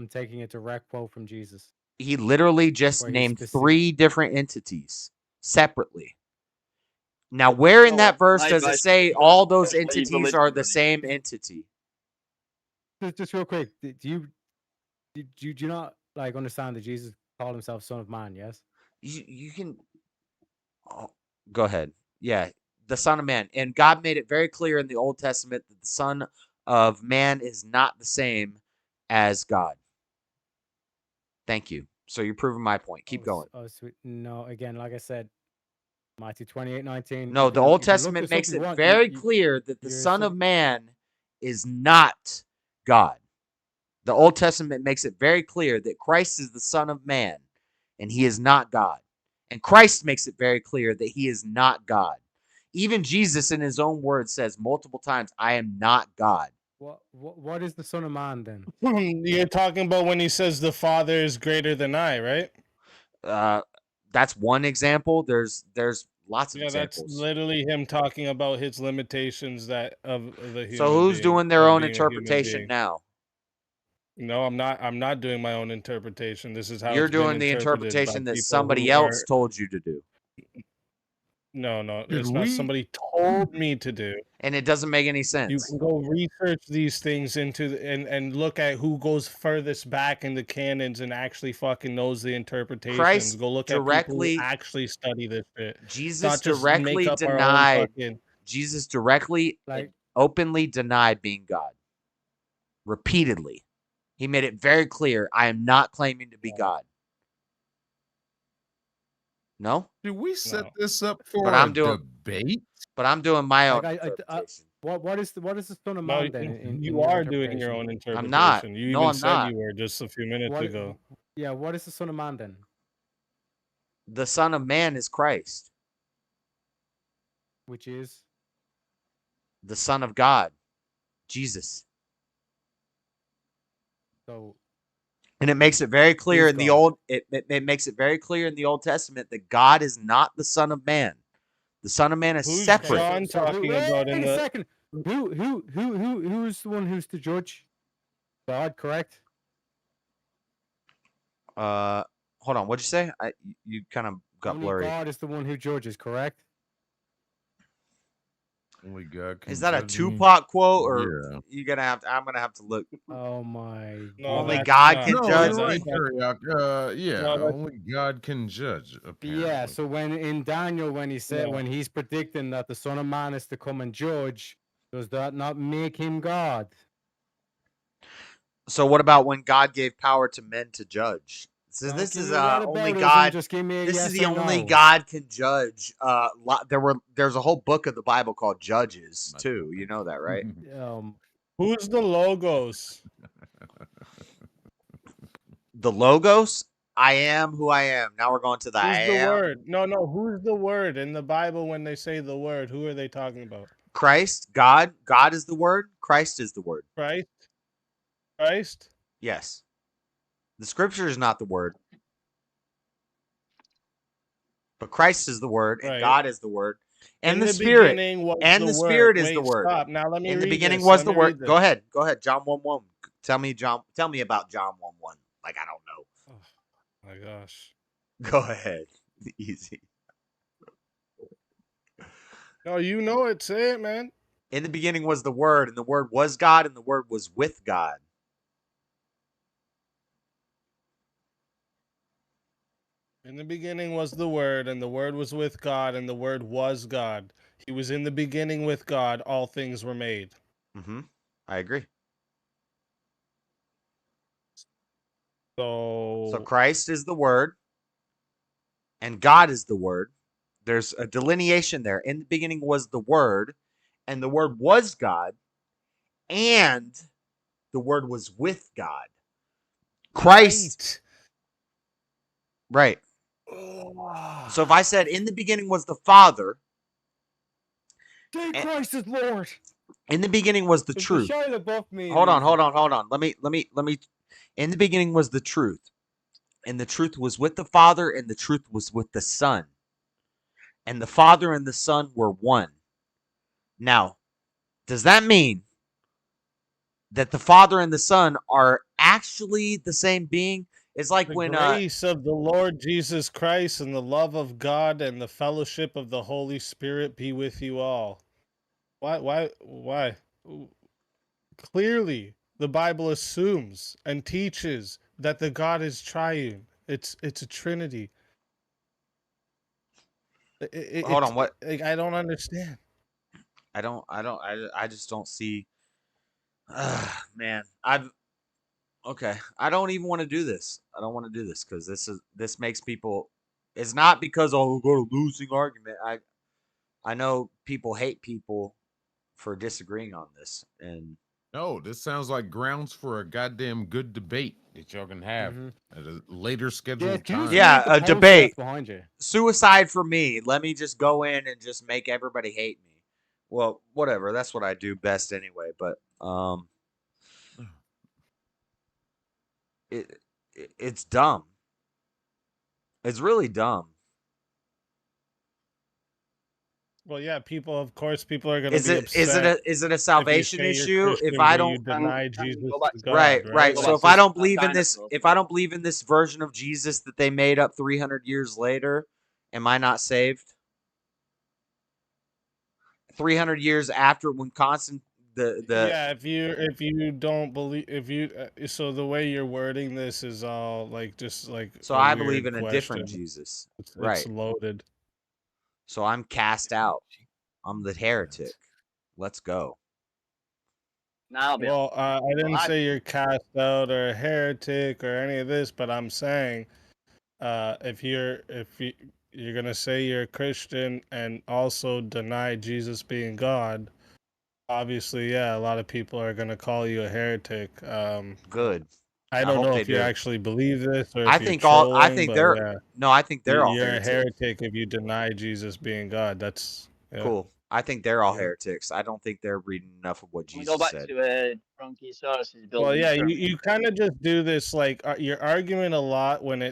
I'm taking a direct quote from Jesus. He literally just Where he named specific- 3 different entities separately. Now, where in that verse does it say all those entities are the same entity? Just real quick, do you not like understand that Jesus called himself Son of Man? Yes. You can go ahead. Yeah, the Son of Man. And God made it very clear in the Old Testament that the Son of Man is not the same as God. Thank you. So you're proving my point. Keep going. Oh, sweet. No, again, like I said, Matthew 28:19. No, the Old Testament makes it very clear that the Son of Man is not God. The Old Testament makes it very clear that Christ is the Son of Man and he is not God. And Christ makes it very clear that he is not God. Even Jesus in his own words says multiple times, I am not God. What is the Son of Man then? You're talking about when he says the Father is greater than I, right? That's one example. There's lots of That's examples. literally him talking about his limitations of the human. So who's doing their own interpretation now? No, I'm not. I'm not doing my own interpretation. This is how You're it's been doing the interpreted by interpretation that people somebody who else are- told you to do. No, Did it's not we- somebody told me to do. And it doesn't make any sense. You can go research these things and look at who goes furthest back in the canons and actually fucking knows the interpretations. Christ Go look at directly- people who actually study this shit. Jesus Not just directly make up our own denied. fucking- Jesus directly and openly denied being God. Repeatedly. He made it very clear, I am not claiming to be God. No? Did we set this up for But a I'm doing debate? But I'm doing my own Like, interpretation. what is the Son of No, Man then? in you your are doing your own interpretation? interpretation. I'm not. You No, even I'm said not. you were just a few minutes What- ago. Yeah, what is the Son of Man then? The Son of Man is Christ, Which is the Son of God, Jesus. so. And it makes it very clear Who's in the God? old it makes it very clear in the Old Testament that God is not the Son of Man. The Son of Man is Who's separate. John talking about in Wait a the? second. Who's the one who's to judge? God, correct? Hold on, what'd you say? You kind of got Only blurry. God is the one who judges, correct? Only God can Is that a judge me. Tupac quote, or Yeah. I'm gonna have to look. Oh my! Only God. God can No, judge you're me. right, Kyriak. Yeah, No, that's- only God can judge. Apparently. Yeah. So when in Daniel, when he said Yeah. when he's predicting that the Son of Man is to come and judge, does that not make him God? So what about when God gave power to men to judge? So Don't this give is me only whataboutism, God. just give me a This yes is the or only no. God can judge. There's a whole book of the Bible called Judges too. You know that, right? Who's the logos? The Logos. I am who I am. Now we're going to the I Who's the am. word? No. Who's the word in the Bible when they say the word? Who are they talking about? Christ, God. God is the word. Christ is the word. Christ. Christ. Yes. The scripture is not the word. But Christ is the word, and Right. God is the word, and In the the Spirit. beginning was And the the word. Spirit is the Wait, word. stop. Now let me In the read beginning this. was Let the me word. read Go this. ahead. Go ahead. John 1:1. Tell me about John 1:1. Like I don't know. Oh my gosh. Go ahead. Easy. No, you know it. Say it, man. In the beginning was the Word, and the Word was God, and the Word was with God. In the beginning was the Word, and the Word was with God, and the Word was God. He was in the beginning with God. All things were made. Mm-hmm. I agree. So Christ is the Word, and God is the Word. There's a delineation there. In the beginning was the Word, and the Word was God, and the Word was with God. Christ. Right. So if I said in the beginning was the Father, Say Christ is Lord. in the beginning was the It's truth. The Shia LaBeouf meme, Hold on. easy. Let me. In the beginning was the truth, and the truth was with the Father, and the truth was with the Son, and the Father and the Son were one. Now, does that mean that the Father and the Son are actually the same being. It's like The when grace of the Lord Jesus Christ and the love of God and the fellowship of the Holy Spirit be with you all. Why? Clearly, the Bible assumes and teaches that the God is triune. It's a Trinity. hold on, what? I don't understand. I just don't see. Man, okay. I don't even want to do this. I don't want to do this because this makes people. It's not because we'll go to losing argument. I know people hate people for disagreeing on this, and No, this sounds like grounds for a goddamn good debate that y'all can have at a later scheduled time. yeah, a debate. Suicide for me. Let me just go in and just make everybody hate me. Well, whatever. That's what I do best anyway. But it's dumb. It's really dumb. Well, yeah, of course, people are going to Is be it upset. is it a salvation issue if I don't deny Jesus is God, right? So if That's I just- don't believe in this, if I don't believe in this version of Jesus that they made up 300 years later, am I not saved? 300 years after when Constant yeah, if you don't believe, so the way you're wording this is all like just like so a I weird believe in a question. different Jesus, It's right? loaded. So I'm cast out. I'm the heretic. Let's go. Well, I didn't say you're cast out or a heretic or any of this, but I'm saying, if you're gonna say you're a Christian and also deny Jesus being God, obviously, yeah, a lot of people are gonna call you a heretic. Good. I I don't hope know they if you do. actually believe this or I if you're think all. I trolling, think but they're. yeah, No, I think they're all you're a heretics. heretic if you deny Jesus being God. That's Cool. I think they're all heretics. I don't think they're reading enough of what Can we go Jesus back said. to Bronchiosaurus's Well, building yeah, pyramid? you kind of just do this like you're arguing a lot when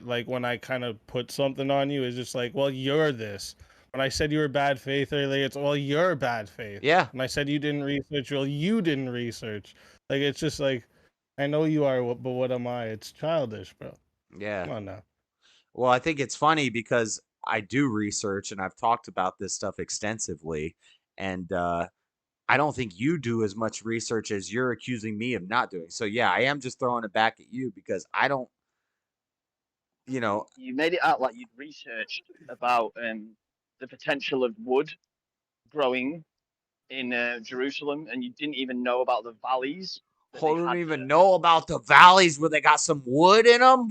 I kind of put something on you. Is just like, well, you're this. When I said you were bad faith earlier, it's well, you're bad faith. Yeah. When I said you didn't research, well, you didn't research. Like it's just like, I know you are, but what am I? It's childish, bro. Yeah. Come on now. Well, I think it's funny because I do research and I've talked about this stuff extensively, and I don't think you do as much research as you're accusing me of not doing. So yeah, I am just throwing it back at you because I don't. You made it out like you'd researched about the potential of wood growing in Jerusalem, and you didn't even know about the valleys. I don't even know about the valleys where they got some wood in them.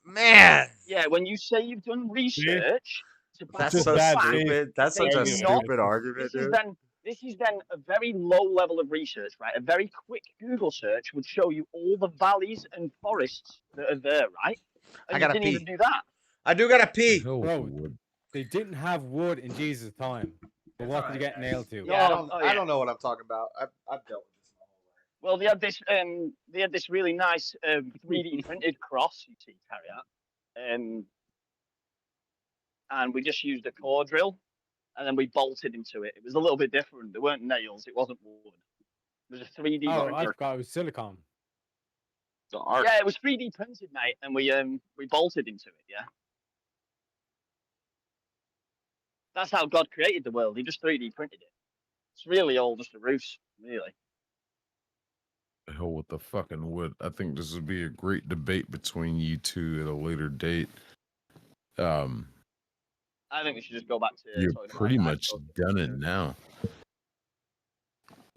Man, Yeah, when you say you've done research to back that's up so facts, stupid. That's they such a do not. stupid argument, This is dude. then a very low level of research, right? A very quick Google search would show you all the valleys and forests that are there, right? And I you gotta didn't pee. even do that. I do gotta pee. Bro, they didn't have wood in Jesus' time. But what did you get nailed to? No, I don't know what I'm talking about. I've dealt with this. Well, they had this really nice 3D printed cross, you see, Carrier, and we just used a core drill, and then we bolted into it. It was a little bit different. There weren't nails. It wasn't wood. It was a 3D. Oh, I forgot it was silicon. Yeah, it was 3D printed, mate, and we bolted into it. Yeah, that's how God created the world. He just 3D printed it. It's really all just a ruse, really. The hell with the fucking wood. I think this would be a great debate between you two at a later date. I think we should just go back to You're talking pretty about much done it now.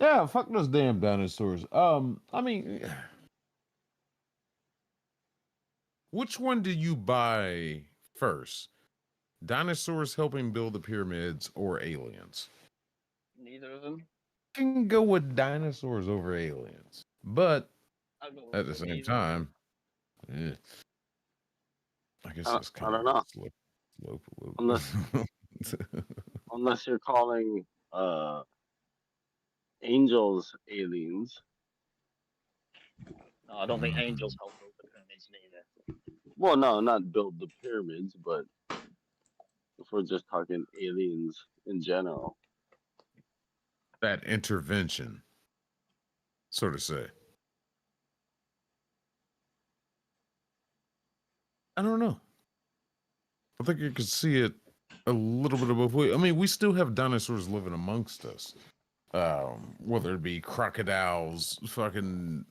Yeah, fuck those damn dinosaurs. I mean, which one do you buy first? Dinosaurs helping build the pyramids or aliens? Neither of them. Can go with dinosaurs over aliens, but at the same time, I guess it's kind I don't know. slope a little. Unless you're calling angels aliens. No, I don't think angels help build the pyramids neither. Well, no, not build the pyramids, but if we're just talking aliens in general. That intervention. so to say. I don't know. I think you could see it a little bit of both ways. I mean, we still have dinosaurs living amongst us. Whether it be crocodiles, fucking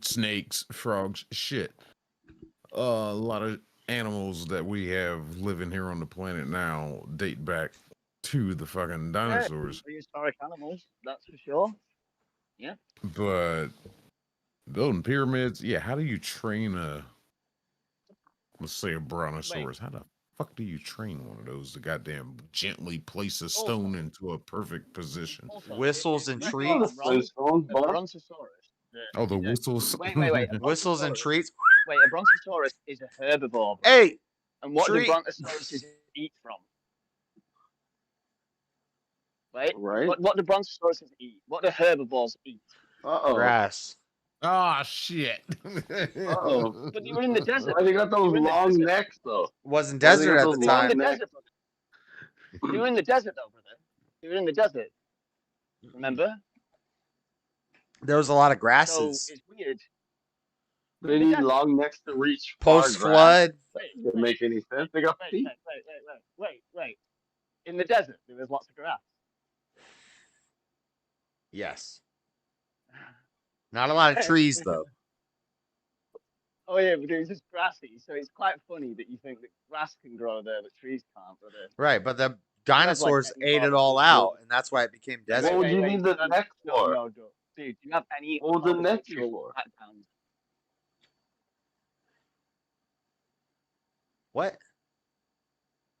snakes, frogs, shit. A lot of animals that we have living here on the planet now date back to the fucking dinosaurs. Prehistoric animals, that's for sure. Yeah. But building pyramids, yeah, how do you train let's say a brontosaurus? How the fuck do you train one of those to goddamn gently place a stone into a perfect position? Whistles and treats. Brontosaurus. Oh, the whistles. Wait. Whistles and treats. Wait, a brontosaurus is a herbivore. Hey. And what do brontosauruses eat from? Right. What do brontosauruses eat? What do herbivores eat? Grass. Oh shit. Oh, but you were in the desert. Why they got those long necks though? Wasn't desert at the time. You were in the desert though, brother. You were in the desert. Remember? There was a lot of grasses. So it's weird. They need long necks to reach Post flood. Doesn't make any sense. They got feet. Wait. In the desert, there was lots of grass. Yes. Not a lot of trees though. Oh yeah, but it was just grassy, so it's quite funny that you think that grass can grow there, but trees can't, brother. Right, but the dinosaurs ate it all out, and that's why it became desert. What would you need the neck for? No, dude, do you have any? What would the neck be for? What?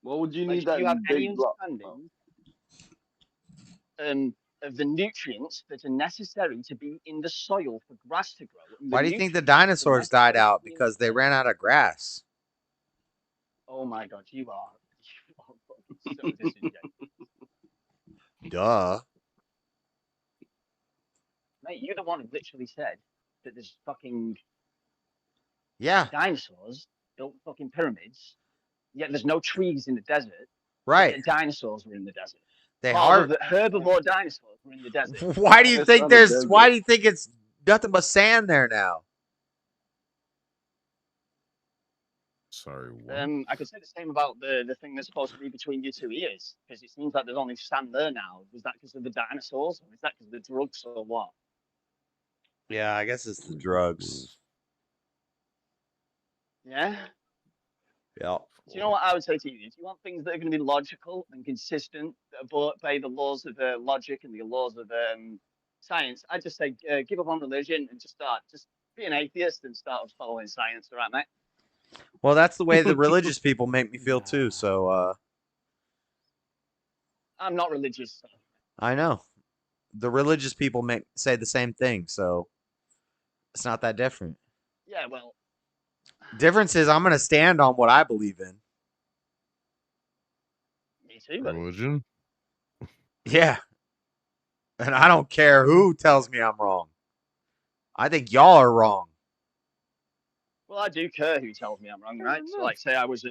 What would you Like, need that do you have any big block? understanding of the nutrients that are necessary to be in the soil for grass to grow? Why do you think the dinosaurs died out? Because they ran out of grass. Oh my god, you are so disingenuous. Duh. Mate, you're the one who literally said that there's fucking dinosaurs built fucking pyramids, yet there's no trees in the desert. Right. The dinosaurs were in the desert. They the herbivore dinosaurs were in the desert. Why do you think why do you think it's nothing but sand there now? Sorry, what? I could say the same about the thing that's supposed to be between your two ears, because it seems like there's only sand there now. Was that because of the dinosaurs, or is that because of the drugs, or what? Yeah, I guess it's the drugs. Yeah. Yeah. Do you know what I would say to you? If you want things that are going to be logical and consistent, that obey the laws of logic and the laws of science, I'd just say give up on religion and just be an atheist and start following science. All right, mate? Well, that's the way the religious people make me feel too. So I'm not religious. So. I know the religious people say the same thing, so it's not that different. Yeah, well. Difference is I'm going to stand on what I believe in. Me too. Religion? Yeah. And I don't care who tells me I'm wrong. I think y'all are wrong. Well, I do care who tells me I'm wrong, right? So, like, say I was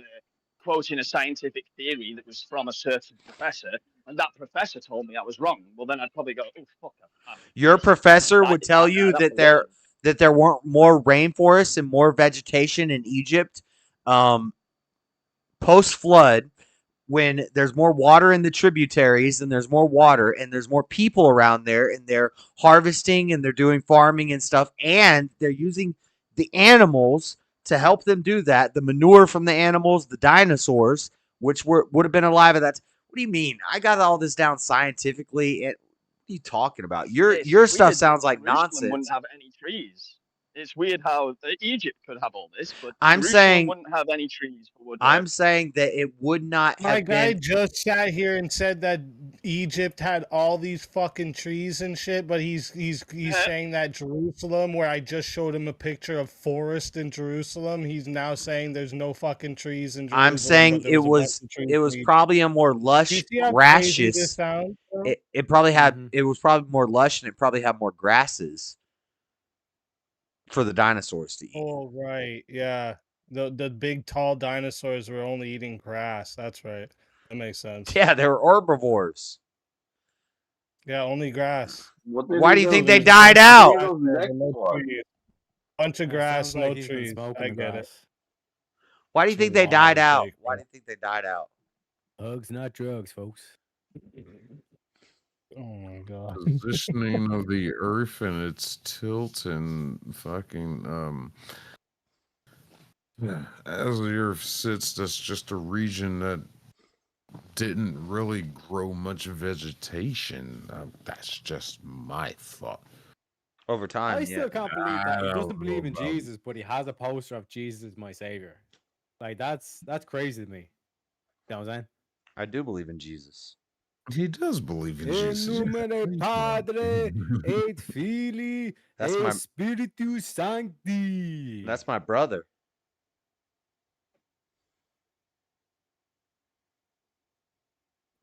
quoting a scientific theory that was from a certain professor, and that professor told me I was wrong. Well, then I'd probably go, "Oh, fuck." Your professor would tell you that there weren't more rainforests and more vegetation in Egypt post flood, when there's more water in the tributaries and there's more water and there's more people around there, and they're harvesting and they're doing farming and stuff, and they're using the animals to help them do that. The manure from the animals, the dinosaurs, which would have been alive at that time. What do you mean? I got all this down scientifically. What are you talking about? Your stuff sounds like nonsense. Wouldn't have any trees. It's weird how Egypt could have all this, but I'm Jerusalem saying wouldn't have any trees for wood. I'm saying that it would not have My guy been. just sat here and said that Egypt had all these fucking trees and shit, but he's saying that Jerusalem, where I just showed him a picture of forest in Jerusalem, he's now saying there's no fucking trees in Jerusalem. I'm saying it was probably a more lush, gracious. It probably had it was probably more lush, and it probably had more grasses for the dinosaurs to eat. Oh right, yeah. The big tall dinosaurs were only eating grass. That's right. That makes sense. Yeah, they were herbivores. Yeah, only grass. Why do you think they died out? Bunch of grass, sounds like no he's been trees. smoking I the get it. grass. Why do you think they died out? Why do you think they died out? Hugs, not drugs, folks. Oh my god. Positioning of the Earth and its tilt and fucking as the Earth sits, that's just a region that didn't really grow much vegetation. That's just my thought. Over time, I still can't believe that he I doesn't don't believe know in about- Jesus, but he has a poster of Jesus, my savior. Like that's crazy to me. You know what I'm saying? I do believe in Jesus. He does believe in In Jesus. numine Padre et Filii That's et my- Spiritus Sancti. That's my brother.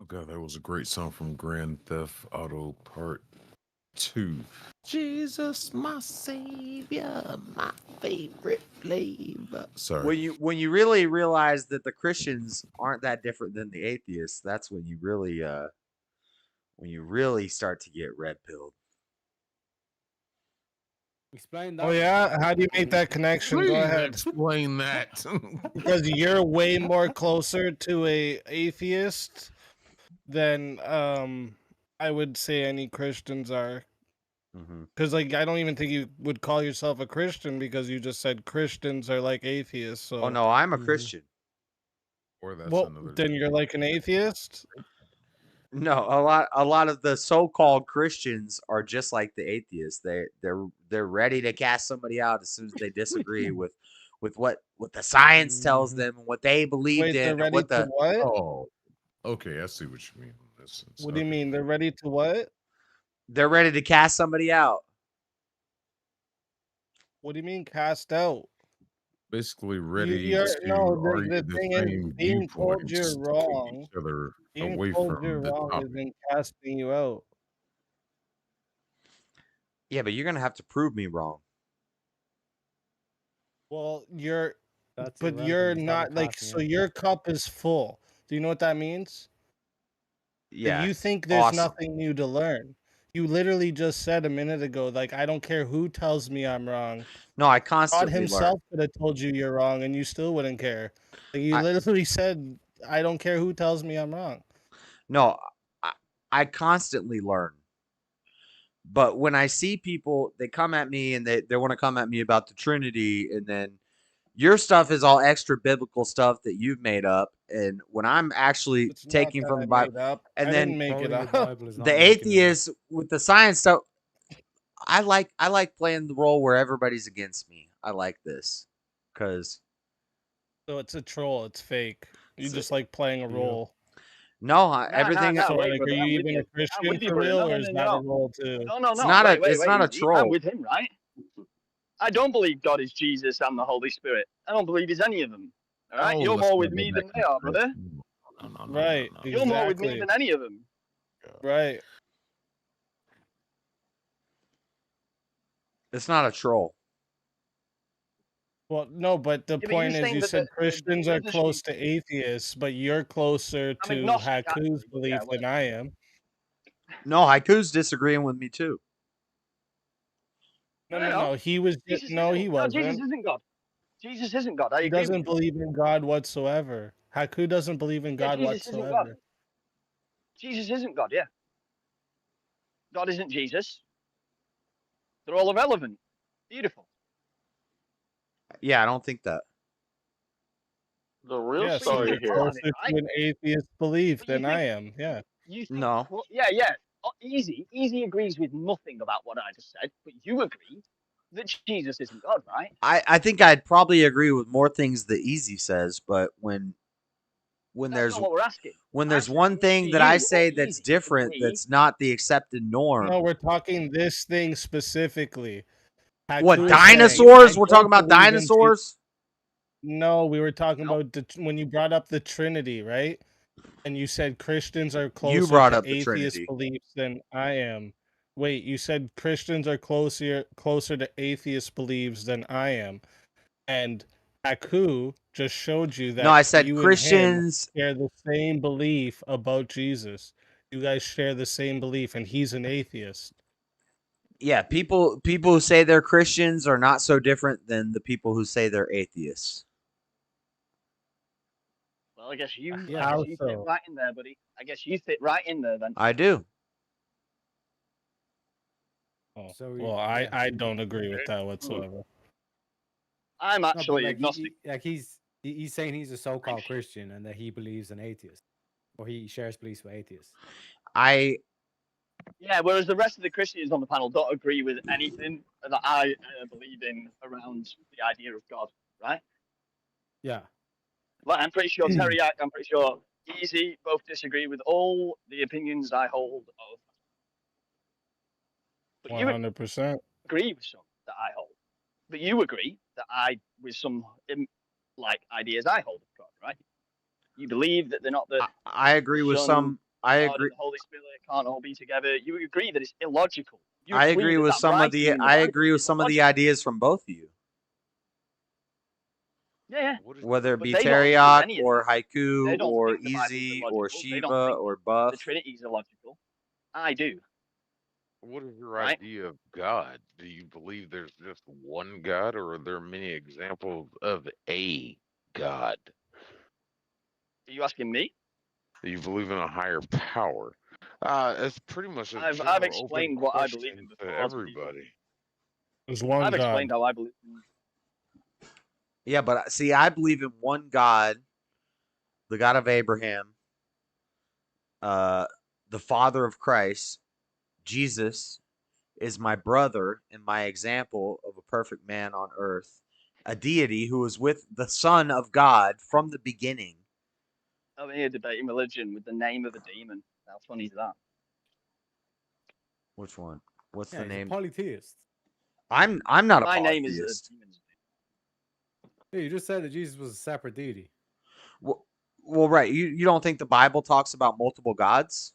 Oh god, that was a great song from Grand Theft Auto Part 2. Jesus, my savior, my favorite flavor. Sorry. When you really realize that the Christians aren't that different than the atheists, that's when you really start to get red pilled. Explain that. Oh yeah, how do you make that connection? Go Please ahead. explain that. Because you're way more closer to a atheist than I would say any Christians are. Because like I don't even think you would call yourself a Christian because you just said Christians are like atheists. So Oh no, I'm a Christian. Or that's well, another. then you're like an atheist. No, a lot of the so-called Christians are just like the atheists. They're ready to cast somebody out as soon as they disagree with what the science tells them and what they believed Wait, in they're and ready what to the what? Oh, okay, I see what you mean. In this sense. What do you Okay. mean? They're ready to what? they're ready to cast somebody out. What do you mean cast out? Basically ready You're to no. argue The the thing is, same being told viewpoints you're to take wrong. each other Being away told from you're the wrong topic. isn't casting you out. Yeah, but you're gonna have to prove me wrong. Well, you're, That's but irrelevant. you're He's not talking like casting so. out. Your cup is full. Do you know what that means? Yeah, You think there's awesome. nothing new to learn. You literally just said a minute ago, like, I don't care who tells me I'm wrong. No, I God constantly learn. himself could have told you you're wrong and you still wouldn't care. Like, you literally said, I don't care who tells me I'm wrong. No, I constantly learn. But when I see people, they come at me and they want to come at me about the Trinity, and then your stuff is all extra biblical stuff that you've made up. And when I'm actually It's not taking that from I the Bible, made up. and I then didn't make it Quoting the up. Bible is not the making it up. atheists with the science stuff, I like playing the role where everybody's against me. I like this because So it's a troll. It's fake. You just like playing a role. no, everything. So, wait, like, brother, are you I'm with even you. a Christian I'm with you, for brother. real, No, or no, is no, that a no. role too? No. It's not wait, it's not a easy. troll. I'm with him, right? I don't believe God is Jesus and the Holy Spirit. I don't believe he's any of them. All right? Oh, You're let's more not with go me back than to they are, that. brother. Right. You're more with me Exactly. than any of them. Right. It's not a troll. Well, no, but the Yeah, but point you're is, saying you that said Christians are leadership- close to atheists, but you're closer I'm to agnostic, Haku's actually, but belief yeah, than whatever. I am. No, Haiku's disagreeing with me too. No. He was just, no, he No, Jesus wasn't. isn't God. Jesus isn't God. I He agree with doesn't you. believe in God whatsoever. Haku doesn't believe in Yeah, God Jesus isn't God. whatsoever. Jesus isn't God, yeah. God isn't Jesus. They're all irrelevant. Beautiful. Yeah, I don't think that. The real Yeah, so story you're here. closer to an atheist belief than I am. Yeah. You think, No. well, yeah. Oh, Easy agrees with nothing about what I just said, but you agree that Jesus isn't God, right? I think I'd probably agree with more things that Easy says, but when That's there's not what we're asking. when I'm there's saying, one do thing that I you or say that's Easy different, agree? that's not the accepted norm. No, we're talking this thing specifically. What, Haku is dinosaurs? saying, We're I talking don't about believe in Jesus. dinosaurs? No, we were talking about when you brought up the Trinity, right? And you said Christians are closer brought to up the atheist Trinity. beliefs than I am. Wait, you said Christians are closer to atheist beliefs than I am. And Haku just showed you that No, I said you Christians. and him share the same belief about Jesus. You guys share the same belief, and he's an atheist. Yeah, people who say they're Christians are not so different than the people who say they're atheists. Well, I guess you How fit so? right in there, buddy. I guess you fit right in there then. I do. Oh, So well, I don't agree with that whatsoever. I'm No, but actually like agnostic. he's saying he's a so-called Christian and that he believes in atheists, or he shares beliefs with atheists. Yeah, whereas the rest of the Christians on the panel don't agree with anything that I believe in around the idea of God, right? Yeah. Like, I'm pretty sure Terry, I'm pretty sure Easy both disagree with all the opinions I hold of. But you 100%. agree with some that I hold. But you agree that with some like ideas I hold of God, right? You believe that they're not the. I agree with Son, some. I God agree. and the Holy Spirit can't all be together. You agree that it's illogical. You I agree with that some of the. writing in the I Bible agree with is some of the illogical. ideas from both of you. Yeah. Whether it But be they don't agree with Teriak any of or this. They Haiku don't or think the Bible's Easy illogical. or They don't Shiva think or the Buff. Trinity is illogical. I do. What is your Right? idea of God? Do you believe there's just one God, or are there many examples of a God? Are you asking me? Do you believe in a higher power? It's pretty much a I've general open explained what I believe in question to before to people. everybody. There's one I've God. explained how I believe in. Yeah, but see, I believe in one God, the God of Abraham, the Father of Christ. Jesus is my brother and my example of a perfect man on earth, a deity who was with the Son of God from the beginning. I'm here debating religion with the name of a demon. How funny is that? Which one? What's Yeah, the he's name? a polytheist. I'm not My a name is polytheist. Yeah, you just said that Jesus was a separate deity. Well, right. You don't think the Bible talks about multiple gods?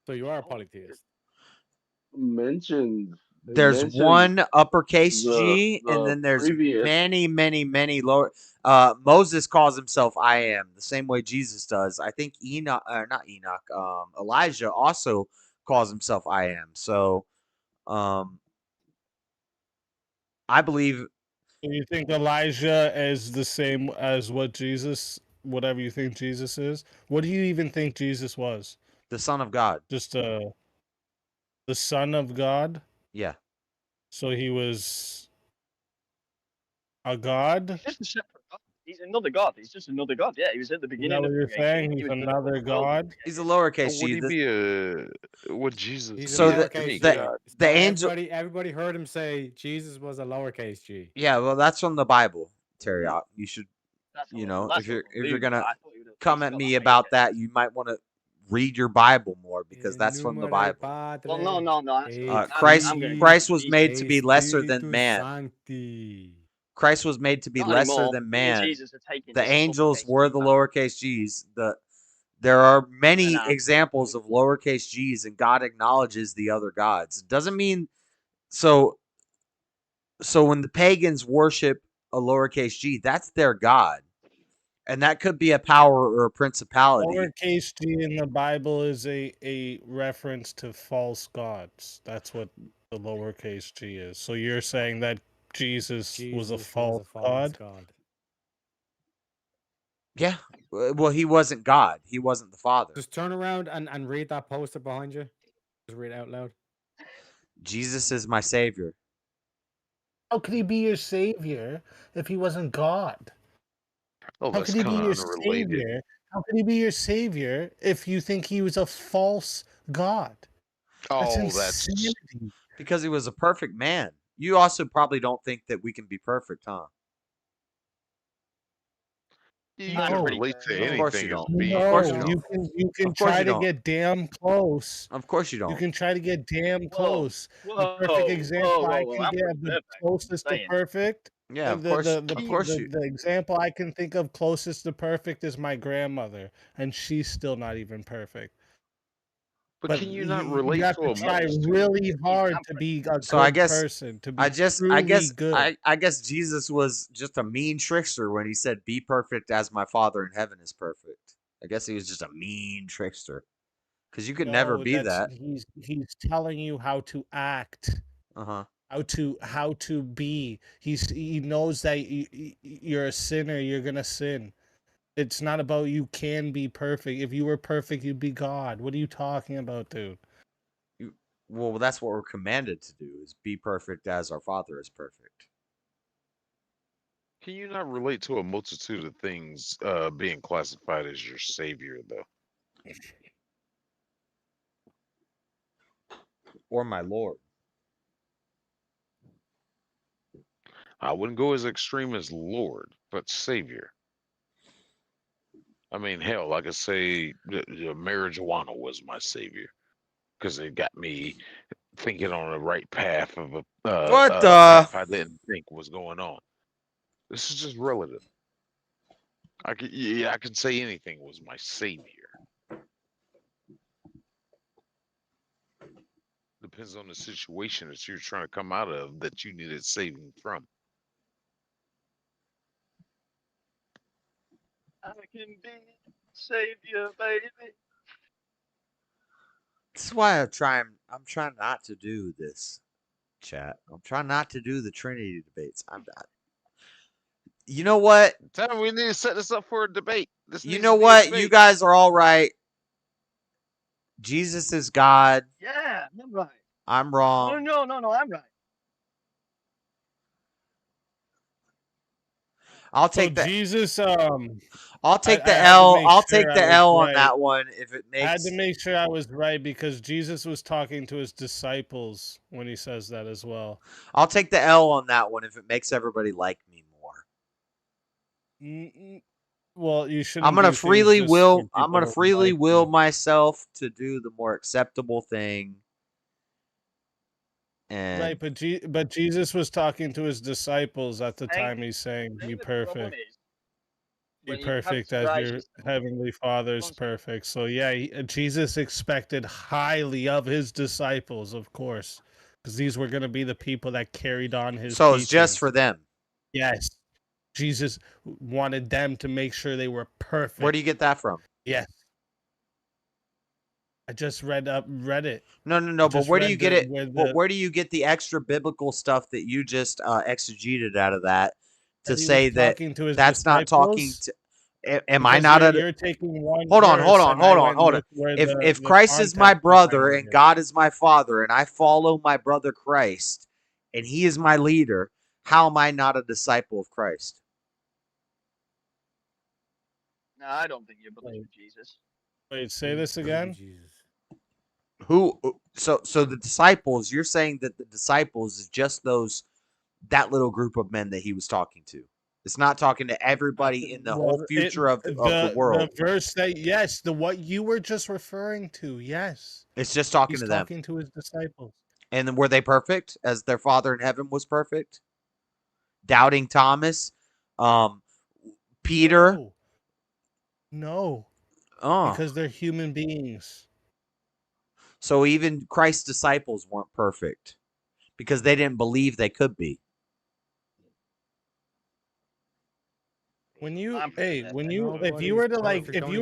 So you are a polytheist. Mentioned. There's one uppercase G, and the then there's previous. many lower. Moses calls himself I am, the same way Jesus does. I think Enoch, not Enoch, Elijah also calls himself I am. So, I believe. So you think Elijah is the same as what Jesus, whatever you think Jesus is? What do you even think Jesus was? The Son of God. Just the Son of God? Yeah. So he was a god? He's just a separate God. He's another God. He's just another God. Yeah, he was at the Is that beginning what of you're creation. saying? He He's was another god? He's a lowercase Would G. he be a? Would Jesus? He's So a the lowercase the, G. the angel. Everybody heard him say Jesus was a lowercase G. Yeah, well, that's from the Bible, Teriak. You should, That's if you're Luke, gonna I thought he would have come at me about that, you might want to read your Bible more because that's from the Bible. Well, no. Christ was made to be lesser than Spiritus man. Sancti. Christ was made to be Not lesser anymore. than Me and man. Jesus are taking The this angels uppercase were G the back. lowercase G's. There are many No. examples of lowercase G's, and God acknowledges the other gods. It doesn't mean so. So when the pagans worship a lowercase G, that's their god, and that could be a power or a principality. Lowercase g in the Bible is a reference to false gods. That's what the lowercase g is. So you're saying that Jesus was a false god? Yeah. Well, he wasn't God. He wasn't the Father. Just turn around and read that poster behind you. Just read it out loud. Jesus is my savior. How could he be your savior if he wasn't God? Oh, How that's could he be kind your of unrelated. savior? How could he be your savior if you think he was a false god? Oh, insanity. Because he was a perfect man. You also probably don't think that we can be perfect, huh? You can relate to Of course you anything as don't. being. Of course No, you you can Of course try you to don't. get damn close. Of course you don't. You can try to get damn close. The Whoa, perfect example I whoa. can I'm get pretty of the perfect. closest to Saying. perfect. Yeah, of course. Of course you. The example I can think of closest to perfect is my grandmother, and she's still not even perfect. But can you not you relate have to to a try monster? really hard to be a So I good guess person, to be I truly good. guess Jesus was just a mean trickster when he said, "Be perfect as my Father in heaven is perfect." I guess he was just a mean trickster. Because you could never No, be that's that. he's telling you how to act, Uh-huh. how to be. He knows that you're a sinner. You're gonna sin. It's not about you can be perfect. If you were perfect, you'd be God. What are you talking about, dude? Well, that's what we're commanded to do, is be perfect as our Father is perfect. Can you not relate to a multitude of things being classified as your savior, though? Or my Lord. I wouldn't go as extreme as Lord, but savior. I mean, hell, I could say the marijuana was my savior because it got me thinking on the right path of What a the? path I didn't think was going on. This is just relative. I could say anything was my savior. Depends on the situation that you're trying to come out of that you needed saving from. I can be savior, baby. This is why I'm trying not to do this, chat. I'm trying not to do the Trinity debates. You know what? Tell me we need to set this up for a debate. This You needs know to be a what? debate. You guys are all right. Jesus is God. Yeah, I'm right. I'm wrong. No, I'm right. I'll So take that. Jesus, I'll take I the had to L. make I'll sure take I the was L on right. that one if it I had makes. to make sure I was right because Jesus was talking to his disciples when he says that as well. I'll take the L on that one if it makes everybody like me more. Well, you shouldn't. I'm gonna do things freely just will. for I'm people gonna to freely like will you. myself to do the more acceptable thing. And Right, but Jesus was talking to his disciples at the I think- time. He's saying, I "Be think the problem perfect, is be when you perfect as categorize your yourself. heavenly Father's perfect." So yeah, Jesus expected highly of his disciples, of course, because these were going to be the people that carried on his so it's just teachings. for them. Yes, Jesus wanted them to make sure they were perfect. Where do you get that from? Yes. I just read it. No. But where do you get it? Where do you get the extra biblical stuff that you just exegeted out of that to That he say was that talking to his that's not talking disciples? to? Am I Because not you're taking one Hold on, verse and I went with where If the Christ is my context brother behind and it. God is my father and I follow my brother Christ and he is my leader, how am I not a disciple of Christ? No, I don't think you're brothers with Jesus. Wait, say this again? So the disciples, you're saying that the disciples is just that little group of men that he was talking to. It's not talking to everybody in the whole future of the world. The verse that what you were just referring to, yes. It's just talking He's to them. talking to his disciples. And then were they perfect as their Father in heaven was perfect? Doubting Thomas, Peter. No. Oh. Because they're human beings. So even Christ's disciples weren't perfect because they didn't believe they could be. If you were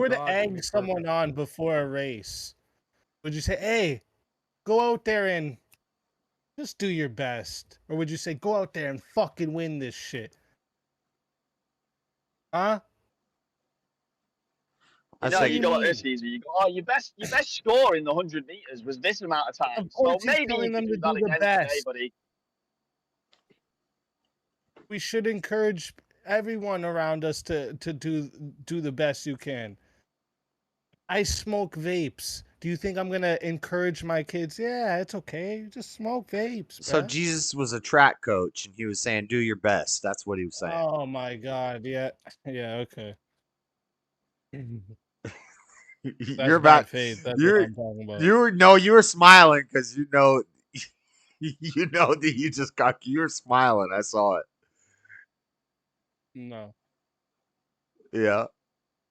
to egg someone on before a race, would you say, "Hey, go out there and just do your best," or would you say, "Go out there and fucking win this shit"? Huh? You go this easy. You go, oh, your best score in the 100 meters was this amount of time. So maybe you can do that again today, buddy. We should encourage everyone around us to do the best you can. I smoke vapes. Do you think I'm gonna encourage my kids? Yeah, it's okay. Just smoke vapes, So bruh. Jesus was a track coach and he was saying, do your best. That's what he was saying. Oh my God. Yeah. Yeah. Okay. You're about faith. That's what I'm talking about. You were smiling because you know that you just got. You were smiling. I saw it. No. Yeah.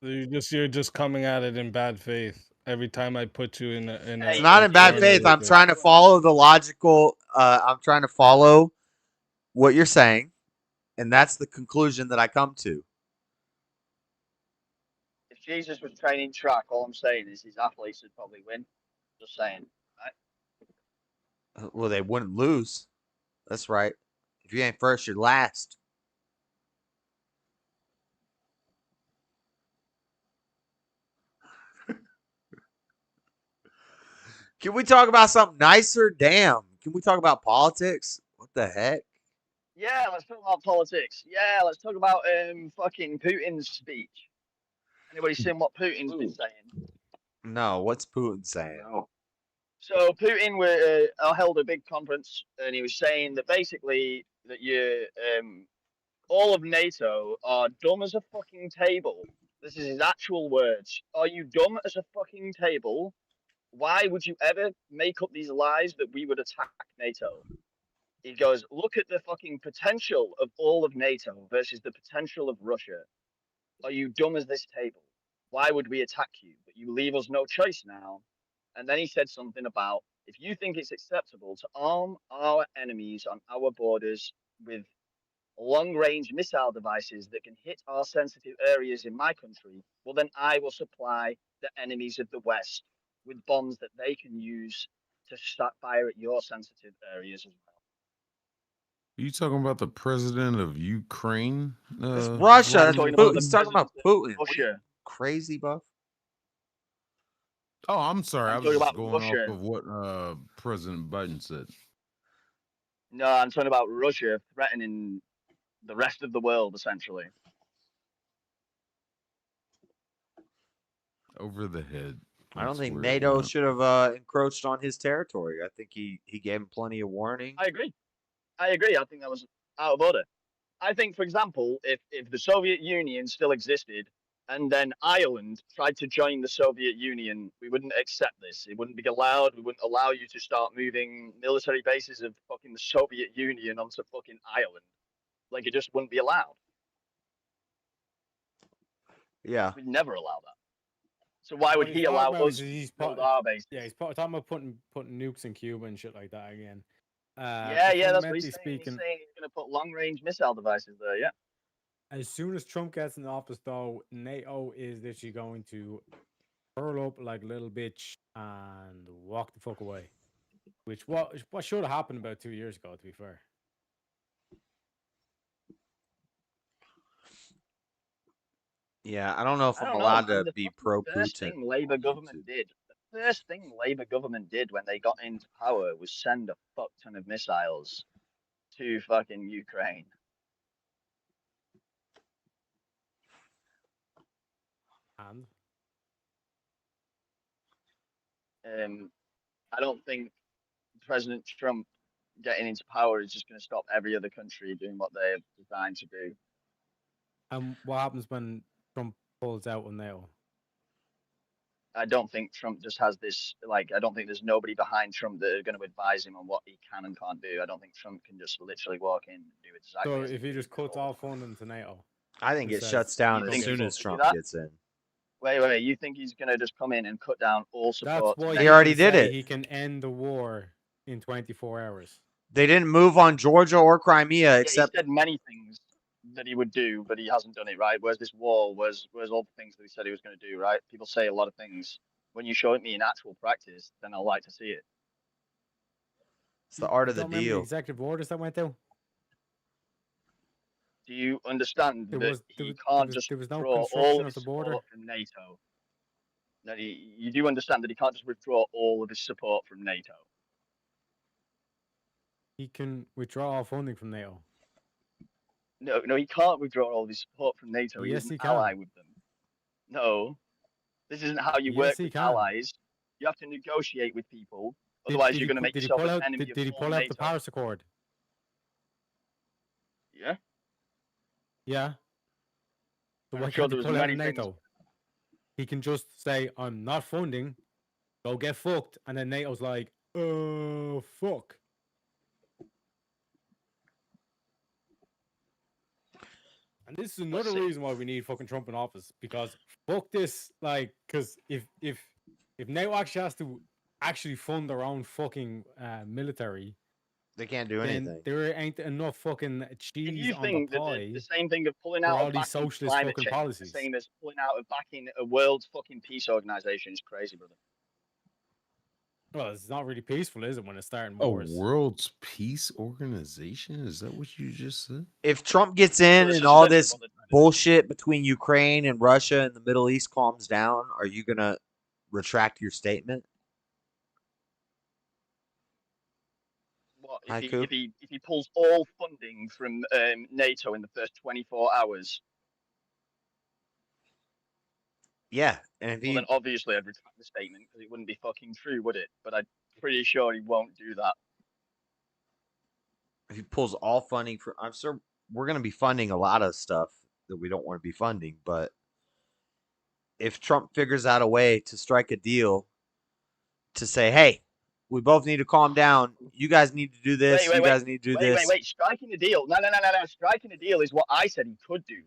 You're just coming at it in bad faith every time I put you in a. It's not in bad faith. I'm trying to follow the logical. I'm trying to follow what you're saying, and that's the conclusion that I come to. Jesus was training track, all I'm saying is his athletes would probably win. Just saying. Right? Well, they wouldn't lose. That's right. If you ain't first, you're last. Can we talk about something nicer? Damn. Can we talk about politics? What the heck? Yeah, let's talk about politics. Yeah, let's talk about fucking Putin's speech. Anybody seen what Putin's been saying? No, what's Putin saying? No. So Putin held a big conference, and he was saying that basically that all of NATO are dumb as a fucking table. This is his actual words. Are you dumb as a fucking table? Why would you ever make up these lies that we would attack NATO? He goes, look at the fucking potential of all of NATO versus the potential of Russia. Are you dumb as this table? Why would we attack you? But you leave us no choice now. And then he said something about if you think it's acceptable to arm our enemies on our borders with long-range missile devices that can hit our sensitive areas in my country, well, then I will supply the enemies of the West with bombs that they can use to start fire at your sensitive areas as well. Are you talking about the president of Ukraine? It's Russia. He's talking about Putin. Russia. Crazy, buff. Oh, I'm sorry. I'm I was talking just about going Russia. off of what President Biden said. No, I'm talking about Russia threatening the rest of the world, essentially. Over the head. I don't think where it NATO went. should have encroached on his territory. I think he gave him plenty of warning. I agree. I think that was out of order. I think, for example, if the Soviet Union still existed and then Ireland tried to join the Soviet Union, we wouldn't accept this. It wouldn't be allowed. We wouldn't allow you to start moving military bases of fucking the Soviet Union onto fucking Ireland. Like, it just wouldn't be allowed. Yeah. We'd never allow that. So why would he allow us to build our base? Yeah, he's talking about putting nukes in Cuba and shit like that again. Yeah, that's what he's saying. Speaking, He's saying he's going to put long-range missile devices there, yeah. As soon as Trump gets in office, though, NATO is literally going to curl up like a little bitch and walk the fuck away. Which what should have happened about 2 years ago, to be fair. Yeah, I don't know if I'm allowed to be pro-Putin. First thing Labour government did when they got into power was send a fuck ton of missiles to fucking Ukraine. And I don't think President Trump getting into power is just going to stop every other country doing what they're designed to do. And what happens when Trump pulls out on NATO? I don't think Trump just has this, like, I don't think there's nobody behind Trump that are going to advise him on what he can and can't do. I don't think Trump can just literally walk in and do exactly. So if he just cuts all funding to NATO, I think it shuts down as soon as Trump gets in. Wait, you think he's going to just come in and cut down all support? That's why he already did it. He can end the war in 24 hours. They didn't move on Georgia or Crimea, except he said many things that he would do, but he hasn't done it, right? Whereas this war was all the things that he said he was going to do, right? People say a lot of things. When you show it me in actual practice, then I'll like to see it. It's the art of the Remember deal. the executive orders that went out? Do you understand There that was no withdraw construction all of his the border support from NATO? That you do understand that he can't just withdraw all of his support from NATO. He can withdraw all funding from NATO. No, he can't withdraw all of his support from NATO. Yes, He's he an can. ally with them. No, this isn't how you Yes, work he with can. allies. You have to negotiate with people. Otherwise, you're going to make yourself an enemy Did he of all pull out NATO. the Paris Accord? Yeah. Yeah. So I'm why sure can't he there was pull out of many things. NATO? He can just say, I'm not funding, go get fucked. And then NATO's like, oh, fuck. And this is another reason why we need fucking Trump in office. Because fuck this, like, because if NATO actually has to actually fund their own fucking military, They can't do then anything. there ain't enough fucking If cheese you on the think that pie the same thing of pulling for out all of these backing socialist climate fucking change, the policies. same as pulling out of backing a world fucking peace organization is crazy, brother. Well, it's not really peaceful, is it, when it's starting A wars? World's Peace Organization? Is that what you just said? If Trump gets in Well, it's and just all essentially this what they're trying to do. bullshit between Ukraine and Russia and the Middle East calms down, are you gonna retract your statement? What Haiku? if he pulls all funding from NATO in the first 24 hours? Yeah, and if Well, then he obviously I'd retract the statement because it wouldn't be fucking true, would it? But I'm pretty sure he won't do that. pulls all funding for, I'm sure we're gonna be funding a lot of stuff that we don't want to be funding, but if Trump figures out a way to strike a deal to say, hey, we both need to calm down. You guys need to do this. You guys need to do this. Striking a deal. No. Striking a deal is what I said he could do.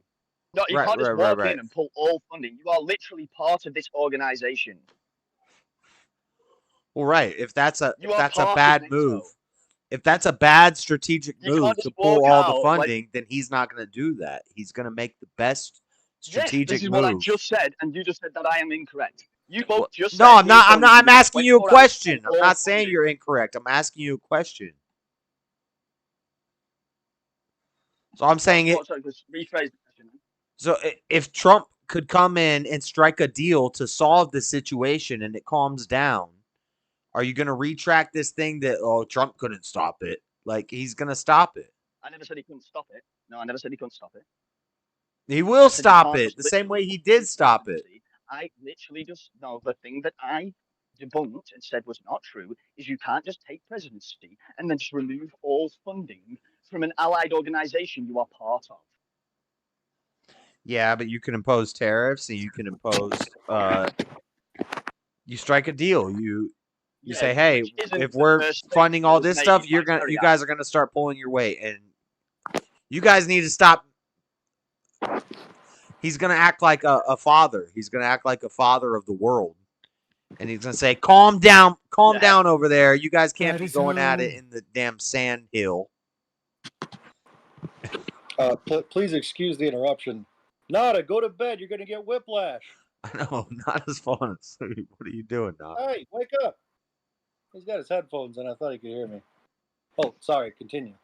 No, you Right, can't just right, right, walk right. in and pull all funding. You are literally part of this organization. Well, right. If that's a You are part of bad NATO. move, if that's a bad strategic You move can't to just pull walk all the out funding, then he's not going to do that. He's going to make the best Yes, strategic this is move. what I just said, and you just said that I am incorrect. You both just No, said I'm not. he's I'm going not. to, I'm within asking you a 24 hours, question. pull I'm all not saying funding. you're incorrect. I'm asking you a question. So I'm saying it. Sorry, just rephrase the question. So if Trump could come in and strike a deal to solve the situation and it calms down, are you going to retract this thing that, oh, Trump couldn't stop it? Like, he's going to stop it. I never said he couldn't stop it. No, I never said he couldn't stop it. He will I said you stop can't it just the same way literally he take did stop it. presidency. I literally just, no, the thing that I debunked and said was not true is you can't just take presidency and then just remove all funding from an allied organization you are part of. Yeah, but you can impose tariffs and you can impose you strike a deal. You Yeah, say, hey, which isn't if the we're first state funding that all was this made stuff, by you Terry guys Act. are gonna start pulling your weight, and you guys need to stop. He's gonna act like a father. He's gonna act like a father of the world, and he's gonna say, calm down over there. You guys can't be going at it in the damn sand hill. Please excuse the interruption. Nada, go to bed. You're going to get whiplash. I know, not as falling asleep. What are you doing, Nada? Hey, wake up. He's got his headphones and I thought he could hear me. Oh, sorry. Continue.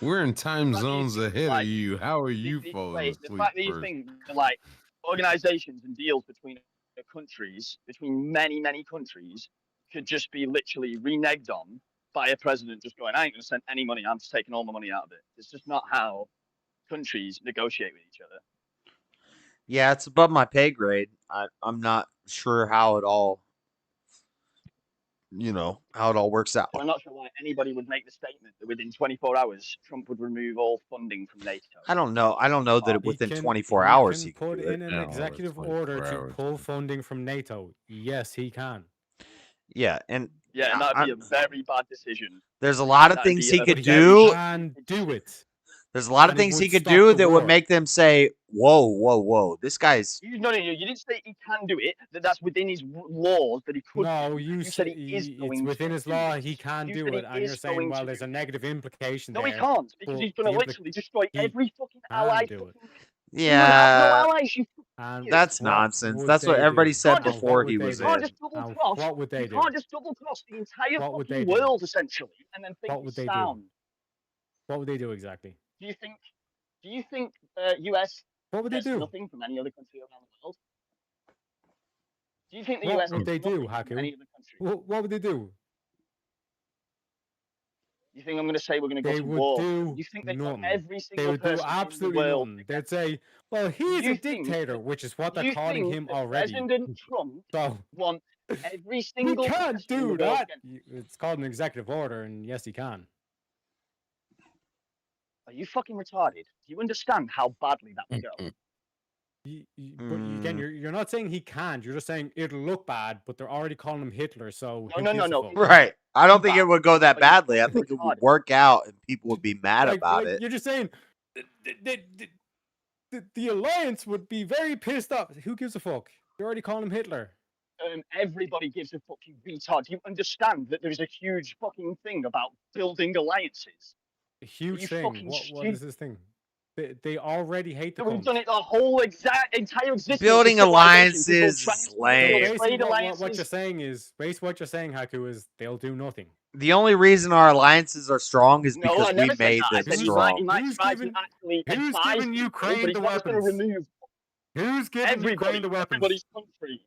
We're in time The fact that you zones think, ahead like, of you. How are you the falling fact asleep that you first? think that, like, organizations and deals between countries, between many countries, could just be literally reneged on by a president just going, I ain't going to send any money. I'm just taking all my money out of it. It's just not how countries negotiate with each other. Yeah, it's above my pay grade. I'm not sure how it all, how it all works out. So I'm not sure why anybody would make the statement that within 24 hours Trump would remove all funding from NATO. I don't know. I don't know that He within can- 24 he hours can he can put do it. in an executive order to pull funding from NATO. Yes, he can. Yeah, and Yeah, and that'd be a very bad decision. there's a lot of That'd things be he a could very do. And do it. There's a lot of And it things he would could stop do the that would war. make them say, "Whoa, whoa, whoa! This guy's." No, you didn't say he can do it. That's within his laws that he could. No, do. you said he is it's going within to his do law. it. He can You do said it, he and you're is saying, going well, to there's do a negative implication No, there. he can't because but he's going to the literally destroy every fucking allied. do it. You have no Yeah, allies. You And that's what nonsense. would That's what they everybody do? said can't just, before he was you can't in. just double And cross. what would they You do? can't just double cross the entire What would they fucking do? world essentially, and then think What would it's they do? sound. What would they do exactly? Do you think? US What would they gets do? nothing from any other country around the world? Do you think the What US would gets they do, nothing from Haku? any other country? What would they do? You think I'm going to say we're going to go They to would war? do You think they've nothing. got every They single would do person in the absolutely world? nothing. They'd say, well, he's a You think dictator, which is what they're you calling think him that already. President Trump So wants every he single can't person in the do world that. against him? It's called an executive order, and yes, he can. Are you fucking retarded? Do you understand how badly that would go? But again, you're not saying he can't. You're just saying it'll look bad, but they're already calling him Hitler, so who gives a fuck? Right. I don't think it would go that badly. I think it would work out and people would be mad about it. You're just saying the alliance would be very pissed off. Who gives a fuck? You're already calling him Hitler. everybody gives a fuck, you retard. You understand that there is a huge fucking thing about building alliances? A huge you thing. fucking What is this thing? They already hate the We've cunts. done it the whole entire existence Building of civilization. People alliances trying is to lame. build Basically, trade what alliances. you're saying is, what you're saying, Haku, is they'll do nothing. The only reason our alliances are strong is No, because I we never said made that. I them said strong. he might try to actually who's advise giving people, Ukraine but he's the not just going to weapons? remove Who's giving everybody, Ukraine the weapons? everybody's country.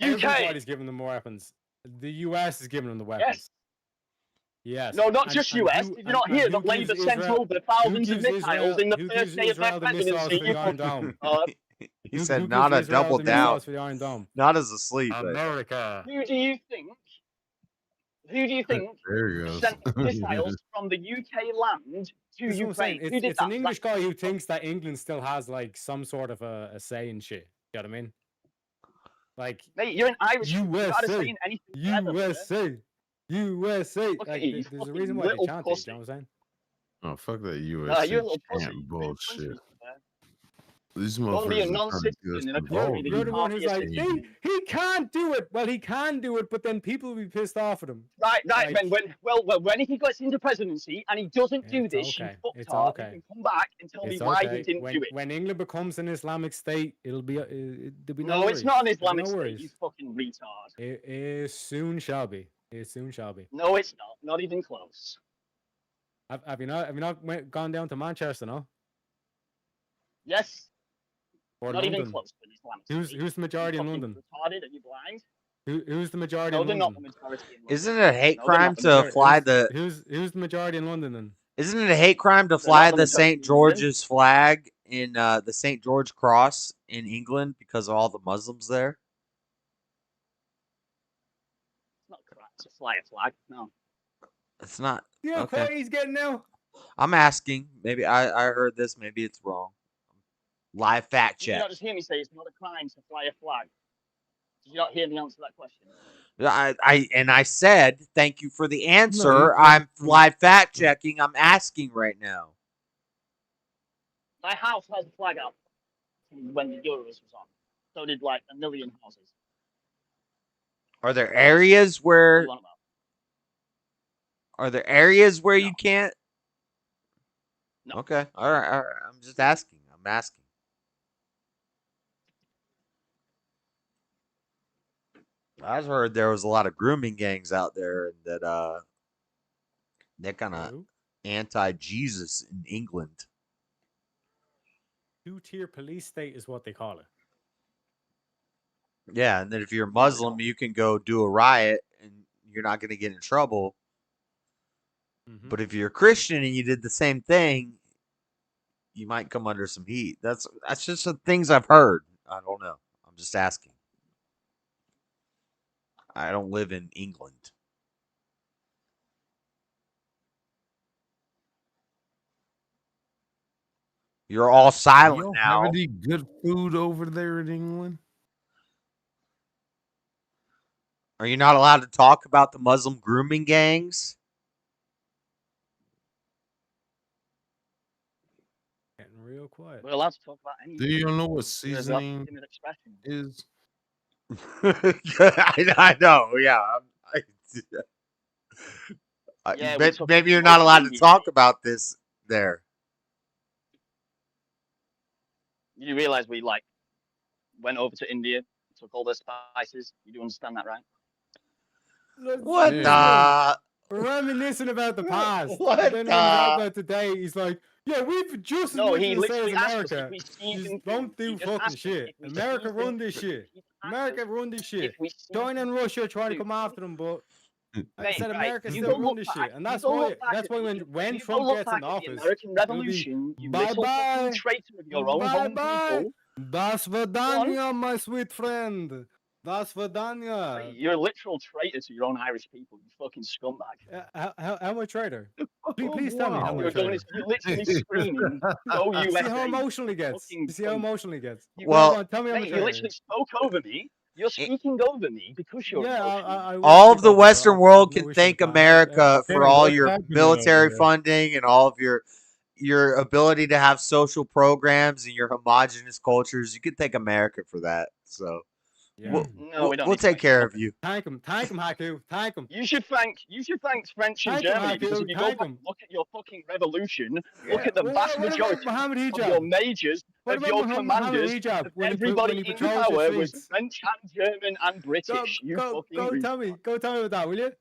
UK. Everybody's giving them more weapons. The US is giving them the weapons. Yes. No, not And- just and US. who- Did you not and hear who that Labour gives sent Israel- over who thousands of gives missiles Israel- in the who first gives day of their Israel the missiles presidency? for the Iron Dome? He said who not a gives Israel double the down. missiles for the Iron Dome? Not as asleep. America. Who do you think? Who do you think There he goes. sent missiles from the UK land to That's what I'm saying. Ukraine? Who did It's that? an English guy who thinks that England still has like some sort of a say in shit. You know what I mean? Like, Mate, you're an Irish. You gotta say USA, anything. USA, USA. Look Like, at you, there's a fucking reason why they little chant it. pussy. You know what I'm saying? Oh, fuck that You're USA a little pussy. chant bullshit. Man. These Don't be a motherfuckers are trying to get us non-citizen in a country involved. that You're you the can't one be who's a like, citizen. he can't do it. Well, he can do it, but then people will be pissed off at him. Right, Like, when he gets into presidency and he doesn't do It's this, okay. you It's fucktard, okay. you can come back and tell me It's why okay. he didn't do it. When England becomes an Islamic state, it'll be there'll be No, no it's not an worries. There'll be Islamic no state, worries. you fucking retard. It soon shall be. It soon shall be. No, it's not. Not even close. Have you not gone down to Manchester, no? Yes. Or Not London? even close to an Islamic state. Who's the majority you in fucking London? retarded? Are you blind? Who's the majority No, in they're not London? the majority in London. Isn't it a hate No, they're crime not the to majority. fly the? Who's the majority in London then? Isn't it a hate crime to They're fly not the the majority St. in George's flag in the St. George Cross in England because of all the Muslims there? It's not correct to fly a flag. No. It's not. You know, Okay. he's getting now. I'm asking. Maybe I heard this. Maybe it's wrong. Live fact Did you check. not just hear me say it's not a crime to fly a flag? Did you not hear me answer that question? I said thank you for the answer. you- I'm live fact checking. I'm asking right now. My house has a flag up when the Euros was on. So did like a million houses. Are there areas What are where you on about? you can't? No. Okay. All right. I'm just asking. I'm asking. I've heard there was a lot of grooming gangs out there that they're kind of anti-Jesus in England. Two-tier police state is what they call it. Yeah, and then if you're Muslim, you can go do a riot and you're not going to get in trouble. But if you're a Christian and you did the same thing, you might come under some heat. That's just some things I've heard. I don't know. I'm just asking. I don't live in England. You're all silent Y'all now. have any good food over there in England? Are you not allowed to talk about the Muslim grooming gangs? Getting real quiet. We're allowed to talk about anything. Do you know what There's that seasoning freedom of expression. is? I know. Yeah. Yeah, we took maybe you're most not allowed to Indian. talk about this there. You realize we like went over to India, took all their spices. You do understand that, right? What Yeah. the? Reminiscing about the past. What And then when he's out about today, he's like, yeah, we've just as No, much he to say as literally asked us if America. we Just season don't food. He do just fucking asked us shit. if we America season run this food. shit. He asked America us run this shit. if we China and Russia try to Dude. come after them, but I Mate, said right, America you still go run look this back- shit. And you that's go why look back at when you go Trump look gets back in at the office, American it'll be Revolution, you little bye-bye. fucking traitor of your own home Bye-bye. people. Das Vidania, my sweet friend. Das Vidania. You're a literal traitor to your own Irish people, you fucking scumbag. How am I traitor? Please tell me how You're, much traitor. you're literally screaming, "Go You USA!" see how emotional he gets. Fucking You see how cunt. emotional he gets. Well- Go on, tell me how Mate, much you traitor. literally spoke over me. You're speaking over me because you're Yeah, emotional. I will All speak of the over you. Western I've world no can issue thank with that. America for all what's your happening military over there? funding and all of your ability to have social programs and your homogenous cultures. You can thank America for that. So Yeah. No, we don't we'll need to take thank care him. of you. Thank him, Haku, thank him. You should thank French and Thank him, Germany because Haku, if you go thank back him. and look at your fucking revolution, look Yeah. at the vast What about majority Muhammad of Hijab? your majors, What of about your Muhammad commanders, Hijab of when everybody he in patrols the power was streets? French and German and British. You fucking Go retard. tell me about that, will you?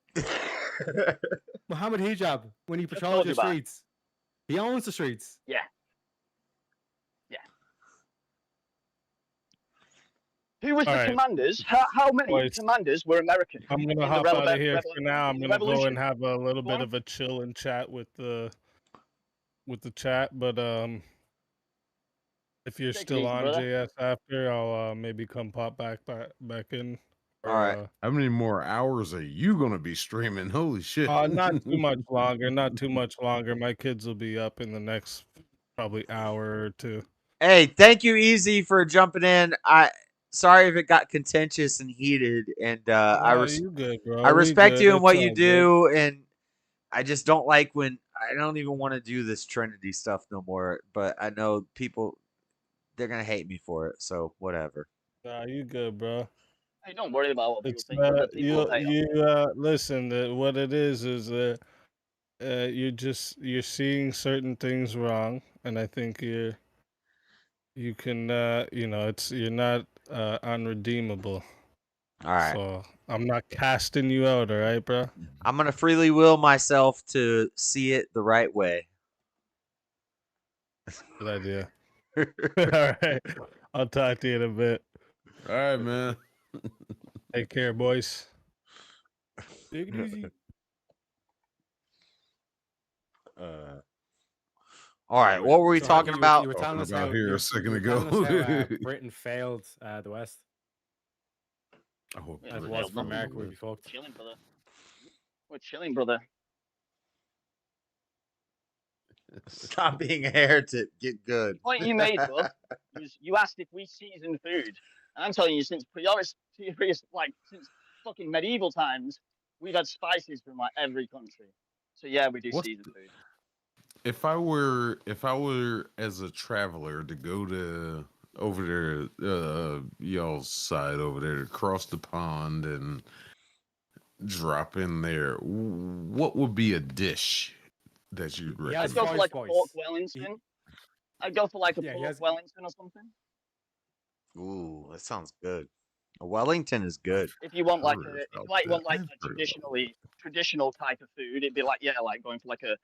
Muhammad Hijab when he Just patrols told your you about it. streets. He owns the streets. Yeah. Who was All the right, commanders? How many boys. commanders were American? I'm gonna in the hop out of relevant here for now. I'm in the gonna go revolution? and have a little Go bit on. of a chill and chat with the chat, but if you're Take it still easy, on brother. JS after, I'll maybe come pop back in. All right. How many more hours are you gonna be streaming? Holy shit! Not too much longer. Not too much longer. My kids will be up in the next probably hour or two. Hey, thank you, Easy, for jumping in. Sorry if it got contentious and heated, and You good, bro? I We respect good. you and It's what all you good. do, and I just don't like when I don't even want to do this Trinity stuff no more. But I know people, they're gonna hate me for it, so whatever. Nah, you good, bro. Hey, don't worry about what people It's think, brother. People will hate on you. listen. What it is you're seeing certain things wrong, and I think you can you're not unredeemable. All right. So I'm not casting you out, all right, bro? I'm gonna freely will myself to see it the right way. Good idea. All right. I'll talk to you in a bit. All right, man. Take care, boys. Take it easy. All right, what were we So, talking you about? were telling us how here a second ago. Britain failed the West. Oh, Yeah, As we was failed for nothing. America, we'd be fucked. Chilling, brother. We're chilling, brother. Stop being a heretic. Get good. The point you made, bud, was you asked if we season food. And I'm telling you, since since fucking medieval times, we've had spices from like every country. So yeah, we do season food. If I were as a traveler to go to over there, y'all's side over there, across the pond and drop in there, what would be a dish that you'd recommend? I'd go for like a pork Wellington. I'd go for like a pork Wellington or something. Ooh, that sounds good. A Wellington is good. If you want like a traditional type of food, it'd be like like going for like a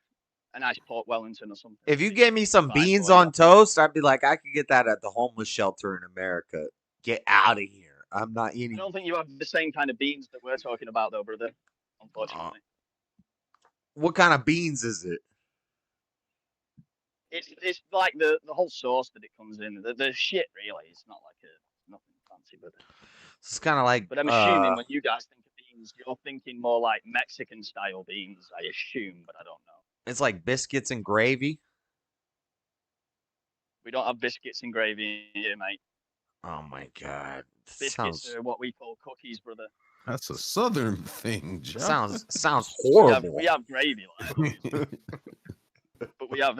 nice pork Wellington or something. If you gave me some beans on toast, I'd be like, I could get that at the homeless shelter in America. Get out of here. I'm not I eating. don't think you have the same kind of beans that we're talking about, though, brother. Unfortunately, What kind of beans is it? it's like the whole sauce that it comes in. The shit really. It's not like nothing fancy, but It's kind of like. But I'm assuming when you guys think of beans, you're thinking more like Mexican style beans. I assume, but I don't know. It's like biscuits and gravy. We don't have biscuits and gravy here, mate. Oh my god! Biscuits are what we call cookies, brother. That's a southern thing, Joe. Sounds horrible. We have gravy, like, but we have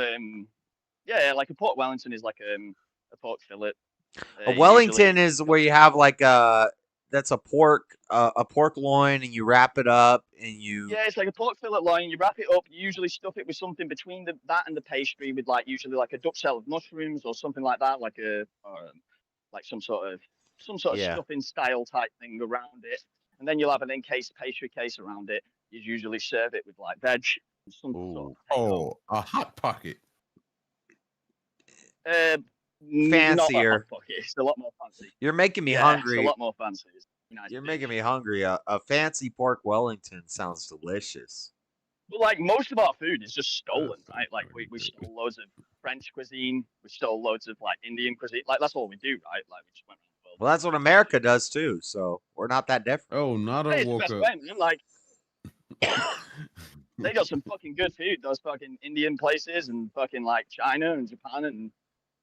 like a pork Wellington is like a pork fillet. A Wellington is where you have like that's a pork loin, and you wrap it up and you. Yeah, it's like a pork fillet loin. You wrap it up. You usually stuff it with something between that and the pastry, with like usually like a duck shell of mushrooms or something like that, like some sort of stuffing style type thing around it. And then you'll have an encased pastry case around it. You usually serve it with like veg. A hot pocket. Fancier. Not a hot pocket. It's a lot more fancy. You're making me It's hungry. a lot more fancy. Nice. You're making me hungry. A fancy pork Wellington sounds delicious. But like most of our food is just stolen, right? Like we stole loads of French cuisine. We stole loads of like Indian cuisine. Like that's all we do, right? Like we just went around the world. Well, that's what America does too. So we're not that different. Oh, not Hey, it's the best way, man. Like they got some fucking good food. Those fucking Indian places and fucking like China and Japan and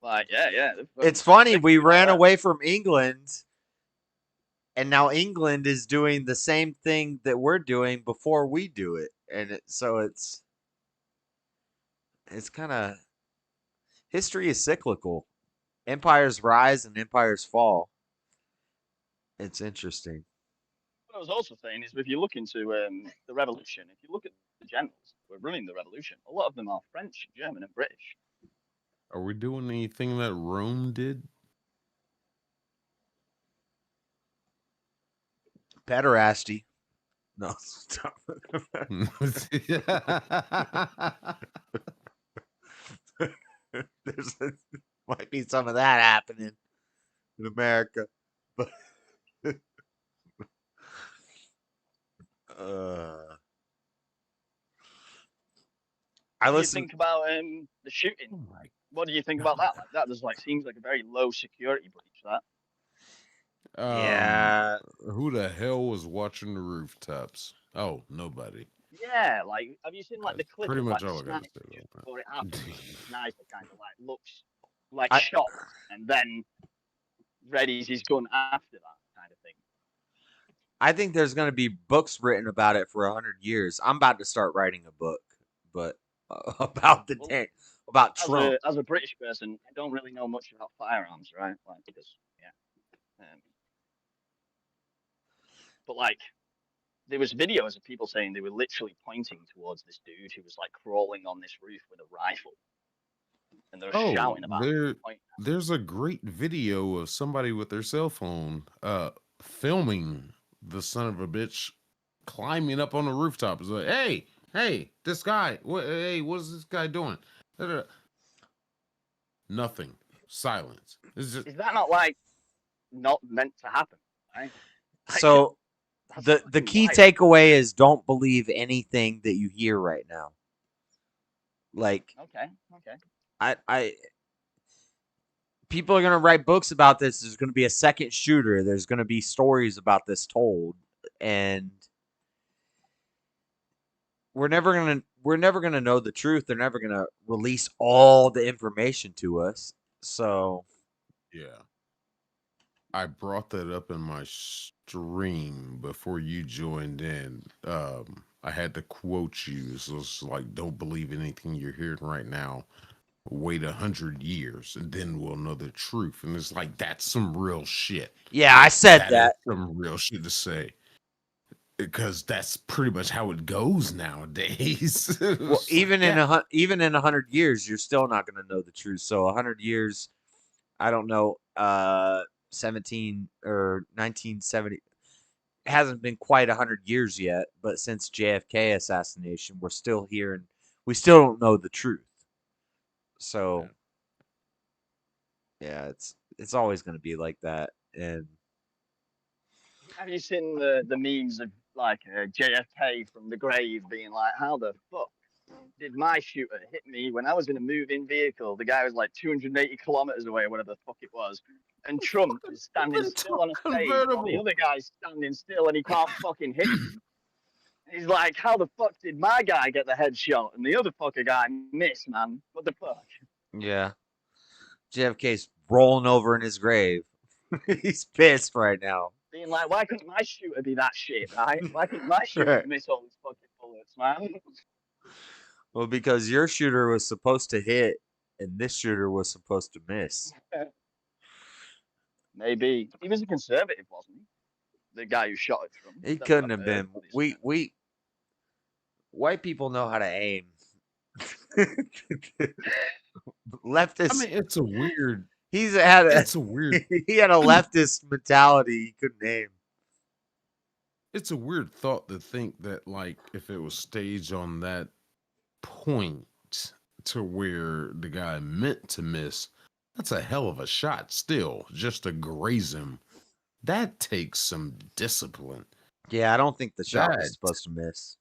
like yeah. It's funny. We ran away from England, and now England is doing the same thing that we're doing before we do it, and so it's kind of history is cyclical. Empires rise and empires fall. It's interesting. What I was also saying is, if you look into the revolution, if you look at the generals who are running the revolution, a lot of them are French, German, and British. Are we doing anything that Rome did? Pederasty. No, stop. Might be some of that happening in America, but I What do you listen. think about the shooting? What do you think about that? Like that just like seems like a very low security breach. That. Yeah. Who the hell was watching the rooftops? Oh, nobody. Yeah, like have you seen like the clip Pretty of much like all I the got sniper to say just about before it happens? Like, the sniper kind of like looks like I- shocked and then readies his gun after that kind of thing. I think there's going to be books written about it for 100 years. I'm about to start writing a book, but about the day, about Trump. As a British person, I don't really know much about firearms, right? Like because but like there was videos of people saying they were literally pointing towards this dude who was like crawling on this roof with a rifle, and they were shouting about it. There's a great video of somebody with their cell phone filming the son of a bitch climbing up on the rooftop. It's like, hey, this guy, what is this guy doing? Nothing. Silence. Is that not like not meant to happen? Right? So the key takeaway is don't believe anything that you hear right now. Like okay. I people are going to write books about this. There's going to be a second shooter. There's going to be stories about this told, and we're never going to know the truth. They're never going to release all the information to us. So, yeah. I brought that up in my stream before you joined in. I had to quote you. So it's like, don't believe anything you're hearing right now. Wait 100 years and then we'll know the truth. And it's like, that's some real shit. Yeah, I said that. Is some real shit to say. Because that's pretty much how it goes nowadays. Well, even in 100 years, you're still not going to know the truth. So 100 years, I don't know, 17 or 1970. It hasn't been quite 100 years yet, but since JFK assassination, we're still here and we still don't know the truth. So, yeah, it's always going to be like that. And have you seen the memes of like JFK from the grave being like, how the fuck did my shooter hit me when I was in a moving vehicle? The guy was like 280 kilometers away, whatever the fuck it was. And Trump is standing still on a stage while the other guy's standing still and he can't fucking hit him. He's like, how the fuck did my guy get the headshot and the other fucker guy miss, man? What the fuck? yeah, JFK's rolling over in his grave. He's pissed right now. Being like, why couldn't my shooter be that shit, right? Why couldn't my shooter miss all these fucking bullets, man? Well, because your shooter was supposed to hit and this shooter was supposed to miss. Maybe. He was a conservative, wasn't he? The guy who shot at Trump. He couldn't have been. We white people know how to aim. Leftist. I mean, it's a weird. It's a weird. He had a leftist mentality. He couldn't aim. It's a weird thought to think that, like, if it was staged on that point to where the guy meant to miss, that's a hell of a shot. Still, just to graze him, that takes some discipline. Yeah, I don't think the shot was supposed to miss.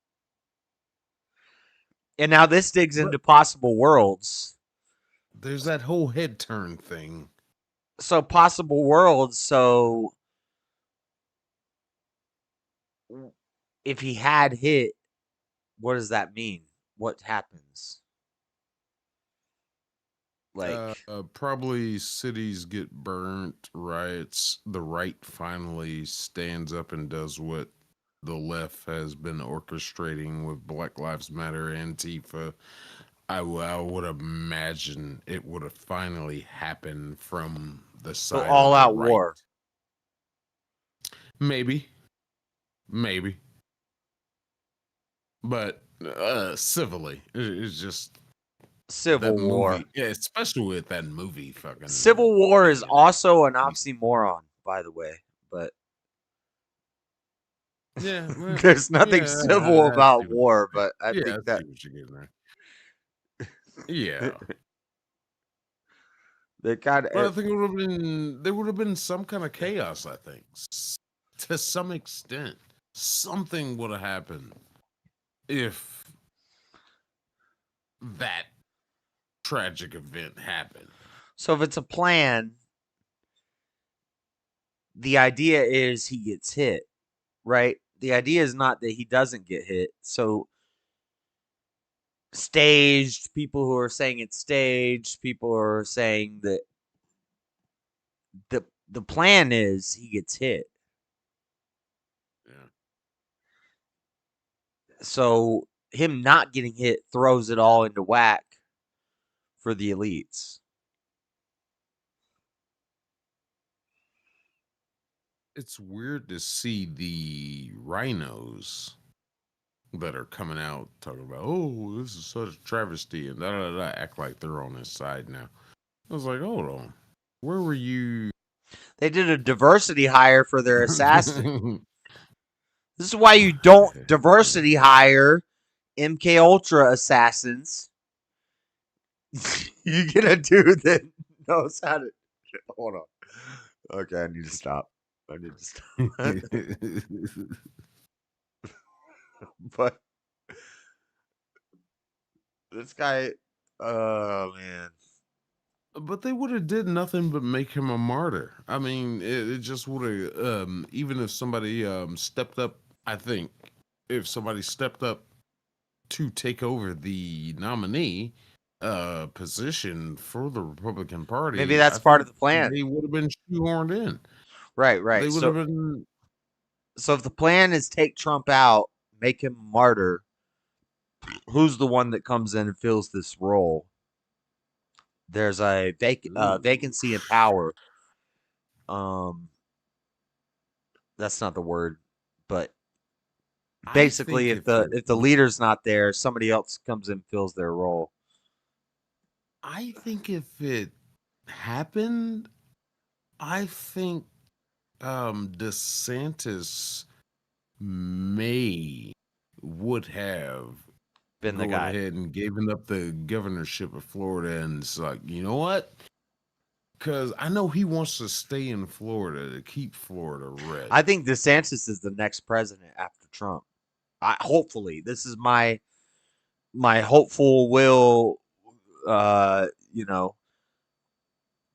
And now this digs into possible worlds. There's that whole head turn thing. So possible worlds. So if he had hit, what does that mean? What happens? Like probably cities get burnt, riots. The right finally stands up and does what the left has been orchestrating with Black Lives Matter, Antifa. I would imagine it would have finally happened from the side all-out of the right. war. Maybe. But civilly, it's just Civil that War. movie. Yeah, especially with that movie. Fucking Civil War is also an oxymoron, by the way. But yeah, well, there's nothing yeah, civil I see about what you're war. saying. But I Yeah, think I that see what you're getting there. Yeah. they kind But I of think there would have been some kind of chaos. I think to some extent, something would have happened if that tragic event happened. so if it's a plan, the idea is he gets hit, right? The idea is not that he doesn't get hit. So staged, people who are saying it's staged, people are saying that the plan is he gets hit. Yeah. So him not getting hit throws it all into whack for the elites. It's weird to see the rhinos that are coming out talking about, oh, this is such a travesty, and da da da, act like they're on his side now. I was like, hold on, where were you? They did a diversity hire for their assassin. This is why you don't diversity hire MK Ultra assassins. You get a dude that knows how to. Hold on. Okay, I need to stop. But this guy, oh man. But they would have did nothing but make him a martyr. I mean, it just would have, even if somebody stepped up, I think, if somebody stepped up to take over the nominee position for the Republican Party, Maybe that's part of the plan. They would have been shoehorned in. Right. They would have been. So if the plan is take Trump out, make him a martyr, who's the one that comes in and fills this role? There's a vacancy in power. That's not the word, but basically, if the leader's not there, somebody else comes in and fills their role. I think if it happened, I think DeSantis would have been the gone guy ahead and given up the governorship of Florida, and it's like, you know what? Because I know he wants to stay in Florida to keep Florida red. I think DeSantis is the next president after Trump. Hopefully, this is my hopeful will.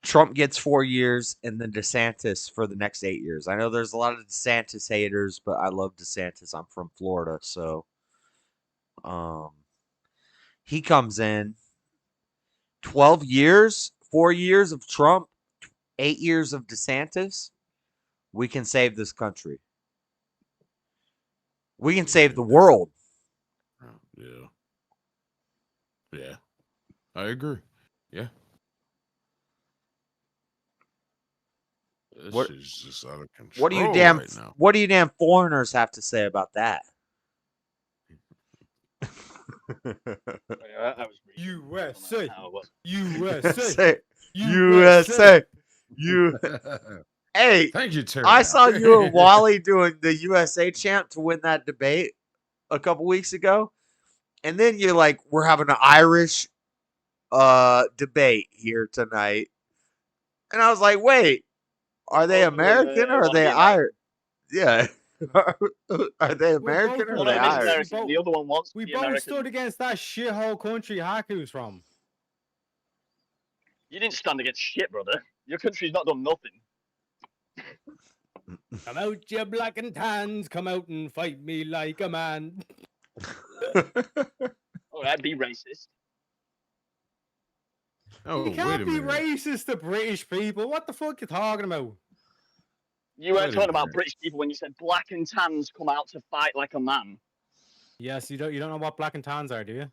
Trump gets 4 years, and then DeSantis for the next 8 years. I know there's a lot of DeSantis haters, but I love DeSantis. I'm from Florida, so he comes in 12 years, 4 years of Trump, 8 years of DeSantis. We can save this country. We can save the world. Yeah. Yeah. I agree. Yeah. This What- is just out of control What do you right now. What do you damn foreigners have to say about that? USA. USA. USA. Hey, Thank you, Terry. I saw you and Wally doing the USA chant to win that debate a couple weeks ago. And then you're like, we're having an Irish debate here tonight. And I was like, wait, are they American or are they Irish? Yeah. Are they American or are they Irish? The other one wants to We be both American. stood against that shithole country Haku's from. You didn't stand against shit, brother. Your country's not done nothing. Come out, you black and tans. Come out and fight me like a man. All right, be racist. Oh, You wait can't a be minute. racist to British people. What the fuck you talking about? You weren't Wait a talking about minute. British people when you said black and tans come out to fight like a man. Yes, you don't know what black and tans are, do you?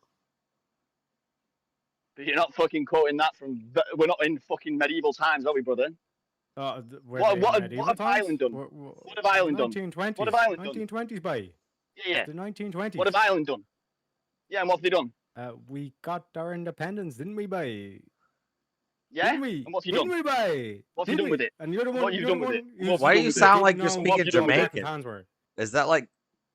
But you're not fucking quoting that from. We're not in fucking medieval times, are we, brother? What have Ireland done? What have Ireland done? 1920s. What have Ireland done? 1920s, boy. Yeah. The 1920s. What have Ireland done? Yeah, and what have they done? We got our independence, didn't we, boy? Yeah. Didn't we? And what have you Didn't done? we, boy? What have you done with it? And you're the one. What have you you're done the with one it? who's- Why do you who's sound didn't like you're know speaking what the Black Jamaican? Hands were. Is that like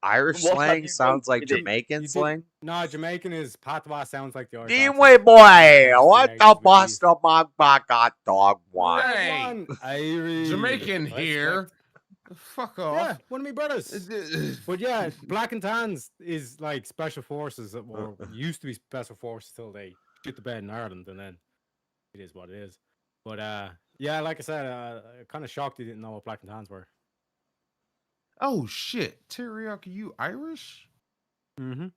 Irish What have slang? you Sounds done like with it? Jamaican slang? No, Jamaican is patois. Sounds like the Irish. Dinway boy, what the bust of my got dog one? Hey, Irish. Jamaican here. Fuck off. Yeah, one of my brothers. But yeah, Black and Tans is like special forces that were used to be special forces till they shit the bed in Ireland, and then it is what it is. But yeah, like I said, kind of shocked you didn't know what Black and Tans were. Oh shit, teriyaki, you Irish? Mm-hmm.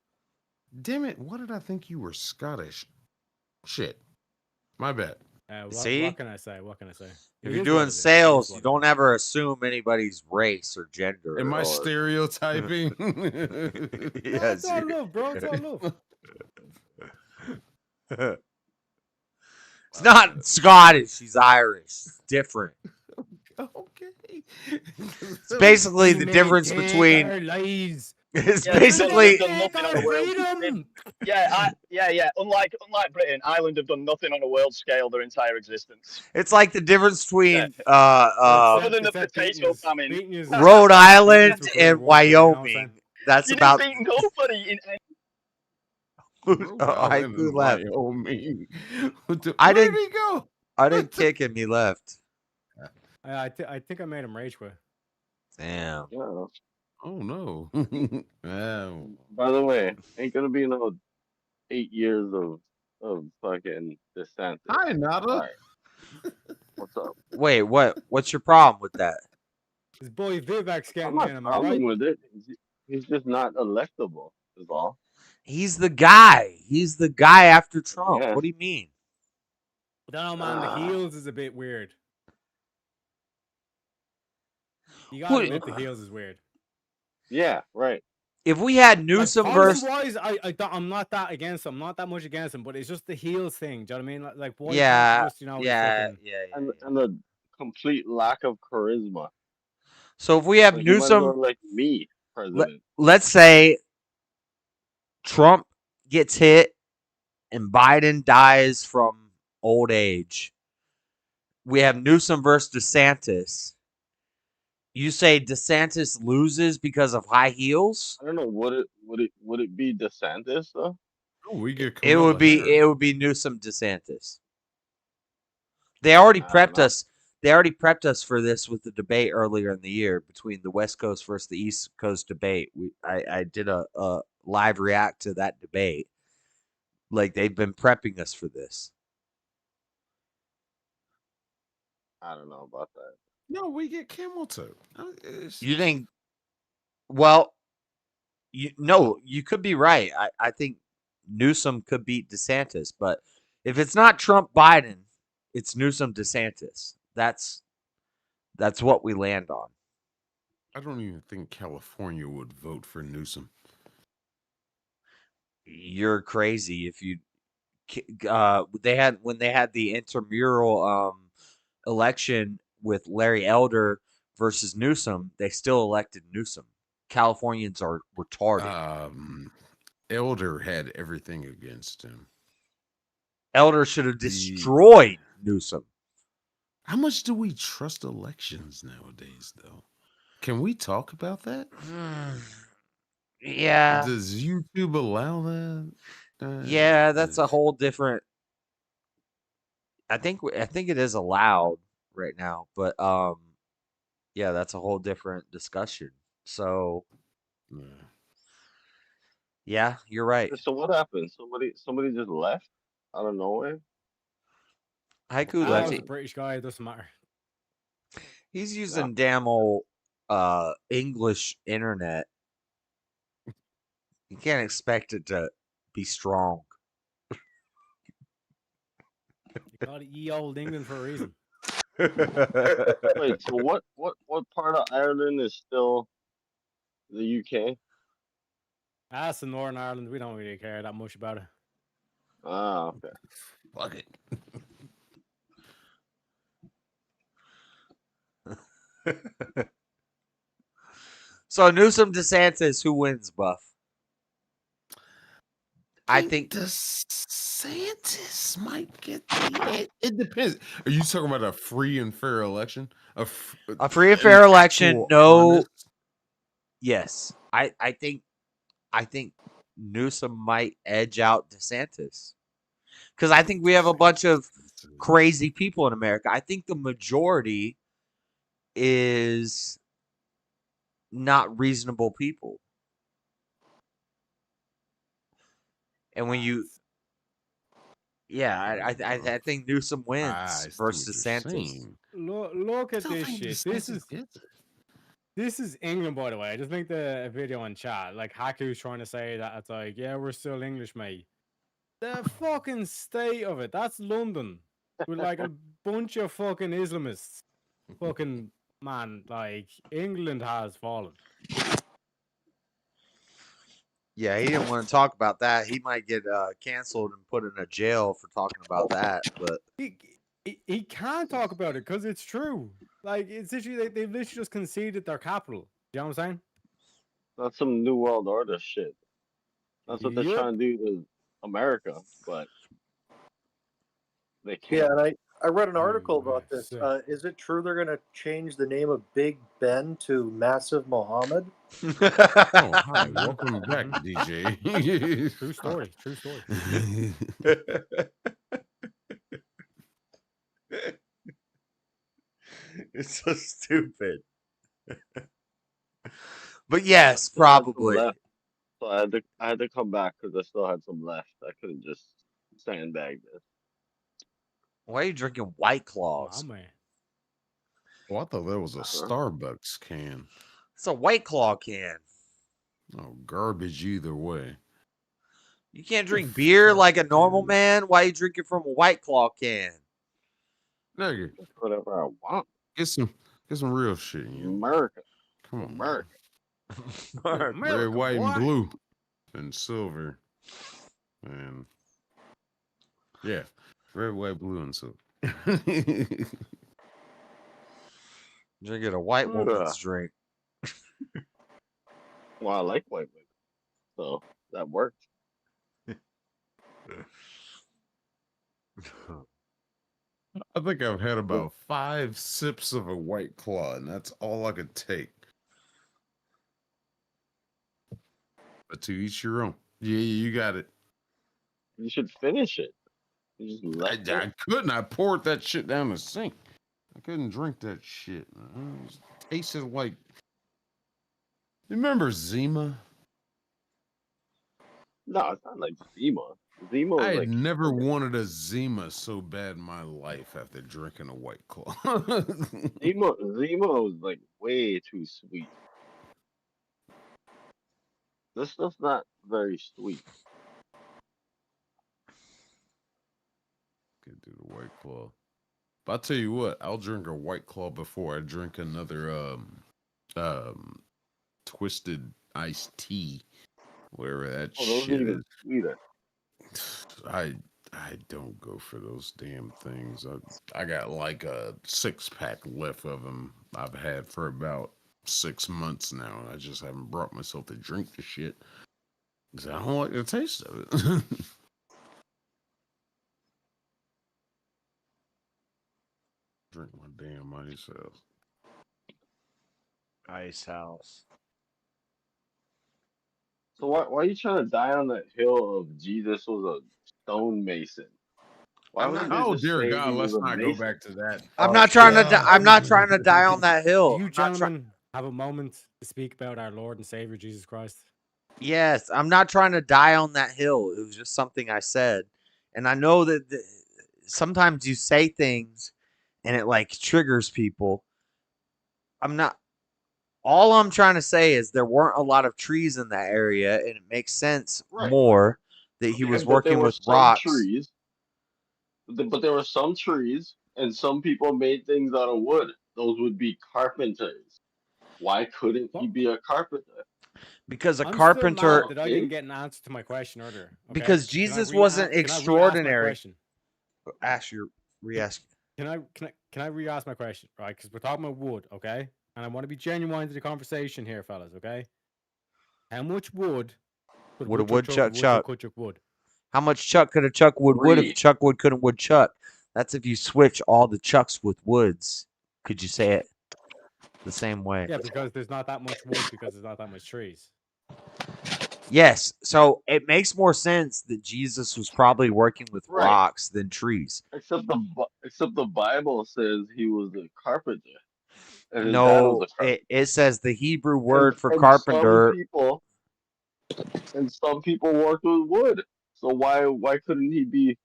Damn it! What did I think you were Scottish? Shit, my bad. See? What can I say? What can I say? If It you're is doing what it is. It sales, is you what it don't ever assume anybody's race or gender. Am I or- stereotyping? No, it's all love, bro. It's all love. It's not Scottish. She's Irish. It's different. Okay. It's basically the difference between. It's basically. Yeah. Unlike Britain, Ireland have done nothing on a world scale their entire existence. It's like the difference between Other than the potato famine. Rhode Island and Wyoming. That's You about. didn't beat nobody in any. Haiku left. Wyoming. I Where didn't. did he go? I didn't kick him. He left. I think I made him rage quit. Damn. Oh no. By the way, ain't gonna be no 8 years of fucking DeSantis. Hi, Nada. Alright. What's up? Wait, what? What's your problem with that? His boy Vivek's I'm getting not in. Am I problem right? with it. He's just not electable. Is all. He's the guy. He's the guy after Trump. Yeah. What do you mean? I don't know, man. The heels is a bit weird. You gotta Who- admit the heels is weird. Yeah, right. If we had Newsom versus. Wise, I'm not that against him. I'm not that much against him, but it's just the heels thing. Do you know what I mean? Like, why Yeah, can't you just, you know, yeah, fucking- And the complete lack of charisma. So if we have Like, you might as Newsom, well like me, president. let's say Trump gets hit and Biden dies from old age. We have Newsom versus DeSantis. You say DeSantis loses because of high heels? I don't know. Would it be DeSantis though? Oh, we get. It would be Newsom DeSantis. They already prepped us. They already prepped us for this with the debate earlier in the year between the West Coast versus the East Coast debate. I did a live react to that debate. Like they've been prepping us for this. I don't know about that. No, we get camel toe. You think? Well, you could be right. I think Newsom could beat DeSantis, but if it's not Trump Biden, it's Newsom DeSantis. That's what we land on. I don't even think California would vote for Newsom. You're crazy if you. When they had the intramural election with Larry Elder versus Newsom, they still elected Newsom. Californians are retarded. Elder had everything against him. Elder should have destroyed Newsom. How much do we trust elections nowadays, though? Can we talk about that? Yeah. Does YouTube allow that? Yeah, that's a whole different. I think it is allowed right now, but yeah, that's a whole different discussion. So, yeah, you're right. So what happened? Somebody just left out of nowhere. Haiku I left. was a British guy. It doesn't matter. He's using damn old English internet. You can't expect it to be strong. You call it ye old England for a reason. Wait, so what part of Ireland is still the UK? That's in Northern Ireland. We don't really care that much about it. Ah, okay. Fuck it. So Newsom, DeSantis, who wins, Buff? I think DeSantis might get the. It depends. Are you talking about a free and fair election? A free and fair election. No. Honest... Yes, I think Newsom might edge out DeSantis because I think we have a bunch of crazy people in America. I think the majority is not reasonable people. And when you, I think Newsom wins versus DeSantis. Look at this shit. This is England, by the way. I just linked a video on chat. Like Haku's trying to say that it's like, yeah, we're still English, mate. The fucking state of it. That's London with like a bunch of fucking Islamists. Fucking man, like England has fallen. Yeah, he didn't want to talk about that. He might get canceled and put in a jail for talking about that. But he can't talk about it because it's true. Like it's literally they've literally just conceded their capital. You know what I'm saying? That's some New World Order shit. That's what they're Yep. trying to do to America, but they can't. Yeah, and I read an article about this. Is it true they're going to change the name of Big Ben to Massive Mohammed? Oh, hi. Welcome back, DJ. True story. True story. It's so stupid. But yes, probably. So I had to come back because I still had some left. I couldn't just sandbag this. Why are you drinking White Claws? Oh, man. Well, I thought that was a Starbucks can. It's a White Claw can. Oh, garbage either way. You can't drink beer like a normal man. Why are you drinking from a White Claw can? Nigga, whatever I want. Get some real shit. You know? America. Come on, America. Red, white, and blue, and silver, and yeah, red, white, blue, and silver. Drinking a white woman's drink. Well, I like white women, so that worked. I think I've had about 5 sips of a White Claw, and that's all I could take. But to each your own. Yeah, you got it. You should finish it. You just I couldn't. I poured that shit down the sink. I couldn't drink that shit. It tasted like. Remember Zima? No, it's not like Zima. Zima was I like never wanted a Zima so bad in my life after drinking a White Claw. Zima was like way too sweet. This stuff's not very sweet. Could do the White Claw. But I'll tell you what, I'll drink a White Claw before I drink another twisted iced tea. Wherever that those shit are even is. sweeter. I don't go for those damn things. I got like a 6-pack left of them I've had for about 6 months now. And I just haven't brought myself to drink the shit because I don't like the taste of it. Drink my damn ice house. Ice house. So why are you trying to die on that hill of Jesus was a stonemason? Why would Oh dear God, let's not go back to that. I'm not trying to. I'm not trying to die on that hill. Do you gentlemen have a moment to speak about our Lord and Savior Jesus Christ? Yes, I'm not trying to die on that hill. It was just something I said, and I know that sometimes you say things, and it like triggers people. I'm not. All I'm trying to say is there weren't a lot of trees in that area, and it makes sense more that he was working with rocks. Trees, but there were some trees, and some people made things out of wood. Those would be carpenters. Why couldn't he be a carpenter? Because a I'm carpenter. Still mad that I didn't get an answer to my question earlier. Okay? Because Jesus wasn't extraordinary. Ask your re-ask. Can I re-ask my question, right? Because we're talking about wood, okay? And I want to be genuine to the conversation here, fellas, okay? How much wood could Would a woodchuck woodchuck chuck? wood? How much chuck could a chuck wood if 3. chuck wood couldn't woodchuck? That's if you switch all the chucks with woods. Could you say it the same way? Yeah, because there's not that much wood because there's not that much trees. Yes. So it makes more sense that Jesus was probably working with Right. rocks than trees. Except the Bible says he was a carpenter, and his dad was No, a carpenter. it says the Hebrew And, word for and some carpenter. people worked with wood. So why couldn't he be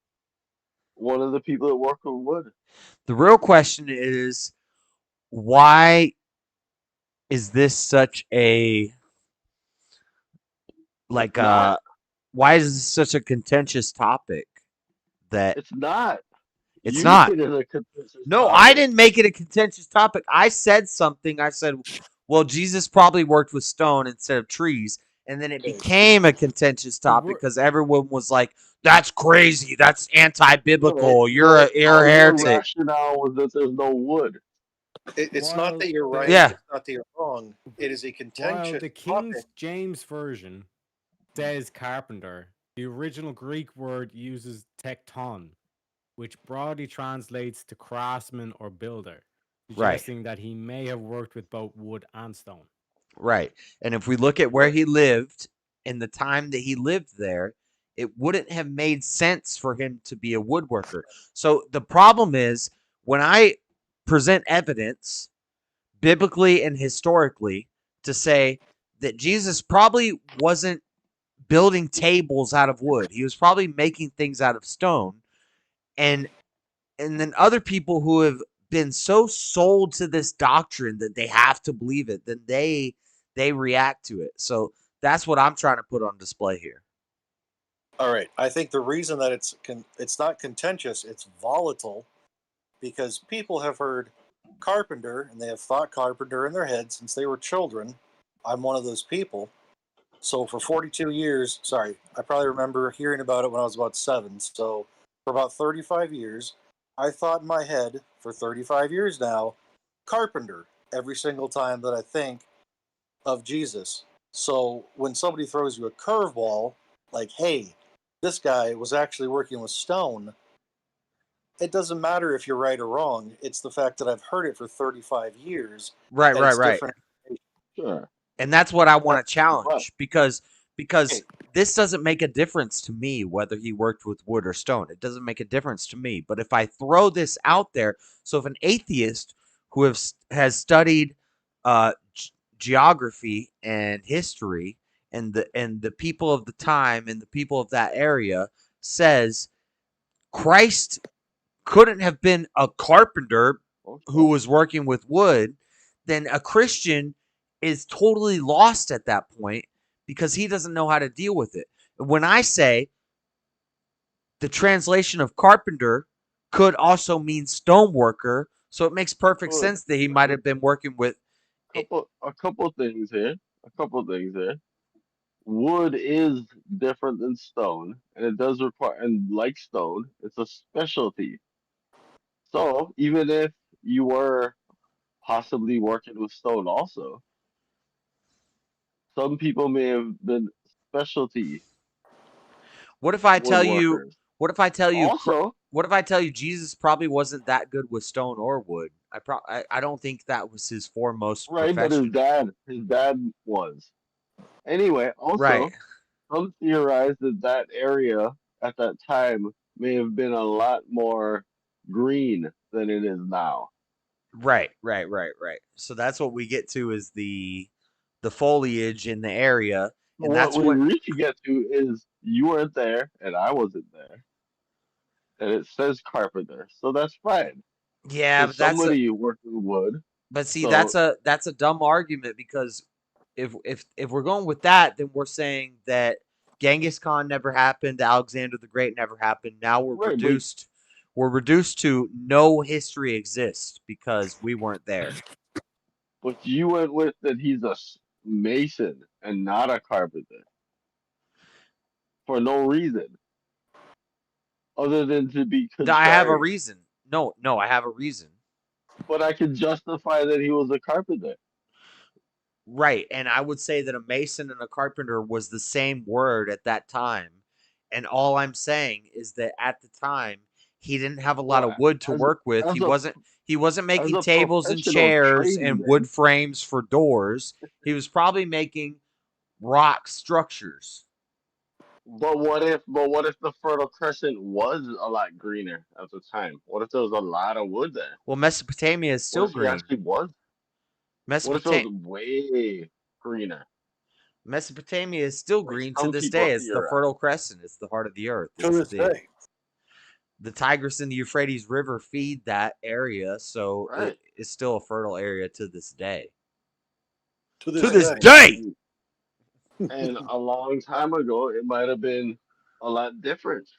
one of the people that work with wood? The real question is, why is this such a like It's not. why is this such a contentious topic that It's not. it's You not? made it a contentious No, I topic. didn't make it a contentious topic. I said something. I said, well, Jesus probably worked with stone instead of trees. And then it became a contentious topic because everyone was like, that's crazy. That's anti-biblical. You're a Your heretic. rationale was that there's no wood. It's not that you're right. Yeah. It's not that you're wrong. It is a While contentious the King topic. James version says carpenter, the original Greek word uses tekton, which broadly translates to craftsman or builder, Right. suggesting that he may have worked with both wood and stone. Right. And if we look at where he lived in the time that he lived there, it wouldn't have made sense for him to be a woodworker. So the problem is when I present evidence biblically and historically to say that Jesus probably wasn't building tables out of wood. He was probably making things out of stone. And then other people who have been so sold to this doctrine that they have to believe it, then they react to it. So that's what I'm trying to put on display here. All right. I think the reason that it's not contentious, it's volatile, because people have heard carpenter and they have thought carpenter in their head since they were children. I'm one of those people. So for 42 years, I probably remember hearing about it when I was about 7. So for about 35 years, I thought in my head for 35 years now, carpenter every single time that I think of Jesus. So when somebody throws you a curveball, like, hey, this guy was actually working with stone, it doesn't matter if you're right or wrong. It's the fact that I've heard it for 35 years. Right. Different. Sure. And that's what I want to challenge because this doesn't make a difference to me whether he worked with wood or stone. It doesn't make a difference to me. But if I throw this out there, so if an atheist who has studied geography and history and the people of the time and the people of that area says Christ couldn't have been a carpenter who was working with wood, then a Christian is totally lost at that point because he doesn't know how to deal with it. When I say the translation of carpenter could also mean stoneworker, so it makes perfect sense that he might have been working with a couple things here. Wood is different than stone, and it does require, and like stone, it's a specialty. So even if you were possibly working with stone also, some people may have been specialty. What if I tell you? woodworkers. What if I tell you? Also, what if I tell you Jesus probably wasn't that good with stone or wood? I don't think that was his foremost right, but profession. his dad was. Anyway, also, Right. some theorize that area at that time may have been a lot more green than it is now. Right. So that's what we get to is the foliage in the area, and that's what we what really get to is you weren't there and I wasn't there, and it says carpenter, so that's fine. Yeah, but that's somebody working wood. But see, So- that's a dumb argument because if we're going with that, then we're saying that Genghis Khan never happened, Alexander the Great never happened. Now we're reduced to no history exists because we weren't there. But you went with that he's a mason and not a carpenter for no reason other than to be concerned. I have a reason. No, I have a reason. But I can justify that he was a carpenter. Right, and I would say that a mason and a carpenter was the same word at that time. And all I'm saying is that at the time he didn't have a lot of Well, wood to as work with. as He a wasn't as making a tables and professional chairs and wood tradesman. frames for doors. He was probably making rock structures. But what if the Fertile Crescent was a lot greener at the time? What if there was a lot of wood there? Well, Mesopotamia is What still if he green. actually was? What if it was way greener? Mesopotamia is still Like green to some this people day. It's the theorize. Fertile Crescent. It's the heart of the earth. To It's this day. the Tigris and the Euphrates River feed that area, so Right. it's still a fertile area to this day. To To this this day. day. And a long time ago, it might have been a lot different.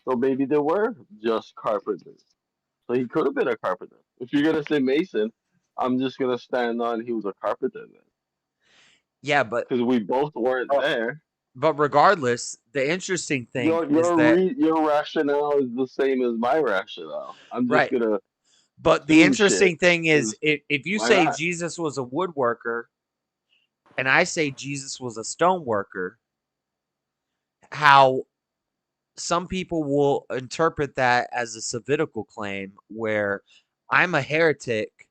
So maybe there were just carpenters. So he could have been a carpenter. If you're gonna say Mason, I'm just gonna stand on he was a carpenter then, Yeah, but because we both weren't there. regardless, the interesting thing Your is that your rationale is the same as my rationale. I'm just right. gonna But the assume shit. interesting thing is 'Cause if you why say not? Jesus was a woodworker and I say Jesus was a stone worker, how some people will interpret that as a Savitical claim where I'm a heretic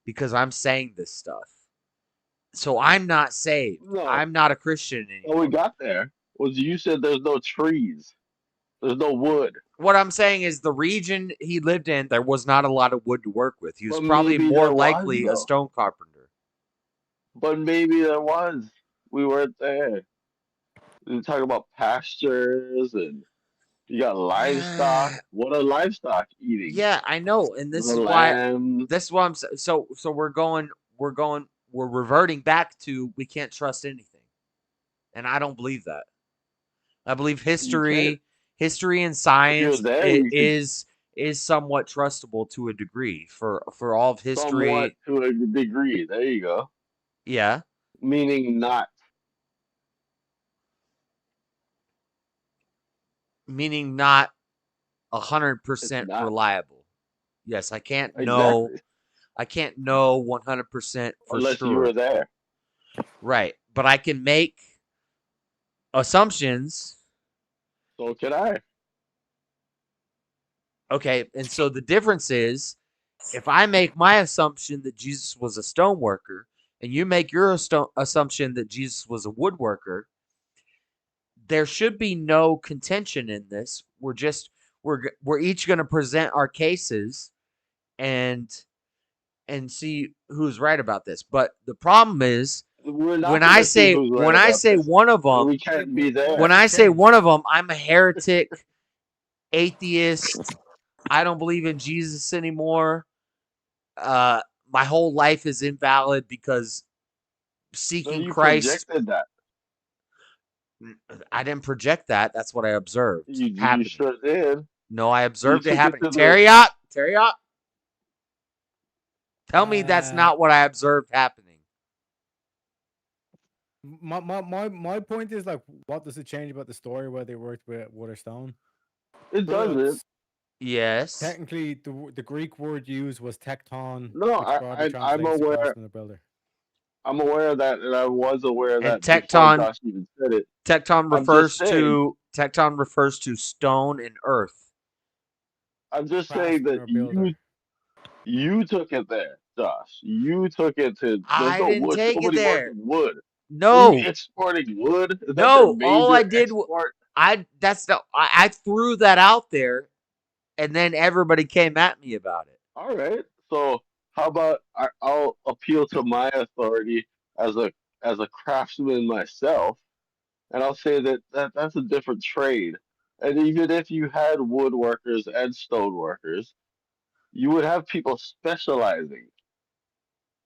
because I'm saying this stuff. So I'm not saved. No. I'm not a Christian anymore. How we got there was you said there's no trees, there's no wood. What I'm saying is the region he lived in, there was not a lot of wood to work with. He was But probably maybe more there was, likely a though. stone carpenter. But maybe there was. We weren't there. You talk about pastures and you got livestock. What are livestock eating? Yeah, I know, and The this is why lamb. I'm so we're reverting back to we can't trust anything. And I don't believe that. I believe You can't. history and If you're science there, you could is somewhat trustable to a degree for all of somewhat history. to a degree. There you go. Yeah. Meaning not. Meaning not It's 100% not. reliable. Yes, I can't know. Exactly. I can't know 100% for Unless you sure. were there. Right, but I can make assumptions. So can I. Okay, and so the difference is if I make my assumption that Jesus was a stone worker and you make your assumption that Jesus was a woodworker, there should be no contention in this. We're each going to present our cases and see who's right about this. But the problem is We're not when gonna I see say who's right about this. one of And them, we can't be there. when I say one of them, I'm a heretic, atheist. I don't believe in Jesus anymore. My whole life is invalid because No, seeking you Christ. projected that. I didn't project that. That's what I observed You happening. sure did. No, I You observed it took it happening. to the Terry up. Tell me that's not what I observed happening. My point is like, what does it change about the story where they worked with wood or stone? It doesn't. Yes. Technically, the Greek word used was tecton. No, which probably I'm translates to aware. person the builder. I'm aware of that, and I was aware of And that before tecton Josh even said it. Tecton I'm just saying. tecton refers to stone and earth. I'm just saying that you took it there, Josh. You took it to. There's I no didn't wood. take it Nobody there. worked with wood. No. Are you exporting wood? Is that No, their all I major did export? I threw that out there, and then everybody came at me about it. All right. So how about I'll appeal to my authority as a craftsman myself, and I'll say that's a different trade. And even if you had woodworkers and stoneworkers, you would have people specializing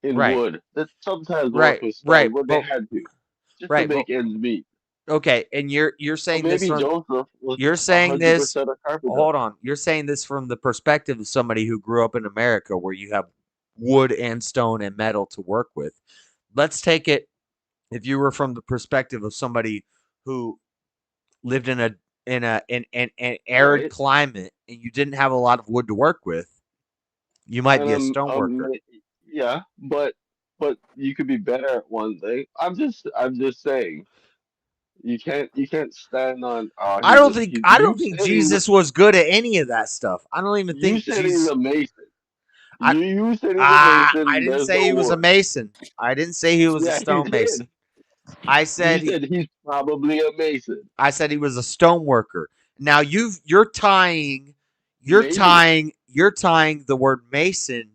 in Right. wood that sometimes work Right, with stone right, when they had to, just to right, but make ends meet. okay, and you're So saying this maybe from Joseph was you're saying this 100% a carpenter. hold on. You're saying this from the perspective of somebody who grew up in America where you have wood and stone and metal to work with. Let's take it if you were from the perspective of somebody who lived in in an arid Right. climate and you didn't have a lot of wood to work with, you might And be a stone worker. yeah, but you could be better at one thing. I'm just saying you can't stand on I don't think you said Jesus was good at any of that stuff. I don't even you think said he's Jesus. a mason. I You said he's a mason. I didn't There's say no he was a wood. mason. I didn't say he was a Yeah, you stonemason. did. I You said said he's probably a mason. I said he was a stone worker. Now you're tying Maybe. the word mason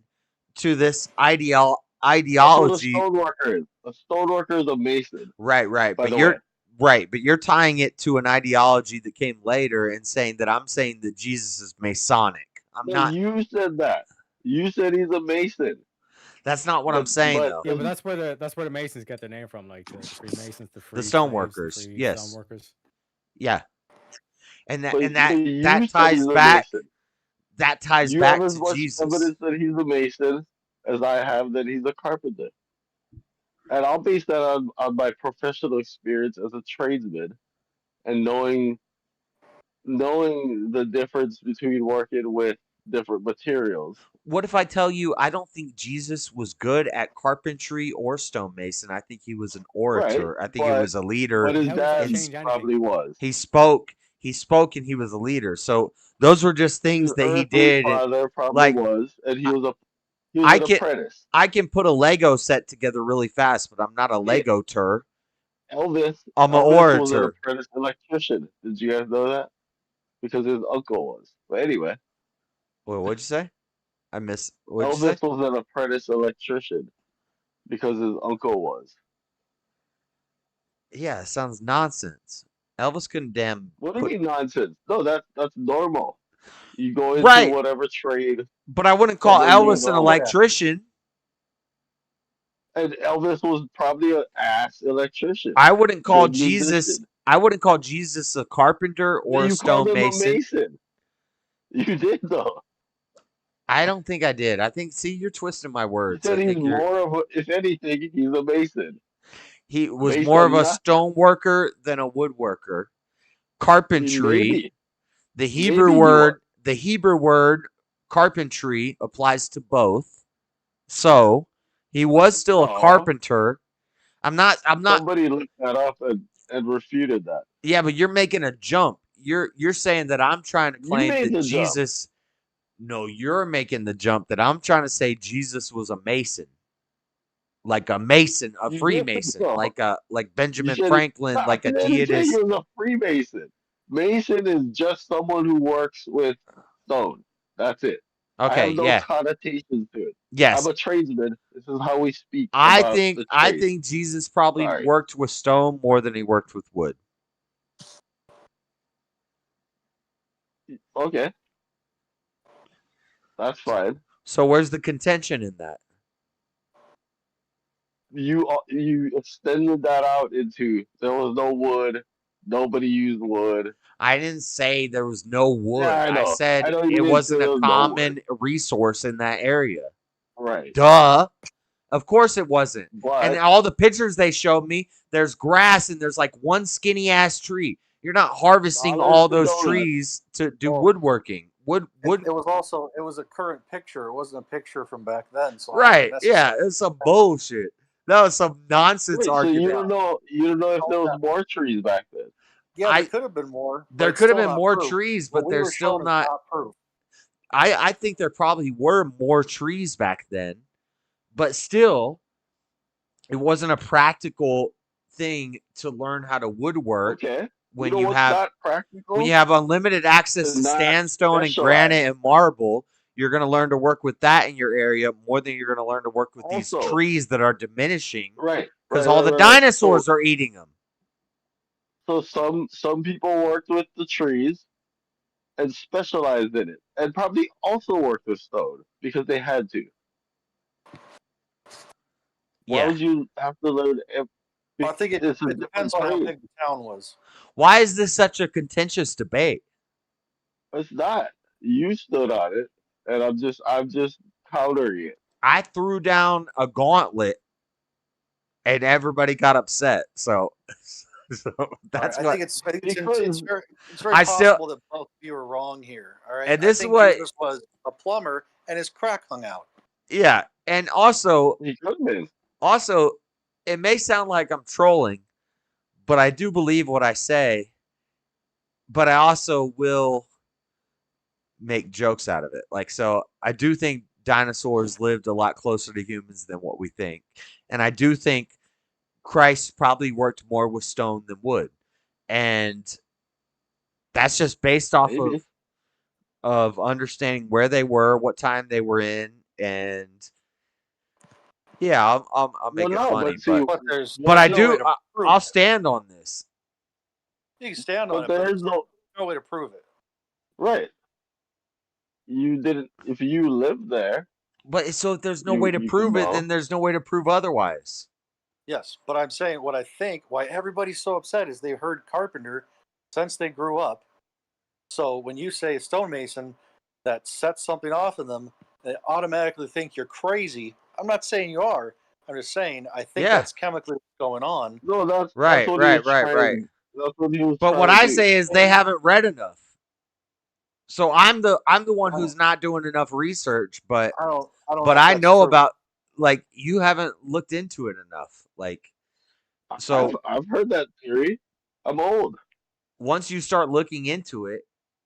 to this That's what a ideology. stoneworker is. A stoneworker is a mason. Right, By the way. but you're tying it to an ideology that came later and saying that I'm saying that Jesus is Masonic. I'm No, not. you said that. You said he's a mason. That's not what I'm saying though. Yeah, but that's where the Masons get their name from, like the Freemasons, the free The stone slaves, the workers, free yes. stone workers. Yeah. And But you that said ties he's a back. mason. That ties You back have as to much Jesus. evidence that he's a mason as I have that he's a carpenter. And I'll base that on my professional experience as a tradesman and knowing the difference between working with different materials. What if I tell you I don't think Jesus was good at carpentry or stonemason? I think he was an orator. Right, I think he was a leader. but his dad and probably was. He spoke and he was a leader. So those were just things His that he earthly did. father probably Like was, and he was I an can apprentice. I can put a Lego set together really fast, but I'm not a Lego tur. Elvis I'm an was an orator. apprentice electrician. Did you guys know that? Because his uncle was. But anyway, Wait, what'd you say? I miss. What'd you say? Elvis was an apprentice electrician because his uncle was. Yeah, it sounds nonsense. Elvis couldn't damn. What do you mean nonsense? No, that's normal. You go into Right. whatever trade. But I wouldn't and call then Elvis an electrician. And Elvis was probably an ass electrician. I wouldn't call Good Jesus. musician. I wouldn't call Jesus a carpenter or a You called him a stonemason. mason. You did though. I don't think I did. I think. See, you're twisting my You words. said I he's think you're. more of a, if anything, he's a mason. He was based more on of a nothing. stone worker than a woodworker. Carpentry. Maybe. The Hebrew Maybe he word. The Hebrew word carpentry applies to both. So he was still a Aw. carpenter. I'm not. Somebody looked that up and refuted that. Yeah, but you're making a jump. You're saying that I'm trying to You claim made that the jump. Jesus. No, you're making the jump that I'm trying to say Jesus was a mason. Like a mason, a You did Freemason, so. like Benjamin You said- Franklin, I like a didn't say deist. he was a Freemason. Mason is just someone who works with stone. That's it. I Okay, have no yeah. connotations to it. Yes. I'm a tradesman. This is how we speak. I about think the I trade. think Jesus probably Sorry. worked with stone more than he worked with wood. Okay. That's fine. So where's the contention in that? You extended that out into there was no wood, nobody used wood. I didn't say there was no wood. Yeah, I I know. said I know you it didn't wasn't say there a was no common resource in that area. Right. Duh. Of course it wasn't. But And all the pictures they showed me, there's grass and there's like one skinny ass tree. You're not harvesting Dollars all to those donuts. trees to do Well, woodworking. Wood. It was also a current picture. It wasn't a picture from back then. So I don't Right. necessarily- Yeah. It's some bullshit. That was some nonsense wait, so argument. you don't know if there was more trees back then. Yeah, there could have been more. but There it's could have still been not more proof. trees, What but we they're were still shown is not. proof. I think there probably were more trees back then, but still, it wasn't a practical thing to learn how to woodwork. Okay. When know you what's have not practical? when you have unlimited access To to not sandstone and specialize. granite and marble, you're going to learn to work with that in your area more than you're going to learn to work with these Also- trees that are diminishing Right. because right, all right, the right, right. dinosaurs are eating them. So some people worked with the trees and specialized in it, and probably also worked with stone because they had to. Why Yeah. would you have to learn? Well, I think it depends on how big the town was. Why is this such a contentious debate? It's not. You stood on it, and I'm just countering it. I threw down a gauntlet and everybody got upset. So So that's I what think it's very I still possible that both of you are wrong here. All right, and I this is think what Jesus was a plumber and his crack hung out. yeah, and also He could have been. also it may sound like I'm trolling, but I do believe what I say. But I also will make jokes out of it. Like, so I do think dinosaurs lived a lot closer to humans than what we think. And I do think Christ probably worked more with stone than wood. And that's just based off Maybe. of understanding where they were, what time they were in, and yeah, I'll make it no, funny, but see, But there's but I no way do to prove I'll it. stand on this. You can stand on but it, but there there's is no no way to prove it. right. You didn't. If you lived there, But so if there's no way to you can prove it, know. then there's no way to prove otherwise. Yes, but I'm saying what I think. Why everybody's so upset is they heard carpenter since they grew up. So when you say stonemason, that sets something off in them. They automatically think you're crazy. I'm not saying you are. I'm just saying I think Yeah. that's chemically what's going on. No, that's Right, what he right, was right, trying right. to. That's what he was But what trying to I do. say is they haven't read enough. So I'm the one I who's not doing enough research, but don't know but if I that's know true. about, like, you haven't looked into it enough. Like, so I've heard that theory. I'm old. once you start looking into it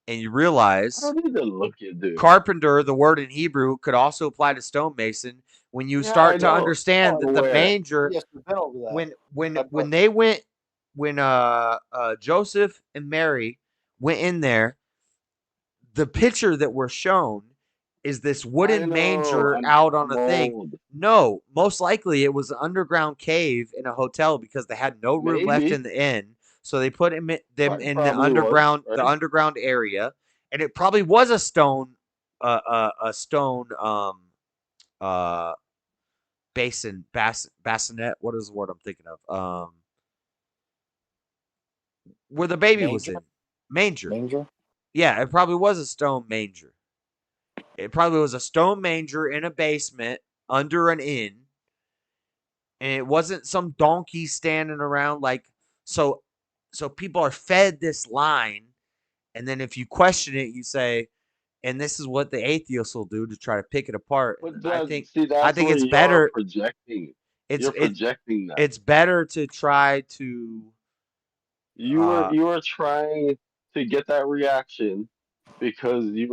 and you I realize don't need to look into it. carpenter, the word in Hebrew, could also apply to stonemason, when you Yeah, I start to know. understand I'm that the aware. manger, Yes, we've been over that. when they went, when Joseph and Mary went in there, the picture that we're shown is this I wooden know. manger out on I'm a thing. old. No, most likely it was an underground cave in a hotel because they had no room left Maybe. in the inn. So they put them in the Probably was, right? underground area, and it probably was a stone bassinet. What is the word I'm thinking of? Where the baby was in manger. Manger. Yeah, it probably was a stone manger. It probably was a stone manger in a basement under an inn, and it wasn't some donkey standing around like so. So people are fed this line, and then if you question it, you say, "And this is what the atheists will do to try to pick it apart." But And that's I think where it's you're better. projecting. It's You're projecting that. it's better to try to. You were trying to get that reaction because you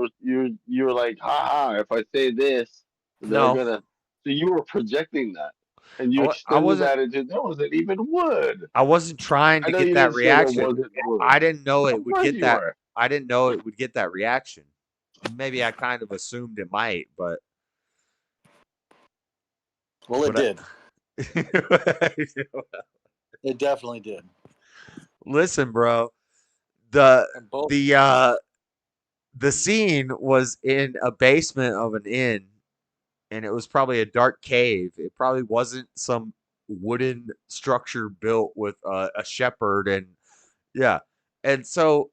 were like, ha, if I say this, they're No. gonna. So you were projecting that, and you I extended wasn't. that into there wasn't even wood. I wasn't trying I to know get you that didn't say there reaction. wasn't wood. I didn't know Of it would course get you that. were. I didn't know it would get that reaction. Maybe I kind of assumed it might, but Well, it did. It definitely did. Listen, bro. The scene was in a basement of an inn, and it was probably a dark cave. It probably wasn't some wooden structure built with a shepherd, and yeah. And so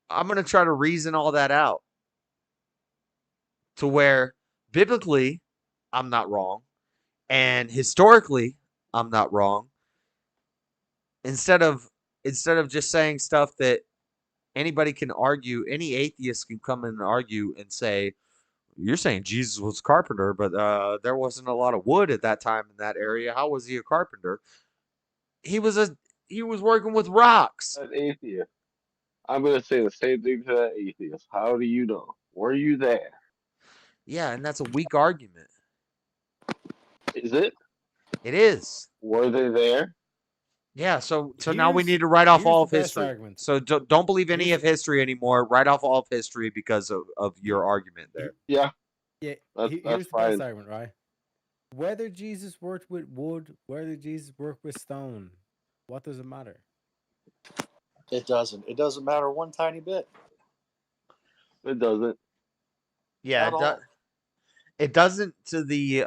I'm gonna try to reason all that out to where biblically I'm not wrong, and historically I'm not wrong. Instead of just saying stuff that anybody can argue, any atheist can come in and argue and say, "You're saying Jesus was a carpenter, but there wasn't a lot of wood at that time in that area. How was he a carpenter?" He was working with rocks. That atheist. I'm gonna say the same thing to that atheist. How do you know? Were you there? Yeah, and that's a weak argument. Is it? It is. Were they there? Yeah, so now we need to write off all of history. Argument. So don't believe any of history anymore. Write off all of history because of your argument there. Yeah. Yeah, That's here's the fine. best argument, right? Whether Jesus worked with wood, whether Jesus worked with stone, what does it matter? It doesn't. It doesn't matter one tiny bit. It doesn't. Yeah, it doesn't to the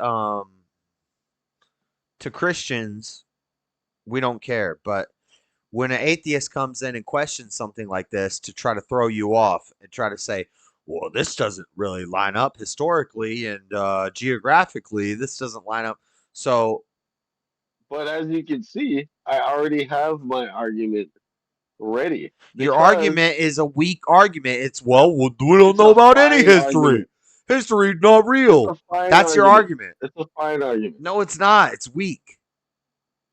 to Christians. We don't care, but when an atheist comes in and questions something like this to try to throw you off and try to say, well, this doesn't really line up historically and geographically, this doesn't line up. So But as you can see, I already have my argument ready Your because argument is a weak argument. It's, well, we don't it's know a about any fine history. argument. History's not It's a real. fine That's your argument. argument. It's a fine argument. No, it's not. It's weak.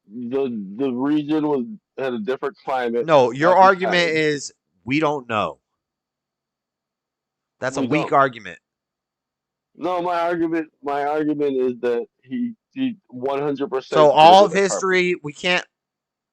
The region was had a different climate No, your at the argument time. is we don't know. That's a We weak don't. argument. No, my argument is that he 100% So did all it of a carpenter. history, we can't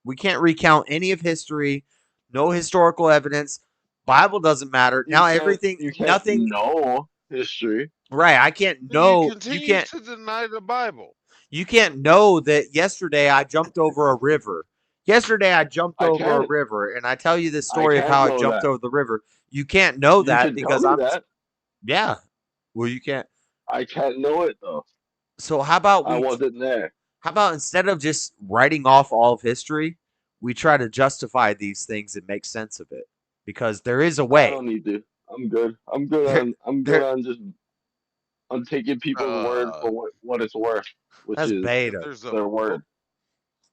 recount any of history. No historical evidence. Bible doesn't matter. Now everything, You can't nothing. know history. Right? I can't Then you know. continue to deny the Bible. You can't know that yesterday I jumped over a river. Yesterday I jumped I over a can't. river, and I tell you the I story of can't how I know jumped that. over the river. You can't know You that can tell because me I'm. that. Yeah. Well, you can't. I can't know it though. So how about I wasn't there. How about instead of just writing off all of history, we try to justify these things and make sense of it? Because there is a I way. don't need to. I'm good. I'm good on just on taking people's word for what it's worth, which That's is beta. their word.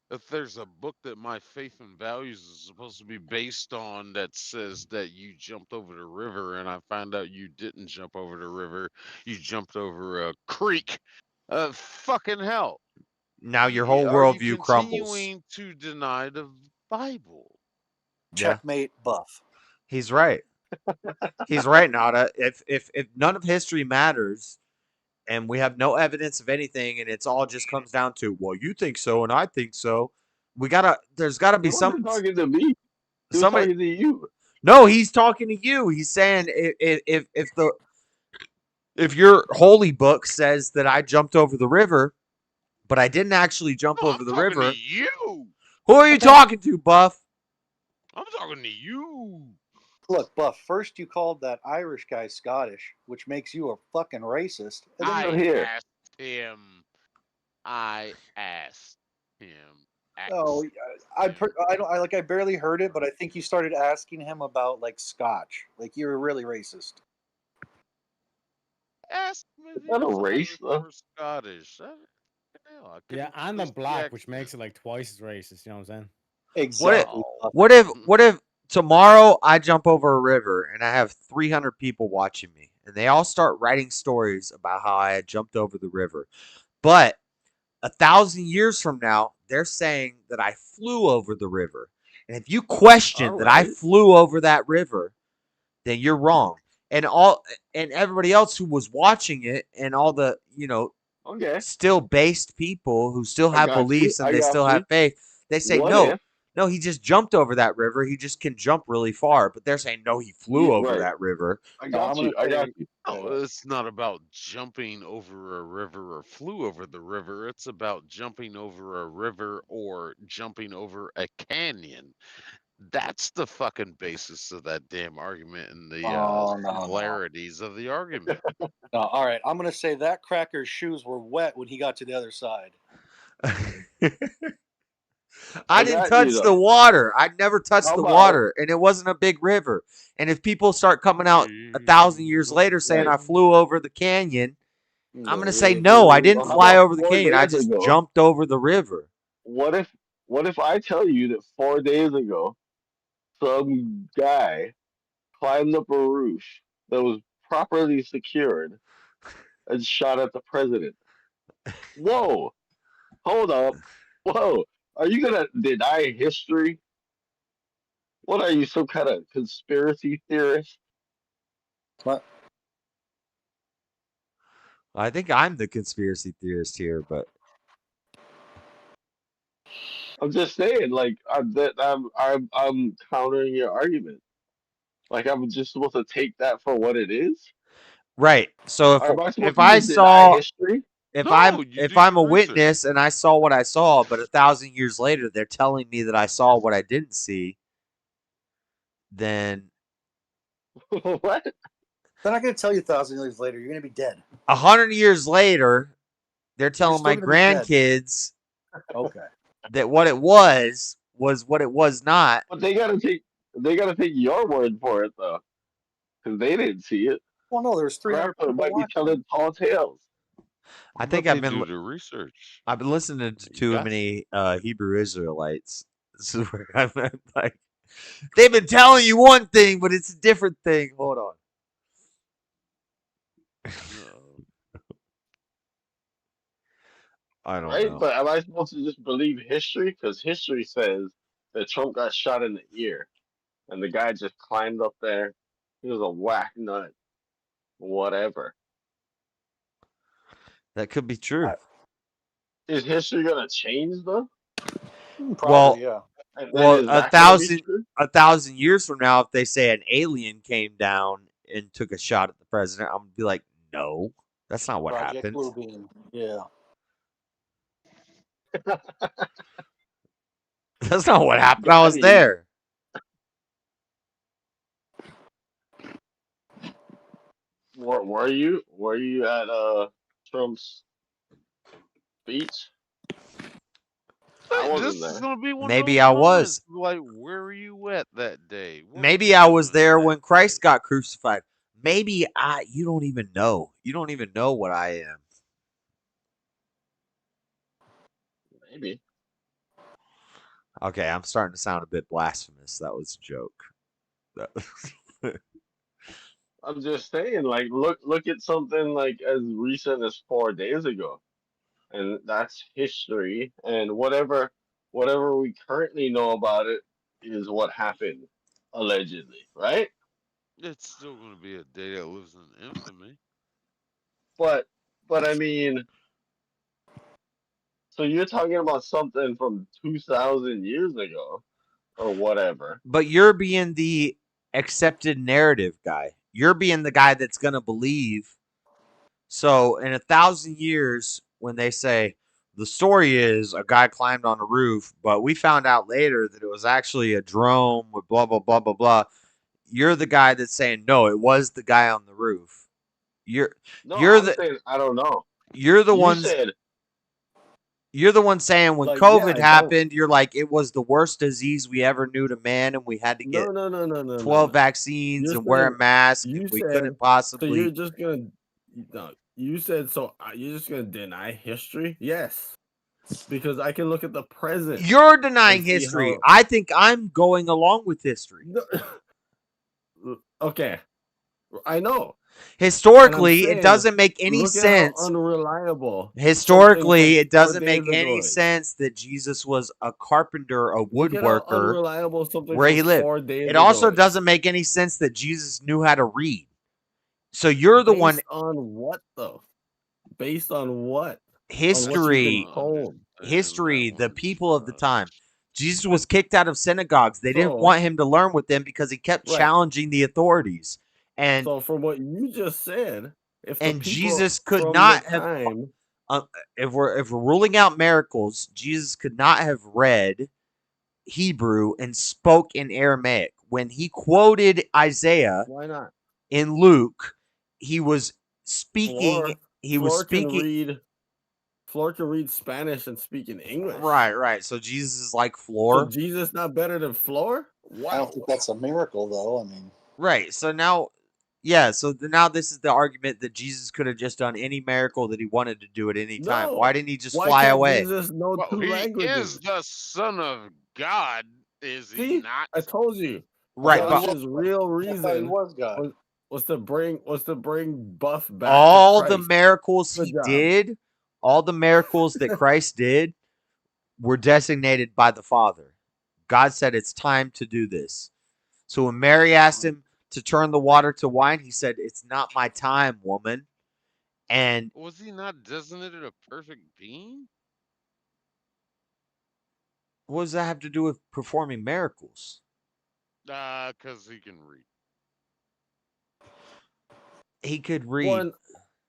If there's a book that my faith and values is supposed to be based on that says that you jumped over the river, and I found out you didn't jump over the river, you jumped over a creek, fucking hell. Now your whole Are you worldview crumbles. continuing to deny the Bible? Checkmate, Buff. He's right. He's right, Nada. If none of history matters and we have no evidence of anything and it's all just comes down to, well, you think so and I think so, there's gotta be He wasn't talking to me. He was talking to you. No, he's talking to you. He's saying if your holy book says that I jumped over the river, but I didn't actually jump over the river. To you. Who are you talking to, Buff? I'm talking to you. Look, Buff, first you called that Irish guy Scottish, which makes you a fucking racist. And then you're here. I asked him. No, I barely heard it, but I think you started asking him about like Scotch. Like you were really racist. Ask him if Is that a he's race, Irish though? or Scottish. Yeah, and I'm black, which makes it like twice as racist. You know what I'm saying? Exactly. What if tomorrow I jump over a river and I have 300 people watching me and they all start writing stories about how I had jumped over the river, but 1,000 years from now they're saying that I flew over the river, and if you question that I flew over that river, then you're wrong. And everybody else who was watching it and all the still based people who still have beliefs and they still have faith, they say no, he just jumped over that river. He just can jump really far. But they're saying no, he flew over that river. I got you. No, it's not about jumping over a river or flew over the river. It's about jumping over a river or jumping over a canyon. That's the fucking basis of that damn argument and the similarities of the argument. No, all right, I'm gonna say that cracker's shoes were wet when he got to the other side. I didn't touch the water. I never touched the water, and it wasn't a big river. And if people start coming out 1,000 years later saying I flew over the canyon, I'm gonna say no, I didn't fly over the canyon. I just jumped over the river. What if I tell you that 4 days ago, some guy climbed up a roof that was properly secured and shot at the president? Whoa! Hold up! Whoa! Are you gonna deny history? What are you, some kind of conspiracy theorist? What? I think I'm the conspiracy theorist here, but I'm just saying, like I'm countering your argument. Like I'm just supposed to take that for what it is. right. So Am I supposed if to I deny saw history? if I'm a witness and I saw what I saw, but 1,000 years later they're telling me that I saw what I didn't see, then what? They're not gonna tell you 1,000 years later. You're gonna be dead. 100 years later, they're telling my still gonna be dead. grandkids Okay. that what it was what it was not. But they gotta take your word for it though, because they didn't see it. Well, no, there's 300 Grandpa people might be watching. telling tall tales. I But think they do the research. I've been listening to You too got many Hebrew Israelites. This is where I'm like, they've been telling you one thing, but it's a different thing. Hold on. I don't Right? know. But am I supposed to just believe history? Because history says that Trump got shot in the ear, and the guy just climbed up there. He was a whack nut, whatever. That could be true. Is history gonna change though? Well, And well, is that gonna be true? 1,000 years from now, if they say an alien came down and took a shot at the president, I'm gonna be like, no, that's not what Project happened. Bluebeam. Yeah. That's not what happened. I I was mean, there. were you? Were you at Trump's speech? I This wasn't is there. gonna be one of Maybe those I moments. was. Like, where were you at that day? What were Maybe you I was doing there that when Christ got crucified. Maybe you don't even know. You don't even know what I am. Maybe. Okay, I'm starting to sound a bit blasphemous. That was a joke. I'm just saying, like, look at something like as recent as 4 days ago, and that's history. And whatever we currently know about it is what happened, allegedly, right? It's still gonna be a day that lives in infamy. But I mean, so you're talking about something from 2,000 years ago or whatever. But you're being the accepted narrative guy. You're being the guy that's gonna believe. So in 1,000 years, when they say the story is a guy climbed on a roof, but we found out later that it was actually a drone with blah blah blah blah blah. You're the guy that's saying no, it was the guy on the roof. You're No, you're I'm the saying I don't know. you're the You ones said you're the one saying when Like, yeah, COVID I don't. happened, you're like it was the worst disease we ever knew to man, and we had to get No. 12 vaccines You're and wear saying a mask, and you we said couldn't so. You're possibly. just gonna no. You said so. You're just gonna deny history? Yes, because I can look at the present You're and denying see history. how. I think I'm going along with history. No, okay, I know, and I'm Historically, it saying doesn't make any look at how sense. unreliable something from Historically, it 4 doesn't days make any ago is. sense that Jesus was a carpenter, a Look at how woodworker, unreliable something where from he lived. 4 days It ago also is. doesn't make any sense that Jesus knew how to read. So you're the one. Based on what though? Based on what? On what you've been History, told. the people of the time. Jesus was kicked out of synagogues. They didn't So want him to learn with them because he kept right. challenging the authorities. And So from what you just said, if the and people Jesus could from the not have time if we're ruling out miracles, Jesus could not have read Hebrew and spoke in Aramaic. When he quoted Isaiah why not? in Luke, he was speaking Floor he was Floor can speaking read Floor can read Spanish and speak in English. right. So Jesus is like So Floor. Jesus not better than Floor? Wow. I don't think that's a miracle, though. I mean, Right. So now, yeah. So now this is the argument that Jesus could have just done any miracle that he wanted to do at any time. Why No. didn't he just Why fly can't away? Jesus know Well, 2 he languages? is the Son of God, is he See? not? I told you. Right. But Josh's real I thought he reason was God. was to bring Buff back all to the Christ. miracles Good he job. did, all the miracles that Christ did, were designated by the Father. God said it's time to do this. So when Mary asked him to turn the water to wine, he said, "It's not my time, woman." And Was he not designated a perfect being? what does that have to do with performing miracles? Because he can read. He could read. One,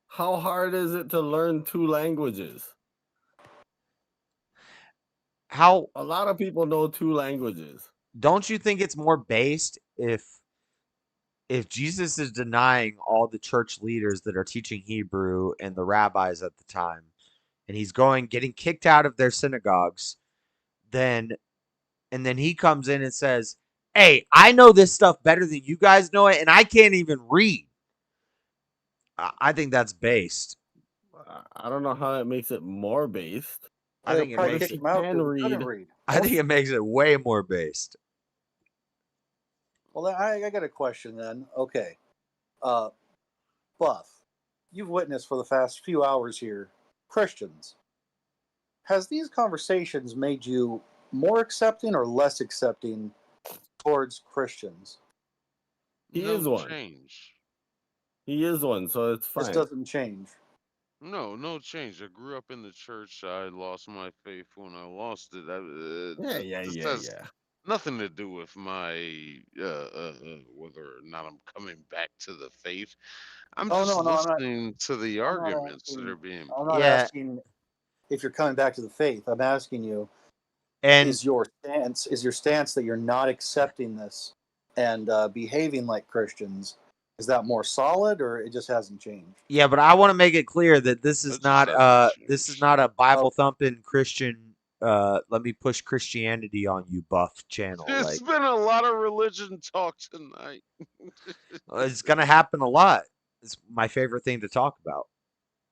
how hard is it to learn 2 languages? How A lot of people know 2 languages. don't you think it's more based if Jesus is denying all the church leaders that are teaching Hebrew and the rabbis at the time, and he's getting kicked out of their synagogues, and then he comes in and says, "Hey, I know this stuff better than you guys know it, and I can't even read." I think that's based. I don't know how that makes it more based. I think it probably makes kick it. him out Can because he couldn't read. read. I think it makes it way more based. Well, I got a question then. Okay, Buff, you've witnessed for the past few hours here Christians. Has these conversations made you more accepting or less accepting towards Christians? He No is one. change. He is one, so it's This fine. doesn't change. No change. I grew up in the church. I lost my faith when I lost it. This Yeah. has nothing to do with my whether or not I'm coming back to the faith. I'm Oh just no, I'm not. listening to the I'm not arguments that asking. are being I'm not put. Yeah, asking if you're coming back to the faith. I'm asking you: and is your stance that you're not accepting this and behaving like Christians? Is that more solid, or it just hasn't changed? yeah, but I want to make it clear that this is That just not hasn't this is changed. not a Bible Okay. thumping Christian let me push Christianity on you buff channel. There's Like been a lot of religion talk tonight. it's gonna happen a lot. It's my favorite thing to talk about.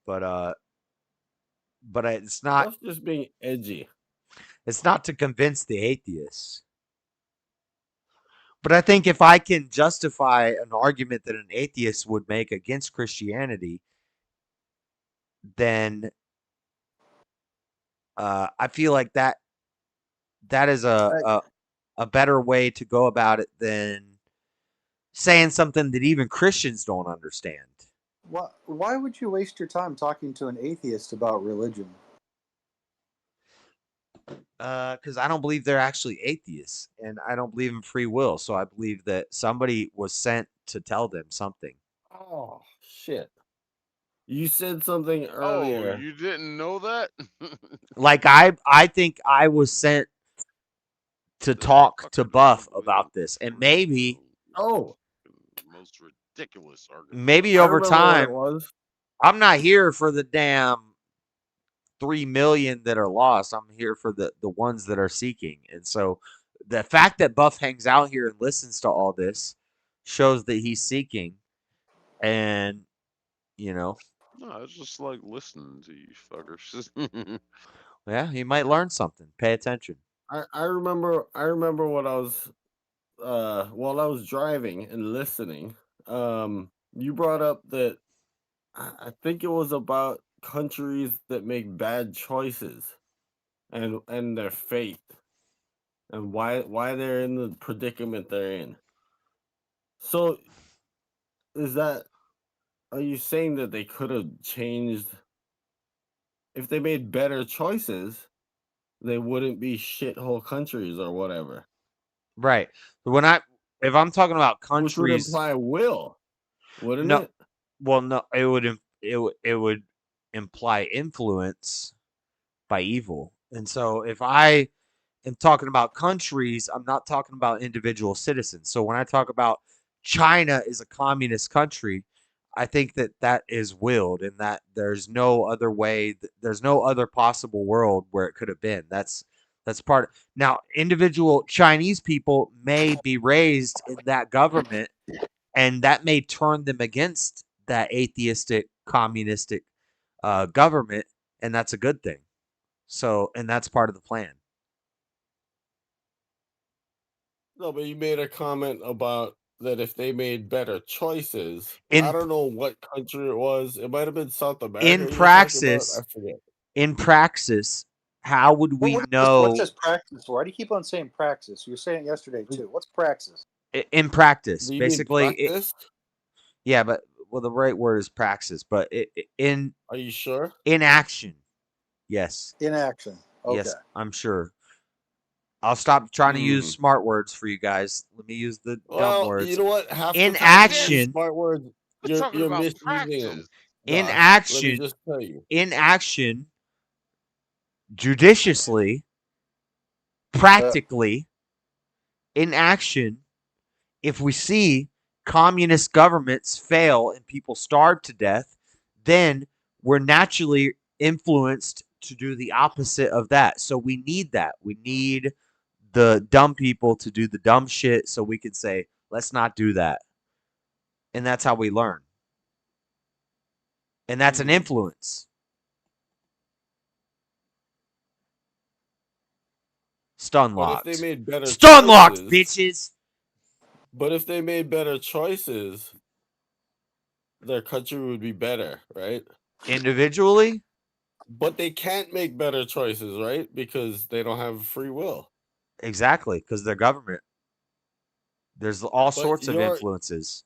But it's not Buff's just being edgy. it's not to convince the atheists. But I think if I can justify an argument that an atheist would make against Christianity, then I feel like that is a better way to go about it than saying something that even Christians don't understand. Why would you waste your time talking to an atheist about religion? Because I don't believe they're actually atheists, and I don't believe in free will. So I believe that somebody was sent to tell them something. Oh shit! You said something Oh, earlier. you didn't know that? Like I think I was sent to talk to Buff about this, and maybe Most ridiculous argument. maybe I over remember what it time, was. I'm not here for the damn 3 million that are lost. I'm here for the ones that are seeking. And so the fact that Buff hangs out here and listens to all this shows that he's seeking. And No, it's just like listening to you fuckers. yeah, he might learn something. Pay attention. I remember what I was while I was driving and listening. You brought up that I think it was about countries that make bad choices and their fate and why they're in the predicament they're in. So are you saying that they could have changed if they made better choices, they wouldn't be shithole countries or whatever? Right. If I'm talking about Which would countries, imply will, wouldn't no, it? well, no, it would imply influence by evil. And so if I am talking about countries, I'm not talking about individual citizens. So when I talk about China is a communist country, I think that is willed, and that there's no other way, there's no other possible world where it could have been. That's part. Now, individual Chinese people may be raised in that government, and that may turn them against that atheistic, communistic government, and that's a good thing. So, and that's part of the plan. No, but you made a comment about that if they made better choices. I In don't know what country it was. It might have been South America. in You were talking about. I praxis, forget. how would we What's know? this praxis for? Why do you keep on saying praxis? You were saying it yesterday too. What's praxis? In practice, Do you mean basically, practice? yeah, but well, the right word is praxis, but in Are you sure? in action, yes, In action. Okay. yes, I'm sure. I'll stop trying to use smart words for you guys. Let me use the dumb Well, words. you know what? Half In the time, these action, smart words, We're talking you're about misusing them. practice. in Josh, let me action, just tell you. in action, judiciously, practically, in action, if we see communist governments fail and people starve to death, then we're naturally influenced to do the opposite of that. So we need that. We need the dumb people to do the dumb shit so we can say, let's not do that. And that's how we learn. And that's an influence. Stun But if they locked. made better Stun locked, choices, bitches. but if they made better choices, their country would be better, right? Individually? But they can't make better choices, right? Because they don't have free will. Exactly, because they're government. There's all But sorts of you're influences.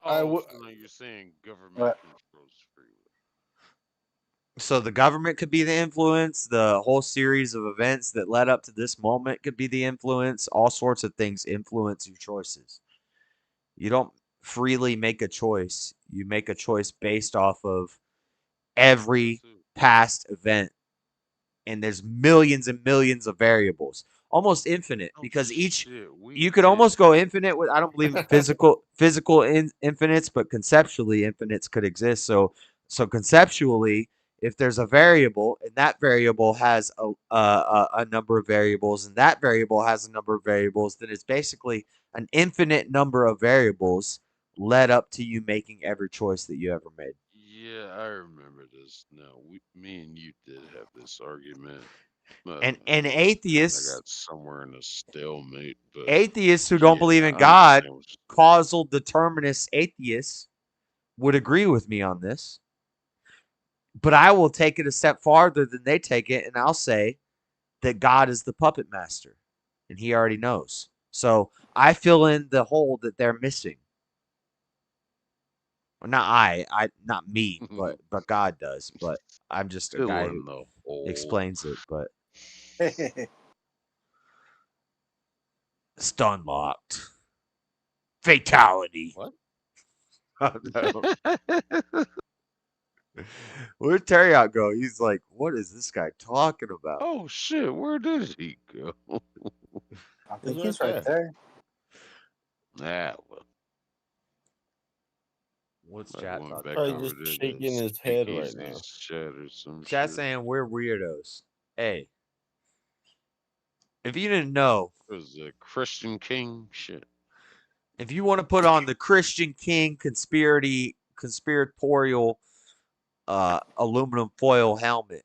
Oh, so now you're saying government controls free will. So the government could be the influence. The whole series of events that led up to this moment could be the influence. All sorts of things influence your choices. You don't freely make a choice. You make a choice based off of every past event. And there's millions and millions of variables. Almost infinite, because each you could almost go infinite with. I don't believe in physical infinites, but conceptually infinites could exist. So conceptually, if there's a variable and that variable has a number of variables and that variable has a number of variables, then it's basically an infinite number of variables led up to you making every choice that you ever made. Yeah, I remember this now. Me and you did have this argument. And I atheists got somewhere in a stalemate, but Atheists who don't believe yeah, in I God, understand what causal determinist atheists, would agree with me on this. But I will take it a step farther than they take it, and I'll say that God is the puppet master, and he already knows. So I fill in the hole that they're missing. Well, not not me, but God does. But I'm just a fill guy in who the hole. explains it. But stun locked, fatality. What? Where'd Terriot go? He's like, what is this guy talking about? Oh shit, where did he go? I think he's right there. Ah, well. What's I chat went talking back Probably over just there to shaking his head right now. Speakeasy's chat or some Chat shit. saying we're weirdos. Hey, if you didn't know, It was a Christian King shit. if you want to put on the Christian King conspiratorial aluminum foil helmet,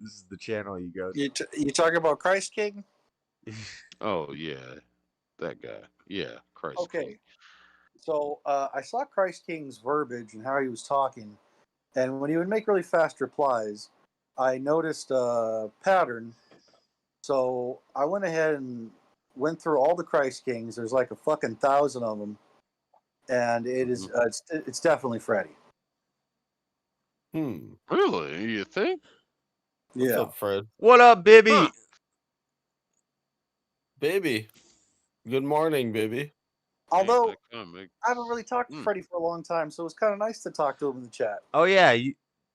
this is the channel you go to. You talking about Christ King? Oh yeah, that guy. Yeah, Christ Okay. King. So I saw Christ King's verbiage and how he was talking, and when he would make really fast replies, I noticed a pattern. So I went ahead and went through all the Christ Kings. There's like a fucking 1,000 of them, and it is it's definitely Freddy. Really? You think? What's up, Fred? What up, Bibby? Baby. Good morning, baby. Although I haven't really talked to Freddy for a long time, so it was kind of nice to talk to him in the chat. Oh yeah,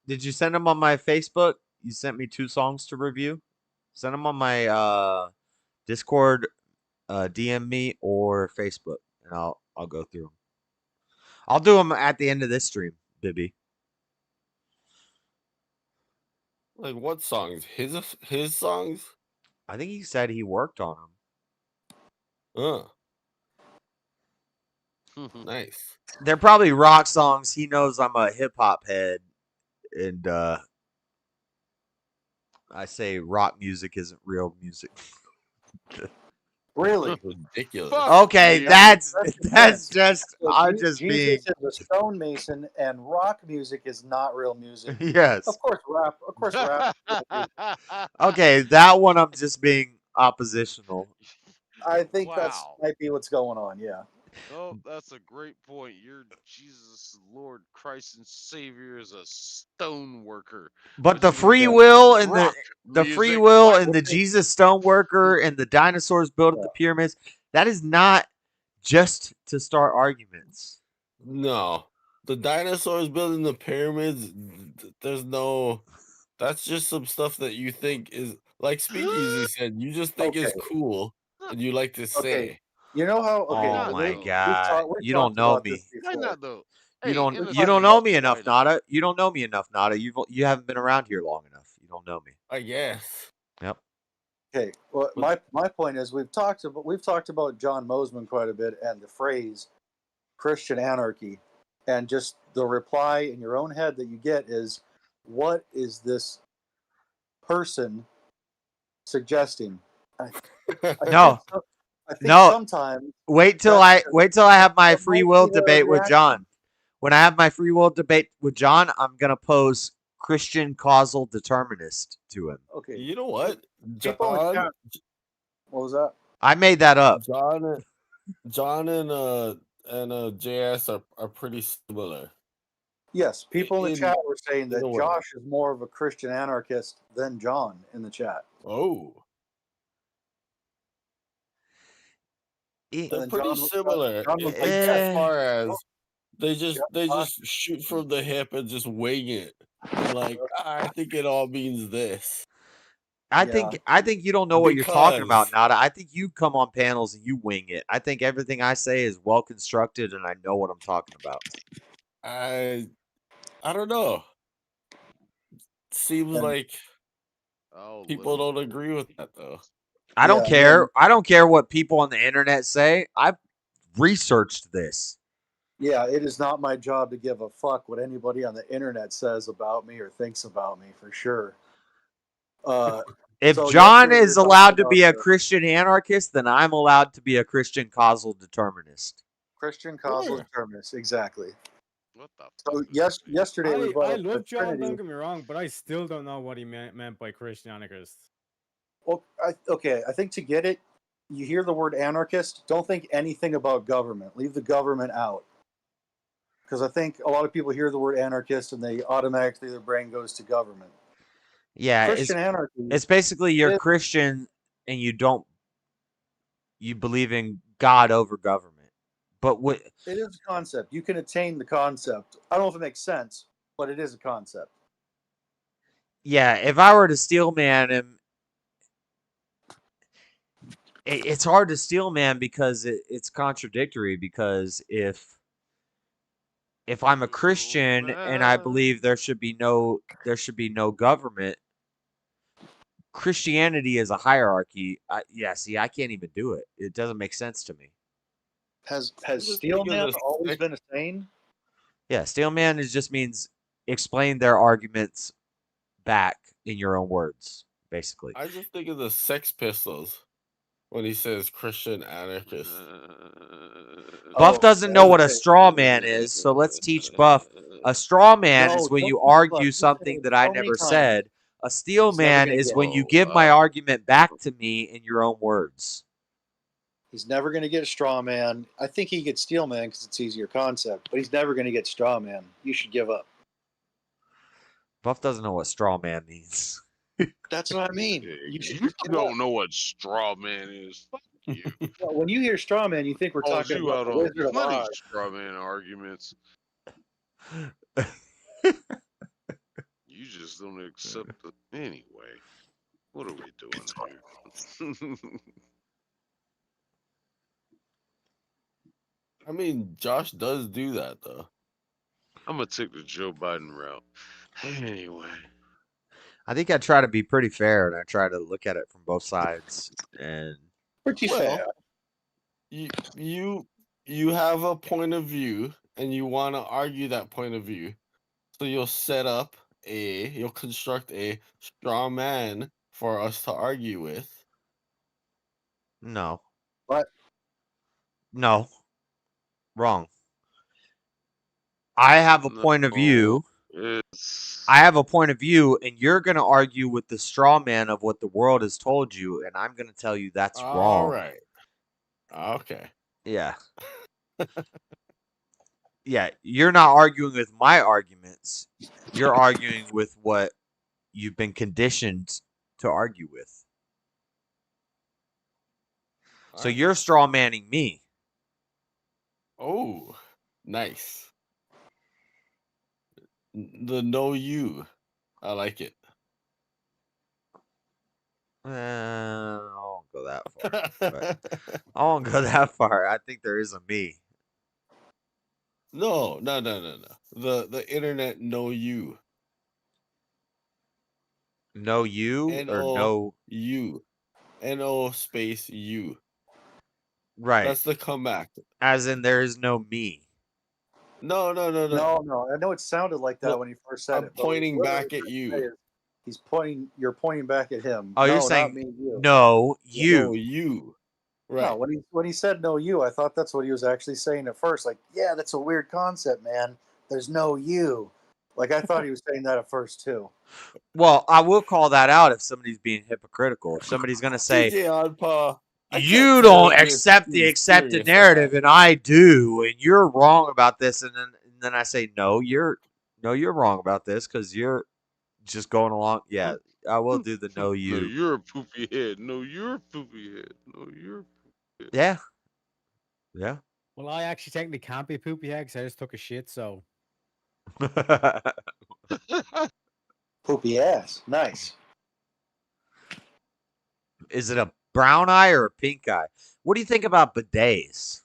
did you send them on my Facebook? You sent me 2 songs to review. Send them on my Discord, DM me or Facebook, and I'll go through them. I'll do them at the end of this stream, Bibby. Like what songs? His songs? I think he said he worked on them. Nice. They're probably rock songs. He knows I'm a hip hop head, and I say rock music isn't real music. Really? Ridiculous. Okay, that's just So I'm just Jesus being is a stonemason, and rock music is not real music. Yes. Of course, rap. Of course, rap. Okay, that one I'm just being oppositional. I think that's might be what's going on. Yeah. Oh, that's a great point. Your Jesus, Lord Christ and Savior is a stone worker. But the which means free will and rock the free music. will What? and the Jesus Stoneworker and the dinosaurs built up the pyramids, that is not just to start arguments. No. The dinosaurs building the pyramids, there's no. That's just some stuff that you think is like Speakeasy said. You just think is cool and you like to say. Okay. You know how? Okay. Oh my we've god. we've You don't talked know about me. this Why before. not though? You Hey, in a don't sense, know me why enough, not? Nada. You don't know me enough, Nada. You haven't been around here long enough. You don't know me. I guess. Yep. Okay. Well, my point is we've talked about John Mosman quite a bit and the phrase Christian anarchy, and just the reply in your own head that you get is, what is this person suggesting? I No, I think no. sometimes Wait till that I have my that free might will be their debate with reaction. John. When I have my free will debate with John, I'm gonna pose Christian causal determinist to him. Okay. You know what, People in the John? chat. What was that? I made that up. John and JS are pretty similar. Yes, people in the In- chat were saying in that a way. Josh is more of a Christian anarchist than John in the chat. Oh, And they're then pretty similar. John was like, As yes. far as they Josh- just shoot from the hip and just wing it. They're like, I think it all means this. I think you don't know what you're talking about, Because- Nada. I think you come on panels and you wing it. I think everything I say is well constructed and I know what I'm talking about. I don't know. Seems like people don't agree with that though. I don't care. I don't care what people on the internet say. I've researched this. Yeah, it is not my job to give a fuck what anybody on the internet says about me or thinks about me, for sure. If So John yesterday we were is talking allowed to about be a the Christian anarchist, then I'm allowed to be a Christian causal determinist. Christian causal determinist, exactly. What the So yesterday we brought I up the love John, Trinity. don't get me wrong, but I still don't know what he meant by Christian anarchist. Well, I think to get it, you hear the word anarchist, don't think anything about government. Leave the government out. Because I think a lot of people hear the word anarchist and they automatically, their brain goes to government. Yeah, Christian anarchy. it's basically you're is- Christian and you believe in God over government. But what It is a concept. You can attain the concept. I don't know if it makes sense, but it is a concept. yeah, if I were to steel man him, it's hard to steel man because it's contradictory. Because if I'm a Christian and I believe there should be no government, Christianity is a hierarchy. See, I can't even do it. It doesn't make sense to me. Has Steelman always been a saying? Yeah, steel man just means explain their arguments back in your own words, basically. I just think of the Sex Pistols when he says Christian anarchist. Buff doesn't know what a straw man is, so let's teach Buff. A straw man is when you argue something that I never said. A steel man is when you give my argument back to me in your own words. He's never going to get a straw man. I think he gets steel man because it's easier concept, but he's never going to get straw man. You should give up. Buff doesn't know what straw man means. That's what I mean. You don't know what straw man is. Fuck you. Well, when you hear straw man, you think we're Calls talking you about out the on Wizard of plenty Oz. straw man arguments. You just don't accept it anyway. What are we doing here? I mean, Josh does do that though. I'm gonna take the Joe Biden route. Anyway, I think I try to be pretty fair and I try to look at it from both sides. And pretty fair. You have a point of view and you want to argue that point of view. So you'll construct a straw man for us to argue with. No. What? No. Wrong. I have a point of view. I have a point of view, and you're going to argue with the straw man of what the world has told you, and I'm going to tell you that's wrong. All right. Okay. Yeah. Yeah, you're not arguing with my arguments. You're arguing with what you've been conditioned to argue with. So you're straw manning me. Oh, nice. The know you. I like it. I won't go that far. But I won't go that far. I think there is a me. No. The internet know you. Know you or know you. NO space you. Right. That's the comeback. As in there is no me. No. No. I know it sounded like that when you first said I'm it. but pointing what back I at was you. trying to say is He's pointing. You're pointing back at him. Oh, no, you're not saying me. You. no, you. No, you. Right. No, when he said no you, I thought that's what he was actually saying at first. Like, yeah, that's a weird concept, man. There's no you. Like I thought he was saying that at first too. Well, I will call that out if somebody's being hypocritical. If somebody's gonna say DJ Oddpaw, I can't you tell don't if you're accept the being accepted serious or narrative and I do, and you're wrong about this, and then I say no, you're wrong about this because you're just going along. Yeah, I will do the no No, you. you're a poopy head. No, you're a poopy head. No, you're a poopy head. Yeah. Yeah. Well, I actually technically can't be a poopy head because I just took a shit, so. Poopy ass. Nice. Is it a brown eye or a pink eye? What do you think about bidets?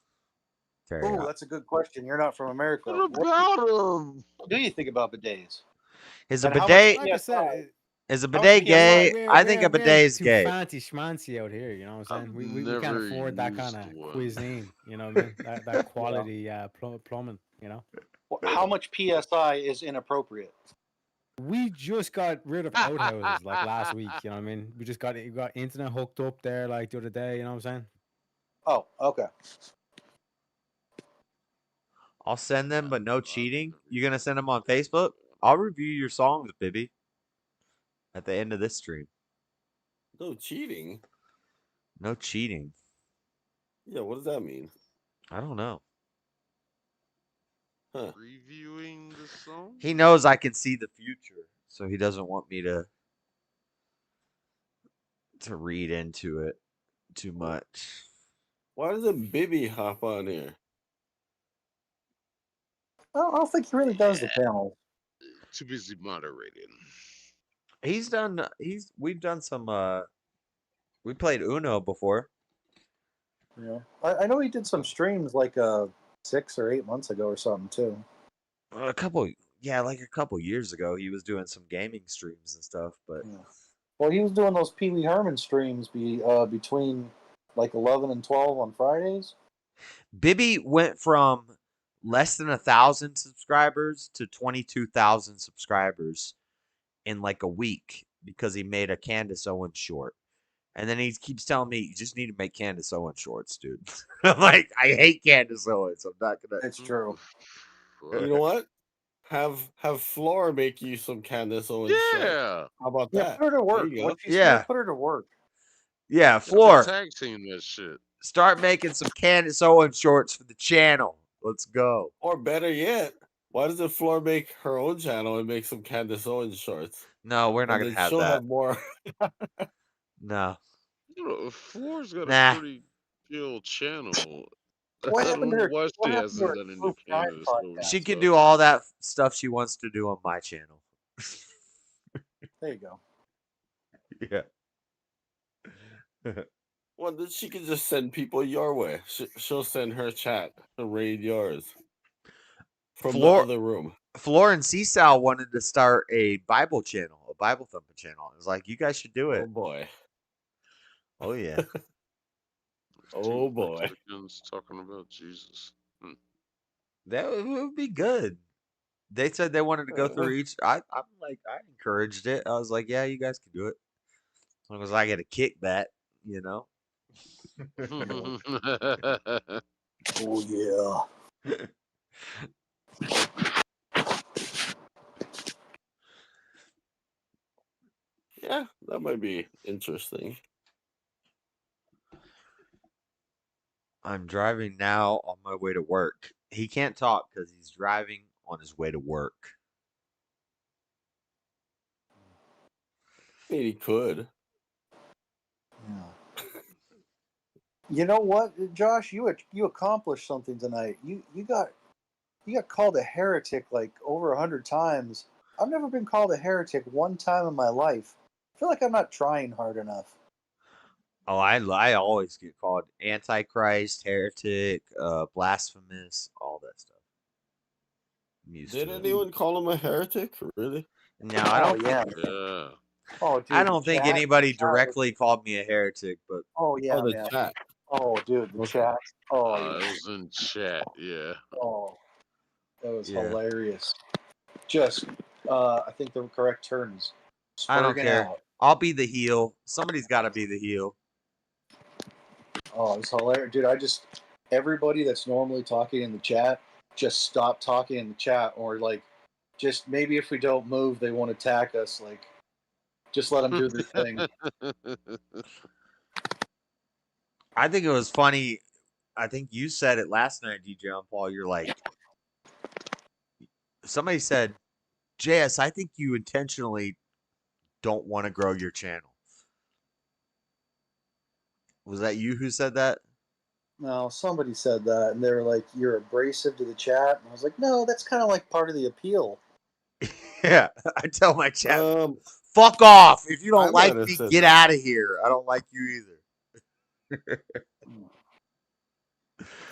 Oh, that's a good question. You're not from America. What about him? What do you think about bidets? Is a And how much bidet Like I said, PSI? is a How much bidet PSI? gay? I think a bidet is too gay. fancy schmancy out here, you know what I'm saying? We can't never afford that kind of used one. cuisine, you know what I mean? That quality plumbing, you know? How much PSI is inappropriate? We just got rid of outhouses like last week, you know what I mean? We got internet hooked up there like the other day, you know what I'm saying? Oh, okay. I'll send them, but no cheating. You gonna send them on Facebook? I'll review your songs, baby. At the end of this stream. No cheating. No cheating. Yeah, what does that mean? I don't know. Huh. Reviewing the song? He knows I can see the future, so he doesn't want me to read into it too much. Why doesn't Bibby hop on here? I don't think he really does the panel. Too busy moderating. We've done some we played Uno before. Yeah, I know he did some streams like 6 or 8 months ago or something too. A couple years ago, he was doing some gaming streams and stuff. But well, he was doing those Pee Wee Herman streams between like 11 and 12 on Fridays. Bibby went from less than 1,000 subscribers to 22,000 subscribers in like a week because he made a Candace Owens short. And then he keeps telling me, you just need to make Candace Owens shorts, dude. I'm like, I hate Candace Owens. I'm not gonna. It's true. You know what? Have Floor make you some Candace Owens shorts. Yeah. How about Yeah, that? put her to work. There you go. What you say, put her to work. Yeah, They Floor. tag team that shit. Start making some Candace Owens shorts for the channel. Let's go. Or better yet, why doesn't Floor make her own channel and make some Candace Owens shorts? No, we're not And gonna then have she'll that. have more. No. You know, Floor's got Nah. a pretty chill channel. What I happened don't to know her? why What she happened to hasn't her done any True Crime Candace Owens podcast? She can stuff. do all that stuff she wants to do on my channel. There you go. Yeah. Well, then she can just send people your way. She'll send her chat to raid yours from the other room. Floor and Seasal wanted to start a Bible channel, a Bible thumping channel. It was like, you guys should do it. Oh boy. Oh yeah. Oh boy. Mexicans talking about Jesus. That would be good. They said they wanted to go through each. I'm like, I encouraged it. I was like, yeah, you guys can do it. As long as I get a kickback, you know. Oh yeah. Yeah, that might be interesting. I'm driving now on my way to work. He can't talk because he's driving on his way to work. I mean, he could. You know what, Josh? You accomplished something tonight. You got called a heretic like over 100 times. I've never been called a heretic one time in my life. I feel like I'm not trying hard enough. Oh, I always get called Antichrist, heretic, blasphemous, all that stuff. I'm used Did to it. anyone call him a heretic? Really? No, I don't think. Yeah. Oh, dude, I don't think chat- anybody the chat directly called me a heretic, but Oh yeah, Oh, the man. chat. Oh, dude, the chat. Oh, It yeah. was in chat, yeah. Oh, that was Yeah. hilarious. Just, I think the correct term is I don't Spurging care. out. I'll be the heel. Somebody's got to be the heel. Oh, it's hilarious, dude. Everybody that's normally talking in the chat, just stop talking in the chat, or like, just maybe if we don't move, they won't attack us. Like, just let them do their thing. I think it was funny. I think you said it last night, DJ on Paul. You're like, somebody said, JS, I think you intentionally don't want to grow your channel. Was that you who said that? No, somebody said that, and they were like, "You're abrasive to the chat," and I was like, "No, that's kind of like part of the appeal." Yeah, I tell my chat, fuck off. If you I don't might like have me, said get that. out of here. I don't like you either.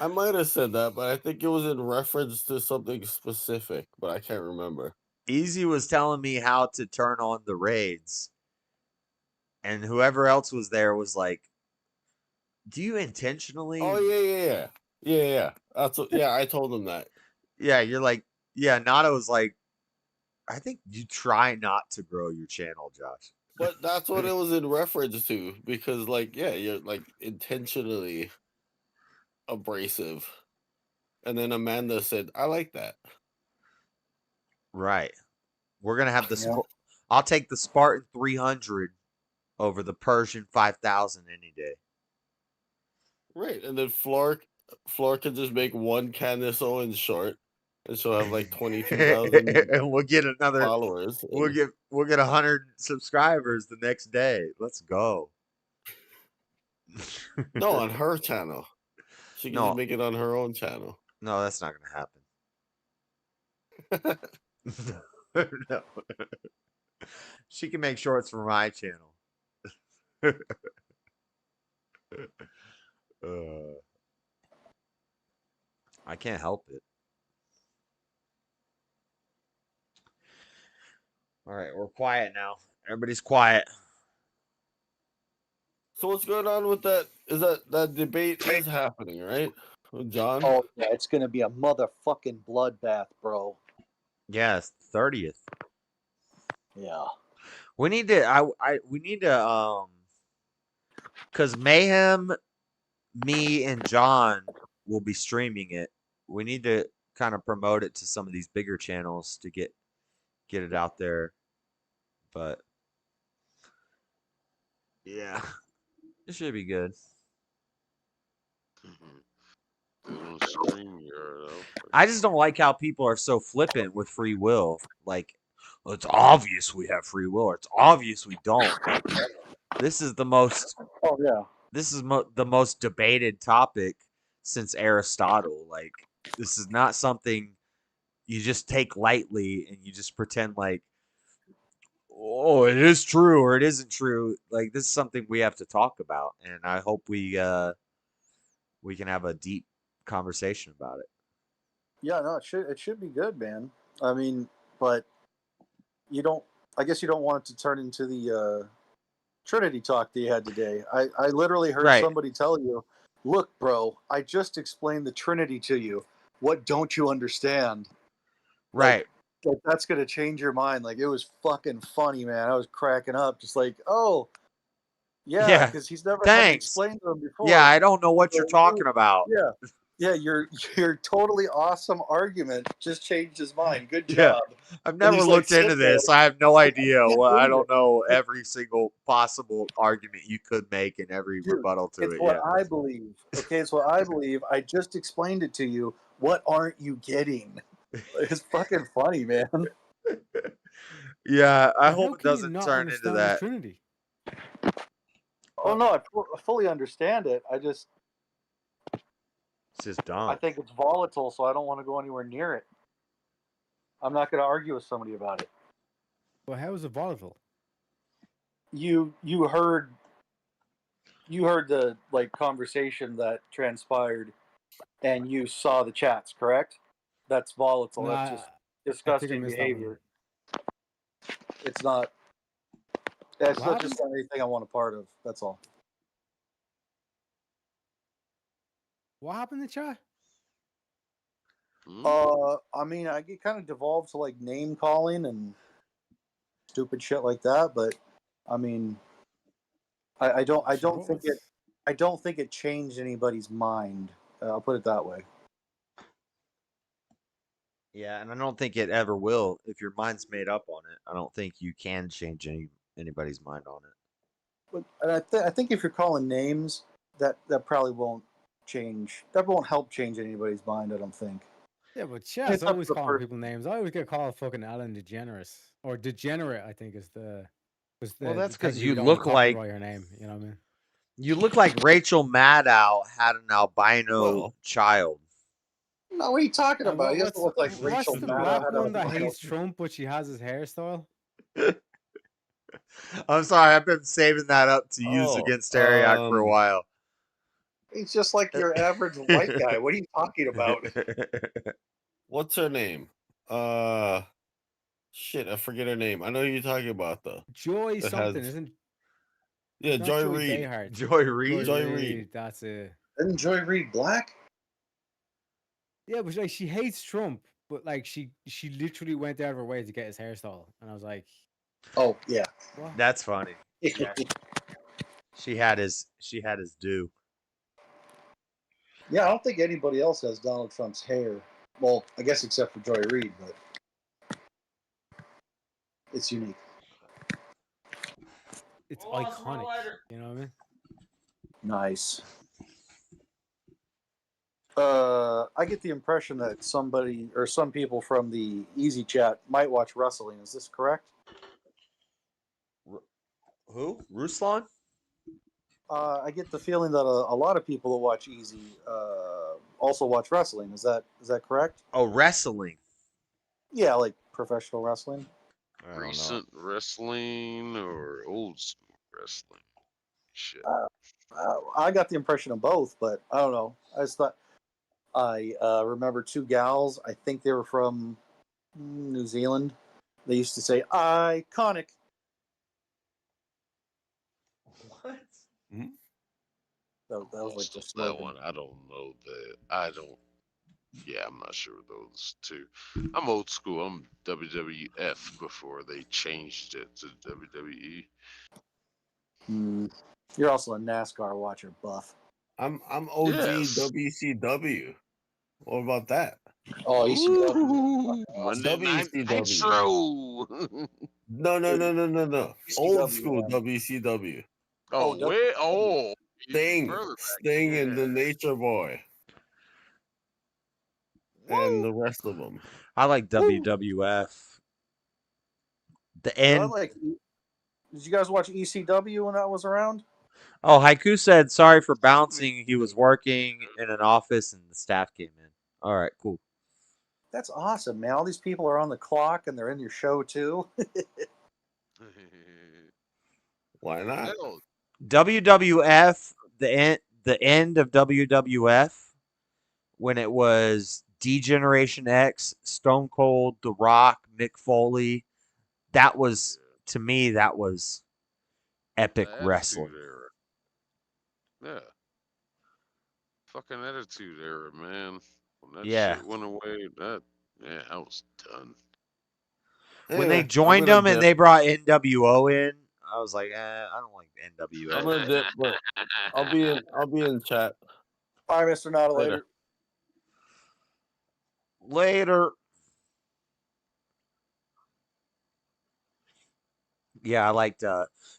I might have said that, but I think it was in reference to something specific, but I can't remember. Easy was telling me how to turn on the raids, and whoever else was there was like, "Do you intentionally?" Oh yeah. That's what, yeah. I told him that. Yeah, you're like, yeah. Nada was like, I think you try not to grow your channel, Josh. But that's what it was in reference to, because like, yeah, you're like intentionally abrasive. And then Amanda said, I like that. Right. We're gonna have the. Yeah. I'll take the Spartan 300 over the Persian 5000 any day. Right. And then Floor can just make one Candace Owens short, and she'll have like 22,000 and we'll get another followers. We'll get 100 subscribers the next day. Let's go. No, on her channel. She can No. just make it on her own channel. No, that's not gonna happen. No. She can make shorts for my channel. I can't help it. All right, we're quiet now. Everybody's quiet. So what's going on with that? Is that debate is happening, right? With John? Oh yeah, it's gonna be a motherfucking bloodbath, bro. Yeah, it's 30th. Yeah. We need to we need to cuz Mayhem, me and John will be streaming it. We need to kind of promote it to some of these bigger channels to get it out there. But yeah, it should be good. I just don't like how people are so flippant with free will. Like, well, it's obvious we have free will, or it's obvious we don't. Like, this is the most. Oh yeah. This is the most debated topic since Aristotle. Like, this is not something you just take lightly and you just pretend like, oh, it is true or it isn't true. Like, this is something we have to talk about, and I hope we can have a deep conversation about it. Yeah, no, it should be good, man. I mean, but you don't. I guess you don't want it to turn into the Trinity talk that you had today. I literally heard somebody tell you, "Look, bro, I just explained the Trinity to you. What don't you understand?" Right. Like that's gonna change your mind. Like it was fucking funny, man. I was cracking up, just like, oh, yeah, because he's never had to explain to him before. Yeah, I don't know what you're talking about. Yeah. Yeah, your totally awesome argument just changed his mind. Good Yeah. job. I've And never he's looked like, into "Sit there." this. I have no idea. can't Well, I believe don't it. know every single possible argument you could make and every Dude, rebuttal to it's it. what Yeah. I believe. Okay, it's what I believe. I just explained it to you. What aren't you getting? It's fucking funny, man. Yeah, I But hope how it can you doesn't not turn into understand the that. Trinity? Oh no, I fully understand it. It's just dumb. I think it's volatile, so I don't want to go anywhere near it. I'm not going to argue with somebody about it. Well, how is it volatile? You heard the like conversation that transpired, and you saw the chats, correct? That's volatile. No, That's just I think I disgusting missed that one. behavior. It's not. That's What not happened? just anything I want a part of. That's all. What happened in the chat? I mean, it kind of devolved to like name calling and stupid shit like that. But I mean, I don't think it changed anybody's mind. I'll put it that way. Yeah, and I don't think it ever will. If your mind's made up on it, I don't think you can change anybody's mind on it. But I think if you're calling names, that probably won't change. That won't help change anybody's mind. I don't think. Yeah, but Chef's always calling people names. I always get called fucking Ellen DeGeneres or Degenerate. I think is the. Well, that's because technically you don't want look to like copyright her name. You know what I mean? you look like Rachel Maddow had an albino child. No, what are you talking about? He doesn't look like What's Rachel the Maddow. black had one that albino hates teeth. Trump, but she has his hairstyle? I'm sorry, I've been saving that up to use against Ariak for a while. He's just like your average white guy. What are you talking about? What's her name? Shit, I forget her name. I know who you're talking about though. Joy That something, has- isn't? Yeah, Not Joy Joy Reid. Behar. Joy Reid. Joy Reid. That's it. Isn't Joy Reid black? Yeah, but like she hates Trump, but like she literally went out of her way to get his hairstyle, and I was like, oh yeah, what? That's funny. Yeah. She had his due. Yeah, I don't think anybody else has Donald Trump's hair. Well, I guess except for Joy Reid, but it's unique. It's iconic. You know what I mean? Nice. I get the impression that somebody or some people from the Easy Chat might watch wrestling. Is this correct? Who? Ruslan? I get the feeling that a lot of people who watch Easy also watch wrestling. Is that correct? Oh, wrestling. Yeah, like professional wrestling. Recent wrestling or old school wrestling? Shit. I got the impression of both, but I don't know. I just thought I remember two gals. I think they were from New Zealand. They used to say "iconic." What? That was like Just the that slogan. one. I don't know that. I don't. Yeah, I'm not sure those two. I'm old school. I'm WWF before they changed it to WWE. You're also a NASCAR watcher, buff. I'm OG Yes. WCW. What about that? Oh, Ooh, Monday Night WCW. Nitro. No. Old school man. WCW. Oh, wait. Oh, Sting, further back, Sting, and the yeah. Nature Boy, and the rest of them. I like WWF. The end. Did you guys watch ECW when that was around? Oh, Haiku said sorry for bouncing. He was working in an office and the staff came in. All right, cool. That's awesome, man. All these people are on the clock and they're in your show too. Why not? Hell, WWF, the end of WWF, when it was D-Generation X, Stone Cold, The Rock, Mick Foley, that was, to me, that was epic the wrestling. Attitude Era. Yeah. Fucking Attitude Era, man. When that Yeah. shit went away, I was done. When they Anyway, joined I'm them gonna and dip. they brought NWO in, I was like, I don't like NWO. I'm gonna dip, but I'll be in chat. Bye, Mr. Nada, Later. Later. Yeah, I liked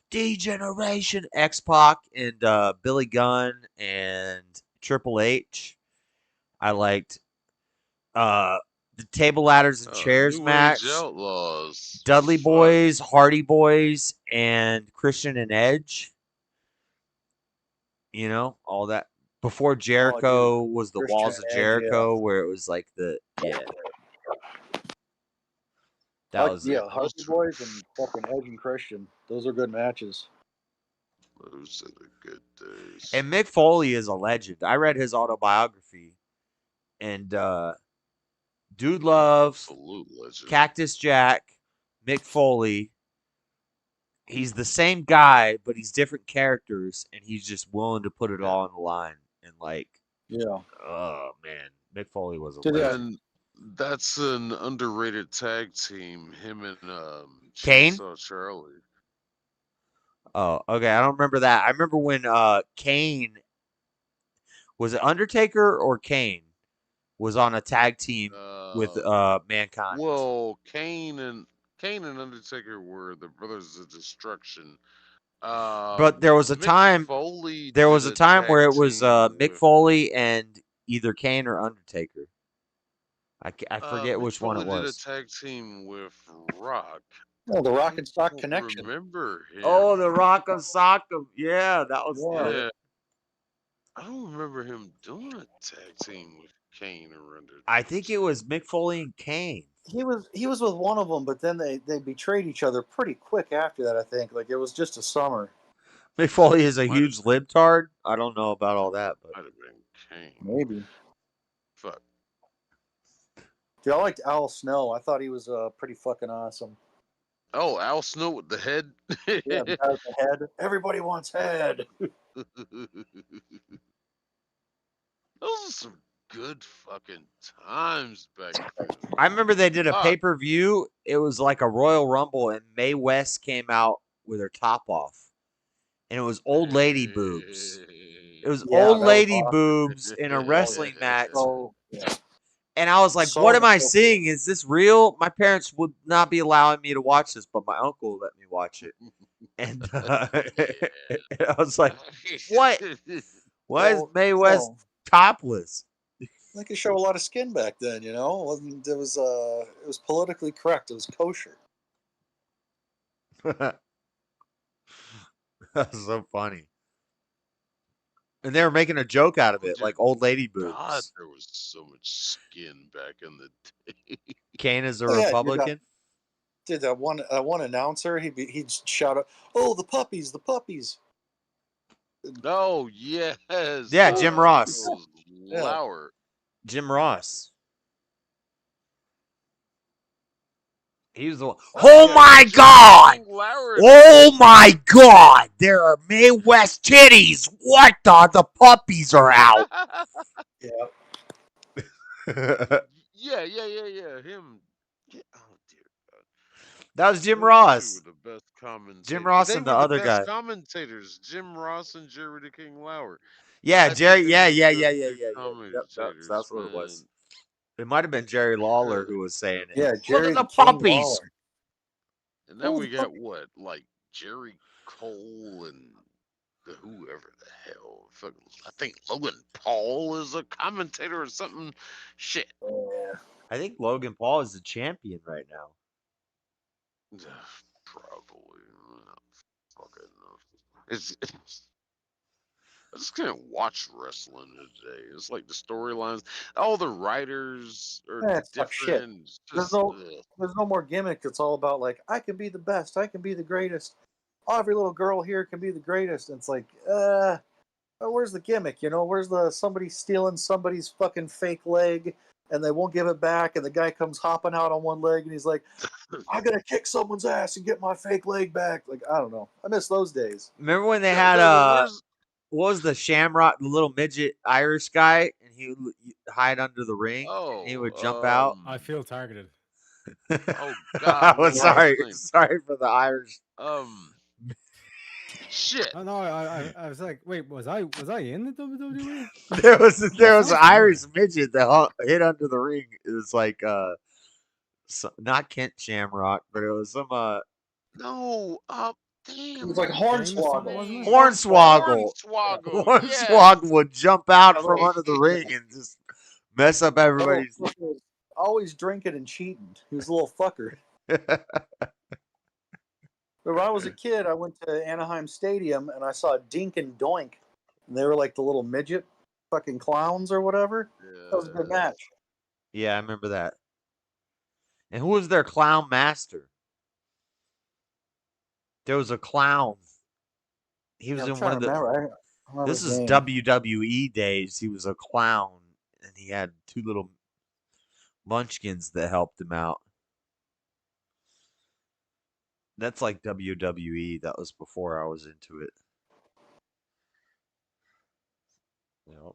D-Generation, X-Pac, and Billy Gunn and Triple H. I liked the table ladders and chairs New match. Age Outlaws. Dudley Fuck. Boys, Hardy Boys, and Christian and Edge. You know, all that. Before Jericho was the Christian Walls of and Edge, Jericho, where it was like the That was it. Hardy Boys and fucking Edge and Christian. Those are good matches. Those are the good days. And Mick Foley is a legend. I read his autobiography, and dude loves Absolute legend. Cactus Jack, Mick Foley. He's the same guy, but he's different characters, and he's just willing to put it all on the line. And like, yeah, oh man, Mick Foley was a Did legend. That's an underrated tag team. Him and Kane? Chainsaw Charlie. Oh, okay. I don't remember that. I remember when Kane was it Undertaker or Kane was on a tag team with Mankind. Well, Kane and Undertaker were the Brothers of Destruction. But there was a Mick time Foley there did was a a time where tag it was team Mick with Foley and either Kane or Undertaker. I forget Mick which one it Foley did a was. tag team with Rock. Oh, the Rock I and Stock don't Connection. remember him. Oh, the Rock of Sock'em. Yeah, that was Yeah, lit. I don't remember him doing a tag team with Kane or Undertaker. I think it was Mick Foley and Kane. He was with one of them, but then they betrayed each other pretty quick after that. I think like it was just a summer. Mick Foley is a Might have huge libtard. I don't know about all that, but might have been Kane. Maybe. Fuck. Dude, I liked Al Snow. I thought he was pretty fucking awesome. Oh, Al Snow with the head. Yeah, the guy with the head. Everybody wants head. Those are some good fucking times back then. I remember they did a Fuck. pay-per-view. It was like a Royal Rumble, and Mae West came out with her top off, and it was old lady boobs. It was Yeah, old that was lady awesome. boobs in a wrestling match. So yeah. And I was like, So what am I inappropriate. seeing? Is this real? My parents would not be allowing me to watch this, but my uncle let me watch it. And I was like, what? Why is Well, Mae West topless? they could show a lot of skin back then, you know. It was politically correct. It was kosher. That's so funny. And they were making a joke out of it, like old lady God, boobs. there was so much skin back in the day. Kane is a Oh, yeah, Republican. Dude, that one announcer, he'd shout out, "Oh, the puppies, the puppies!" Oh yes. Yeah, Jim Ross. it was Lauer. Jim Ross. He was the one. Oh my God! Oh my God! There are Mae West titties. What the puppies are out. Yeah. Yeah. Him. Oh dear God. That was Jim Those Ross. two were the best commentators. Jim Ross They and were the the other best guy. commentators. Jim Ross and Jerry the King Lauer. Yeah, I think Jerry. they Yeah. were the best two Yep, commentators, that's what it man. was. It might have been Jerry Lawler who was saying it. Yeah, Look Jerry at the the King puppies. Lawler. And then we got what, like Jerry Cole and the whoever the hell. Fucking, I think Logan Paul is a commentator or something. Shit. I think Logan Paul is the champion right now. Probably. Fucking. It's I just can't watch wrestling today. It's like the storylines, all the writers are It's like shit. different. It's There's just, there's no more gimmick. It's all about like I can be the best. I can be the greatest. Oh, every little girl here can be the greatest. And it's like, where's the gimmick? You know, where's the somebody stealing somebody's fucking fake leg and they won't give it back, and the guy comes hopping out on one leg and he's like, I gotta kick someone's ass and get my fake leg back. Like, I don't know. I miss those days. Remember when they had what was the Shamrock, the little midget Irish guy, and he would hide under the ring and he would jump out? I feel targeted. Oh God! I was sorry for the Irish. Shit. Oh no, I was like, wait, was I in the WWE? There was an sounds Irish midget that hid under the ring. It was like not Kent Shamrock, but it was some No, damn. It was like Hornswoggle, wasn't it? Hornswoggle. Hornswoggle. Hornswoggle would jump out from under the ring and just mess up everybody's. Always drinking and cheating. He was a little fucker. But when I was a kid, I went to Anaheim Stadium and I saw Dink and Doink. And they were like the little midget fucking clowns or whatever. That was a good match. Yeah, I remember that. And who was their clown master? There was a clown. He was in one of the. This is WWE days. He was a clown, and he had two little munchkins that helped him out. That's like WWE. That was before I was into it. Yep.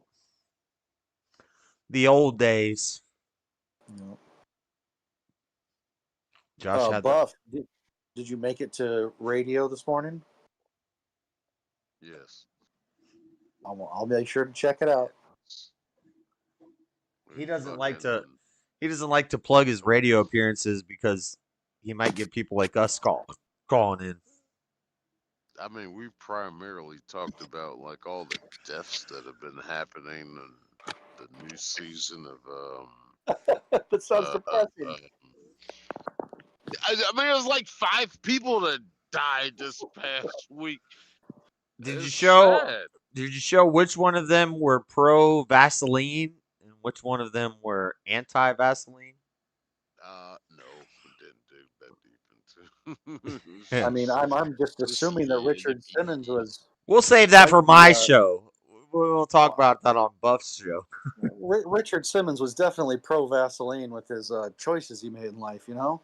The old days. No. Josh had Buff, did you make it to radio this morning? Yes. I'll make sure to check it out. he doesn't like to plug his radio appearances because he might get people like us calling in. I mean, we primarily talked about like all the deaths that have been happening in the new season of That sounds depressing. I mean, it was like 5 people that died this past week. Did you It's show? sad. Did you show which one of them were pro Vaseline and which one of them were anti Vaseline? No, we didn't dig that deep into. I mean, I'm just assuming that yeah, Richard Simmons was. We'll save that for my slightly, show. We'll talk about that on Buff's show. Richard Simmons was definitely pro Vaseline with his choices he made in life. You know.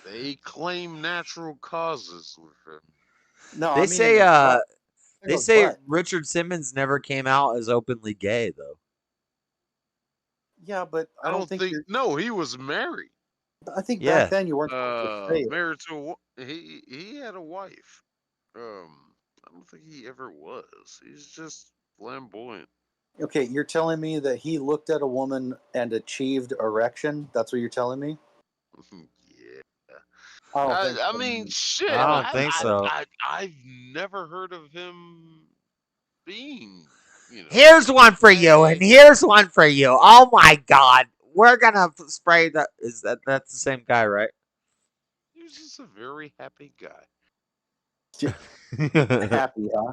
They claim natural causes with him. No, They I mean say his they butt. Richard Simmons never came out as openly gay though. Yeah, but I don't think. No, he was married. I think back then you weren't supposed to say it. Married to he had a wife. I don't think he ever was. He's just flamboyant. Okay, you're telling me that he looked at a woman and achieved erection? That's what you're telling me? Yeah. I mean, shit. I don't think so. I've never heard of him being. Here's one for you, and here's one for you. Oh my God, we're gonna spray that. That's the same guy, right? He was just a very happy guy. Happy, huh?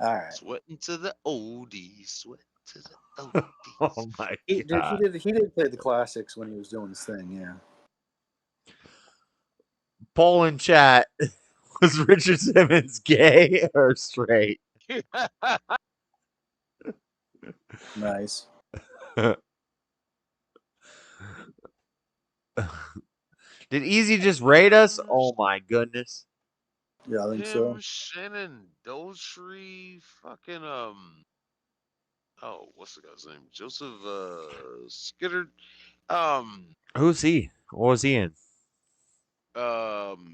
All right. Sweating to the oldies, sweating to the oldies. Oh my God. He did play the classics when he was doing his thing, yeah. Poll in chat: was Richard Simmons gay or straight? Nice. Did Easy just raid us? Oh my goodness. Yeah, I think so. Shannon Dotree, fucking what's the guy's name? Joseph Skitter. Who's he? What was he in?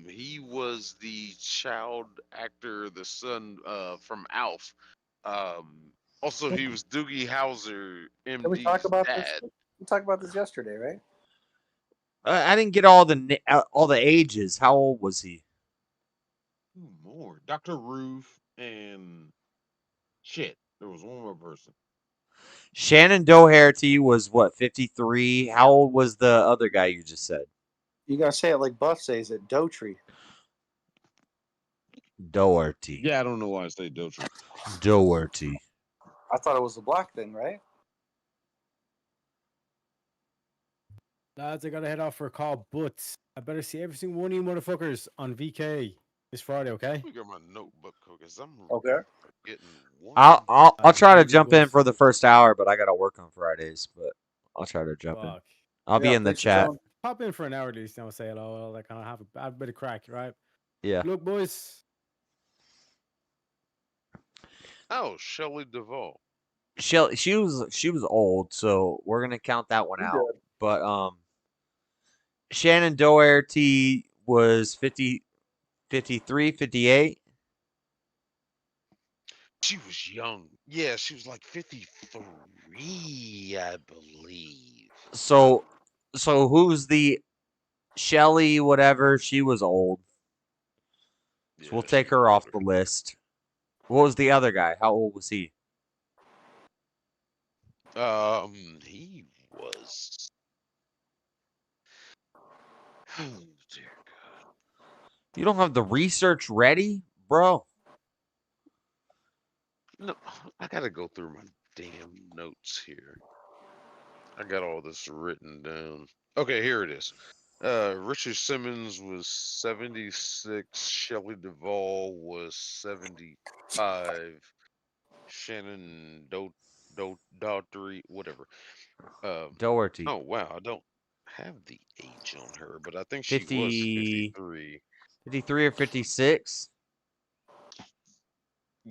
He was the child actor, the son from Alf. Also he was Doogie Howser, MD's Did we talk about dad. this? We talked about this yesterday, right? I didn't get all the ages. How old was he? More. Dr. Ruth and shit. There was one more person. Shannon Doherty was what, 53? How old was the other guy you just said? You gotta say it like Buff says it. Dotree. Doherty. Yeah, I don't know why I say Dotree. Doherty. I thought it was the black thing, right? Lads, I gotta head off for a call, but I better see every single one of you motherfuckers on VK this Friday, okay? Let me get my notebook because I'm getting one. I'll try to jump in for the first hour, but I gotta work on Fridays. But I'll try to jump in. I'll be in the chat. Pop in for an hour at least, and I'll say hello. Like, kind of have a bit of crack, right? Yeah. Look, boys. Oh, Shelley Duvall. She was old, so we're gonna count that one out. But Shannon Doherty was 50, 53, 58. She was young. Yeah, she was like 53, I believe. So who's the Shelly? Whatever. She was old. So we'll take her off the list. What was the other guy? How old was he? He was. Oh dear God! You don't have the research ready, bro? No, I gotta go through my damn notes here. I got all this written down. Okay, here it is. Richard Simmons was 76. Shelley Duvall was 75. Shannon Doherty, whatever. Doherty. Oh wow, I don't have the age on her, but I think she 50, was 53. 53 or 56?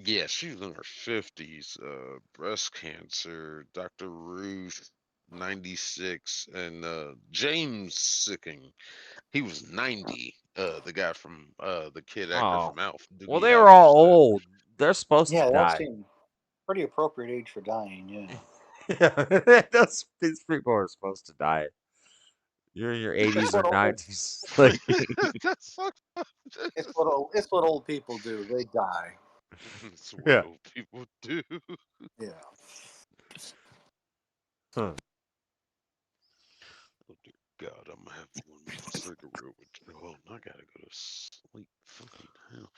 Yeah, she was in her 50s. Breast cancer. Dr. Ruth. 96, and James Sicking, he was 90. The guy from the kid actor Oh, from Alf, well, Doogie they were all Howser said. old. They're supposed to Yeah, that die. seemed pretty appropriate age for dying. Yeah. These people are supposed to die. You're in your 80s It's or what old, 90s. Like, That's fucked up. it's what old people do. They die. That's what yeah. old people do. Yeah. Huh. Oh dear God, I'm gonna have one more cigarette with Joel, and I gotta go to sleep. Fucking hell.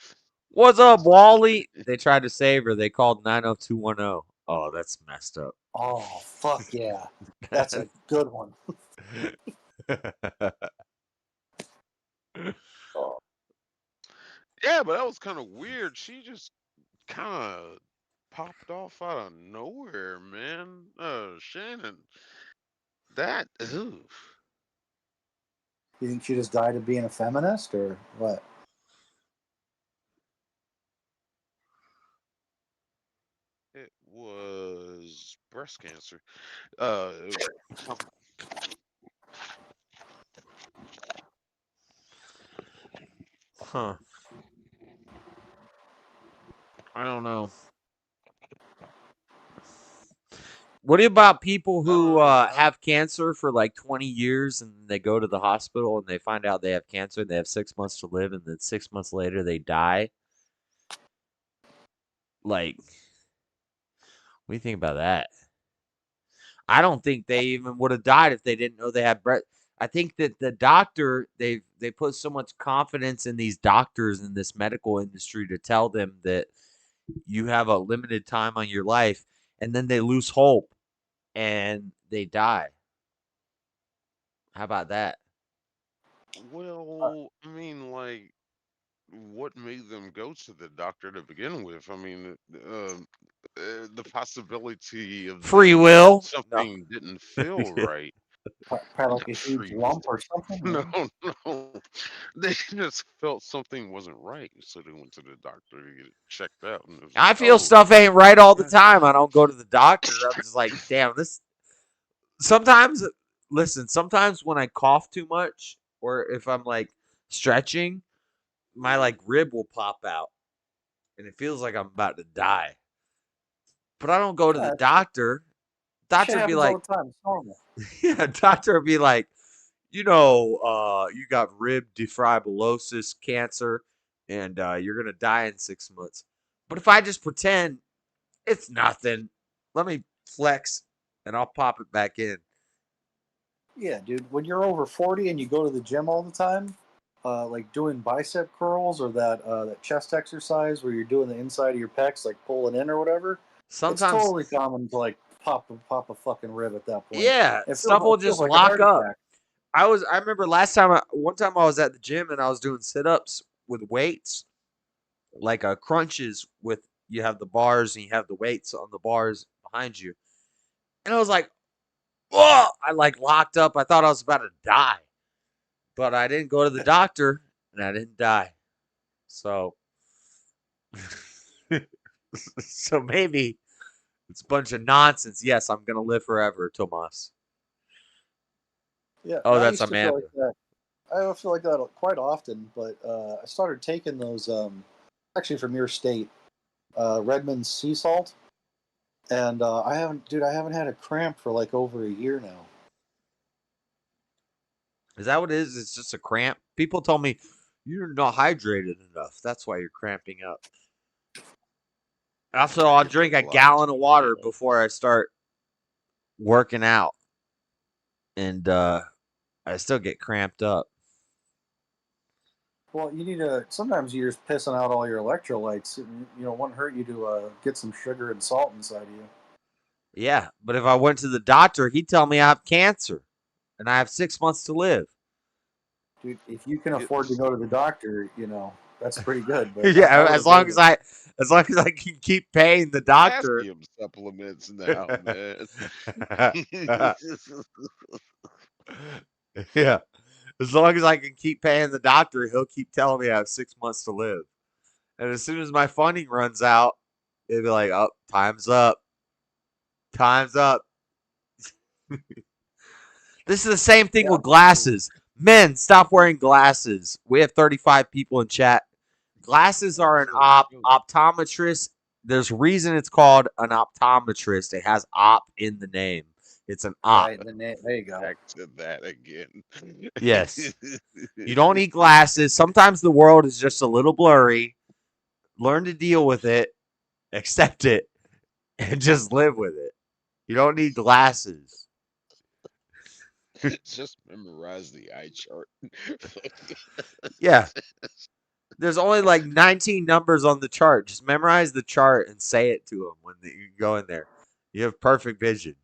What's up, Wally? They tried to save her. They called 90210. Oh, that's messed up. Oh fuck yeah, that's a good one. Oh. Yeah, but that was kind of weird. She just kind of popped off out of nowhere, man. Shannon, that. Ew. You think she just died of being a feminist or what? It was breast cancer. It was Huh. I don't know. What about people who have cancer for like 20 years and they go to the hospital and they find out they have cancer and they have 6 months to live and then 6 months later they die? Like, what do you think about that? I don't think they even would have died if they didn't know they had breast. I think that the doctor they put so much confidence in these doctors in this medical industry to tell them that you have a limited time on your life, and then they lose hope and they die. How about that? well, I mean, like, what made them go to the doctor to begin with? I mean, the possibility of Free them will? No. something didn't feel right. Probably like Not a huge free will. lump or something. No, Maybe? no. They just felt something wasn't right, so they went to the doctor to get it checked out, and it was I like, feel oh, stuff ain't right all the yeah. time. I don't go to the doctor. I'm just like, damn, this. Sometimes, listen, sometimes when I cough too much or if I'm like stretching, my like rib will pop out and it feels like I'm about to die. But I don't go to the Yeah, doctor. that shit Doctor be happens all like, the time. It's normal. yeah, doctor would be like, you got rib defibrillosis cancer and you're going to die in 6 months. But if I just pretend it's nothing, let me flex and I'll pop it back in. Yeah, dude. When you're over 40 and you go to the gym all the time, like doing bicep curls or that chest exercise where you're doing the inside of your pecs, like pulling in or whatever, it's Sometimes, totally common to like pop a fucking rib at that point. yeah, It stuff will feels just like a lock heart up. attack. I remember one time I was at the gym and I was doing sit-ups with weights, like crunches with you have the bars and you have the weights on the bars behind you. And I was like, "Oh!" I like locked up. I thought I was about to die. But I didn't go to the doctor and I didn't die. So so maybe it's a bunch of nonsense. Yes, I'm going to live forever, Tomas. Yeah, Oh, I that's used to feel like Amanda. that. I feel like that quite often, but I started taking those actually from your state, Redmond's sea salt, and I haven't had a cramp for like over a year now. Is that what it is? It's just a cramp. People told me you're not hydrated enough. That's why you're cramping up. Also, I'll You drink drink a a lot of gallon of water tequila. before I start working out, and I still get cramped up. Well, you need to. Sometimes you're just pissing out all your electrolytes. You know, it wouldn't hurt you to get some sugar and salt inside of you. Yeah, but if I went to the doctor, he'd tell me I have cancer, and I have 6 months to live. Dude, if you can Get afford to go to the doctor, you know that's pretty good. But I Yeah, would as long avoid as it. I can keep paying the doctor. potassium supplements now, man. Yeah, as long as I can keep paying the doctor, he'll keep telling me I have 6 months to live. And as soon as my funding runs out, it'll be like, "Oh, time's up. Time's up." This is the same thing with glasses. Men, stop wearing glasses. We have 35 people in chat. Glasses are an optometrist. There's a reason it's called an optometrist. It has op in the name. It's an op. Right, there you go. Back to that again. Yes. You don't need glasses. Sometimes the world is just a little blurry. Learn to deal with it, accept it, and just live with it. You don't need glasses. Just memorize the eye chart. Yeah. There's only like 19 numbers on the chart. Just memorize the chart and say it to them when you go in there. You have perfect vision.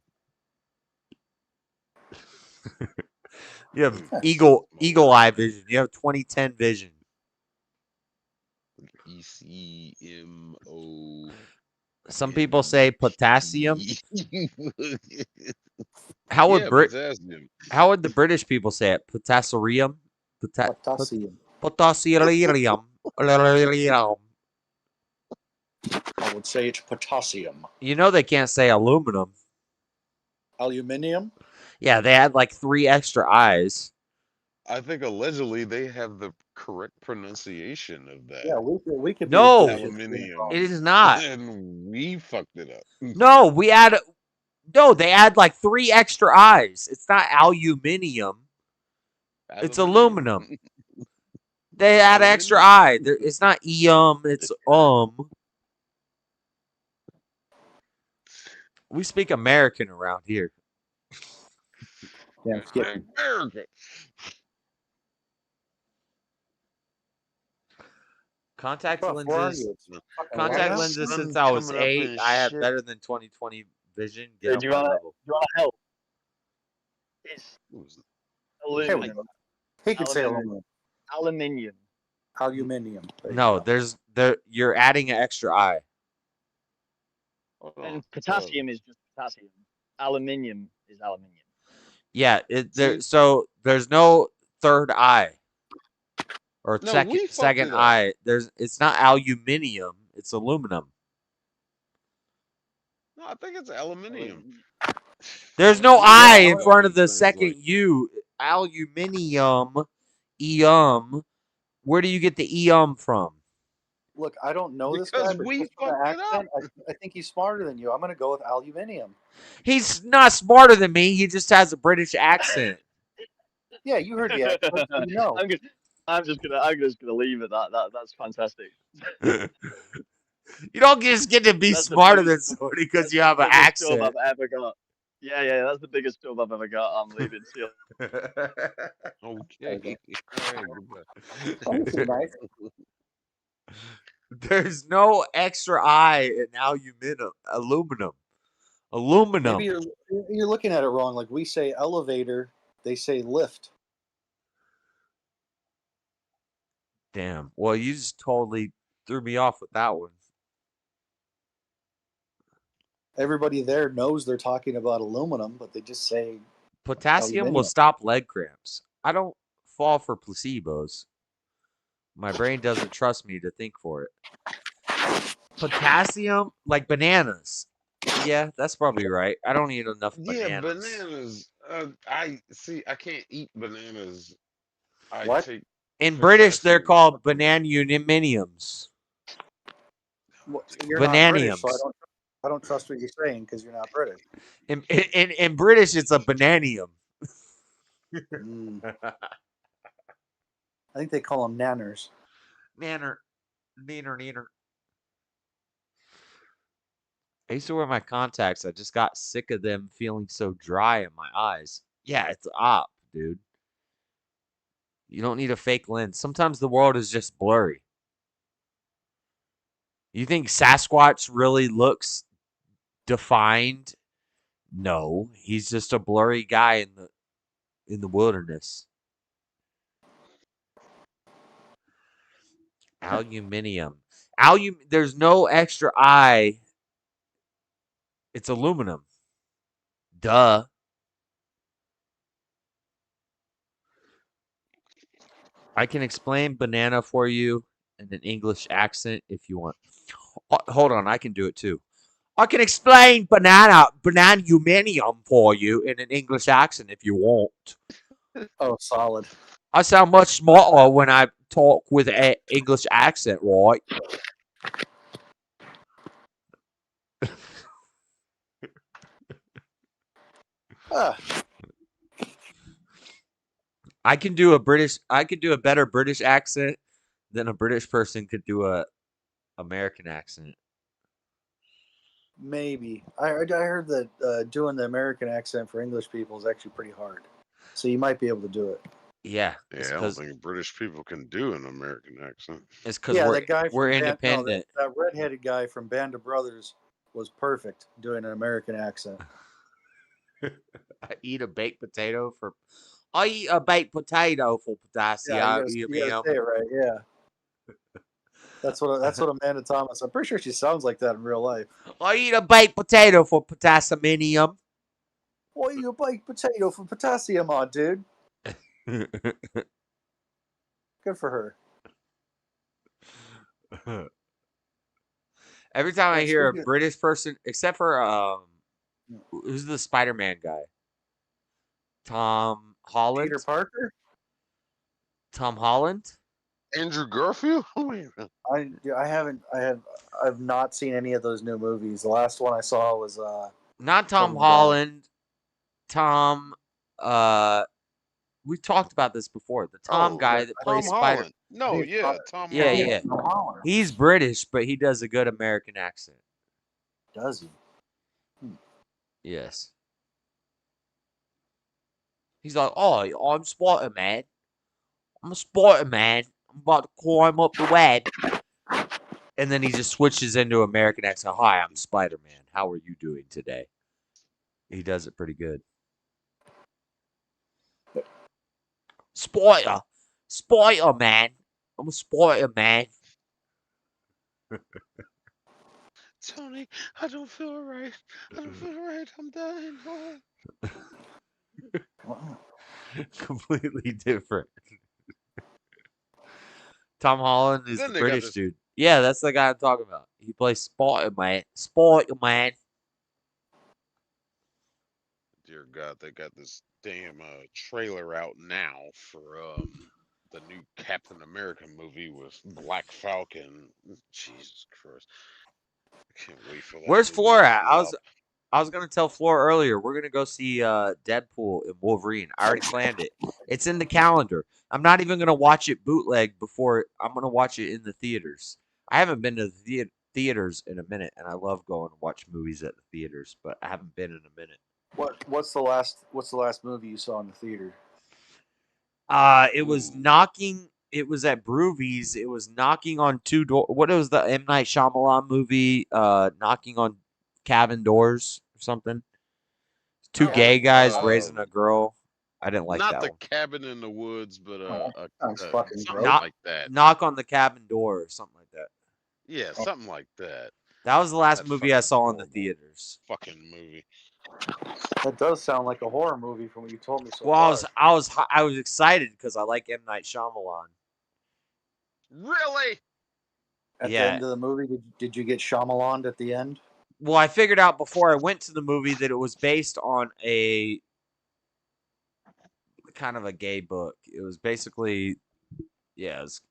You have eagle eye vision. You have 2010 vision. ECMO. Some people say potassium. How would potassium. How would the British people say it? Potassium. Potassium. Potassium. I would say it's potassium. You know they can't say aluminum. Aluminium? Yeah, they had like 3 extra eyes. I think allegedly they have the correct pronunciation of that. Yeah, we could. No, aluminium. it is not. And we fucked it up. No, they add like 3 extra eyes. It's not aluminium. It's aluminum. They add extra eye. It's not it's We speak American around here. Yeah, American. Contact Where are lenses. you? Contact lenses since I was 8. I have better than 20/20 vision. Get Do on you my want level. to help? It's aluminum. He could say aluminum. Aluminium. Aluminium. No, you're adding an extra eye. And potassium is just potassium. Aluminium is aluminium. Yeah, so there's no third eye or second eye. It's not aluminium, it's aluminum. No, I think it's aluminium. There's no I in front of the second U. Aluminium, Where do you get the from? Look, I don't know this Because guy, but we just from the fucked it accent, I think he's smarter than you. I'm going to go with aluminium. He's not smarter than me. He just has a British accent. Yeah, you heard the accent. You know. I'm just gonna leave it. That's fantastic. You don't just get to be smarter than somebody because you have an accent. I've ever got. Yeah, that's the biggest job I've ever got. I'm leaving. See you. Okay. There's no extra I in aluminum. Maybe you're looking at it wrong. Like we say elevator, they say lift. Damn. Well, you just totally threw me off with that one. Everybody there knows they're talking about aluminum, but they just say potassium will stop leg cramps. I don't fall for placebos. My brain doesn't trust me to think for it. Potassium, like bananas. Yeah, that's probably right. I don't eat enough bananas. Yeah, bananas. I can't eat bananas. What? In British, they're called bananuminiums. Well, you're not British, so I don't trust what you're saying because you're not British. In British, it's a bananium. I think they call them nanners. Neener. I used to wear my contacts. I just got sick of them feeling so dry in my eyes. Yeah, it's op, dude. You don't need a fake lens. Sometimes the world is just blurry. You think Sasquatch really looks defined? No, he's just a blurry guy in the wilderness. Aluminium. There's no extra I. It's aluminum. Duh. I can explain banana for you in an English accent if you want. Hold on, I can do it too. I can explain bananuminium for you in an English accent if you want. Oh, solid. I sound much smarter when I talk with an English accent, right? I can do a better British accent than a British person could do a American accent. Maybe. I heard that doing the American accent for English people is actually pretty hard. So you might be able to do it. Yeah. Yeah, I don't think British people can do an American accent. It's because Yeah, that guy we're from independent. that redheaded guy from Band of Brothers was perfect doing an American accent. I eat a baked potato for potassium. Yeah, you gotta say it right. Yeah, that's what Amanda Thomas. I'm pretty sure she sounds like that in real life. I eat a baked potato for potassium. Why you a baked potato for potassium on, dude? Good for her. Every time I And hear a speaking British person, except for who's the Spider-Man guy? Tom Holland. Peter Parker. Tom Holland. Andrew Garfield. I've not seen any of those new movies. The last one I saw was Not Tom Tobey Holland. Tom. We've talked about this before. The Tom guy that plays Tom Spider. Holland. No, yeah, Tom Yeah, Holland. yeah. He's British, but he does a good American accent. Does he? Yes. He's like, oh, I'm Spider-Man. I'm a Spider-Man. I'm about to climb up the web. And then he just switches into American accent. Hi, I'm Spider-Man. How are you doing today? He does it pretty good. Spider-Man. I'm a Spider-Man. Tony, I don't feel right. I don't feel right. I'm dying. Oh. Completely different. Tom Holland is Then the they got British this- dude. Yeah, that's the guy I'm talking about. He plays Spider-Man. Spider-Man. Dear God, they got this damn trailer out now for the new Captain America movie with Black Falcon. Jesus Christ. I can't wait for that. Where's movie Floor to at? flop. I was gonna tell Floor earlier. We're gonna go see Deadpool and Wolverine. I already planned it. It's in the calendar. I'm not even gonna watch it bootleg before I'm gonna watch it in the theaters. I haven't been to the theaters in a minute, and I love going to watch movies at the theaters, but I haven't been in a minute. What's the last movie you saw in the theater? It was knocking. It was at Broovies. It was knocking on two doors. What was the M. Night Shyamalan movie? Knocking on cabin doors or something. Two gay guys raising a girl. I didn't like Not that the one. Cabin in the Woods, but fucking something Knock, like that. knock on the cabin door or something like that. Yeah, something like that. That was the last That movie I fucking saw in the theaters. Fucking movie. That does sound like a horror movie from what you told me so Well, far. I was excited because I like M. Night Shyamalan. Really? At the Yeah. end of the movie, did you get Shyamalan at the end? Well, I figured out before I went to the movie that it was based on a kind of a gay book. It was basically, yeah. It was,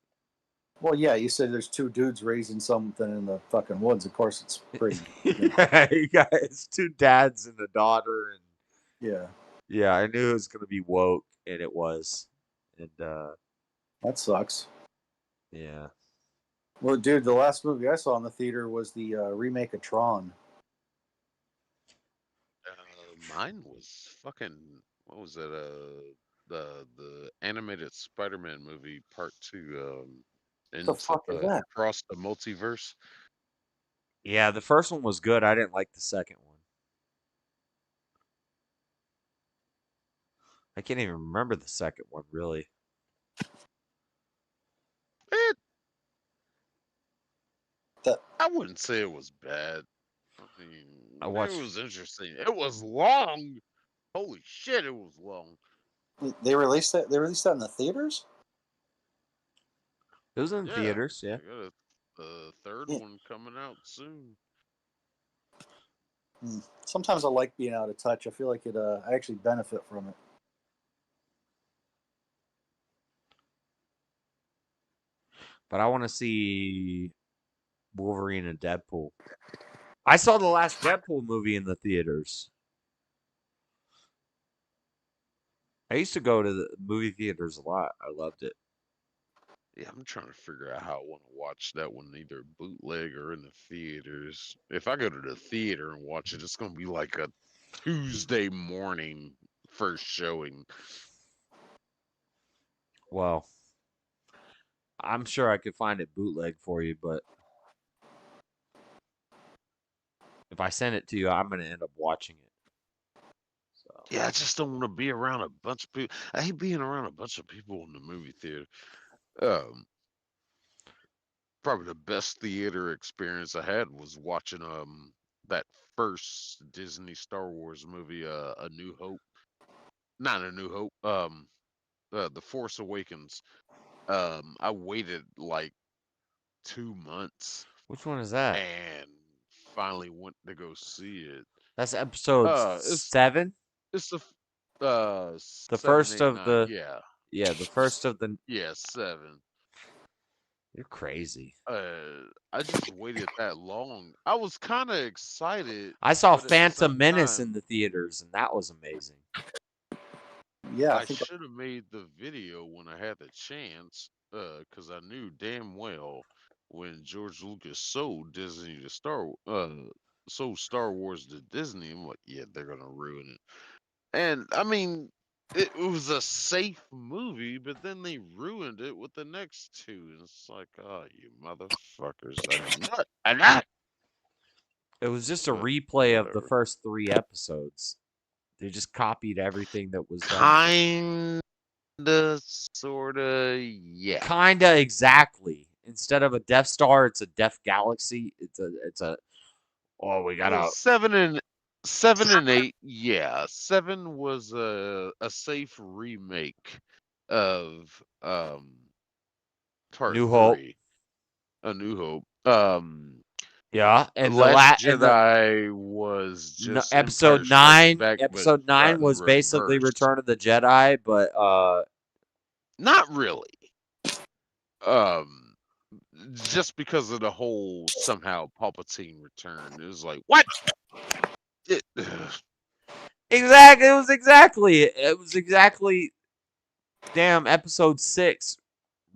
Well, yeah, you said there's two dudes raising something in the fucking woods. Of course, it's pretty. yeah, you guys, two dads and a daughter, and Yeah, yeah, I knew it was gonna be woke, and it was, and that sucks. yeah. Well, dude, the last movie I saw in the theater was the remake of Tron. Mine was fucking. What was it? The animated Spider-Man movie Part 2. The fuck is that? Across the Multiverse. Yeah, the first one was good. I didn't like the second one. I can't even remember the second one, really. I wouldn't say it was bad. I mean, I watched- it was interesting. It was long. Holy shit, it was long. They released that. They released that in the theaters. It was in theaters, yeah. They got the third one coming out soon. Sometimes I like being out of touch. I feel like I actually benefit from it. But I want to see Wolverine and Deadpool. I saw the last Deadpool movie in the theaters. I used to go to the movie theaters a lot. I loved it. Yeah, I'm trying to figure out how I want to watch that one, either bootleg or in the theaters. If I go to the theater and watch it, it's going to be like a Tuesday morning first showing. Well, I'm sure I could find it bootleg for you, but if I send it to you, I'm going to end up watching it. So. Yeah, I just don't want to be around a bunch of people. I hate being around a bunch of people in the movie theater. Probably the best theater experience I had was watching that first Disney Star Wars movie, A New Hope. Not A New Hope. The Force Awakens. I waited like 2 months Which one is that? and finally went to go see it. That's episode It's 7? It's the The 7, first 8, of 9. the Yeah. Yeah, the first of the Yeah, 7. You're crazy. I just waited that long. I was kind of excited. I saw but at the Phantom same Menace time, in the theaters, and that was amazing. Yeah, I should have made the video when I had the chance, because I knew damn well when George Lucas sold Star Wars to Disney. I'm like, yeah, they're gonna ruin it. And I mean, it was a safe movie, but then they ruined it with the next two. And it's like, oh, you motherfuckers! I know. It was just a But replay of the whatever. first 3 episodes. They just copied everything that was done. Kinda, sorta, yeah. Kinda, exactly. Instead of a Death Star, it's a Death Galaxy. It's a. Oh, we got Well, a 7 and 8, yeah. 7 was a safe remake of part New Hope. 3, A New Hope. Yeah, and Last and the Jedi was just Empire episode Strikes 9. Back, but Episode 9 in was basically reverse. Return of the Jedi, but Not really. Just because of the whole somehow Palpatine return. It was like, what? Exactly. It was exactly. Damn, episode 6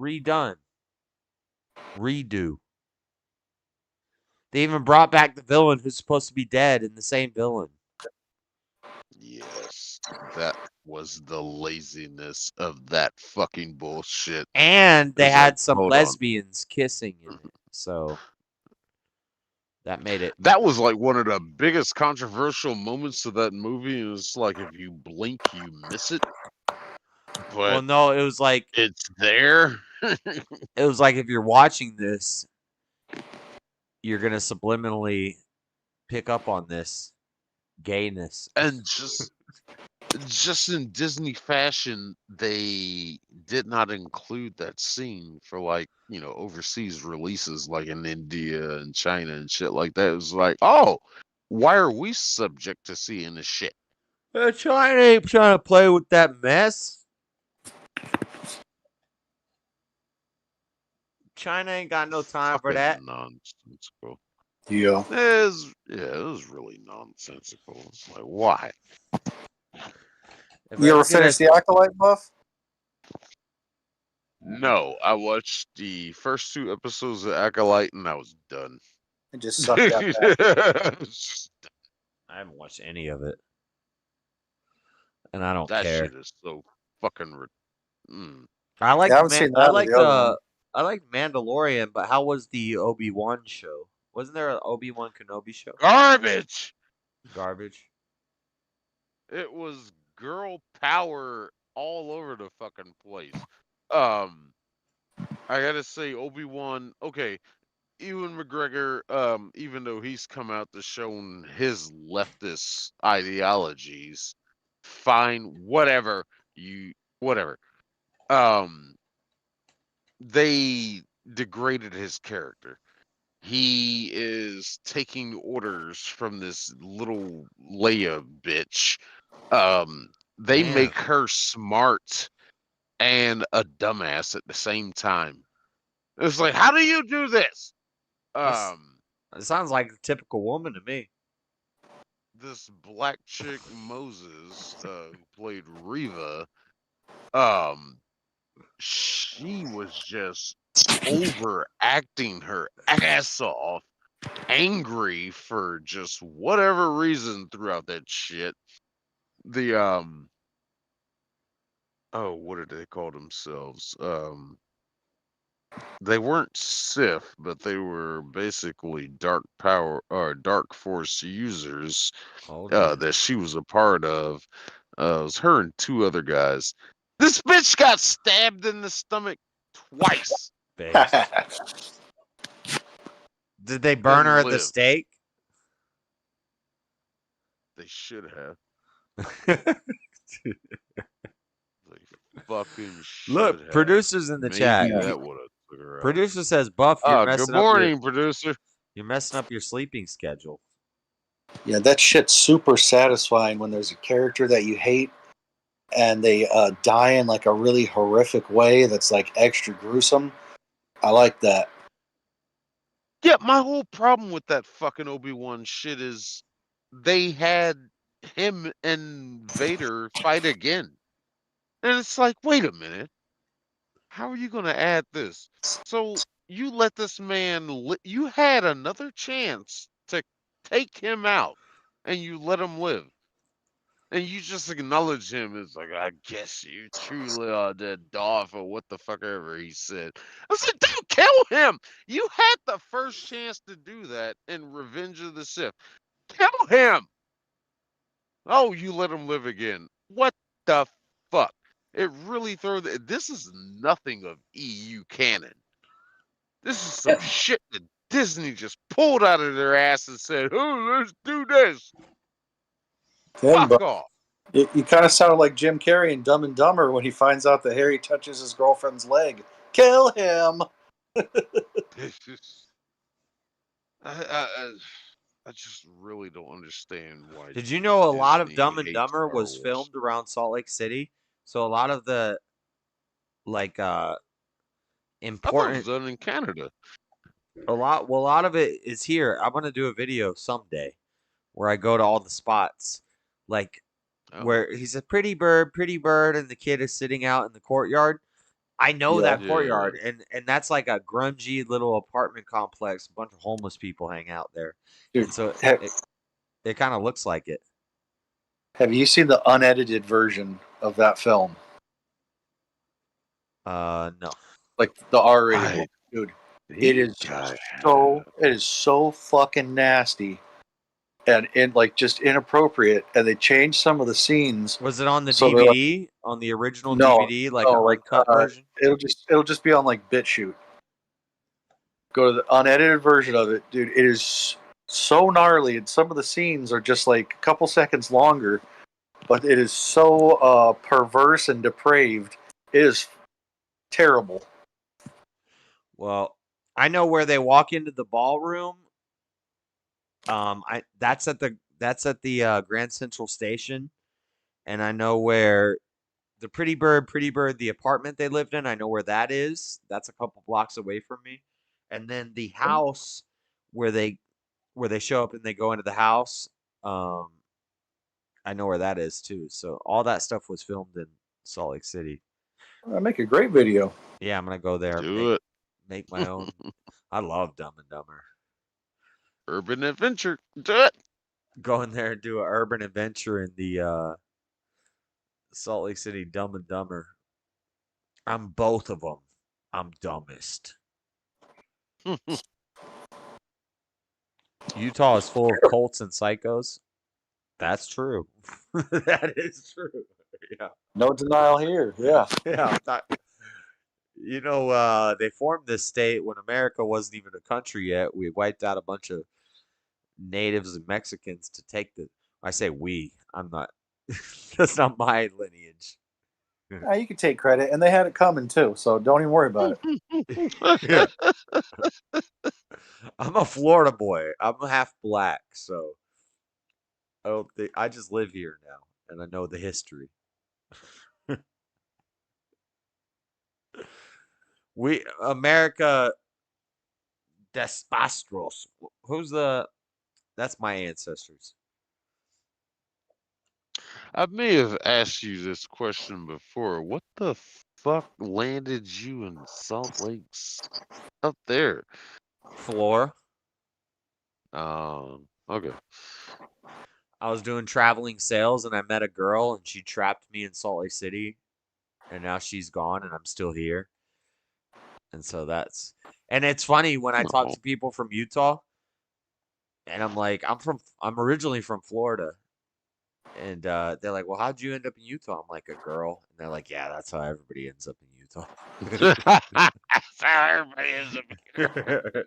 redone. Redo. They even brought back the villain who's supposed to be dead in the same villain. Yes, that was the laziness of that fucking bullshit. And they had like, some hold on. lesbians kissing in it. So that made it. That was like one of the biggest controversial moments of that movie. It was like if you blink, you miss it. But well, no, it was like it's there. It was like if you're watching this, you're gonna subliminally pick up on this gayness. And just in Disney fashion, they did not include that scene for like, overseas releases like in India and China and shit like that. It was like, oh, why are we subject to seeing this shit? China ain't trying to play with that mess. China ain't got no time for that. Nonsensical. Yeah. It was really nonsensical. It's like, why? You ever finished the Acolyte, Buff? No, I watched the first 2 episodes of Acolyte and I was done. It just sucked out that. I haven't watched any of it, and I don't that care. Shit is so fucking. I like I haven't seen that or the other one. I like Mandalorian, but how was the Obi-Wan show? Wasn't there an Obi-Wan Kenobi show? Garbage. It was girl power all over the fucking place. I gotta say, Obi-Wan. Okay, Ewan McGregor. Even though he's come out to shown his leftist ideologies, fine, whatever. Whatever. They degraded his character. he is taking orders from this little Leia bitch. They Man. make her smart and a dumbass at the same time. It's like, how do you do this? It sounds like a typical woman to me. This black chick Moses, who played Reva, she was just overacting her ass off, angry for just whatever reason throughout that shit. The oh, what did they call themselves? They weren't Sith, but they were basically dark power or dark force users that she was a part of. It was her and two other guys. This bitch got stabbed in the stomach twice. Did they burn And her at the lived. stake? They should have. They fucking should Look, have. producers in the Maybe chat. that would have took her out. Producer says, "Buff, you're Good messing morning, up producer. You're messing up your sleeping schedule." Yeah, that shit's super satisfying when there's a character that you hate and they die in like a really horrific way that's like extra gruesome. I like that. Yeah, my whole problem with that fucking Obi-Wan shit is they had him and Vader fight again. And it's like, wait a minute. How are you going to add this? So you let this man, you had another chance to take him out and you let him live. And you just acknowledge him as like, I guess you truly are the Darth or what the fuck ever he said. I said, don't kill him. You had the first chance to do that in Revenge of the Sith. Kill him. Oh, you let him live again. What the fuck? It really this is nothing of EU canon. This is some shit that Disney just pulled out of their ass and said, oh, let's do this. Fuck off. You kind of sounded like Jim Carrey in Dumb and Dumber when he finds out that Harry touches his girlfriend's leg. Kill him! I just really don't understand why. Did you know a lot of Disney Dumb and hates Dumber Star was Wars. filmed around Salt Lake City? So a lot of the like I thought it important was done in Canada. a lot of it is here. I'm gonna do a video someday where I go to all the spots, like where he's a pretty bird, and the kid is sitting out in the courtyard. I know that courtyard, and that's like a grungy little apartment complex. A bunch of homeless people hang out there, and so it kind of looks like it. Have you seen the unedited version of that film? No. Like the R-rated one, dude. It is so fucking nasty, and like just inappropriate. And they changed some of the scenes. Was it on the so they're DVD? On the original No, DVD, like no, an uncut version? It'll just be on like BitChute. Go to the unedited version of it, dude. It is so gnarly, and some of the scenes are just like a couple seconds longer, but it is so perverse and depraved. It is terrible. Well, I know where they walk into the ballroom. That's at the Grand Central Station, and I know where the Pretty Bird, the apartment they lived in. I know where that is. That's a couple blocks away from me, and then the house where they show up and they go into the house. I know where that is too. So all that stuff was filmed in Salt Lake City. I make a great video. Yeah, I'm gonna go there. Make my own. I love Dumb and Dumber. Urban adventure. Do it. Go in there and do an urban adventure in the Salt Lake City Dumb and Dumber. I'm both of them. I'm dumbest. Utah is full of cults and psychos. That's true. That is true. Yeah. No denial here. Yeah. Yeah. They formed this state when America wasn't even a country yet. We wiped out a bunch of natives and Mexicans to take I say we. I'm not. That's not my lineage. You can take credit, and they had it coming too. So don't even worry about it. I'm a Florida boy. I'm half black, so I don't think I just live here now and I know the history. We America Despastros. Who's the That's my ancestors. I may have asked you this question before. What the fuck landed you in Salt Lakes up there? Floor. Okay. I was doing traveling sales and I met a girl and she trapped me in Salt Lake City and now she's gone and I'm still here. And so and it's funny when I talk Oh. to people from Utah and I'm like, I'm originally from Florida. And they're like, well, how'd you end up in Utah? I'm like, a girl. And they're like, yeah, that's how everybody ends up in Utah. That's how everybody ends up here.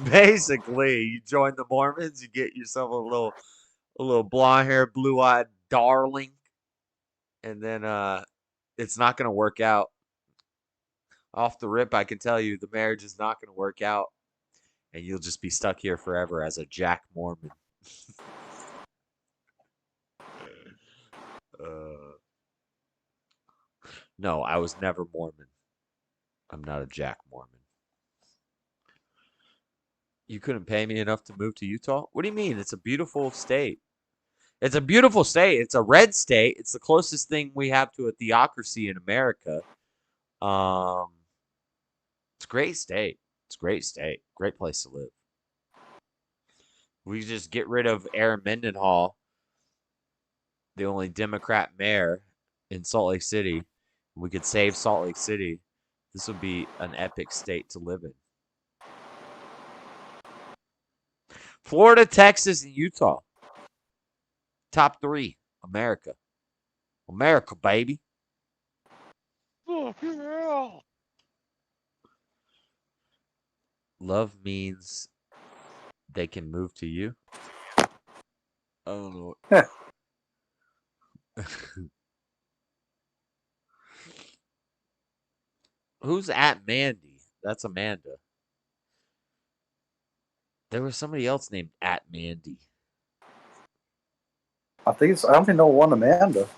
Basically, you join the Mormons, you get yourself a little blonde hair, blue eyed darling, and then it's not gonna work out. Off the rip, I can tell you the marriage is not gonna work out, and you'll just be stuck here forever as a Jack Mormon. No, I was never Mormon. I'm not a Jack Mormon. You couldn't pay me enough to move to Utah? What do you mean? It's a beautiful state. It's a beautiful state. It's a red state. It's the closest thing we have to a theocracy in America. It's a great state. It's a great state. Great place to live. We just get rid of Aaron Mendenhall, the only Democrat mayor in Salt Lake City. We could save Salt Lake City. This would be an epic state to live in. Florida, Texas, and Utah. Top 3. America. America, baby. Oh, yeah. Love means they can move to you. I don't know. Who's at Mandy? That's Amanda. There was somebody else named at Mandy. I only know one Amanda.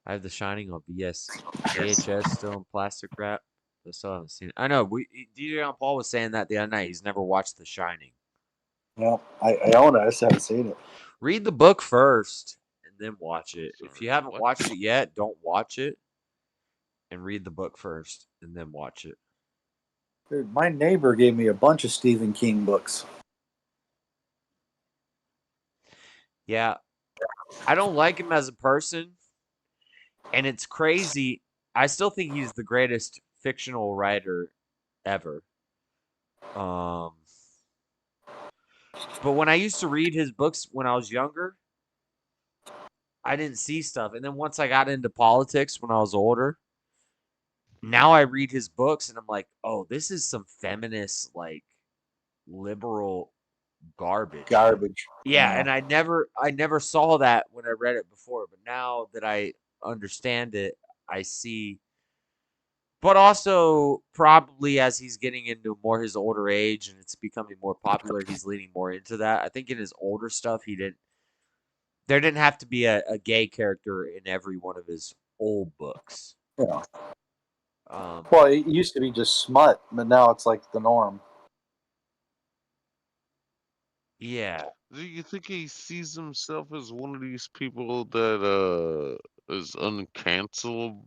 I have The Shining on VHS still in plastic wrap. I still haven't seen it. I know. DJ John Paul was saying that the other night. He's never watched The Shining. Yeah, I own it. I just haven't seen it. Read the book first and then watch it. If you haven't watched it yet, don't watch it. And read the book first and then watch it. Dude, my neighbor gave me a bunch of Stephen King books. Yeah. I don't like him as a person. And it's crazy. I still think he's the greatest fictional writer ever. But when I used to read his books when I was younger, I didn't see stuff. And then once I got into politics when I was older, now I read his books and I'm like, oh, this is some feminist, like, liberal garbage. Yeah, and I never saw that when I read it before, but now that I understand it, I see. But also, probably as he's getting into more his older age and it's becoming more popular, he's leaning more into that. I think in his older stuff, there didn't have to be a gay character in every one of his old books. Yeah. Well, it used to be just smut, but now it's like the norm. Yeah. Do you think he sees himself as one of these people that is uncancelable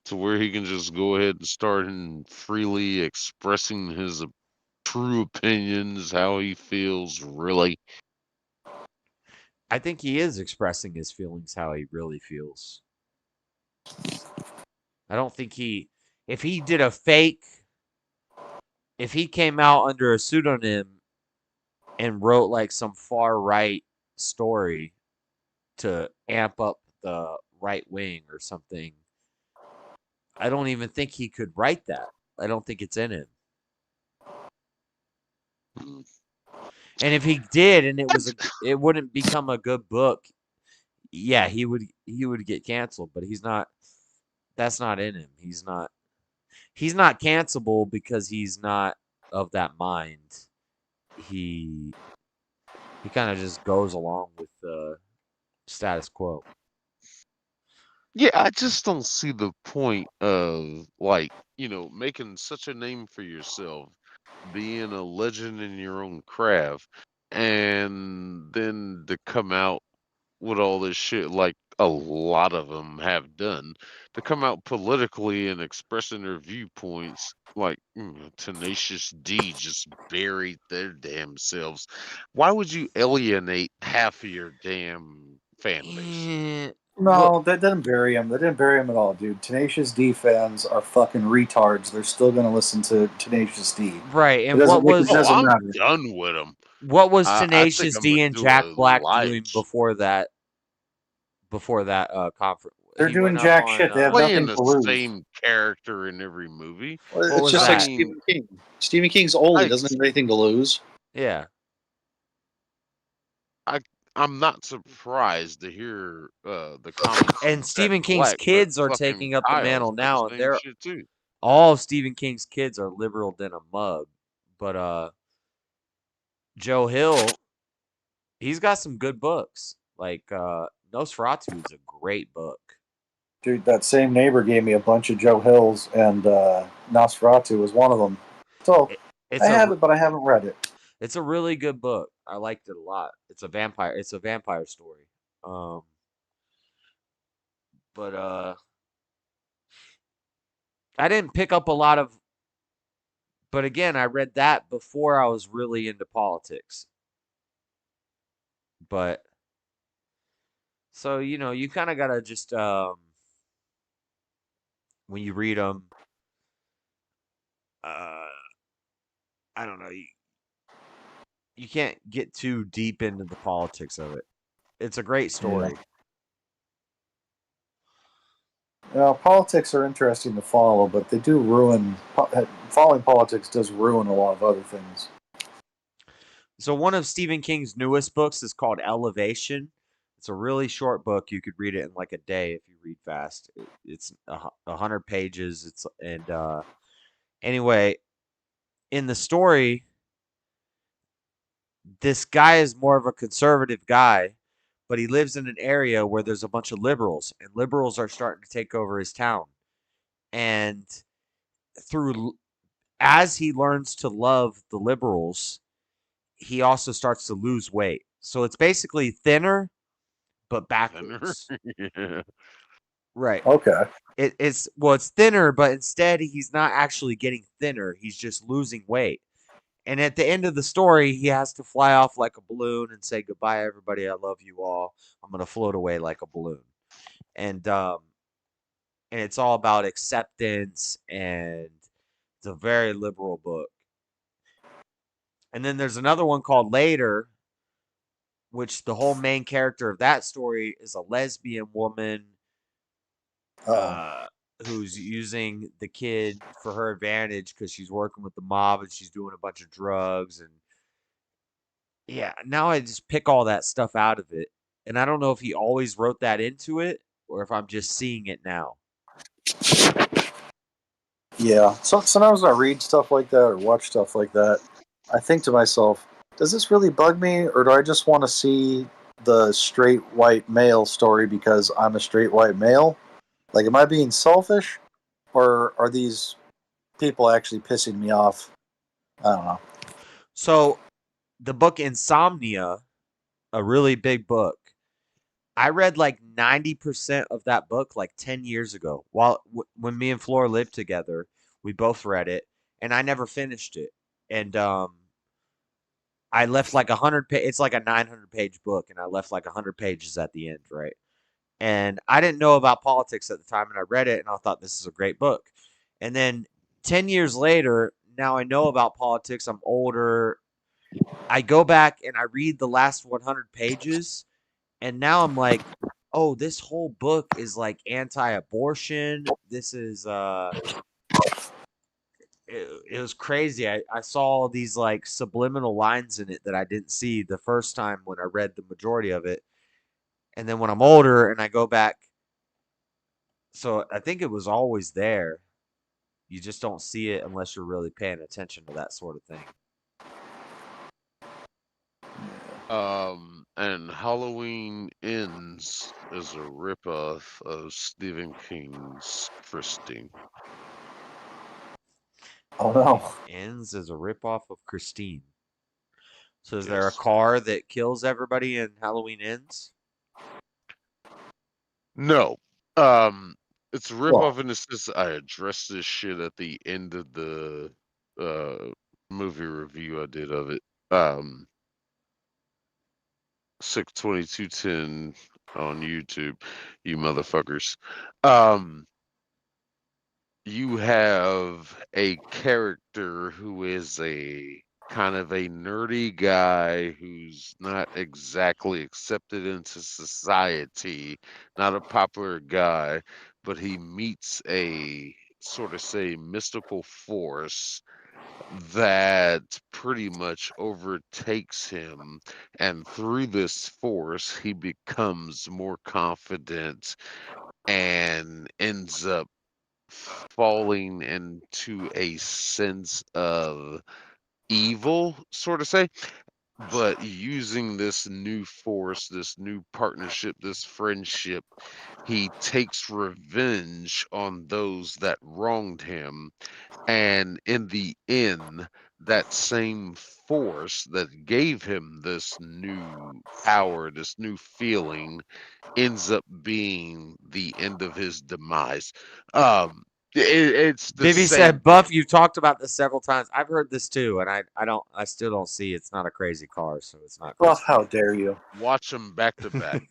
to where he can just go ahead and start freely expressing his true opinions, how he feels, really? I think he is expressing his feelings how he really feels. I don't think if he came out under a pseudonym and wrote like some far right story to amp up the right wing or something, I don't even think he could write that. I don't think it's in him. And if he did, and it wouldn't become a good book, yeah, he would get canceled. But he's not That's not in him. He's not cancelable because he's not of that mind. He kind of just goes along with the status quo. Yeah, I just don't see the point of like, making such a name for yourself, being a legend in your own craft, and then to come out with all this shit like a lot of them have done, to come out politically and expressing their viewpoints like Tenacious D just buried their damn selves. Why would you alienate half of your damn fan base? No, that didn't bury him. They didn't bury him at all, dude. Tenacious D fans are fucking retards. They're still gonna listen to Tenacious D. Right, and It what was doesn't I'm matter. done with them. What was I think Tenacious I'm gonna D and do Jack a Black live doing before that? Conference, They're he doing went up jack on. shit. They have playing nothing the to lose. same character in every movie. Well, What it's was just that? like Stephen King. Stephen King's old. He doesn't have anything to lose. Yeah. I'm not surprised to hear the comments And from Jack Stephen King's Black, but kids are fucking taking up the Kyle mantle said the now, and same they're shit too. all of Stephen King's kids are liberal than a mug. But Joe Hill, he's got some good books. Like Nosferatu is a great book. Dude, that same neighbor gave me a bunch of Joe Hills, and Nosferatu was one of them. So I have it, but I haven't read it. It's a really good book. I liked it a lot. It's a vampire story. But I didn't pick up a lot of. But again, I read that before I was really into politics. But so you kind of gotta just when you read them, I don't know, you can't get too deep into the politics of it. It's a great story. Politics are interesting to follow, but they do ruin. Following politics does ruin a lot of other things. So one of Stephen King's newest books is called Elevation. It's a really short book. You could read it in like a day if you read fast. It's 100 pages. Anyway, in the story, this guy is more of a conservative guy, but he lives in an area where there's a bunch of liberals, and liberals are starting to take over his town. And as he learns to love the liberals, he also starts to lose weight. So it's basically thinner, but backwards. Yeah. Right. Okay. It's thinner, but instead he's not actually getting thinner. He's just losing weight. And at the end of the story, he has to fly off like a balloon and say goodbye, everybody. I love you all. I'm gonna float away like a balloon. And it's all about acceptance, and it's a very liberal book. And then there's another one called Later, which the whole main character of that story is a lesbian woman who's using the kid for her advantage because she's working with the mob and she's doing a bunch of drugs. And yeah, now I just pick all that stuff out of it. And I don't know if he always wrote that into it or if I'm just seeing it now. Yeah. So sometimes when I read stuff like that or watch stuff like that, I think to myself, does this really bug me, or do I just want to see the straight white male story because I'm a straight white male? Like, am I being selfish, or are these people actually pissing me off? I don't know. So the book Insomnia, a really big book, I read like 90% of that book like 10 years ago. When me and Flora lived together, we both read it, and I never finished it. And I left like 100 it's like a 900-page book, and I left like 100 pages at the end, right? And I didn't know about politics at the time, and I read it and I thought this is a great book. And then 10 years later, now I know about politics. I'm older. I go back and I read the last 100 pages, and now I'm like, oh, this whole book is like anti-abortion. This is it was crazy. I saw these like subliminal lines in it that I didn't see the first time when I read the majority of it. And then when I'm older and I go back So I think it was always there. You just don't see it unless you're really paying attention to that sort of thing. And Halloween Ends is a ripoff of Stephen King's Christine. Oh no. Ends as a ripoff of Christine. So is there a Yes. car that kills everybody in Halloween Ends? No. It's a ripoff in the sense I addressed this shit at the end of the movie review I did of it. 62210 on YouTube, you motherfuckers. You have a character who is a kind of a nerdy guy who's not exactly accepted into society, not a popular guy, but he meets a sort of say mystical force that pretty much overtakes him, and through this force he becomes more confident and ends up falling into a sense of evil, sort of say, but using this new force, this new partnership, this friendship, he takes revenge on those that wronged him. And in the end, that same force that gave him this new power, this new feeling, ends up being the end of his demise. It's the Vivi same. said, "Buff, you've talked about this several times. I've heard this too, and I still don't see it's not a crazy car, so it's not." Well, how dare you? Watch them back to back.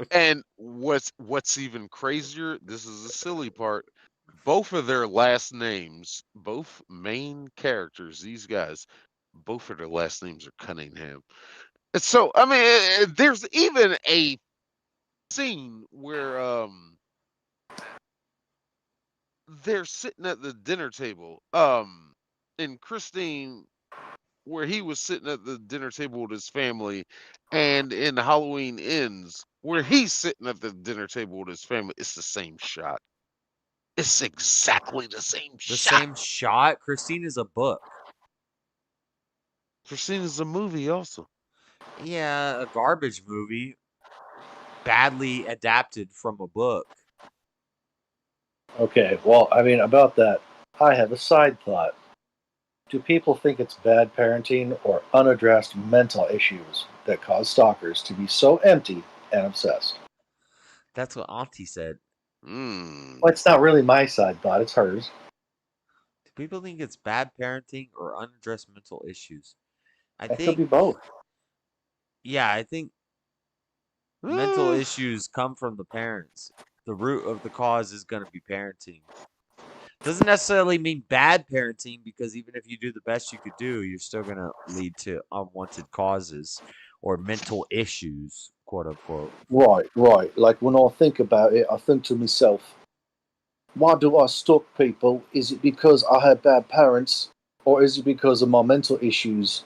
And what's even crazier? This is the silly part. Both of their last names, both main characters, these guys, both of their last names are Cunningham. And so I mean, there's even a scene where they're sitting at the dinner table. In Christine, where he was sitting at the dinner table with his family, and in Halloween Ends, where he's sitting at the dinner table with his family, it's the same shot. It's exactly the same The shot. same shot? Christine is a book. Christine is a movie also. Yeah, a garbage movie, badly adapted from a book. Okay, well, I mean, about that, I have a side thought. Do people think it's bad parenting or unaddressed mental issues that cause stalkers to be so empty and obsessed? That's what Auntie said. Well, it's not really my side thought, it's hers. Do people think it's bad parenting or unaddressed mental issues? It could be both. Yeah, I think mental issues come from the parents. The root of the cause is going to be parenting. Doesn't necessarily mean bad parenting, because even if you do the best you could do, you're still going to lead to unwanted causes or mental issues, quote unquote. Right. Like when I think about it, I think to myself, why do I stalk people? Is it because I had bad parents or is it because of my mental issues?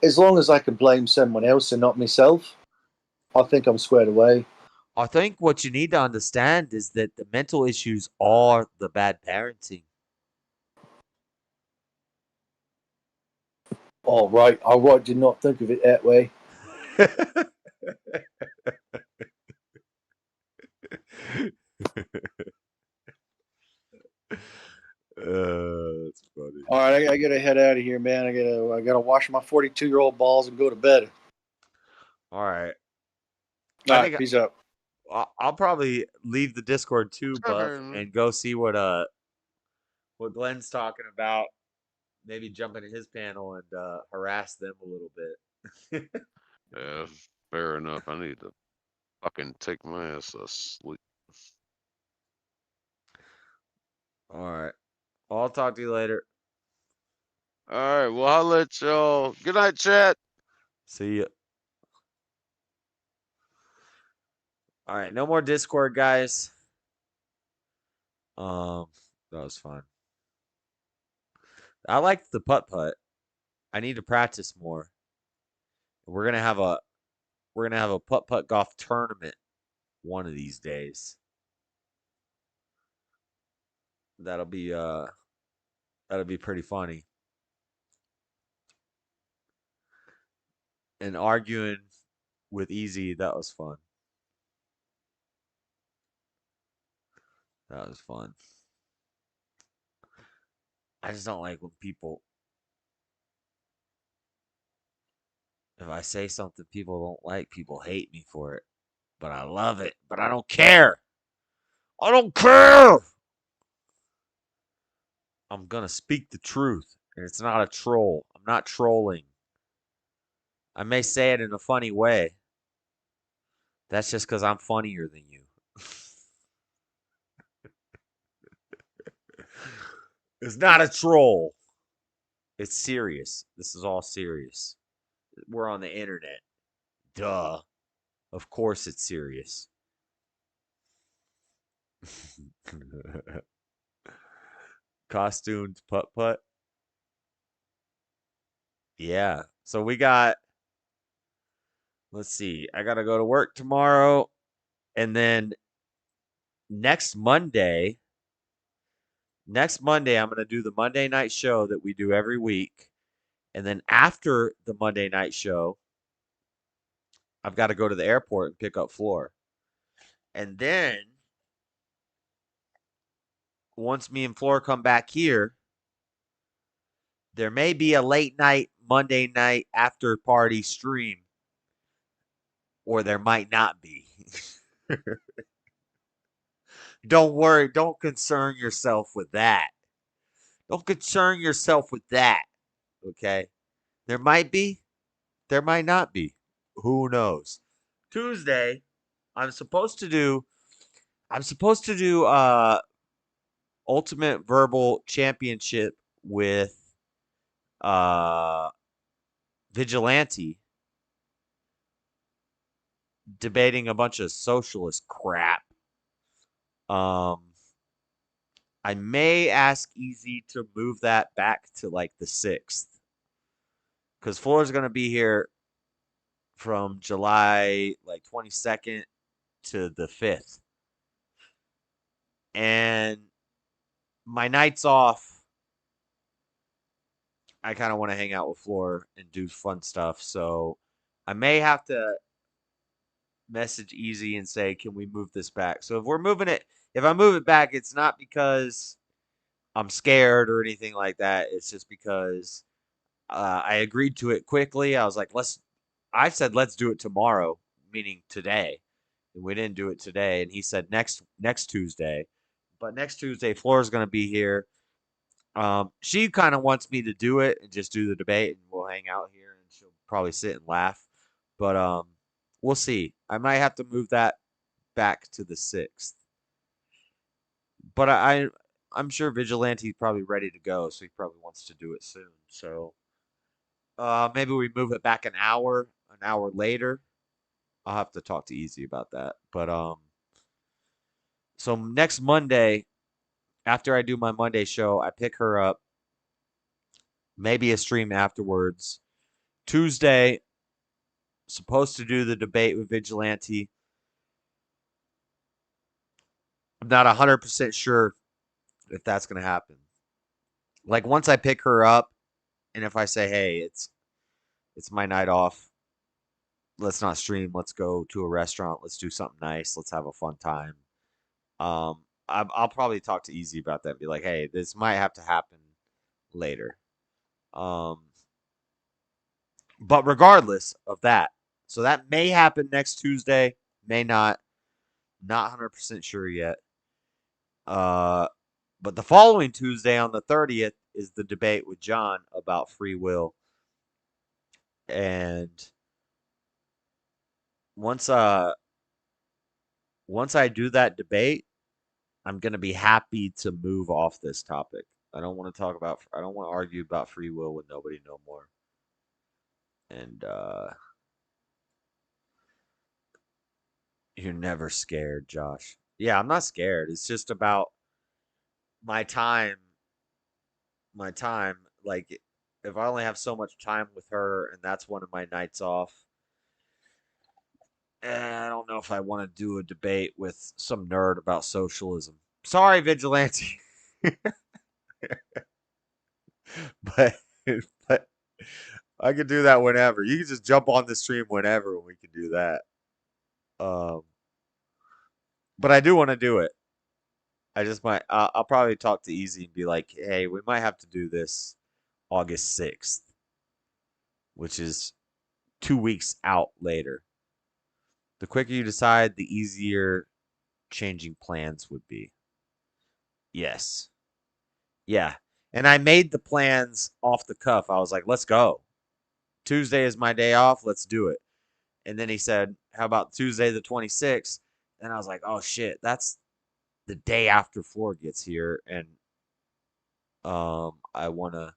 As long as I can blame someone else and not myself, I think I'm squared away. I think what you need to understand is that the mental issues are the bad parenting. All right, did not think of it that way. That's funny. All right, I gotta head out of here, man. I gotta wash my 42-year-old balls and go to bed. All right. All right, peace out. I'll probably leave the Discord too, Buff, and go see what Glenn's talking about. Maybe jump into his panel and harass them a little bit. Yeah, fair enough. I need to fucking take my ass to sleep. All right. I'll talk to you later. All right. Well, I'll let y'all. Good night, chat. See ya. All right. No more Discord, guys. That was fun. I like the putt-putt. I need to practice more. We're gonna have a putt-putt golf tournament one of these days. That'll be pretty funny. And arguing with Easy, that was fun. That was fun. I just don't like when people, if I say something people don't like, people hate me for it. But I love it. But I don't care. I don't care. I'm going to speak the truth. And it's not a troll. I'm not trolling. I may say it in a funny way. That's just because I'm funnier than you. It's not a troll. It's serious. This is all serious. We're on the internet. Duh. Of course it's serious. Costumed putt putt. Yeah. So we got, let's see. I got to go to work tomorrow. And then next Monday, I'm going to do the Monday night show that we do every week. And then after the Monday night show, I've got to go to the airport and pick up Floor. And then once me and Floor come back here, there may be a late night Monday night after party stream, or there might not be. Don't worry. Don't concern yourself with that. Don't concern yourself with that. Okay? There might be. There might not be. Who knows? Tuesday, I'm supposed to do Ultimate Verbal Championship with Vigilante, debating a bunch of socialist crap. I may ask Easy to move that back to like the 6th. Because Floor's going to be here from July like 22nd to the 5th. And my nights off, I kind of want to hang out with Floor and do fun stuff. So I may have to message Easy and say, can we move this back? So if I move it back, it's not because I'm scared or anything like that. It's just because I agreed to it quickly. I was like, I said, let's do it tomorrow, meaning today. And we didn't do it today. And he said next Tuesday. But next Tuesday, Flora's going to be here. She kind of wants me to do it and just do the debate, and we'll hang out here, and she'll probably sit and laugh. But we'll see. I might have to move that back to the 6th. But I'm sure Vigilante's probably ready to go, so he probably wants to do it soon. So maybe we move it back an hour later. I'll have to talk to Easy about that. But so next Monday, after I do my Monday show, I pick her up. Maybe a stream afterwards. Tuesday, supposed to do the debate with Vigilante. I'm not 100% sure if that's going to happen. Like once I pick her up, and if I say, "Hey, it's my night off. Let's not stream. Let's go to a restaurant. Let's do something nice. Let's have a fun time." I'll probably talk to Easy about that. And be like, "Hey, this might have to happen later." But regardless of that, so that may happen next Tuesday, may not. Not 100% sure yet. But the following Tuesday on the 30th is the debate with John about free will. And once I do that debate, I'm going to be happy to move off this topic. I don't want to argue about free will with nobody no more. And you're never scared, Josh. Yeah, I'm not scared. It's just about my time. Like, if I only have so much time with her and that's one of my nights off, I don't know if I want to do a debate with some nerd about socialism. Sorry, Vigilante. but but I could do that whenever. You can just jump on the stream whenever and we can do that. But I do want to do it. I just might. I'll probably talk to Easy and be like, "Hey, we might have to do this August 6th, which is 2 weeks out later. The quicker you decide, the easier changing plans would be." Yes. Yeah. And I made the plans off the cuff. I was like, "Let's go. Tuesday is my day off. Let's do it." And then he said, "How about Tuesday the 26th?" And I was like, "Oh shit, that's the day after Floor gets here, and I want to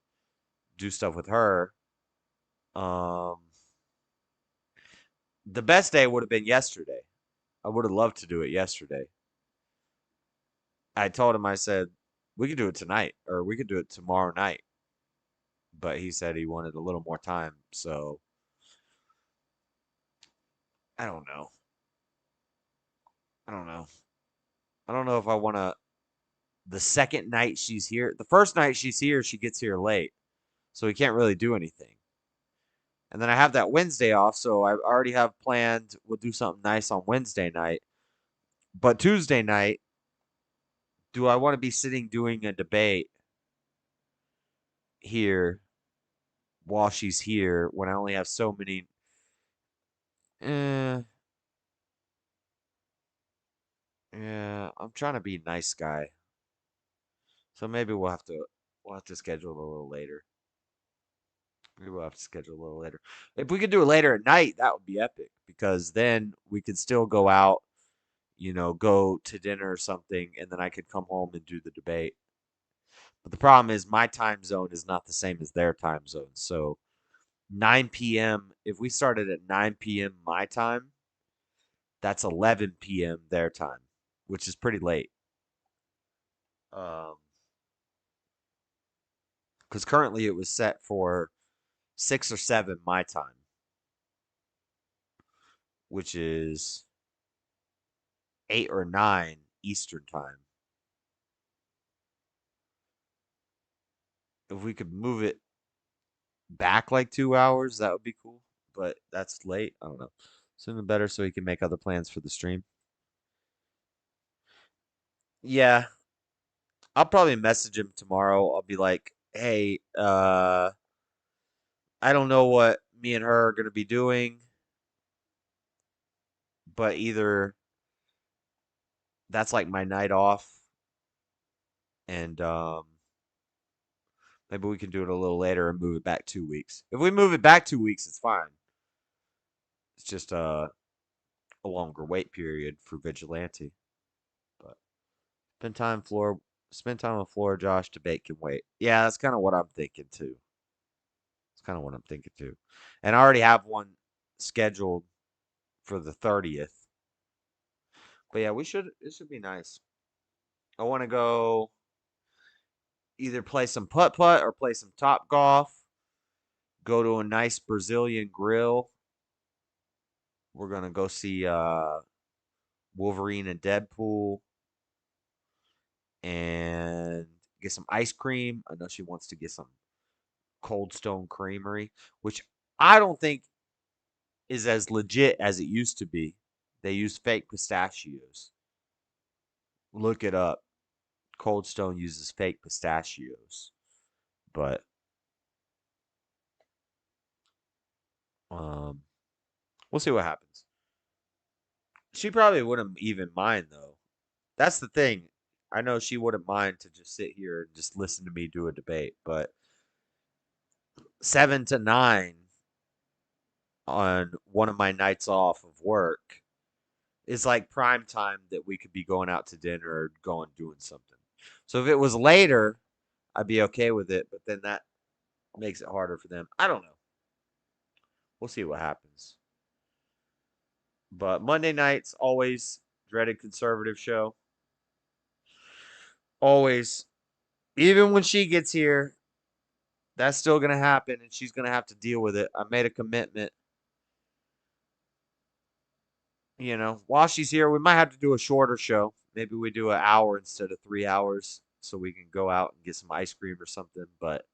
do stuff with her." Um, the best day would have been yesterday. I would have loved to do it yesterday. I told him, I said, we could do it tonight or we could do it tomorrow night. But he said he wanted a little more time. So I don't know. I don't know. I don't know if I want to. The second night she's here, the first night she's here, she gets here late. So we can't really do anything. And then I have that Wednesday off. So I already have planned. We'll do something nice on Wednesday night. But Tuesday night, do I want to be sitting doing a debate here while she's here when I only have so many? Eh, yeah, I'm trying to be a nice guy, so maybe we'll have to schedule it a little later. Maybe we'll have to schedule a little later. If we could do it later at night, that would be epic because then we could still go out, go to dinner or something, and then I could come home and do the debate. But the problem is my time zone is not the same as their time zone, so 9 p.m. If we started at 9 p.m. my time, that's 11 p.m. their time, which is pretty late. Because currently it was set for 6 or 7 my time, which is 8 or 9 Eastern time. If we could move it back like 2 hours, that would be cool. But that's late. I don't know. Sooner the better so he can make other plans for the stream. Yeah. I'll probably message him tomorrow. I'll be like, hey, I don't know what me and her are going to be doing, but either that's like my night off, and maybe we can do it a little later and move it back 2 weeks. If we move it back 2 weeks, it's fine. It's just a longer wait period for Vigilante. But spend time on floor, Josh. Debate can wait. Yeah, that's kind of what I'm thinking too. And I already have one scheduled for the 30th. But yeah, it should be nice. I want to go either play some putt-putt or play some Top Golf. Go to a nice Brazilian grill. We're going to go see Wolverine and Deadpool and get some ice cream. I know she wants to get some Cold Stone Creamery, which I don't think is as legit as it used to be. They use fake pistachios. Look it up. Cold Stone uses fake pistachios. But we'll see what happens. She probably wouldn't even mind though. That's the thing. I know she wouldn't mind to just sit here and just listen to me do a debate, but 7 to 9 on one of my nights off of work is like prime time that we could be going out to dinner or going doing something. So if it was later, I'd be okay with it, but then that makes it harder for them. I don't know. We'll see what happens. But Monday nights, always Dreaded Conservative show. Always. Even when she gets here, that's still going to happen and she's going to have to deal with it. I made a commitment. While she's here, we might have to do a shorter show. Maybe we do an hour instead of 3 hours so we can go out and get some ice cream or something. But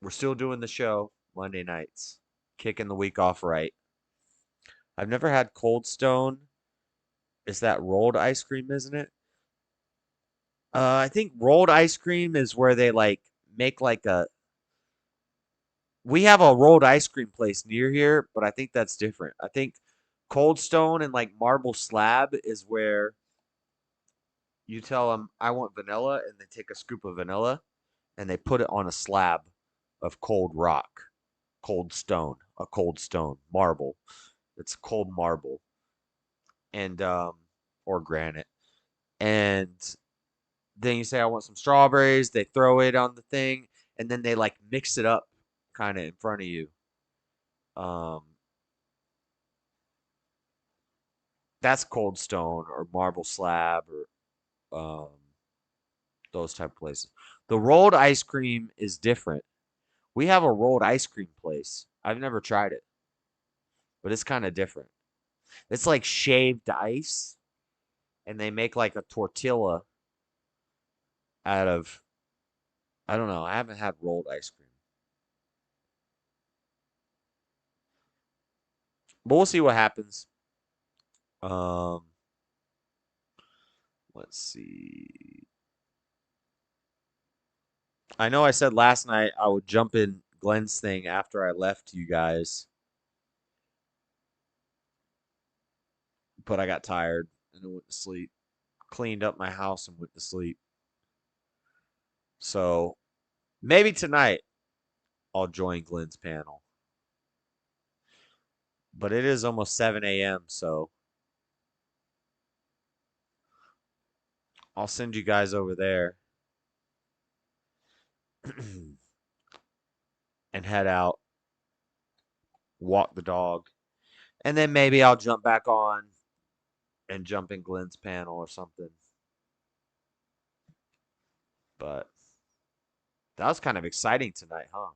we're still doing the show Monday nights, kicking the week off right. I've never had Cold Stone. Is that rolled ice cream, isn't it? I think rolled ice cream is where they like make like a. We have a rolled ice cream place near here, but I think that's different. I think Cold Stone and like Marble Slab is where you tell them I want vanilla, and they take a scoop of vanilla and they put it on a slab of cold rock, a cold stone marble. It's cold marble and or granite, and then you say I want some strawberries. They throw it on the thing, and then they like mix it up, kind of in front of you. Um, that's Cold Stone or Marble Slab or those type of places. The rolled ice cream is different. We have a rolled ice cream place. I've never tried it, but it's kind of different. It's like shaved ice, and they make like a tortilla out of. I don't know. I haven't had rolled ice cream, but we'll see what happens. Um, let's see. I know I said last night I would jump in Glenn's thing after I left you guys, but I got tired and I went to sleep. Cleaned up my house and went to sleep. So maybe tonight I'll join Glenn's panel. But it is almost 7 a.m., so I'll send you guys over there and head out, walk the dog, and then maybe I'll jump back on and jump in Glenn's panel or something. But that was kind of exciting tonight, huh?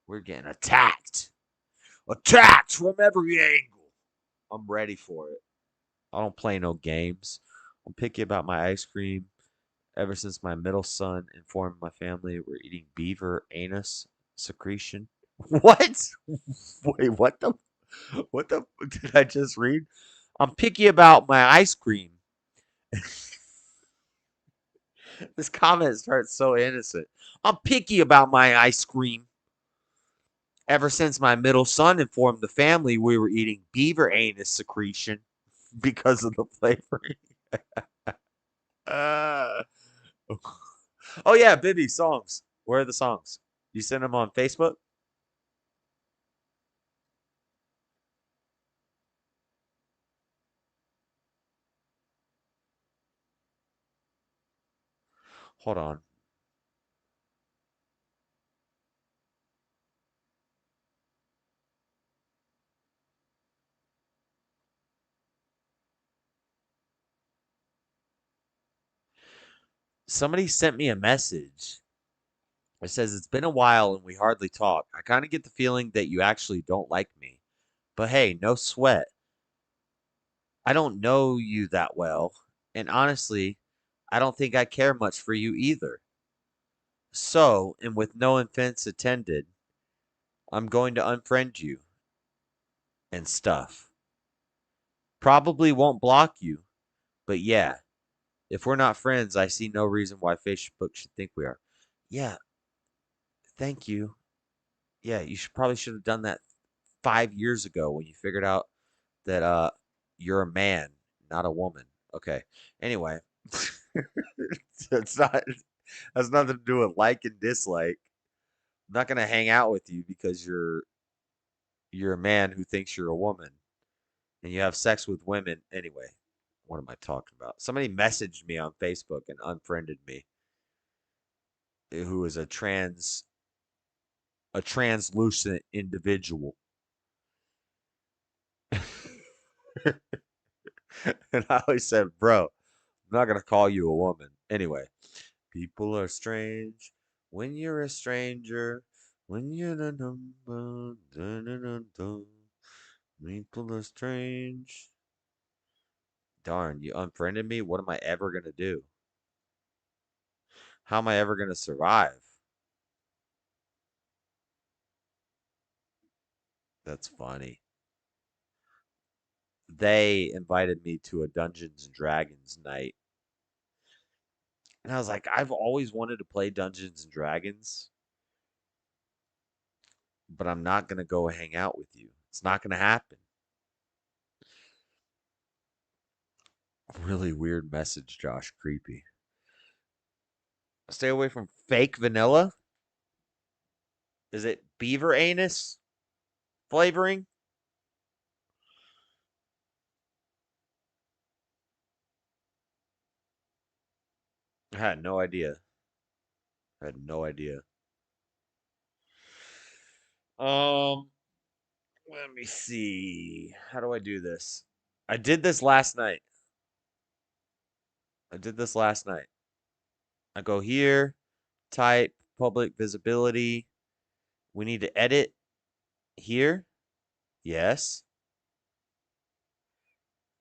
We're getting attacked. Attacked from every angle. I'm ready for it. I don't play no games. I'm picky about my ice cream. Ever since my middle son informed my family we're eating beaver anus secretion. What? Wait, what the did I just read? I'm picky about my ice cream. This comment starts so innocent. I'm picky about my ice cream. Ever since my middle son informed the family we were eating beaver anus secretion because of the flavoring. uh, oh yeah, Bibby songs. Where are the songs? You send them on Facebook? Hold on. Somebody sent me a message. It says it's been a while and we hardly talk. I kind of get the feeling that you actually don't like me. But hey, no sweat. I don't know you that well, and honestly, I don't think I care much for you either. So, and with no offense intended, I'm going to unfriend you and stuff. Probably won't block you, but yeah, if we're not friends, I see no reason why Facebook should think we are. Yeah, thank you. Yeah, you should have done that 5 years ago when you figured out that you're a man, not a woman. Okay. Anyway, it's not has nothing to do with like and dislike. I'm not gonna hang out with you because you're a man who thinks you're a woman and you have sex with women. Anyway, what am I talking about? Somebody messaged me on Facebook and unfriended me, who is a translucent individual. And I always said, bro, I'm not gonna call you a woman. Anyway, people are strange when you're a stranger. When you're the number, dun, dun, dun, dun. People are strange. Darn, you unfriended me. What am I ever gonna do? How am I ever going to survive? That's funny. They invited me to a Dungeons and Dragons night. And I was like, I've always wanted to play Dungeons and Dragons, but I'm not going to go hang out with you. It's not going to happen. Really weird message, Josh. Creepy. Stay away from fake vanilla. Is it beaver anus flavoring? I had no idea. I had no idea. Let me see. How do I do this? I did this last night. I go here, type public visibility. We need to edit here. Yes.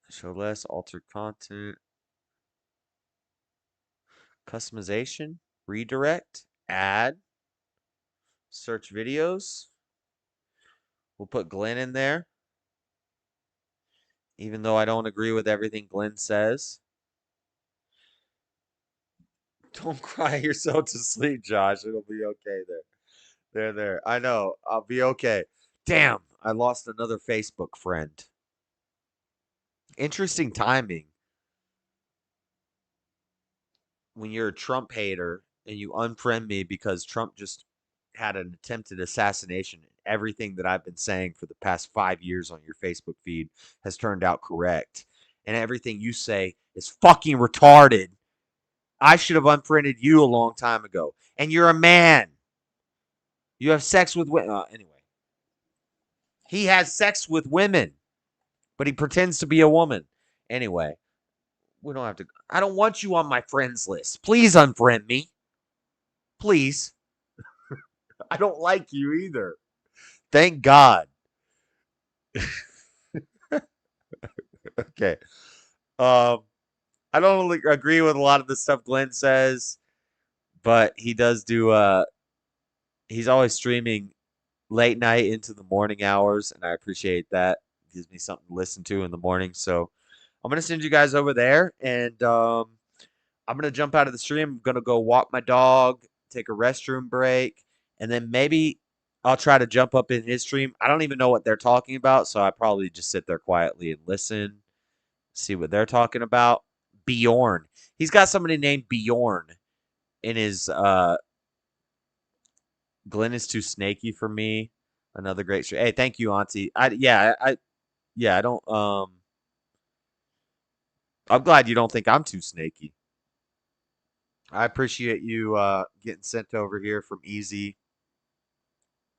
Show less, alter content. Customization, redirect, add, search videos. We'll put Glenn in there. Even though I don't agree with everything Glenn says. Don't cry yourself to sleep, Josh. It'll be okay there. There. I know. I'll be okay. Damn, I lost another Facebook friend. Interesting timing. When you're a Trump hater and you unfriend me because Trump just had an attempted assassination, everything that I've been saying for the past 5 years on your Facebook feed has turned out correct. And everything you say is fucking retarded. I should have unfriended you a long time ago. And you're a man. You have sex with women. Anyway. He has sex with women, but he pretends to be a woman. Anyway, we don't have to. I don't want you on my friends list. Please unfriend me. Please. I don't like you either. Thank God. Okay. I don't agree with a lot of the stuff Glenn says, but he does do he's always streaming late night into the morning hours, and I appreciate that. It gives me something to listen to in the morning. So I'm gonna send you guys over there, and I'm gonna jump out of the stream. I'm gonna go walk my dog, take a restroom break, and then maybe I'll try to jump up in his stream. I don't even know what they're talking about, so I probably just sit there quietly and listen, see what they're talking about. Bjorn. He's got somebody named Bjorn in his Glenn is too snaky for me. Another great stream. Hey, thank you, Auntie. I don't I'm glad you don't think I'm too snaky. I appreciate you getting sent over here from Easy.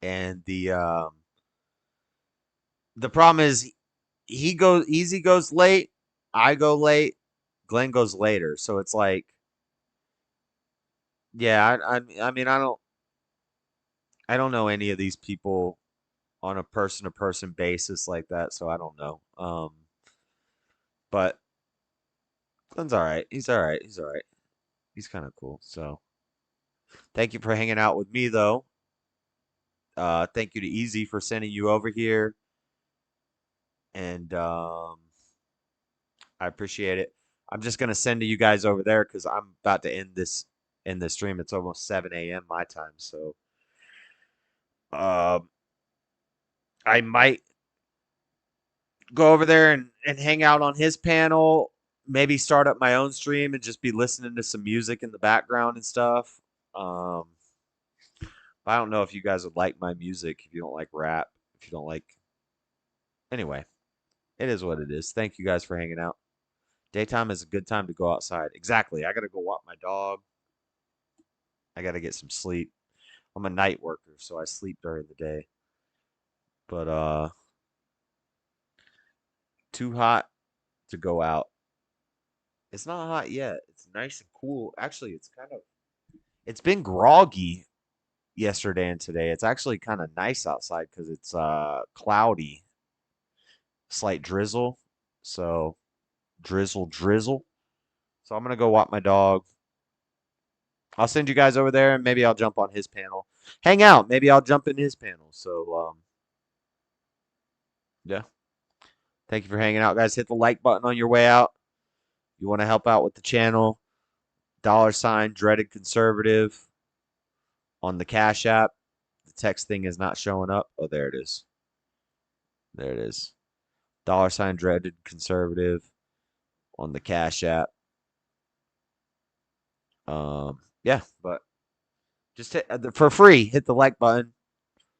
And the problem is Easy goes late, I go late, Glenn goes later. So it's like, yeah, I mean I don't know any of these people on a person to person basis like that, so I don't know. But Glenn's all right. He's all right. He's all right. He's kind of cool. So thank you for hanging out with me though. Thank you to Easy for sending you over here. And I appreciate it. I'm just gonna send to you guys over there because I'm about to end this stream. It's almost 7 a.m. my time, so I might go over there and hang out on his panel. Maybe start up my own stream and just be listening to some music in the background and stuff. I don't know if you guys would like my music. If you don't like rap, if you don't like, anyway, it is what it is. Thank you guys for hanging out. Daytime is a good time to go outside. Exactly. I gotta go walk my dog. I gotta get some sleep. I'm a night worker, so I sleep during the day. But too hot to go out. It's not hot yet. It's nice and cool. Actually, it's been groggy yesterday and today. It's actually kind of nice outside because it's cloudy, slight drizzle. So drizzle. So I'm gonna go walk my dog. I'll send you guys over there, and maybe I'll jump on his panel. Hang out. Maybe I'll jump in his panel. So, yeah. Thank you for hanging out, guys. Hit the like button on your way out. You want to help out with the channel, $ Dreaded Conservative on the Cash App. The text thing is not showing up. Oh, there it is. There it is. $ Dreaded Conservative on the Cash App. Yeah, but just hit, for free, hit the like button,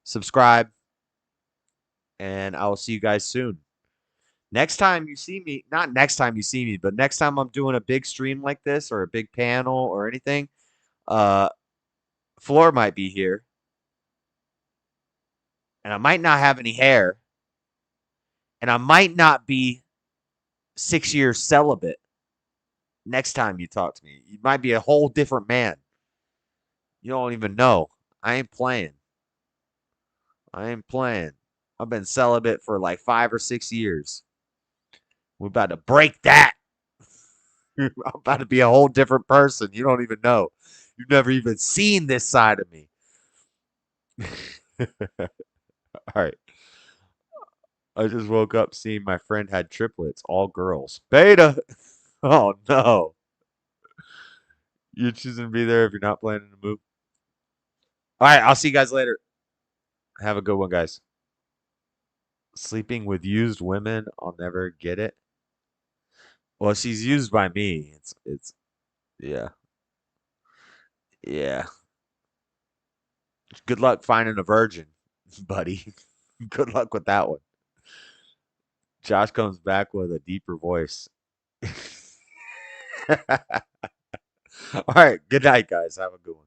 subscribe, and I will see you guys soon. Next time you see me, not next time you see me, but next time I'm doing a big stream like this or a big panel or anything, Floor might be here. And I might not have any hair. And I might not be 6 years celibate next time you talk to me. You might be a whole different man. You don't even know. I ain't playing. I ain't playing. I've been celibate for like 5 or 6 years. We're about to break that. I'm about to be a whole different person. You don't even know. You've never even seen this side of me. All right. I just woke up seeing my friend had triplets, all girls. Beta! Oh, no. You're choosing to be there if you're not planning to move. All right, I'll see you guys later. Have a good one, guys. Sleeping with used women, I'll never get it. Well, she's used by me. It's yeah. Yeah. Good luck finding a virgin, buddy. Good luck with that one. Josh comes back with a deeper voice. All right, good night, guys. Have a good one.